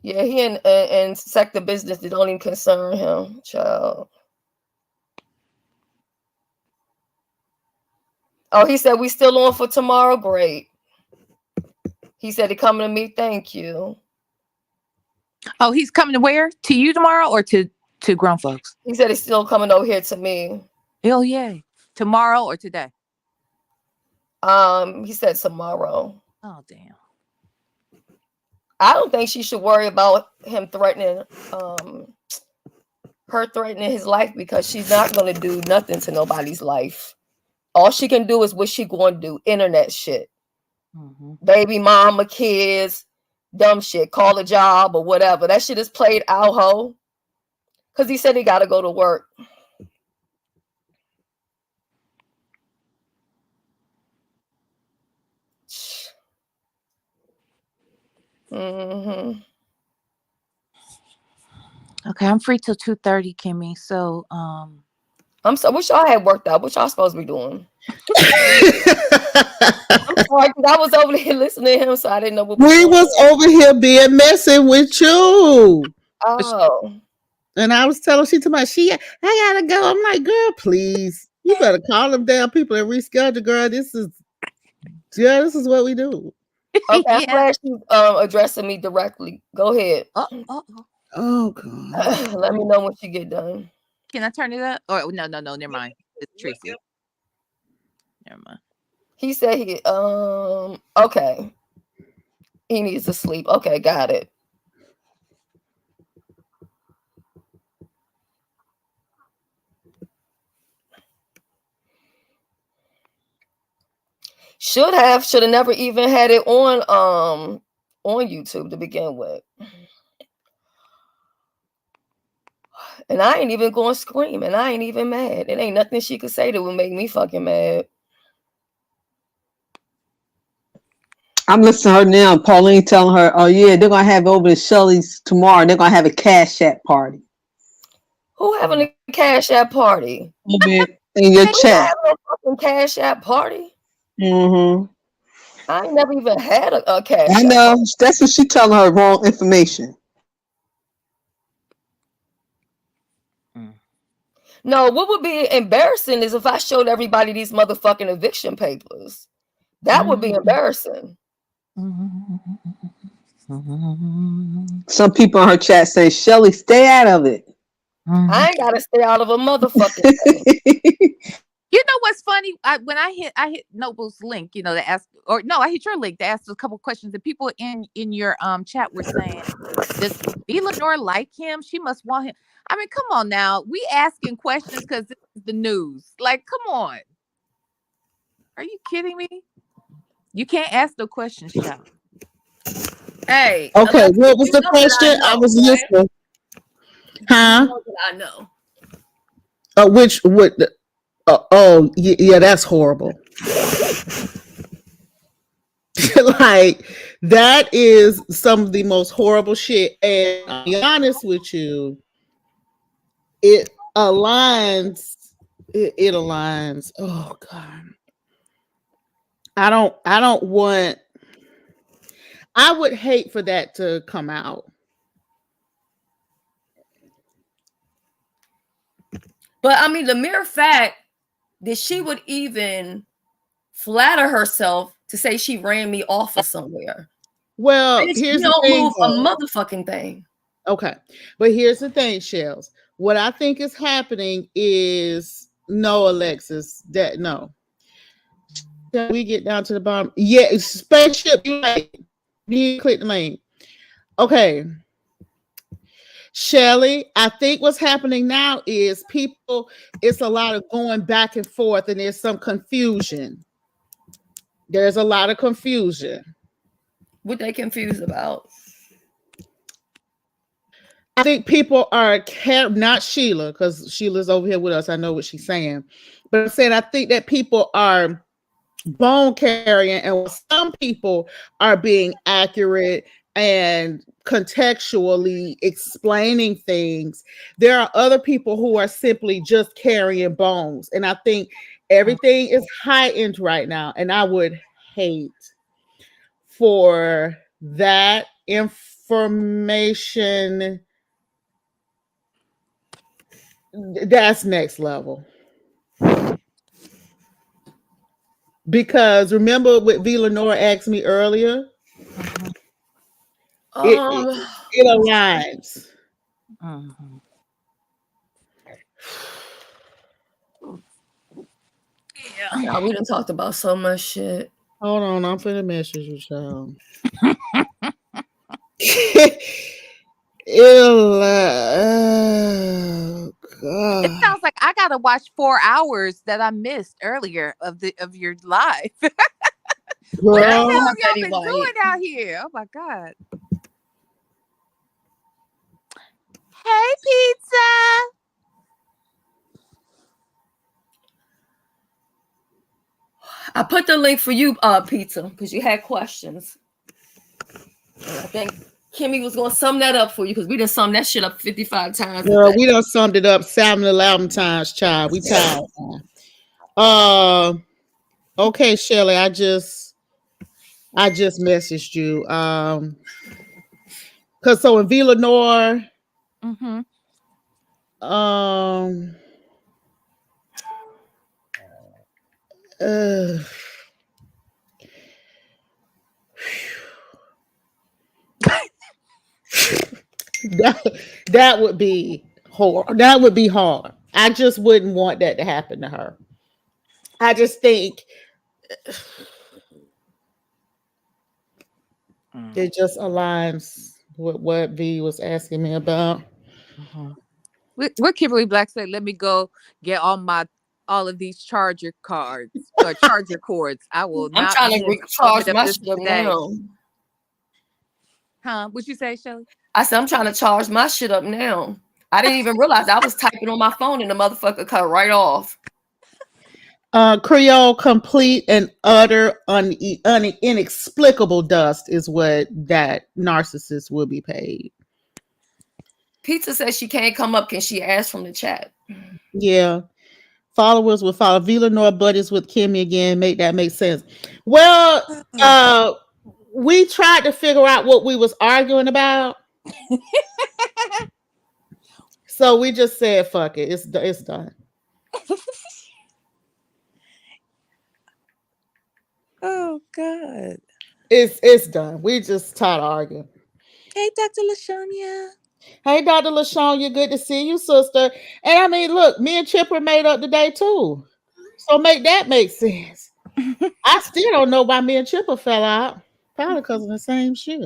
Yeah, he in sector business that don't even concern him, child. Oh, he said we still on for tomorrow. Great. He said he coming to me. Thank you. Oh, he's coming to where? To you tomorrow or to grown folks? He said he's still coming over here to me. Oh yeah. Tomorrow or today? He said tomorrow. Oh damn. I don't think she should worry about him threatening her threatening his life because she's not gonna do nothing to nobody's life. All she can do is what she going to do. Internet shit. Baby mama, kids, dumb shit. Call a job or whatever. That shit is played out, ho. Because he said he got to go to work. Okay, I'm free till 2:30, Kimmy. So I'm sorry, what y'all had worked out? What y'all supposed to be doing? I'm sorry, because I was over here listening to him, so I didn't know what we was over here being messy with you. Oh. And I was telling she to my I gotta go. I'm like, girl, please. You better call them damn people and reschedule, girl. This is what we do. Okay, I'm glad she's addressing me directly. Go ahead. Oh God. Let me know when she get done. Can I turn it up? Or no, never mind. It's Tracy. Never mind. He said he okay. He needs to sleep. Okay, got it. Should have never even had it on YouTube to begin with. And I ain't even going to scream, and I ain't even mad. It ain't nothing she could say that would make me fucking mad. I'm listening to her now. Pauline telling her, oh yeah, they're gonna have it over at Shelly's tomorrow. They're gonna have a CashApp party. Who having a CashApp party? In your chat. Having a fucking CashApp party? Mm-hmm. I ain't never even had a CashApp. I know. That's what she telling her wrong information. No, what would be embarrassing is if I showed everybody these motherfucking eviction papers. That would be embarrassing. Some people in her chat saying, Shelly, stay out of it. I ain't gotta stay out of a motherfucking thing. You know what's funny? When I hit Noble's link, you know, to ask, or no, I hit your link to ask a couple questions, and people in your chat were saying, "Does B Lenore like him? She must want him." I mean, come on now, we asking questions because this is the news. Like, come on, are you kidding me? You can't ask no questions, child. Hey, Okay, Alexa, what was you the know that I question? I know, was right? listening. You Huh? know that I know. Which what? Oh, yeah, that's horrible. Like that is some of the most horrible shit. And I'll be honest with you, it aligns. It aligns. Oh God, I don't want. I would hate for that to come out. But I mean, the mere fact that she would even flatter herself to say she ran me off of somewhere. Well, Bitch, you here's the don't thing, move a though. motherfucking thing. Okay, but here's the thing, Shells. What I think is happening is no, Alexis. That no. Can we get down to the bottom? Yeah, spaceship. You click the link. Okay. Shelly, I think what's happening now is people, it's a lot of going back and forth, and there's some confusion. There's a lot of confusion. What they confused about? I think people are not Sheila, because Sheila's over here with us. I know what she's saying. But I'm saying I think that people are bone carrying, and some people are being accurate and contextually explaining things. There are other people who are simply just carrying bones, and I think everything is heightened right now, and I would hate for that information. That's next level. Because remember what V Lenore asked me earlier? It aligns. Yeah. Now we done talked about so much shit. Hold on, I'm finna message you, child. It sounds like I gotta watch 4 hours that I missed earlier of your live. What the hell Girl. have y'all been doing out here? Oh my god. Hey, pizza. I put the link for you, pizza, because you had questions. And I think Kimmy was gonna sum that up for you because we done summed that shit up 55 times. Girl, we done summed it up 7-11 times, child. We tired. Okay, Shelly, I just messaged you. Cause so in V Lenore, that would be horrible. That would be hard. I just wouldn't want that to happen to her. I just think it just aligns with what V was asking me about. What Kimberly Black said, let me go get all of these charger cards or charger cords. I will I'm not trying miss to a recharge moment of my this shit up today. now. Huh? What'd you say, Shelly? I said I'm trying to charge my shit up now. I didn't even realize I was typing on my phone and the motherfucker cut right off. Creole complete and utter inexplicable dust is what that narcissist will be paid. Pizza says she can't come up. Can she ask from the chat? Yeah. Followers will follow. V Lenore buddies with Kimmy again. Make that make sense. Well, we tried to figure out what we was arguing about. So we just said fuck it. It's done. Oh God. It's done. We just tired of arguing. Hey, Dr. LaShonia. Hey, Dr. LaShawn, good to see you, sister. And I mean, look, me and Chip were made up today too. So make that make sense. I still don't know why me and Chipper fell out. Probably because of the same shit.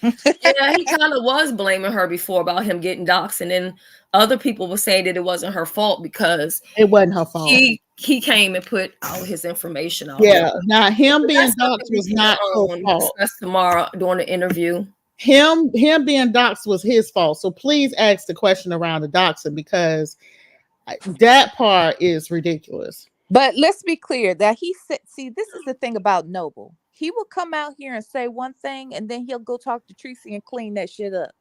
Yeah, he kind of was blaming her before about him getting doxxed, and then other people were saying that it wasn't her fault because it wasn't her fault. He came and put all his information out. Yeah, now him But being doxxed was not her fault. Discuss tomorrow during the interview. Him being doxxed was his fault. So please ask the question around the doxing because that part is ridiculous. But let's be clear that he said, see, this is the thing about Noble. He will come out here and say one thing, and then he'll go talk to Tracy and clean that shit up.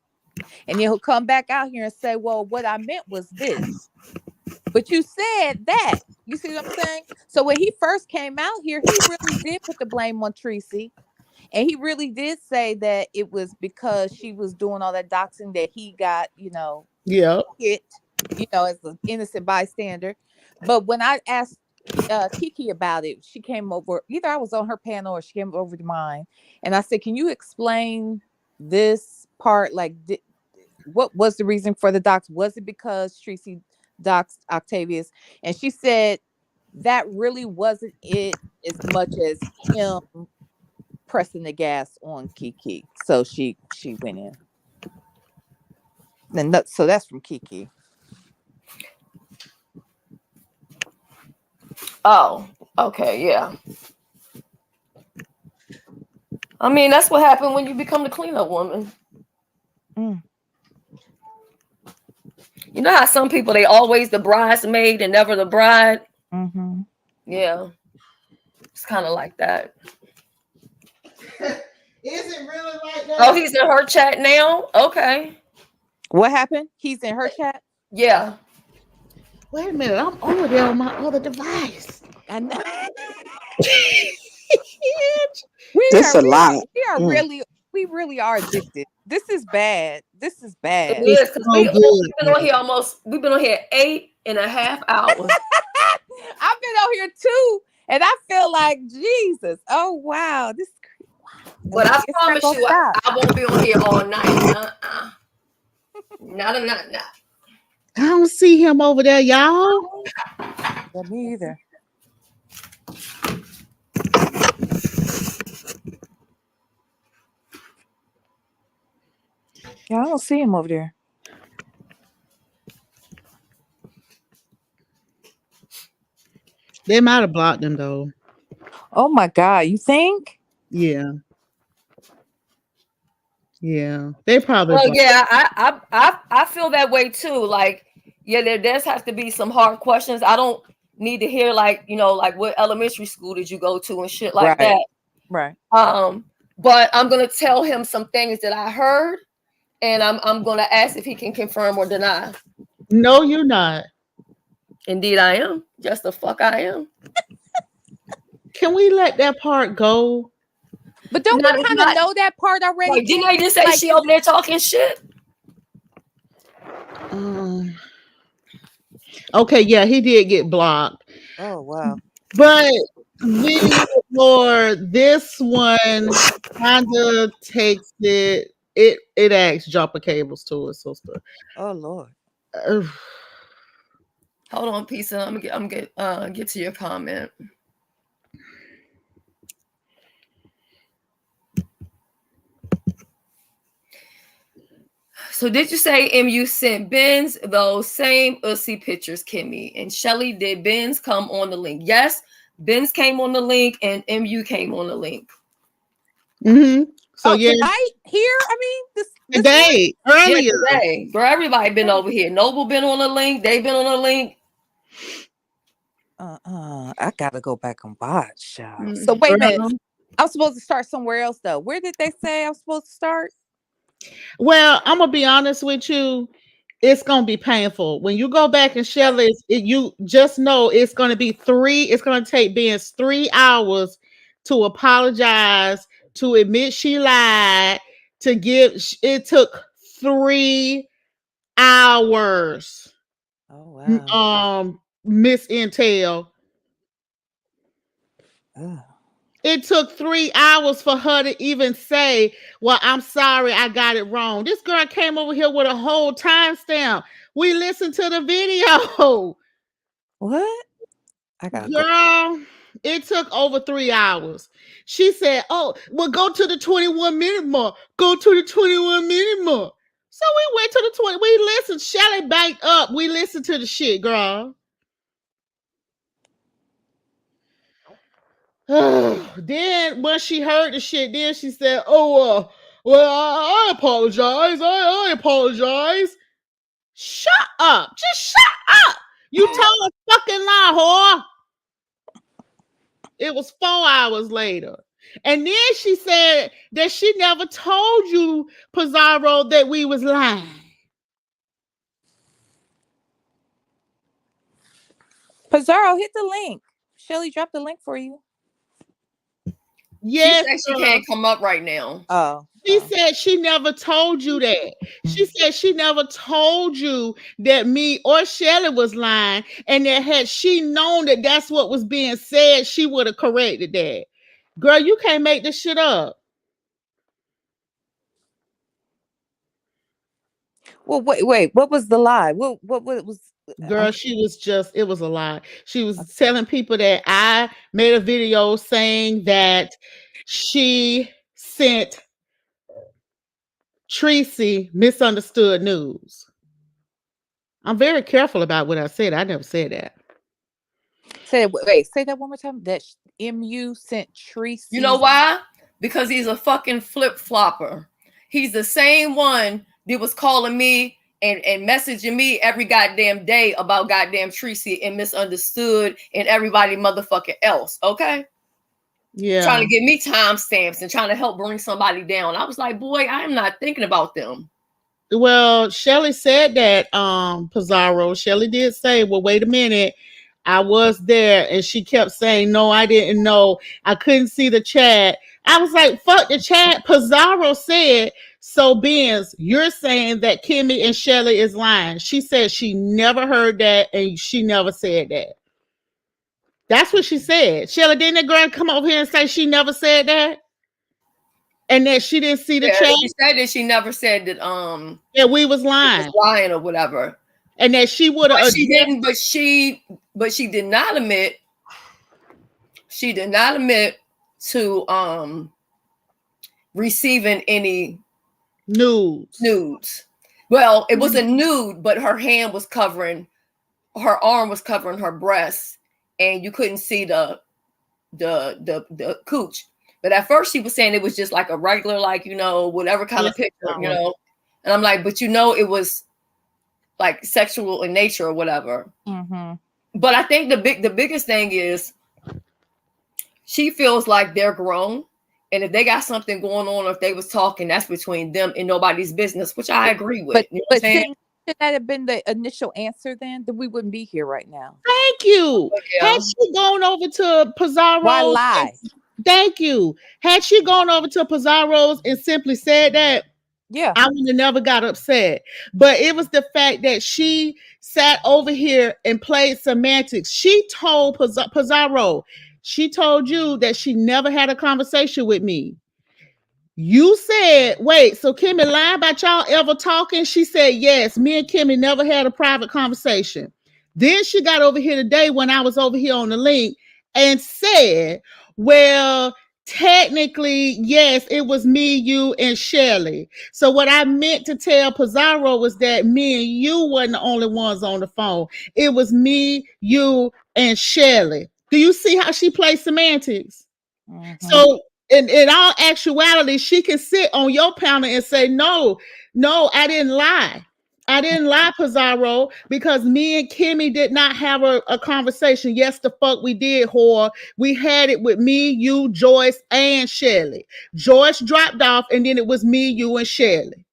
And then he'll come back out here and say, well, what I meant was this. But you said that. You see what I'm saying? So when he first came out here, he really did put the blame on Tracy. And he really did say that it was because she was doing all that doxing that he got, hit, as an innocent bystander. But when I asked Kiki about it, she came over. Either I was on her panel or she came over to mine. And I said, can you explain this part? Like, what was the reason for the dox? Was it because Tracy doxed Octavius? And she said that really wasn't it as much as him pressing the gas on Kiki. So she went in. So that's from Kiki. Oh, okay, yeah. I mean, that's what happened when you become the cleanup woman. Mm. You know how some people, they always the bridesmaid and never the bride? Mm-hmm. Yeah. It's kind of like that. Is it really like that? Oh, he's in her chat now? Okay. What happened? He's in her chat? Yeah. Wait a minute. I'm over there on my other device. I know. We really are addicted. This is bad. This is bad. It is because we've been on here we've been on here 8.5 hours. I've been on here too, and I feel like Jesus. Oh wow, this. Wow. But I promise you, I won't be on here all night. Not. I don't see him over there, y'all. Yeah, me either. Yeah, I don't see him over there. They might have blocked him though. Oh my God, you think? Yeah. Yeah, they probably. Well, yeah, I feel that way too. Like, yeah, there does have to be some hard questions. I don't need to hear like what elementary school did you go to and shit like that. Right. But I'm gonna tell him some things that I heard, and I'm gonna ask if he can confirm or deny. No, you're not. Indeed, I am. Just the fuck I am. Can we let that part go? But don't we kind of know that part already? Like, didn't I just say she over there talking shit? Okay, yeah, he did get blocked. Oh wow! But for this one, kind of takes it. It acts jumper cables to it, sister. Oh Lord. Hold on, Pizza. I'm gonna get to your comment. So did you say MU sent Benz those same Ussy pictures, Kimmy? And Shelly, did Benz come on the link? Yes, Benz came on the link and MU came on the link. Mm-hmm. So yeah, tonight here. I mean, this today earlier. Yeah, today. Girl, everybody been over here. Noble been on the link. They been on the link. I gotta go back and watch. So wait a minute. I'm supposed to start somewhere else though. Where did they say I'm supposed to start? Well, I'm gonna be honest with you. It's gonna be painful when you go back and Shelly's. You just know it's gonna be It's gonna take Ben's 3 hours to apologize, to admit she lied, to give. It took 3 hours. Oh wow. Miss Intel. It took 3 hours for her to even say, well, I'm sorry, I got it wrong. This girl came over here with a whole timestamp. We listened to the video. What? I gotta go. Girl, it took over 3 hours. She said, oh, well, go to the 21-minute mark. Go to the 21-minute mark. So we went to the 20. We listened. Shelly backed up. We listened to the shit, girl. Then when she heard the shit, then she said, oh, well, I apologize. I apologize. Shut up. Just shut up. You told a fucking lie, whore. It was 4 hours later. And then she said that she never told you, Pizarro, that we was lying. Pizarro, hit the link. Shelly dropped the link for you. Yes, she said she can't come up right now. Oh. She said she never told you that. She said she never told you that me or Shelly was lying, and that had she known that that's what was being said, she would have corrected that. Girl, you can't make this shit up. Well, wait. What was the lie? What was? Girl, she was just, it was a lie. She was telling people that I made a video saying that she sent Tracy misunderstood news. I'm very careful about what I said. I never said that. Say that one more time. That MU sent Tracy. You know why? Because he's a fucking flip flopper. He's the same one that was calling me and messaging me every goddamn day about goddamn Tracy and misunderstood and everybody motherfucking else. Okay. Yeah. Trying to give me timestamps and trying to help bring somebody down. I was like, boy, I am not thinking about them. Well, Shelly said that, Pizarro. Shelly did say, well, wait a minute. I was there. And she kept saying, no, I didn't know. I couldn't see the chat. I was like, fuck the chat. Pizarro said, so Benz, you're saying that Kimmy and Shelly is lying. She said she never heard that and she never said that. That's what she said. Shelly, didn't that girl come over here and say she never said that? And that she didn't see the chat? She said that she never said that that we was lying. Lying or whatever. And that she would have she didn't, but she did not admit to receiving any nudes. Well, it was a nude, but her hand was covering, her arm was covering her breast, and you couldn't see the cooch. But at first she was saying it was just like a regular, like, you know, whatever kind of picture, you know. And I'm like, but you know, it was like sexual in nature or whatever. Mm-hmm. But I think the biggest thing is she feels like they're grown. And if they got something going on, or if they was talking, that's between them and nobody's business, which I agree with. But, you know what I'm saying? Should that have been the initial answer then? Then we wouldn't be here right now. Thank you. Yeah. Had she gone over to Pizarro's? Why lie? Thank you. Had she gone over to Pizarro's and simply said that, yeah, I would have never got upset. But it was the fact that she sat over here and played semantics. She told Pizarro, she told you that she never had a conversation with me. You said, wait, so Kimmy lied about y'all ever talking? She said, yes, me and Kimmy never had a private conversation. Then she got over here today when I was over here on the link and said, well, technically, yes, it was me, you, and Shelly. So what I meant to tell Pizarro was that me and you weren't the only ones on the phone. It was me, you, and Shelly. Do you see how she plays semantics? Mm-hmm. So in all actuality, she can sit on your panel and say, no, I didn't lie. I didn't lie, Pizarro, because me and Kimmy did not have a conversation. Yes, the fuck we did, whore. We had it with me, you, Joyce, and Shelly. Joyce dropped off, and then it was me, you, and Shelly.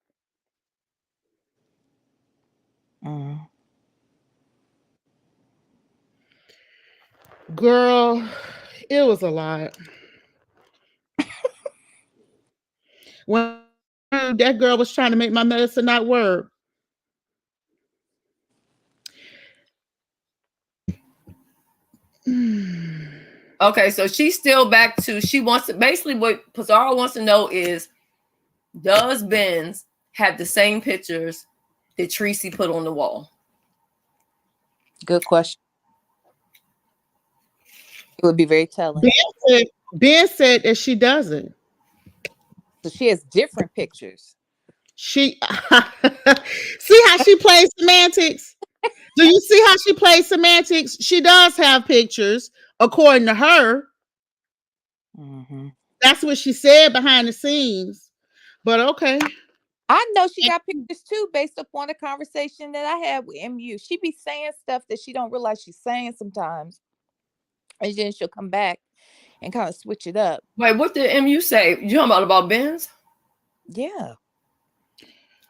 Girl, it was a lot. When that girl was trying to make my medicine not work. Okay, so she's still back to, she wants to, basically what Pizarro wants to know is, does Benz have the same pictures that Tracy put on the wall? Good question. It would be very telling. Ben said that she doesn't. So she has different pictures. She see how she plays semantics? Do you see how she plays semantics? She does have pictures, according to her. Mm-hmm. That's what she said behind the scenes. But okay. I know she got pictures too, based upon the conversation that I had with MU. She be saying stuff that she don't realize she's saying sometimes, and then she'll come back and kind of switch it up. Wait, what did MU say? You talking about Benz? Yeah.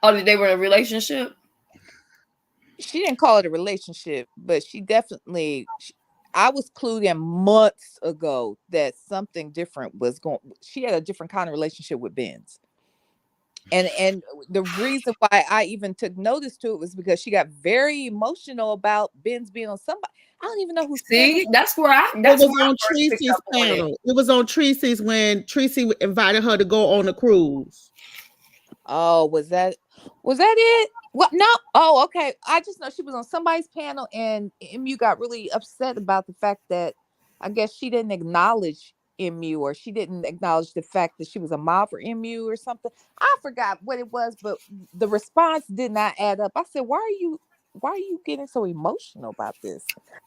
Oh, that they were in a relationship? She didn't call it a relationship, but she definitely. I was clued in months ago that something different was going. She had a different kind of relationship with Benz. And the reason why I even took notice to it was because she got very emotional about Ben's being on somebody. I don't even know who said See, it. that's where I. It That's was where I on first picked Tracy's up on it. panel. It was on Tracy's when Tracy invited her to go on the cruise. Oh, was that it? What? No. Oh, okay. I just know she was on somebody's panel, and MU got really upset about the fact that I guess she didn't acknowledge MU, or she didn't acknowledge the fact that she was a mom for MU or something. I forgot what it was, but the response did not add up. I said, why are you getting so emotional about this?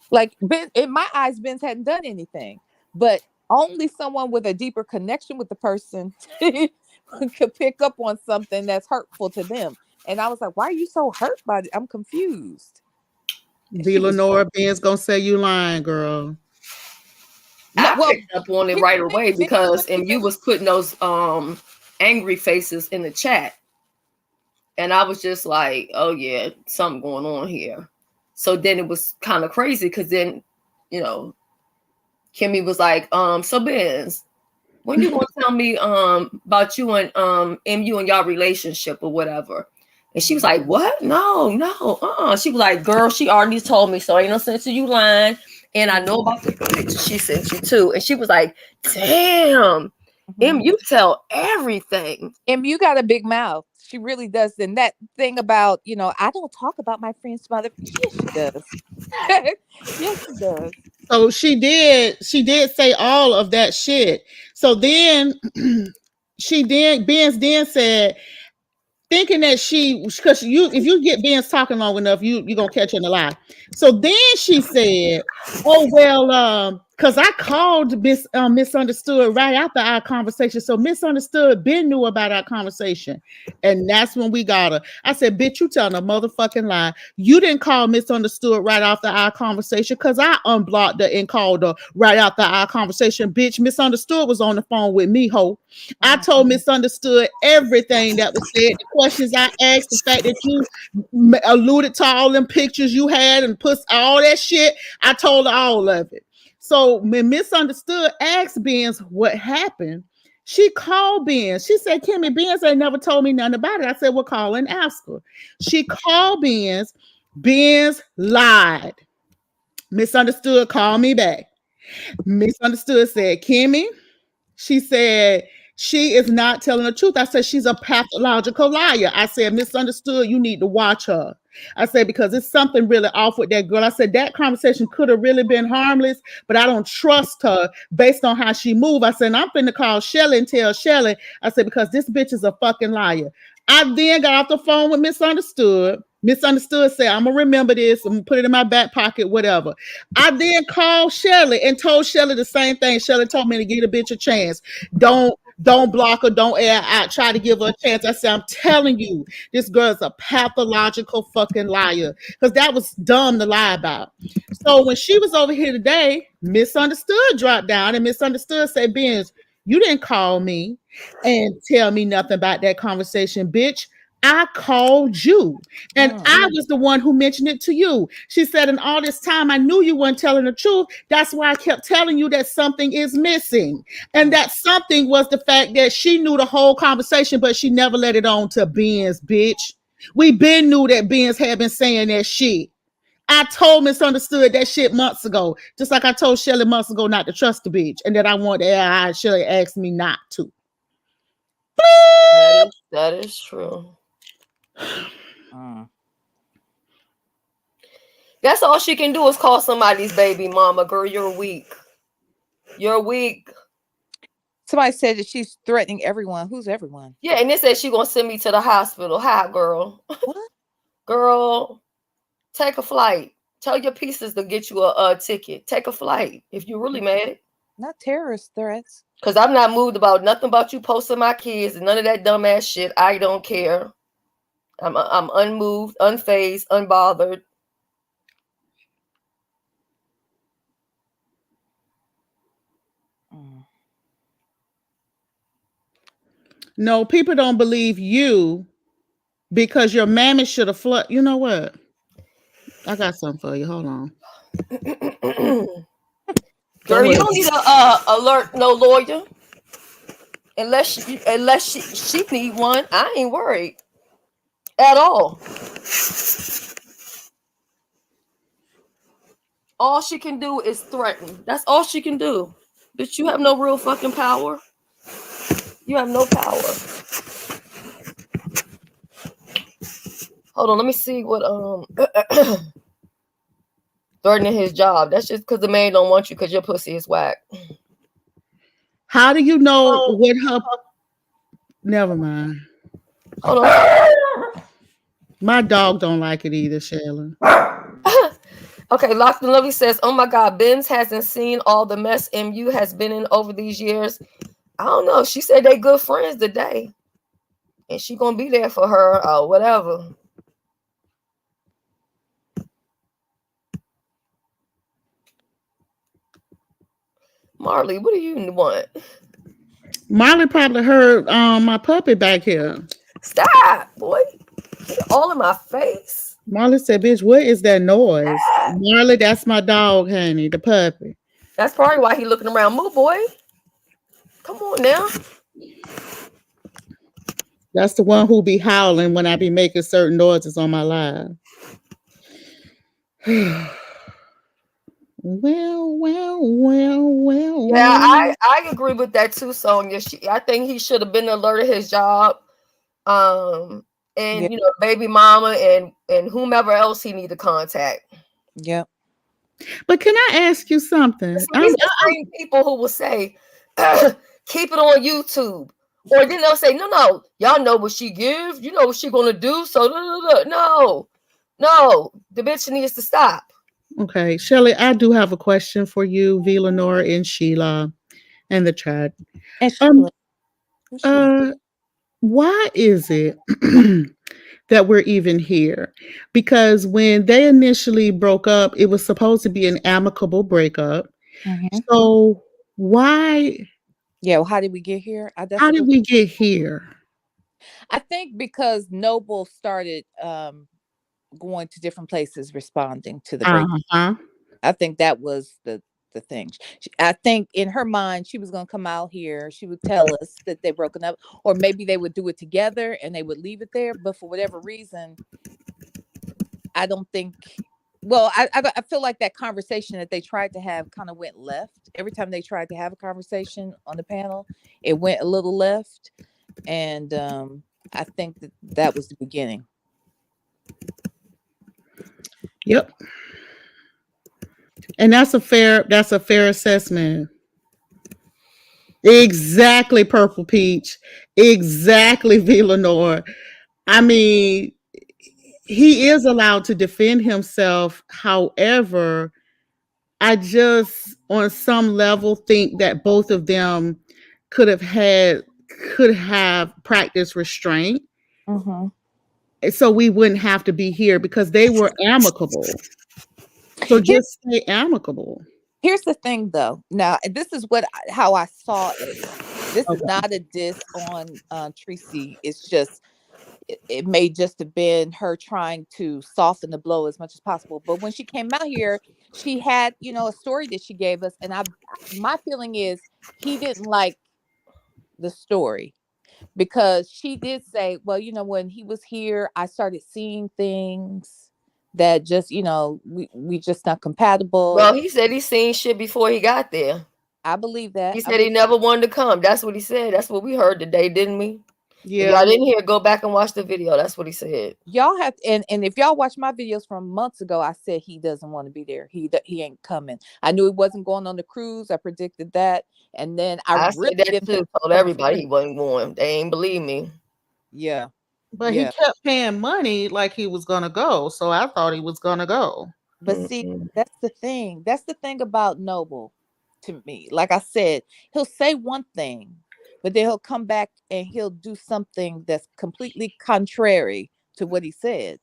Like, Ben, in my eyes, Ben's hadn't done anything, but only someone with a deeper connection with the person could pick up on something that's hurtful to them. And I was like, why are you so hurt by it? I'm confused. And V. she was Lenora Ben's gonna say you lying, girl. no, I well, picked up on it here's right the thing, away Ben because wasn't MU even. was putting those angry faces in the chat. And I was just like, oh yeah, something going on here. So then it was kind of crazy because then, you know, Kimmy was like, so Benz, when you gonna tell me about you and MU and y'all relationship or whatever? And she was like, what? No. She was like, girl, she already told me, so ain't no sense of you lying. And I know about the picture she sent you too. And she was like, damn, MU tell everything. MU got a big mouth. She really does. And that thing about, I don't talk about my friend's mother. Yes, she does. Yes, she does. So she did say all of that shit. So then Benz then said, thinking that because if you get Ben's talking long enough, you're gonna catch her in a lie. So then she said, oh well, because I called Misunderstood right after our conversation. So Misunderstood Ben knew about our conversation. And that's when we got her. I said, bitch, you telling a motherfucking lie. You didn't call Misunderstood right after our conversation because I unblocked her and called her right after our conversation. Bitch, Misunderstood was on the phone with me, ho. I told Misunderstood everything that was said, the questions I asked, the fact that you alluded to all them pictures you had and put all that shit. I told her all of it. So when Misunderstood asked Benz what happened, she called Benz. She said, Kimmy, Benz ain't never told me nothing about it. I said, well, call and ask her. She called Benz. Benz lied. Misunderstood called me back. Misunderstood said, Kimmy, she said, she is not telling the truth. I said, she's a pathological liar. I said, Misunderstood, you need to watch her. I said, because it's something really off with that girl. I said, that conversation could have really been harmless, but I don't trust her based on how she moved. I said, I'm finna call Shelly and tell Shelly. I said, because this bitch is a fucking liar. I then got off the phone with Misunderstood. Misunderstood said, I'm gonna remember this. I'm gonna put it in my back pocket, whatever. I then called Shelly and told Shelly the same thing. Shelly told me to give a bitch a chance. Don't block her, don't air out, try to give her a chance. I said, I'm telling you, this girl is a pathological fucking liar. Because that was dumb to lie about. So when she was over here today, Misunderstood dropped down and Misunderstood said, Benz, you didn't call me and tell me nothing about that conversation, bitch. I called you and I was the one who mentioned it to you. She said, and all this time I knew you weren't telling the truth. That's why I kept telling you that something is missing. And that something was the fact that she knew the whole conversation, but she never let it on to Benz, bitch. We been knew that Benz had been saying that shit. I told Misunderstood that shit months ago. Just like I told Shelly months ago not to trust the bitch. And that I want Shelly asked me not to. That is true. That's all she can do is call somebody's baby mama. Girl, you're weak. You're weak. Somebody said that she's threatening everyone. Who's everyone? Yeah, and they said she gonna send me to the hospital. Hi, girl. What? Girl, take a flight. Tell your pieces to get you a ticket. Take a flight if you're really mad. Not terrorist threats. Cause I'm not moved about nothing about you posting my kids and none of that dumbass shit. I don't care. I'm unmoved, unfazed, unbothered. No, people don't believe you because your mammy should have flood. You know what? I got something for you. Hold on. Girl, you don't need to alert no lawyer. Unless she need one. I ain't worried at all. All she can do is threaten. That's all she can do. Bitch, you have no real fucking power. You have no power. Hold on, let me see what threatening his job. That's just because the man don't want you because your pussy is whack. How do you know what her? Never mind. Hold on. My dog don't like it either, Shelly. Okay, Locked and Lovely says, "Oh my God, Benz hasn't seen all the mess MU has been in over these years. I don't know. She said they good friends today, and she gonna be there for her or whatever." Marley, what do you want? Marley probably heard my puppy back here. Stop, boy. You're all in my face. Marley said, "Bitch, what is that noise?" Marley, that's my dog, honey, the puppy. That's probably why he looking around. Move, boy. Come on now. That's the one who be howling when I be making certain noises on my live. Well. Yeah, I agree with that too, Sonia. I think he should have been alerted his job. And Yeah. you know, baby mama and whomever else he need to contact. Yep. But can I ask you something? These are the same people who will say, keep it on YouTube. Or then they'll say, no, y'all know what she gives. You know what she gonna do. So no, the bitch needs to stop. Okay, Shelly, I do have a question for you, V. Lenore and Sheila and the chat. And Sheila. Why is it that we're even here? Because when they initially broke up, it was supposed to be an amicable breakup. Mm-hmm. So why? Yeah, well, how did we get here? How did we get here? I think because Noble started going to different places responding to the break. I think that was the thing. I think in her mind, she was going to come out here. She would tell us that they broken up, or maybe they would do it together and they would leave it there. But for whatever reason, I don't think. Well, I feel like that conversation that they tried to have kind of went left. Every time they tried to have a conversation on the panel, it went a little left. And I think that was the beginning. Yep. And that's a fair assessment. Exactly, Purple Peach. Exactly, V. Lenore. I mean, he is allowed to defend himself. However, I just on some level think that both of them could have practiced restraint. Mm-hmm. So we wouldn't have to be here because they were amicable. So just stay amicable. Here's the thing, though. Now, this is how I saw it. This is not a diss on Tracy. It's just it may just have been her trying to soften the blow as much as possible. But when she came out here, she had a story that she gave us, and my feeling is he didn't like the story because she did say, well, when he was here, I started seeing things that just, we just not compatible. Well, he said he seen shit before he got there. I believe that. He said he never wanted to come. That's what he said. That's what we heard today, didn't we? If Yeah. y'all didn't hear, go back and watch the video. That's what he said. Y'all have to, and if y'all watch my videos from months ago, I said he doesn't want to be there. He ain't coming. I knew he wasn't going on the cruise. I predicted that, and then I I really said that didn't think too. he was Told coming for everybody real. he wasn't going. They ain't believe me. Yeah, But he yeah. kept paying money like he was gonna go, so I thought he was gonna go. But see, that's the thing. That's the thing about Noble to me. Like I said, he'll say one thing, but then he'll come back and he'll do something that's completely contrary to what he said.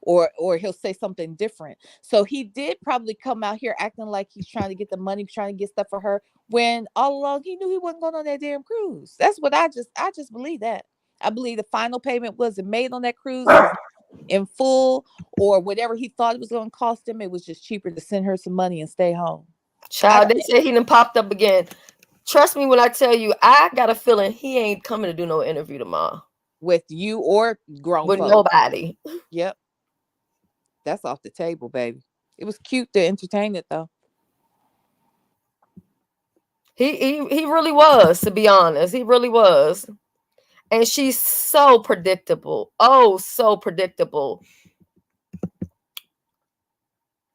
Or he'll say something different. So he did probably come out here acting like he's trying to get the money, trying to get stuff for her, when all along he knew he wasn't going on that damn cruise. That's what I just believe that. I believe the final payment wasn't made on that cruise. It was in full, or whatever he thought it was going to cost him. It was just cheaper to send her some money and stay home. Child, they say he done popped up again. Trust me when I tell you, I got a feeling he ain't coming to do no interview tomorrow. With you or grown With folks. nobody. Yep. That's off the table, baby. It was cute to entertain it though. He really was, to be honest. He really was. And she's so predictable. Oh, so predictable.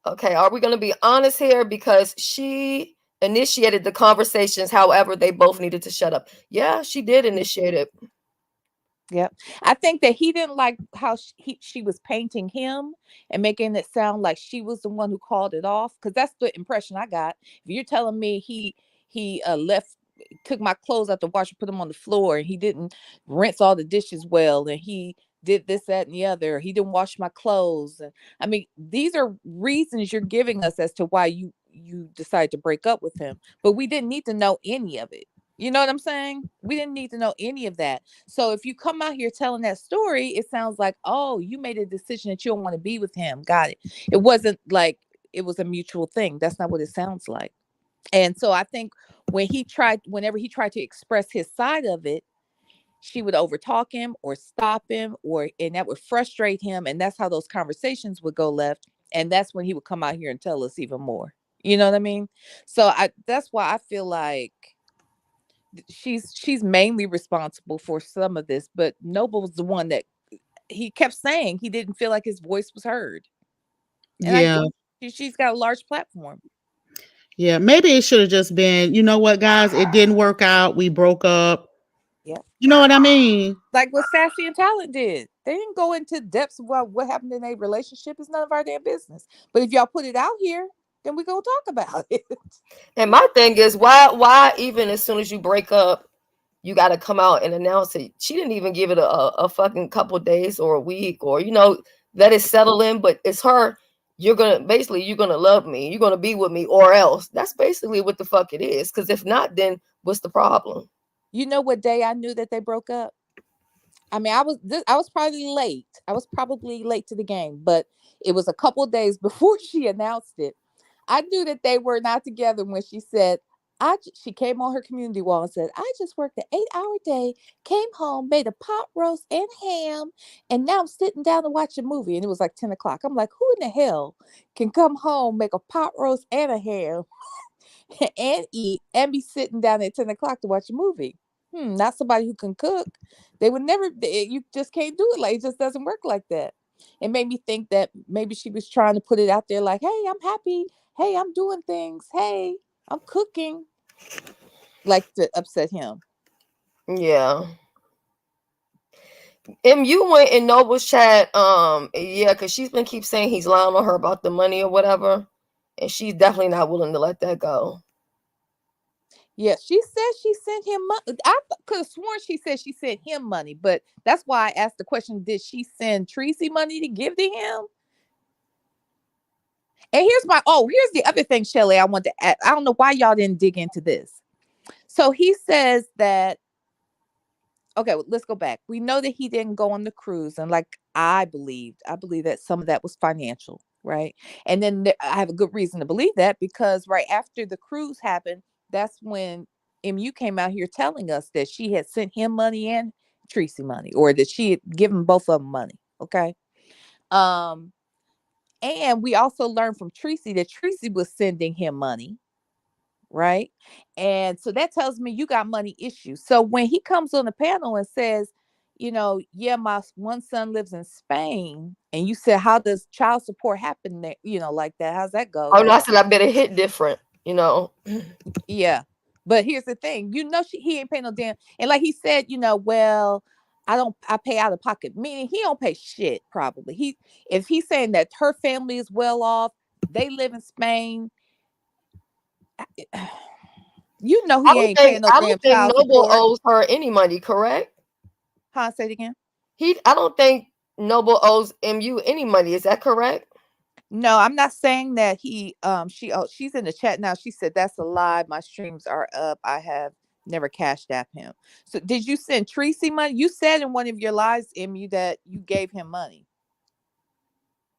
Okay, are we going to be honest here? Because she initiated the conversations. However, they both needed to shut up. Yeah, she did initiate it. Yep. I think that he didn't like how she was painting him and making it sound like she was the one who called it off, because that's the impression I got. If you're telling me he left, took my clothes out the washer, put them on the floor, and he didn't rinse all the dishes well, and he did this, that, and the other, he didn't wash my clothes, and I mean, these are reasons you're giving us as to why you decided to break up with him, but we didn't need to know any of it. You know what I'm saying? We didn't need to know any of that. So if you come out here telling that story, it sounds like, oh, you made a decision that you don't want to be with him. Got it. It wasn't like it was a mutual thing. That's not what it sounds like. And so I think whenever he tried to express his side of it, she would overtalk him or stop him, and that would frustrate him. And that's how those conversations would go left. And that's when he would come out here and tell us even more. You know what I mean? So that's why I feel like she's mainly responsible for some of this, but Noble was the one that he kept saying he didn't feel like his voice was heard. And I Yeah. get she's got a large platform. Yeah. Maybe it should have just been, you know what, guys, it didn't work out. We broke up. Yeah. You know what I mean? Like what Sassy and Talent did. They didn't go into depths of what happened in a relationship. It's none of our damn business. But if y'all put it out here, then we gonna talk about it. And my thing is, why even as soon as you break up, you got to come out and announce it? She didn't even give it a fucking couple days or a week, or let it settle in. But it's her. You're gonna love me. You're gonna be with me, or else. That's basically what the fuck it is. Because if not, then what's the problem? You know what day I knew that they broke up? I mean, I was probably late. I was probably late to the game, but it was a couple of days before she announced it. I knew that they were not together when she said, she came on her community wall and said, I just worked an 8-hour day, came home, made a pot roast and ham, and now I'm sitting down to watch a movie. And it was like 10 o'clock. I'm like, who in the hell can come home, make a pot roast and a ham and eat and be sitting down at 10 o'clock to watch a movie? Not somebody who can cook. They would never, you just can't do it. Like, it just doesn't work like that. It made me think that maybe she was trying to put it out there like, hey, I'm happy. Hey, I'm doing things. Hey, I'm cooking. Like, to upset him. Yeah. You went in Noble's chat. Yeah, because she's been keep saying he's lying on her about the money or whatever. And she's definitely not willing to let that go. Yeah, she said she sent him money. I could have sworn she said she sent him money, but that's why I asked the question, did she send Tracy money to give to him? And here's the other thing, Shelly, I want to add. I don't know why y'all didn't dig into this. So he says that, okay, let's go back. We know that he didn't go on the cruise, and like I believe that some of that was financial, right? And then I have a good reason to believe that, because right after the cruise happened, that's when MU came out here telling us that she had sent him money and Tracy money, or that she had given both of them money. Okay. And we also learned from Tracy that Tracy was sending him money, right? And so that tells me you got money issues. So when he comes on the panel and says, yeah, my one son lives in Spain, and you said, how does child support happen there? Like that. How's that go? Oh, no, I said I better hit different, Yeah. But here's the thing, he ain't paying no damn. And like he said, well, I pay out of pocket, meaning he don't pay shit. Probably if he's saying that her family is well off, they live in Spain, he ain't paying no I damn don't think child Noble support. owes her any money, correct? Huh? Say it again. I don't think Noble owes MU any money. Is that correct? No, I'm not saying that she's in the chat now. She said that's a lie. My streams are up. I have never cashed app him. So did you send Tracy money? You said in one of your lives, MU, that you gave him money.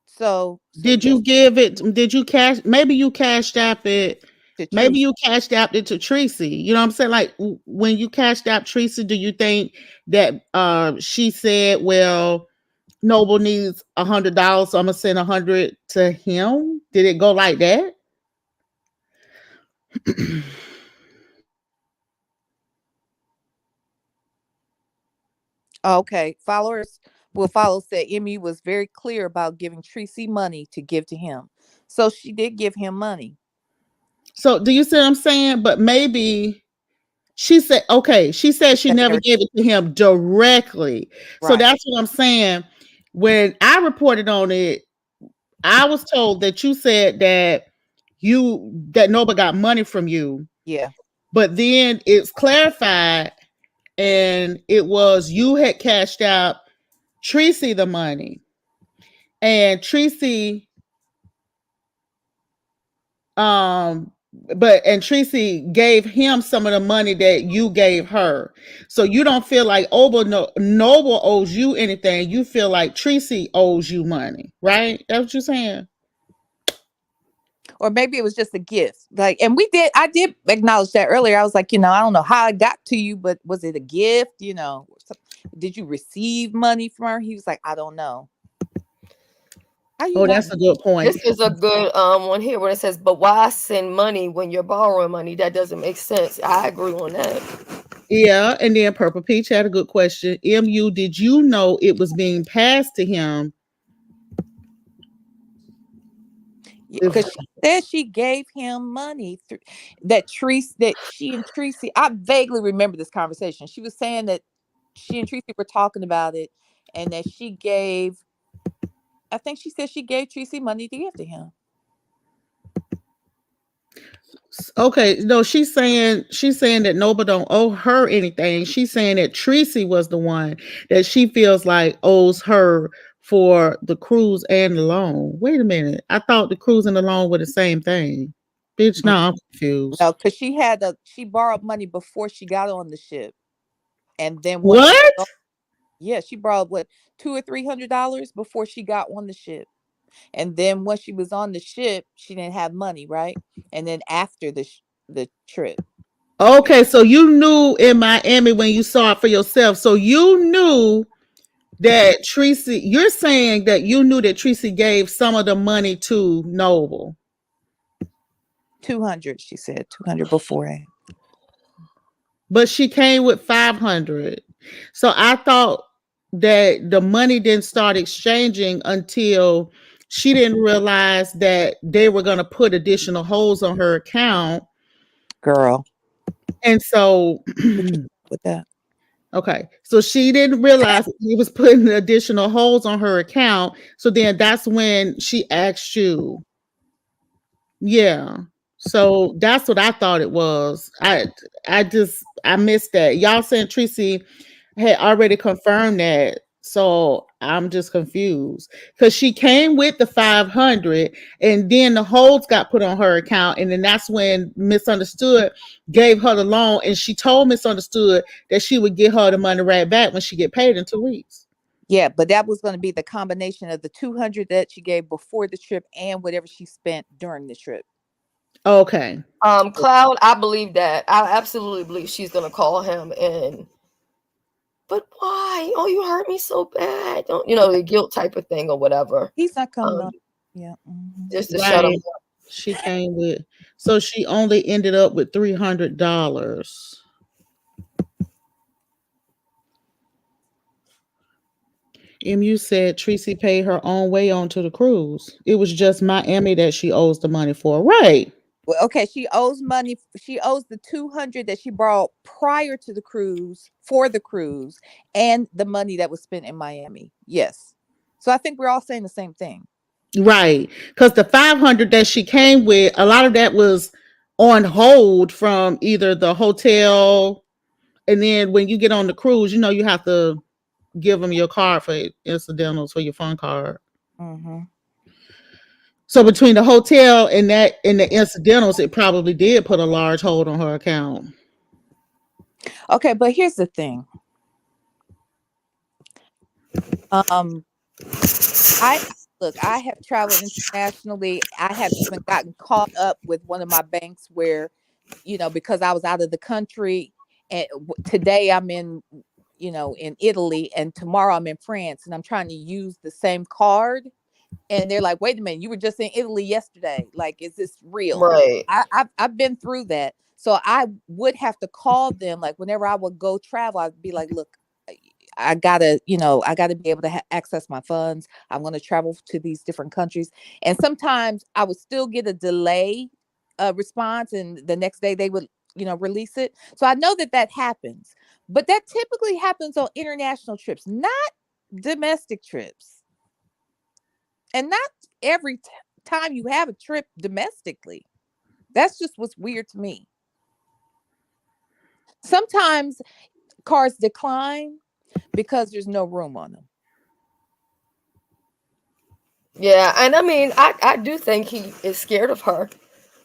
So Did yeah. you give it? Did you cash? Maybe you cashed app it. Maybe you cashed apped it to Tracy. You know what I'm saying? Like when you cashed app Tracy, do you think that she said, well, Noble needs $100, so I'm gonna send 100 to him? Did it go like that? Okay. Followers will follow said MU was very clear about giving Tracy money to give to him. So she did give him money. So do you see what I'm saying? But maybe she said, okay, she said she never gave it to him directly. So that's what I'm saying. When I reported on it, I was told that you said that Noble got money from you. Yeah. But then it's clarified, and it was you had cashed out Tracy the money. And Tracy Tracy gave him some of the money that you gave her. So you don't feel like Noble owes you anything. You feel like Tracy owes you money, right? That's what you're saying. Or maybe it was just a gift. Like, and I did acknowledge that earlier. I was like, I don't know how it got to you, but was it a gift? Did you receive money from her? He was like, I don't know. That's a good point. This is a good one here where it says, but why send money when you're borrowing money? That doesn't make sense. I agree on that. Yeah, and then Purple Peach had a good question. MU, did you know it was being passed to him? Because she said she gave him money that she and Tracy. I vaguely remember this conversation. She was saying that she and Tracy were talking about it, and that she gave. I think she said she gave Tracy money to give to him. Okay, no, she's saying that Noble don't owe her anything. She's saying that Tracy was the one that she feels like owes her for the cruise and the loan. Wait a minute. I thought the cruise and the loan were the same thing. Bitch, no, I'm confused. No, because she borrowed money before she got on the ship. And then what? She borrowed $200 or $300 before she got on the ship. And then once she was on the ship, she didn't have money, right? And then after the trip. Okay, so you knew in Miami when you saw it for yourself. So you knew that Tracy, you're saying that you knew that Tracy gave some of the money to Noble. 200, she said, 200 beforehand. But she came with 500. So I thought that the money didn't start exchanging until she didn't realize that they were going to put additional holds on her account. Girl. And so with that. Okay. So she didn't realize he was putting additional holds on her account. So then that's when she asked you. Yeah. So that's what I thought it was. I missed that. Y'all saying Tracy had already confirmed that. So I'm just confused because she came with the 500 and then the holds got put on her account. And then that's when Misunderstood gave her the loan. And she told Misunderstood that she would get her the money right back when she get paid in 2 weeks. Yeah, but that was going to be the combination of the 200 that she gave before the trip and whatever she spent during the trip. Okay. Cloud, I believe that. I absolutely believe she's going to call him and but why? Oh, you hurt me so bad. Don't the guilt type of thing or whatever. He's not coming on. Yeah. just to shut them Right. up. She came with, so she only ended up with $300. MU said Tracy paid her own way onto the cruise. It was just Miami that she owes the money for. Right. Well, okay, she owes money. She owes the 200 that she borrowed prior to the cruise for the cruise, and the money that was spent in Miami. Yes. So I think we're all saying the same thing. Right. Because the 500 that she came with, a lot of that was on hold from either the hotel. And then when you get on the cruise, you have to give them your card for incidentals for your phone card. Mm-hmm. So between the hotel and that and the incidentals, it probably did put a large hold on her account. Okay, but here's the thing. Um, I look, I have traveled internationally. I have even gotten caught up with one of my banks where, because I was out of the country, and today I'm in, in Italy, and tomorrow I'm in France, and I'm trying to use the same card, and they're like, "Wait a minute, you were just in Italy yesterday. Like, is this real?" Right. I've been through that, so I would have to call them. Like, whenever I would go travel, I'd be like, "Look, I gotta be able to access my funds. I'm going to travel to these different countries." And sometimes I would still get a delay response, and the next day they would, release it. So I know that happens, but that typically happens on international trips, not domestic trips, and not every time you have a trip domestically. That's just what's weird to me. Sometimes cards decline because there's no room on them. Yeah, and I mean, I do think he is scared of her,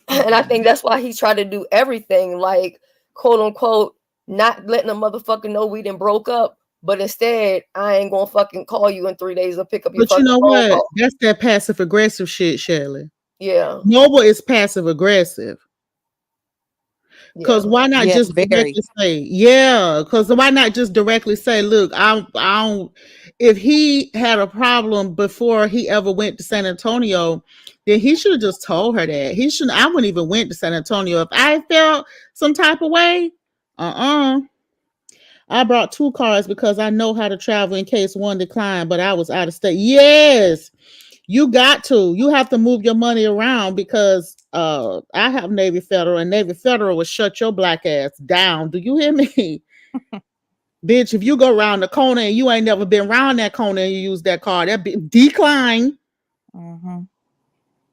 and I think that's why he's trying to do everything, like, quote unquote, not letting a motherfucker know we done broke up, but instead, I ain't gonna fucking call you in 3 days or pick up your But you fucking know phone what? call. That's that passive aggressive shit, Shelly. Yeah, Noble is passive aggressive. yeah. Cause why not Yes, just very. directly say, yeah? Cause why not just directly say, look, I don't. If he had a problem before he ever went to San Antonio, then he should have just told her that. He shouldn't. I wouldn't even went to San Antonio if I felt some type of way. I brought two cars because I know how to travel in case one declined, but I was out of state. Yes, you got to. You have to move your money around because I have Navy Federal and Navy Federal will shut your black ass down. Do you hear me? Bitch, if you go around the corner and you ain't never been around that corner and you use that card, that be decline. Mm-hmm.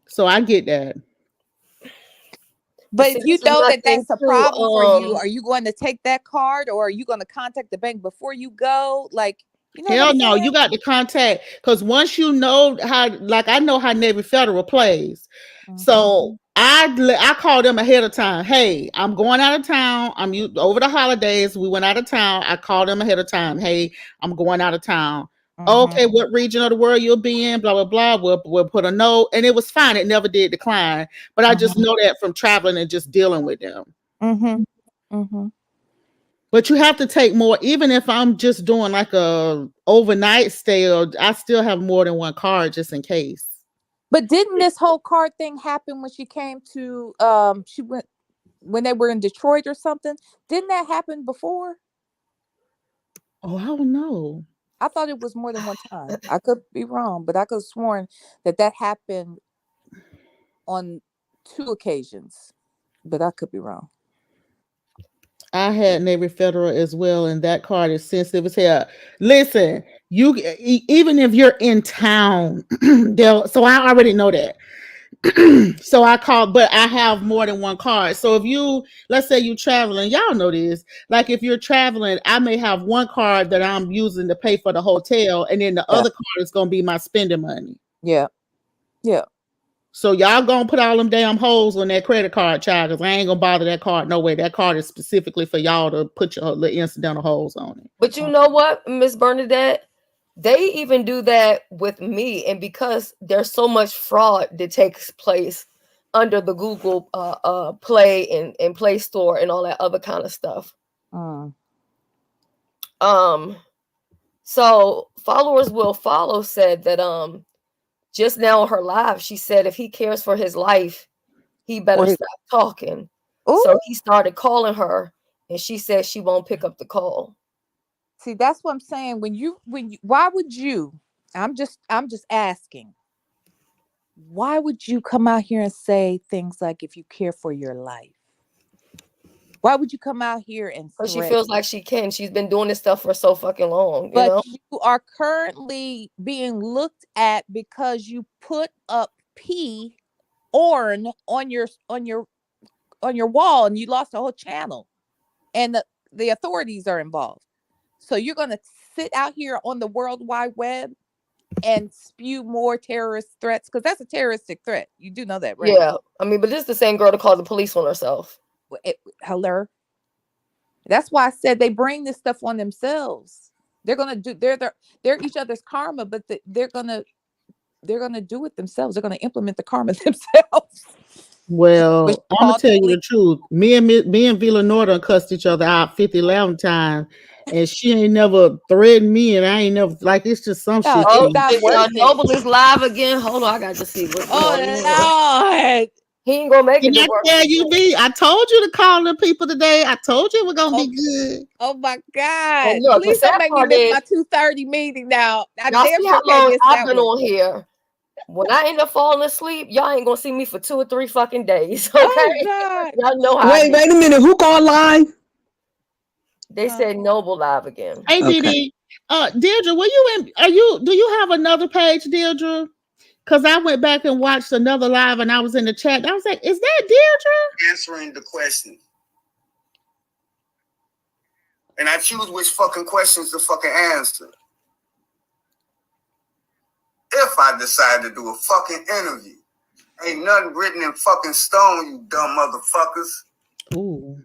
So I get that. But But see, if you this is know my that thing that's a too. problem for you, are you going to take that card, or are you going to contact the bank before you go? Like, you know what I'm Hell no, saying? you got to contact because once you know how, like I know how Navy Federal plays, Mm-hmm. so I call them ahead of time. Hey, I'm going out of town. Over the holidays. We went out of town. I called them ahead of time. Hey, I'm going out of town. Mm-hmm. Okay, what region of the world you'll be in? Blah blah blah. We'll put a note, and it was fine. It never did decline. But I just Mm-hmm. know that from traveling and just dealing with them. Mm-hmm. Mm-hmm. But you have to take more, even if I'm just doing like a overnight stay, or I still have more than one card just in case. But didn't this whole card thing happen when she came to she went when they were in Detroit or something? Didn't that happen before? Oh, I don't know. I thought it was more than one time. I could be wrong, but I could have sworn that happened on two occasions. But I could be wrong. I had Navy Federal as well, and that card is sensitive as hell. Listen, even if you're in town, they'll. So I already know that. So I call, but I have more than one card. So if let's say you traveling, y'all know this. Like if you're traveling, I may have one card that I'm using to pay for the hotel, and then the Yeah. other card is gonna be my spending money. Yeah. Yeah. So y'all gonna put all them damn holes on that credit card, child, because I ain't gonna bother that card. No way. That card is specifically for y'all to put your little incidental holes on it. But you know what, Miss Bernadette? They even do that with me, and because there's so much fraud that takes place under the Google Play and Play Store and all that other kind of stuff. Mm. So followers will follow said that just now on her live, she said if he cares for his life, he better stop talking. Ooh. So he started calling her, and she said she won't pick up the call. See, that's what I'm saying. Why would you? I'm just asking. Why would you come out here and say things like if you care for your life? Why would you come out here and Because she threaten? feels like she can. She's been doing this stuff for so fucking long, you But know? you are currently being looked at because you put up P Orn on your wall and you lost a whole channel. And the authorities are involved. So you're gonna sit out here on the World Wide Web and spew more terrorist threats, because that's a terroristic threat. You do know that, right? Yeah. I mean, but this is the same girl to call the police on herself. Hello. That's why I said they bring this stuff on themselves. They're gonna do they're each other's karma, but they're gonna do it themselves. They're gonna implement the karma themselves. Well, I'm gonna Call the tell you police. the truth. Me and Villanova done cussed each other out 50-11 times, and she ain't never threatened me, and I ain't never like it's just some shit. Oh, It's not worth it. Noble is live again. Hold on, I got to see what's going on. Lord. He ain't gonna make it Can to I work. tell you, B? I told you to call the people today. I told you it was gonna be good. Oh my God. And look, the Please don't sad make me part miss is, my 2:30 meeting now. I y'all damn see sure how can't long miss I've that been one. on here. When I end up falling asleep, y'all ain't gonna see me for 2 or 3 fucking days. Okay, Oh God. y'all know how. Wait a minute. Who called live? They said Noble live again. Hey, Okay. Didi, Deirdre, were you in? Do you have another page, Deirdre? Because I went back and watched another live, and I was in the chat. I was like, "Is that Deirdre?" Answering the question. And I choose which fucking questions to fucking answer. If I decide to do a fucking interview, ain't nothing written in fucking stone, you dumb motherfuckers. Ooh.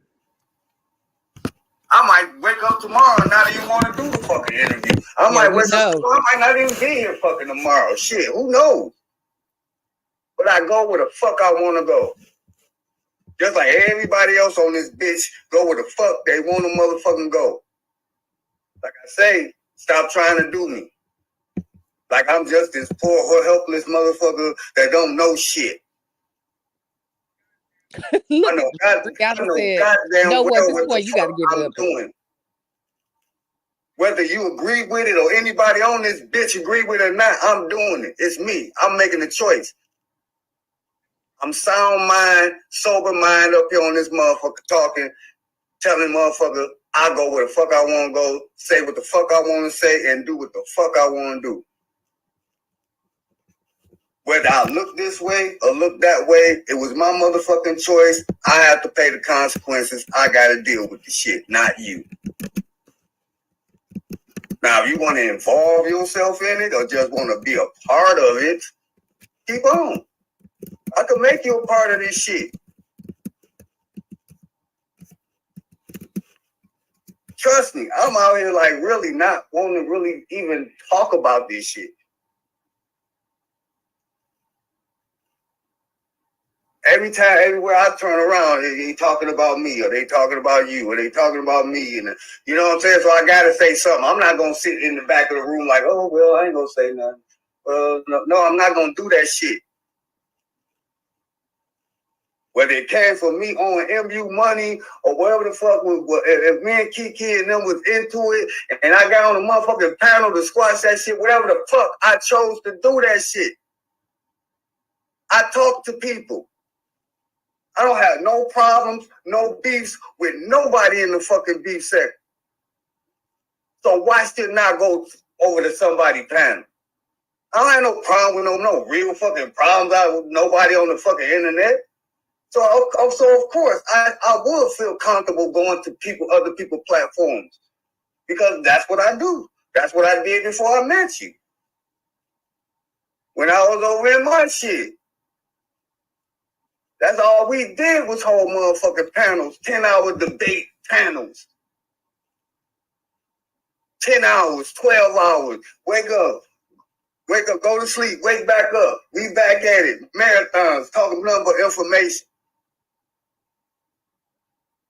I might wake up tomorrow and not even want to do the fucking interview. I might wake up tomorrow, I might not even be here fucking tomorrow. Shit, who knows? But I go where the fuck I want to go. Just like everybody else on this bitch go where the fuck they want to motherfucking go. Like I say, stop trying to do me. Like I'm just this poor, helpless motherfucker that don't know shit. Look, I know goddamn no, well at this what point the you fuck gotta give it I'm up. doing. Whether you agree with it or anybody on this bitch agree with it or not, I'm doing it. It's me. I'm making a choice. I'm sound mind, sober mind up here on this motherfucker talking, telling motherfucker I go where the fuck I want to go, say what the fuck I want to say, and do what the fuck I want to do. Whether I look this way or look that way, it was my motherfucking choice. I have to pay the consequences. I gotta deal with the shit, not you. Now, if you want to involve yourself in it or just want to be a part of it, keep on. I can make you a part of this shit. Trust me, I'm out here like really not wanting to really even talk about this shit. Every time, everywhere I turn around, they talking about me, or they talking about you, or they talking about me, and you know what I'm saying? So I gotta say something. I'm not gonna sit in the back of the room like, oh well, I ain't gonna say nothing. No, I'm not gonna do that shit. Whether it came from me owing MU money or whatever the fuck, if me and Kiki and them was into it, and I got on the motherfucking panel to squash that shit, whatever the fuck, I chose to do that shit. I talk to people. I don't have no problems, no beefs with nobody in the fucking beef sector. So why should not go over to somebody's panel? I don't have no problem with no real fucking problems out with nobody on the fucking internet. So of course, I would feel comfortable going to other people's platforms because that's what I do. That's what I did before I met you. When I was over in my shit. That's all we did was hold motherfucking panels, 10-hour debate panels. 10 hours, 12 hours. Wake up, go to sleep, wake back up. We back at it. Marathons, talking nothing but information.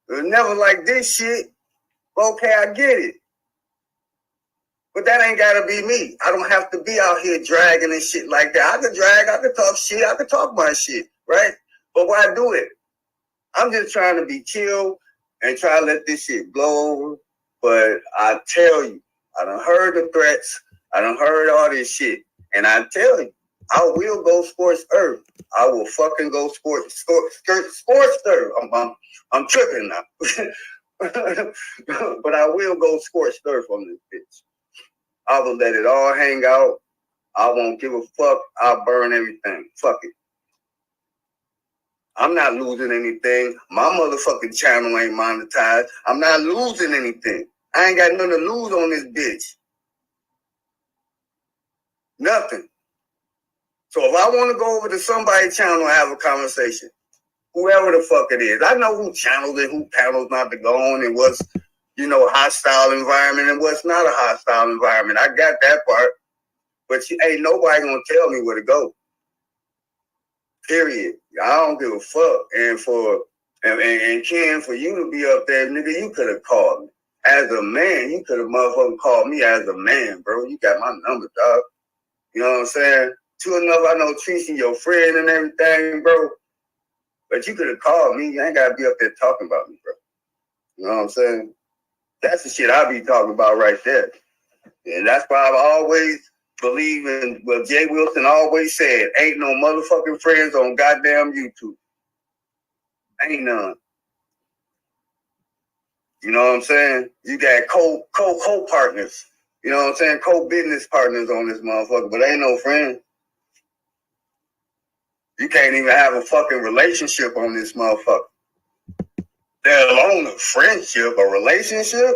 It was never like this shit. Okay, I get it. But that ain't gotta be me. I don't have to be out here dragging and shit like that. I could drag, I could talk shit, I could talk my shit, right? But why do it? I'm just trying to be chill and try to let this shit blow over. But I tell you, I done heard the threats. I done heard all this shit. And I tell you, I will go sports earth. I will fucking go sports earth. I'm tripping now. But I will go sports earth on this bitch. I will let it all hang out. I won't give a fuck. I'll burn everything. Fuck it. I'm not losing anything. My motherfucking channel ain't monetized. I'm not losing anything. I ain't got nothing to lose on this bitch. Nothing. So if I want to go over to somebody's channel and have a conversation, whoever the fuck it is, I know who channels and who panels not to go on and what's, hostile environment and what's not a hostile environment. I got that part. But ain't nobody gonna tell me where to go. Period. I don't give a fuck. And Ken, for you to be up there, nigga, you could have called me. As a man, you could have motherfucking called me as a man, bro. You got my number, dog. You know what I'm saying? True enough, I know Tracy, your friend and everything, bro. But you could have called me. You ain't gotta be up there talking about me, bro. You know what I'm saying? That's the shit I be talking about right there. And that's why I've always believed in what Jay Wilson always said. Ain't no motherfucking friends on goddamn YouTube. Ain't none. You know what I'm saying? You got co-partners. You know what I'm saying? Co-business partners on this motherfucker, but ain't no friend. You can't even have a fucking relationship on this motherfucker. Let alone a friendship, a relationship.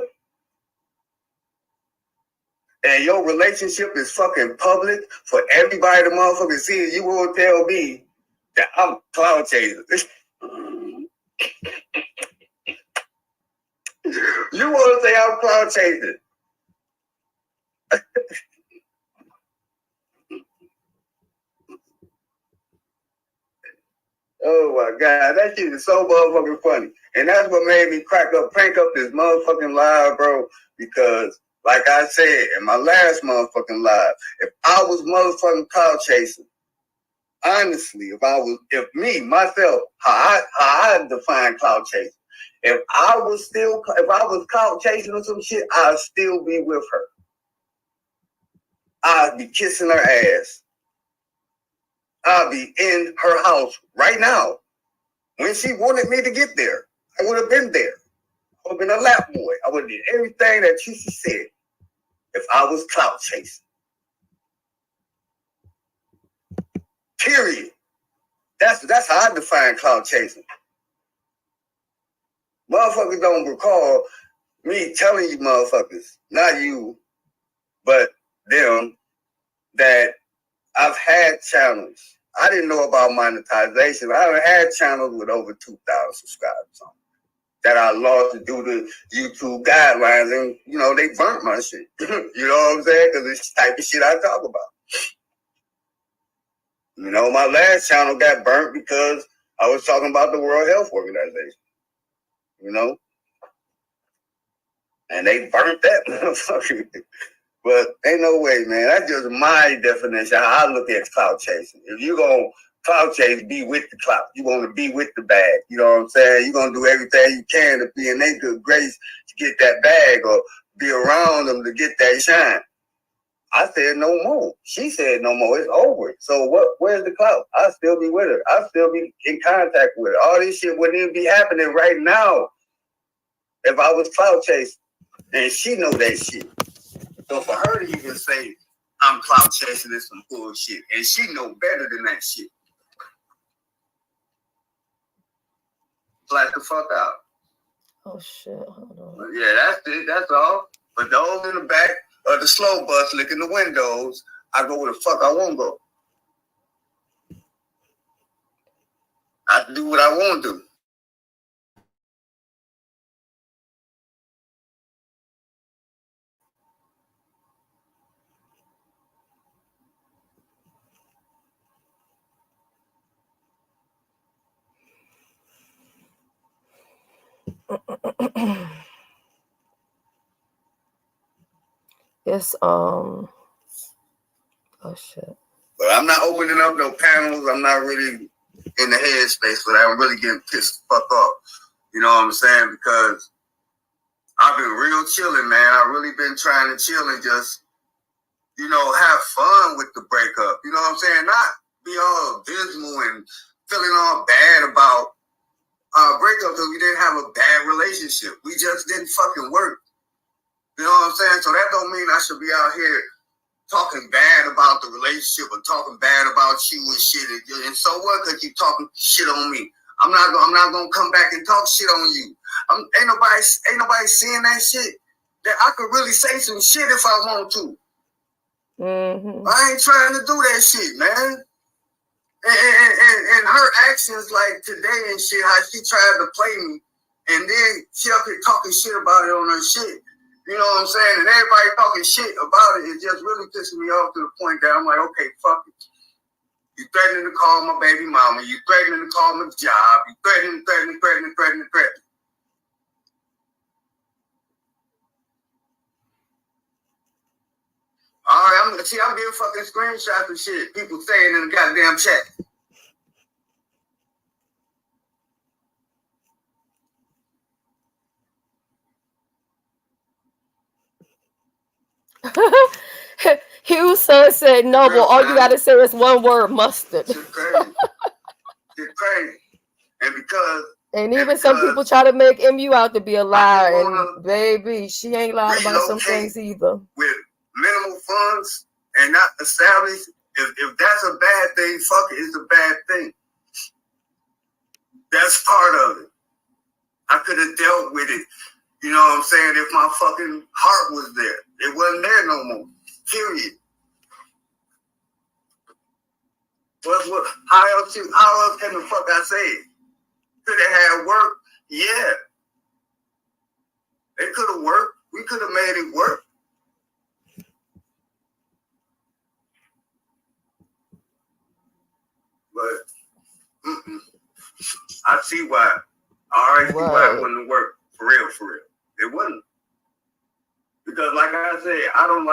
And your relationship is fucking public for everybody to motherfucking see. You won't tell me that I'm cloud chasing. You want to say I'm cloud chasing? Oh my God, that shit is so motherfucking funny. And that's what made me crank up this motherfucking live, bro. Because, like I said in my last motherfucking live, if I was motherfucking cloud chasing, honestly, if me, myself, how I define cloud chasing, if I was cloud chasing or some shit, I'd still be with her. I'd be kissing her ass. I'd be in her house right now. When she wanted me to get there, I would have been there. I would have been a lap boy. I would have did everything that she said if I was clout chasing. Period. That's how I define clout chasing. Motherfuckers don't recall me telling you motherfuckers, not you, but them, that I've had channels. I didn't know about monetization. I had channels with over 2,000 subscribers on that I lost due to YouTube guidelines, and they burnt my shit. You know what I'm saying? Because it's the type of shit I talk about. My last channel got burnt because I was talking about the World Health Organization. And they burnt that motherfucker. But ain't no way, man. That's just my definition. How I look at clout chasing. If you gonna clout chase, be with the clout. You want to be with the bag. You know what I'm saying? You're gonna do everything you can to be in their good grace to get that bag or be around them to get that shine. I said no more. She said no more. It's over. So where's the clout? I'll still be with her. I'll still be in contact with her. All this shit wouldn't even be happening right now if I was clout chasing. And she know that shit. So for her to even say I'm clout chasing is some bullshit, and she know better than that shit. Flat the fuck out. Oh shit! Hold on. Yeah, that's it. That's all. But those in the back of the slow bus licking the windows, I go where the fuck I want to go. I do what I want to do. It's oh shit. But I'm not opening up no panels. I'm not really in the headspace for that. I'm really getting pissed the fuck off. You know what I'm saying? Because I've been real chilling, man. I've really been trying to chill and just, you know, have fun with the breakup. You know what I'm saying? Not be all dismal and feeling all bad about breakup because we didn't have a bad relationship. We just didn't fucking work. You know what I'm saying? So that don't mean I should be out here talking bad about the relationship or talking bad about you and shit. And so what? Because you talking shit on me. I'm not gonna come back and talk shit on you. Ain't nobody seeing that shit. That I could really say some shit if I want to. Mm-hmm. I ain't trying to do that shit, man. And her actions like today and shit, how she tried to play me, and then she up here talking shit about it on her shit. You know what I'm saying? And everybody talking shit about it is just really pissing me off to the point that I'm like, okay, fuck it. You threatening to call my baby mama. You threatening to call my job. You threatening. All right, I'm getting fucking screenshots and shit. People saying in the goddamn chat. Hugh's son said, Noble, all you gotta say is one word, mustard. Shit crazy. Shit crazy. And even some people try to make MU out to be a liar, and baby, she ain't lying about some things either. With minimal funds and not established, if that's a bad thing, fuck it, it's a bad thing. That's part of it. I could have dealt with it, you know what I'm saying, if my fucking heart was there. It wasn't there no more. Period. How else can the fuck I say it? Could it have worked? Yeah. It could have worked. We could have made it work. But I see why. I already see why it wouldn't work. For real. It wouldn't. Because like I said, I don't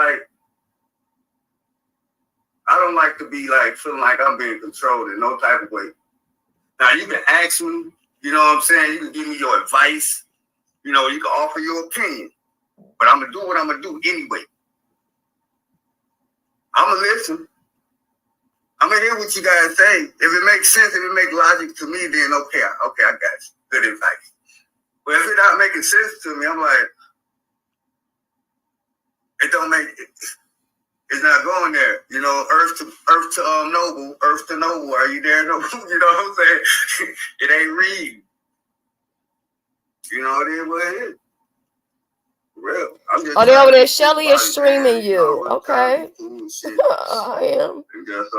like to be like feeling like I'm being controlled in no type of way. Now you can ask me, you know what I'm saying? You can give me your advice. You know, you can offer your opinion. But I'm gonna do what I'm gonna do anyway. I'm gonna listen. I'm gonna hear what you guys say. If it makes sense, if it makes logic to me, then okay, I got you. Good advice. But if it's not making sense to me, I'm like, it don't make it. It's not going there. You know, earth to noble. Are you there? No, you know what I'm saying? It ain't read. You know, it is what it is. For real. I'm just they over there. Shelly is streaming you. Okay. I am. And just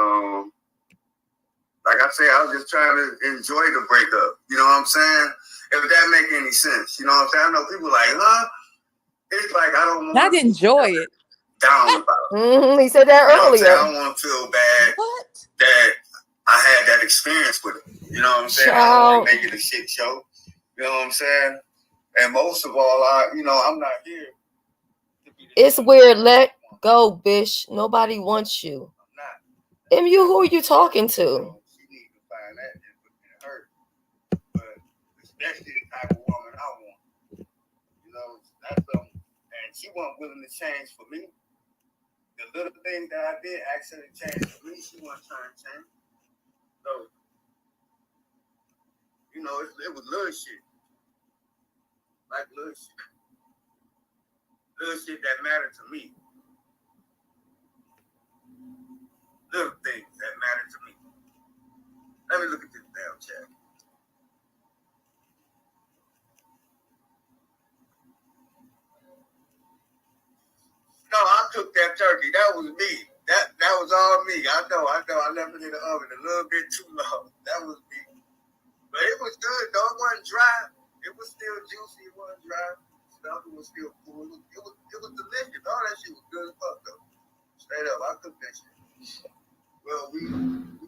like I said, I was just trying to enjoy the breakup. You know what I'm saying? If that make any sense. You know what I'm saying? I know people like, huh? It's like I don't want Not enjoy it. Down about it. He said that earlier. I don't want to feel bad that I had that experience with it. You know what I'm saying? I don't want to make it a shit show. You know what I'm saying? And most of all, I'm not here. It's weird. Let go, bitch. Nobody wants you. MU, who are you talking to? She needs to find that and put it in her. But especially the type of woman I want. You know, that's something. And she wasn't willing to change for me. The little thing that I did actually change for me, she wasn't trying to change. So, you know, it was little shit. Like little shit. Little shit that mattered to me. Little things that mattered to me. Let me look at this damn chat. No, I cooked that turkey. That was me. That was all me. I know. I left it in the oven a little bit too long. That was me. But it was good, though. It wasn't dry. It was still juicy. It wasn't dry. Stuff was still cool. It was delicious. All that shit was good as fuck, though. Straight up, I cooked that shit. Well, we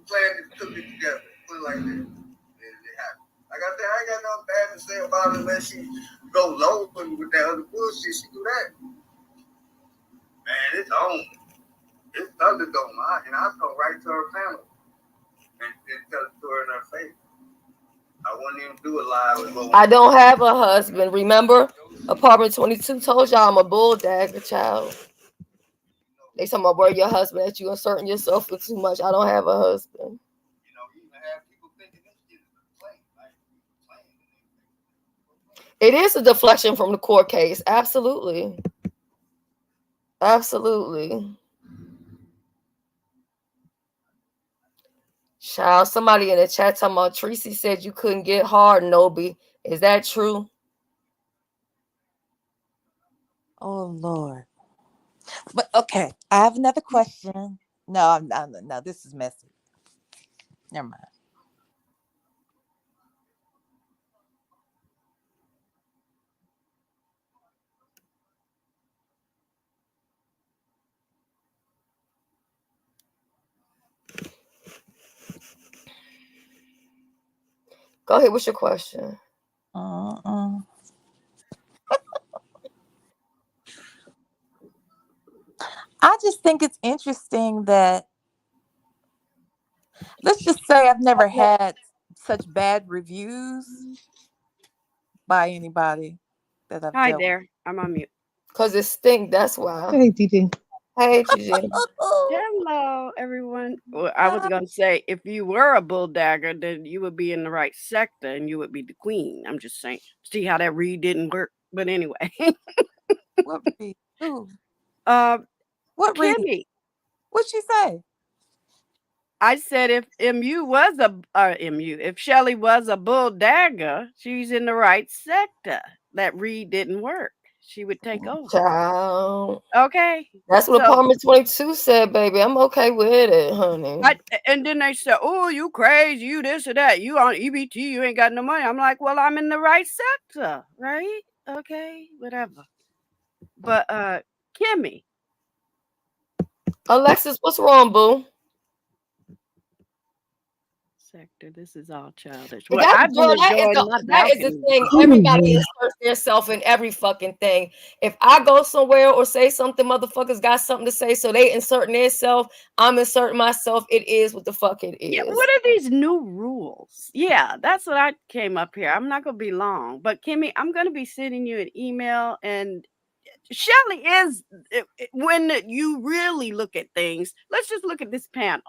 planned to cook it together. Put it like that. It happened. Like I said, I ain't got nothing bad to say about it unless she go low with that other bullshit. She do that. Man, it's on. It's Thunderdome. And I go right to her panel and tell the story in her face. I wouldn't even do it live. I don't have a husband. Remember, apartment 22 told y'all I'm a bull dagger child. They talking about where your husband that you inserting yourself for too much. I don't have a husband. It is a deflection from the court case. Absolutely. Absolutely. Child, somebody in the chat talking about Tracy said you couldn't get hard, Nobi. Is that true? Oh Lord. But okay, I have another question. No, no, this is messy. Never mind. Go ahead. What's your question? I just think it's interesting that, let's just say, I've never had such bad reviews by anybody that I've Hi dealt with. there. I'm on mute. Cause it stink. That's why. Hey, Didi. Hey, Gigi. Hello, everyone. Well, I was gonna say, if you were a bull dagger, then you would be in the right sector and you would be the queen. I'm just saying. See how that read didn't work, but anyway. What read? Who? What read? Kimmy. What'd she say? I said if if Shelly was a bull dagger, she's in the right sector. That read didn't work. She would take over. Child. Okay. That's what So, apartment 22 said, baby. I'm okay with it, honey. and then they said, "Oh, you crazy, you this or that, you on EBT, you ain't got no money." I'm like, "Well, I'm in the right sector, right? Okay, whatever." But Kimmy, Alexis, what's wrong, boo? sector. This is all childish. But Well, I've been enjoying my that is the balcony. thing. Everybody inserts themselves in every fucking thing. If I go somewhere or say something, motherfuckers got something to say, so they inserting themselves. I'm inserting myself. It is what the fuck it is. Yeah, what are these new rules? Yeah, that's what I came up here. I'm not gonna be long, but Kimmy, I'm gonna be sending you an email. And Shelly is when you really look at things. Let's just look at this panel.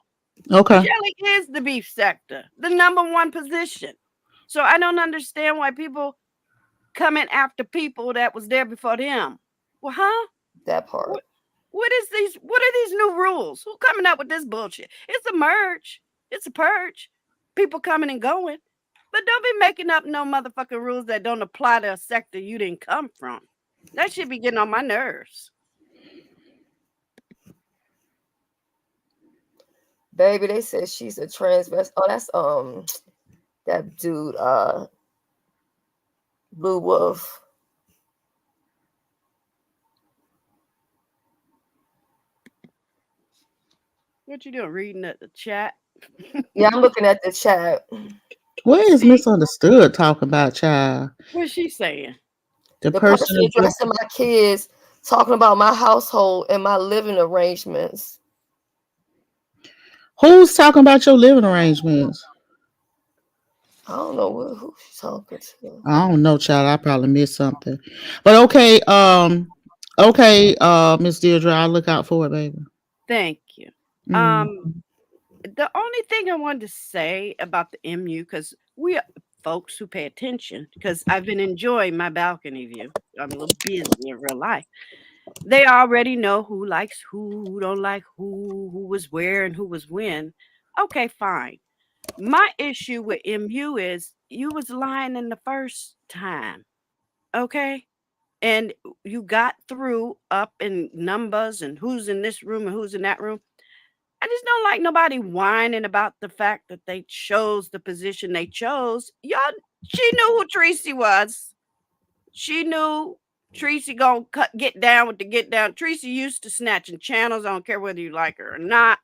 Okay. Shelly is the beef sector, the number one position. So I don't understand why people coming after people that was there before them. Well, huh? That part. What are these new rules? Who coming up with this bullshit? It's a merge. It's a purge. People coming and going. But don't be making up no motherfucking rules that don't apply to a sector you didn't come from. That should be getting on my nerves. Baby, they said she's a transvestite. Oh, that's that dude, Blue Wolf. What you doing? Reading at the chat? Yeah, I'm looking at the chat. What is misunderstood talking about, child? What's she saying? The person person addressing my kids, talking about my household and my living arrangements. Who's talking about your living arrangements? I don't know who she's talking to. I don't know, child. I probably missed something. But okay, Miss Deirdre, I'll look out for it, baby. Thank you. The only thing I wanted to say about the MU, because we are folks who pay attention, because I've been enjoying my balcony view. I'm a little busy in real life. They already know who likes who don't like who was where, and who was when. Okay, fine. My issue with MU is you was lying in the first time. Okay? And you got through up in numbers and who's in this room and who's in that room. I just don't like nobody whining about the fact that they chose the position they chose. Y'all, she knew who Tracy was. She knew Tracy gonna get down with the get down. Tracy used to snatching channels. I don't care whether you like her or not.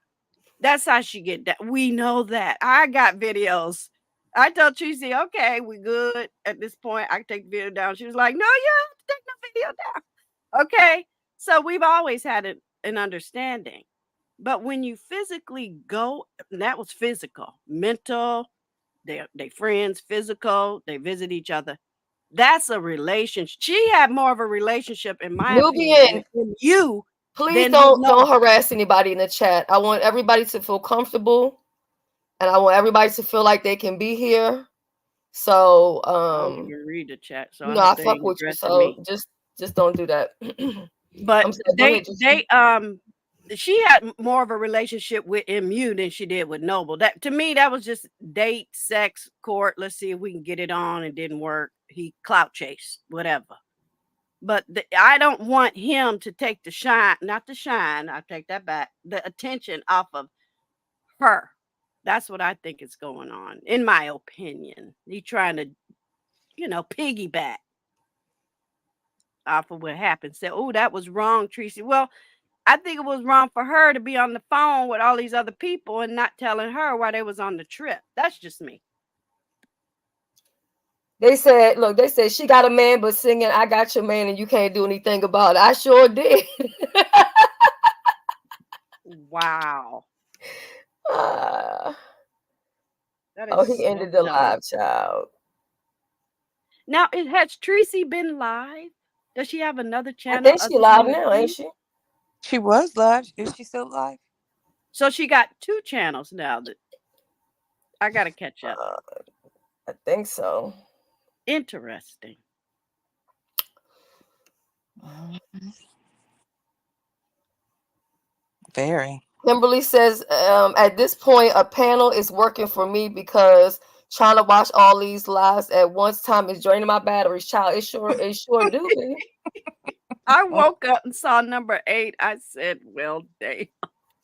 That's how she get down. We know that. I got videos. I told Tracy, okay, we good at this point. I can take the video down. She was like, no, you don't have to take no video down. Okay. So we've always had an understanding. But when you physically go, and that was physical, mental, they friends, physical, they visit each other. That's a relationship. She had more of a relationship, in my opinion, Nubian, with you please than with don't Noble. harass anybody in the chat. I want everybody to feel comfortable, and I want everybody to feel like they can be here. So, I don't even read the chat, so I hope I they fuck ain't with you. addressing So me. just don't do that. But I'm sorry. Go ahead. she had more of a relationship with MU than she did with Noble. That to me, that was just date, sex, court. Let's see if we can get it on. It didn't work. He clout chased, whatever. But I don't want him to take the shine, not the shine. I take that back. The attention off of her. That's what I think is going on, in my opinion. He trying to, piggyback off of what happened. Say, oh, that was wrong, Tracy. Well, I think it was wrong for her to be on the phone with all these other people and not telling her why they was on the trip. That's just me. They said, look, she got a man, but singing "I Got Your Man" and you can't do anything about it. I sure did. Wow. That is He so ended the dumb. live, child. Now, has Tracy been live? Does she have another I channel? think she live now, ain't she? She was live. Is she still live? So she got 2 channels now. That I gotta catch up. I think so. Interesting. Very. Kimberly says, at this point, a panel is working for me because trying to watch all these lives at once time is draining my batteries, child. It sure do be. I woke up and saw number 8. I said, well, damn.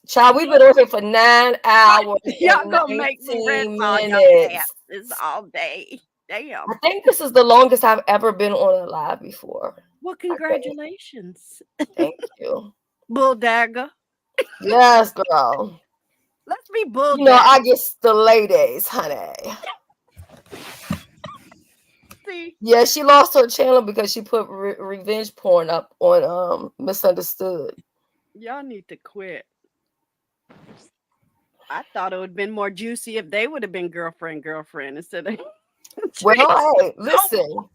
Child, we've been on here for 9 hours Y'all and gonna make me rest 19 all your minutes. asses all day. Damn. I think this is the longest I've ever been on a live before. Well, congratulations. Thank you. Bull dagger. Yes, girl. Let's be bull I get the ladies, honey. See? Yeah, she lost her channel because she put revenge porn up on Misunderstood. Y'all need to quit. I thought it would have been more juicy if they would have been girlfriend instead of. Well, hey, listen.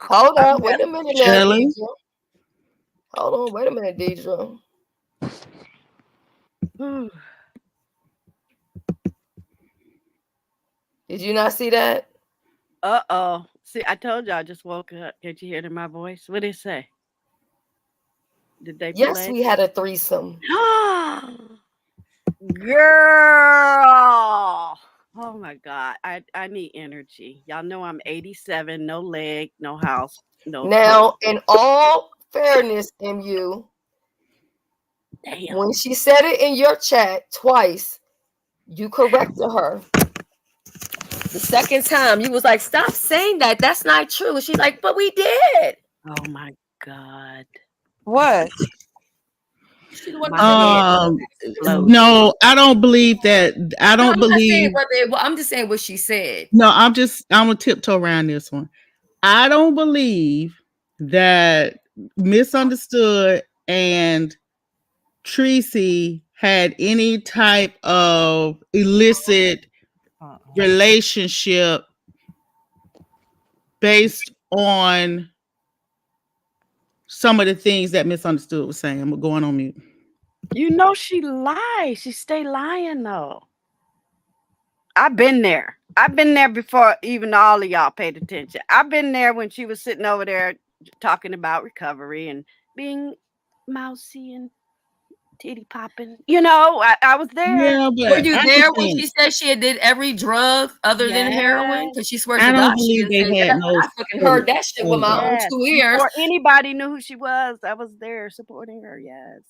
Hold on. Wait a minute now, Shelly? Deidre. Hold on. Wait a minute, Deidre. Did you not see that? Uh-oh. See, I told you I just woke up. Can't you hear it in my voice? What did it say? Did they Yes, play? we had a threesome. Girl. Oh my God. I need energy. Y'all know I'm 87, no leg, no house, no Now, in all fairness, MU, damn. when she said it in your chat twice, you corrected her. The second time, you was like, stop saying that. That's not true. She's like, but we did. Oh my God. What? No, I don't believe that. I don't believe. I'm just saying what she said. No, I'm gonna tiptoe around this one. I don't believe that Misunderstood and Tracy had any type of illicit relationship based on some of the things that Misunderstood was saying. I'm going on mute. She lies. She stay lying though. I've been there. I've been there before even all of y'all paid attention. I've been there when she was sitting over there talking about recovery and being mousy and titty popping. I was there. Yeah, Were but you I there just when think she said she did every drug other than heroin? Because she swears I to don't God she believe didn't they say had that. no. I fucking heard that shit with my own 2 ears. Before anybody knew who she was, I was there supporting her. Yes.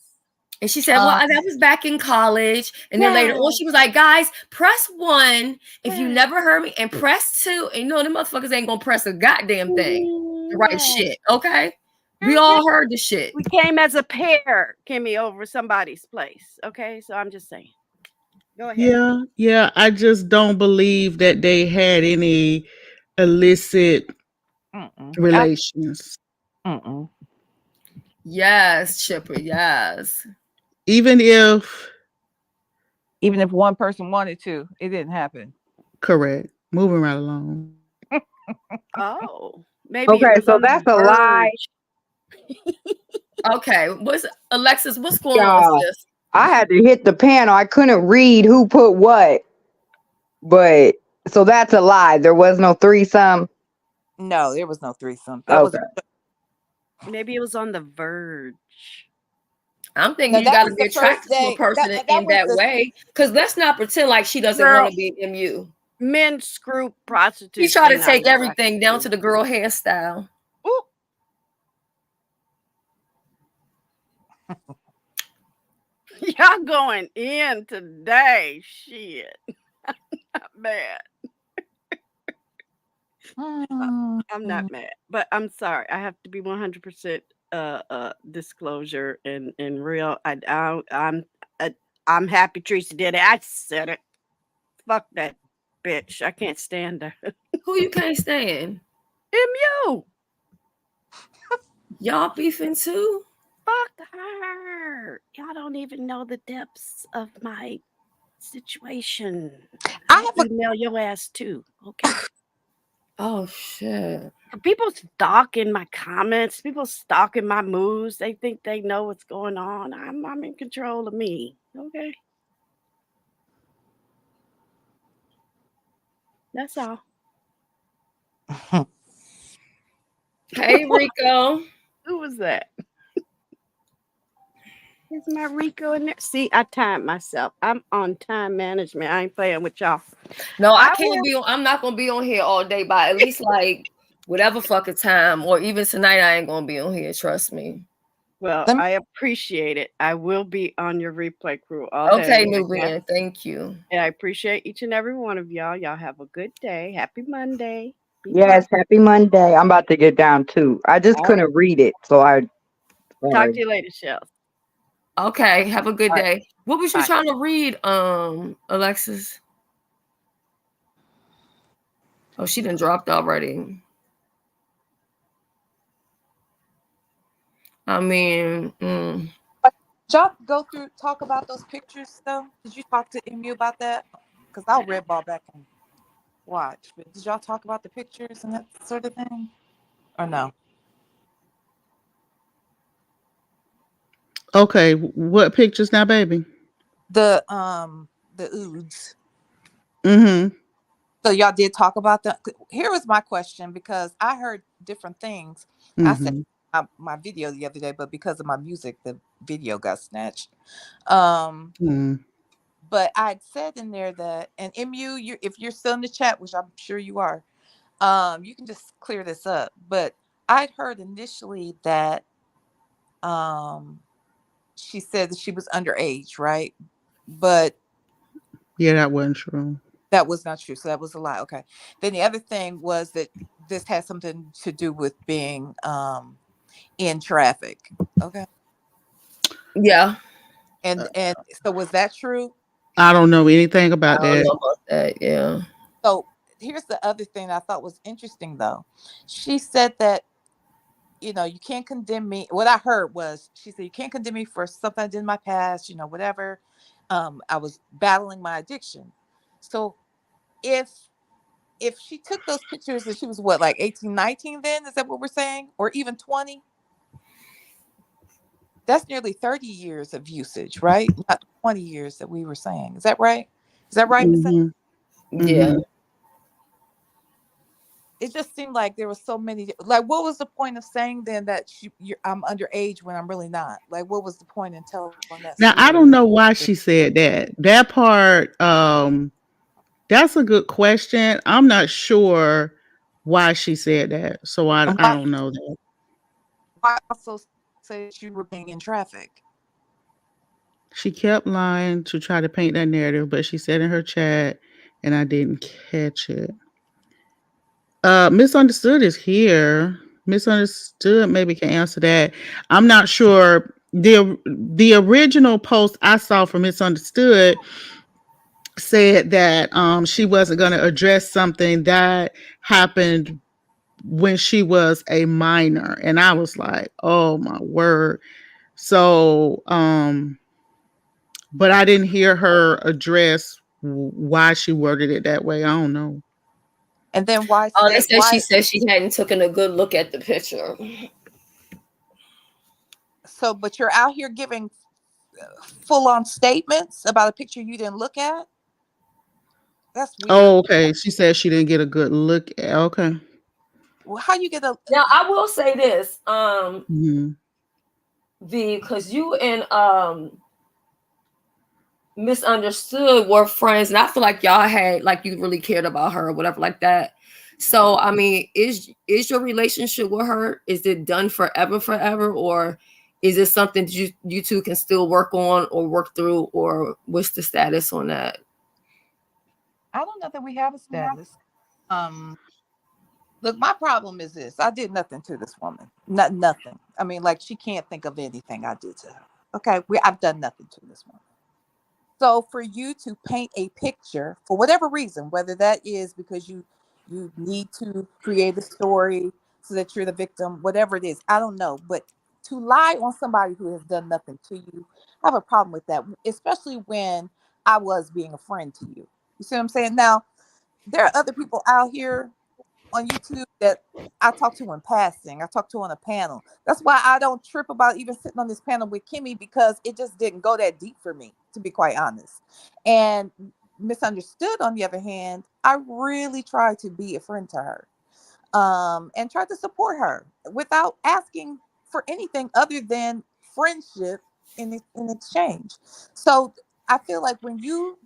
And she said, well, that was back in college. And then later on, she was like, guys, press 1 if you never heard me, and press 2. And them motherfuckers ain't going to press a goddamn thing. The right shit. Okay? We all heard the shit. We came as a pair, Kimmy, over somebody's place. Okay? So I'm just saying. Go ahead. Yeah. I just don't believe that they had any illicit relations. Yes, Chipper. Yes. Even if Even if one person wanted to, it didn't happen. correct. Moving right along. Oh, maybe it Okay, was so on the that's a lie, verge. Okay. What's Alexis? What's going on, y'all. sis? I had to hit the panel. I couldn't read who put what, but so that's a lie. There was no threesome. No, there was no threesome. That was Okay. Maybe it was on the verge. I'm thinking now. you That got to was be the first attracted to a day. person That in was that the way. Because let's not pretend like she doesn't want Girl, to be MU. men screw She prostitutes try they to not take attracted everything down to. to the girl hairstyle. Ooh, y'all going in today. Shit. Not mad. I'm not mad. But I'm sorry. I have to be 100% disclosure and real. I'm happy Teresa did it. I said it. Fuck that bitch. I can't stand her. Who you can't stand? MU. Y'all beefing too? Fuck her. Y'all don't even know the depths of my situation. I I'll have email your ass too. Okay. Oh shit. People stalking my comments. People stalking my moves. They think they know what's going on. I'm in control of me. Okay. That's all. Hey Rico. Who was that? Is my Rico in there? See, I timed myself. I'm on time management. I ain't playing with y'all. No, I I can't will. be on. I'm not gonna be on here all day, by at least like whatever fucking time, or even tonight. I ain't gonna be on here. Trust me. Well, let me, I appreciate it. I will be on your replay crew all Okay, day. Okay. Nubian. Thank you. And I appreciate each and every one of y'all. Y'all have a good day. Happy Monday. Be Yes, blessed. happy Monday. I'm about to get down too. I just All right. couldn't read it, so I Talk sorry. to you later, Shell. Okay, have a good All right. day. What was you Bye. trying to read, Alexis? Oh, she done dropped already. I mean, did y'all go through talk about those pictures though? Did you talk to MU about that? Because I'll red ball back and watch. But did y'all talk about the pictures and that sort of thing? Or no? Okay, what pictures now, baby? The oods. Mm-hmm. So y'all did talk about that. Here was my question because I heard different things. I said Mm-hmm. my video the other day, but because of my music, the video got snatched. Um, Mm. but I said in there that, and MU, if you're still in the chat, which I'm sure you are, you can just clear this up. But I'd heard initially that she said that she was underage, right? But Yeah, that wasn't true. that was not true. So that was a lie. Okay. Then the other thing was that this had something to do with being in traffic. Okay. yeah, And so was that true? I don't know anything I about don't that. know about that. Yeah. So here's the other thing I thought was interesting though. She said that, you can't condemn me. What I heard was she said, you can't condemn me for something I did in my past, whatever. I was battling my addiction. So if she took those pictures and she was what, like 18, 19 then? Is that what we're saying? Or even 20? That's nearly 30 years of usage, right? Not 20 years that we were saying. Is that right? Is that right, Miss? Mm-hmm. Yeah. Mm-hmm. It just seemed like there was so many. Like, what was the point of saying then that I'm underage when I'm really not? Like, what was the point in telling that Now I don't story? know why she said that. That part, that's a good question. I'm not sure why she said that. So I And I don't know that. why also say that you were being in traffic? She kept lying to try to paint that narrative, but she said in her chat, and I didn't catch it. Misunderstood is here. Misunderstood maybe can answer that. I'm not sure. The original post I saw from Misunderstood said that she wasn't going to address something that happened when she was a minor, and I was like, "Oh my word." So, but I didn't hear her address why she worded it that way. I don't know. And then why Oh, they said said she why? said she hadn't taken a good look at the picture. So, but you're out here giving full on statements about a picture you didn't look at. That's weird. Oh, okay. She said she didn't get a good look at. Okay. Well, how you get a? Now I will say this, Mhm. because you and Misunderstood were friends, and I feel like y'all had like you really cared about her or whatever like that. So I mean, is your relationship with her, is it done forever, or is it something that you two can still work on or work through, or what's the status on that? I don't know that we have a status. Um, Look, my problem is this: I did nothing to this woman. Not nothing. I mean, like she can't think of anything I did to her. Okay, I've done nothing to this woman. So for you to paint a picture for whatever reason, whether that is because you need to create a story so that you're the victim, whatever it is, I don't know. But to lie on somebody who has done nothing to you, I have a problem with that, especially when I was being a friend to you. You see what I'm saying? Now, there are other people out here on YouTube that I talk to in passing. I talk to on a panel. That's why I don't trip about even sitting on this panel with Kimmy, because it just didn't go that deep for me, to be quite honest. And Misunderstood, on the other hand, I really tried to be a friend to her, and tried to support her without asking for anything other than friendship in exchange. So I feel like when you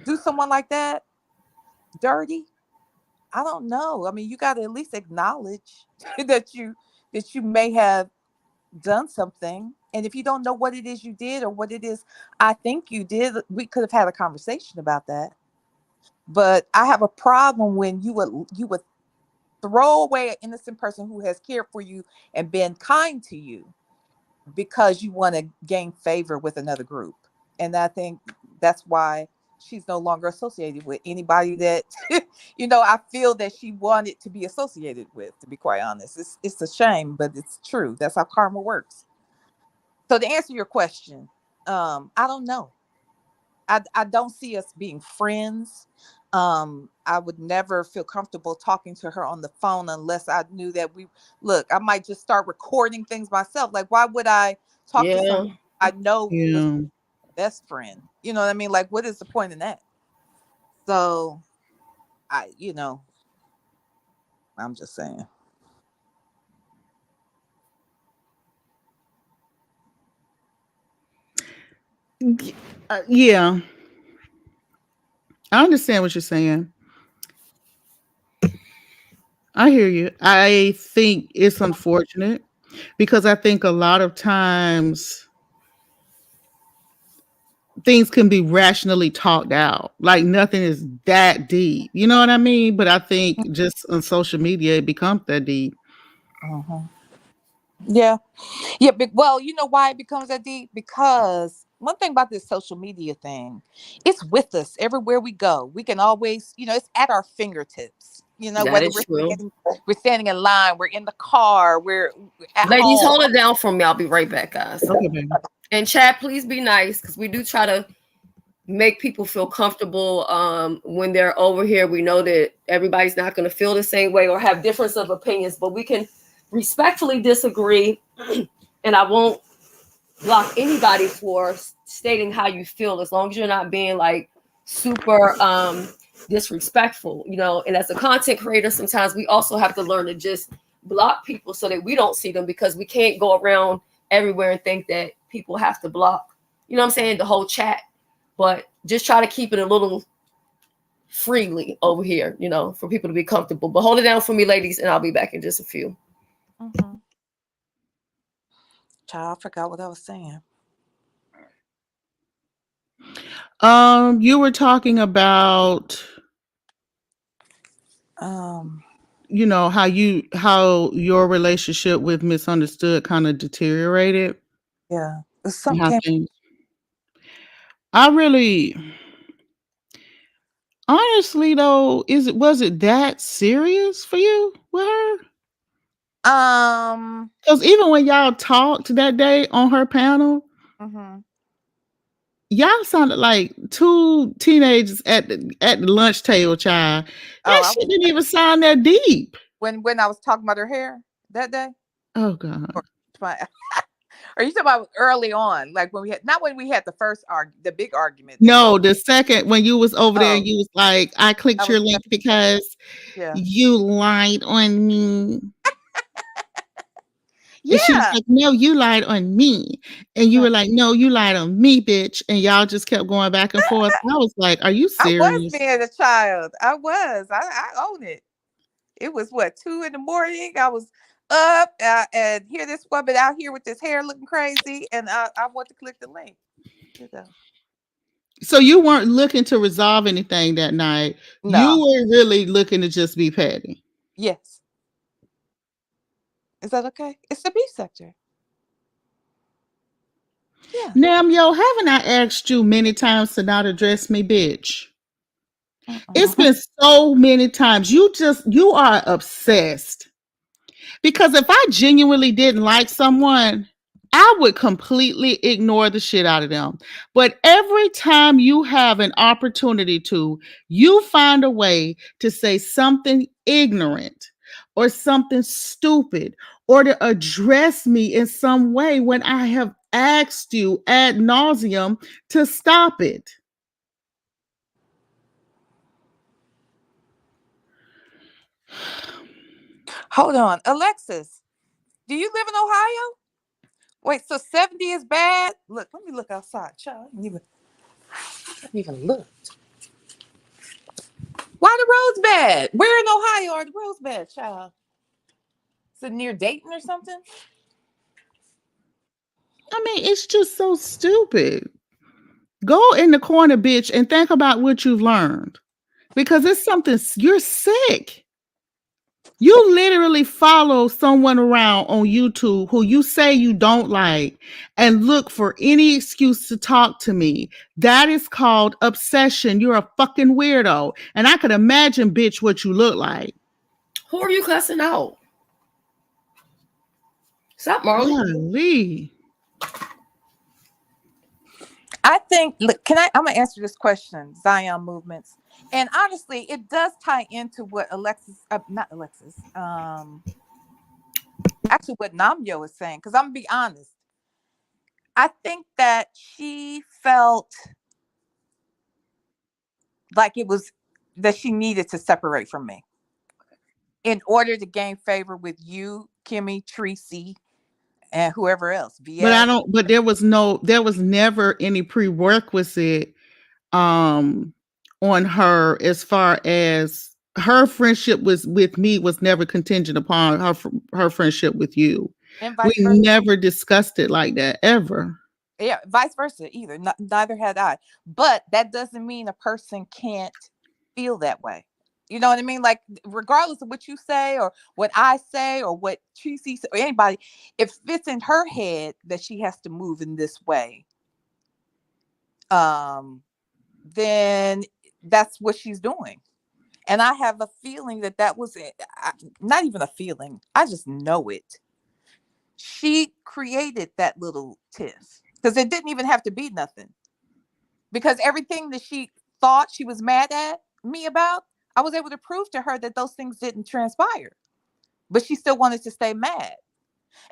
do someone like that dirty, I don't know. I mean, you got to at least acknowledge that you may have done something. And if you don't know what it is you did or what it is I think you did, we could have had a conversation about that. But I have a problem when you would throw away an innocent person who has cared for you and been kind to you because you want to gain favor with another group. And I think that's why she's no longer associated with anybody that I feel that she wanted to be associated with, to be quite honest. It's a shame, but it's true. That's how karma works. So to answer your question, I don't know. I don't see us being friends. I would never feel comfortable talking to her on the phone unless I knew that we look, I might just start recording things myself. Like, why would I talk to Yeah. somebody I know was Yeah. best friend? You know what I mean? Like, what is the point in that? So I'm just saying. Yeah. I understand what you're saying. I hear you. I think it's unfortunate because I think a lot of times things can be rationally talked out. Like nothing is that deep. You know what I mean? But I think just on social media it becomes that deep. Mhm. Yeah. Yeah, well, you know why it becomes that deep? Because one thing about this social media thing, it's with us everywhere we go. We can always, it's at our fingertips. That Whether is true. we're standing in line, we're in the car, we're at Ladies, home. hold it down for me. I'll be right back, guys. Okay, baby. And chat, please be nice because we do try to make people feel comfortable when they're over here. We know that everybody's not going to feel the same way or have difference of opinions, but we can respectfully disagree. And I won't block anybody for stating how you feel as long as you're not being like super disrespectful, and as a content creator sometimes we also have to learn to just block people so that we don't see them, because we can't go around everywhere and think that people have to block, what I'm saying, the whole chat, but just try to keep it a little freely over here, for people to be comfortable. But hold it down for me, ladies, and I'll be back in just a few. Mm-hmm. Child, I forgot what I was saying. You were talking about Um, how your relationship with Misunderstood kind of deteriorated. yeah, And something how came. things I really Honestly though, was it that serious for you with her? Because even when y'all talked that day on her panel, Mhm. y'all sounded like two teenagers at the lunch table, child. That Oh, I shit was didn't even sound that deep. when I was talking about her hair that day? Oh God. Or are you talking about early on? Like when we had not when we had the first the big argument that No, the second when you was over there, oh, you was like, I I clicked was your link because yeah. you lied on me. And she was Yeah. like, no, you lied on me. And you were like, no, you lied on me, bitch. And y'all just kept going back and forth. I was like, are you I was serious? being a child. I was. I own it. It was what 2 in the morning. I was up and here this woman out here with this hair looking crazy, and I want to click the link. You know. So you weren't looking to resolve anything that night. You No. were really looking to just be petty. Yes. Is that okay? It's the B sector. Yeah. Now, yo, haven't I asked you many times to not address me, bitch? It's been so many times. You are obsessed. Because if I genuinely didn't like someone, I would completely ignore the shit out of them. But every time you have an opportunity to, you find a way to say something ignorant or something stupid or to address me in some way when I have asked you ad nauseum to stop it. Hold on, Alexis. Do you live in Ohio? Wait, so 70 is bad? Look, let me look outside, child. I haven't even looked. Why the roads bad? Where in Ohio are the roads bad, child? Is it near Dayton or something? I mean, it's just so stupid. Go in the corner, bitch, and think about what you've learned. Because it's something, you're sick. You literally follow someone around on YouTube who you say you don't like and look for any excuse to talk to me. That is called obsession. You're a fucking weirdo. And I could imagine, bitch, what you look like. Who are you cussing out? Stop, Marley. Golly. I think, look, I'm going to answer this question, Zion movements. And honestly, it does tie into what not Alexis, actually what Namyo is saying. Because I'm going to be honest. I think that she felt like it was that she needed to separate from me in order to gain favor with you, Kimmy, Tracy, and whoever else. VS. But there was never any prerequisite on her as far as her friendship with me was never contingent upon her friendship with you. And We vice versa. never discussed it like that ever. Yeah, vice versa either. Neither had I. But that doesn't mean a person can't feel that way. You know what I mean? Like, regardless of what you say or what I say or what Tracy or anybody, if it's in her head that she has to move in this way, then that's what she's doing. And I have a feeling that was it. Not even a feeling. I just know it. She created that little tiff because it didn't even have to be nothing. Because everything that she thought she was mad at me about, I was able to prove to her that those things didn't transpire. But she still wanted to stay mad.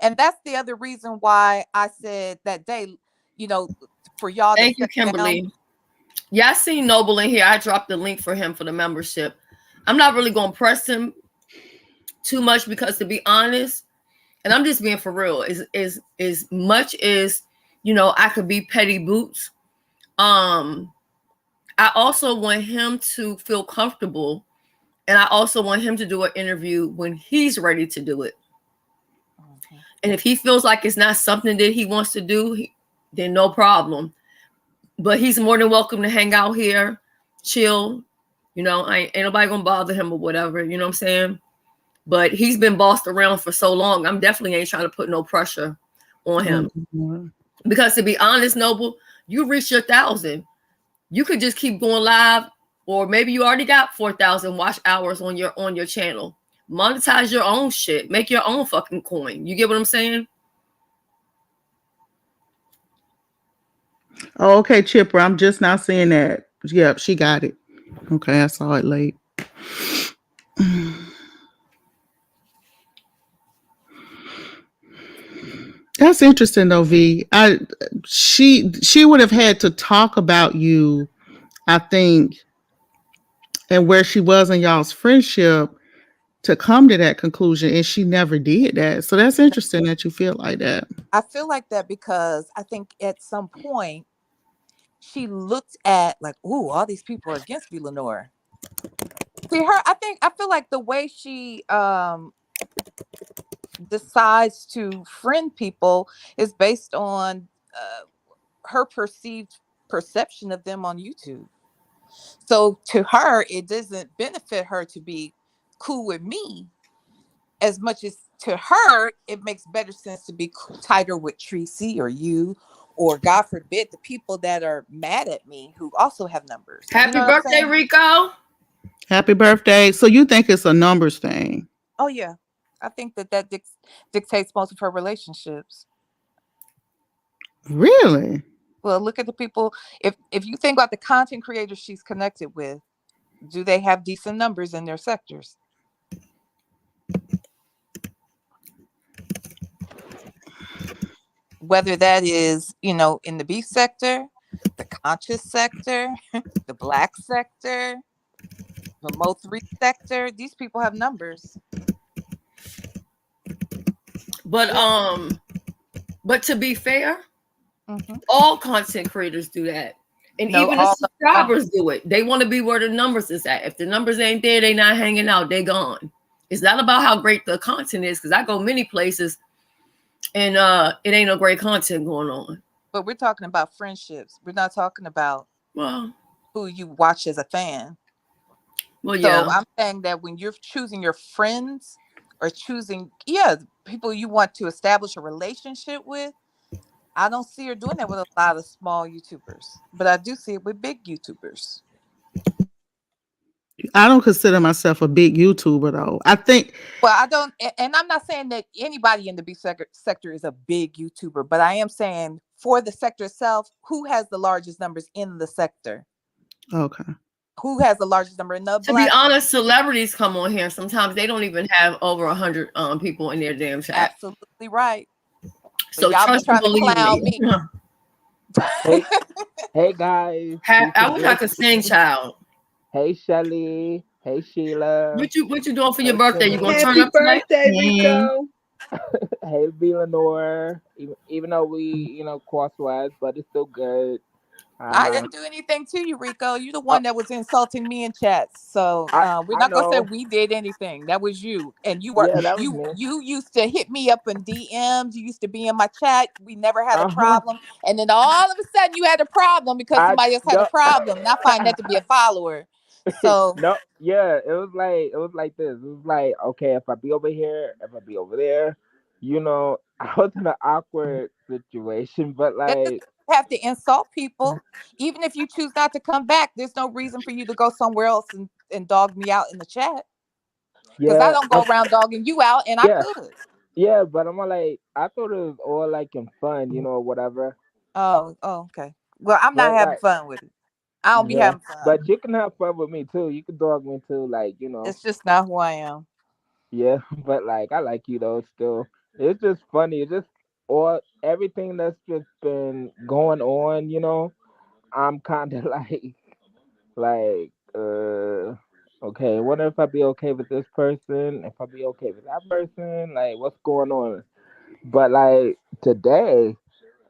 And that's the other reason why I said that day, for y'all to Thank you, sit down. Kimberly. Yeah, I seen Noble in here. I dropped the link for him for the membership. I'm not really going to press him too much because, to be honest, and I'm just being for real, is much as, I could be petty boots. I also want him to feel comfortable, and I also want him to do an interview when he's ready to do it. And if he feels like it's not something that he wants to do, then no problem. But he's more than welcome to hang out here, chill. Ain't nobody gonna bother him or whatever. You know what I'm saying? But he's been bossed around for so long. I'm definitely ain't trying to put no pressure on him. Because to be honest, Noble, you reached your 1,000. You could just keep going live or maybe you already got 4,000 watch hours on your channel. Monetize your own shit. Make your own fucking coin. You get what I'm saying? Oh, okay, Chipper. I'm just now seeing that. Yep, she got it. Okay, I saw it late. That's interesting though, V. She would have had to talk about you, I think, and where she was in y'all's friendship to come to that conclusion, and she never did that. So that's interesting that you feel like that. I feel like that because I think at some point she looked at like, ooh, all these people are against me, Lenore. See her, I feel like the way she decides to friend people is based on her perceived perception of them on YouTube. So to her, it doesn't benefit her to be cool with me as much as to her, it makes better sense to be tighter with Tracy or you, or God forbid, the people that are mad at me who also have numbers. Happy birthday, Rico. Happy birthday. So you think it's a numbers thing? Oh, yeah. I think that dictates most of her relationships. Really? Well, look at the people. If you think about the content creators she's connected with, do they have decent numbers in their sectors? Whether that is, in the beef sector, the conscious sector, the black sector, the Mo3 sector, these people have numbers. But to be fair, all content creators do that. And even the subscribers do it. They want to be where the numbers is at. If the numbers ain't there, they not hanging out. They gone. It's not about how great the content is, because I go many places and it ain't no great content going on. But we're talking about friendships. We're not talking about who you watch as a fan. Well, yeah. So I'm saying that when you're choosing your friends or choosing, people you want to establish a relationship with, I don't see her doing that with a lot of small YouTubers, but I do see it with big YouTubers. I don't consider myself a big YouTuber though. I think. Well, I don't, and I'm not saying that anybody in the beef sector is a big YouTuber, but I am saying for the sector itself, who has the largest numbers in the sector? Okay. Who has the largest number in the To be honest, celebrities come on here. Sometimes they don't even have over 100 people in their damn chat. Absolutely right. So y'all trust be trying and to believe clown me. Hey guys. I wish I could sing, child. Hey Shelly. Hey Sheila. What you doing for your birthday? You gonna Happy turn up tonight? birthday, Rico. Hey B Lenore. Even though we, crosswise, but it's still good. I didn't do anything to you, Rico. You're the one that was insulting me in chats. So we're I not gonna say know. we did anything. That was you. And you were That was me. you used to hit me up in DMs. You used to be in my chat. We never had a problem. And then all of a sudden you had a problem because somebody else had a problem. And I find that to be a follower. So no, it was like this. It was like, okay, if I be over here, if I be over there, I was in an awkward situation, but like have to insult people. Even if you choose not to come back, there's no reason for you to go somewhere else and dog me out in the chat. Because I don't go around dogging you out, and I could. Yeah, but I'm like, I thought it was all like in fun, whatever. Oh, okay. Well, I'm not having fun with it. I don't be having fun. But you can have fun with me too. You can dog me too, like, It's just not who I am. Yeah, but like I like you though still. It's just funny. It's just everything that's just been going on, I'm kinda like okay, what if I be okay with this person? If I be okay with that person, like what's going on? But like today,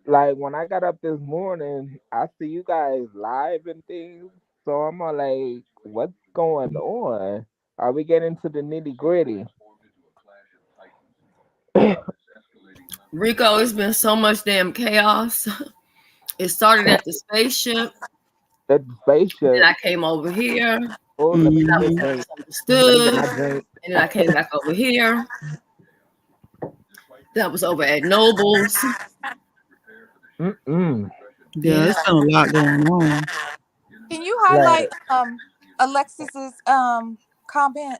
like when I got up this morning, I see you guys live and things. So I'm all like, what's going on? Are we getting to the nitty gritty? Rico, it's been so much damn chaos. It started at the spaceship. At the spaceship. And I came over here. Oh, let me get my understood. And then I came back over here. That was over at Noble's. Yeah, there's been a lot going on. Can you highlight Alexis's comment,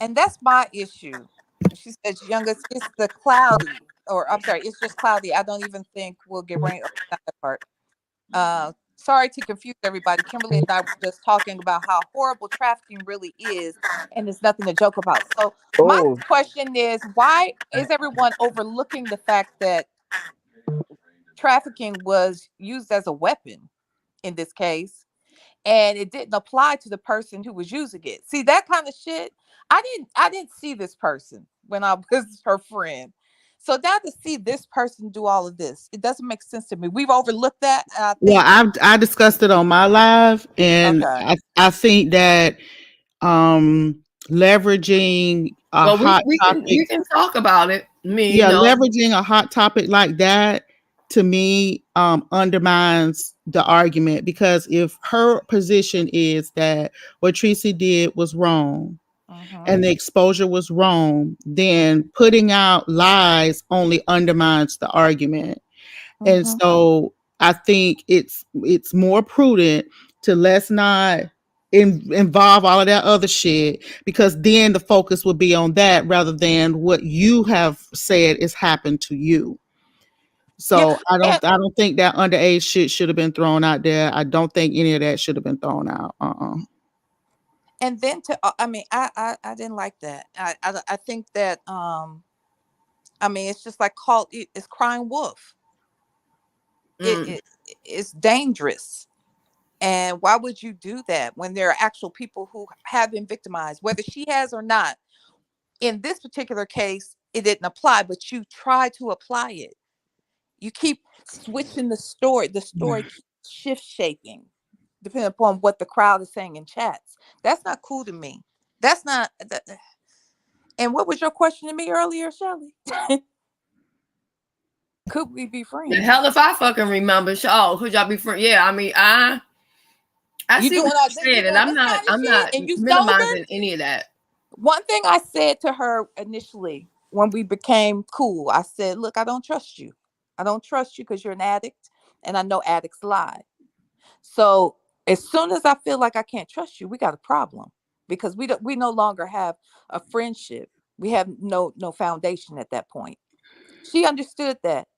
and that's my issue. She says, youngest, it's the cloudy, or I'm sorry, it's just cloudy. I don't even think we'll get rain. Oh, not that part. Sorry to confuse everybody. Kimberly and I were just talking about how horrible trafficking really is, and it's nothing to joke about. So my Oh, question is, why is everyone overlooking the fact that trafficking was used as a weapon in this case, and it didn't apply to the person who was using it? See, that kind of shit. I didn't see this person when I was her friend. So now to see this person do all of this, it doesn't make sense to me. We've overlooked that, and I Well, think I discussed it on my live, and okay. I think that leveraging a Well, hot topic, we can talk about it. Me, yeah, leveraging a hot topic like that to me undermines the argument, because if her position is that what Tracy did was wrong Mm-hmm. and the exposure was wrong, then putting out lies only undermines the argument. And Mm-hmm. so I think it's more prudent to let's not involve all of that other shit, because then the focus would be on that rather than what you have said is happened to you. Yeah, So and I don't think that underage shit should have been thrown out there. I don't think any of that should have been thrown out. and then to I mean, I didn't like that. I think that I mean, it's just like called it's crying wolf. It, Mm. it it's dangerous. And why would you do that when there are actual people who have been victimized, whether she has or not? In this particular case, it didn't apply, but you try to apply it. You keep switching the story. The story keeps shift shaping, depending upon what the crowd is saying in chats. That's not cool to me. That's not. And what was your question to me earlier, Shelly? Could we be The friends? hell if I fucking remember. Oh, could y'all be friends? Yeah, I mean, I You see doing what all you're you saying, and doing this kind of I'm shit, not and you sober? minimizing any of that. One thing I said to her initially when we became cool, I said, "Look, I don't trust you. I don't trust you because you're an addict, and I know addicts lie. So as soon as I feel like I can't trust you, we got a problem because we no longer have a friendship. We have no foundation at that point." She understood that.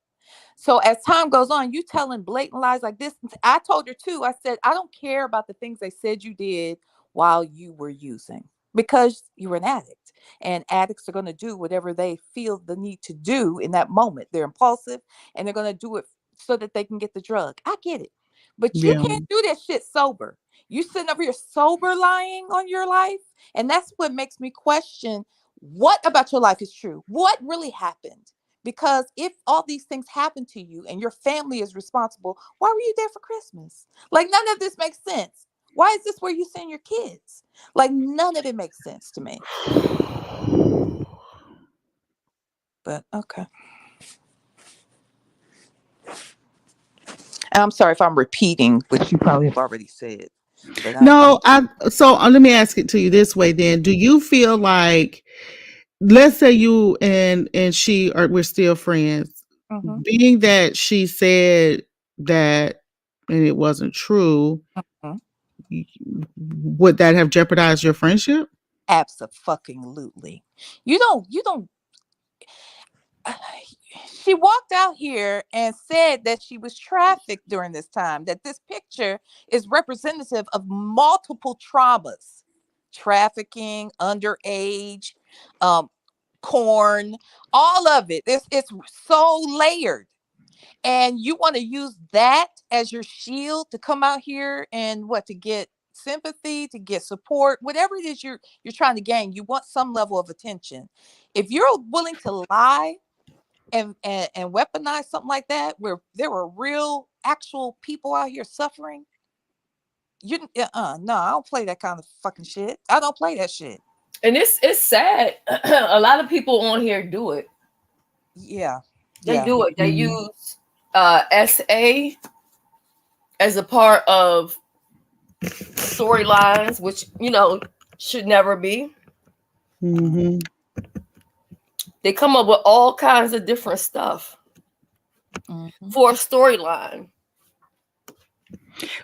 So as time goes on, you telling blatant lies like this. I told her too. I said, I don't care about the things they said you did while you were using, because you were an addict. And addicts are going to do whatever they feel the need to do in that moment. They're impulsive and they're going to do it so that they can get the drug. I get it. But you Yeah. can't do that shit sober. You sitting over here sober lying on your life. And that's what makes me question what about your life is true? What really happened? Because if all these things happen to you and your family is responsible, why were you there for Christmas? Like, none of this makes sense. Why is this where you send your kids? Like, none of it makes sense to me. But okay. And I'm sorry if I'm repeating what you probably have already said. But No, let me ask it to you this way then. Do you feel like, let's say you and she are we're still friends, Mhm. being that she said that and it wasn't true, Mhm. would that have jeopardized your friendship? Abso-fucking-lutely. You don't she walked out here and said that she was trafficked during this time, that this picture is representative of multiple traumas: trafficking, underage, um, corn, all of it. It's so layered. And you want to use that as your shield to come out here and what, to get sympathy, to get support, whatever it is you're trying to gain. You want some level of attention. If you're willing to lie and weaponize something like that, where there were real actual people out here suffering, no, I don't play that kind of fucking shit. I don't play that shit. And it's sad. A lot of people on here do it. Yeah. They Yeah. do it. They Mhm. use SA as a part of storylines, which should never be. Mhm. They come up with all kinds of different stuff Mhm. for a storyline.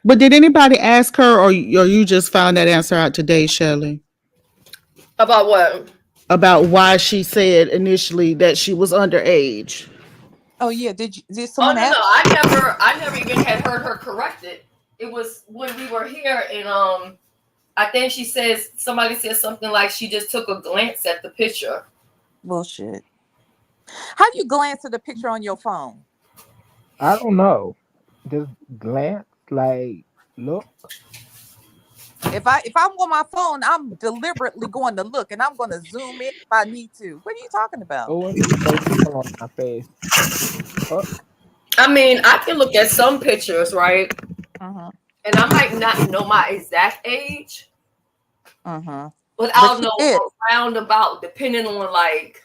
But did anybody ask her, or you just found that answer out today, Shelly? About what? About why she said initially that she was underage. Oh yeah, did Oh someone no, ask? I never even had heard her correct it. It was when we were here, and I think she says somebody said something like she just took a glance at the picture. Bullshit. How do you glance at the picture on your phone? I don't know. Just glance, like, look. If I'm on my phone, I'm deliberately going to look and I'm going to zoom in if I need to. What are you talking about? Oh, it's so small on my face. Oh, I mean, I can look at some pictures, right? Uh-huh. And I might not know my exact age, Uh-huh. but But I'll she know did. a roundabout depending on like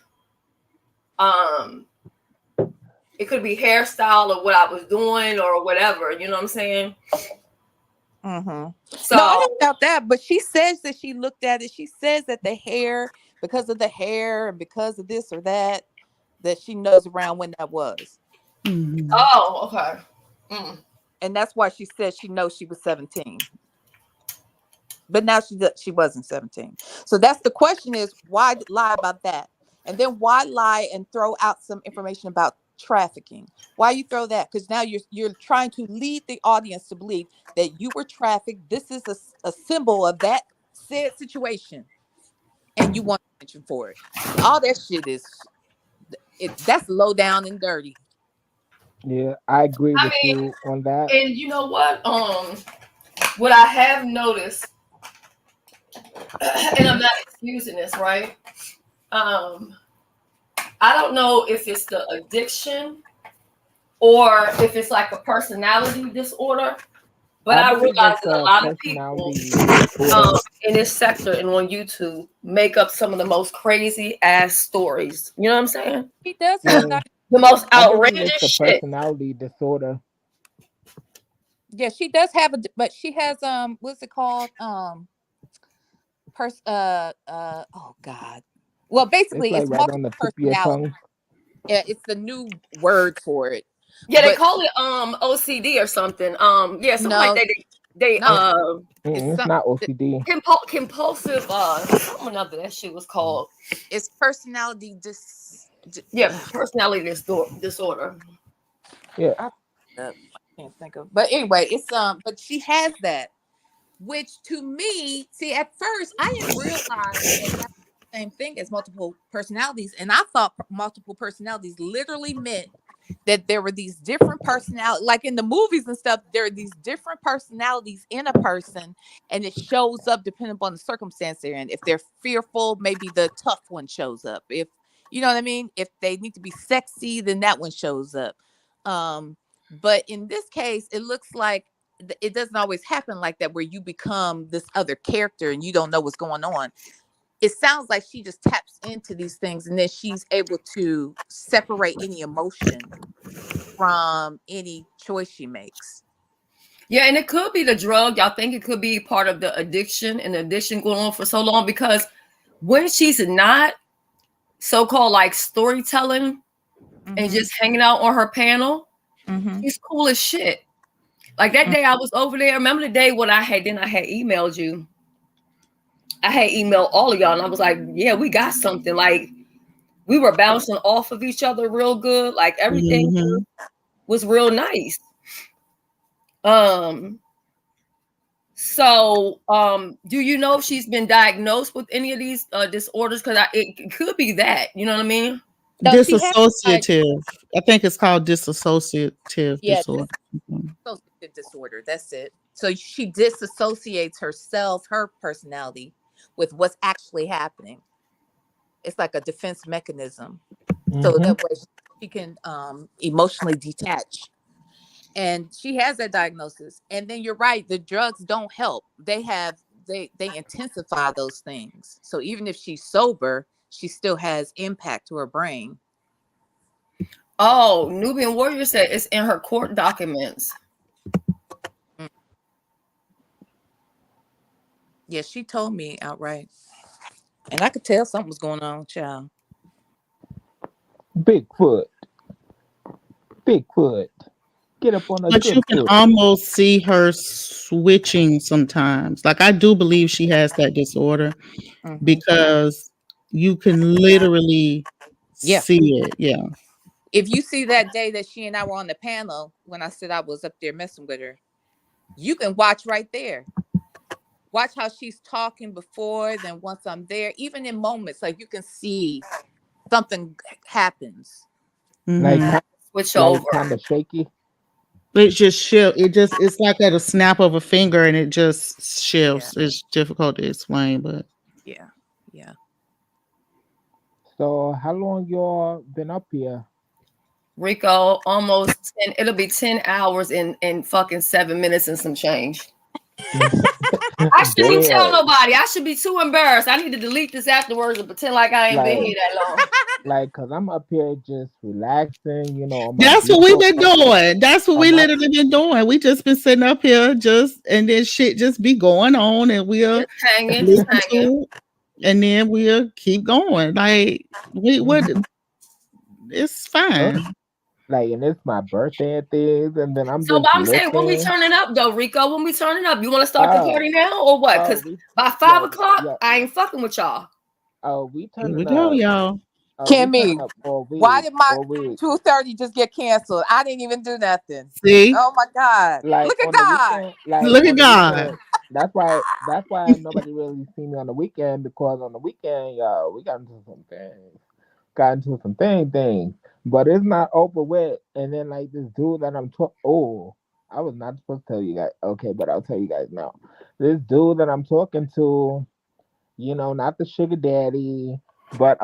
um it could be hairstyle or what I was doing or whatever, you know what I'm saying? Mm-hmm. No, I So don't doubt that. But she says that she looked at it. She says that the hair, because of the hair and because of this or that she knows around when that was. Mm-hmm. oh, okay. Mm. And that's why she said she knows she was 17. But now she wasn't 17. So that's the question is why lie about that? And then why lie and throw out some information about trafficking? Why you throw that? Because now you're trying to lead the audience to believe that you were trafficked. This is a symbol of that said situation, and you want attention for it. All that shit is that's low down and dirty. yeah, I agree I with you on that. mean, and you know what I have noticed, and I'm not excusing this, right? Um, I don't know if it's the addiction or if it's like a personality disorder, but I I believe realize it's that a a lot of people personality disorder. in this sector and on YouTube make up some of the most crazy ass stories. You know what I'm saying? She does have a Yeah, The diagnosis. most I believe outrageous it's a shit. personality disorder. Yeah, she does have but she has what's it called? Oh god. Well, It's basically like it's right on the multiple tip of your personality. tongue. Yeah, it's the new word for it. Yeah, they But call it OCD or something. Yeah, something like no, that. They no, it's It's some not OCD. compulsive something other that shit was called. it's personality Yeah, personality disorder. Yeah. I can't think of. But anyway, it's but she has that, which to me, see, at first I didn't realize that that was the same thing as multiple personalities, and I thought multiple personalities literally meant that there were these different personalities, like in the movies and stuff. There are these different personalities in a person, and it shows up depending upon the circumstance they're in. If they're fearful, maybe the tough one shows up. If you know what I mean, if they need to be sexy, then that one shows up. But in this case, it looks like it doesn't always happen like that, where you become this other character and you don't know what's going on. It sounds like she just taps into these things and then she's able to separate any emotion from any choice she makes. Yeah, and it could be the drug. Y'all think it could be part of the addiction and the addiction going on for so long because when she's not so-called like storytelling and Mm-hmm. just hanging out on her panel, Mm-hmm. she's cool as shit. Like that day I was over there. Remember the day when I had emailed you. I had emailed all of y'all and I was like, yeah, we got something. Like we were bouncing off of each other real good. Like everything Mm-hmm. was real nice. Um, do you know if she's been diagnosed with any of these disorders? Because it could be that, you know what I mean? No, she has like, Disassociative. I think it's called disassociative yeah, disorder. Mhm. dissociative disorder. That's it. So she disassociates herself, her personality, with what's actually happening. It's like a defense mechanism. So Mm-hmm. that way she can emotionally detach. And she has that diagnosis. And then you're right, the drugs don't help. They intensify those things. So even if she's sober, she still has impact to her brain. Oh, Nubian Warrior said it's in her court documents. Mm. Yeah, she told me outright. And I could tell something was going on, child. Bigfoot. Bigfoot. Get up on a But you good can foot. almost see her switching sometimes. Like I do believe she has that disorder Hmm. because you can literally Yeah. see it. Yeah. If you see that day that she and I were on the panel when I said I was up there messing with her, you can watch right there. Watch how she's talking before, then once I'm there, even in moments, like you can see something happens. Like Hmm. Switch like over. kind of shaky. It just shift. It's like at a snap of a finger, and it just Yeah. shifts. It's difficult to explain, but Yeah. Yeah. So how long y'all been up here? Rico, almost 10, it'll be 10 hours in fucking 7 minutes and some change. I shouldn't be telling Damn. nobody. I should be too embarrassed. I need to delete this afterwards and pretend like I ain't been Like here that long. cause I'm up here just relaxing, on my that's what we've beautiful been doing. That's what on we my literally been doing. We just been sitting up here, just and then shit just be going on, and we'll Just hanging, just listen hanging. to it, and then we'll keep going. Like we would, Mhm. it's Uh, fine. like and it's my birthday and things, and then I'm So, just but I'm saying, when we listening. turning up though, Rico, when we turning up, you want to start the Oh, party now or what? oh, Because we by five yo o'clock, yo I ain't fucking with y'all. oh we Here we turning go, up. y'all. Oh, we turning Kimmy, up all why week, did my all week. 2:30 just get canceled? I didn't even do nothing. See, Oh my God. Like Look at on the God. weekend, like look on at the God. weekend. That's why nobody really see me on the weekend because on the weekend, yo, we got into some things, things. But it's not over with. And then like this dude that I'm talking. Oh, I was not supposed to tell you guys. Okay, but I'll tell you guys now. This dude that I'm talking to, not the sugar daddy, but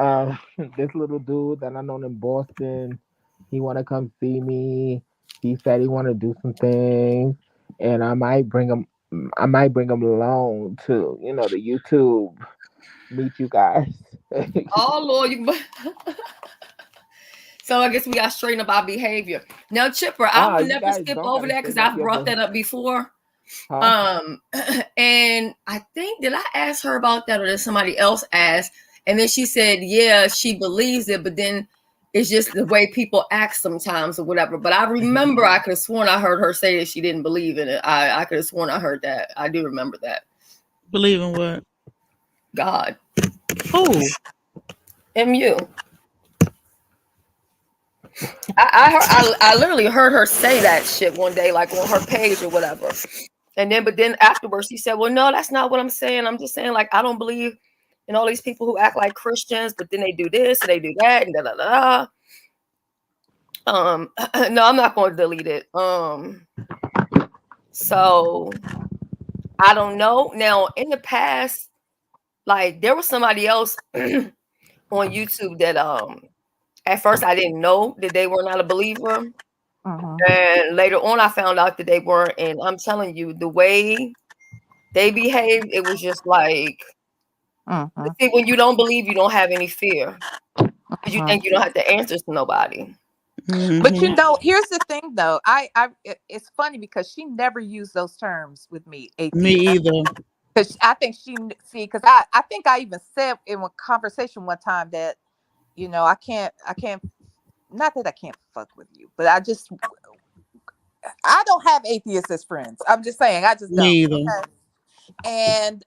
this little dude that I know in Boston. He wanna come see me. He said he wanna do some things, and I might bring him. I might bring him along to the YouTube. Meet you guys. Oh Lord, you. So I guess we got to straighten up our behavior. Now, Chipper, I Ah, will you never guys skip don't over gotta that because straighten up I've your brought that behavior, up before. huh? Um, and I think did I ask her about that or did somebody else ask? And then she said, yeah, she believes it, but then it's just the way people act sometimes or whatever. But I remember I could have sworn I heard her say that she didn't believe in it. I could have sworn I heard that. I do remember that. Believe in what? God. Who? MU. I literally heard her say that shit one day, like on her page or whatever. But then afterwards, she said, "Well, no, that's not what I'm saying. I'm just saying, like, I don't believe in all these people who act like Christians, but then they do this and they do that and da da da." No, I'm not going to delete it. So I don't know. Now, in the past, like, there was somebody else on YouTube that at first I didn't know that they were not a believer. Mhm. And later on, I found out that they weren't. And I'm telling you, the way they behaved, it was just like, Mhm. see, when you don't believe, you don't have any fear. Because you Mhm. think you don't have to answer to nobody. But Hmm. you know, here's the thing though. It's funny because she never used those terms with me, Me atheist. either. Because I think because I think I even said in a conversation one time that, I can't, not that I can't fuck with you, but I don't have atheists as friends. I'm just saying, I just Me don't. either. Okay. And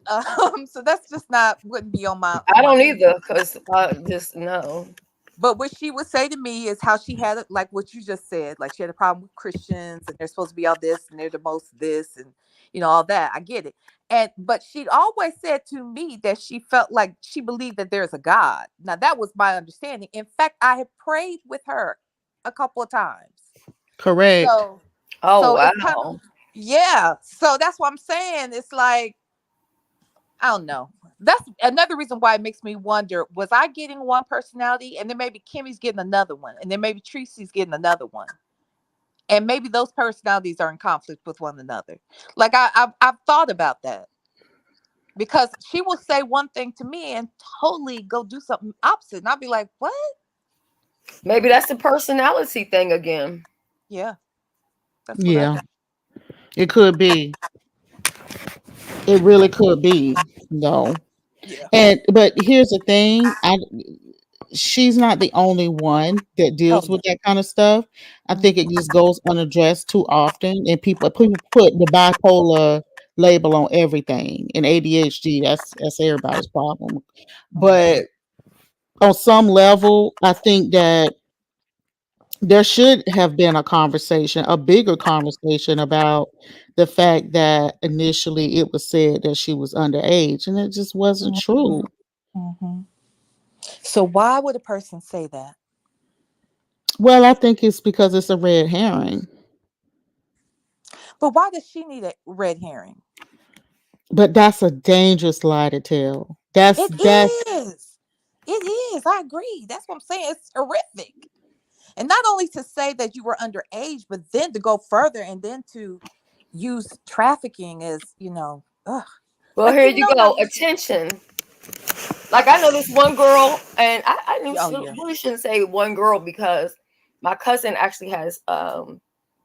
so that's just not wouldn't be on my I on my don't radar. either, because I just no. But what she would say to me is how she had it, like what you just said, like she had a problem with Christians and they're supposed to be all this and they're the most this and all that. I get it. And but she always said to me that she felt like she believed that there's a God. Now that was my understanding. In fact, I have prayed with her a couple of times. Correct. So Oh it's kind of, wow. yeah. So that's what I'm saying. It's like, I don't know. That's another reason why it makes me wonder, was I getting one personality and then maybe Kimmy's getting another one and then maybe Tracy's getting another one. And maybe those personalities are in conflict with one another. Like I've thought about that because she will say one thing to me and totally go do something opposite. And I'll be like, what? Maybe that's the personality thing again. Yeah, that's what I Yeah, think. it could be. It really could be, though. Yeah. And but here's the thing. she's not the only one that Oh deals yeah. with that kind of stuff. I Mhm. think it just goes unaddressed too often, and people put the bipolar label on everything. And ADHD, that's everybody's problem. Mhm. But on some level, I think that there should have been a conversation, a bigger conversation about the fact that initially it was said that she was underage, and it just wasn't Mhm. true. Mhm. So why would a person say that? Well, I think it's because it's a red herring. But why does she need a red herring? But that's a dangerous lie to tell. It That's is. It is. I agree. That's what I'm saying. It's horrific. And not only to say that you were underage, but then to go further and then to use trafficking as, ugh. Well, Like, here you that go. was, Attention. Like I know this one girl, and oh, yeah. really shouldn't say one girl because my cousin actually has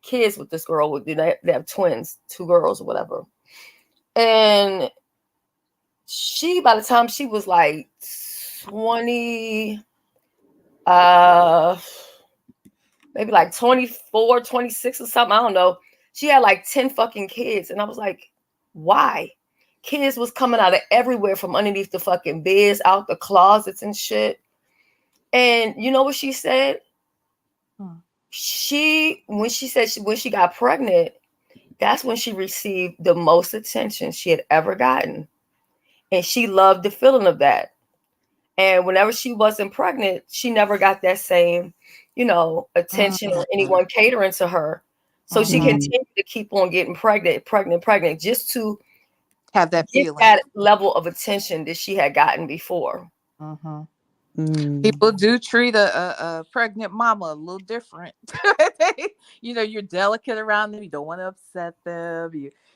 kids with this girl. They have twins, two girls or whatever. And she, by the time she was like 20, uh, maybe like 24, 26 or something, I don't know. She had like 10 fucking kids. And I was like, why? Kids was coming out of everywhere from underneath the fucking beds, out the closets and shit. And you know what she said? Hmm. When she got pregnant, that's when she received the most attention she had ever gotten. And she loved the feeling of that. And whenever she wasn't pregnant, she never got that same, attention or Mhm. anyone catering to her. So she Mhm. mm, continued to keep on getting pregnant, just to Have that get feeling. that level of attention that she had gotten before. Mhm. mm. People do treat a pregnant mama a little different. You're delicate around them. You don't want to upset them.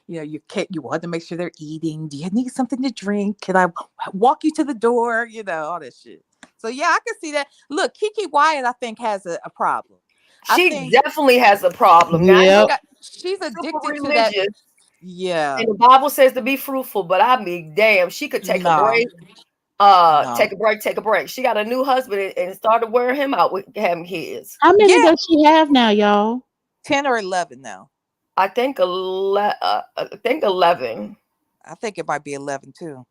You can't. You want to make sure they're eating. Do you need something to drink? Can I walk you to the door? All that shit. So yeah, I can see that. Look, Kiki Wyatt, I think, has a problem. I She think definally has a problem. Now I she know Yep. got. She's super addicted to that. religious, Yeah. and the Bible says to be fruitful, but I mean, damn, she could take a No. break. No. Take a break. She got a new husband and started wearing him out with having kids. How many Yeah. does she have now, y'all? 10 or 11 now. I think 11. I think it might be 11 too.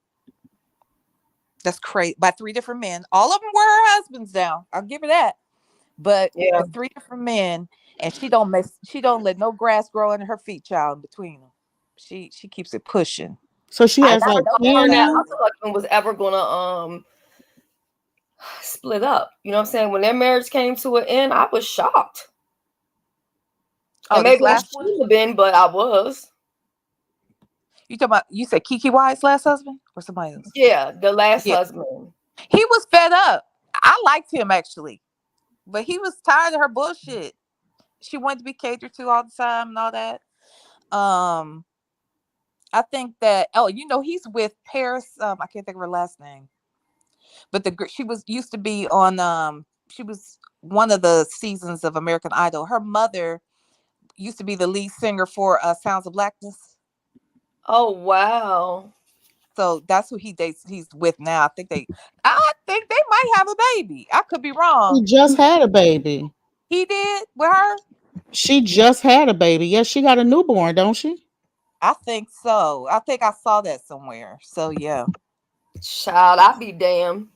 That's crazy. By three different men. All of them were her husbands now. I'll give her that. But Yeah. three different men, and she don't let no grass grow under her feet, child, in between them. She keeps it pushing. So she I I has got like no 10 I now? privacy. thought like was ever gonna split up. You know what I'm saying? When their marriage came to an end, I was shocked. And Oh, this maybe I last one? shouldn't have been, but I was. You talking about, you said Kiki Wyatt's last husband or somebody else? Yeah, the last Yeah. husband. He was fed up. I liked him actually. But he was tired of her bullshit. She wanted to be catered to all the time and all that. Um, I think that, he's with Paris. I can't think of her last name. But she was used to be on she was one of the seasons of American Idol. Her mother used to be the lead singer for Sounds of Blackness. Oh wow. So that's who he's with now. I think they might have a baby. I could be She wrong. just had a baby. He did with her? She just had a baby. Yes, she got a newborn, don't she? I think so. I think I saw that somewhere. So yeah. Child, I be damned.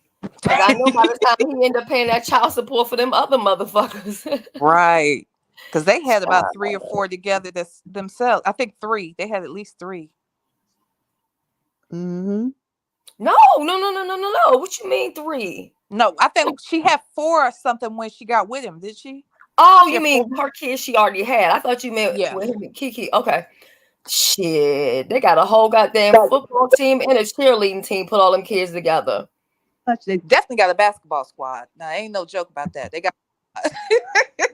Cause I know by the time he end up paying that child support for them other motherfuckers. Right. Because they had about Child. 3 or 4 together themselves. I think 3. They had at least 3. Mm-hmm. No, no, no, no, no, no, no. What you mean 3? No, I think she had 4 or something when she got with him. Did she? Oh, She you had 4. mean her kids she already had. I thought you meant Yeah. with him and Kiki. Okay. Shit. They got a whole goddamn football team and a cheerleading team put all them kids together. They definitely got a basketball squad. Now, ain't no joke about that. They got.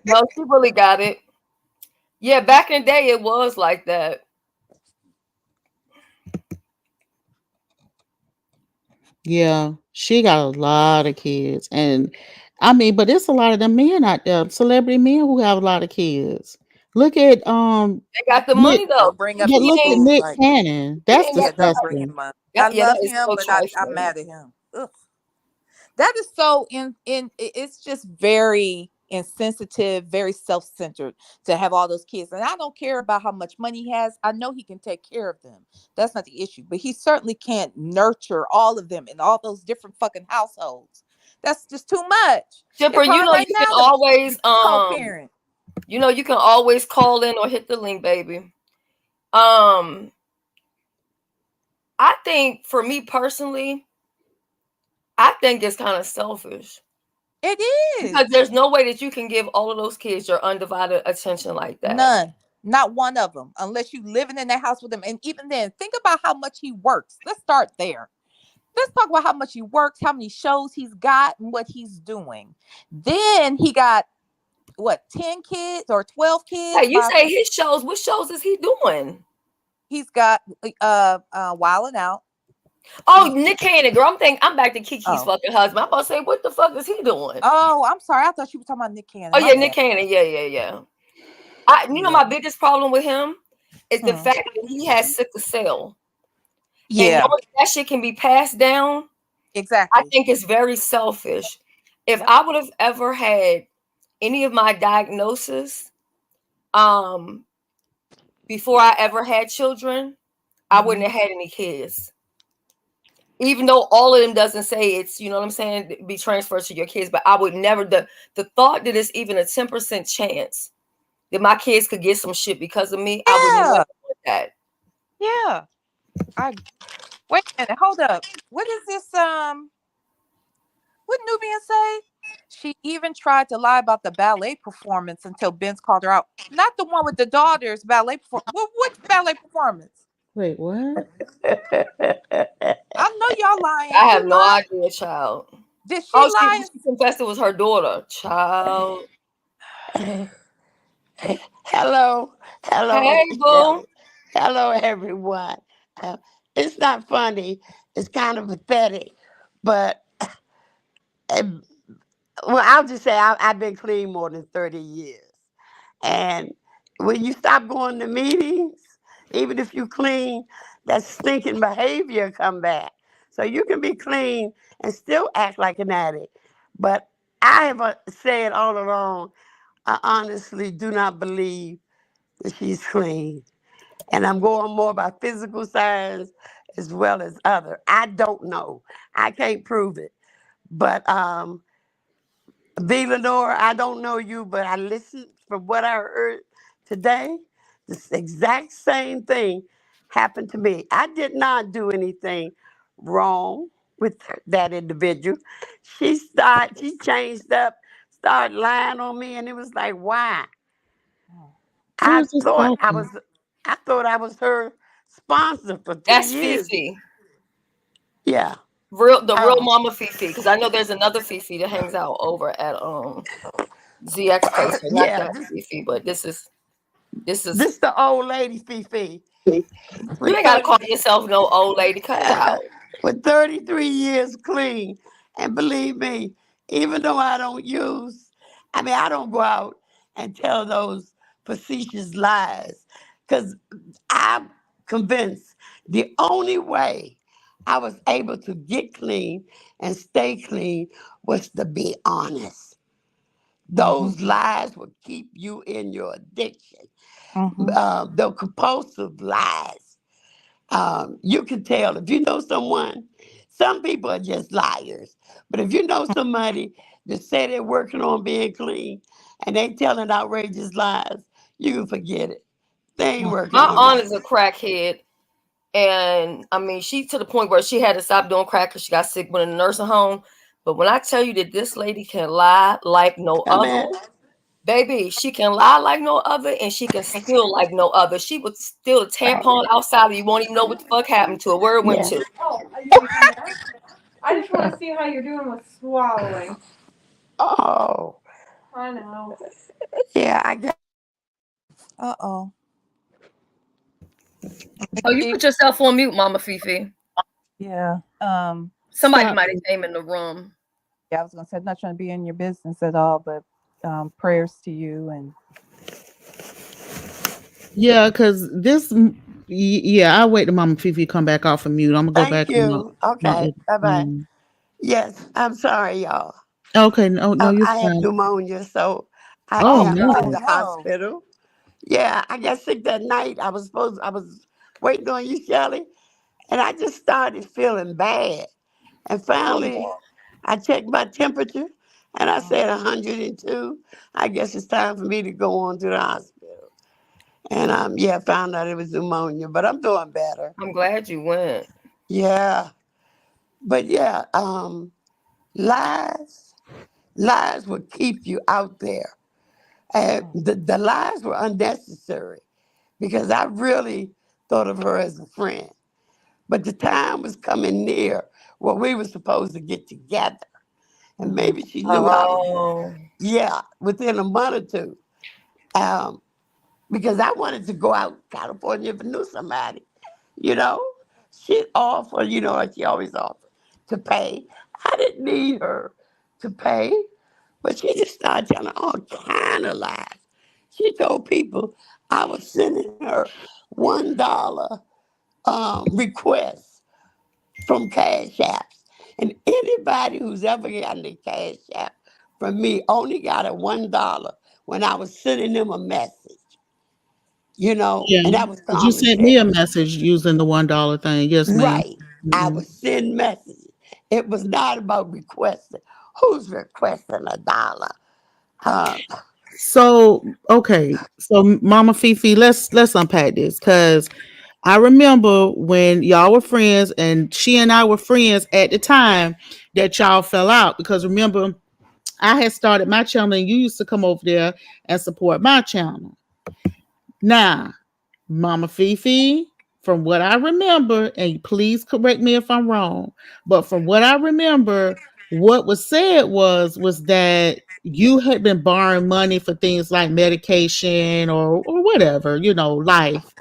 No, she really got it. Yeah, back in the day it was like that. Yeah, she got a lot of kids. And I mean, but it's a lot of them men out there, celebrity men who have a lot of kids. Look at They got the Nick, money though. Don't bring up but Kiki look at ain't people's Nick like. Cannon. he That's ain't got Yeah, no don't choice. bring disgusting. him up. Yeah, I yeah, that love is him, no but choice I'm for him. mad at him. Ugh. That is so it's just very insensitive, very self-centered to have all those kids. And I don't care about how much money he has. I know he can take care of them. That's not the issue. But he certainly can't nurture all of them in all those different fucking households. That's just too much. Chipper, It's hard right you can now to always co-parent. you can always call in or hit the link, baby. I think for me personally, I think it's kind of selfish. It Because is. there's no way that you can give all of those kids your undivided attention like that. None. Not one of them, unless you living in that house with them. And even then, think about how much he works. Let's start there. Let's talk about how much he works, how many shows he's got, and what he's doing. Then he got what, 10 kids or 12 Hey, kids? you say his shows. What shows is he doing? He's got Wildin' Out. Oh, Nick Cannon, girl. I'm back to Kiki's Oh. fucking husband. I'm about to say, what the fuck is he doing? Oh, I'm sorry. I thought you were talking about Nick Cannon. Oh, My yeah, Nick bad. Cannon. Yeah. You know, my biggest problem with him is the fact that he has sickle cell. And Yeah. knowing that shit can be passed down, Exactly. I think it's very selfish. If I would have ever had any of my diagnosis, before I ever had children, I wouldn't have had any kids. Even though all of them doesn't say it's, you know what I'm saying, be transferred to your kids, but I would never, the thought that it's even a 10% chance that my kids could get some shit because of me, I would never want that. Yeah. Wait a minute, hold up. What is this? What Nubian say? She even tried to lie about the ballet performance until Ben's called her out. Not the one with the daughter's ballet performance. Which ballet performance? Wait, what? I know y'all lying. I have no idea, child. Did she lie? She confessed it was her daughter, child. Hello. Hey, boo. Hello, everyone. It's not funny. It's kind of pathetic, but well, I'll just say I've been clean more than 30 years. And when you stop going to meetings, even if you clean, that stinking behavior come back. So you can be clean and still act like an addict. But I have said all along, I honestly do not believe that she's clean. And I'm going more by physical signs as well as other. I don't know. I can't prove it. But V. Lenore, I don't know you, but I listened from what I heard today. This exact same thing happened to me. I did not do anything wrong with that individual. She changed up, started lying on me, and it was like, why? Where's this talking? I thought I was her sponsor for 3 That's years. Fifi. Yeah. The real mama Fifi, because I know there's another Fifi that hangs out over at ZX place. So not that Fifi, but this is the old lady Fifi. You ain't gotta call yourself no old lady. Cut it out. With 33 years clean, and believe me, even though I don't I don't go out and tell those facetious lies, because I'm convinced the only way I was able to get clean and stay clean was to be honest. Those lies will keep you in your addiction. The compulsive lies. You can tell if you know someone. Some people are just liars. But if you know somebody that say they're working on being clean and they telling outrageous lies, you can forget it. They ain't working My on aunt nothing. is a crackhead. And I mean, she to the point where she had to stop doing crack because she got sick when in the nursing home. But when I tell you that this lady can lie like no other, baby, she can lie like no other, and she can steal like no other. She would steal a tampon outside, and you won't even know what the fuck happened to it, where it went to. I just want to see how you're doing with swallowing. Oh. I know. Yeah, I got. Uh-oh. Oh, you put yourself on mute, Mama Fifi. Yeah. Somebody might have came in the room. Yeah, I was gonna say, I'm not trying to be in your business at all, but prayers to you. And yeah, because I'll wait till Mama Fifi come back off of mute. I'm gonna go back. Thank you. Okay, bye-bye. Yes, I'm sorry, y'all. Okay, no, no, you're I have fine. pneumonia, so I Oh Oh am in no. the no. hospital. Yeah, I got sick that night. I was waiting on you, Shelly, and I just started feeling bad. And finally, I checked my temperature, and I said 102. I guess it's time for me to go on to the hospital. And yeah, found out it was pneumonia, but I'm doing better. I'm glad you went. Yeah, but yeah, lies, lies will keep you out there. And the lies were unnecessary because I really thought of her as a friend. But the time was coming near where we were supposed to get together. And maybe she knew how to, Oh, yeah, within a month or two. Um, because I wanted to go out to California if I knew somebody, you know. She offered, like she always offered, to pay. I didn't need her to pay, but she just started telling all kind of lies. She told people I was sending her $1 requests from Cash Apps. And anybody who's ever gotten a Cash App from me only got a $1 when I was sending them a message, Yeah. and that was You common sent me a sense. message using the $1 thing. Yes, ma'am. Right. I Mhm. would send messages. It was not about requesting. Who's requesting $1? Uh, So okay, so Mama Fifi, let's unpack this because I remember when y'all were friends and she and I were friends at the time that y'all fell out because remember I had started my channel and you used to come over there and support my channel. Now, Mama Fifi, from what I remember, and please correct me if I'm wrong, but from what I remember, what was said was that you had been borrowing money for things like medication or whatever, life.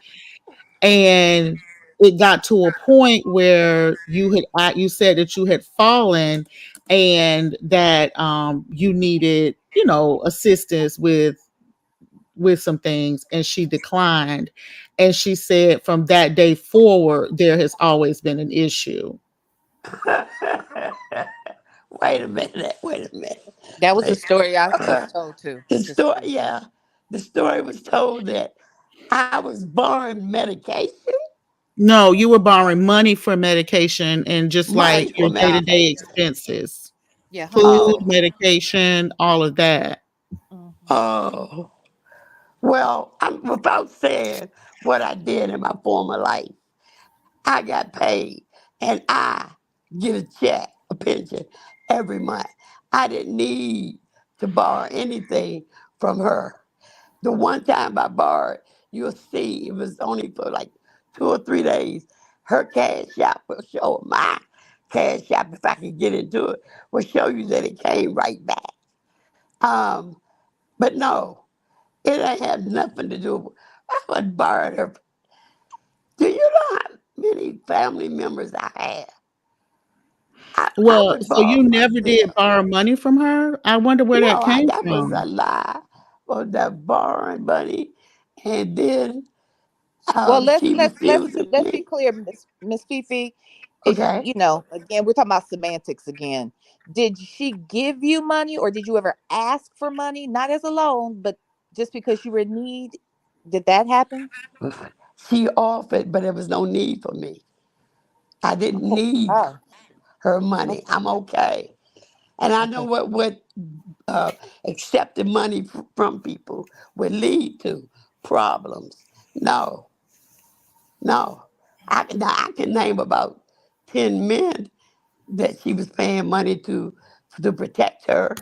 And it got to a point where you said that you had fallen and that you needed, assistance with some things and she declined. And she said from that day forward, there has always been an issue. wait a minute. Wait a minute. That was the Wait. story I was told too. The Just story, yeah. The story was told that I was borrowing medication, No, you were borrowing money for medication and just like money your for day to day medication. expenses, yeah, food, Oh, $100. medication, all of that. Mhm. oh. Well, without saying what I did in my former life, I got paid and I get a check, a pension every month. I didn't need to borrow anything from her. The one time I borrowed, you'll see it was only for like 2 or 3 days. Her cash app will show my cash app, if I can get into it, will show you that it came right back. Um, but no, it ain't had nothing to do with I wasn't borrowing her. Do you know how many family members I have? I Well, would so borrow you never did myself. borrow money from her? I wonder where that No, came that was from. a lie. Or that borrowing money, and then Well, she refusing let's be me. clear, Miss Fifi. Is Okay. again, we're talking about semantics again. Did she give you money, or did you ever ask for money? Not as a loan, but just because you were in need. Did that happen? She offered, but there was no need for me. I didn't Oh, need oh, her money. okay, I'm okay. And I know okay. what accepting money from people would lead to problems. No, no. I can name about 10 men that she was paying money to protect her.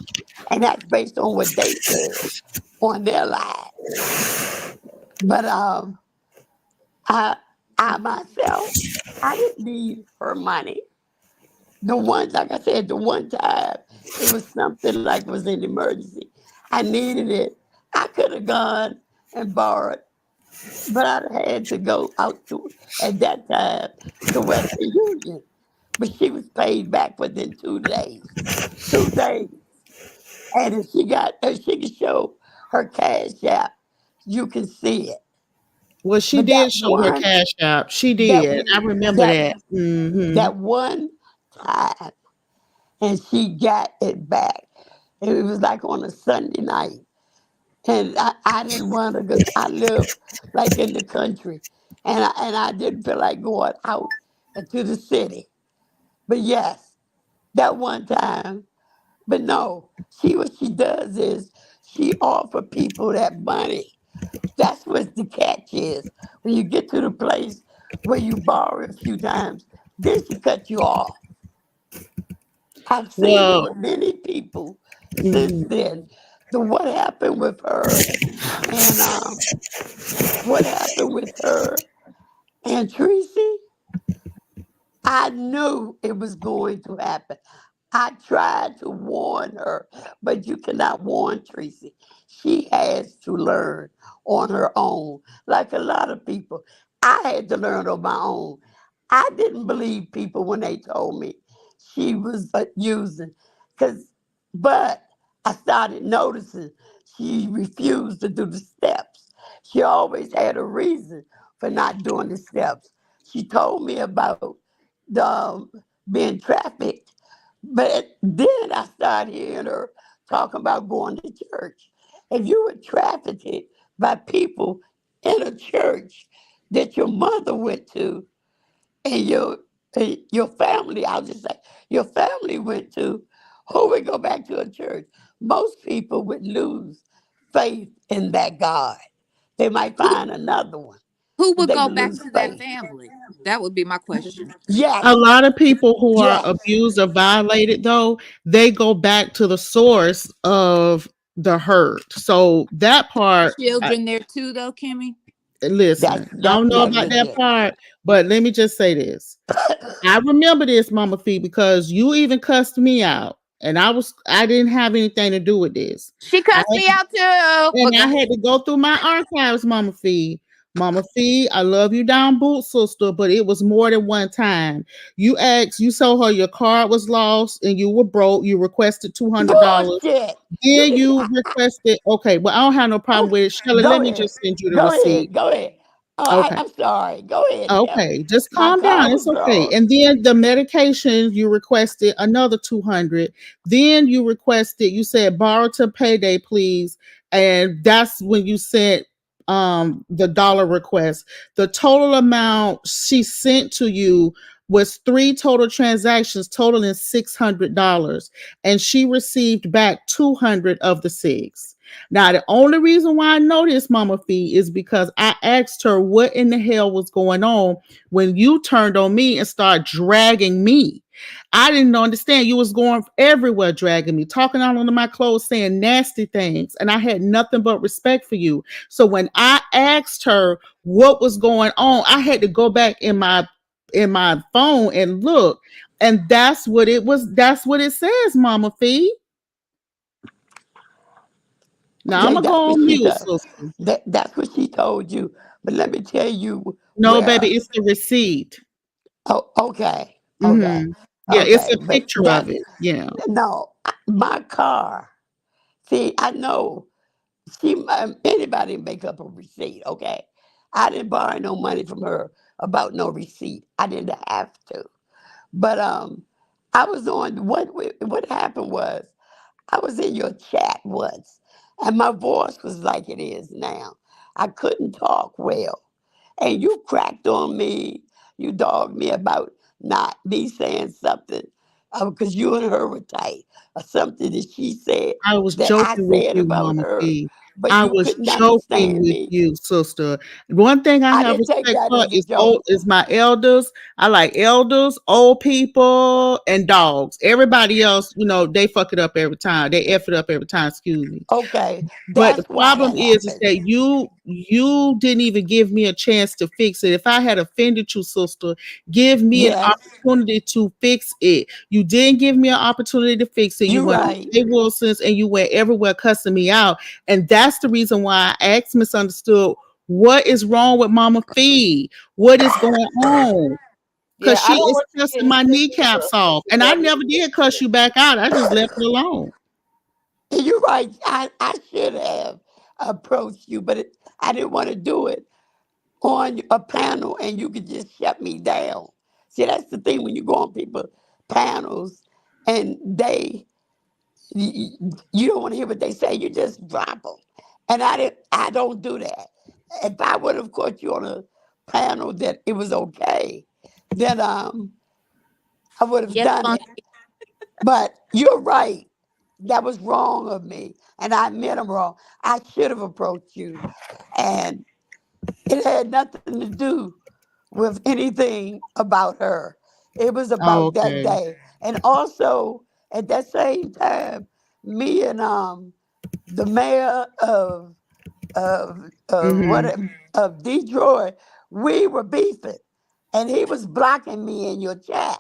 And that's based on what they said on their lives. But I I myself, I didn't need her money. The one, like I said, the one time it was something like it was an emergency. I needed it. I could have gone and borrowed, but I had to go out to at that time to Western Union. But she was paid back within 2 days. 2 days. And if she can show her cash app, you can see it. Well, she But did show her cash app. She that did. I remember that that. that one time and she got it back. And it was like on a Sunday night. And I didn't want to because I live like in the country. And I didn't feel like going out into the city. But yes, that one time. But no, what she does is she offer people that money. That's what the catch is. When you get to the place where you borrow a few times, then she cut you off. I've seen it Well, with many people since mhm. then. So what happened with her and what happened with her and Tracy? I knew it was going to happen. I tried to warn her, but you cannot warn Tracy. She has to learn on her own, like a lot of people. I had to learn on my own. I didn't believe people when they told me she was using, cause, but I started noticing she refused to do the steps. She always had a reason for not doing the steps. She told me about the being trafficked, but then I started hearing her talking about going to church. If you were trafficked by people in a church that your mother went to, and your family, I'll just say, your family went to, who would go back to a church? Most people would lose faith in that God. They might Who find another one, who but would they go would back lose to that faith. family? That would be my question. A Yes, lot of people who are yes. abused or violated, though, they go back to the source of the hurt. So that part, Children there too, though, Kimmy. listen, I That's don't know about that negligent. part, but let me just say this. I remember this, Mama Fee, because you even cussed me out, and I didn't have anything to do with this. She I cussed had me out too. And But go I ahead. had to go through my archives, Mama Fee. Mama Fee, I love you down boot, sister, but it was more than one time. You told her your card was lost and you were broke. You requested $200. Bullshit. You Then didn't. you requested, okay, well, I don't have no problem Okay, with it. Shelly, let go me ahead. just send you the Go receipt. ahead. Go ahead. Okay. I'm sorry. Go ahead. Tell me. Okay, just My calm down. car It's was okay. lost. And then the medication you requested another 200. Then you requested, you said borrow to payday, please. And that's when you sent the dollar request. The total amount she sent to you was three total transactions totaling $600. And she received back 200 of the six. Now, the only reason why I know this, Mama Fee, is because I asked her what in the hell was going on when you turned on me and started dragging me. I didn't understand. You was going everywhere dragging me, talking out under my clothes, saying nasty things, and I had nothing but respect for you. So when I asked her what was going on, I had to go back in my phone and look, and that's what it was. That's what it says, Mama Fee. Now I'm Okay, gonna go that's what on she mute, does. sister. That's what she told you. But let me tell you No, baby, where. it's the receipt. Oh, okay, okay, Mm-hmm. Yeah, it's okay. a But picture of that's it. Yeah. no, my car. See, I know anybody make up a receipt. Okay, I didn't borrow no money from her about no receipt. I didn't have to. But I was on what happened was I was in your chat once, and my voice was like it is now. I couldn't talk well, and you cracked on me. You dogged me about not me saying something because you and her were tight, or something that she said I was that I joking with said you, about Mama her, P. but I you was couldn't joking understand with me. you, sister. One thing I I have didn't take respect that for as a joke. is my elders. I like elders, old people, and dogs. Everybody else, they fuck it up every time. They F it up every time, excuse me. Okay, But the that's why problem it is happened. that you didn't even give me a chance to fix it. If I had offended you, sister, give me an Yes, opportunity to fix it. You didn't give me an opportunity to fix it. You you're went on right. Jay Wilson's and you went everywhere cussing me out. And that's the reason why I asked Misunderstood, what is wrong with Mama Fee? What is going on? Yeah, Because I she don't is want you cussing getting my sick either. kneecaps off. It's And I that never did cuss you back out. I just left it alone. And you're right. I should have approached you, but I didn't want to do it on a panel and you could just shut me down. See, that's the thing when you go on people panels and you don't want to hear what they say. You just drop them. And I don't do that. If I would have caught you on a panel that it was okay, then I would have Yes, done it. Funky. But you're right. That was wrong of me. And I admit I'm wrong. I should have approached you. And it had nothing to do with anything about her. It was Oh, about that okay. day. And also at that same time, me and the mayor of what Mhm. of Detroit, we were beefing. And he was blocking me in your chat,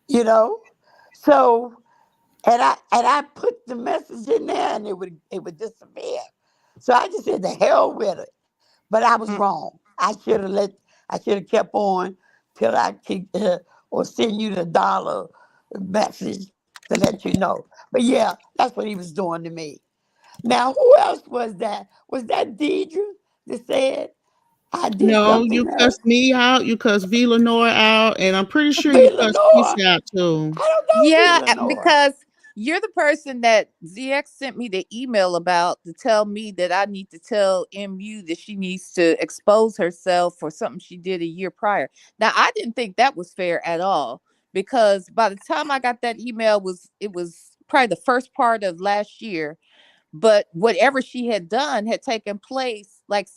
you know? So and I put the message in there and it would disappear. So I just said the hell with it. But I was Mm. wrong. I should have kept on till I could or send you the dollar message to let you know. But yeah, that's what he was doing to me. Now who else was that? Was that Deidre that said I did No, something you to her? cussed me out. You cussed V Lenore out, and I'm pretty sure you V cussed Lenore. Tracy out too. I don't know Yeah, V Lenore. because you're the person that ZX sent me the email about to tell me that I need to tell MU that she needs to expose herself for something she did a year prior. Now, I didn't think that was fair at all because by the time I got that email was probably the first part of last year, but whatever she had done had taken place like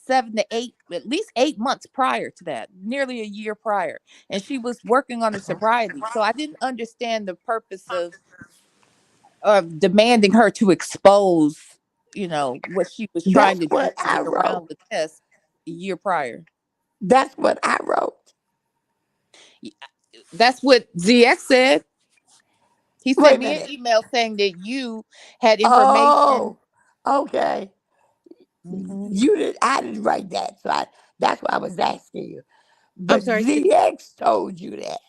7 to 8, at least 8 months prior to that, nearly a year prior. And she was working on her sobriety. So I didn't understand the purpose of demanding her to expose, what she was trying That's to do what to get I around wrote. the test a year prior. That's what I wrote. Y- That's what ZX said. He Wait sent a me an minute. email saying that you had information. Oh, okay. Mhm. I didn't write that, so that's why I was asking you. I'm But sorry. ZX told you that.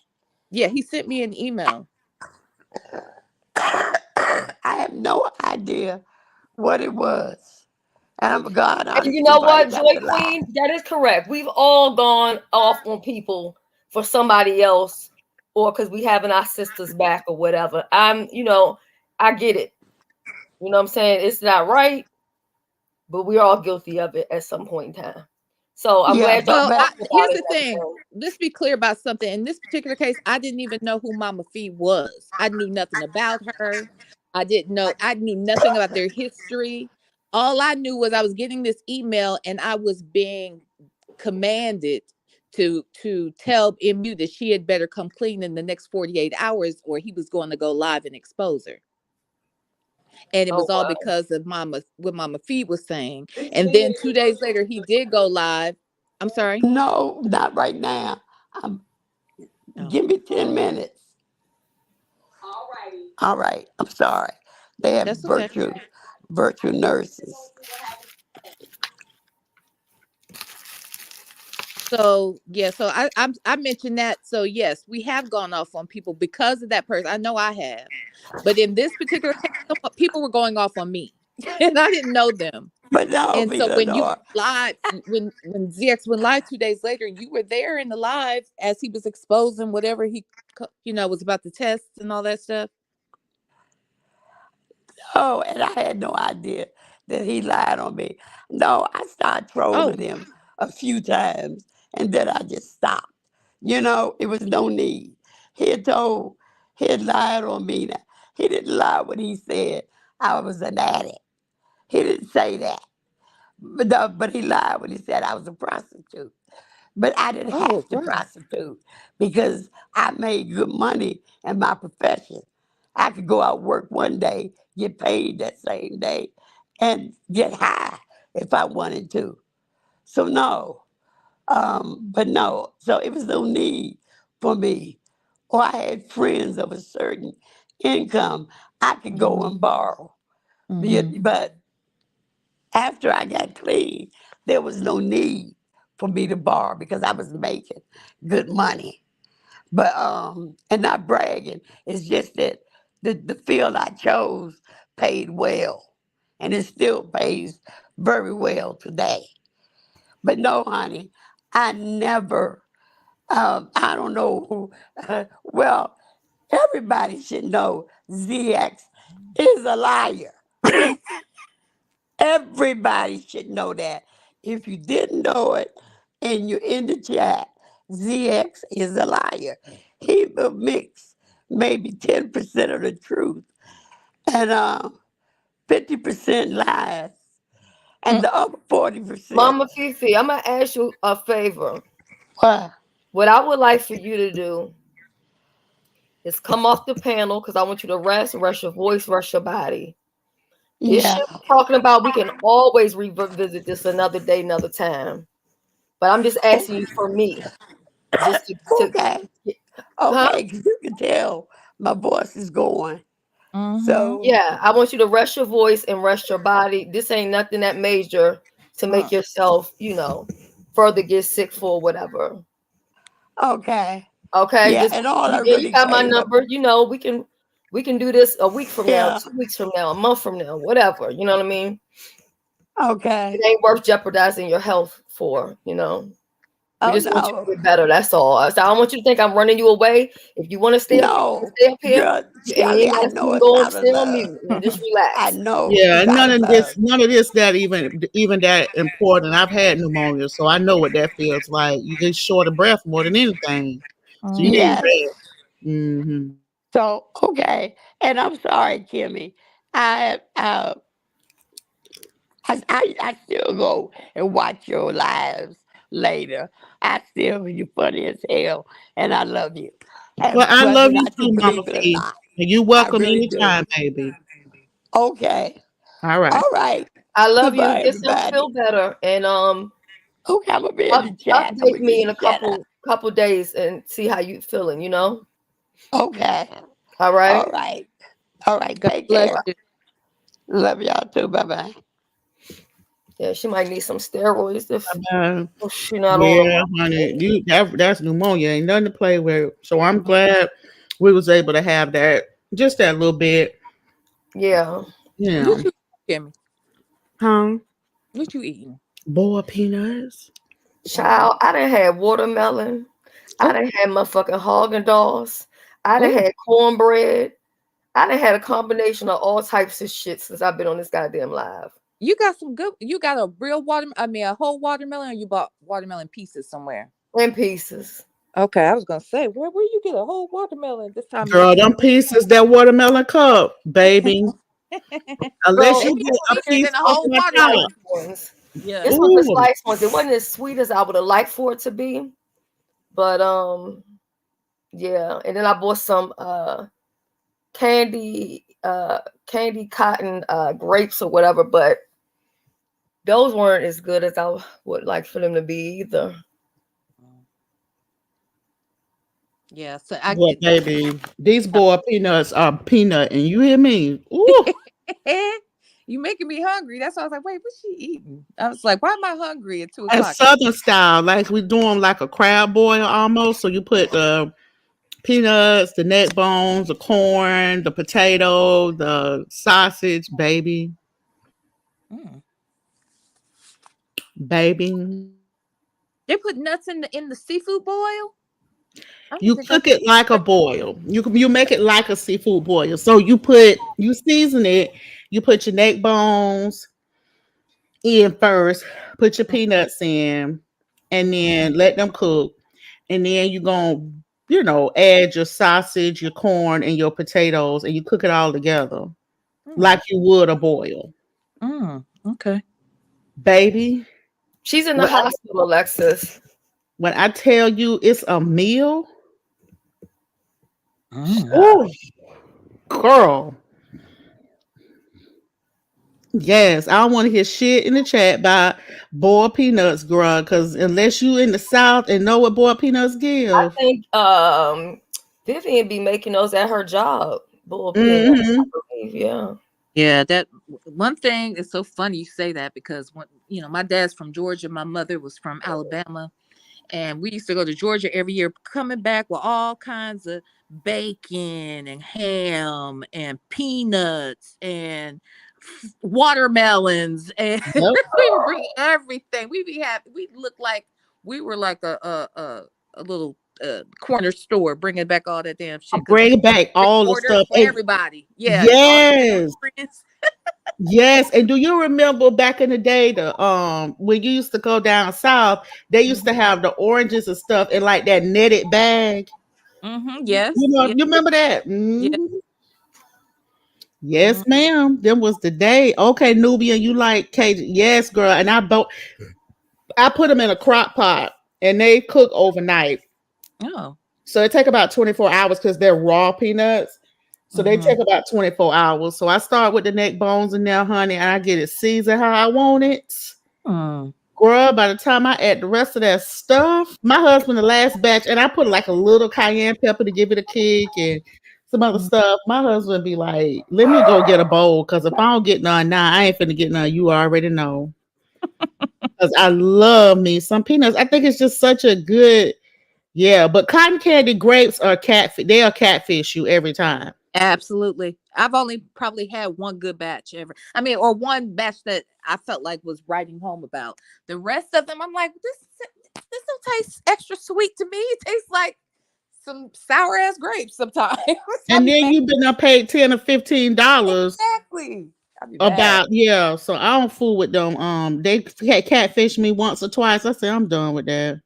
Yeah, he sent me an email. I have no idea what it was. And I'm God And honest, you you know probably what, got Joy the lie. Queen? That is correct. We've all gone off on people for somebody else or because we having our sisters back or whatever. I get it. You know what I'm saying? It's not right, but we're all guilty of it at some point in time. So I'm Yeah, glad but y'all Well, but talking here's about it the and thing. everything. Let's be clear about something. In this particular case, I didn't even know who Mama Fee was. I knew nothing about her. I knew nothing about their history. All I knew was I was getting this email and I was being commanded to tell MU that she had better come clean in the next 48 hours or he was going to go live and expose her. And it Oh was all wow. because of what Mama Fee was saying. And then 2 days later he did go live. I'm sorry. no, not right now. Um, Oh, give me 10 minutes. All right. I'm sorry. They have that's okay. virtual nurses. So yeah, so I mentioned that. So yes, we have gone off on people because of that person. I know I have, but in this particular case, people were going off on me, and I didn't know them. But no, And so when you Villanova. live, when ZX went live 2 days later, you were there in the live as he was exposing whatever was about to test and all that stuff. Oh, and I had no idea that he lied on me. No, I started Oh, trolling him a few times and then I just stopped. It was no need. He had told, he had lied on me. Now, he didn't lie when he said I was an addict. He didn't say that. But, no, but he lied when he said I was a prostitute. But I didn't oh, have to wow. prostitute because I made good money in my profession. I could go out work one day, get paid that same day, and get high if I wanted to. So no, but no. So it was no need for me. Or I had friends of a certain income. I could go Hmm. and borrow. Hmm. But after I got clean, there was no need for me to borrow because I was making good money. But and not bragging. It's just that the field I chose paid well. And it still pays very well today. But no, honey, I never I don't know who well, Everybody should know ZX is a liar. Everybody should know that. If you didn't know it and you're in the chat, ZX is a liar. He will mix maybe 10% of the truth and 50% lies. And the other 40%. Mama Fifi, I'm gonna ask you a favor. What? What I would like for you to do is come off the panel because I want you to rest your voice, rest your body. This Yeah. shit we're talking about, we can always revisit this another day, another time. But I'm just asking you for me. Just to Okay. huh? Okay, 'cause you can tell my voice is going. So Yeah, I want you to rest your voice and rest your body. This ain't nothing that major to make yourself, further get sick for whatever. okay. Okay, Yeah, just and all I you really got my came up. number. We can do this a week from now, Yeah. 2 weeks from now, a month from now, whatever. You know what I mean? Okay. It ain't worth jeopardizing your health for. We Oh just want you no. to get better. That's all. So I don't want you to think I'm running you away. If you want to stay up here, No. stay up here. Girl, And you Shelly, ain't I gotta know it's go and out of stay on love. mute and just I relax. know Yeah, it's out none of of love. this that even that important. I've had pneumonia, so I know what that feels like. You get short of breath more than anything. So you need Yes. rest. Mm-hmm. So okay. And I'm sorry, Kimmy. I I still go and watch your lives later. I still you funny as hell, and I love you. Well, And I whether love or you not you too, Mama believe it or Fee. not, And you I welcome really do. anytime, baby. Okay. All right. All right. I love you. Goodbye, Get some everybody. feel better and Okay, I'm gonna be in the chat. I'm update gonna get me in the a chat out. couple days and see how you feeling. Okay. All right. All right. All right. God Take bless care. you. Love y'all too. Bye bye. Yeah, she might need some steroids if Uh, she not on them. yeah, honey, that's pneumonia. Ain't nothing to play with. So I'm glad we was able to have that, just that little bit. Yeah. Yeah. What you eating, Kimmy? Huh? What you eating? Boiled peanuts. Child, I done had watermelon. I Oh, done had motherfucking Haagen-Dazs. I done oh, had cornbread. I done had a combination of all types of shit since I've been on this goddamn live. you got some good. You got a real water. I mean, a whole watermelon, or you bought watermelon pieces somewhere? In pieces. Okay, I was gonna say, where you get a whole watermelon this time of Girl, them pieces, that watermelon cup, baby. year? Unless Girl, They you be get a sweeter piece than a off whole my watermelon. top. ones. Yeah. This was the Ooh. sliced ones. It wasn't as sweet as I would have liked for it to be. But yeah. And then I bought some candy cotton grapes or whatever, but those weren't as good as I would like for them to be either. Yeah. So But baby, these boiled peanuts are peanut, and you hear me? Ooh. you making me hungry. That's why I was like, wait, what's she eating? I was like, why am I hungry at 2 And o'clock? southern style, like we doing like a crab boil almost. So you put the peanuts, the neck bones, the corn, the potato, the sausage, baby, Mm. baby. They put nuts in the seafood boil. I don't You think I. cook it like a boil. You make it like a seafood boil. So you season it. You put your neck bones in first. Put your peanuts in, and then let them cook. And then you gonna add your sausage, your corn, and your potatoes, and you cook it all together like you would a boil, Okay. baby. She's in the When I, hospital, Alexis. when I tell you it's a meal, Mm. oh girl, yes, I don't want to hear shit in the chat about boiled peanuts, girl. Because unless you in the South and know what boiled peanuts I give, think Vivian be making those at her job. Bull peanuts, I mm-hmm. believe. Yeah. Yeah, that one thing is so funny you say that because when my dad's from Georgia, my mother was from Alabama, and we used to go to Georgia every year, coming back with all kinds of bacon and ham and peanuts and watermelons, and Yep. we would bring everything. We'd be happy. We looked like we were like a little corner store, bringing back all that damn shit because Bring back all the order stuff. for And everybody. Yeah, all the family yes, friends. yes. And do you remember back in the day, the when you used to go down south, they used to have the oranges and stuff in like that netted bag. Yes. You know, Yeah. you remember that? Yeah. Yes, ma'am. Them was the day. Okay, Nubian, you like Cajun? Yes, girl. And I put them in a crock pot and they cook overnight. Oh. So it take about 24 hours because they're raw peanuts. So they Mm-hmm. take about 24 hours. So I start with the neck bones in there, honey, and I get it seasoned how I want it. Mm. Girl, by the time I add the rest of that stuff, my husband, the last batch, and I put like a little cayenne pepper to give it a kick and some other stuff. My husband be like, let me go get a bowl because if I don't get none now, I ain't finna get none. You already know. Because I love me some peanuts. I think it's just such a good, yeah. But cotton candy grapes are catfish. They are catfish you every time. Absolutely. I've only probably had one good batch ever. I mean, or one batch that I felt like was writing home about. The rest of them, I'm like, this don't taste extra sweet to me. It tastes like some sour ass grapes sometimes. I'll And be then mad. you've been paid $10 or $15 Exactly. I'll be mad. about, yeah. So I don't fool with them. They had catfish me once or twice. I said I'm done with that.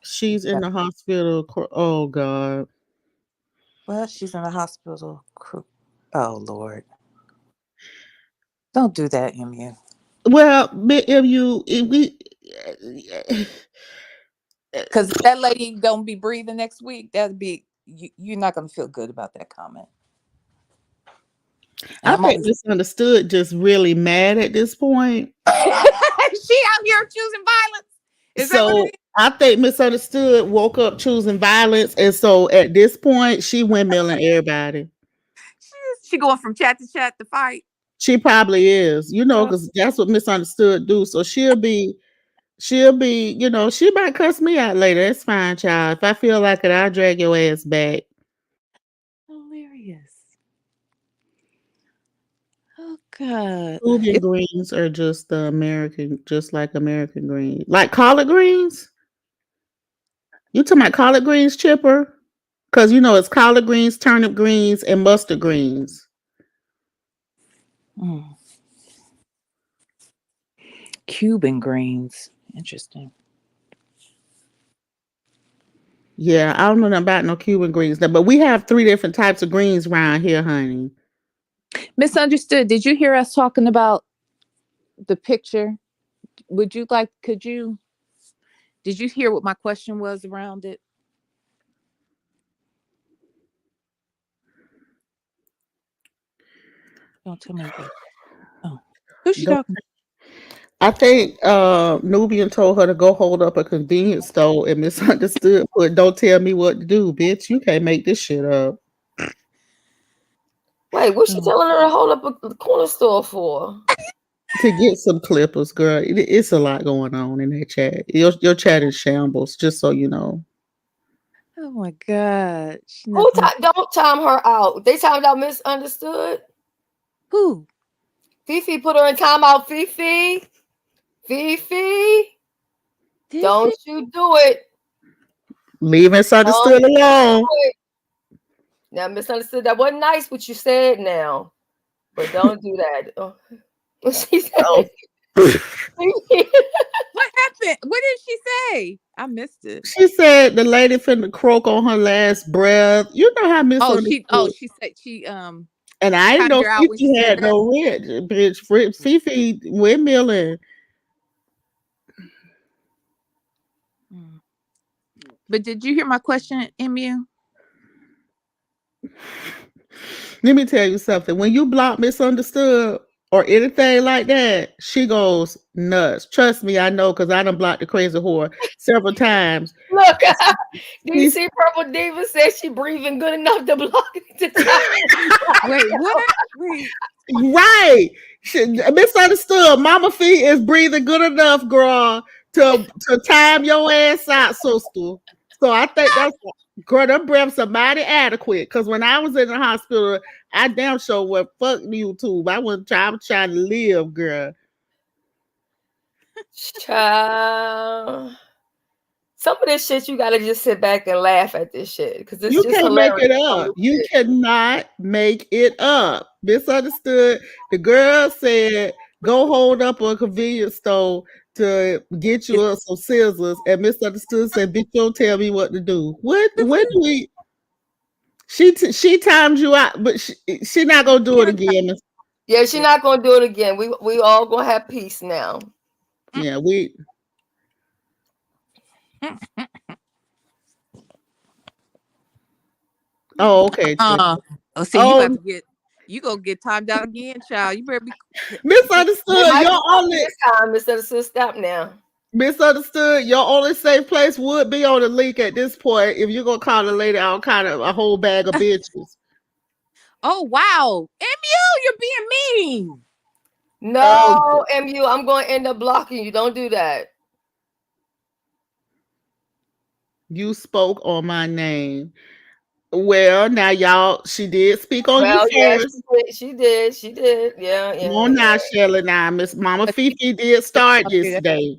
She's in the hospital. Oh God. Well, she's in the hospital. Oh Lord, don't do that, Mu. Well, if we Because if that lady don't be breathing next week, that'd be you're not gonna feel good about that comment. And I I'm think only Misunderstood just really mad at this point. She out here choosing violence. Is that what it So is? I think Misunderstood woke up choosing violence, and so at this point, she windmilling everybody. She going from chat to chat to fight. She probably is, Uh, because that's what Misunderstood do. So she'll be, she might cuss me out later. It's fine, child. If I feel like it, I'll drag your ass back. Hilarious. Oh God. Nubian greens are just just like American greens. Like collard greens? You talking about collard greens, Chipper? Because it's collard greens, turnip greens, and mustard greens. Mm. Cuban greens. Interesting. Yeah, I don't know nothing about no Cuban greens, but we have 3 different types of greens around here, honey. Misunderstood. Did you hear us talking about the picture? Could you did you hear what my question was around it? Don't tell me. Oh, who's she Don't talking to? I think Nubian told her to go hold up a convenience store and Misunderstood put don't tell me what to do, bitch. You can't make this shit up. Wait, what's she Oh. telling her to hold up a corner store for? To get some clippers, girl. It's a lot going on in that chat. Your chat is shambles, just so you know. Oh my God. Don't time her out. They timed out Misunderstood. Who? Fifi put her in timeout. Fifi. Don't you do it. Leave Misunderstood alone. Now, Misunderstood, that wasn't nice what you said now. But don't do that. What she said. Oh. What happened? What did she say? I missed it. She said the lady finna croak on her last breath. You know how Misunderstood. She said she And I didn't timed know her out when she Fifi said had that. no rent, bitch. Fifi windmilling. But did you hear my question, Mu? Let me tell you something. When you block Misunderstood or anything like that, she goes nuts. Trust me, I know because I done blocked the crazy whore several times. Look, do you see Purple Diva says she breathing good enough to block it? Wait, what? Wait. Right. Misunderstood. Mama Fee is breathing good enough, girl, to time your ass out, sister. So I think that's girl, them breaths are mighty adequate. Cause when I was in the hospital, I damn sure was fuck YouTube. I was trying to live, girl. Child. Some of this shit you gotta just sit back and laugh at this shit because it's You just can't make it hilarious. Some of up. this You shit. cannot make it up. Misunderstood. The girl said, go hold up a convenience store to get you It's, up some scissors. And Misunderstood said, bitch, don't tell me what to do. What? When do we? She timed you out, but she not gonna do it again. Yeah, she's yeah. not gonna do it again. We all gonna have peace now. Yeah, we. Oh, okay. Oh, see, you about Oh, to get you gonna get timed out again, child. You better be It Misunderstood. might Your be something only this time instead of just stop now. Misunderstood. Your only safe place would be on the link at this point. If you're gonna call the lady out, kind of a whole bag of bitches. Oh wow. MU, you're being mean. Oh, No, MU, I'm gonna end up blocking you. Don't do that. you spoke on my name. Well, now y'all, she did speak on you Well, yeah, first. she did. She did. Yeah, Come yeah, on yeah. now, Shelly. Now, Miss Mama But Fifi did start this that's day.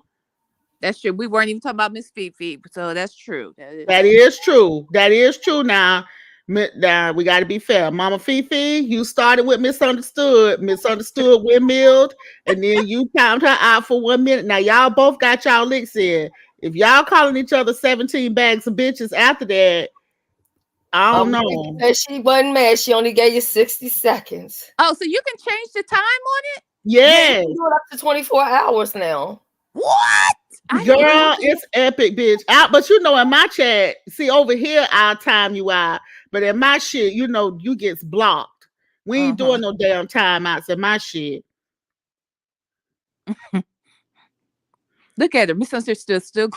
that's true. We weren't even talking about Miss Fifi, so that's true. That That is is true. That is true. Now we got to be fair. Mama Fifi, you started with Misunderstood. Misunderstood windmilled, and then you timed her out for 1 minute. Now y'all both got y'all licks in. If y'all calling each other 17 bags of bitches after that, I don't Vicky know. said she wasn't mad. She only gave you 60 seconds. Oh, so you can change the time on it? Yeah, you Yes, can do it up to 24 hours now. What? I didn't know girl, it's epic, bitch. Out, but you know, in my chat, see over here, I'll time you out. But in my shit, you know, you gets blocked. We ain't uh-huh. doing no damn timeouts in my shit. Look at her. Misunderstood still.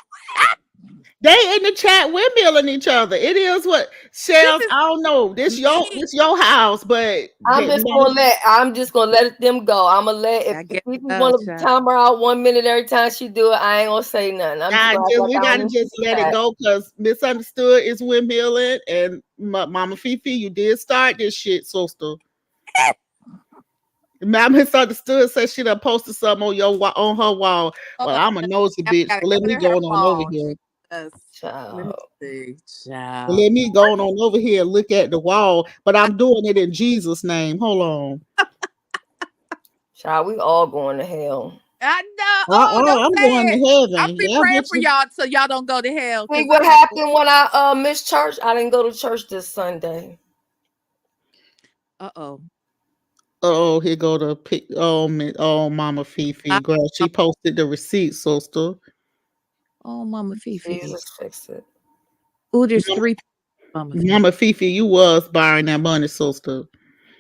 They in the chat windmilling each other. It is what This Shells. is I don't know. me. This your house, but I'm just gonna let them go. I'm gonna let I if guess people so, want to child. time her out 1 minute every time she do it, I ain't gonna say nothing. I'm just I gonna act just like we I don't gotta even just see let it that. go because Misunderstood is windmilling and Mama Fifi, you did start this shit, sister. Mama Misunderstood said she done posted something on on her wall. Oh, Well, I'm a nosy I bitch, gotta so go let me to go her on over phone. here. Let me Child. see, Well, child. let me go on over here and look at the wall, but I'm doing it in Jesus' name. Hold on. Child, we all going to hell. I know. Oh, don't I'm going say to it. I'll heaven. be Yeah, praying for bitch. y'all so y'all don't go to hell. See Cause what I know. happened when I missed church? I didn't go to church this Sunday. Uh-oh. Oh, here go the pic. Oh, Mama Fifi, girl, she posted the receipt, sister. Oh, Mama Fifi. Jesus fix it. Oh, there's Mama, 3 Mama Fifi. Mama Fifi, you was borrowing that money, sister.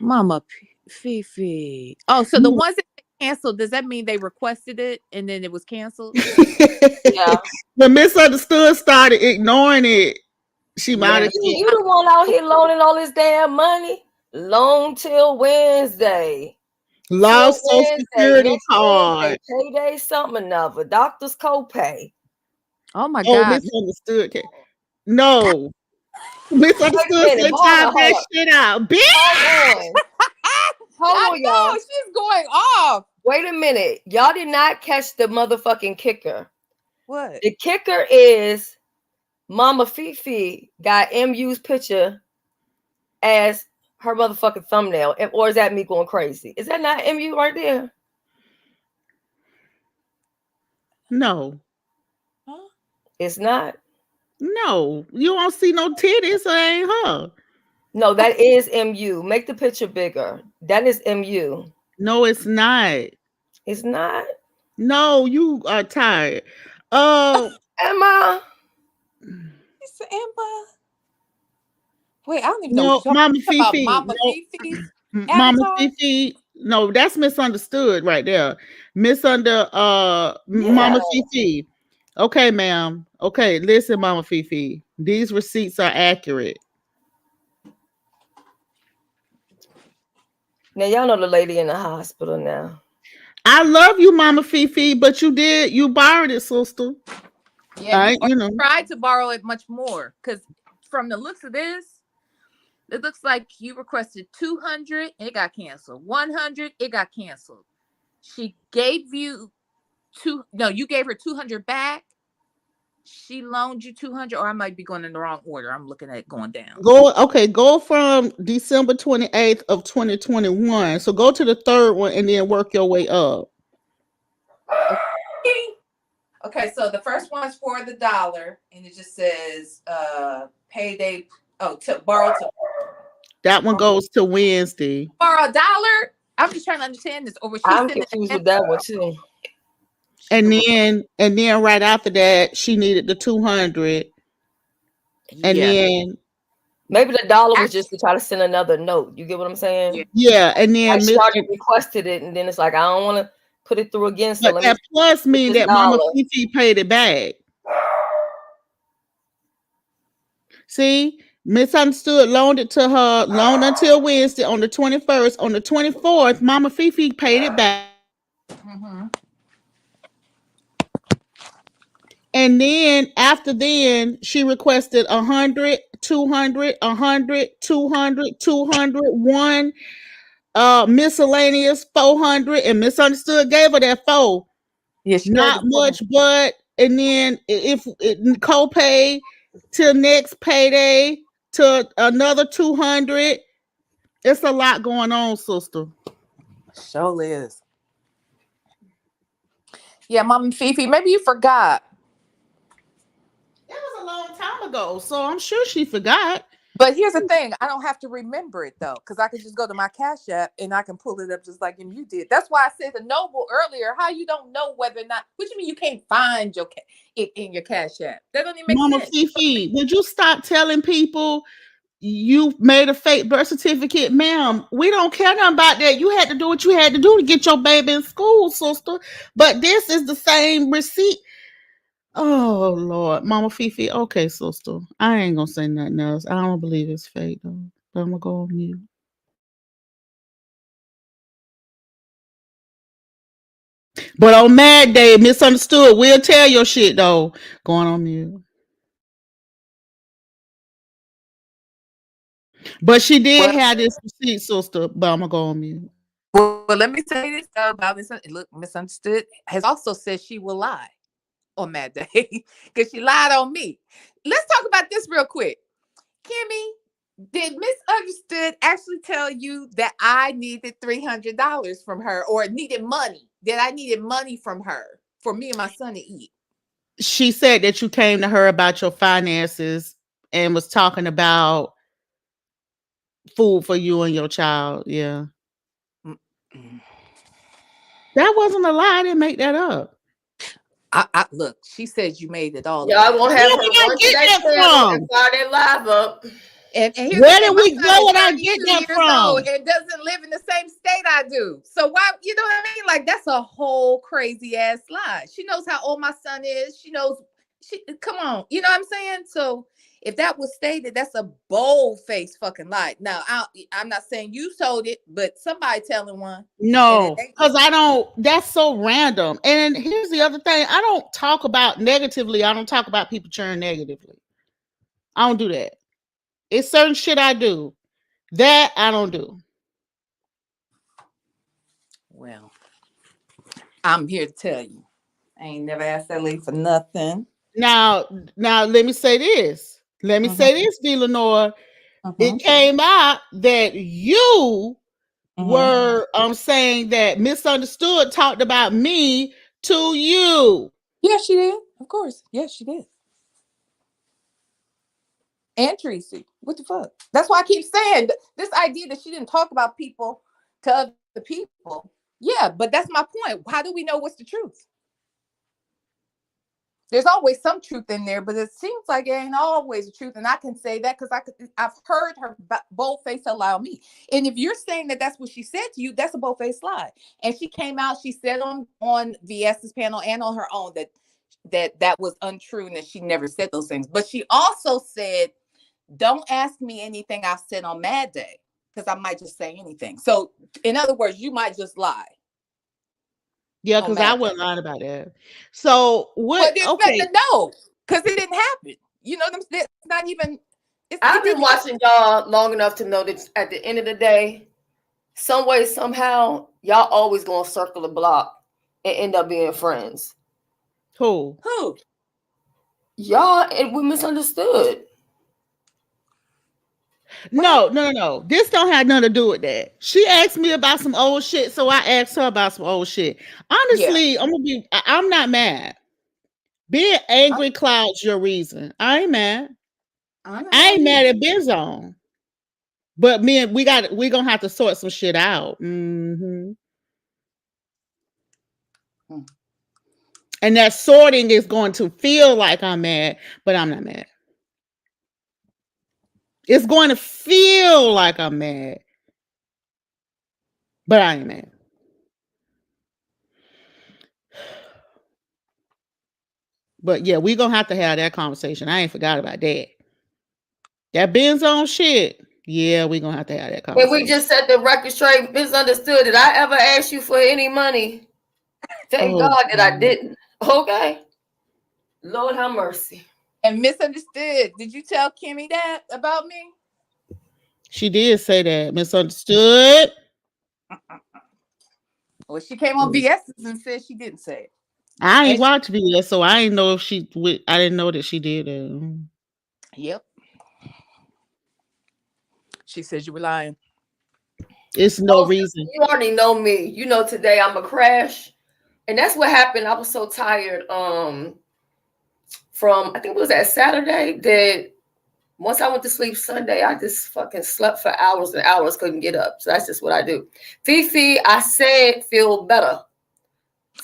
Mama Fifi. Oh, so the ones that canceled, does that mean they requested it and then it was canceled? Yeah. When Misunderstood started ignoring it, she might Yeah, have said, you the one out here loaning all this damn money. Loan till Wednesday. Till lost Social Wednesday. Security Next Wednesday. card. Payday something another. Doctor's copay. Oh my Oh, God. Misunderstood. No. Wait a Misunderstood minute. said, Hold time on, that hold on. shit out. Bitch! Hold on. Hold I on, know y'all. she's going off. Wait a minute. Y'all did not catch the motherfucking kicker. What? The kicker is Mama Fifi got MU's picture as her motherfucking thumbnail. Or is that me going crazy? Is that not MU right there? No. Huh? It's not. No. You don't see no titties, so it ain't her. No, that is MU. Make the picture bigger. That is MU. No, it's not. It's not. No, you are tired. Am I? It's Amber. Wait, I don't even know what No, you're Mama talking about. Fifi. Mama No, Fifi's Mama avatar? Fifi. No, that's Misunderstood right there. Yeah. Mama Fifi. Okay, ma'am. Okay, listen, Mama Fifi. These receipts are accurate. Now y'all know the lady in the hospital now. I love you, Mama Fifi, but you borrowed it, sister. Yeah, or You know. tried to borrow it much more. Because from the looks of this, it looks like you requested 200 and it got canceled. 100, it got canceled. She gave you you gave her 200 back. she loaned you 200, or I might be going in the wrong order. I'm looking at going down. Go from December 28th of 2021. So go to the third one and then work your way up. Okay. Okay, so the first one's for the dollar, and it just says payday. Oh, to borrow to That one goes to Wednesday. borrow a dollar. I'm just trying to understand this. Or was she I'm sending confused an with that one too. And then right after that, she needed the 200. And Yeah. then Maybe the dollar was just to try to send another note. You get what I'm saying? yeah, and Like then she Miss already requested it, and then it's like I don't want to put it through again. So but let me that plus get mean this that Mama dollar. Fifi paid it back. See, misunderstood, loaned it to her, loaned until Wednesday on the 21st. On the 24th, Mama Fifi paid it back. Mm-hmm. And then after then, she requested 100, 200, 100, 200, 200, one miscellaneous 400, and misunderstood gave her that 4. Yeah, she gave Not the much, but and then if it copay till next payday to another 200. It's a lot going on, sister. Sure is. Yeah, Mama Fifi, maybe you forgot. It was a long time ago, so I'm sure she forgot. But here's the thing, I don't have to remember it though, because I can just go to my Cash App and I can pull it up just like you did. That's why I said to Noble earlier, how you don't know whether or not, what you mean you can't find your it in your Cash App? That don't even make Mama sense. Fifi, would you stop telling people you made a fake birth certificate? Ma'am, we don't care nothing about that. You had to do what you had to do to get your baby in school, sister. But this is the same receipt. Oh Lord, Mama Fifi. Okay, sister. I ain't gonna say nothing else. I don't believe it's fake though. But I'm gonna go on mute. But on Mad Day, misunderstood. We'll tell your shit though. Going on mute. But she did Well, have this receipt, sister. But I'm gonna go on mute. well, let me say this though about misunderstood has also said she will lie on Mad Day because she lied on me. Let's talk about this real quick. Kimmy, did Misunderstood actually tell you that I needed $300 from her or needed money? That I needed money from her for me and my son to eat? She said that you came to her about your finances and was talking about food for you and your child. Yeah. Mm-mm. That wasn't a lie. I didn't make that up. I look, she said you made it all Y'all up. gonna Where have her did I run to get that that channel and from? fire that live up. And here's the Where thing, did my we son where is would I get 32 that years old from? and doesn't live in the same state I do. So why, you know what I mean? Like that's a whole crazy ass lie. She knows how old my son is. She knows come on, you know what I'm saying? So if that was stated, that's a bold face fucking lie. Now I'm not saying you told it, but somebody telling one, and it No, ain't because me. I don't. That's so random. And here's the other thing: I don't talk about negatively. I don't talk about people churn negatively. I don't do that. It's certain shit I do that I don't do. Well, I'm here to tell you. I ain't never asked that lady for nothing. Now, let me say this. Let me Mm-hmm. say this, D. Lenore. Mm-hmm. It came out that you Mm-hmm. were saying that Misunderstood talked about me to you. Yeah, she did. Of course. Yes, she did. And Tracy. What the fuck? That's why I keep saying this idea that she didn't talk about people to other people. Yeah, but that's my point. How do we know what's the truth? There's always some truth in there, but it seems like it ain't always the truth. And I can say that because I've heard her bold face allow me. And if you're saying that that's what she said to you, that's a bold face lie. And she came out, she said on VS's panel and on her own that was untrue and that she never said those things. But she also said, don't ask me anything I've said on Mad Day because I might just say anything. So in other words, you might just lie Yeah, on because I Mad Day. wasn't lying about that. So Well, what? there's nothing Okay, to know because it didn't happen. You know, it's not even. It I've been didn't. watching y'all long enough to know that at the end of the day, some way, somehow, y'all always gonna circle the block and end up being friends. who? Who? Y'all, and we misunderstood. No. This don't have nothing to do with that. She asked me about some old shit, so I asked her about some old shit. Honestly, I'm not mad. Being angry clouds your reason. I ain't mad. I'm not I mad ain't either. mad at Benzone. But man, we gonna have to sort some shit out. Mm-hmm. And that sorting is going to feel like I'm mad, but I'm not mad. It's going to feel like I'm mad, but I ain't mad. But yeah, we gonna have to have that conversation. I ain't forgot about that. That Benzone shit. Yeah, we gonna have to have that And we conversation. just set the record straight. Misunderstood. Did I ever ask you for any money? Thank Oh, God that I didn't. Okay. Lord have mercy. And misunderstood. Did you tell Kimmy that about me? she did say that. Misunderstood. Well, she came on VS's and said she didn't say it. I ain't And watched video, so I didn't know if she. I didn't know that she did it. yep. She said you were lying. It's no Oh, reason. you already know me. You know today I'm a crash. And that's what happened. I was so tired from I think it was that Saturday that once I went to sleep Sunday, I just fucking slept for hours and hours, couldn't get up. So that's just what I do. Fifi, I said feel better.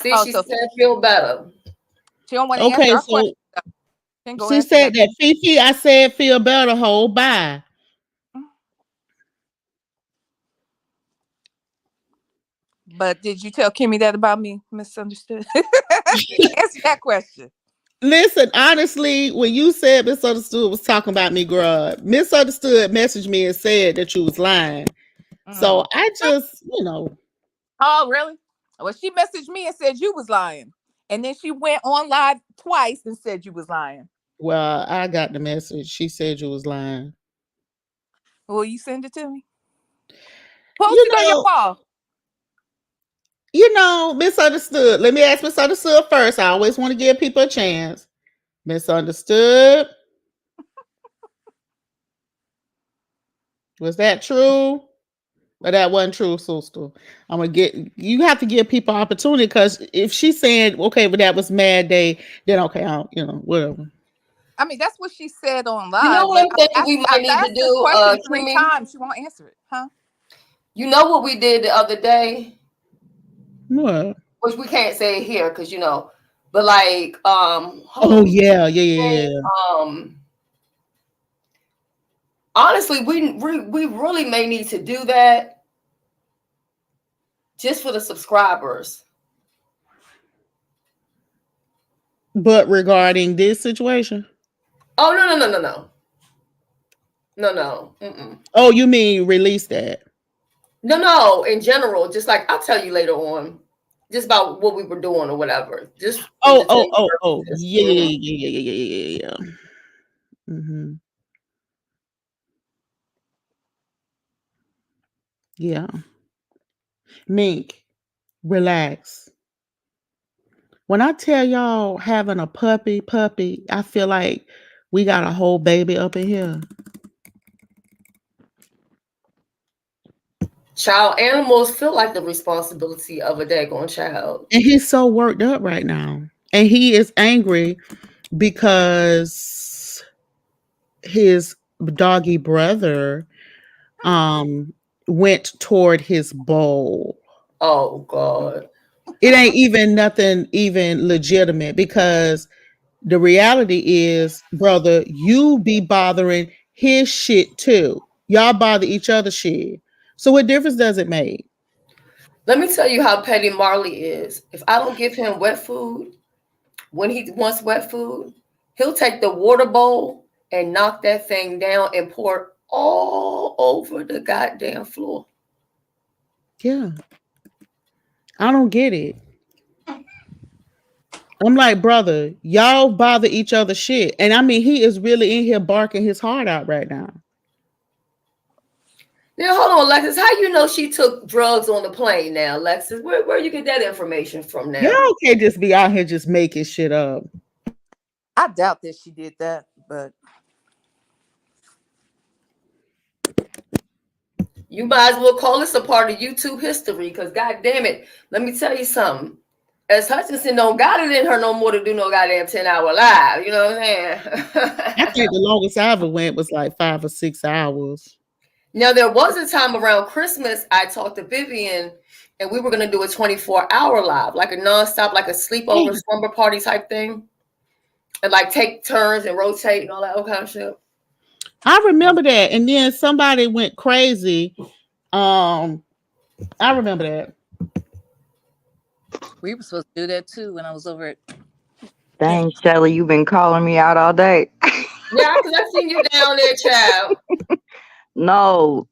See, Oh, she so said feel better. she don't want to answer Okay, our question. so Can go she answer said that. that Fifi. I said feel better. Hold by. But did you tell Kimmy that about me? Misunderstood. Answer that question. Listen, honestly, when you said misunderstood was talking about me, girl, misunderstood messaged me and said that you was lying. So I just, Oh, really? Well, she messaged me and said you was lying. And then she went on live twice and said you was lying. well, I got the message. She said you was lying. Will you send it to me? Post You it on your know, wall. misunderstood. Let me ask misunderstood first. I always want to give people a chance. Misunderstood. Was that true? Or that wasn't true, sister? You have to give people opportunity because if she's saying, okay, but that was mad day, then okay, whatever. I mean, that's what she said on You know live, what but I'm thinking we might I've need to asked this do, question three Kimmy? times. She won't answer it, huh? You know what we did the other day? What? Which we can't say here because but like hold Oh on. yeah. Honestly, we really may need to do that just for the subscribers. But regarding this situation? Oh no. Oh, you mean release that? No. In general, just like I'll tell you later on, just about what we were doing or whatever. Just Oh. purposes. Yeah. Mm-hmm. Yeah. Mink, relax. When I tell y'all having a puppy, I feel like we got a whole baby up in here. Child animals feel like the responsibility of a daggone child. And he's so worked up right now. And he is angry because his doggy brother went toward his bowl. Oh God. It ain't even nothing even legitimate because the reality is, brother, you be bothering his shit too. Y'all bother each other shit. So what difference does it make? Let me tell you how petty Marley is. If I don't give him wet food, when he wants wet food, he'll take the water bowl and knock that thing down and pour it all over the goddamn floor. Yeah. I don't get it. I'm like, brother, y'all bother each other shit. And I mean, he is really in here barking his heart out right now. Now, hold on, Alexis. How you know she took drugs on the plane now, Alexis? Where you get that information from now? Y'all can't just be out here just making shit up. I doubt that she did that, but You might as well call this a part of YouTube history, because god damn it, let me tell you something. As Hutchinson don't got it in her no more to do no goddamn 10-hour live. You know what I'm saying? I think the longest I ever went was like 5 or 6 hours. Now, there was a time around Christmas I talked to Vivian, and we were going to do a 24-hour live, like a nonstop, like a sleepover slumber party type thing, and like take turns and rotate and all that kind of shit. I remember that, and then somebody went crazy. I remember that. we were supposed to do that too when I was over at. Dang, Shelly, you've been calling me out all day. Yeah, because I seen you down there, child. No,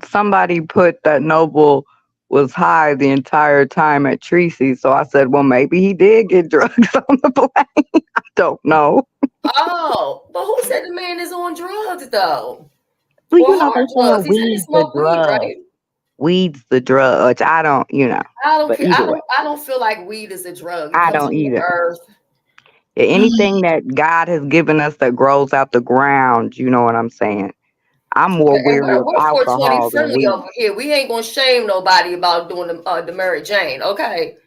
somebody put that Noble was high the entire time at Tracy. So I said, well, maybe he did get drugs on the plane. I don't know. Oh, but who said the man is on drugs though? Well, Or you know, hard they drugs? saying He said he weed's the smoked weed, drug. right? Weed's the drug. I don't, I don't but care. either way, I don't feel like weed is a drug. It I comes don't from the either. earth. Anything that God has given us that grows out the ground, you know what I'm saying? I'm more And weary of we're 420 alcohol than friendly weed. over here. We ain't gonna shame nobody about doing the Mary Jane, okay?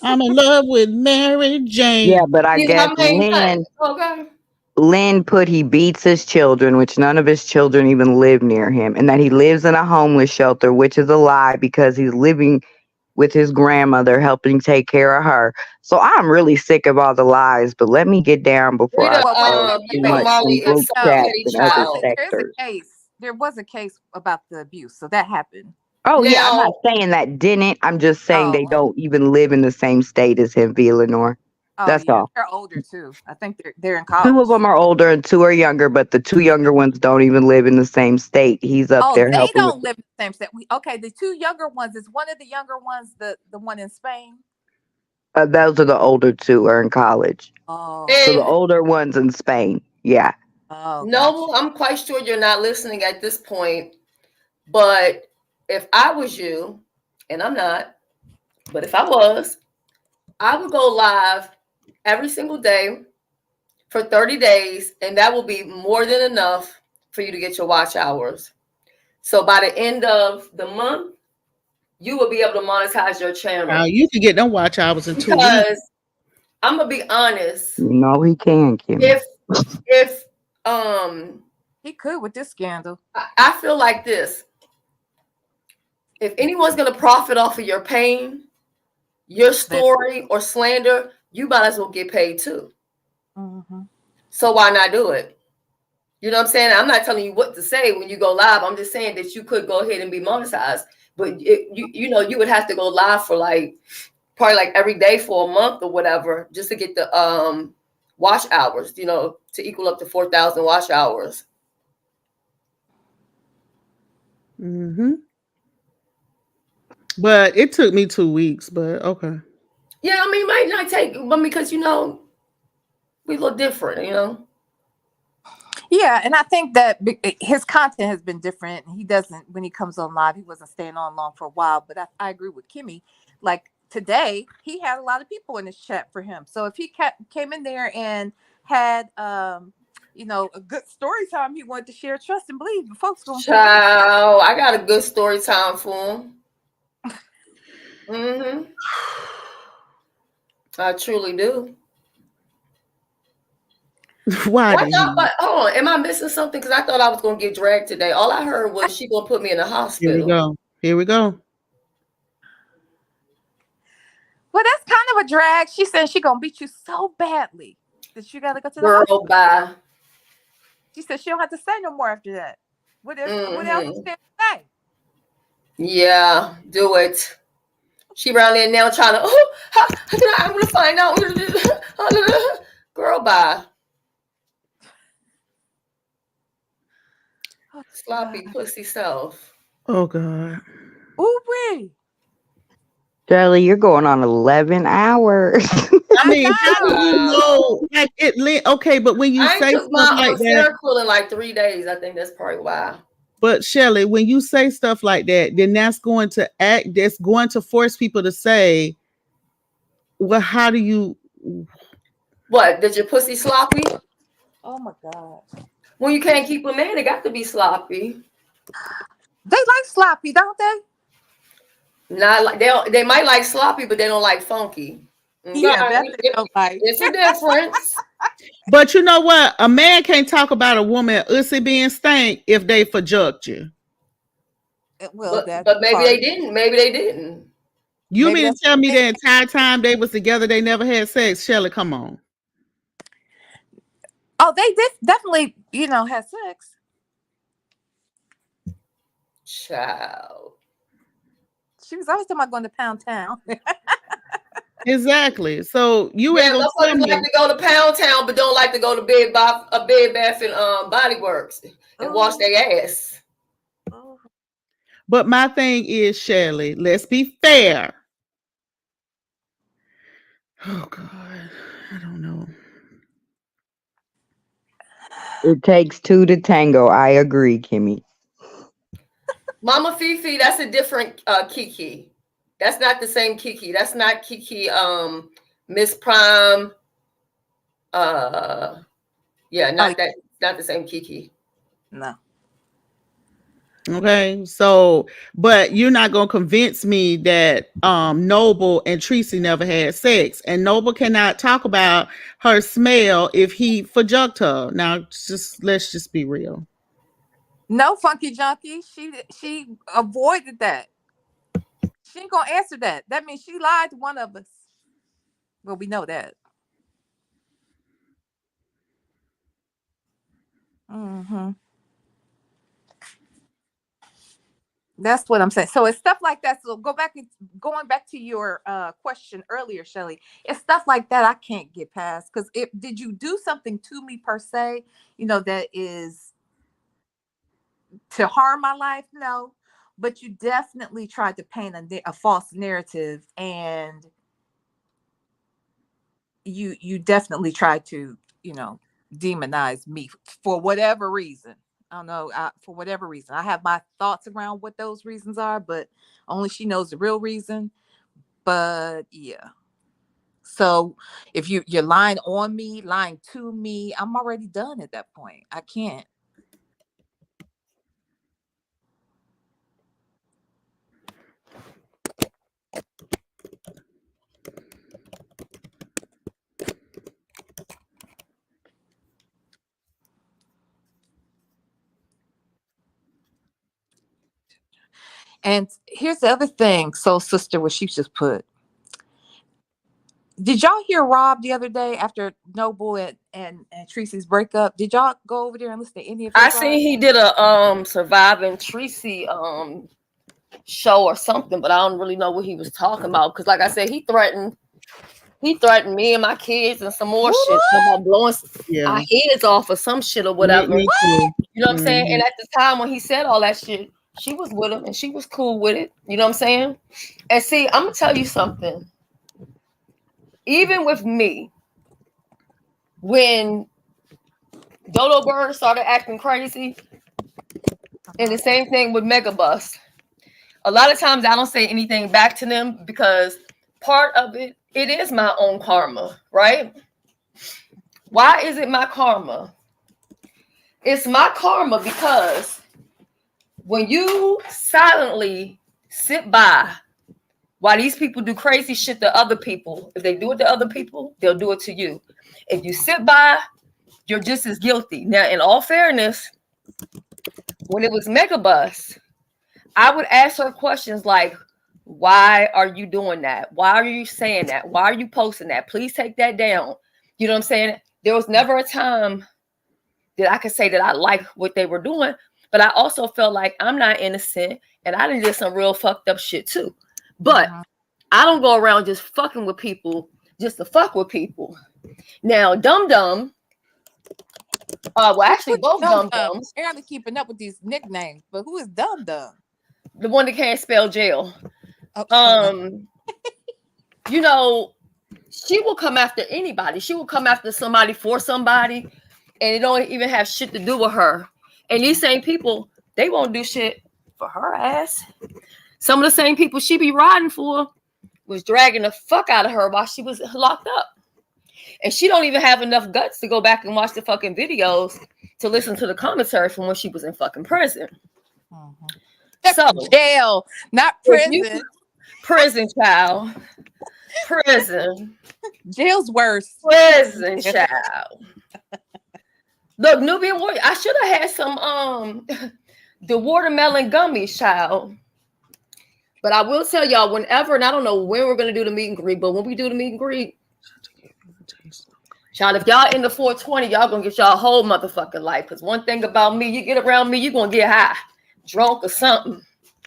I'm in love with Mary Jane. Yeah, but I He's guess my main thing, okay? Lynn put he beats his children, which none of his children even live near him, and that he lives in a homeless shelter, which is a lie because he's living with his grandmother, helping take care of her. So I'm really sick of all the lies, but let me get down before I Well, wait a spill minute. too You know much Marley in is group such a chats petty and other child. There's a sectors. case. There was a case about the abuse, so that happened. Oh yeah, I'm not Now, saying that didn't. I'm just saying they Oh, don't even live in the same state as him, via Lenore. oh That's yeah, all. they're older too. I think they're in Two college. of them are older and two are younger, but the two younger ones don't even live in the same state. He's up Oh, there they helping with. don't live in the same state. Okay, the two younger ones is one of the younger ones, the one in Spain. Those are the older two are in college. Oh, So the and older one's in Spain. Yeah. oh, gotcha. Noble, I'm quite sure you're not listening at this point, but if I was you, and I'm not, but if I was, I would go live every single day for 30 days, and that will be more than enough for you to get your watch hours. So by the end of the month, you will be able to monetize your channel. You can get them watch hours in 2 weeks. Because I'm gonna be honest, You know he can, Kim. if He could with this scandal. I feel like this. If anyone's gonna profit off of your pain, your story, or slander, you might as well get paid too. Mm-hmm. So why not do it? You know what I'm saying? I'm not telling you what to say when you go live. I'm just saying that you could go ahead and be monetized, but you would have to go live for like probably like every day for a month or whatever, just to get the watch hours, to equal up to 4,000 watch hours. Mm-hmm. But it took me 2 weeks, but okay. Yeah, I mean, it might not take, but because we look different. Yeah, and I think that his content has been different. He doesn't, when he comes on live, he wasn't staying on long for a while. But I agree with Kimmy. Like today, he had a lot of people in his chat for him. So if he came in there and had, a good story time, he wanted to share, trust and believe, the folks gonna Child, I got a good story time for him. Mm-hmm. I truly do. Why did but hold on, am I missing something? Because I thought I was gonna get dragged today. All I heard was she gonna put me in the hospital. Here we go. Well, that's kind of a drag. She said she gonna beat you so badly that you gotta go to the hospital. Girl, bye. She said she don't have to say no more after that. What else is there to say? Yeah, do it. She around there now trying to, I'm gonna find out. Girl, bye. Oh, sloppy pussy self. Oh God. Ooh wee. Shelly, you're going on 11 hours. I mean, how do you know? Like okay, but when you say stuff like that, in like 3 days. I think that's probably why. But Shelly, when you say stuff like that, then that's going to force people to say, well, how do you? What? Did your pussy sloppy? Oh my God. When you can't keep a man, it got to be sloppy. They like sloppy, don't they? Not like they might like sloppy, but they don't like funky. Okay, Yeah, that they don't like. it's a difference. But you know what? A man can't talk about a woman ussy being stank if they forjucked you. Well, But that maybe part. they didn't. Maybe they didn't. You Maybe mean to that's tell me what the entire time they was together, they never had sex? Shelly, come on. oh, they did definitely, had sex. Child. She was always talking about going to Pound Town. Exactly. So you Yeah, ain't gonna tell motherfuckers like me. to go to Pound Town, but don't like to go to Bed Bath and Body Works and wash Oh, their ass. oh. But my thing is, Shelly, let's be fair. Oh God, I don't know. It takes two to tango. I agree, Kimmy. Mama Fifi, that's a different Kiki. That's not the same Kiki. That's not Kiki. Miss Prime. Yeah, Oh, not that. Not the same Kiki. no. Okay, so but you're not gonna convince me that Noble and Tracy never had sex, and Noble cannot talk about her smell if he forjucked her. Now, just let's just be real. No, Funky Junkie. She avoided that. She ain't gonna answer that. That means she lied to one of us. Well, we know that. Hmm. That's what I'm saying. So it's stuff like that. So going back to your question earlier, Shelly. It's stuff like that I can't get past. Because if did you do something to me per se, that is to harm my life? No. But you definitely tried to paint a false narrative, and you definitely tried to, demonize me for whatever reason. I don't know, for whatever reason. I have my thoughts around what those reasons are, but only she knows the real reason. But yeah. So if you're lying on me, lying to me, I'm already done at that point. I can't. And here's the other thing. So, sister, what she just put. Did y'all hear Rob the other day after Noble and Tracy's breakup? Did y'all go over there and listen to any of I his seen live? he did a Surviving Tracy show or something, but I don't really know what he was talking about. Because like I said, he threatened me and my kids and some more shit about blowing our Yeah, heads off or some shit or me, whatever. me too. You know what I'm saying? Hmm. And at the time when he said all that shit, she was with him and she was cool with it. You know what I'm saying? And see, I'm gonna tell you something. Even with me, when Dodo Bird started acting crazy, and the same thing with Megabus, a lot of times I don't say anything back to them because part of it is my own karma, right? Why is it my karma? It's my karma because when you silently sit by while these people do crazy shit to other people, if they do it to other people, they'll do it to you. If you sit by, you're just as guilty. Now, in all fairness, when it was Megabus, I would ask her questions like, why are you doing that? Why are you saying that? Why are you posting that? Please take that down. You know what I'm saying? There was never a time that I could say that I like what they were doing, but I also felt like I'm not innocent and I did some real fucked up shit too. But I don't go around just fucking with people just to fuck with people. Now, Dum Dum, well, actually, both Dum Dum Dum. Dums, Apparently keeping up with these nicknames, but who is Dum Dum? the one that can't spell jail, Oh no. you know, she will come after anybody. She will come after somebody for somebody, and it don't even have shit to do with her. And these same people, they won't do shit for her ass. Some of the same people she be riding for was dragging the fuck out of her while she was locked up. And she don't even have enough guts to go back and watch the fucking videos to listen to the commentary from when she was in fucking prison. So jail, not prison. Prison, child. Prison. Jail's worse. Prison, child. Look, Nubian Warrior, I should have had some the watermelon gummies, child. But I will tell y'all, whenever, and I don't know when we're gonna do the meet and greet, but when we do the meet and greet, child, if y'all in the 420, y'all gonna get y'all whole motherfucking life. Because one thing about me, you get around me, you gonna get high, drunk or something.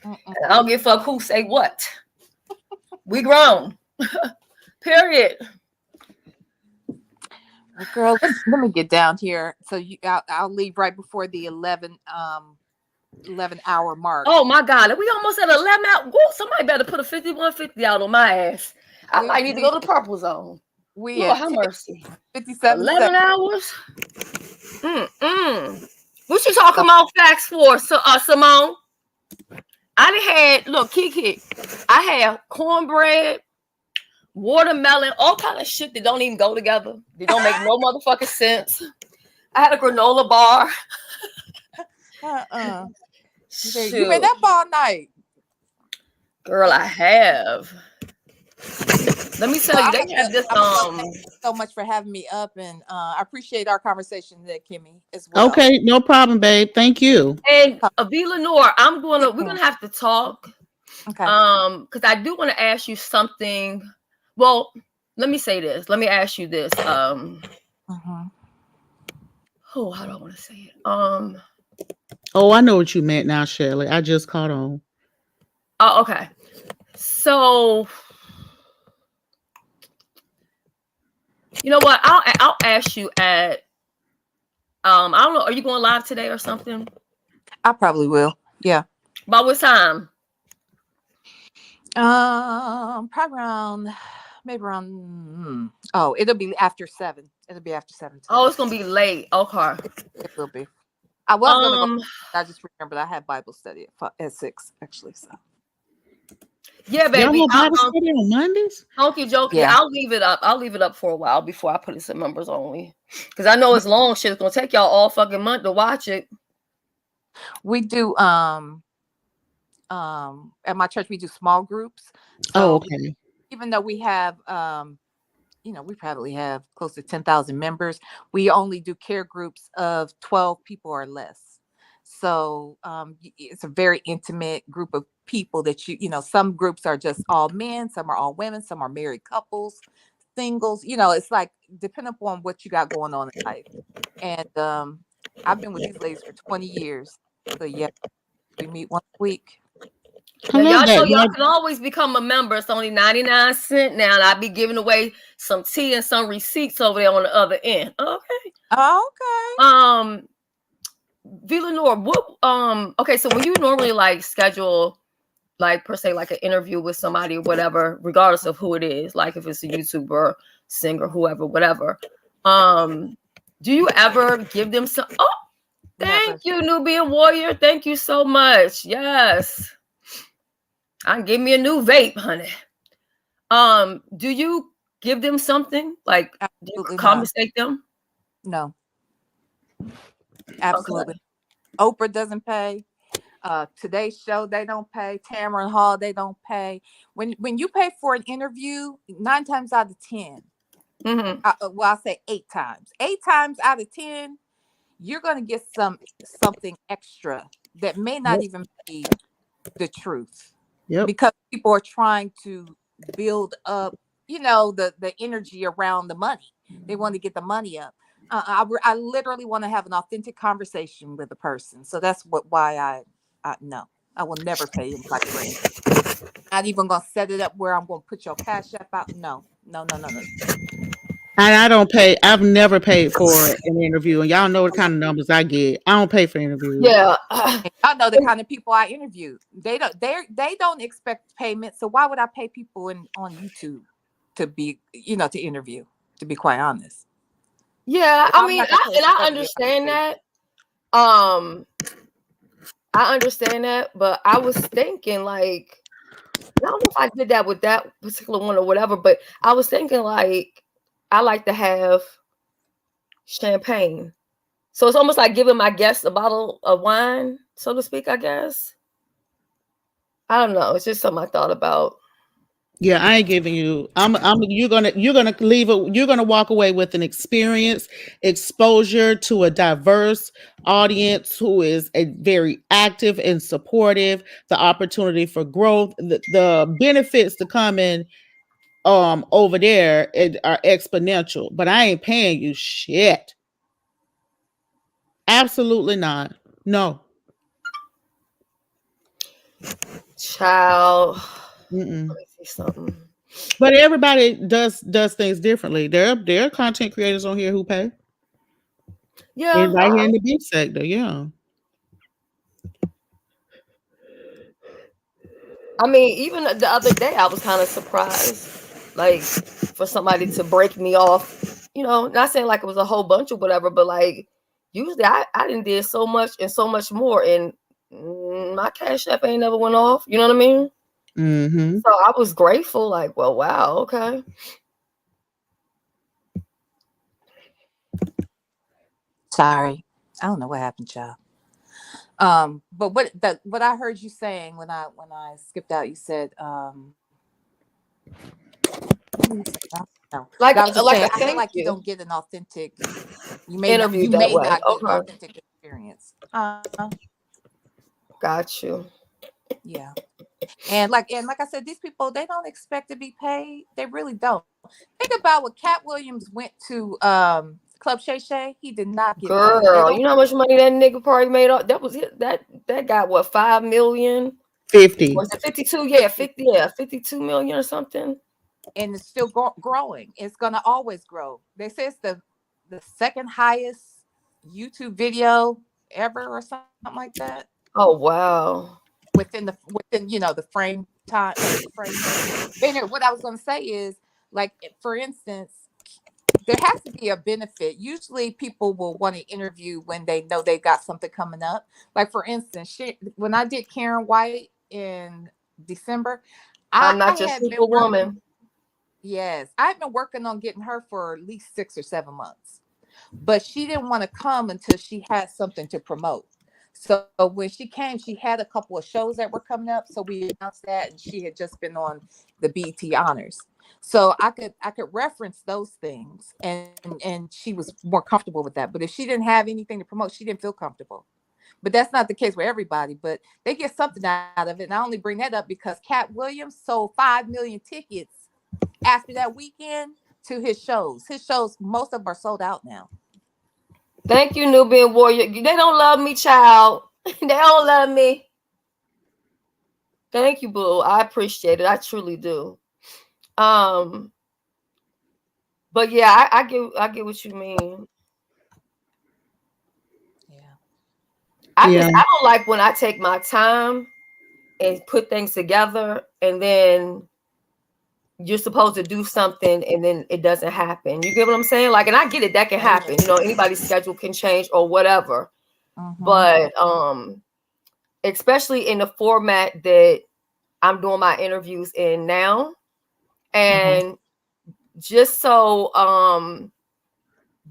And I don't give a fuck who say what. We grown. Period. Well, girl, let me get down here. So I'll leave right before the 11 hour mark. Oh my God, we almost at 11 hours. Woo, somebody better put a 5150 out on my ass. I might need to go to the purple zone. We Lord have mercy. 57 11 hours. What you talking about facts for, Simone? I done had, look, Kiki, I had cornbread, watermelon, all kind of shit that don't even go together. They don't make no motherfucking sense. I had a granola bar. You been up all night. Girl, I have. Let me tell you, they have this thank you so much for having me up, and I appreciate our conversation today, Kimmy, as well. Okay, no problem, babe. Thank you. And V. Lenore, we're gonna have to talk. Okay. Because I do want to ask you something. Well, let me say this. Let me ask you this. Oh, how do I want to say it? Oh, I know what you meant now, Shelly. I just caught on. Oh, okay. So, you know what? I'll ask you at I don't know. Are you going live today or something? I probably will. Yeah. About what time? Probably maybe around. Oh, it'll be after 7. It'll be after 7 today. Oh, it's gonna be late. Okay. It will be. I was gonna go. I just remembered I had Bible study at 6 actually. So. Yeah, baby. Y'all have Bible study on Mondays? Okie dokie. Yeah. I'll leave it up. I'll leave it up for a while before I put it to members only. Because I know it's long shit. It's gonna take y'all all fucking month to watch it. We do at my church we do small groups. So okay. Even though we have we probably have close to 10,000 members, we only do care groups of 12 people or less. So it's a very intimate group of people that some groups are just all men, some are all women, some are married couples, singles. It's like depending upon what you got going on in life. And I've been with these ladies for 20 years. So yeah, we meet once a week. Now, y'all know y'all can always become a member. It's only 99 cents now, and I'll be giving away some tea and some receipts over there on the other end. Okay. Okay. Villanor, what okay, so when you normally like schedule like per se like an interview with somebody or whatever, regardless of who it is, like if it's a YouTuber, singer, whoever, whatever, do you ever give them some thank you, Nubian Warrior. Thank you so much. Yes. Give me a new vape, honey. Do you give them something? Like, do you compensate them? No. Absolutely. Okay. Oprah doesn't pay. Today's show, they don't pay. Tamron Hall, they don't pay. When you pay for an interview, 9 times out of 10, I'll say 8 times. 8 times out of 10, you're going to get something extra that may not even be the truth. Yep. Because people are trying to build up, the energy around the money. They want to get the money up. I literally want to have an authentic conversation with a person. So that's why I will never pay anybody for anything. Not even gonna set it up where I'm gonna put your CashApp out. No. And I don't pay. I've never paid for an interview, and y'all know the kind of numbers I get. I don't pay for interviews. Yeah, y'all know the kind of people I interview. They don't expect payment. So why would I pay people on YouTube to be to interview? To be quite honest. Yeah, I mean, I understand that. I understand that, but I was thinking like, I don't know if I did that with that particular one or whatever, but I was thinking like, I like to have champagne. So it's almost like giving my guests a bottle of wine, so to speak, I guess. I don't know. It's just something I thought about. Yeah, I ain't giving you. You're gonna leave it. You're gonna walk away with an experience, exposure to a diverse audience who is a very active and supportive. The opportunity for growth, the benefits to come in over there are exponential. But I ain't paying you shit. Absolutely not. No. Child. Mm-mm. Let me see something. But everybody does things differently. There are content creators on here who pay. Yeah. And right here in the beef sector, yeah. I mean, even the other day, I was kind of surprised, like for somebody to break me off. Not saying like it was a whole bunch or whatever, but like usually I didn't did so much and so much more, and my cash app ain't never went off. You know what I mean? Mm-hmm. So I was grateful. Like, well, wow, okay. Sorry, I don't know what happened, y'all. But what I heard you saying when I skipped out, you said, what did you say? I don't know. But I was just Like saying, a I feel thank like you you don't get an authentic. interview You that may way. not get an Okay, authentic experience. got you. Yeah. And like I said, these people, they don't expect to be paid. They really don't. Think about what Cat Williams went to Club Shay Shay. He did not get paid. They Girl, don't you know how much money that nigga probably made off? That was it. That got what, 5 million? 50. Was it 52? Yeah, 50. Yeah, 52 million or something. and it's still growing. It's gonna always grow. They say it's the second highest YouTube video ever or something like that. Oh wow. Within the frame time frame. And what I was gonna say is, like, for instance, there has to be a benefit. Usually people will want to interview when they know they got something coming up. Like, for instance, when I did Karen White in December, I I'm not your had been working. superwoman. Yes, I've been working on getting her for at least 6 or 7 months, but she didn't want to come until she had something to promote. So when she came, she had a couple of shows that were coming up. So we announced that, and she had just been on the BET Honors. So I could reference those things, and she was more comfortable with that. But if she didn't have anything to promote, she didn't feel comfortable. But that's not the case with everybody. But they get something out of it. And I only bring that up because Cat Williams sold 5 million tickets after that weekend to his shows. His shows, most of them are sold out now. Thank you, Nubian Warrior. They don't love me, child. They don't love me. Thank you, boo. I appreciate it. I truly do. Um, but yeah, I get what you mean. Yeah. I Yeah. don't like when I take my time and put things together, and then you're supposed to do something and then it doesn't happen. You get what I'm saying? Like, and I get it, that can happen. Anybody's schedule can change or whatever. Mm-hmm. But especially in the format that I'm doing my interviews in now. Mm-hmm. And just so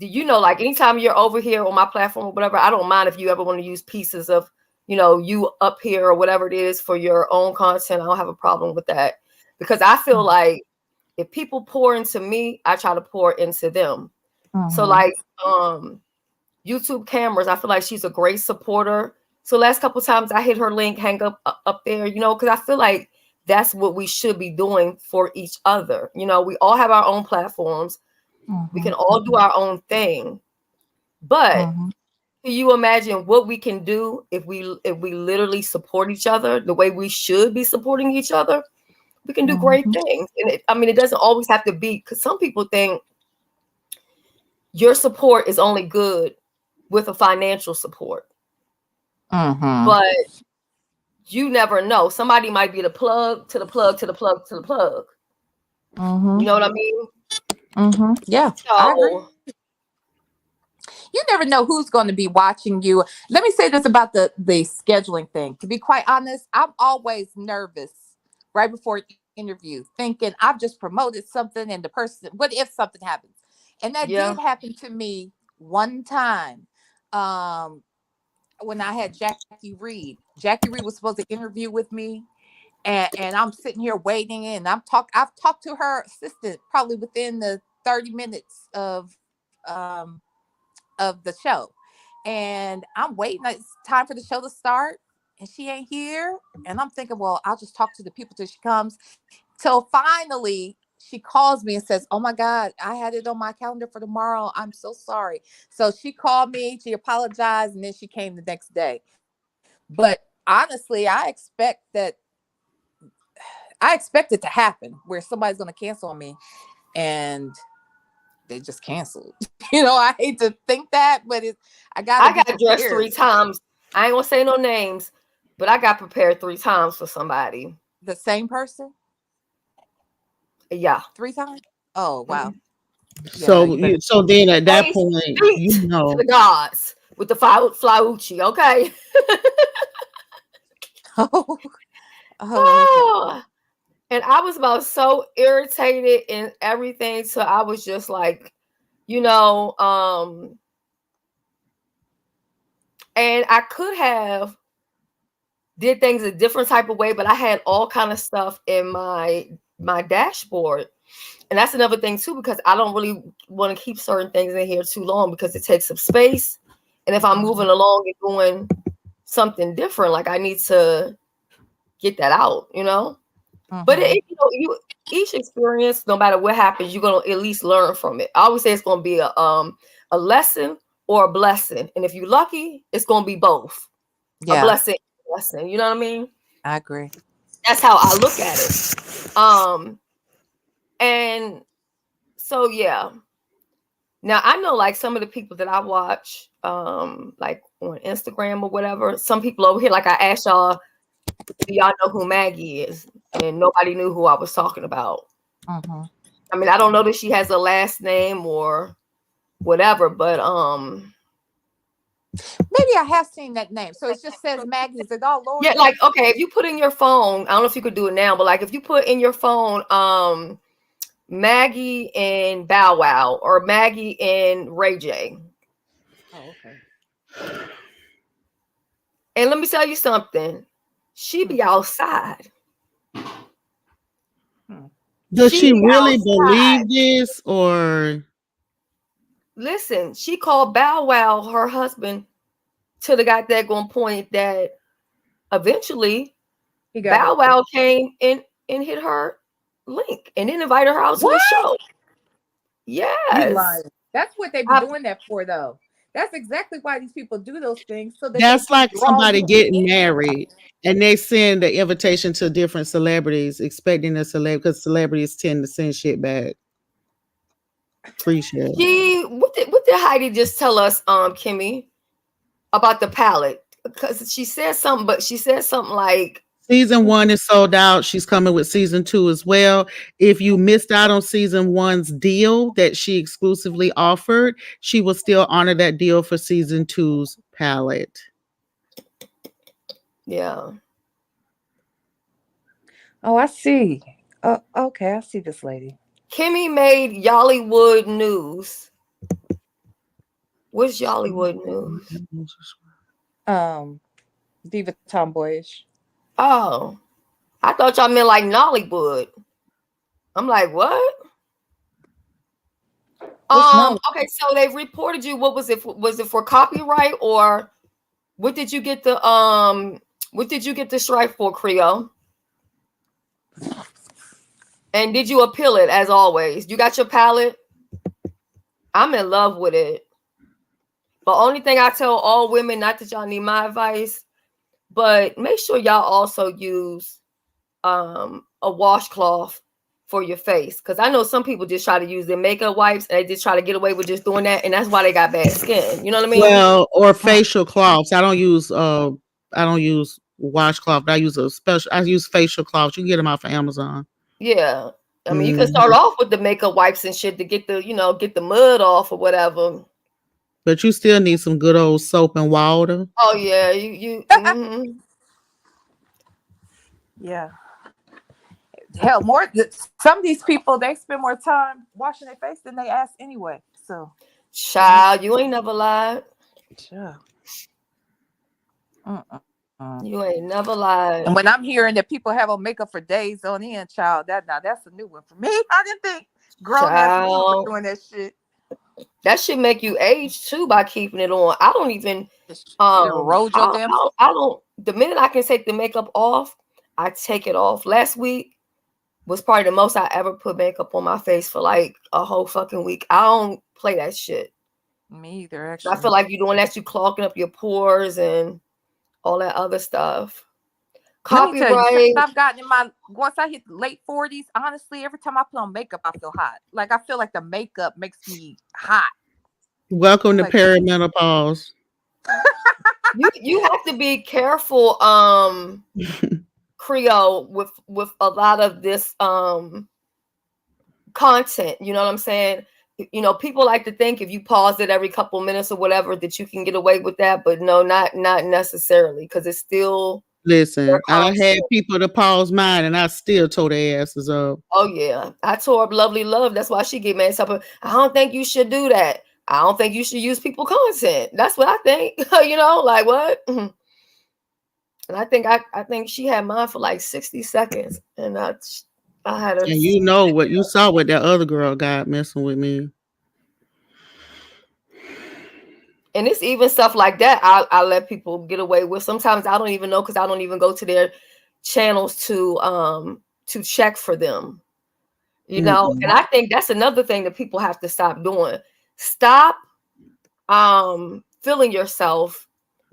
like anytime you're over here on my platform or whatever, I don't mind if you ever want to use pieces of, you up here or whatever it is for your own content. I don't have a problem with that, because I feel like if people pour into me, I try to pour into them. So Mm-hmm. like YouTube cameras, I feel like she's a great supporter. So last couple times I hit her link, hang up there, because I feel like that's what we should be doing for each other. We all have our own platforms. We Mm-hmm. can all do our own thing. But Mm-hmm. can you imagine what we can do if we literally support each other the way we should be supporting each other? We can do great Mm-hmm. things. And it doesn't always have to be, because some people think your support is only good with a financial support. Mm-hmm. But you never know. Somebody might be the plug to the plug to the plug to the plug. Mm-hmm. You know what I mean? Mm-hmm. Yeah, I agree. So You never know who's going to be watching you. Let me say this about the scheduling thing. To be quite honest, I'm always nervous right before an interview, thinking I've just promoted something and the person, what if something happens? And that Yeah. did happen to me one time. Um, when I had Jackie Reed. Jackie Reed was supposed to interview with me, and I'm sitting here waiting, and I've talked to her assistant probably within the 30 minutes of the show. And I'm waiting. It's time for the show to start, and she ain't here. And I'm thinking, well, I'll just talk to the people till she comes. Till finally she calls me and says, "Oh my God, I had it on my calendar for tomorrow. I'm so sorry." So she called me, she apologized, and then she came the next day. But honestly, I expect it to happen where somebody's gonna cancel on me, and they just canceled. I hate to think that, but I gotta I be got dressed prepared. 3 times. I ain't gonna say no names, but I got prepared 3 times for somebody. The same person Yeah. 3 times? Oh wow. Mhm. Yeah, no, So you better. so then at that Face, point, feet to the gods with the flaucci, okay? Oh, oh, okay. Oh, and I was about so irritated and everything. So I was just like, you know, and I could have did things a different type of way, but I had all kind of stuff in my dashboard. And that's another thing too, because I don't really want to keep certain things in here too long because it takes up space. And if I'm moving along and doing something different, like I need to get that out, But Mm-hmm. each experience, no matter what happens, you're gonna at least learn from it. I always say it's gonna be a lesson or a blessing, and if you're lucky, it's gonna be both, a Yeah, blessing, and a lesson. You know what I mean? I agree. That's how I look at it. And so yeah. Now I know like some of the people that I watch, like on Instagram or whatever. Some people over here, like I asked y'all, do y'all know who Maggie is? And nobody knew who I was talking about. Mm-hmm. I mean, I don't know that she has a last name or whatever, but Maybe I have seen that name. So it just says Maggie. Is it all yeah, like lowercase? okay, if you put in your phone, I don't know if you could do it now, but like if you put in your phone Maggie and Bow Wow or Maggie and Ray J. Oh, okay. And let me tell you something. She be outside. Hmm. does She she be really outside. believe this or Listen, she called Bow Wow her husband to the guy that gonna point that eventually He got Bow it. Wow came and hit her link and then invited her out to What? his show. You Yes. lying. That's what they be I, doing that for, though. That's exactly why these people do those things so that they that's can like draw somebody you getting in. married and they send the invitation to different celebrities expecting a celebrity because celebrities tend to send shit back. Free shit. what did Heidi just tell us, Kimmy, about the palette? Because she said something, but she said something like Season 1 is sold out. She's coming with season 2 as well. If you missed out on season 1's deal that she exclusively offered, she will still honor that deal for season 2's palette. yeah. Oh, I see. Oh, okay. I see this lady. Kimmy made Yollywood News. What's Yollywood News? Um, Diva Tomboyish. Oh, I thought y'all meant like Nollywood. I'm like, what? What's Nolly? Okay, so they reported you. What was it? Was it for copyright or what did you get the strike for, Creole? And did you appeal it as always? You got your palette? I'm in love with it. But only thing I tell all women, not that y'all need my advice, but make sure y'all also use a washcloth for your face. Because I know some people just try to use their makeup wipes and they just try to get away with just doing that. And that's why they got bad skin. You know what I mean? Well, or facial cloths. I don't use washcloth. I use facial cloths. You can get them off of Amazon. Yeah. I mean, you can Mhm. start off with the makeup wipes and shit to get the mud off or whatever. But you still need some good old soap and water. Oh yeah, you Yeah. Hell, some of these people they spend more time washing their face than they ask anyway. So, Child, you ain't never lied. sure. You ain't never lied. And when I'm hearing that people have on makeup for days on end, child, that's a new one for me. I didn't think grown ass men were Child, doing that shit. that should make you age too by keeping it on. I don't even It erode your damn. I don't the minute I can take the makeup off, I take it off. Last week was probably the most I ever put makeup on my face for like a whole fucking week. I don't play that shit. Me either, I feel actually. like you're doing that, you clogging up your pores and all that other stuff. Let me tell you, since Copyright. I've gotten once I hit late 40s, honestly, every time I put on makeup, I feel hot. Like I feel like the makeup makes me hot. Welcome to Like, perimenopause. You have to be careful, Creole, with a lot of this content. You know what I'm saying? You know, people like to think if you pause it every couple minutes or whatever that you can get away with that, but no, not necessarily, because it's still Listen, I done had people to pause mine and I still tore their asses up. Oh yeah, I tore up Lovely Love. That's why she get mad. So I don't think you should do that. I don't think you should use people content. That's what I think. You know, like what? And I think she had mine for like 60 seconds, and I had her. And you know what you saw what that other girl got messing with me. And it's even stuff like that I let people get away with. Sometimes I don't even know, because I don't even go to their channels to check for them. You know, and I think that's another thing that people have to stop doing. Stop feeling yourself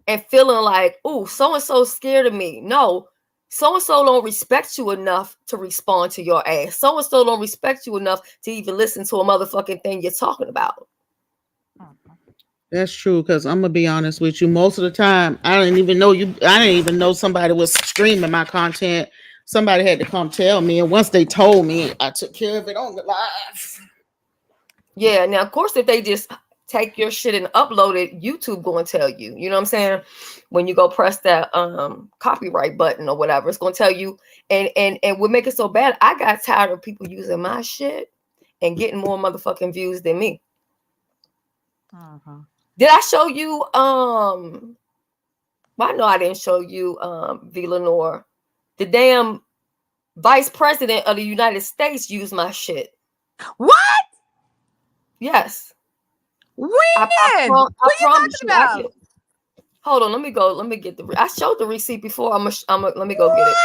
and feeling like, oh, so-and-so scared of me. No, so-and-so don't respect you enough to respond to your ass. So-and-so don't respect you enough to even listen to a motherfucking thing you're talking about. That's true, because I'm gonna be honest with you. Most of the time, I didn't even know somebody was streaming my content. Somebody had to come tell me, and once they told me, I took care of it on the live. Yeah, now of course, if they just take your shit and upload it, YouTube going to tell you. You know what I'm saying? When you go press that copyright button or whatever, it's going to tell you. And what make it so bad, I got tired of people using my shit and getting more motherfucking views than me. Did I show you well, no, I didn't show you V. Lenore. The damn vice president of the United States used my shit. What? Yes. When? I promise you. About? Hold on, let me go. Let me get I showed the receipt before. Let me go get it.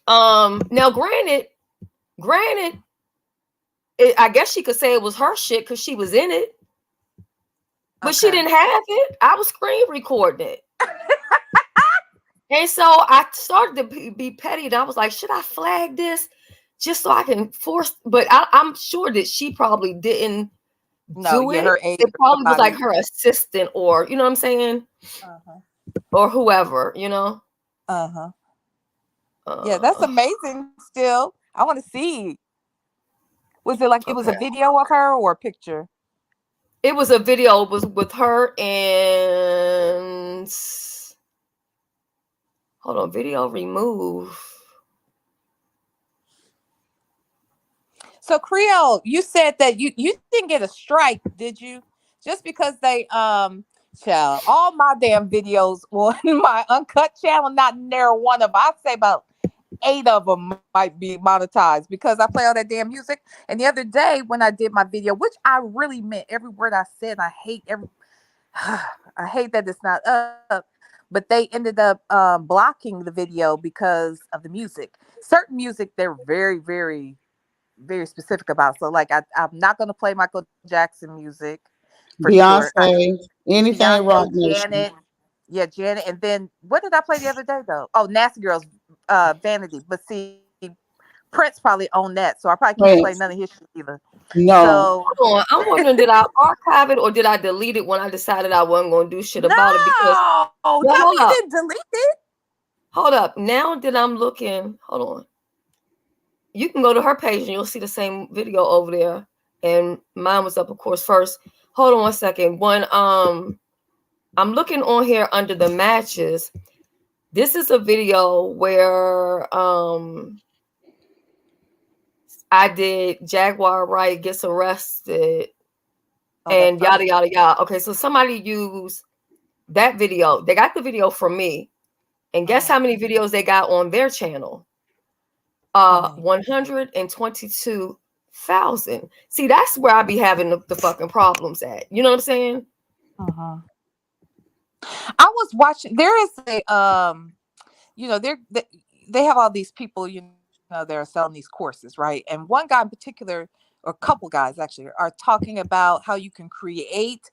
Now granted, I guess she could say it was her shit because she was in it. But she didn't have it. I was screen recording it. And so I started to be petty, and I was like, should I flag this just so I can force? But I'm sure that she probably didn't do it. It probably was like her assistant, or you know what I'm saying, or whoever, you know. Yeah, that's amazing. Still, I want to see. Was it like it was a video of her or a picture? It was a video. It was with her and hold on, video remove. So Creole, you said that you didn't get a strike, did you? Just because they child, all my damn videos on my uncut channel, not near one of them. I'd say about 8 of them might be monetized because I play all that damn music. And the other day when I did my video, which I really meant every word I said, I hate that it's not up, but they ended up blocking the video because of the music. Certain music they're very, very, very specific about. So like I'm not gonna play Michael Jackson music for Beyonce, sure. anything rock Janet. Yeah, Janet. And then what did I play the other day though? Oh, Nasty Girls, Vanity. But see, Prince probably owned that, so I probably can't play none of his shit either. No. So hold on, I'm wondering, did I archive it or did I delete it when I decided I wasn't going to do shit about it? Because tell me you didn't delete it. Hold up. Now that I'm looking, hold on. You can go to her page and you'll see the same video over there. And mine was up, of course, first. Hold on 1 second. I'm looking on here under the matches. This is a video where I did Jaguar Wright gets arrested and yada yada yada. Okay, so somebody used that video. They got the video from me. And guess how many videos they got on their channel? 122,000. See, that's where I be having the fucking problems at. You know what I'm saying? I was watching. There is a they have all these people, they're selling these courses, right? And one guy in particular, or a couple guys actually, are talking about how you can create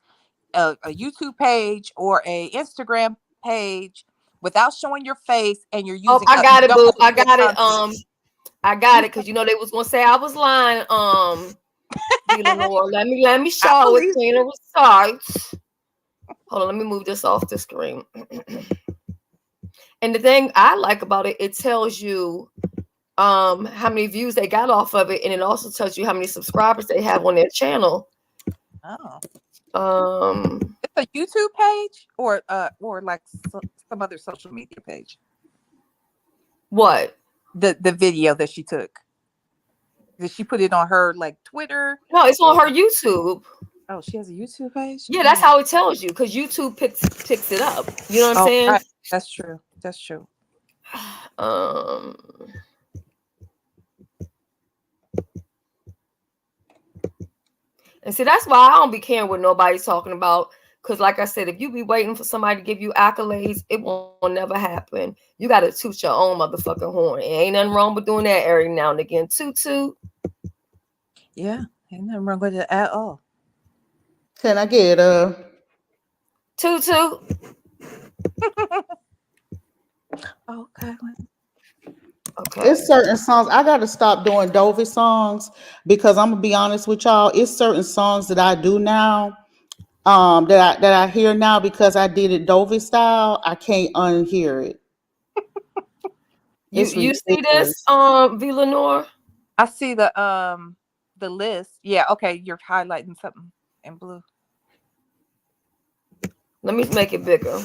a YouTube page or a Instagram page without showing your face, and you're using. I got it, boo. I real got it. content. I got it because they was gonna say I was lying. Lenore, let me show it. Clean the receipts. Hold on, let me move this off the screen. And the thing I like about it, it tells you how many views they got off of it, and it also tells you how many subscribers they have on their channel. It's a YouTube page or like some other social media page. What? The video that she took. Did she put it on her like Twitter? No, it's on her YouTube. Oh, she has a YouTube page? Yeah, that's how it tells you, because YouTube picks it up. You know what I'm saying? Right. That's true. That's true. And see, that's why I don't be caring what nobody's talking about. Because like I said, if you be waiting for somebody to give you accolades, it won't never happen. You got to toot your own motherfucking horn. And ain't nothing wrong with doing that every now and again. Toot toot. Yeah, ain't nothing wrong with it at all. Can I get a toot toot? Okay. It's certain songs. I gotta stop doing Dovey songs because I'm gonna be honest with y'all. It's certain songs that I do now, that I hear now because I did it Dovey style. I can't unhear it. You see this, V. Lenore? I see the list. Yeah, okay. You're highlighting something in blue. Let me make it bigger.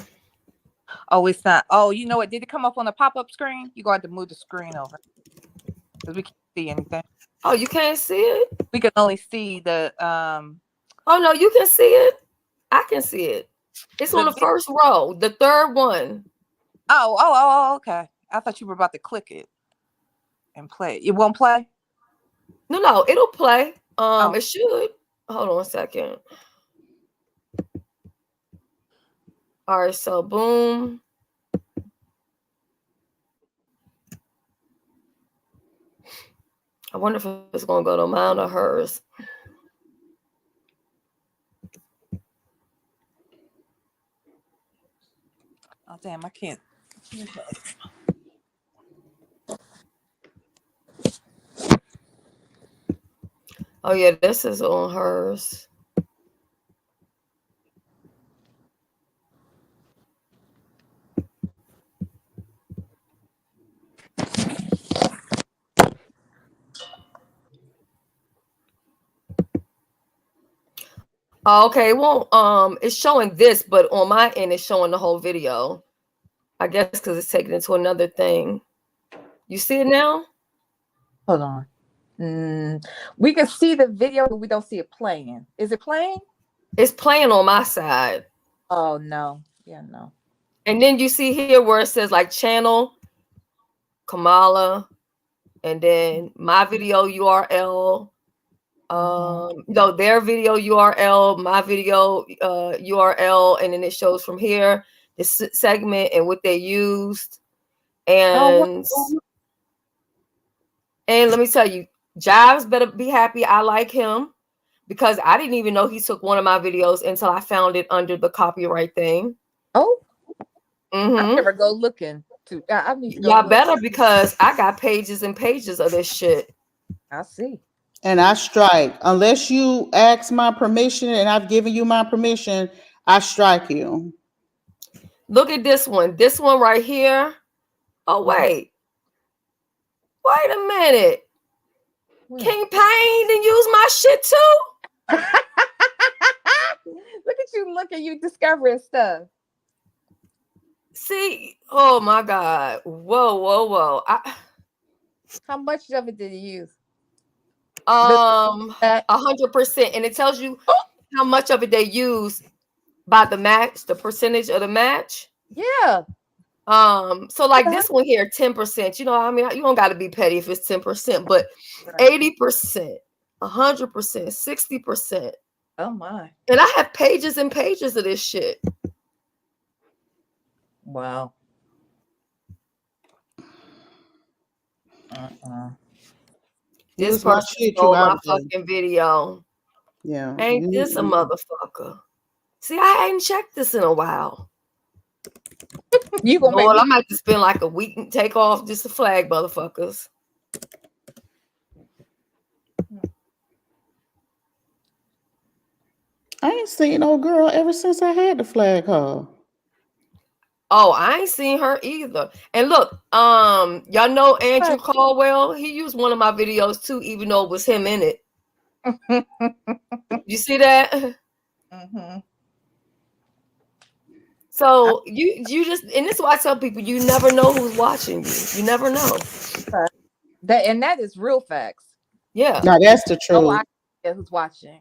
Oh, it's not. Oh, you know what? Did it come up on the pop-up screen? You're going to have to move the screen over because we can't see anything. Oh, you can't see it? We can only see the Oh no, you can see it. I can see it. It's on the first row, the third one. Oh, okay. I thought you were about to click it and play. It won't play? No, it'll play. It should. Hold on a second. All right, so boom. I wonder if it's gonna go to mine or hers. Oh damn, I can't. Oh yeah, this is on hers. Oh, okay, well, it's showing this, but on my end, it's showing the whole video. I guess because it's taken into another thing. You see it now? Hold on. We can see the video, but we don't see it playing. Is it playing? It's playing on my side. Oh no. Yeah, no. And then you see here where it says like channel, Kamala, and then my video URL. No, their video URL, my video URL, and then it shows from here this segment and what they used. And let me tell you, Jives better be happy I like him, because I didn't even know he took one of my videos until I found it under the copyright thing. Oh, I never go looking. I need to go. Y'all better, because I got pages and pages of this shit. I see. And I strike. Unless you ask my permission and I've given you my permission, I strike you. Look at this one. This one right here. Oh, wait. Wait a minute. King Payne didn't use my shit too? Look at you discovering stuff. See, oh my God. Whoa. How much of it did you use? 100%. And it tells you how much of it they use by the match, the percentage of the match. Yeah. So like this one here, 10%. You know, I mean, you don't gotta be petty if it's 10%, but 80%, 100%, 60%. Oh my. And I have pages and pages of this shit. Wow. This was gonna person shit you stole out my of there. fucking video. Yeah. Ain't this a motherfucker? See, I ain't checked this in a while. You gonna Lord, make I might just spend like a week and take off just to flag motherfuckers. I ain't seen no girl ever since I had to flag her. Oh, I ain't seen her either. And look, y'all know Andrew Caldwell. He used one of my videos too, even though it was him in it. You see that? Mm-hmm. So you just, and this is why I tell people, you never know who's watching you. You never know. That is real facts. Yeah. Now that's the truth. No idea who's watching.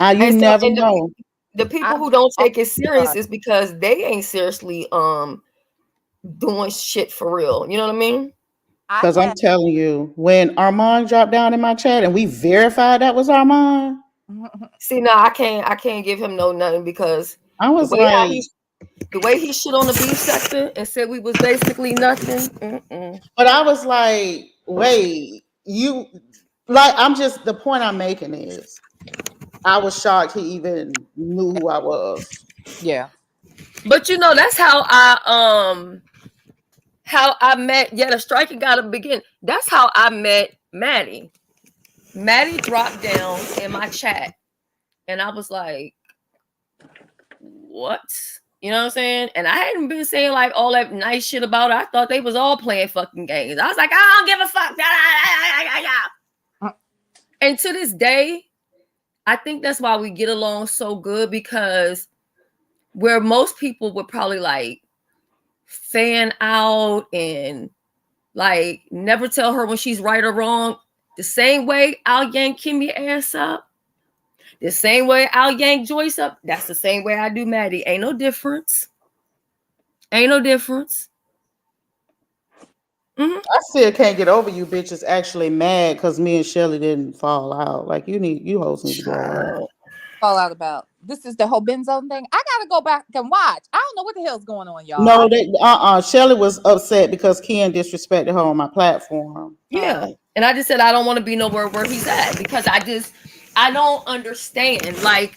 You never know. The people who don't take it serious is because they ain't seriously doing shit for real. You know what I mean? Because I'm telling you, when Armand dropped down in my chat and we verified that was Armand. See, now I can't give him no nothing because I was the way he shit on the beef sector and said we was basically nothing. But I was like, wait, you like, I'm just, the point I'm making is I was shocked he even knew who I was. Yeah. But you know, that's how I met, the striking gotta begin. That's how I met Maddie. Maddie dropped down in my chat and I was like, what? You know what I'm saying? And I hadn't been saying like all that nice shit about her. I thought they was all playing fucking games. I was like, I don't give a fuck. And to this day, I think that's why we get along so good, because where most people would probably like fan out and like never tell her when she's right or wrong, the same way I'll yank Kimmy ass up, the same way I'll yank Joyce up, that's the same way I do Maddie. Ain't no difference. Ain't no difference. I still can't get over you bitches actually mad because me and Shelly didn't fall out. Like, you hoes need to grow up. Fall out about this is the whole Benzone thing. I gotta go back and watch. I don't know what the hell's going on, y'all. No, Shelly was upset because Ken disrespected her on my platform. Yeah. And I just said I don't want to be nowhere where he's at, because I don't understand. Like,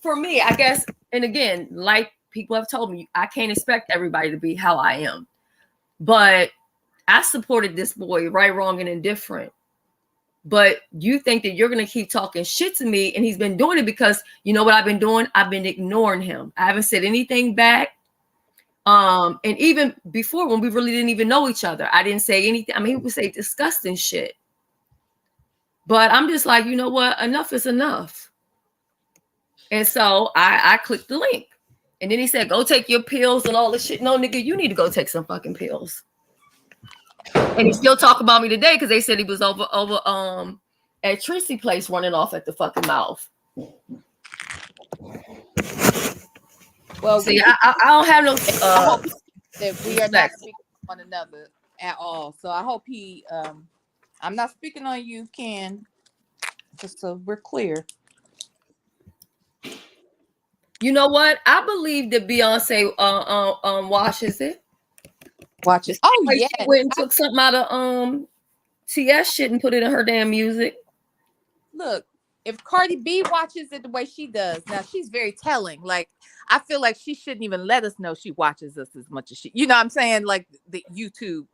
for me, I guess, and again, like people have told me, I can't expect everybody to be how I am. But I supported this boy, right, wrong, and indifferent. But you think that you're going to keep talking shit to me, and he's been doing it because, you know what I've been doing? I've been ignoring him. I haven't said anything back. And even before, when we really didn't even know each other, I didn't say anything. I mean, he would say disgusting shit. But I'm just like, you know what? Enough is enough. And so I clicked the link. And then he said, go take your pills and all this shit. No, nigga, you need to go take some fucking pills. And he still talk about me today because they said he was over at Tracy place running off at the fucking mouth. Well, see, I don't have no I hope that we are not speaking to one another at all. So I hope I'm not speaking on you, Ken, just so we're clear. You know what? I believe that Beyonce washes it. Watches. Oh yeah. She went and took something out of TS shit and put it in her damn music. Look, if Cardi B watches it the way she does, now she's very telling. Like, I feel like she shouldn't even let us know she watches us as much as she, you know what I'm saying? Like the YouTube.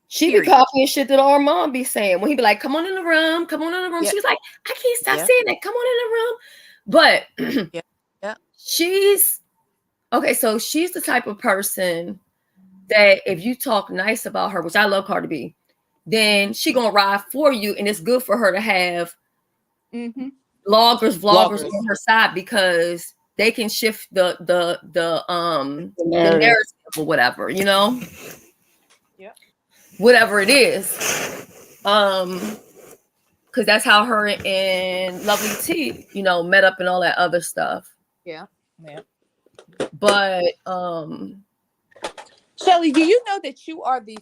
She be copying shit that our mom be saying. When he be like, come on in the room, come on in the room. Yeah. She was like, I can't stop saying that. Come on in the room. But she's okay. So she's the type of person that if you talk nice about her, which I love Cardi B, then she gonna ride for you, and it's good for her to have vloggers on her side, because they can shift the narrative. narrative or whatever, you know? Yep. Whatever it is. Because that's how her and Lovely T, you know, met up and all that other stuff. Yeah. Yeah. But Shelly, do you know that you are the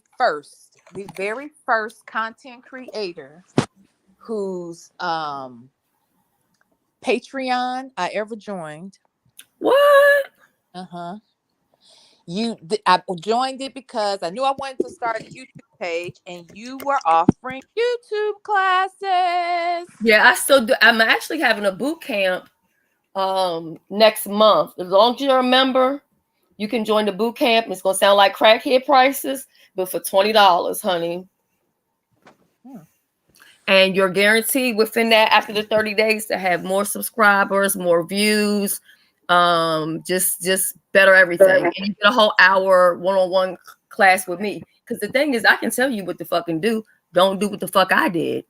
very first content creator whose Patreon I ever joined? what? Uh-huh. I joined it because I knew I wanted to start a YouTube page, and you were offering YouTube classes. Yeah, I still do. I'm actually having a boot camp next month. As long as you're a member, you can join the boot camp. It's gonna sound like crackhead prices, but for $20, honey. And you're guaranteed within that, after the 30 days, to have more subscribers, more views, just better everything. And you get a whole hour one-on-one class with me. Because the thing is, I can tell you what to fucking do. Don't do what the fuck I did.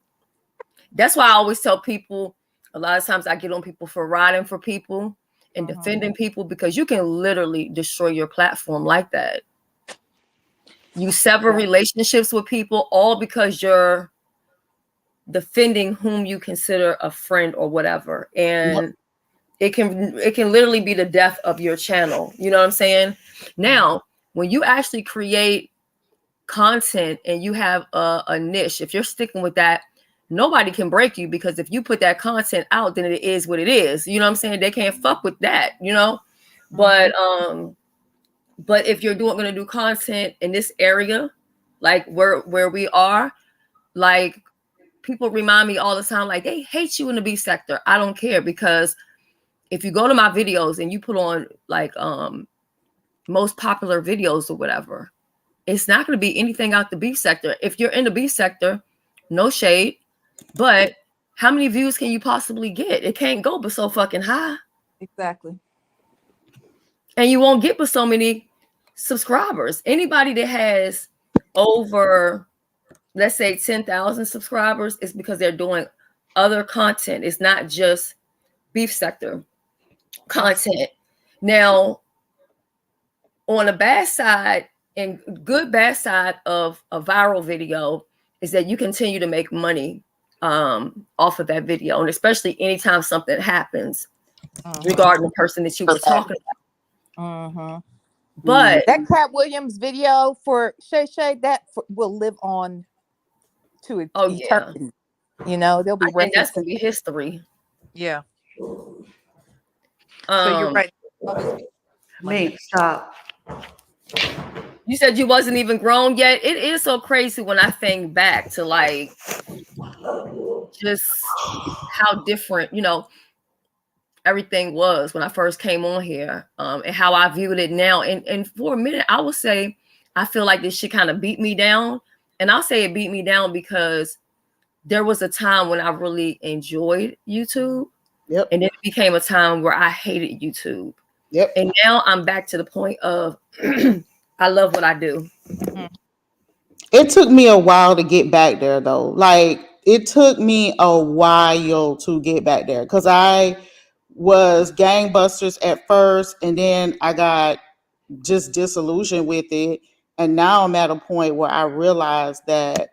That's why I always tell people, a lot of times I get on people for riding for people and defending people, because you can literally destroy your platform like that. You sever relationships with people all because you're defending whom you consider a friend or whatever. And it can literally be the death of your channel. You know what I'm saying? Now, when you actually create content and you have a niche, if you're sticking with that, nobody can break you, because if you put that content out, then it is what it is. You know what I'm saying? They can't fuck with that, you know? But if you're gonna do content in this area, like where we are, like, people remind me all the time, like, they hate you in the beef sector. I don't care, because if you go to my videos and you put on like most popular videos or whatever, it's not going to be anything out the beef sector. If you're in the beef sector, no shade, but how many views can you possibly get? It can't go but so fucking high. Exactly. And you won't get but so many subscribers. Anybody that has over, let's say, 10,000 subscribers is because they're doing other content. It's not just beef sector content. Now, on the bad side and good bad side of a viral video is that you continue to make money off of that video, and especially anytime something happens regarding the person that you were talking about. But that Cat Williams video for Shay Shay, will live on to eternity. You know, there'll be I think that's references. gonna be history. Yeah. So you're right. Mate, stop. You said you wasn't even grown yet. It is so crazy when I think back to like just how different, you know, everything was when I first came on here, and how I viewed it now. And for a minute, I would say I feel like this shit kind of beat me down. And I'll say it beat me down because there was a time when I really enjoyed YouTube. Yep. And then it became a time where I hated YouTube. Yep. And now I'm back to the point of I love what I do. It took me a while to get back there, though. Like, it took me a while to get back there, because I was gangbusters at first, and then I got just disillusioned with it. And now I'm at a point where I realize that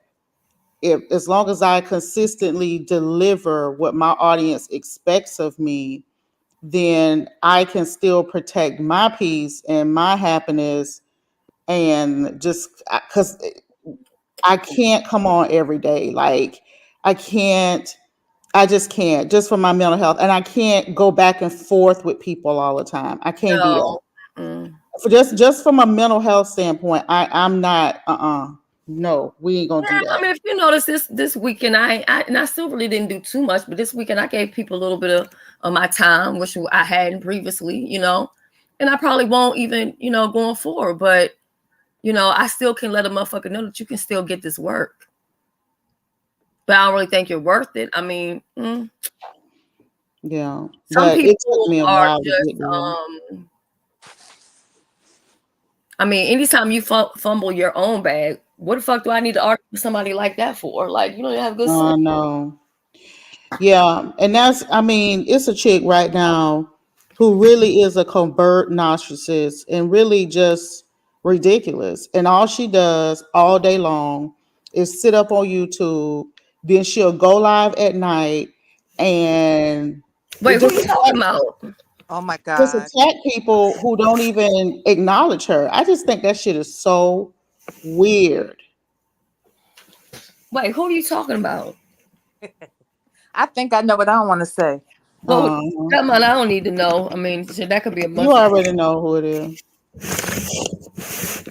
as long as I consistently deliver what my audience expects of me, then I can still protect my peace and my happiness. And just because I can't come on every day. Like, I just can't, just for my mental health. And I can't go back and forth with people all the time. I can't do that. For just from a mental health standpoint, I'm not, no, we ain't gonna do that. I mean, if you notice this weekend, I still really didn't do too much, but this weekend I gave people a little bit of my time, which I hadn't previously, you know, and I probably won't even, you know, going forward, but you know, I still can let a motherfucker know that you can still get this work. But I don't really think you're worth it. I mean, yeah. Some But people it took me a are while to just, get there. I mean, anytime you fumble your own bag, what the fuck do I need to argue with somebody like that for? Like, you don't have good sense. No. Yeah. And that's, I mean, it's a chick right now who really is a covert narcissist and really just ridiculous. And all she does all day long is sit up on YouTube. Then she'll go live at night and Wait, who just you talking about? Oh my just God. attack people who don't even acknowledge her. I just think that shit is so weird. Wait, who are you talking about? I think I know, but I don't want to say. Well, Uh, come on, I don't need to know. I mean, shit, that could be a you bunch of already people. know who it is.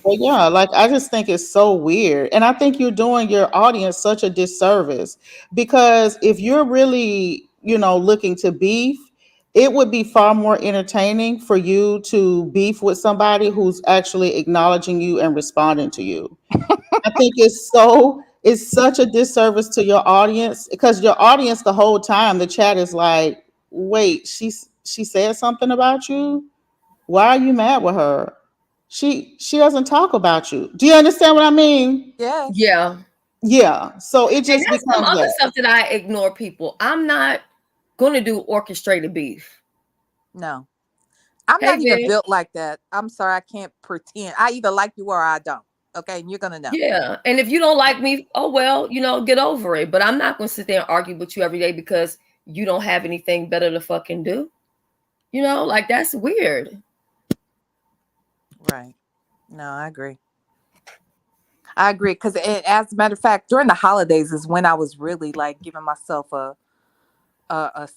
But yeah, like I just think it's so weird. And I think you're doing your audience such a disservice because if you're really, looking to beef, it would be far more entertaining for you to beef with somebody who's actually acknowledging you and responding to you. I think it's such a disservice to your audience because your audience the whole time the chat is like, "Wait, she said something about you? Why are you mad with her? She doesn't talk about you." Do you understand what I mean? Yes. Yeah. Yeah. So it And just that's some becomes other that. stuff that I ignore people. I'm not gonna do orchestrated beef. No. I'm Hey, not even bitch. built like that. I'm sorry. I can't pretend. I either like you or I don't. Okay. And you're going to know. Yeah. And if you don't like me, oh well, get over it. But I'm not gonna sit there and argue with you every day because you don't have anything better to fucking do. Like that's weird. Right. No, I agree. I agree. Because as a matter of fact, during the holidays is when I was really like giving myself a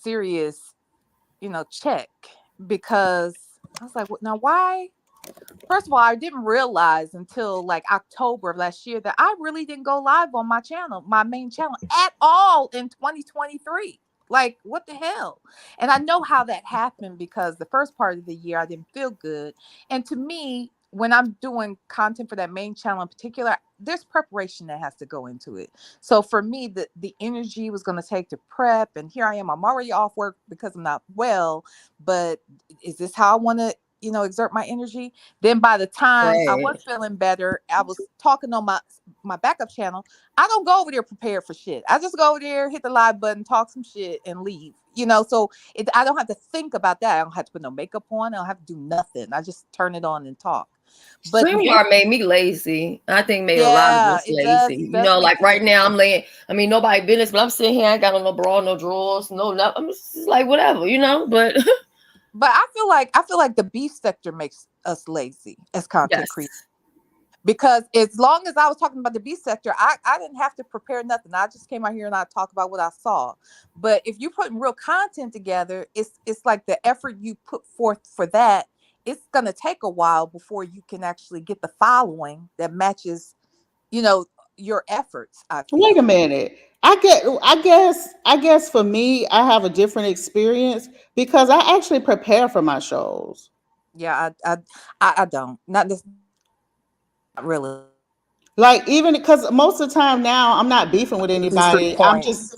serious, check because I was like, now why? First of all, I didn't realize until like October of last year that I really didn't go live on my channel, my main channel at all in 2023. Like, what the hell? And I know how that happened because the first part of the year I didn't feel good. And to me, when I'm doing content for that main channel in particular, there's preparation that has to go into it. So for me, the energy was going to take to prep. And here I am. I'm already off work because I'm not well. But is this how I want to, exert my energy? Then by the time I was Right. feeling better, I was talking on my backup channel. I don't go over there prepared for shit. I just go over there, hit the live button, talk some shit, and leave. So I don't have to think about that. I don't have to put no makeup on. I don't have to do nothing. I just turn it on and talk. But this, StreamYard made me lazy. I think made a lot of yeah, us it does. lazy. It does Like make you right now lazy. I'm laying. I mean, nobody business, but I'm sitting here. I ain't got on no bra, no drawers, no nothing. I'm just like whatever. But But I feel like the beef sector makes us lazy as content yes, creators. Because as long as I was talking about the B sector, I didn't have to prepare nothing. I just came out here and I talked about what I saw. But if you're putting real content together, it's like the effort you put forth for that, it's gonna take a while before you can actually get the following that matches, you know, your efforts, I Wait a feel. minute. I guess for me, I have a different experience because I actually prepare for my shows. Yeah, I don't. Not this not really. Like even because most of the time now I'm not beefing with These three anybody. I'm points. just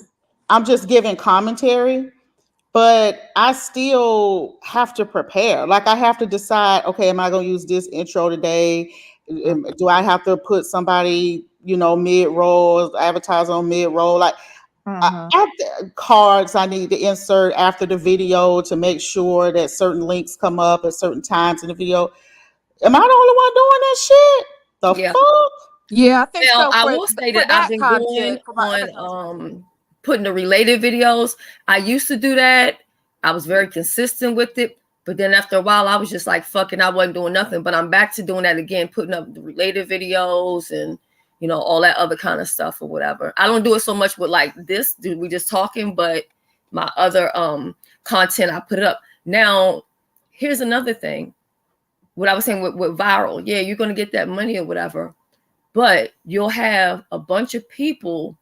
I'm just giving commentary, but I still have to prepare. Like I have to decide, okay, am I going to use this intro today? Do I have to put somebody, mid roll, advertise on mid roll? Like Mm-hmm. after cards I need to insert after the video to make sure that certain links come up at certain times in the video. Am I the only one doing that shit? The yeah. fuck? Yeah, I think Now so I for will say that I've that been going content, for my other content. on putting the related videos. I used to do that. I was very consistent with it, but then after a while, I was just like, "Fucking," I wasn't doing nothing. But I'm back to doing that again, putting up the related videos and all that other kind of stuff or whatever. I don't do it so much with like this. We just talking, but my other content I put it up. Now, here's another thing. What I was saying with viral, yeah, you're gonna get that money or whatever, but you'll have a bunch of people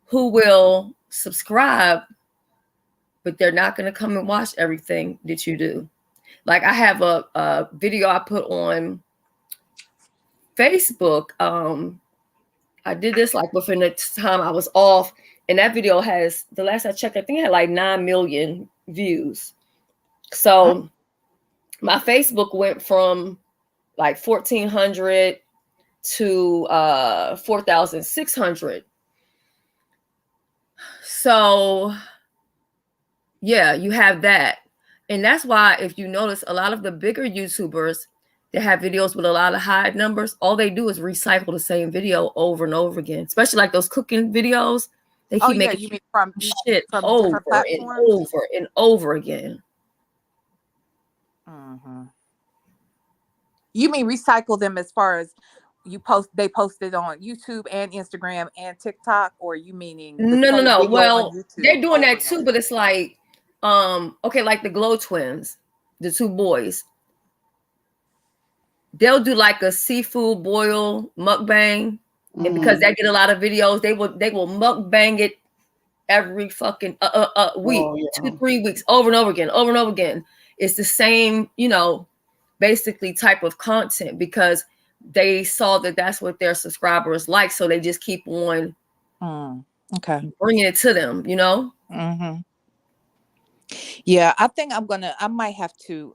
who will subscribe, but they're not going to come and watch everything that you do. Like I have a video I put on Facebook. I did this like within the time I was off, and that video has, the last I checked, I think it had like 9 million views. So my Facebook went from like 1,400 to 4,600. So yeah, you have that. And that's why, if you notice, a lot of the bigger YouTubers that have videos with a lot of high numbers, all they do is recycle the same video over and over again. Especially like those cooking videos. They Oh keep yeah, making you mean from shit from over different and platforms? over and over again. Mm-hmm. You mean recycle them as far as they posted on YouTube and Instagram and TikTok, or you meaning the No, no, same no. video on Well, YouTube they're doing over that and too, over? but it's like, okay, like the Glow Twins, the two boys. They'll do like a seafood boil mukbang, and because they get a lot of videos, they will mukbang it every fucking week, Oh yeah. 2-3 weeks, over and over again, over and over again. It's the same, basically type of content, because they saw that that's what their subscribers like, so they just keep on Okay. bringing it to them. Mm-hmm. Yeah, I think I might have to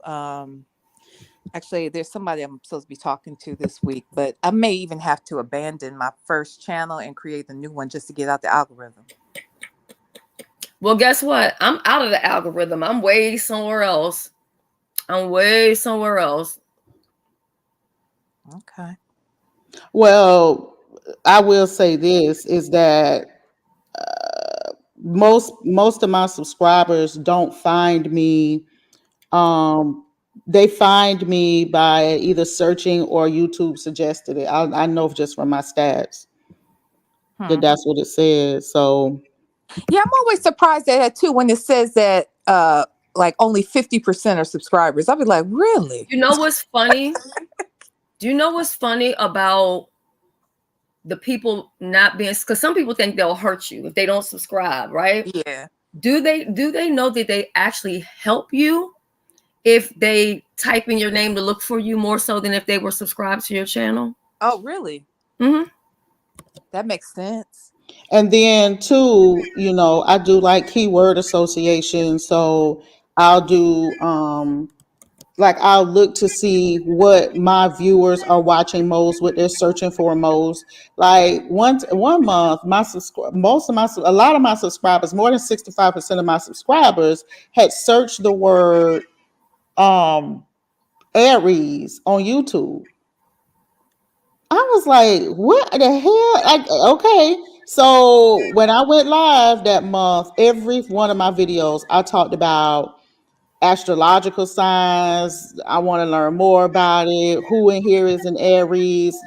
actually, there's somebody I'm supposed to be talking to this week, but I may even have to abandon my first channel and create a new one just to get out the algorithm. Well, guess what? I'm out of the algorithm. I'm way somewhere else. Okay. Well, I will say this is that most of my subscribers don't find me. They find me by either searching or YouTube suggested it. I know just from my stats that that's what it says. So Yeah, I'm always surprised at that too when it says that like only 50% are subscribers. I'll be like, really? You know what's funny? Do you know what's funny about the people not being, because some people think they'll hurt you if they don't subscribe, right? Yeah. Do they know that they actually help you if they type in your name to look for you more so than if they were subscribed to your channel? Oh, really? Mm-hmm. That makes sense. and then too, I do like keyword association. So I'll do like I'll look to see what my viewers are watching most, what they're searching for most. Like one month, a lot of my subscribers, more than 65% of my subscribers, had searched the word Aries on YouTube. I was like, what the hell? Okay. So when I went live that month, every one of my videos, I talked about astrological signs. I want to learn more about it. Who in here is an Aries?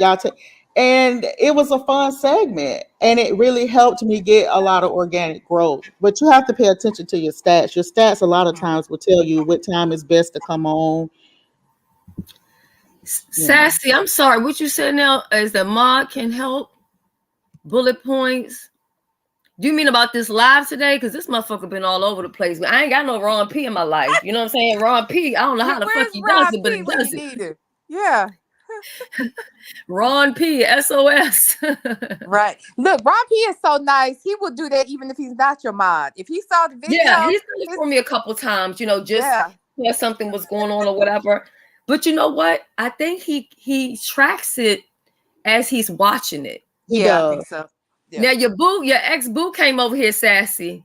And it was a fun segment. And it really helped me get a lot of organic growth. But you have to pay attention to your stats. Your stats a lot of times will tell you what time is best to come on. Sassy, I'm sorry. What you said now is that mod can help bullet points. Do you mean about this live today? Because this motherfucker been all over the place. But I ain't got no Ron P in my life. You know what I'm saying? Ron P, I don't know how the fuck Where's he does Rob it, but P he when you does it. need him? Yeah. Ron P, SOS. Right. Look, Rob P is so nice. He will do that even if he's not your mod. If he saw the video, Yeah, he's done it for me a couple times, just because something was going on or whatever. But you know what? I think he tracks it as he's watching it. He I does. think so. Yeah. Now your ex-boo came over here, Sassy.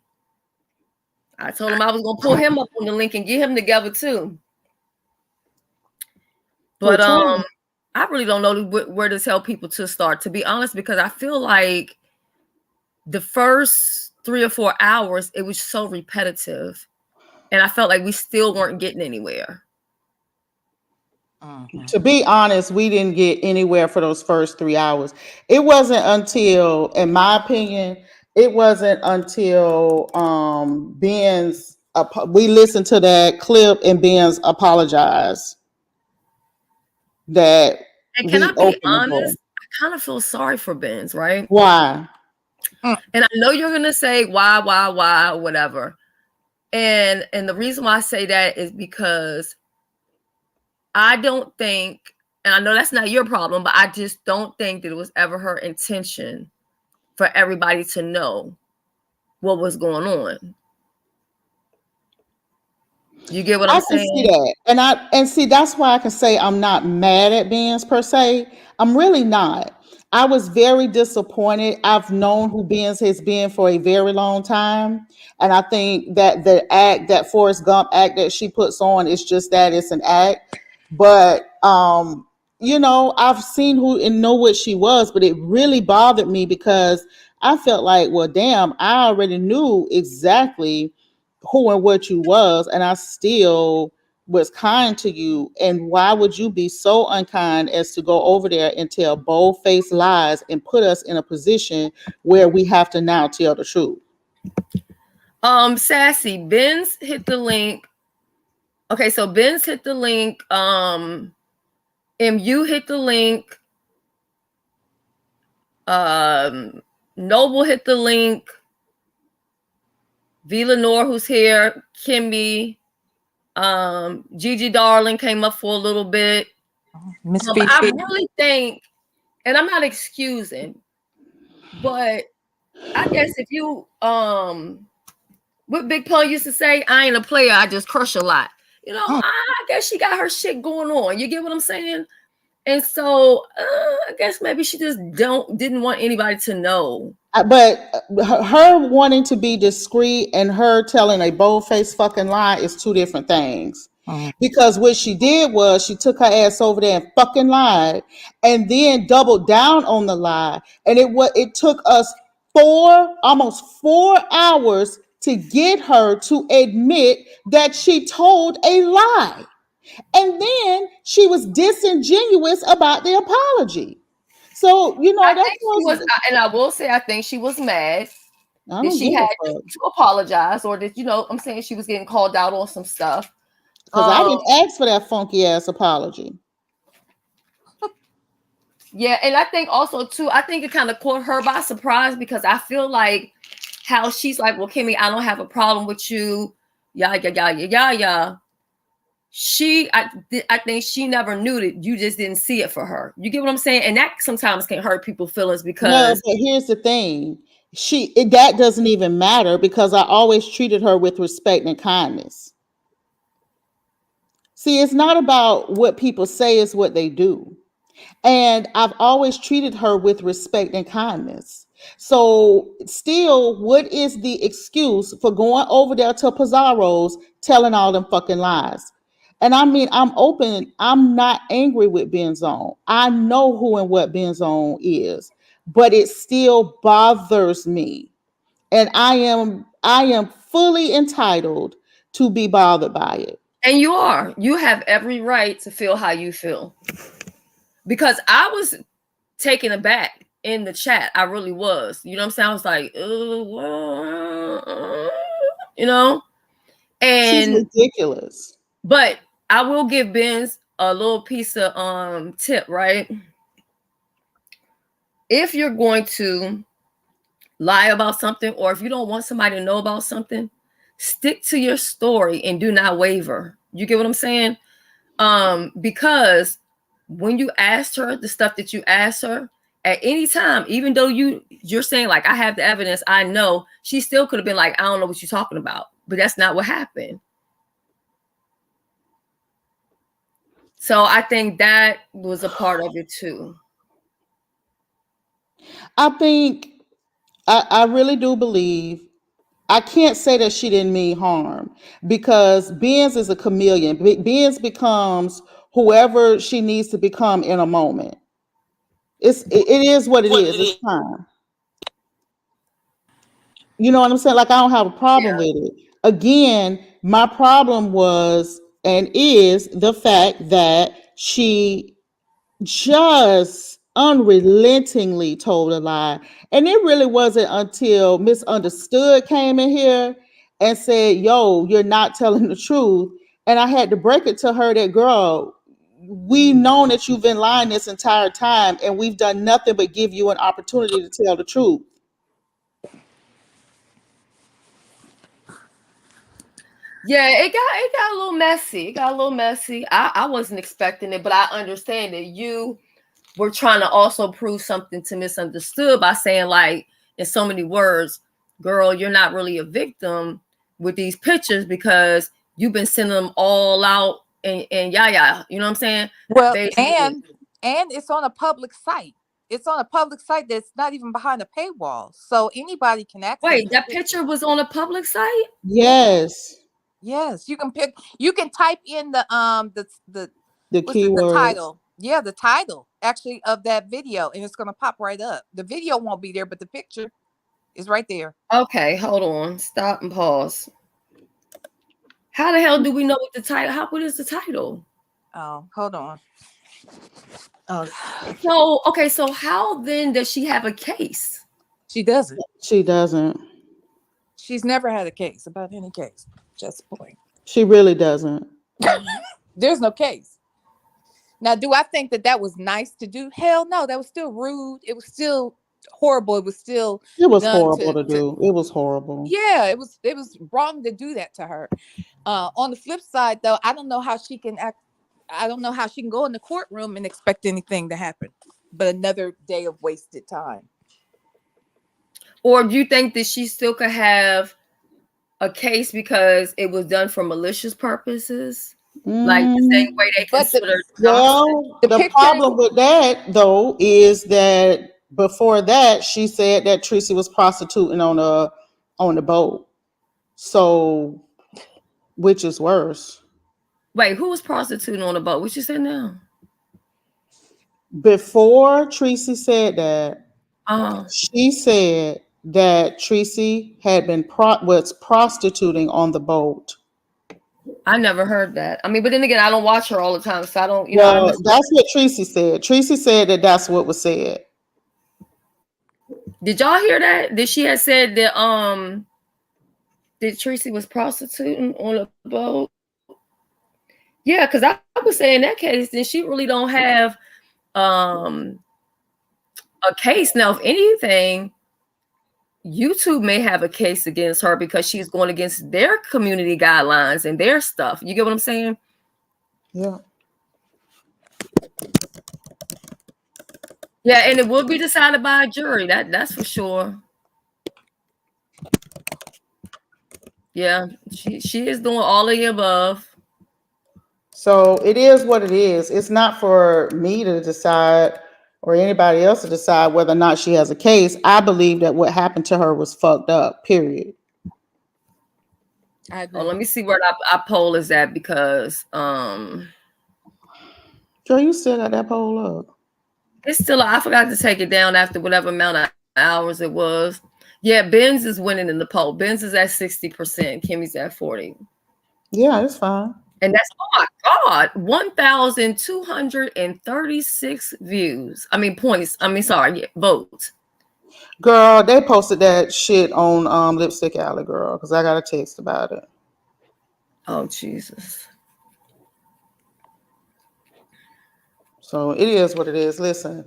I told him I was gonna pull him up on the link and get him together too. But Which one? I really don't know where to tell people to start, to be honest, because I feel like the first 3 or 4 hours it was so repetitive, and I felt like we still weren't getting anywhere. To be honest, we didn't get anywhere for those first 3 hours. It wasn't until, in my opinion, it wasn't until we listened to that clip and Ben's apologized that And can I we be opened the door. honest? I kind of feel sorry for Benz, right? Why? And I know you're gonna say why, whatever. And the reason why I say that is because I don't think, and I know that's not your problem, but I just don't think that it was ever her intention for everybody to know what was going on. You get what I I'm can see saying? that. And see that's why I can say I'm not mad at Benz per se. I'm really not. I was very disappointed. I've known who Benz has been for a very long time. And I think that the act, that Forrest Gump act that she puts on is just that, it's an act. But you know, I've seen who and know what she was, but it really bothered me because I felt like, well, damn, I already knew exactly who and what you was, and I still was kind to you. And why would you be so unkind as to go over there and tell bold-faced lies and put us in a position where we have to now tell the truth? Sassy, Ben's hit the link. Okay, so Ben's hit the link. MU hit the link. Noble hit the link. V Lenore, who's here, Kimmy, Gigi Darling came up for a little bit. Miss But I Fifi. really think, and I'm not excusing, but I guess if you what Big Pun used to say, I ain't a player, I just crush a lot. You know, I guess she got her shit going on. You get what I'm saying? And so I guess maybe she just didn't want anybody to know. But her wanting to be discreet and her telling a bold-faced fucking lie is two different things. Because what she did was she took her ass over there and fucking lied and then doubled down on the lie. And it took us almost 4 hours to get her to admit that she told a lie. And then she was disingenuous about the apology. So, you know, I that's think she was, and I will say, I think she was mad I that don't she give had a fuck. to apologize, or that, you know, I'm saying she was getting called out on some stuff. Because I didn't ask for that funky ass apology. Yeah, and I think also too, I think it kind of caught her by surprise because I feel like how she's like, well, Kimmy, I don't have a problem with you. Yeah. I think she never knew that you just didn't see it for her. You get what I'm saying? And that sometimes can hurt people's feelings No, because but here's the thing. That doesn't even matter because I always treated her with respect and kindness. See, it's not about what people say, it's what they do. And I've always treated her with respect and kindness. So, still, what is the excuse for going over there to Pizarro's telling all them fucking lies? And I mean, I'm open. I'm not angry with Benzone. I know who and what Benzone is, but it still bothers me. And I am fully entitled to be bothered by it. and you have every right to feel how you feel. Because I was taken aback in the chat. I really was. You know what I'm saying? I was like, you know, She's and ridiculous. but I will give Benz a little piece of tip, right? If you're going to lie about something, or if you don't want somebody to know about something, stick to your story and do not waver. You get what I'm saying? Because when you asked her the stuff that you asked her at any time, even though you're saying like, I have the evidence, I know, she still could have been like, I don't know what you're talking about, but that's not what happened. So I think that was a part of it too. I think I really do believe, I can't say that she didn't mean harm because Benz is a chameleon. Benz becomes whoever she needs to become in a moment. It is what it is. It's time. You know what I'm saying? Like I don't have a problem with it. Again, my problem was and is the fact that she just unrelentingly told a lie. And it really wasn't until Misunderstood came in here and said, yo, you're not telling the truth. And I had to break it to her that, girl, we known that you've been lying this entire time and we've done nothing but give you an opportunity to tell the truth. Yeah, it got a little messy. It got a little messy. I wasn't expecting it, but I understand that you were trying to also prove something to Misunderstood by saying, like, in so many words, girl, you're not really a victim with these pictures because you've been sending them all out and yeah, you know what I'm saying? Well, Basically. and it's on a public site. It's on a public site that's not even behind a paywall, so anybody can access Wait, the that picture. picture was on a public site? Yes. Yes, you can pick. You can type in the The what's it? The keywords. title. Yeah, the title actually of that video, and it's gonna pop right up. The video won't be there, but the picture is right there. Okay, hold on. Stop and pause. How the hell do we know what the title? What is the title? Oh, hold on. Oh, So okay, so how then does she have a case? she doesn't. She doesn't. She's never had a case about any case. Just a point. She really doesn't. There's no case. Now, do I think that was nice to do? Hell no, that was still rude. It was still horrible. It was still It was done horrible to do. It was horrible. yeah, it was wrong to do that to her. On the flip side, though, I don't know how she can act. I don't know how she can go in the courtroom and expect anything to happen, but another day of wasted time. Or do you think that she still could have a case because it was done for malicious purposes? Like the same way they consider well, the problem with that though is that before that she said that Tracy was prostituting on the boat. So which is worse? Wait, who was prostituting on the boat? What you said now? Before Tracy said that, Uh-huh. she said that Tracy had been was prostituting on the boat. I never heard that. I mean, but then again, I don't watch her all the time, so I don't, I Well, miss. that's what Tracy said. Tracy said that that's what was said. Did y'all hear that? Did she have said that that Tracy was prostituting on a boat? Yeah, because I would say in that case, then she really don't have a case. Now, if anything, YouTube may have a case against her because she's going against their community guidelines and their stuff. You get what I'm saying? Yeah. Yeah, and it will be decided by a jury. That's for sure. Yeah, she is doing all of the above. So it is what it is. It's not for me to decide or anybody else to decide whether or not she has a case. I believe that what happened to her was fucked up, period. Oh, let me see where our poll is at because Girl, you still got that poll up. it's still, I forgot to take it down after whatever amount of hours it was. Yeah, Benz is winning in the poll. Benz is at 60%. Kimmy's at 40%. Yeah, it's fine. And that's, oh my God, 1,236 views. I mean, points. I mean, sorry, yeah, votes. Girl, they posted that shit on Lipstick Alley, girl, because I got a text about it. Oh, Jesus. So it is what it is. Listen,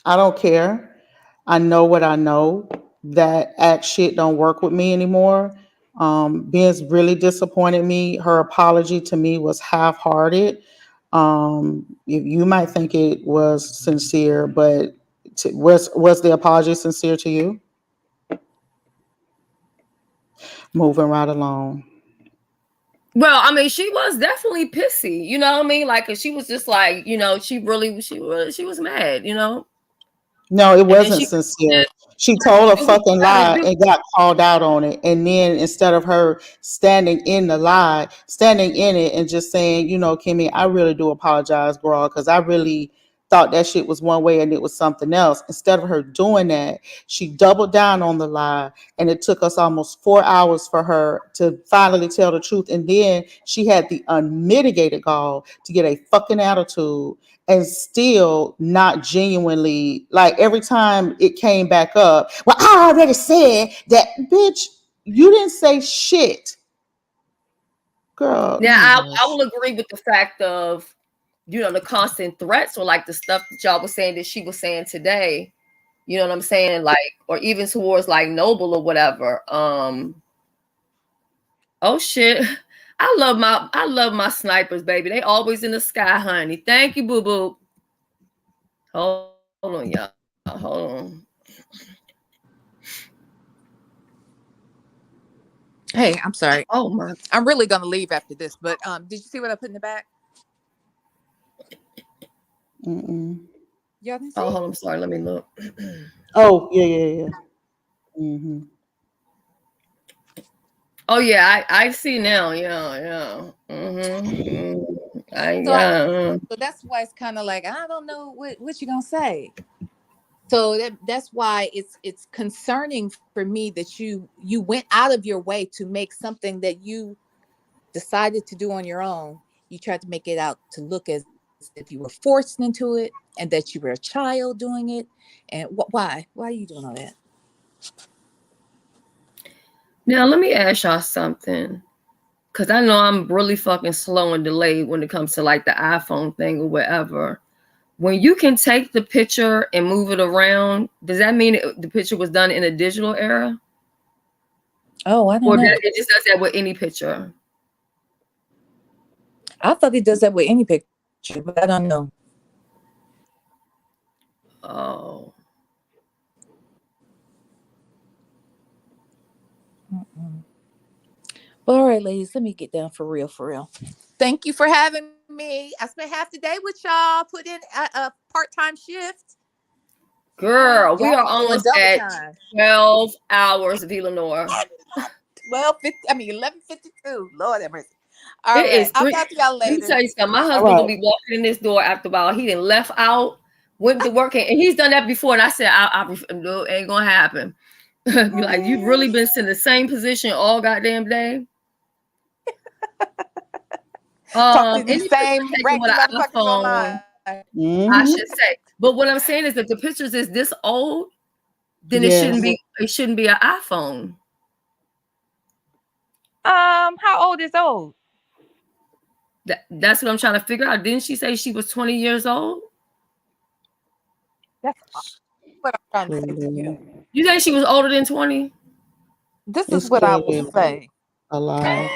I don't care. I know what I know. That act shit don't work with me anymore. Ben's really disappointed me. Her apology to me was half-hearted. You might think it was sincere, but was the apology sincere to you? Moving right along. Well, I mean, she was definitely pissy, you know what I mean? Like, she was just like, she was mad, No, it wasn't sincere. She told a fucking lie and got called out on it. And then instead of her standing in the lie, standing in it and just saying, Kimmy, I really do apologize, girl, because I really thought that shit was one way and it was something else. Instead of her doing that, she doubled down on the lie. And it took us almost 4 hours for her to finally tell the truth. And then she had the unmitigated gall to get a fucking attitude and still not genuinely, like every time it came back up, well, I already said that, bitch, you didn't say shit. Girl. Now, I will agree with the fact of, the constant threats or like the stuff that y'all was saying that she was saying today, you know what I'm saying? Like, or even towards like Noble or whatever. Oh shit. I love my snipers, baby. They always in the sky, honey. Thank you, boo boo. Hold on, y'all. Hold on. Hey, I'm sorry. Oh my. I'm really gonna leave after this, but did you see what I put in the back? Mm-mm. Y'all didn't see Oh, it? hold on. I'm sorry. Let me look. Oh, yeah. Mm-hmm. Oh yeah, I see now. Yeah. So, Yeah. so that's why it's kind of like I don't know what you gonna say. So that's why it's concerning for me that you went out of your way to make something that you decided to do on your own. You tried to make it out to look as if you were forced into it and that you were a child doing it. And why are you doing all that? Now let me ask y'all something, because I know I'm really fucking slow and delayed when it comes to like the iPhone thing or whatever. When you can take the picture and move it around, does that mean the picture was done in a digital era? Oh, I don't Or know. it just does that with any picture? I thought he does that with any picture, but I don't know. Oh. Well, all right, ladies, let me get down for real, for real. Thank you for having me. I spent half the day with y'all, put in a part-time shift. Girl, we Y'all are be doing almost double at time. 12 hours of Eleanor. 11:52. Lord have mercy. All It right. is I'll 3. talk to y'all Let me later. tell you something. My All husband right. gonna be walking in this door after a while. He done left out, went to work, and he's done that before. And I said, no, it ain't gonna happen. Be like, you've really been in the same position all goddamn day. Talk to these Any picture same taken with raggedy an motherfuckers iPhone, online. I Mm-hmm. should say. But what I'm saying is, if the pictures is this old, then it shouldn't Yes. be. It shouldn't be an iPhone. How old is old? That's what I'm trying to figure out. Didn't she say she was 20 years old? That's what I'm trying to say to you. You think she was older than 20? This is It's what I will clearly say. a lie.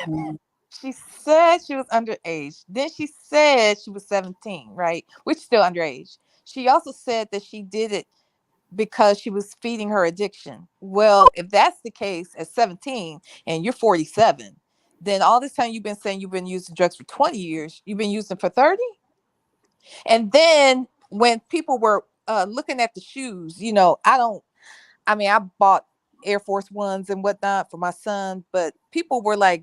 She said she was underage. Then she said she was 17, right? Which is still underage. She also said that she did it because she was feeding her addiction. Well, if that's the case at 17 and you're 47, then all this time you've been saying you've been using drugs for 20 years, you've been using for 30? And then when people were looking at the shoes, I bought Air Force Ones and whatnot for my son, but people were like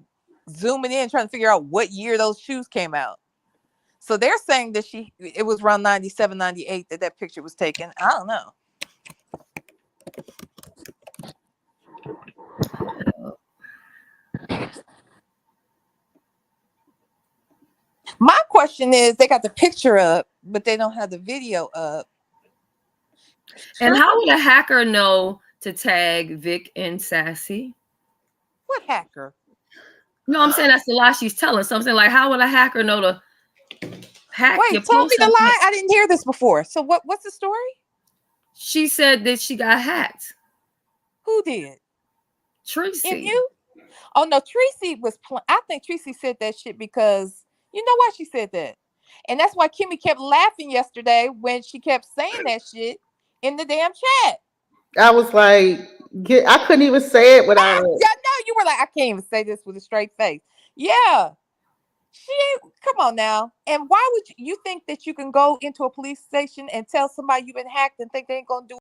zooming in trying to figure out what year those shoes came out. So they're saying that it was around 97, 98 that picture was taken. I don't know. My question is, they got the picture up, but they don't have the video up. And how would a hacker know to tag Vic and Sassy? What hacker? No, I'm saying that's the lie she's telling. So I'm saying, like, how would a hacker know to hack your Wait, tell me post? the lie. I didn't hear this before. So what's the story? She said that she got hacked. Who did? Tracy. You? Oh no, Tracy was. I think Tracy said that shit because you know why she said that, and that's why Kimmy kept laughing yesterday when she kept saying that shit in the damn chat. I was like, I couldn't even say it without. Yeah, no, you were like, I can't even say this with a straight face. Yeah, she. Come on now. And why would you think that you can go into a police station and tell somebody you've been hacked and think they ain't gonna do